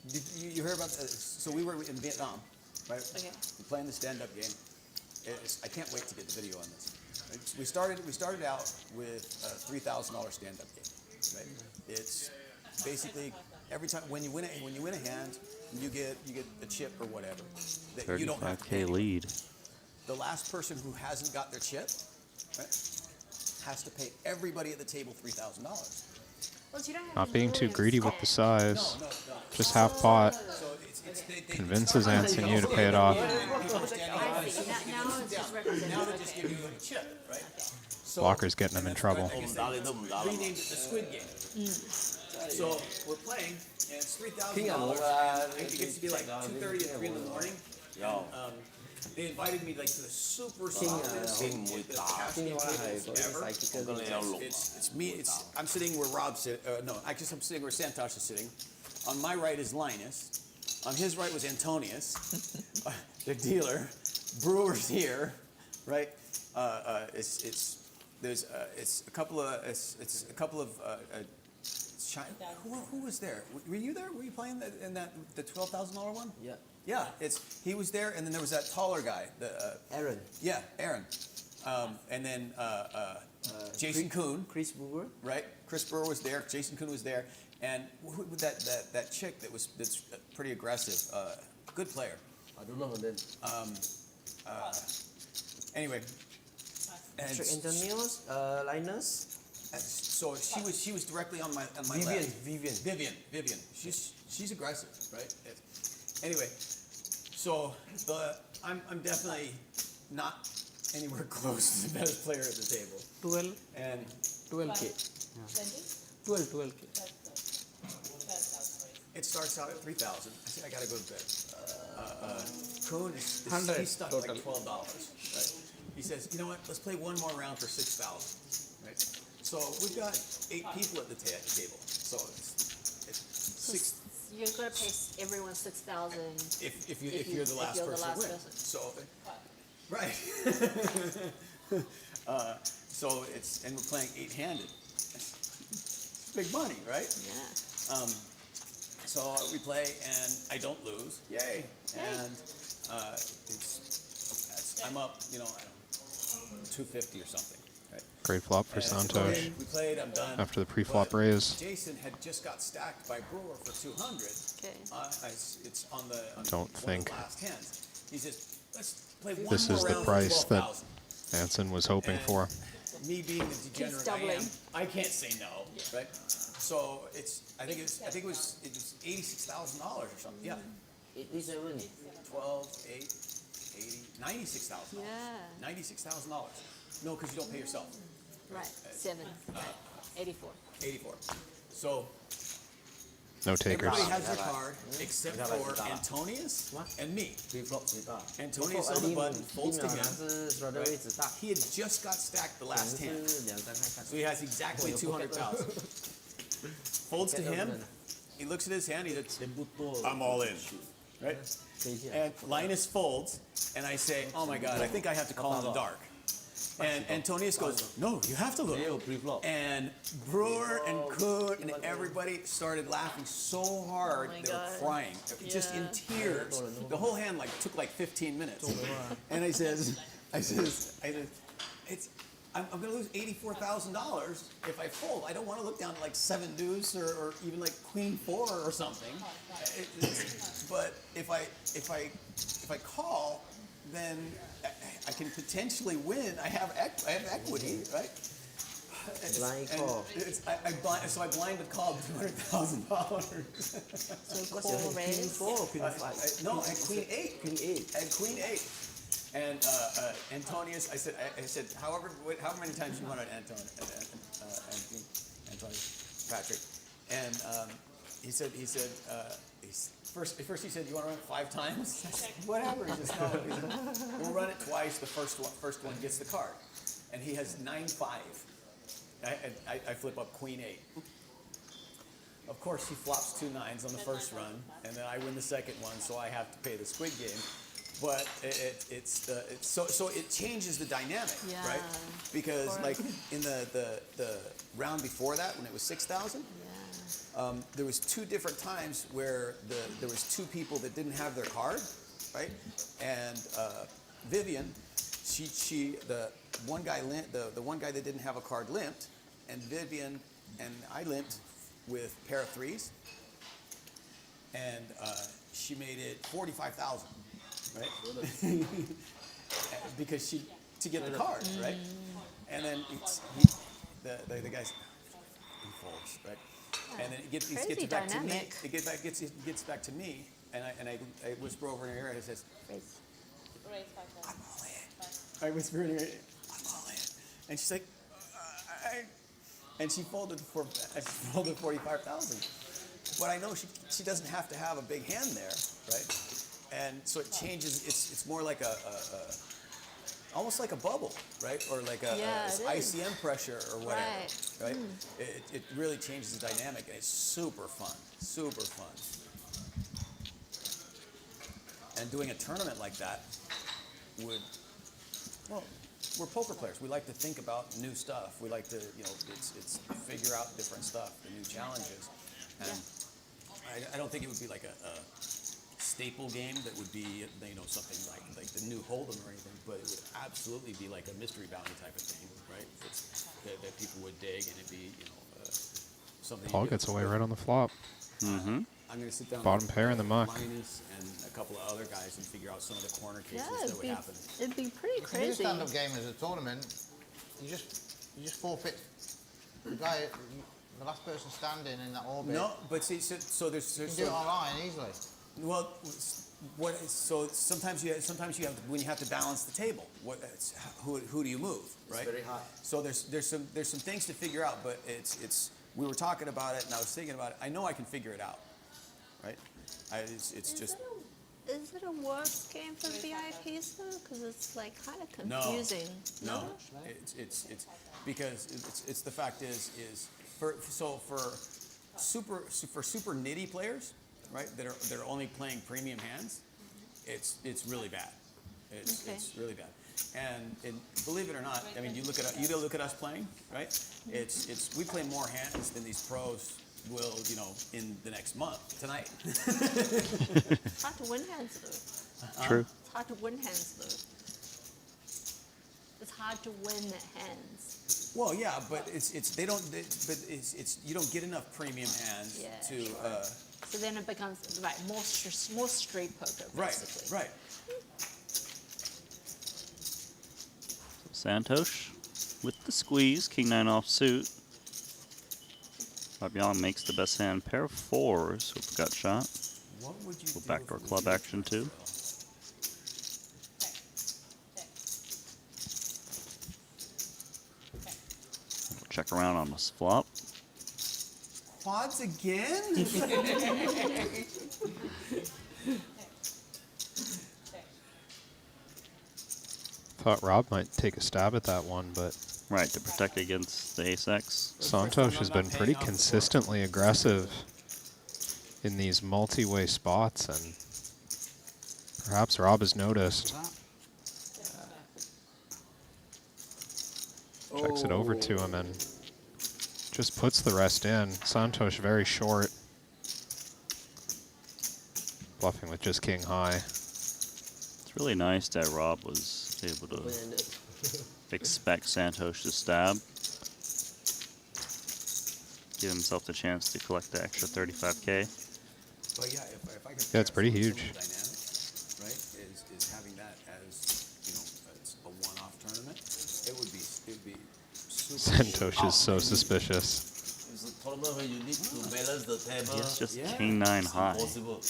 did you heard about? So we were in Vietnam, right? Okay. We're playing the stand-up game. I can't wait to get the video on this. We started out with a $3,000 stand-up game. Right? It's basically every time when you win a hand, you get a chip or whatever that you don't have to pay. 35K lead. The last person who hasn't got their chip, right, has to pay everybody at the table $3,000. Well, you don't have Not being too greedy with the size. Just half pot. Convinces Anthony to pay it off. I see. Now it's just represented. Now they just give you a chip, right? So Blocker's getting him in trouble. renamed it the Squid Game. So we're playing, and it's $3,000. It gets to be like 2:30 or 3 in the morning. And, they invited me like to the super softest cash game tables ever. It's me. I'm sitting where Rob's sitting. No, I'm sitting where Santhosh is sitting. On my right is Linus. On his right was Antonius, the dealer. Brewer's here, right? It's a couple of Who was there? Were you there? Were you playing in the $12,000 one? Yeah. Yeah, he was there, and then there was that taller guy. Aaron. Yeah, Aaron. And then Jason Kuhn. Chris Brewer. Right, Chris Brewer was there. Jason Kuhn was there, and that chick that's pretty aggressive. Good player. I don't know her name. Anyway. Patrick Antonios, Linus. So she was directly on my left. Vivian. She's aggressive, right? Anyway, so I'm definitely not anywhere close to the best player at the table. 12K. 12K. It starts out at 3,000. I said I gotta go to bed. Cohn is 100 he's stuck total. like $12. Right? He says, you know what? Let's play one more round for 6,000. Right? So we've got 8 people at the table. So it's six. You're gonna pay everyone 6,000. If you're the last person to win. So right. So it's and we're playing 8-handed. It's big money, right? Yeah. So we play and I don't lose. Yay! And I'm up, I don't know, 250 or something. Right? Great flop for Santhosh. We played. I'm done. After the pre-flop raise. Jason had just got stacked by Brewer for 200. Okay. It's on the Don't think. last hands. He says, let's play one This more is the round price for that 12,000. Anson was hoping for. Me being the degenerate I am, doubling. I can't say no, right? So I think it was $86,000 or something. Yeah. 87. 12, 8, 80, $96,000. Yeah. $96,000. No, because you don't pay yourself. Right. 7. 84. 84. So No takers. everybody has their card except for Antonius and me. Antonius on the button, folds to him. Right? He had just got stacked the last hand. So he has exactly 200,000. Folds to him. He looks at his hand. He says, I'm all in. Right? And Linus folds, and I say, oh my God, I think I have to call in the dark. And Antonius goes, no, you have to look. And Brewer and Kuhn and everybody started laughing so hard they were crying, just in tears. The whole hand took 15 minutes. And I says, I'm going to lose $84,000 if I fold. I don't want to look down to 7 deuce or even Queen 4 or something. But if I call, then I can potentially win. I have equity, right? Blind call. So I blinded called $200,000. So call raise. No, I had Queen 8. I had Queen 8. And Antonius, I said, however many times you want it, Antonius, Patrick. And he said, first he said, you want to run it 5 times? I said, whatever. He says, no. He said, we'll run it twice. The first one gets the card. And he has 9-5. I flip up Queen 8. Of course, he flops 2 9s on the first run, and then I win the second one, so I have to pay the squid game. But so it changes the dynamic, right? Because in the round before that, when it was 6,000, there was 2 different times where there was 2 people that didn't have their card, right? And Vivian, the one guy that didn't have a card limped, and Vivian and I limped with pair of 3s, and she made it 45,000. Right? Because to get the card, right? And then the guy's he folds, right? And then it gets back to me. It gets back to me, and I whisper over in her ear and it says, I'm all in. I whisper in her ear, I'm all in. And she's like, and she folded for 45,000. But I know she doesn't have to have a big hand there, right? And so it changes. It's more like almost like a bubble, right? Or like a ICM pressure or whatever, right? It really changes the dynamic, and it's super fun, super fun. And doing a tournament like that would, well, we're poker players. We like to think about new stuff. We like to, you know, it's figure out different stuff, the new challenges. And I don't think it would be like a staple game that would be, you know, something like the new Hold'em or anything, but it would absolutely be like a mystery bounty type of thing, right? That people would dig, and it'd be, you know, something. Paul gets away right on the flop. I'm going to sit down. Bottom with, pair in the muck. Linus and a couple of other guys and figure out some of the corner cases Yeah, that would happen. it'd be pretty If you do a crazy. stand-up game as a tournament, you just forfeit the guy, the last person standing in that orbit. No, but see, so there's You can do it online easily. Well, so sometimes you have when you have to balance the table. Who do you move, right? It's very hard. So there's some things to figure out, but it's we were talking about it and I was thinking about it. I know I can figure it out, right? It's just. Is it a worse game for VIPs though? Because it's like kind of confusing. No, it's because it's the fact is for super nitty players, right? That are only playing premium hands, it's really bad. It's really bad. And believe it or not, I mean, you look at us playing, right? We play more hands than these pros will, you know, in the next month tonight. It's hard to win hands though. True. It's hard to win hands though. It's hard to win hands. Well, yeah, but you don't get enough premium hands to. So then it becomes more street poker basically. Right. Santhosh with the squeeze, king 9 offsuit. Rabichow makes the best hand, pair of fours with gut shot. What would you Little backdoor club action too. We'll check around on this flop. Quads again? Thought Rob might take a stab at that one, but right, to protect against the ace-X. Santhosh has been pretty consistently aggressive in these multi-way spots, and perhaps Rob has noticed. Checks it over to him and just puts the rest in. Santhosh very short. Bluffing with just king high. It's really nice that Rob was able to expect Santhosh to stab. Give himself the chance to collect the extra 35K. But yeah, if I could. Yeah, it's pretty huge. Dynamic, right? Is having that as, you know, as a one-off tournament. It would be super. Santhosh is so suspicious. It's a tournament where you need to balance the table. He has just king 9 high. Impossible.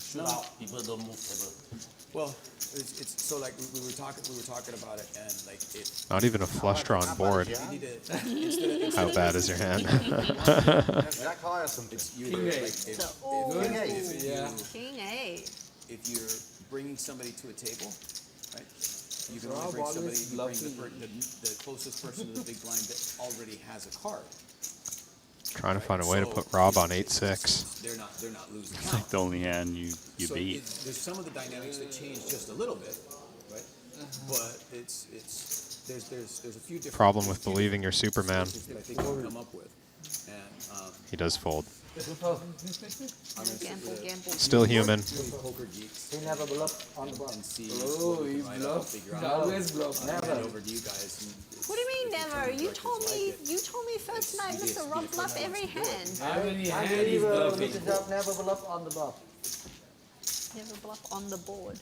Shoot out, people don't move table. Well, it's so like we were talking about it, and like it. Not even a flush draw on board. How bad is your hand? Jack high or something? King 8. King 8. If you're bringing somebody to a table, right? You can only bring somebody. You bring the closest person to the big blind that already has a card. Trying to find a way to put Rob on 8-6. They're not losing. It's like the only hand you beat. There's some of the dynamics that change just a little bit, right? But there's a few different Problem with believing you're Superman. that I think we'll come up with, and He does fold. Gamble. Still human. poker geeks He never bluff on the bluff. and see. Oh, he bluffs. Always bluff. Hand over to you guys. What do you mean never? You told me first night Mr. Rob bluff every hand. How many I hands he's believe bluffing? Mr. Job never bluff on the bluff. Never bluff on the board.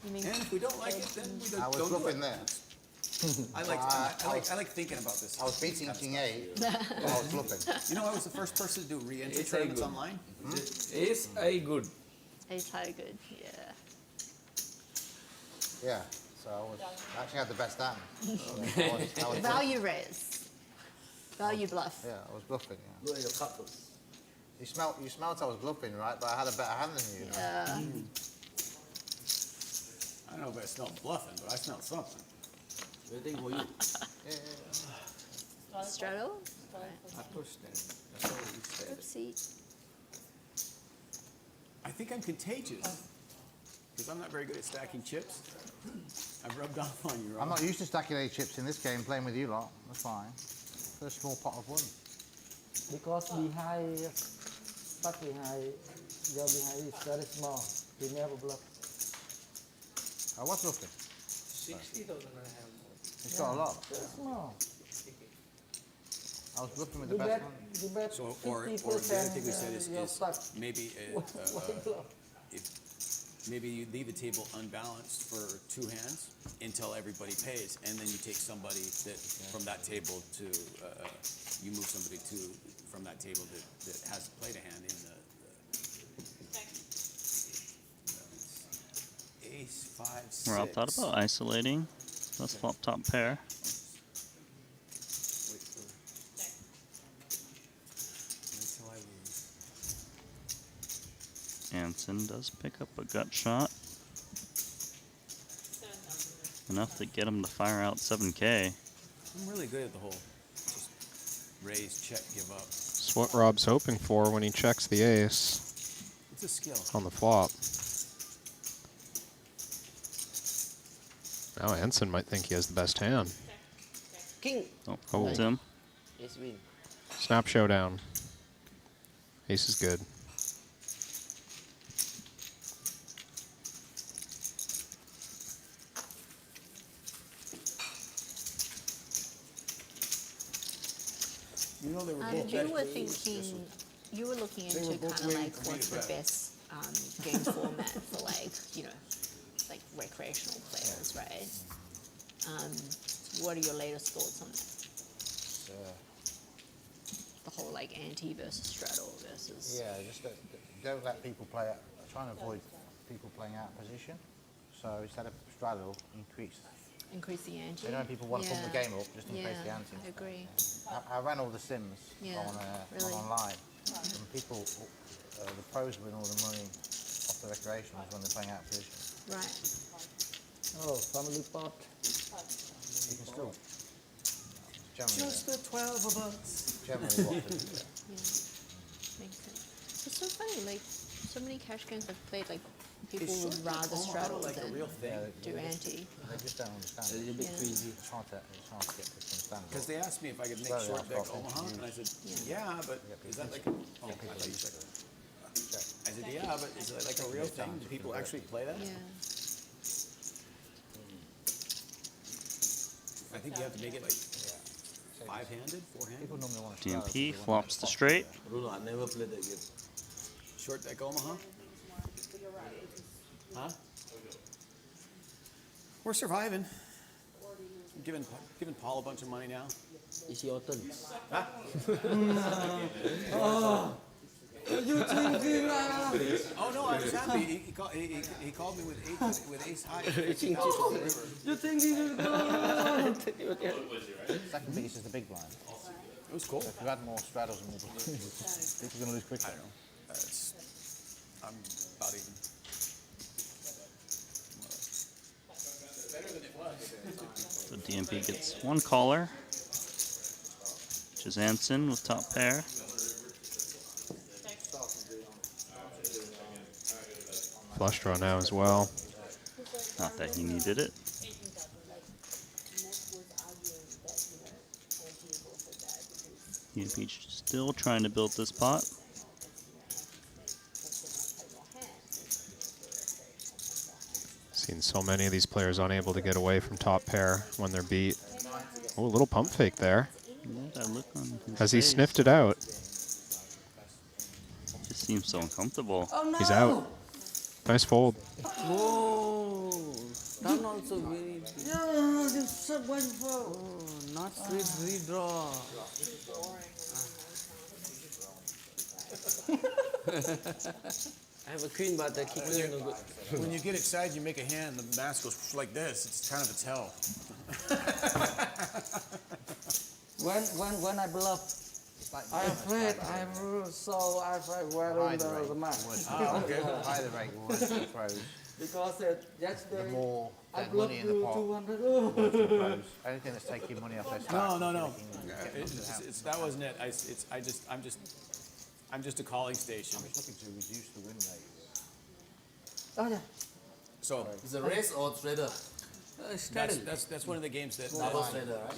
You mean And if we don't like it, then we I don't was do bluffing it. there. I like thinking about this. I was beating king 8 while I was bluffing. You know, I was the first person to do re-entry tournaments online. Ace I good. Ace high good? Yeah. Yeah, so I actually had the best hand. I was Value raise. Value bluff. yeah, I was bluffing. Yeah. Look at your cup first. You smelt I was bluffing, right? But I had a better hand than you. Yeah. I don't know if I smelled bluffing, but I smelled something. Waiting for you. Straddle? I pushed that. That's all he said. Oopsie. I think I'm contagious because I'm not very good at stacking chips. I've rubbed off on you, I'm not used to stacking 8 chips in this game, playing with you lot. That's fine. First small pot of 1. Because behind, but behind, your behind is very small. He never bluff. I was looking. 60,000 I have. He's got a lot. Very small. I was bluffing with You the best bet, one. you bet So, or the 50% other thing we said your is start. maybe Why bluff? maybe you leave a table unbalanced for 2 hands until everybody pays, and then you take somebody that from that table to you move somebody to from that table that has played a hand in the ace 5 6. Rob thought about isolating. Let's flop top pair. Until I lose. Anson does pick up a gut shot. Enough to get him to fire out 7K. I'm really good at the whole just raise, check, give up. It's what Rob's hoping for when he checks the ace It's a skill. on the flop. Now Anson might think he has the best hand. King. Oh, Tim. Ace win. Snap showdown. Ace is good. You know they were both You were thinking, you were looking into kind of like what's the best game format for like, you know, like recreational players, right? What are your latest thoughts on that? The whole like anti versus straddle versus. Yeah, just don't let people play out. Try and avoid people playing out of position. So instead of straddle, increase Increase the ante. You know, people want to pump the game up just in case the ante. I agree. I ran all the sims really. online, and people, the pros win all the money off the recreationals when they're playing out of position. Right. Oh, family pot. You can still. Just the 12 of us. Generally what to do. Makes sense. It's so funny, like so many cash games I've played, like people would rather straddle like than a real thing. do ante. They just don't understand. A little bit crazy. It's hard to get people to understand. Because they asked me if I could make short deck Omaha, and I said, yeah, but is that like a... Oh, I thought you said... I said, yeah, but is it like a real thing? Do people actually play that? Yeah. I think you have to make it like 5-handed, 4-handed. People normally want to straddle. DMP flops the straight. Bruno, I never played that game. Short deck Omaha? Huh? We're surviving. I'm giving Paul a bunch of money now. It's your turn. Huh? You thinking? Oh no, I was happy. He called me with ace high. You thinking? Second biggest is the big blind. It was cool. So if you had more straddles and more blinds, people are going to lose quicker. I know. I'm about even. Better than it was. So DMP gets one caller, which is Anson with top pair. Flush draw now as well. Not that he needed it. DMP still trying to build this pot. Seen so many of these players unable to get away from top pair when they're beat. Oh, a little pump fake there. That look on his Has he face. sniffed it out? Just seems so uncomfortable. Oh no! He's out. Nice fold. Oh, that also very. Yeah, this is wonderful. Oh, not straight redraw. I have a queen, but the kicker is no good. When you get excited, you make a hand, the mask goes like this. It's kind of a tell. When I bluff, I afraid I'm so I wearing the mask. Oh, okay. Higher the rate will throws. Because yesterday The more I dead money bluffed in the you pot. 200. the throws. Anything that's taking money off their stack. No. It's That wasn't it. I'm just a calling station. I'm just looking to reduce the win rate. Oh yeah. So It's a race or trader? straddle. That's one of the games that.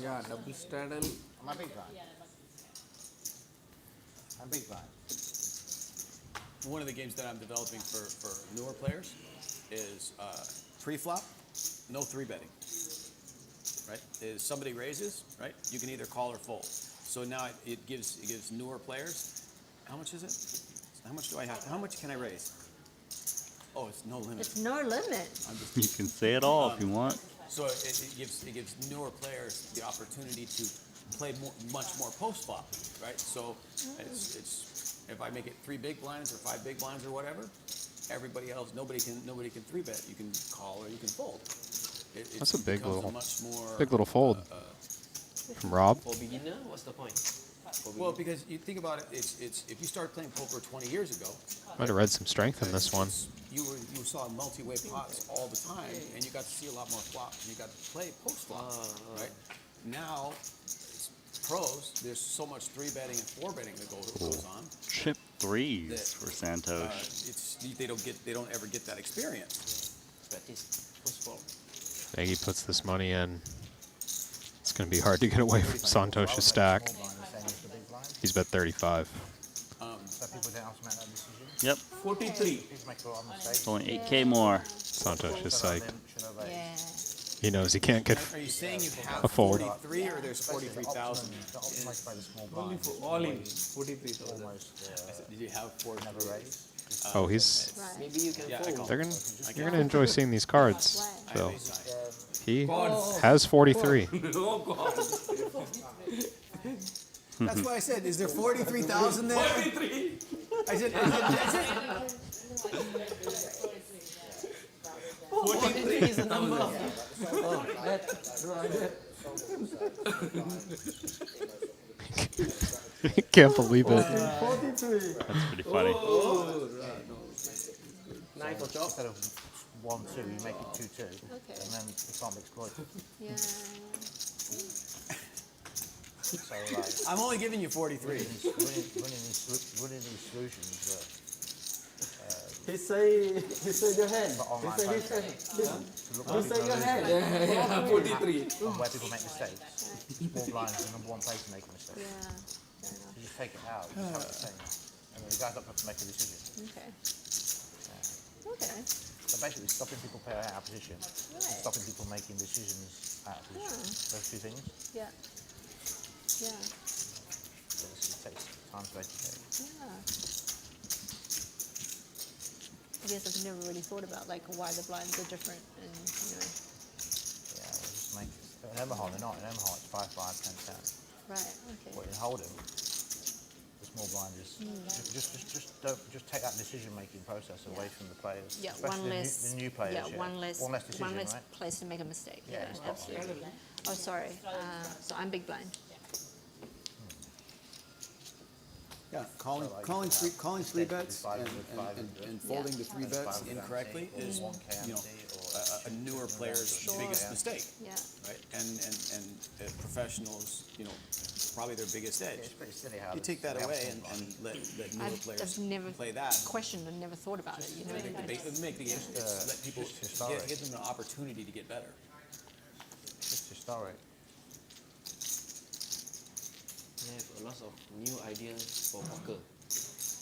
Yeah, double straddle. I'm a big blind. I'm big blind. One of the games that I'm developing for newer players is pre-flop, no 3-betting. Right? Is somebody raises, right? You can either call or fold. So now it gives newer players. How much is it? How much do I have? How much can I raise? Oh, it's no limit. It's no limit. You can say it all if you want. So it gives newer players the opportunity to play much more post flop, right? So it's if I make it 3 big blinds or 5 big blinds or whatever, everybody else nobody can 3-bet. You can call or you can fold. That's a big little more, fold from Rob. For beginner, what's the point? Well, because you think about it, it's if you started playing poker 20 years ago, Might have read some strength in this one. you saw multi-way pots all the time, and you got to see a lot more flops. And you got to play post flop, right? Now, it's pros. There's so much 3-betting and 4-betting that goes on. Chip threes for Santhosh. They don't ever get that experience. Practice post flop. Nagy puts this money in. It's going to be hard to get away from Santosh's stack. He's bet 35. So people don't have to make that decision. Yep. 43. Please make a lot of mistakes. Only 8K more. Santosh is psyched. Yeah. He knows he can't get Are you saying you a have fold. 43 or there's 43,000? The optimized by the small Only blind. for all in 43,000. Did you have 4? Never raise. Oh, he's. Right. Maybe you can fold. You're gonna enjoy seeing these cards, Right. Phil. He Gods. has 43. Oh God. That's why I said, is there 43,000 there? 43. I said, 43 is a number. Oh, Can't believe it. 43. That's pretty funny. Oh, 9 for chop. Instead of 1-2, you make it 2-2. Okay. And then you can't exploit it. Yeah. So like, I'm only giving you 43. winning these solutions, He say your hand. but He online say his poker, hand. to look He like say people your are hand. losing Yeah, 43. and where people make mistakes. Small blind is the number one place to make a mistake. Yeah. Fair enough. You just take it out, you just have it the same. And the guy's not got to make a decision. Okay. Okay. So basically stopping people playing out of position, Right. stopping people making decisions out of position. Those two things, Yeah. Yeah. it takes time to educate. Yeah. I guess I've never really thought about like why the blinds are different and Yeah, just make in Omaha they're not. In Omaha it's 5-5, 10-10. right, okay. But in Hold'em, the small blind is just take that decision making process away from the players. Yeah, especially one less. the new players. Yeah, one less decision, right? place to make a mistake. Yeah, Yeah, it's got- absolutely. Oh, sorry. So I'm big blind. Yeah, calling 3 bets and folding the 3 bets incorrectly is, you know, a newer player's biggest mistake, Yeah. right? And professionals, you know, probably their biggest edge. It's pretty silly how You take that away and let newer players I've never play that. questioned and never thought about it. You know. Make the game, let people historic. get them an opportunity to get better. It's historic. They have a lot of new ideas for poker.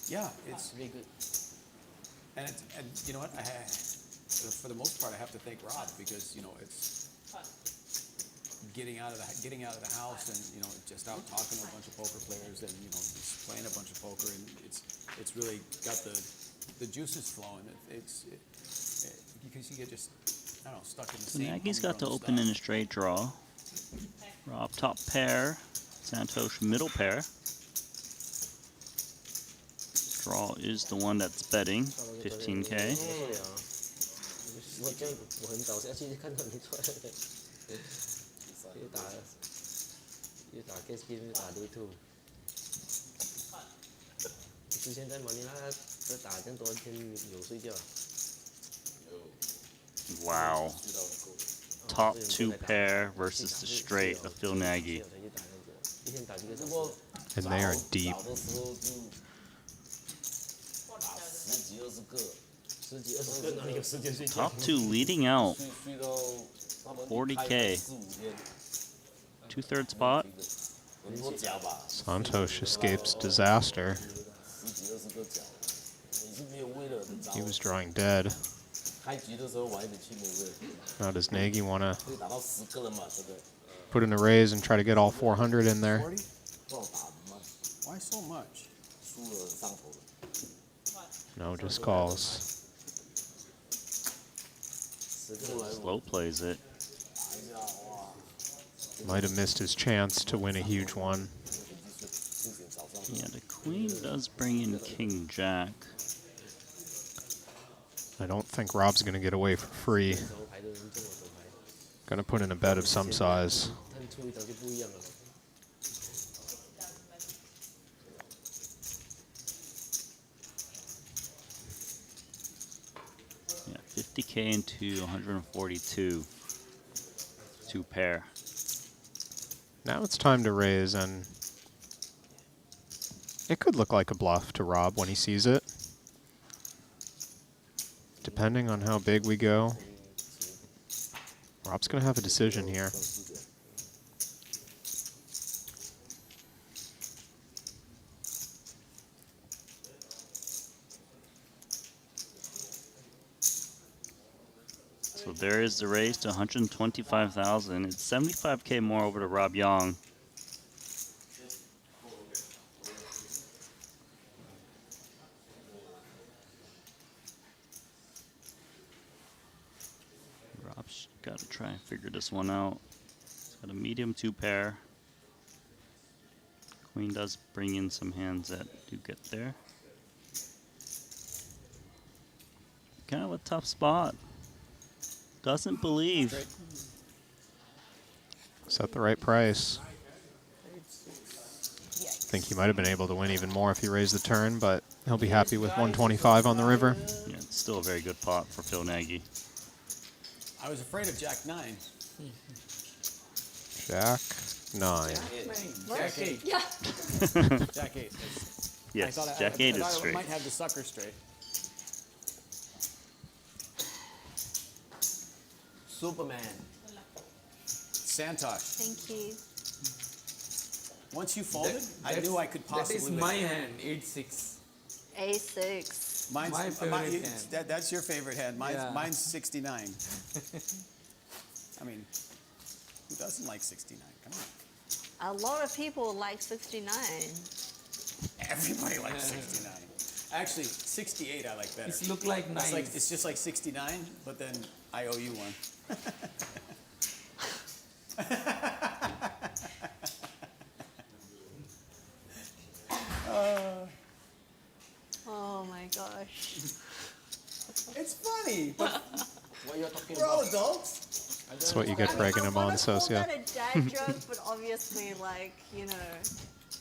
Yeah, it's Very good. and you know what? For the most part, I have to thank Rob because you know it's getting out of the house and you know just out talking to a bunch of poker players and you know just playing a bunch of poker and it's really got the juices flowing. Because you get just I don't know stuck in the So same. Nagy's got to humdrum open in stuff. a straight draw. Rob top pair. Santhosh middle pair. Draw is the one that's betting 15K. 我这样我很早下去看到你出来的，又打 case game 又打 day 2。之前在马尼拉这打这样多天有睡觉。 Wow. Top 2 pair versus the straight of Phil Nagy. 一天打几个小时。 And they are deep. 打的时候就打10几20个，10几20个哪里有时间睡觉？ Top 2 leading out. 睡到 40K. 2/3 spot. Santhosh escapes disaster. He was drawing dead. Now does Nagy want to put in a raise and try to get all 400 in there? 40? Why so much? No, just calls. Slow plays it. Might have missed his chance to win a huge one. Yeah, the queen does bring in King Jack. I don't think Rob's going to get away for free. Going to put in a bet of some size. Yeah, 50K into 142. 2 pair. Now it's time to raise, and it could look like a bluff to Rob when he sees it. Depending on how big we go, Rob's going to have a decision here. So there is the raise to 125,000. It's 75K more over to Rob Yong. Rob's got to try and figure this one out. He's got a medium 2 pair. Queen does bring in some hands that do get there. Kind of a tough spot. Doesn't believe. Set the right price. Think he might have been able to win even more if he raised the turn, but he'll be happy with 125 on the river. Yeah, it's still a very good pot for Phil Nagy. I was afraid of Jack 9. Jack 9. Jack 8. Yeah. Jack 8. Yes, I thought Jack 8 is I straight. might have the sucker straight. Superman. Santhosh. Thank you. Once you folded, I knew I could possibly That is win. my hand, 8-6. A6. Mine's my favorite hand. That's your favorite hand. Mine's 69. I mean, who doesn't like 69? Come on. A lot of people like 69. Everybody likes 69. Actually, 68 I like better. It look like It's, nice. it's just like 69, but then I owe you one. Oh my gosh. It's funny, but What you're talking we're all about? adults. That's what you get for egging him on, I call Socia. that a dad joke, but obviously, like, you know,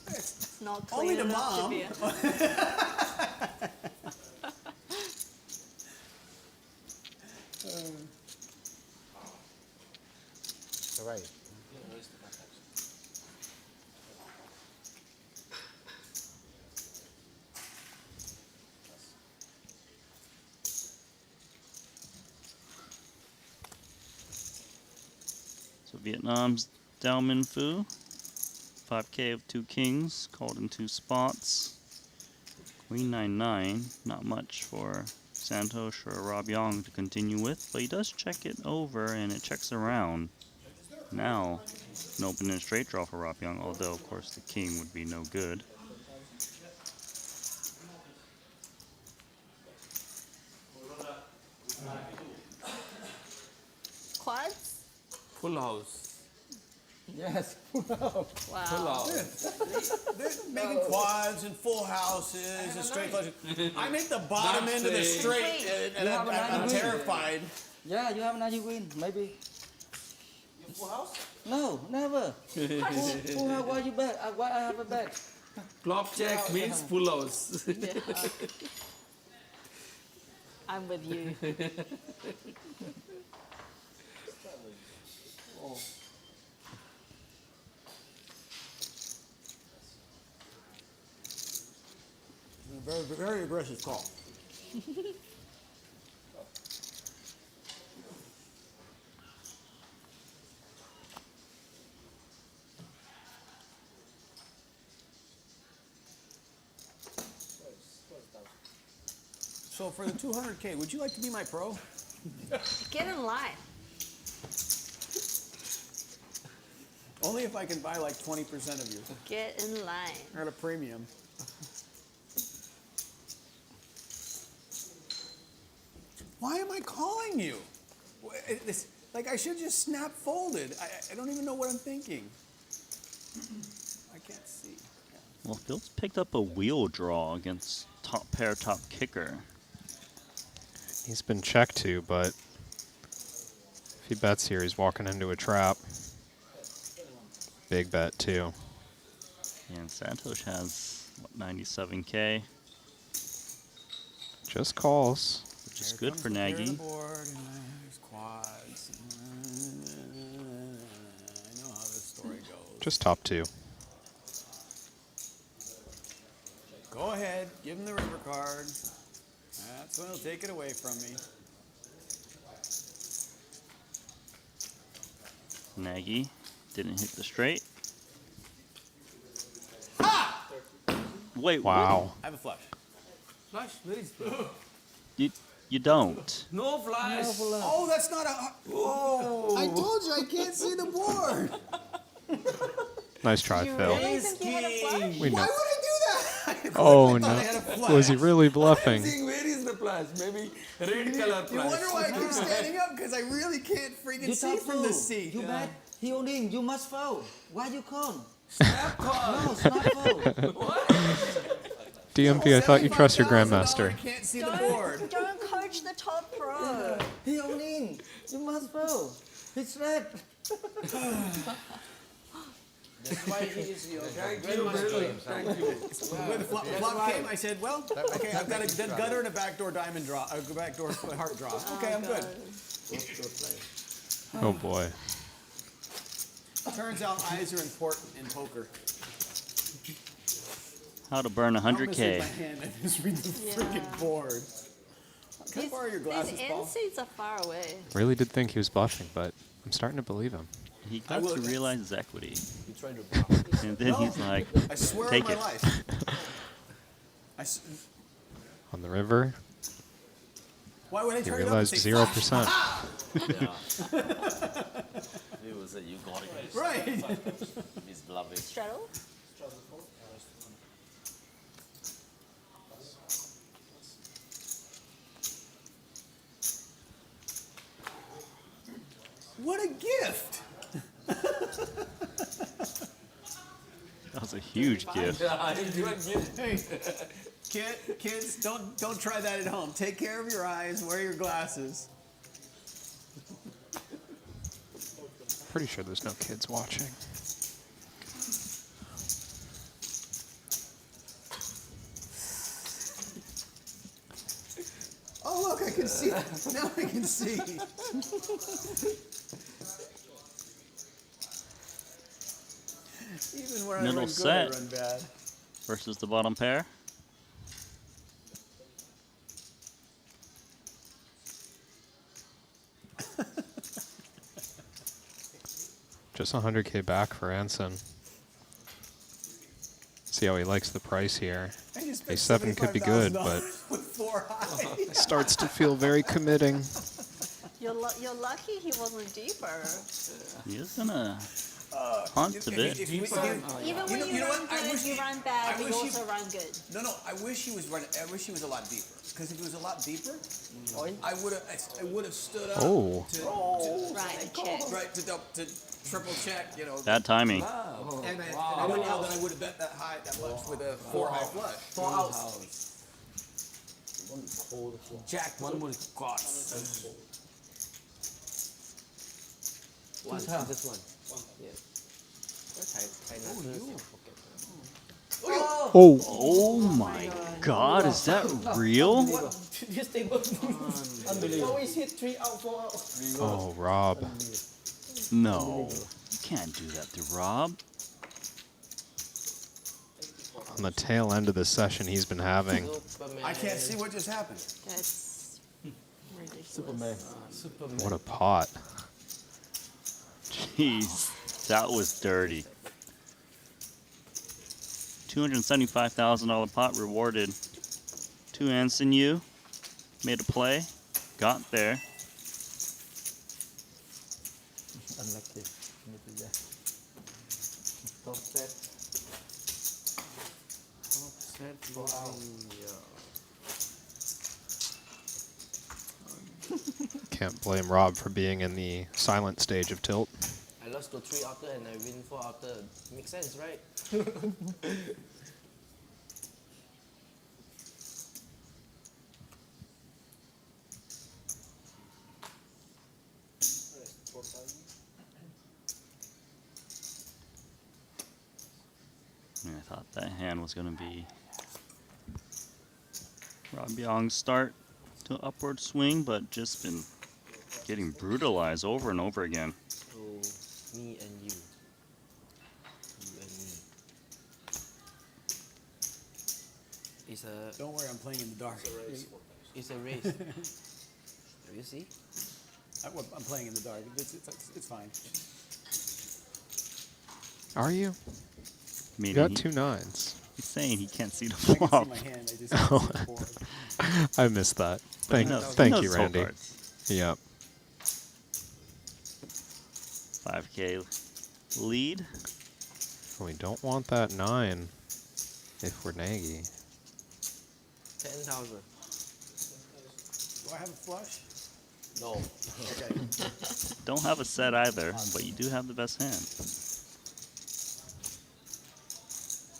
it's not Only clean to enough to mom. be. All right. So Vietnam's Dao Minh Phu. 5K of 2 kings, called in 2 spots. Queen 9-9, not much for Santhosh or Rob Yong to continue with, but he does check it over and it checks around. Now, an open and straight draw for Rob Yong, although of course the king would be no good. Quads? Full house. Yes. Wow. Full house. They're making quads and full houses and straight flushes. I make the bottom end of the straight, and You have a I'm nice win. terrified. Yeah, you have a Nagy win, maybe. Full house? No, never. Who have why you bet? Why I have a bet? Flop check means full house. Yeah. I'm with you. Very, very aggressive call. So for the 200K, would you like to be my pro? Get in line. Only if I can buy like 20% of you. Get in line. At a premium. Why am I calling you? Like I should just snap folded. I don't even know what I'm thinking. I can't see. Well, Phil's picked up a wheel draw against top pair, top kicker. He's been checked to, but if he bets here, he's walking into a trap. Big bet, too. And Santhosh has, what, 97K, Just calls. which is good for Nagy. Quads. I know how this story goes. Just top 2. Go ahead, give him the river card. That's when he'll take it away from me. Nagy didn't hit the straight. Wait, Wow. I have a flush. Flush, where is flush? You don't. No flush. Oh, that's not a. Oh, I told you I can't see the board. Nice try, You Phil. really think you had a flush? We know. Why would I do that? Oh, I no. had a flush. Was he really bluffing? Seeing where is the flush? Maybe red color You flush. wonder why I keep standing up? Because I really can't freaking You see top from the fold. seat. You bet. He only you must fold. Why you can't? Snap call. No, snap fold. DMP, I thought you trust your $75,000, grandmaster. I can't see the board. Don't coach the top pro. He only you must fold. It's red. That's why he is your Thank you, really. Thank you. When the flop came, I said, well, okay, I've got a gutter and a backdoor diamond draw, a backdoor heart draw. Okay, I'm good. Oh, boy. Turns out eyes are important in poker. How to burn I don't misread 100K. my hand, I misread the freaking board. Can I borrow your glasses, These Paul? end seats are far away. Really did think he was bluffing, but I'm starting to believe him. He got to realize his equity. You're trying to And then he's like, I swear take on my it. life. On the river, Why would I he turn it up and realized say 0%. He will say you got it. Right. He's bluffing. Straddle? What a gift! That was a huge gift. Hey, kids, don't try that at home. Take care of your eyes. Wear your glasses. Pretty sure there's no kids watching. Oh look, I can see. Now I can see. Even when I Middle run good, set. I run bad. Versus the bottom pair. Just 100K back for Anson. See how he likes the price here. A7 could be good, but with 4 high. it starts to feel very committing. You're lucky he wasn't deeper. He is gonna hunt a bit. Even when you run good, you run bad, but you also run good. No, I wish he was running. I wish he was a lot deeper. Because if he was a lot deeper, I would have stood up. Oh. Right, check. Right to triple check. You know. Bad timing. And I don't know that I would have bet that high that much with a 4 high flush. 4 outs. Jack, one more cards. This one. Oh. Oh my God, is that real? Just table. Always hit 3 out, 4 out. Oh, Rob. No, you can't do that to Rob. On the tail end of the session he's been having. I can't see what just happened. That's ridiculous. Superman. What a pot. Jeez, that was dirty. $275,000 pot rewarded to Anson Yu. made a play, got there. Unlucky. Top set. Top set for Can't blame Rob for being in the silent stage of tilt. I lost to 3 after and I win 4 after. Makes sense, right? I thought that hand was going to be Rabichow's start to upward swing, but just been getting brutalized over and over again. So, me and you. You and me. It's a... Don't worry, I'm playing in the dark. It's a race. You see? I'm playing in the dark. It's fine. Are you? You got 2 9s. He's saying he can't see the I can flop. see my hand. I just can't see the board. I missed that. Thank you, Randy. Yep. 5K lead. We don't want that 9 if we're Nagy. 10,000. Do I have a flush? No. Okay. Don't have a set either, but you do have the best hand.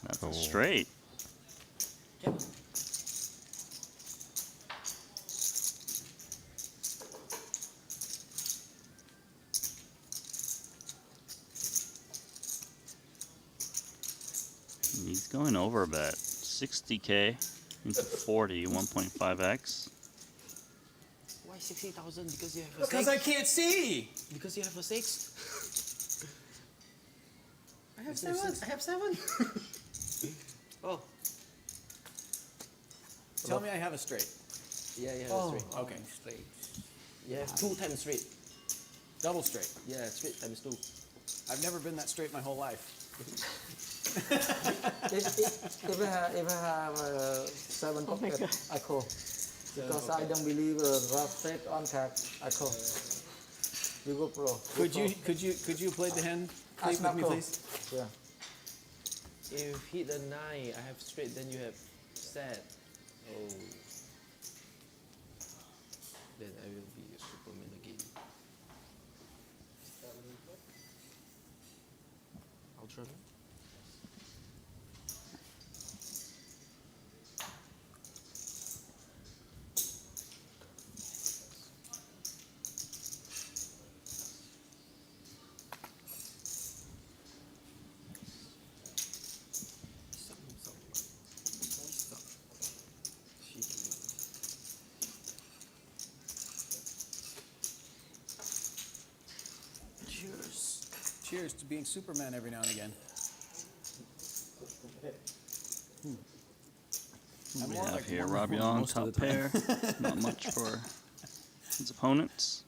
That's a straight. He's going over a bet. 60K into 40, 1.5x. Why 60,000? Because you have a Because 6? I can't see. Because you have a 6? I have 7. I have 7. Oh. Tell me I have a straight. Yeah, you have a straight. Okay. Straight. You have 2 times straight. Double straight. Yeah, straight times 2. I've never been that straight my whole life. If I have 7 pocket, I call. Because I don't believe rough set on card, I call. You go pro. Could you play the hand with me, please? Yeah. If hit a 9, I have straight, then you have set. Oh. Then I will be a Superman again. Ultra. Cheers to being Superman every now and again. We have here Rabichow, top pair. Not much for his opponents.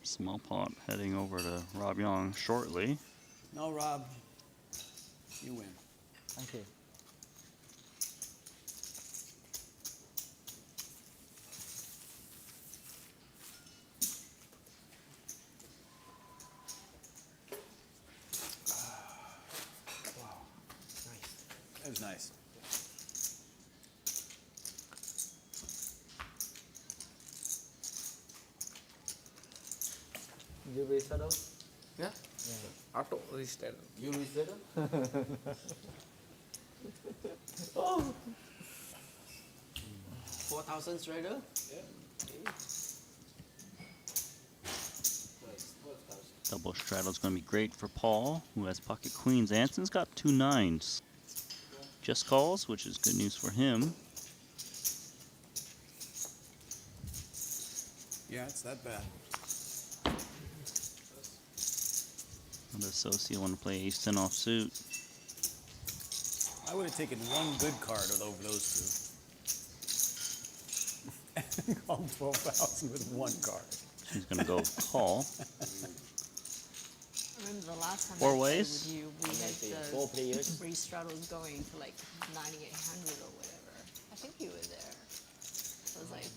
Small pot heading over to Rabichow shortly. No, Rob. You win. Thank you. That was nice. You raise shadow? Yeah? Auto reset. You raise shadow? Oh! 4,000 strider? Double straddle is going to be great for Paul, who has pocket queens. Anson's got 2 9s. Just calls, which is good news for him. Yeah, it's that bad. The associate want to play ace-10 offsuit. I would have taken one good card over those two. And called 12,000 with one card. She's going to go call. And the last time Four I played ways? with you, we had Four the players. three straddles going to like 9,800 or whatever. I think you were there. So it was like,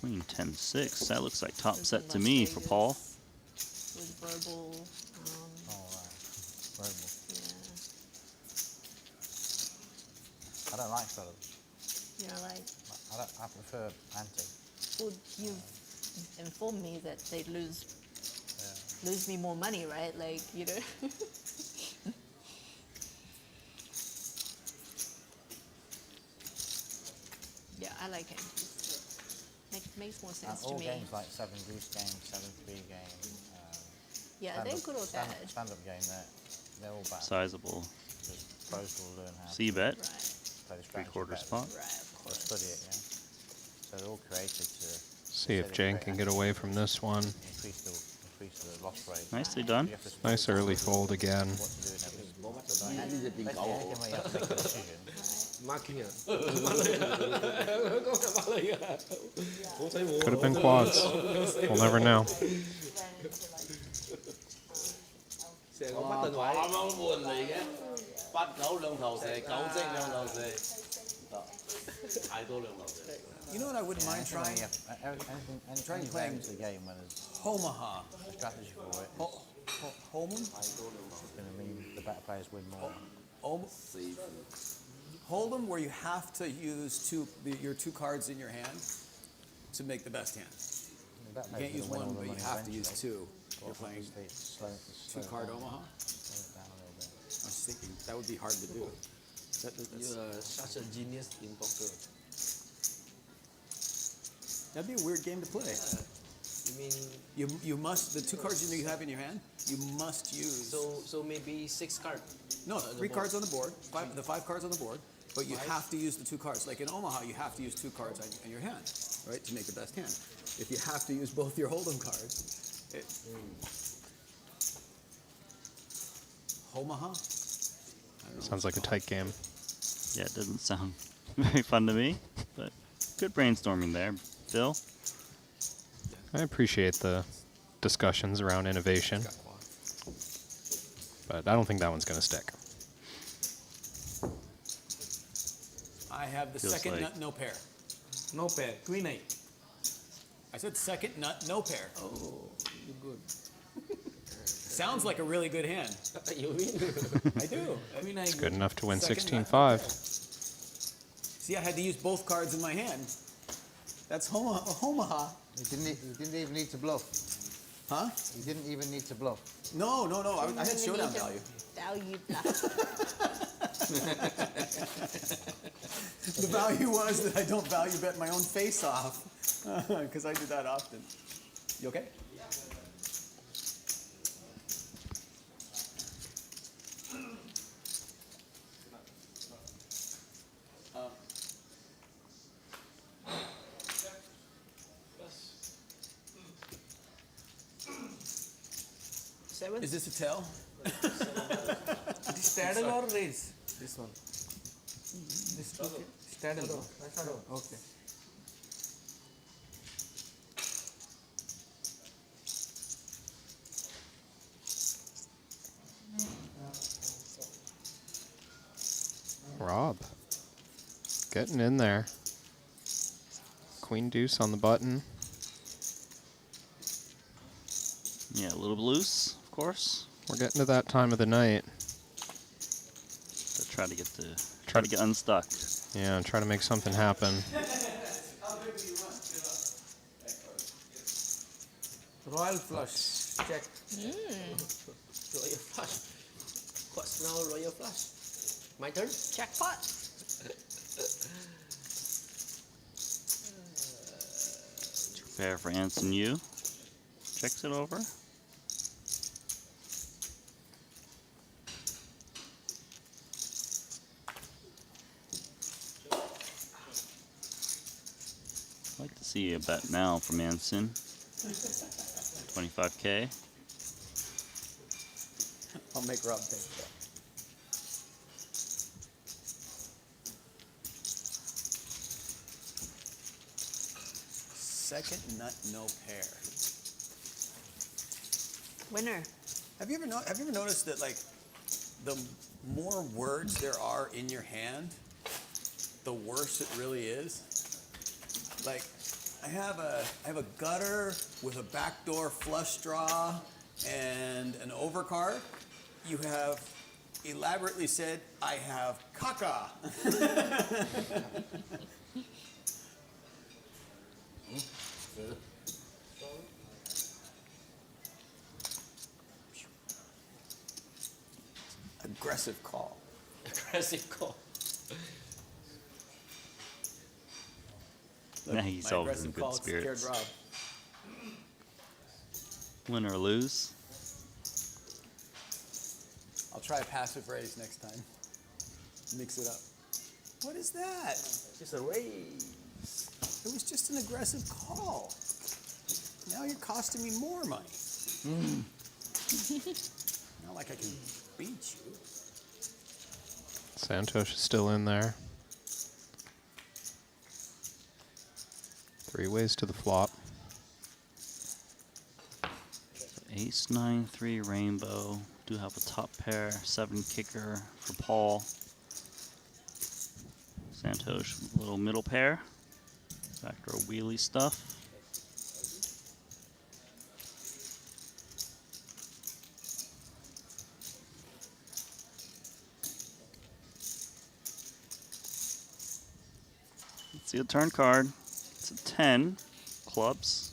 Queen 10-6. That looks like top it was set in to Las me for Vegas Paul. with verbal. Oh, right. Verbal. Yeah. I don't like straddles. You know, like, I prefer ante. well, you've informed me that they'd lose me more money, right? Like, you know. Yeah, I like it. Makes more sense to All me. games like 7 goose game, 7-3 game. Yeah, they're good or bad. Stand-up game, they're all bad. Sizable. Just pros will learn how C to bet. play the strategy 3/4 better. spot. Right, of Or course. study it, yeah. So they're all created to See if Jane can get away from this one. increase the loss rate. Nicely done. You have to split Nice early fold again. what to do in every Đi dịch tiền Basically, cậu. anything where you have to make a decision. Marking it. Có cả ba lời à? Không thấy Could have been quads. We'll never know. Sẽ có bắt tên ngoại. Nó buồn liền á. Bắt cậu兩頭蛇，九隻兩頭蛇。太多兩頭蛇。 You know what I wouldn't mind Anything where trying? you have, anything you play into the game when there's Omaha. a strategy for it, Holman? it's going to mean the better players win more. Hold'em where you have to use your two cards in your hand to make the best hand. The better You players can't use are gonna win one, all but the you money have to use eventually. two. Or You're playing slow it two-card down. Omaha. Slow it down a little bit. I was thinking that would be hard to do. You are such a genius in poker. That'd be a weird game to play. You mean You must the two cards you have in your hand. You must use so maybe 6 cards. no the 3 board. cards on the board. The 5 cards on the board. But you have to use the 2 cards. Like in Omaha, you have to use 2 cards in your hand, right, to make the best hand. If you have to use both your Hold'em cards, Omaha. Sounds like a tight game. Yeah, it doesn't sound very fun to me, but good brainstorming there, Bill. I appreciate the discussions around innovation, but I don't think that one's going to stick. I have the Feels second like- nut, no pair. No pair. Queen 8. I said second nut, no pair. Oh, you good. Sounds like a really good hand. You win. I do. Queen 8 Good enough to win Second 16-5. See, I had to use both cards in my hand. That's Omaha. You didn't even need to bluff. Huh? You didn't even need to bluff. No. I had showdown value. Value bluff. The value was that I don't value bet my own face off because I do that often. You okay? Seven. Is this a tell? Straddle or raise? This one. This okay. Straddle. No? Okay. Rob. Getting in there. Queen deuce on the button. Yeah, a little loose, of course. We're getting to that time of the night. To try to get unstuck. Yeah, try to make something happen. Royal flush. Check. Royal flush. What's now royal flush? My turn? Jackpot. Pair for Anson Yu. Checks it over. I'd like to see a bet now from Anson. 25K. I'll make Rob take that. Second nut, no pair. Winner. Have you ever noticed that like the more words there are in your hand, the worse it really is? Like, I have a gutter with a backdoor flush draw and an overcard. You have elaborately said, I have caca. Aggressive call. Aggressive call. Nah, he's My always in aggressive good call scared spirits. Rob. Win or lose. I'll try a passive raise next time. Mix it up. What is that? Just a raise. It was just an aggressive call. Now you're costing me more money. Not like I can beat you. Santhosh is still in there. 3 ways to the flop. Ace 9-3 rainbow. Do have a top pair. 7 kicker for Paul. Santhosh little middle pair. Backdoor wheelie stuff. Let's see the turn card. It's a 10 clubs.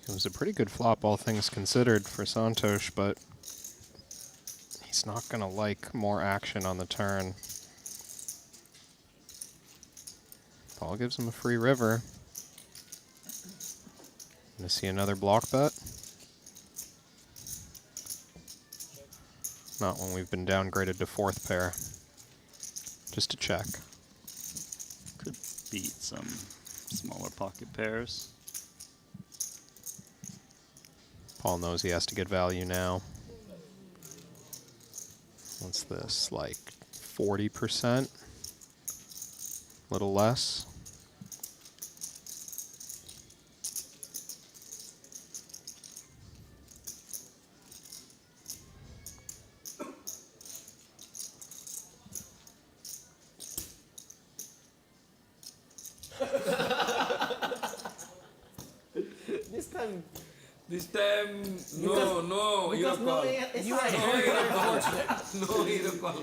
It was a pretty good flop, all things considered, for Santhosh, but he's not going to like more action on the turn. Paul gives him a free river. Gonna see another block bet. Not when we've been downgraded to 4th pair. Just to check. Could beat some smaller pocket pairs. Paul knows he has to get value now. What's this, like 40%? A little less. This time, no, hero Because call. you No are hero call. No hero call.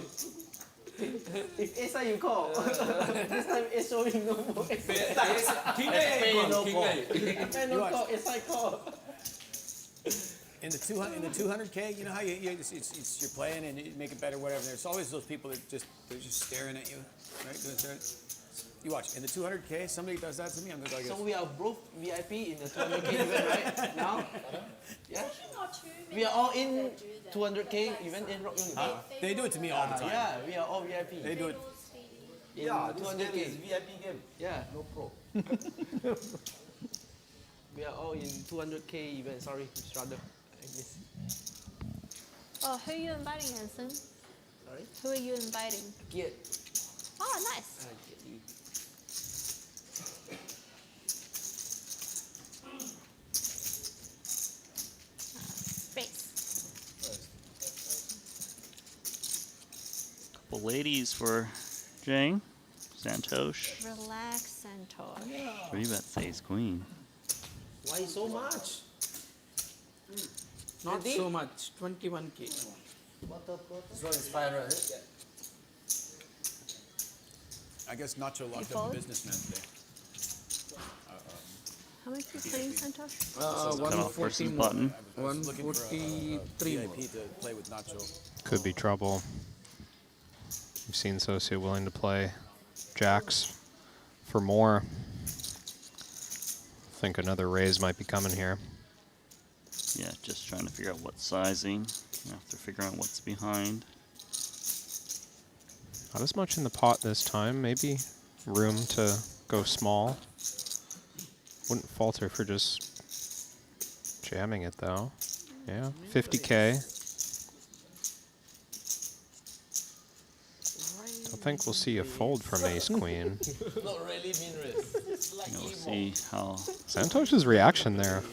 If SI you call, this time it's showing no more. King A call, King A. SI no call, SI call. In the 200K, you know how you're playing and you make it better, whatever. There's always those people that they're just staring at you, right? You watch. In the 200K, somebody does that to me, I'm gonna go like this. So we are both VIP in the 200K event, right? Now? Yeah? We are all in 200K event in Rock Yong. They do it to me all the time. Yeah, we are all VIP. They do it. Yeah, this 200K. game is VIP game. Yeah. No pro. We are all in 200K event. Sorry, Mr. Rudder. I miss. Oh, who are you inviting, Hanson? Sorry? Who are you inviting? Get. Oh, nice. Couple ladies for Jang. Santhosh. Relax, Santhosh. 3-bet ace queen. Why so much? Not Ready? so much, 21K. This one is 500. I guess Nacho locked You up fold? a businessman today. How much are you playing, Santhosh? Cut off 140 versus more. button. I was looking for a 143 more. VIP to play with Nacho. Could be trouble. We've seen Socia willing to play jacks for more. Think another raise might be coming here. Yeah, just trying to figure out what sizing. After figuring out what's behind. Not as much in the pot this time. Maybe room to go small. Wouldn't falter for just jamming it though. Yeah, 50K. Top think we'll see a fold from Ace Queen. Not really mean race. We'll see how. Santosh's reaction there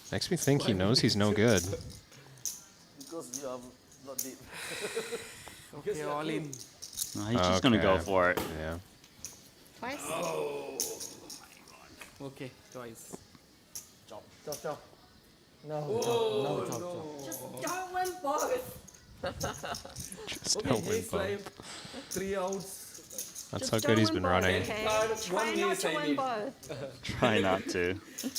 makes me think he knows he's no good. Because you are not deep. Okay, all in. No, he's just gonna go for it. Yeah. Twice? Okay, twice. Chop, chop, chop. No, Oh, chop, no. chop. Just don't win both. Just Okay, don't win ace five, both. 3 outs. That's Just how don't good he's win been both, running. Okay? Card, Try one not ace to I win need. both. Try not to.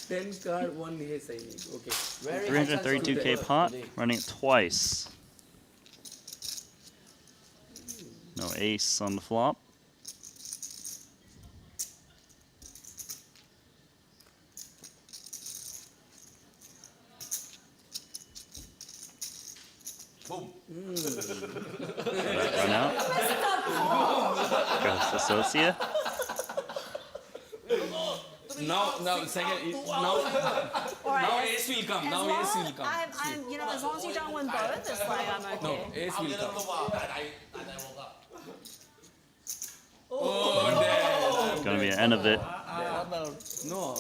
10 card, 1 ace I need. Okay. Very high chance of 332k today. pot, running it twice. No ace on the flop. Boom. Run out. Goes associate. Now, second, now ace will come. As Now long, ace will come. you know, as long as you don't win both, it's like I'm okay. No, ace will come. Oh, Gonna be an end of it. No,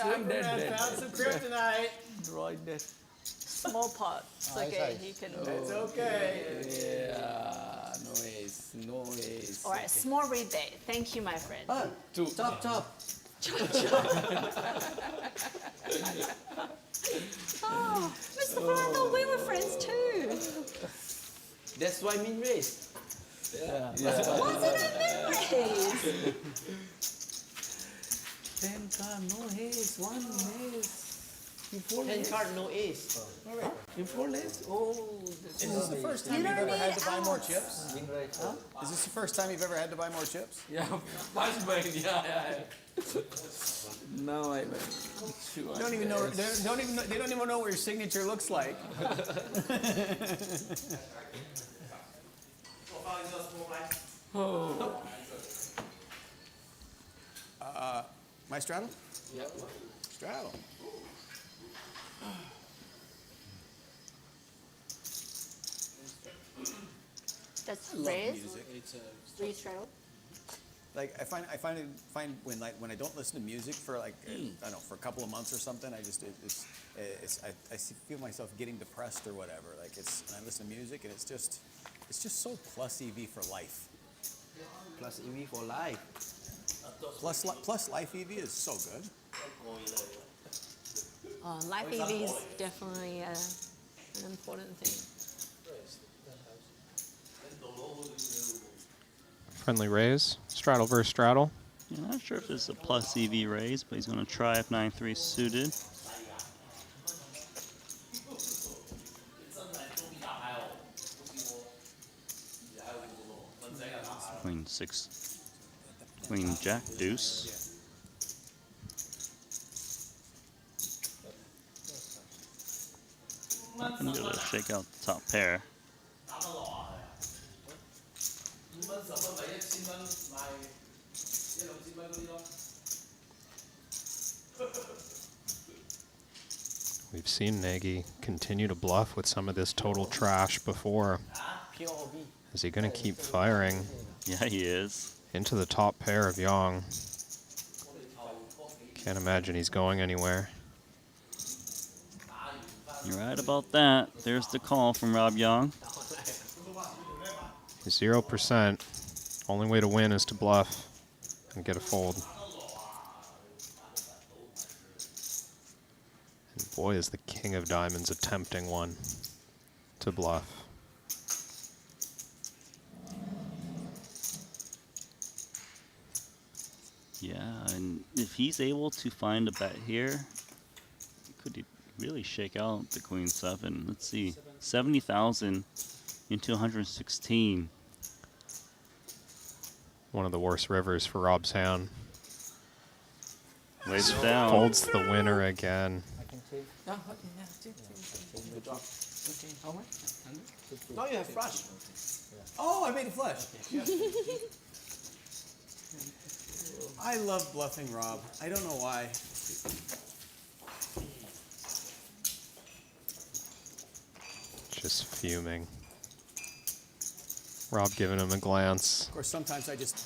I'm dead. Found some kryptonite. Draw it dead. Small pot. It's okay. You can. It's okay. Yeah, no ace, no ace. All right, small rebate. Thank you, my friend. Two. Chop, chop. Oh, Mr. Fran, I thought we were friends too. That's why mean race. Wasn't it memories? 10 card, no ace, 1 ace. You fold 10 ace. card, no ace. You fold ace? Oh, Is this the first time You you've don't ever had need to buy more outs. chips? Mean race. Is this the first time you've ever had to buy more chips? yeah, fast bind, yeah. Now I win. Sure. They don't even know. They don't even know what your signature looks like. Oh. My straddle? Yep. Straddle. That's Love raise. music. Raise straddle. Like I find when I don't listen to music for like I don't know for a couple of months or something, I just I feel myself getting depressed or whatever. Like I listen to music and it's just so plus EV for life. Plus EV for life. Plus life EV is so good. Life EV is definitely an important thing. Friendly raise. Straddle versus straddle. Yeah, not sure if this is a plus EV raise, but he's going to try if 9-3 suited. Queen 6, Queen Jack deuce. Not going to be able to shake out the top pair. We've seen Nagy continue to bluff with some of this total trash before. Is he going to keep firing? Yeah, he is. Into the top pair of Yong. Can't imagine he's going anywhere. You're right about that. There's the call from Rob Yong. 0%. Only way to win is to bluff and get a fold. And boy, is the king of diamonds attempting one to bluff. Yeah, and if he's able to find a bet here, could he really shake out the Queen 7? Let's see. 70,000 into 116. One of the worst rivers for Rob's hand. Lays it down. Folds the winner again. How much? Oh, you have flush. Oh, I made a flush. I love bluffing Rob. I don't know why. Just fuming. Rob giving him a glance. Of course, sometimes I just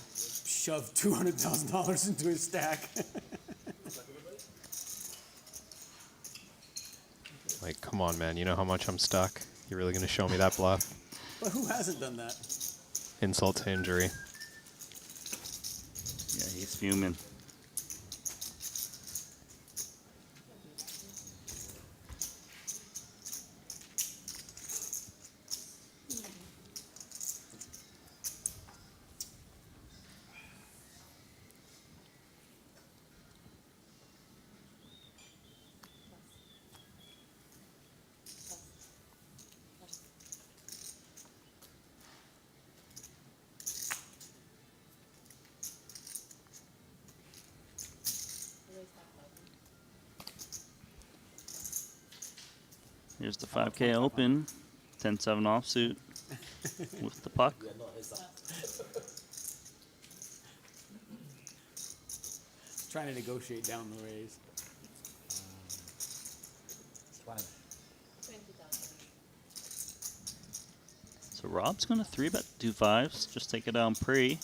shove $200,000 into his stack. Like, come on, man. You know how much I'm stuck? You really going to show me that bluff? But who hasn't done that? Insult to injury. Yeah, he's fuming. Here's the 5K open, 10-7 offsuit with the puck. Trying to negotiate down the raise. 20. So Rob's going to 3-bet 2 5s, just take it down pre.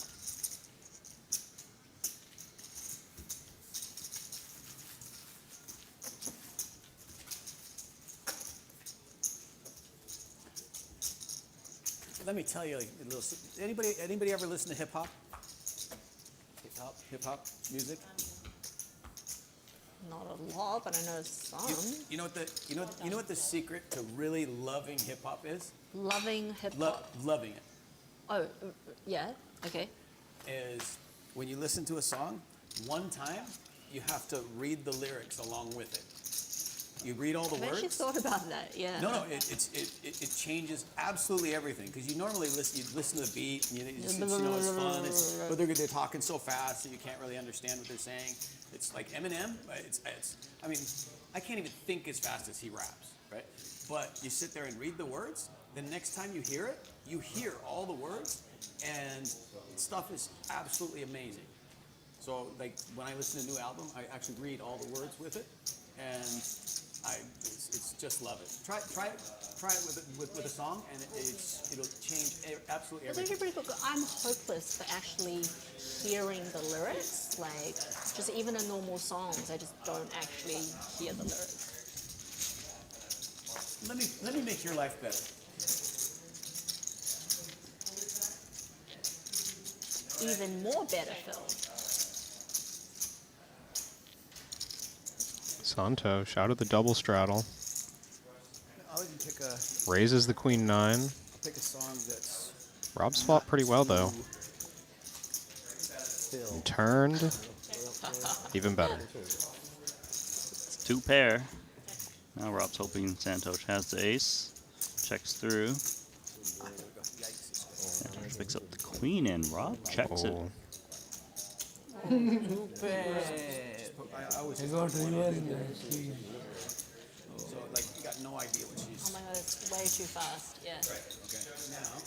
Let me tell you a little. Anybody ever listen to hip hop? Hip hop music. Not a lot, but I know some. You know what the secret to really loving hip hop is? Loving hip hop. Loving it Oh, yeah. Okay. is when you listen to a song, one time you have to read the lyrics along with it. You read all the I've actually words. thought about that. Yeah. No, it changes absolutely everything because you normally listen to the beat and it's fun. But they're talking so fast that you can't really understand what they're saying. It's like Eminem. I mean, I can't even think as fast as he raps, right? But you sit there and read the words. The next time you hear it, you hear all the words, and stuff is absolutely amazing. So, like when I listen to a new album, I actually read all the words with it, and it's just love it. Try it with a song, and it'll change absolutely It's everything. actually pretty cool. I'm hopeless for actually hearing the lyrics. Like, just even in normal songs, I just don't actually hear the lyrics. Let me make your life better. Even more better, Phil. Santhosh out of the double straddle. I'll even pick a Raises the queen 9. pick a song that's Rob's fought pretty well, though. And turned. Even better. It's 2 pair. Now Rob's hoping Santhosh has the ace. Checks through. Santhosh picks up the queen and Rob checks it. I always I got revenge. so like you got no idea what she's. Oh my god, it's way too fast. Yeah. Okay. Now.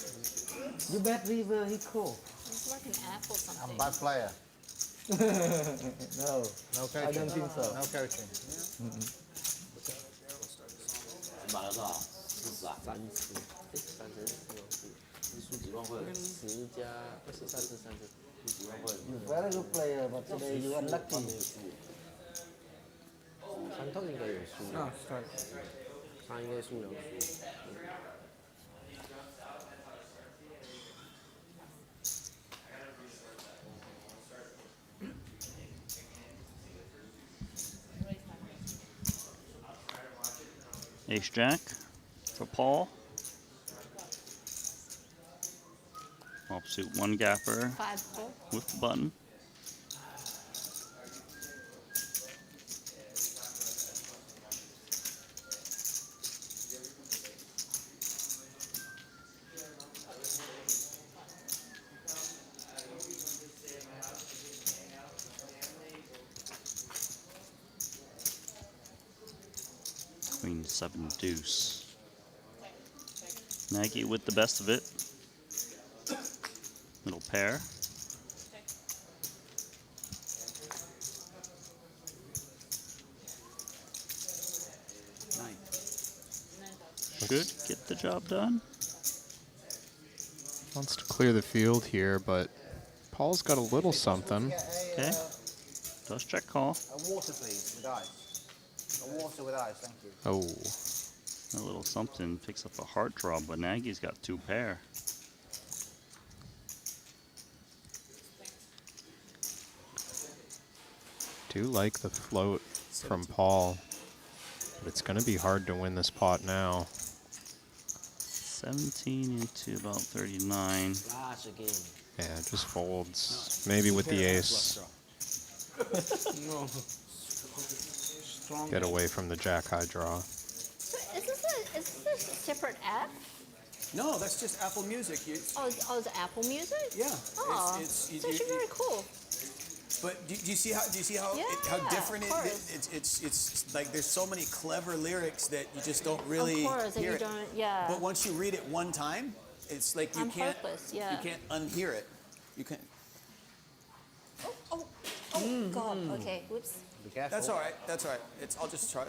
You bet river, he cool. It's like an app or something. I'm a bad player. No, No coaching. I don't think so. No coaching. 买了多少？40啊？30，你输几万会？10加20，30，输几万会？ You're very good player, but today you unlucky. 三套应该有输，Ah, start. 他应该输2输。 Ace Jack for Paul. Offsuit 1 gapper 5-4. with the button. Queen 7 deuce. Nagy with the best of it. Middle pair. Should get the job done. Wants to clear the field here, but Paul's got a little something. Okay. Does check call. A water, please, with ice. A water with ice, thank you. Oh. A little something picks up a heart draw, but Nagy's got 2 pair. Do like the float from Paul, but it's going to be hard to win this pot now. 17 into about 39. Flash again. Yeah, just folds. Maybe with the ace. No. Strong. Get away from the jack high draw. So is this a separate app? No, that's just Apple Music. Oh, it's Apple Music? Yeah. Oh, it's it's actually very cool. But do you see how Yeah, different of it course. it's like there's so many clever lyrics that you just don't really Of course, and hear you it. don't, yeah. But once you read it one time, it's like you I'm can't hopeless, yeah. you can't unhear it. You can't. Oh, God, okay, whoops. Be careful. That's all right. That's all right.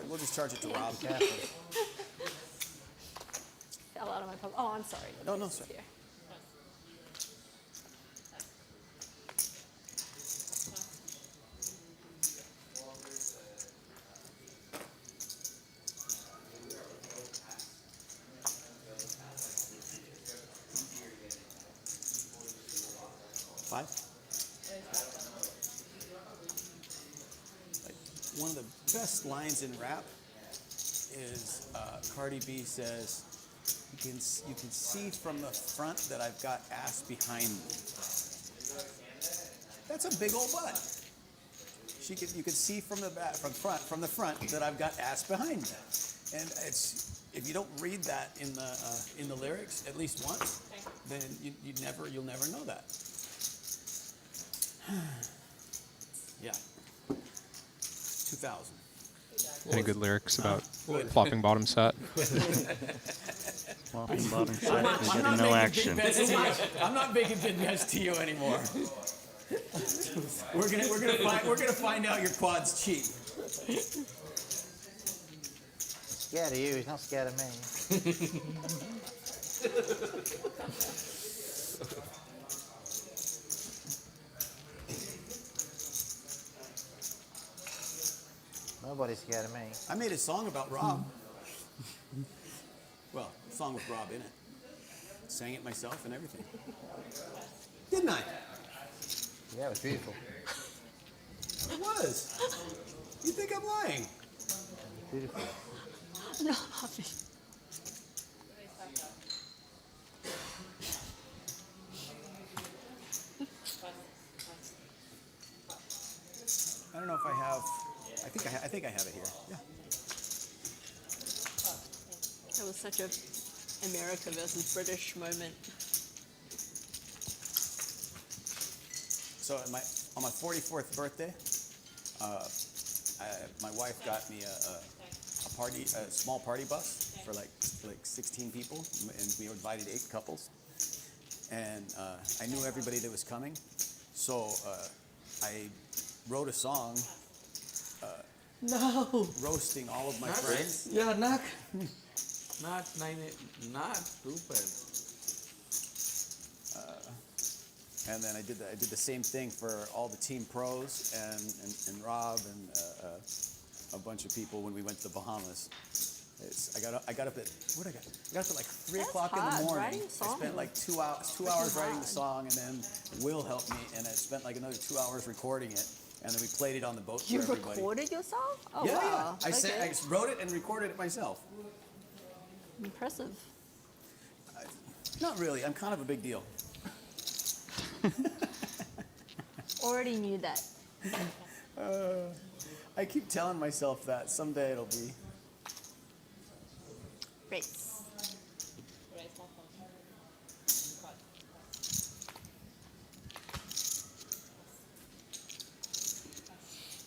We'll just charge it to Rob. Be careful. Fell out of my pocket. Oh, I'm sorry. No, It's sorry. here. Five. Like, one of the best lines in rap is Cardi B says, you can see from the front that I've got ass behind me. That's a big old butt. You can see from the back, from the front that I've got ass behind me. And it's, if you don't read that in the lyrics at least once, then you'll never know that. Yeah. 2000. Any good lyrics about flopping bottom set? Flopping bottom set and getting no action. I'm not making big bets to you anymore. We're gonna find out your quad's cheap. Scared of you, he's not scared of me. Nobody's scared of me. I made a song about Rob. Well, a song with Rob in it. Sang it myself and everything. Didn't I? Yeah, it was beautiful. It was. You think I'm lying? Beautiful. No, not me. I don't know if I have. I think I have it here. Yeah. It was such a America versus British moment. So on my 44th birthday, my wife got me a small party bus for like 16 people, and we invited 8 couples. And I knew everybody that was coming, so I wrote a song. No. Roasting all of my friends. Yeah, not stupid. And then I did the same thing for all the team pros and Rob and a bunch of people when we went to the Bahamas. I got up at what I got? I got up at like 3 o'clock in the morning. Writing I spent like 2 hours writing the song, and then Will helped me, and I spent like another 2 hours recording it, and then we played it on the boat You for everybody. recorded yourself? Oh, Yeah, wow. yeah. Okay. I wrote it and recorded it myself. Impressive. Not really. I'm kind of a big deal. Already knew that. I keep telling myself that someday it'll be. Race.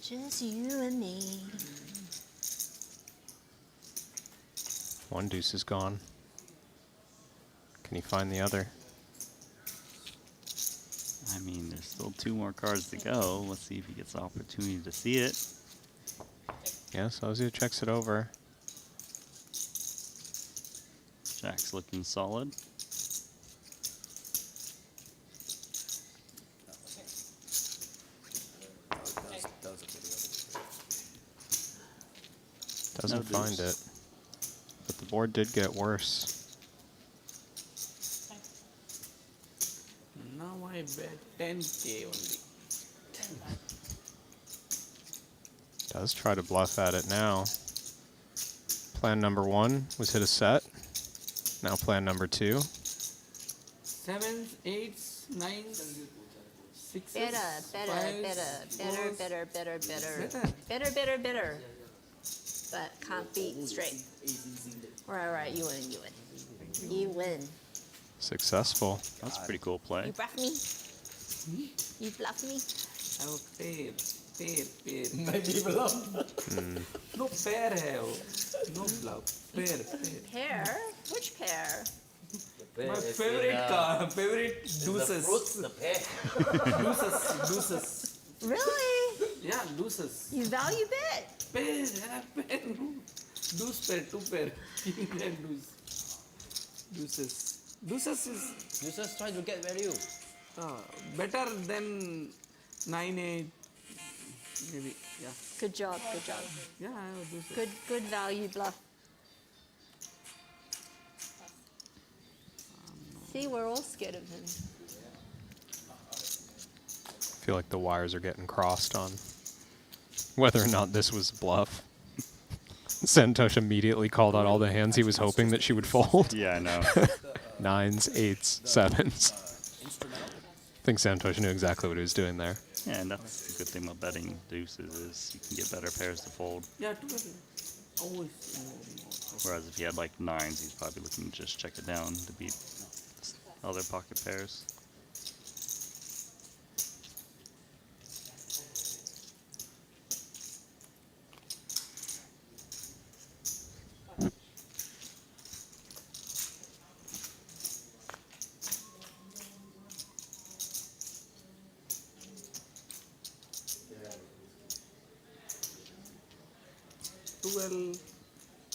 Just you and me. One deuce is gone. Can he find the other? I mean, there's still 2 more cards to go. Let's see if he gets the opportunity to see it. Yes, Ozio checks it over. Jack's looking solid. Doesn't find it. But the board did get worse. Now I bet 10K only. Does try to bluff at it now. Plan number 1 was hit a set. Now plan number 2. 7s, 8s, 9s, 6s. Better. But can't beat straight. Right, you win. Successful. That's a pretty cool play. You bluff me? You bluff me? I will pair. Maybe bluff. No pair have. No bluff. Pair. Pair? Which pair? My favorite card. Favorite deuces. The pear. Deuces. Really? Yeah, deuces. You value bet? Pair. Deuce pair, 2 pair. King and deuce. Deuces. Deuces is You just try to get value. better than 9-8. Maybe. Yeah. Good job. Yeah, I have deuces. Good value bluff. See, we're all scared of him. I feel like the wires are getting crossed on whether or not this was bluff. Santhosh immediately called out all the hands he was hoping that she would fold. Yeah, I know. 9s, 8s, 7s. I think Santhosh knew exactly what he was doing there. Yeah, and that's the good thing about betting deuces is you can get better pairs to fold. Yeah, 2 pair. Always. Whereas if he had like 9s, he's probably looking to just check it down to beat other pocket pairs.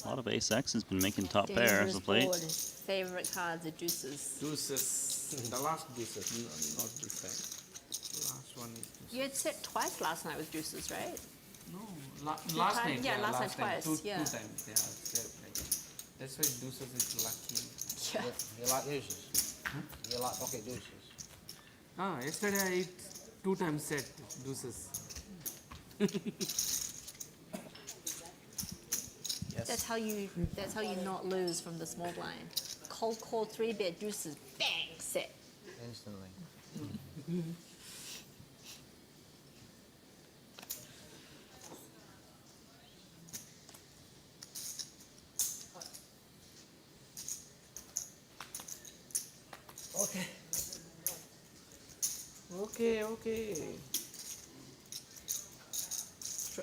A lot of ace-X has been making top pair as of late. Board. Favorite cards are deuces. Deuces. The last deuces, not this time. Last one is deuces. You had set twice last night with deuces, right? No, last time- night. yeah, last night twice, Two yeah. times. Yeah, said like that. That's why deuces is lucky. Yeah. You like deuces? You like pocket deuces? Yesterday I 2 times set deuces. That's how you not lose from the small blind. Cold call 3-bet deuces, bang, set. Instantly. Okay.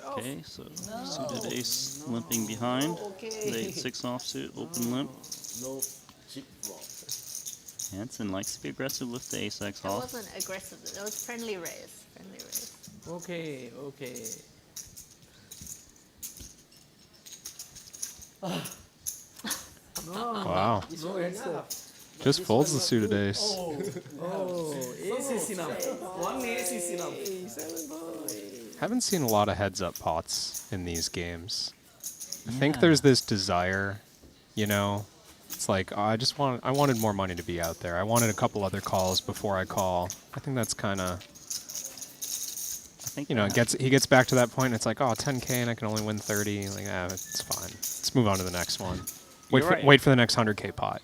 Okay, so suited ace limping behind. Okay. The 8-6 offsuit, open limp. No chip flop. Hansen likes to be aggressive with the ace-X That off. wasn't aggressive. It was friendly raise. Okay. Wow. No answer. Just folds the suited ace. Oh, ace is enough. One ace is enough. Haven't seen a lot of heads-up pots in these games. I think there's this desire, it's like, oh, I wanted more money to be out there. I wanted a couple other calls before I call. I think that's kind of, he gets back to that point and it's like, oh, 10K and I can only win 30. Like, it's fine. Let's move on to the next one. Wait for the next 100K pot,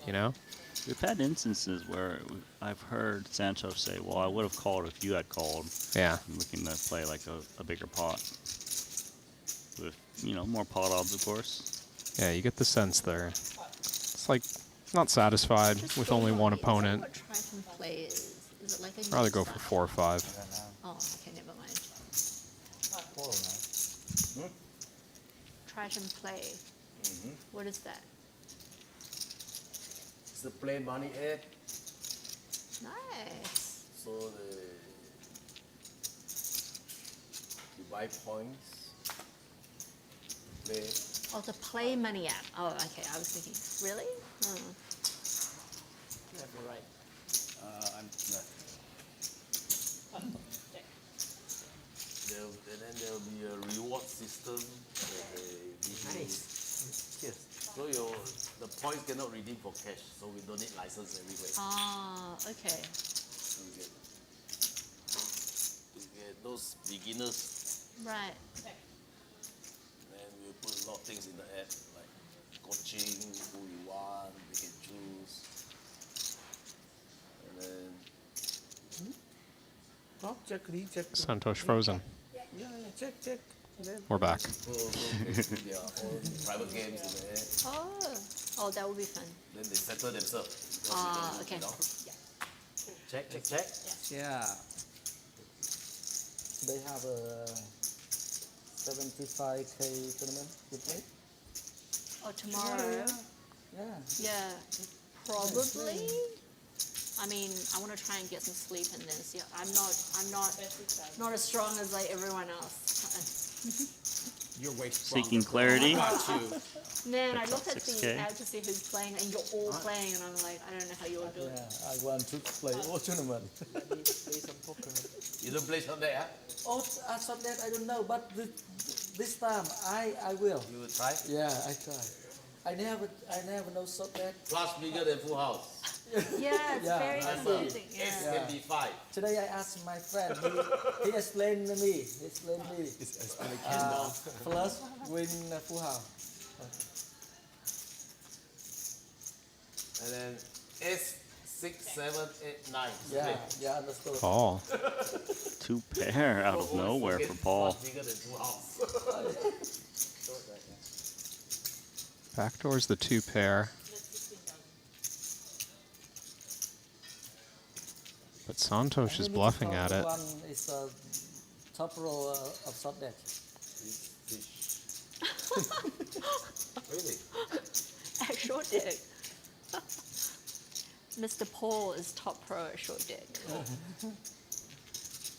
We've had instances where I've heard Santhosh say, well, I would have called if you had called. Yeah. I'm looking to play like a bigger pot. With, more pot odds, of course. Yeah, you get the sense there. It's like, not satisfied with only one opponent. What Triton play is it like a Rather go for 4 or 5. Oh, okay, never mind. Triton play. What is that? It's the play money 8. Nice. So you buy points. Play. Oh, the play money app. Oh, okay. I was thinking, really? Oh. Yeah, you're right. I'm And then there'll be a reward system that they give you So the points cannot redeem for cash, so we don't need license everywhere. Ah, okay. To get those beginners, Right. then we'll put a lot of things in the app, like coaching, who you want, they can choose. And then Top, check, recheck. Santhosh frozen. Yeah, check. Then We're back. put their own private games in the app. Oh, that would be fun. Then they settle themselves. Because we Ah, don't, okay. you know. Check. yeah. They have a 75K tournament with me. Oh, tomorrow. Yeah. Yeah, probably. I mean, I want to try and get some sleep in this. Yeah, I'm not as strong as like everyone else. You're way stronger. Seeking clarity. Got you. Man, I look at 6K. the app to see who's playing, and you're all playing, and I'm like, I don't know how you're doing. Yeah, I want to play all tournament. Play some poker. You don't play Sunday, huh? Oh, I thought that I don't know, but this time I will. You will try? Yeah, I try. I never know shot that. Plus bigger than full house. Yeah, it's Yeah. very Remember, confusing. X Yeah. can be 5. Today I asked my friend. He explained to me. Plus win full house. And then S 6, 7, 8, 9. Yeah, understood. Paul. 2 pair out of nowhere for Paul. Bigger than full house. Backdoor's the 2 pair. But Santhosh is bluffing at it. One is top row of shot deck. Really? At short deck. Mr. Paul is top pro at short deck.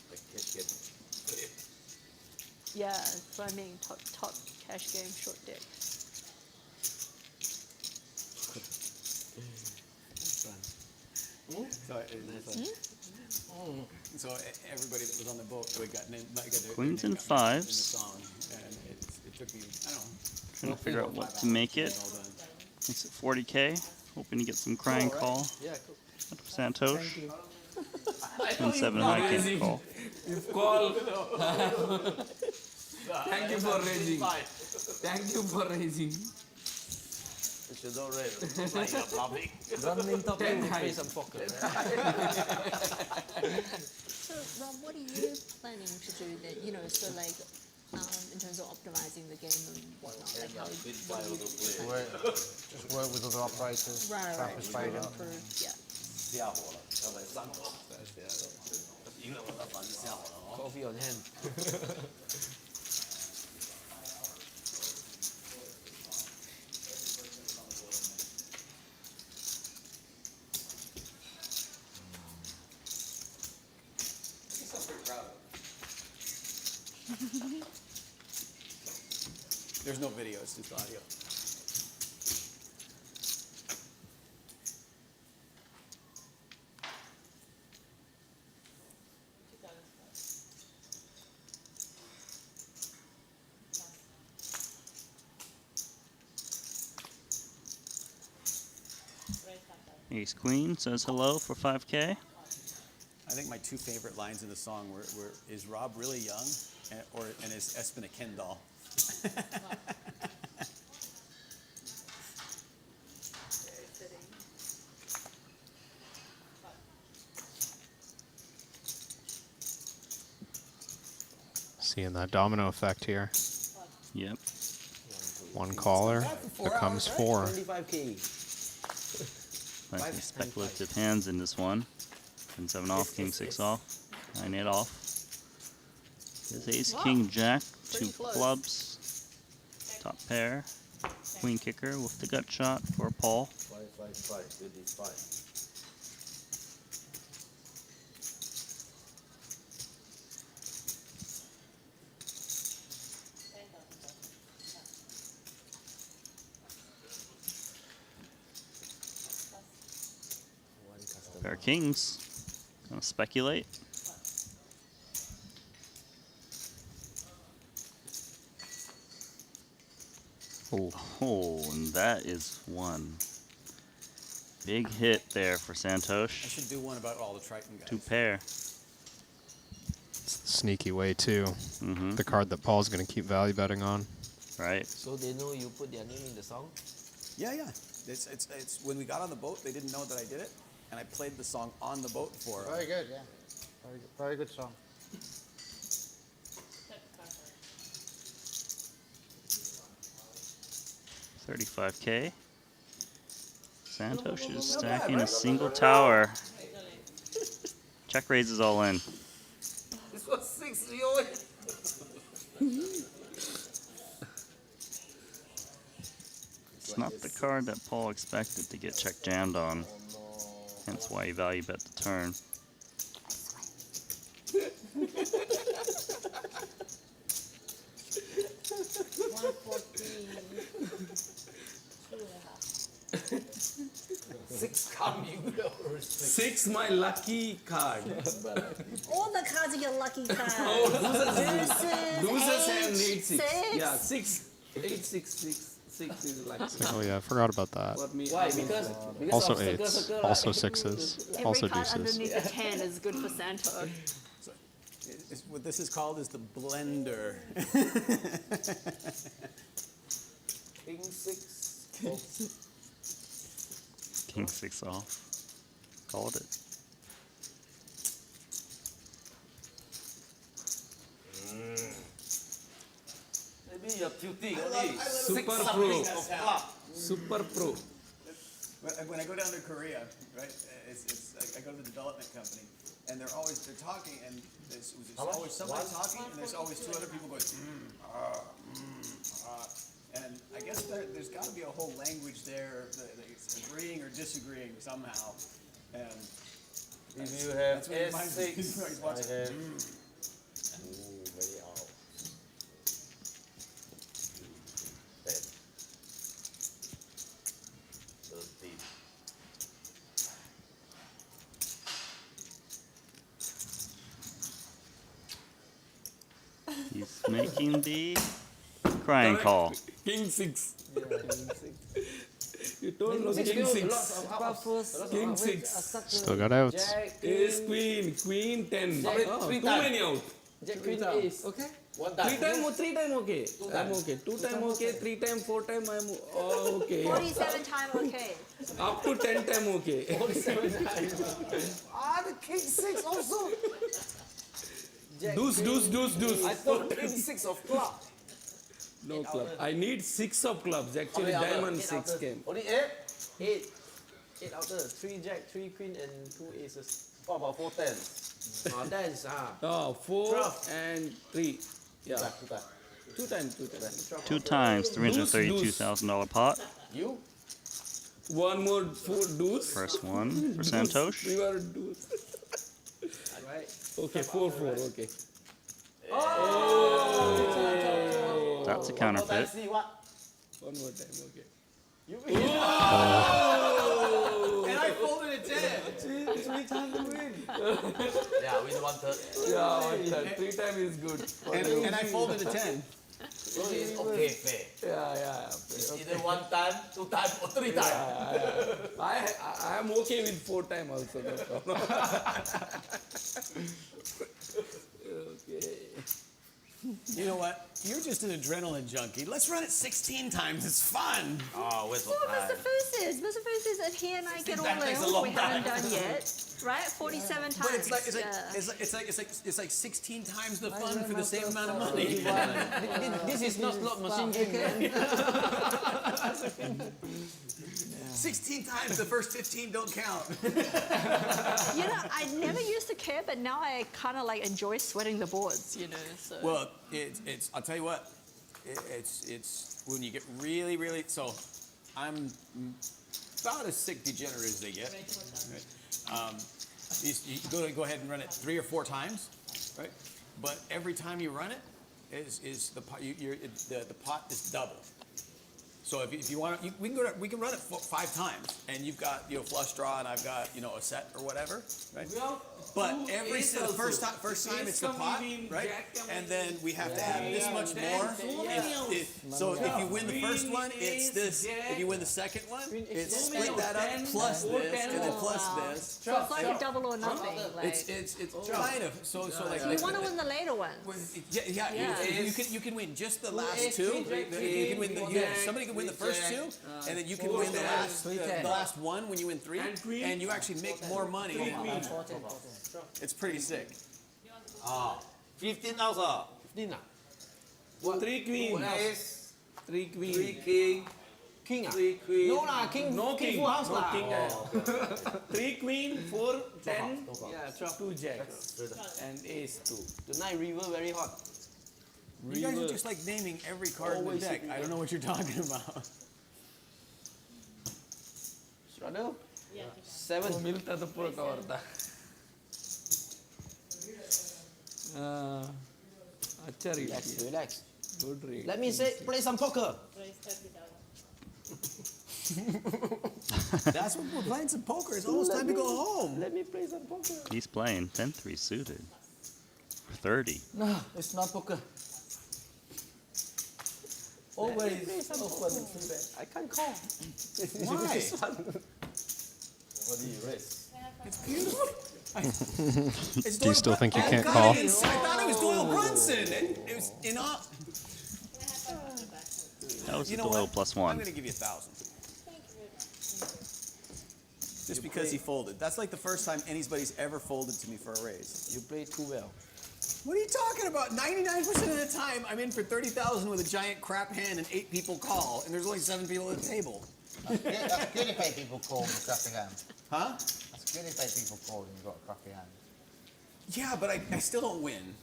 Like cash game. Yeah, that's what I mean. Top cash game short deck. So everybody that was on the boat, we got named, like, got their Queens name and got mentioned in the 5s. song, and it took me, I don't know. Trying to figure out what to make it. Well done. Makes it 40K. Hoping to get some crying call. Yeah, cool. Out of Santhosh. Thank And 7 high king call. You've called. Thank you for raising. Thank you for raising. You should not raise. Like you're bluffing. Running top Ten row. high. Play some poker. So, Rob, what are you planning to do then? You know, so like, in terms of optimizing the game and whatnot, like how what do you Just work with other operators. right, try right, to to persuade them. improve, yeah. 吓我了，要不然3个。赢了我的反正吓我了哦。 Coffee on hand. There's no video, it's just audio. Ace Queen says hello for 5K. I think my 2 favorite lines in the song were is Rob really young, and is Espen a Ken doll? Seeing that domino effect here. Yep. 1 caller becomes 4. 25K. Plenty of speculative hands in this one. 10-7 off, king 6 off, 9-8 off. There's ace, king, jack, 2 clubs, top pair, queen kicker with the gut shot for Paul. 5, 5, 5, 25. Pair of kings. Gonna speculate. Oh, and that is one. Big hit there for Santhosh. I should do one about all the Triton guys. 2 pair. It's the sneaky way too. Mm-hmm. The card that Paul's going to keep value betting on. Right. So they know you put their name in the song? Yeah. It's when we got on the boat, they didn't know that I did it, and I played the song on the boat for. Very good, yeah. Very good song. $35K. Santhosh is stacking a single tower. Check raises all in. This was 6 yo. It's not the card that Paul expected to get check jammed on. Hence why he value bet the turn. Six my lucky card. All the cards are your lucky cards. Losers and 8 6. Six. Yeah, 6 8 6 6 6 is lucky. Oh yeah, I forgot about that. Why? Because Also of circle, 8s, circle, also right? 6s, Every also card deuces. underneath the 10 is good for Santhosh. What this is called is the blender. King 6. King 6 off. Called it. Maybe you're tilting only. Super pro. Super pro. When I go down to Korea, right? I go to the development company, and they're talking, and there's always somebody talking, and there's always 2 other people going, and I guess there's got to be a whole language there that is agreeing or disagreeing somehow, and If you have that's what it reminds me. He's S6, I watching. have. Very out. 10. 13. He's making the crying call. King 6. Yeah, King 6. You told us King 6. King 6. Still got outs. Jack, Ace Queen. Queen 10. Jack, Oh, three too times. many out. Jack, Queen, Ace. Okay. 1 time. 3 time okay. I'm okay. 2 time okay. 3 time, 4 time I'm okay. 47 time okay. Up to 10 time okay. 47 times. The King 6 also. Jack, Deuce. I thought King 6 of club. No club. I need 6 of clubs. Actually, diamond 6 came. Only 8? 8. 8 outer. 3 Jack, 3 Queen, and 2 Aces. What about 4 10s? 10s, Oh, 4 12. and 3. Yeah. 2 times. 2 times. 2 times, $332,000 pot. You? One more 4 deuce. First one for Santhosh. We were deuce. Right. Okay, 4 okay. That's a counterfeit. See what? One more time, okay. You And I folded a 10. 3 times to win. Yeah, win 1/3. Yeah, 1/3. 3 times is good. And I folded a 10. So it's okay, fair. Yeah. It's either 1 time, 2 time, or 3 time. I am okay with 4 time also. No problem. Okay. You know what? You're just an adrenaline junkie. Let's run it 16 times. It's fun. Oh, where's Well, Mr. Foos is. Mr. Foos is, if he and I get all That takes a in, long we haven't time. done yet. Right? 47 times. But it's yeah. like 16 times the fun for the same amount of money. This is not slot machine game, man. 16 times the first 15 don't count. You know, I never used to care, but now I kind of like enjoy sweating the boards, you know. So. Well, it's I'll tell you what, it's when you get really, so I'm about as sick degenerate as they get. Right? You go ahead and run it 3 or 4 times, right? But every time you run it, the pot is double. So if you want to, we can run it 5 times, and you've got flush draw, and I've got a set or whatever, right? But first time it's the pot, right? And then we have to have this much more. So if you win the first one, it's this. If you win the second one, it's split that up plus this and then plus this. So it's like a double or nothing. Like, It's kind of so like. you want to win the later ones. You can win just the last two. You can win somebody can win the first two, and then you can win the last one when you win three, and you actually make more money. It's pretty sick. 15 also. 15 ah? 3 queen. Ace. 3 queen. 3 king. King ah? 3 queen. No lah, king. No king. Full house No lah. king. 3 queen, 4, 10, 2 jacks, and ace 2. Tonight river very hot. You guys are just like naming every card in the deck. I don't know what you're talking about. Strudel? 7. Milta to pura kawarta. Achari. Relax. Good read. Let me play some poker. That's what we're playing some poker. It's almost time to go home. Let me play some poker. He's playing 10-3 suited. 30. No, it's not poker. Always open. I can't call. Why? What do you raise? It's beautiful. Do you still think you can't call? I thought it was Doyle Brunson. It was in all. That was You a know Doyle what? plus I'm 1. going to give you 1,000. Just because he folded. That's like the first time anybody's ever folded to me for a raise. You play too well. What are you talking about? 99% of the time, I'm in for 30,000 with a giant crap hand and 8 people call, and there's only 7 people at the table. That's good if 8 people call with a crappy hand. Huh? That's good if 8 people call and you've got a crappy hand. Yeah, but I still don't win.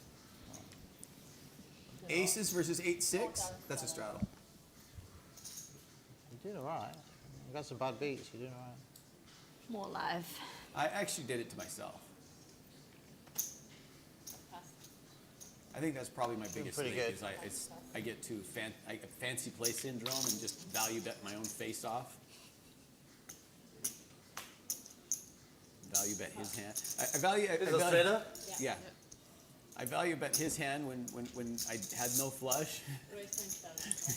Aces versus 8-6? That's a straddle. You're doing alright. You got some bad beats, you're doing alright. More live. I actually did it to myself. I think that's probably my biggest pretty thing. good. Is I get to I get fancy play syndrome and just value bet my own face off. Value bet his hand. I value. Yeah. I value bet his hand when I had no flush.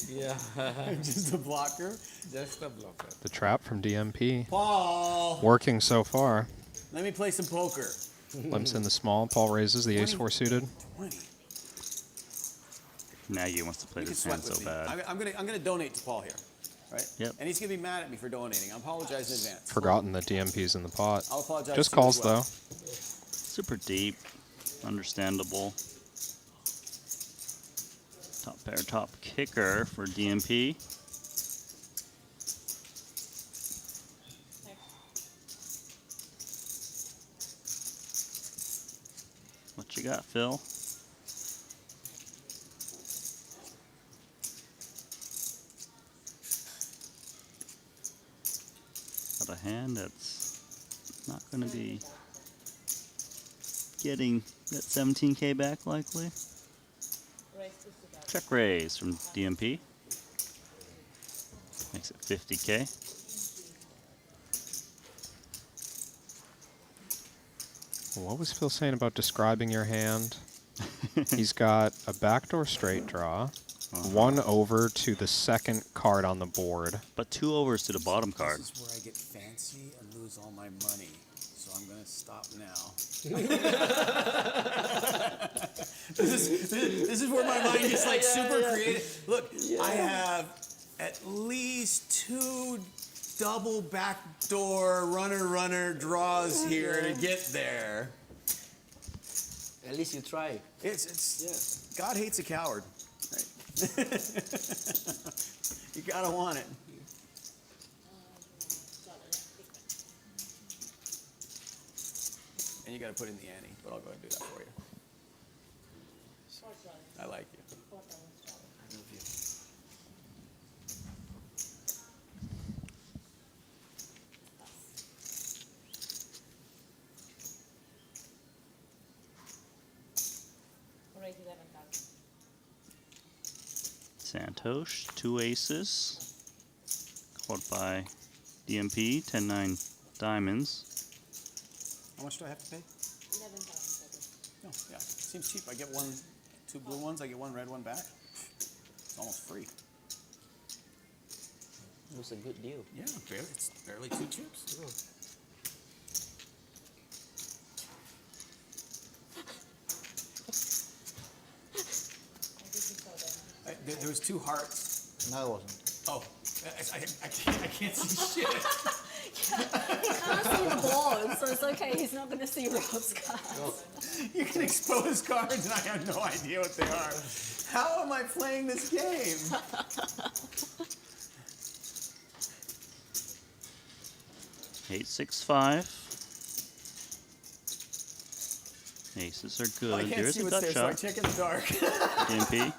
Yeah. I'm just a blocker. Just a blocker. The trap from DMP. Paul. Working so far. Let me play some poker. Limps in the small. Paul raises the ace-4 suited. 20. Nagy wants to play You can this sweat hand so with me. bad. I'm gonna donate to Paul here, right? Yep. And he's gonna be mad at me for donating. I apologize in advance. Forgotten that DMP's in the pot. I'll apologize Just to you calls as well. though. Super deep. Understandable. Top pair, top kicker for DMP. What you got, Phil? Got a hand that's not going to be getting that 17K back likely. Check raise from DMP. Makes it 50K. What was Phil saying about describing your hand? He's got a backdoor straight draw, 1 over to the second card on the board. But 2 overs to the bottom card. This is where I get fancy and lose all my money. So I'm gonna stop now. This is where my mind gets like super creative. Look, I have at least 2 double backdoor runner draws here to get there. At least you try. It's God hates a coward. Right? You gotta want it. And you gotta put in the ante, but I'll go ahead and do that for you. I like you. Santhosh, 2 aces. Called by DMP, 10-9 diamonds. How much do I have to pay? No, yeah, seems cheap. I get two blue ones, I get one red one back. It's almost free. It was a good deal. Yeah, it's barely 2 chips. There was 2 hearts. No, it wasn't. Oh, I can't see shit. He can't see the board, so it's okay. He's not going to see Rob's cards. You can expose cards and I have no idea what they are. How am I playing this game? 8-6-5. Aces are good. I can't There's see a what's gut there, so I shot. check in the dark. DMP.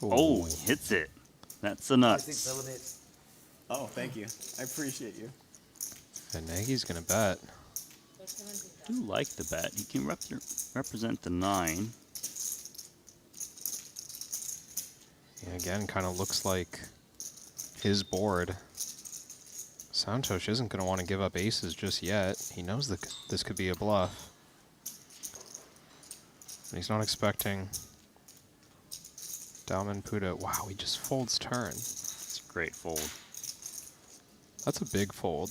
Oh, he hits it. That's the nuts. 6, 7, 8. Oh, thank you. I appreciate you. And Nagy's gonna bet. I do like the bet. He can represent the 9. Yeah, again, kind of looks like his board. Santhosh isn't going to want to give up aces just yet. He knows that this could be a bluff. And he's not expecting Dalman Puda. Wow, he just folds turn. It's a great fold. That's a big fold.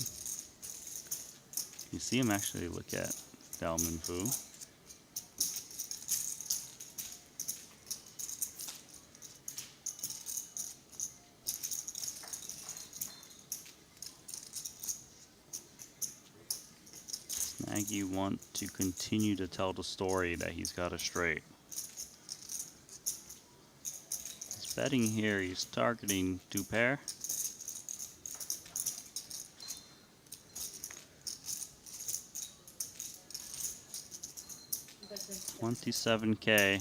You see him actually look at Dalman Fu. Nagy want to continue to tell the story that he's got a straight. He's betting here, he's targeting 2 pair. $27K.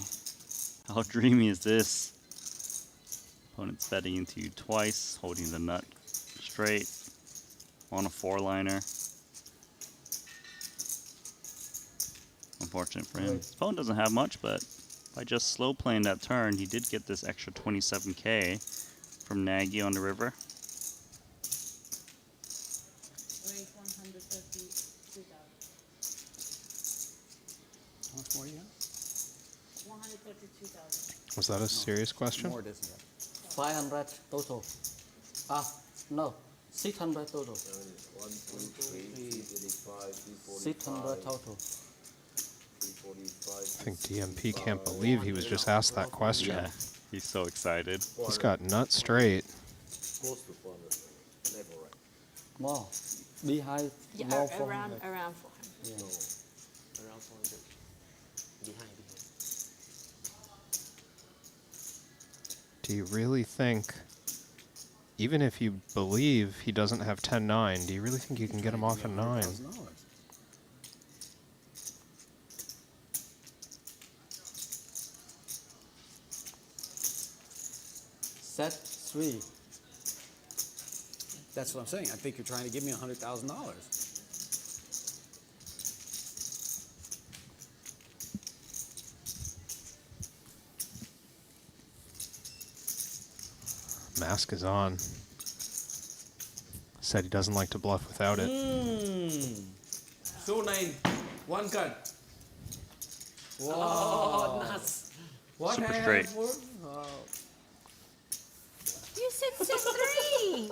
How dreamy is this? Opponent's betting into you twice, holding the nut straight on a 4-liner. Unfortunate for him. His opponent doesn't have much, but by just slow playing that turn, he did get this extra 27K from Nagy on the river. How much more do you have? 132,000. Was that a serious question? More doesn't have. 500 total. No, 600 total. 1, 2, 3, 345, 600 total. 345. I think DMP can't believe he was just asked that question. Yeah, he's so excited. He's got nut straight. Close to 400. Never right. More. Behind. Yeah, more around 400. 400. Yeah. No. Around 400. Behind. Do you really think, even if you believe he doesn't have 10-9, do you really think you can get him off a 9? Set 3. That's what I'm saying. I think you're trying to give me $100,000. Mask is on. Said he doesn't like to bluff without it. Show 9. 1 card. Wow. Oh, nuts. What Super I have straight. for? You said set 3!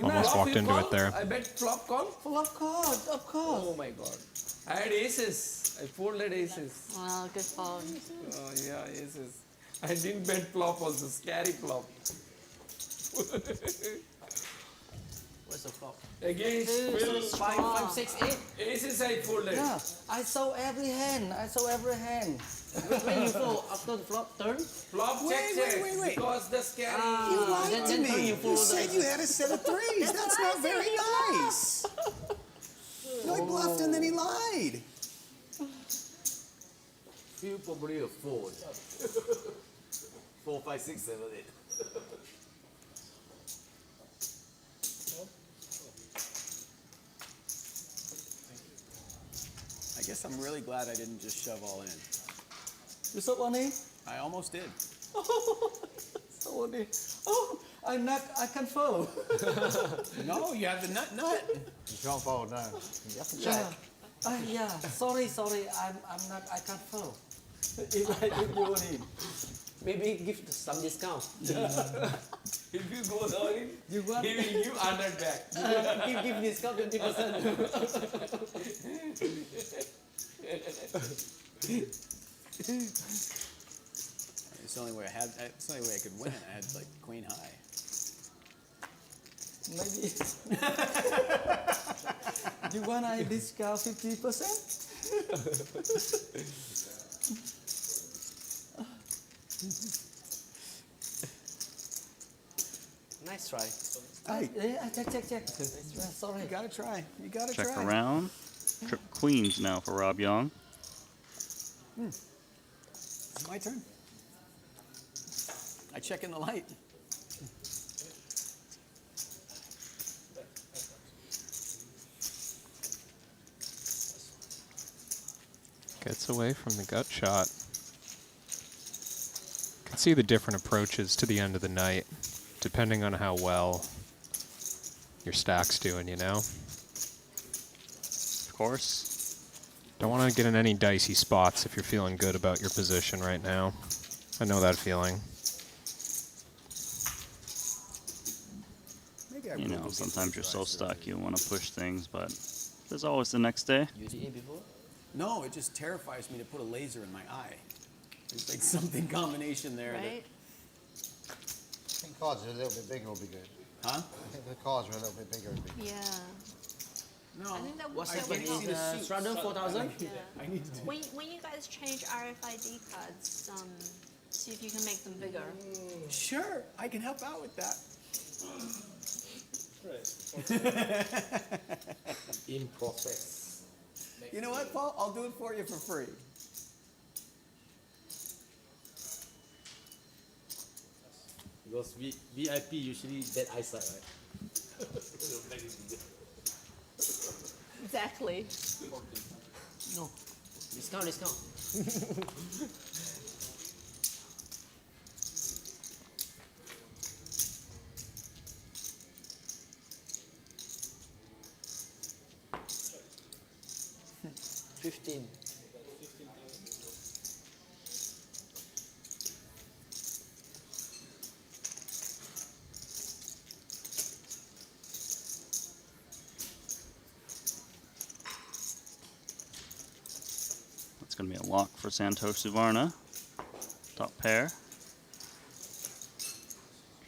Almost Flop walked you into call? it there. I bet flop call? Flop card, of course. Oh my god. I had aces. I folded aces. Wow, good fold. Oh yeah, aces. I didn't bet flop also. Scary flop. What's the flop? Against Ooh, Phil. so 5, strong. 5, 6, 8. Aces I folded. Yeah, I saw every hand. When you fold after the flop turn, Flop check Wait, check. wait, wait. Because the scary. You lied to then me. you You fold said the- you had a set of 3s. That's not very nice. No, he bluffed and then he lied. Feel probably a 4. 4, 5, 6, 7, 8. I guess I'm really glad I didn't just shove all in. You saw one in? I almost did. So only. Oh, I can fold. No, you have the nut. You can't fold, no. You have to check. Yeah. Sorry. I'm not. I can't fold. If you all in, Maybe give some discount. if you go all in, you want giving you 100 back. give discount 20%. It's the only way it's the only way I could win. I had like queen high. Maybe. You want I discount 50%? Nice try. Yeah, check. Sorry. You gotta try. Check around. Trip queens now for Rob Yong. It's my turn. I check in the light. Gets away from the gut shot. Can see the different approaches to the end of the night, depending on how well your stack's doing, you know? Of course. Don't want to get in any dicey spots if you're feeling good about your position right now. I know that feeling. You know, sometimes you're so stuck you want to push things, but there's always the next day. You did it before? No, it just terrifies me to put a laser in my eye. There's like something combination there. Right? I think cards are a little bit bigger will be good. Huh? I think the cards are a little bit bigger would be good. Yeah. No. I think that What's that happening would is help. Strada 4000? Yeah. I need to do When you guys change RFID cards, see if you can make them bigger. Sure, I can help out with that. In process. You know what, Paul? I'll do it for you for free. Because VIP usually bad eyesight, right? Exactly. No. Discount. $15. That's going to be a lock for Santhosh Suvarna. Top pair.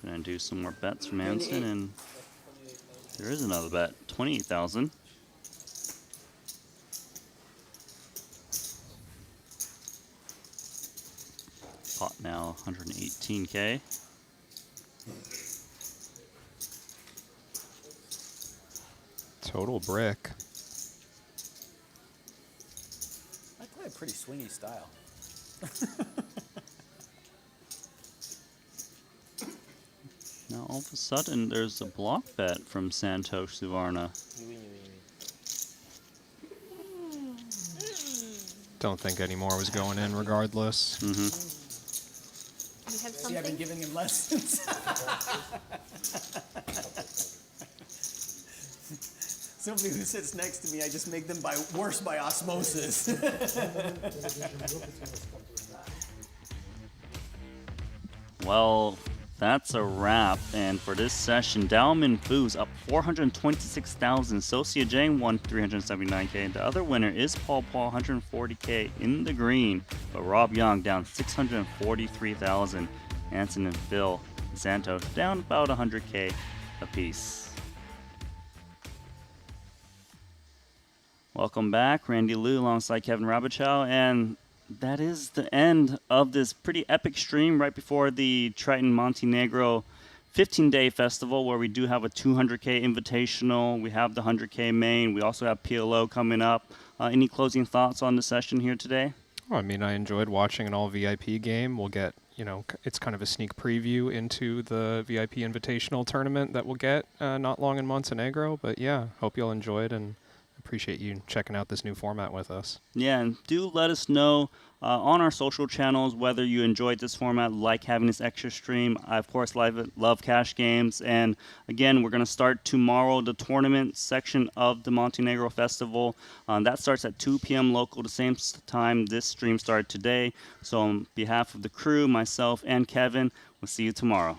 Trying to do some more bets from Anson, and there is another bet, 28,000. Pot now 118K. Total brick. I play a pretty swingy style. Now all of a sudden there's a block bet from Santhosh Suvarna. You win. Don't think any more was going in regardless. You have See, I've been something? giving him lessons. Somebody who sits next to me, I just make them worse by osmosis. Well, that's a wrap. And for this session, Daomin Fu's up 426,000. Sosia Jang won 379K. The other winner is Paul Phua, 140K in the green. But Rob Yong down 643,000. Anson and Phil Santos down about 100K apiece. Welcome back, Randy Liu alongside Kevin Rabichow, and that is the end of this pretty epic stream right before the Triton Montenegro 15-day festival, where we do have a 200K invitational. We have the 100K main. We also have PLO coming up. Any closing thoughts on the session here today? Well, I mean, I enjoyed watching an all VIP game. We'll get, you know, it's kind of a sneak preview into the VIP invitational tournament that we'll get not long in Montenegro. But yeah, hope you'll enjoy it and appreciate you checking out this new format with us. Yeah, and do let us know on our social channels whether you enjoyed this format, like having this extra stream. I, of course, love cash games. And again, we're going to start tomorrow the tournament section of the Montenegro Festival. That starts at 2 p.m. local, the same time this stream started today. So on behalf of the crew, myself, and Kevin, we'll see you tomorrow.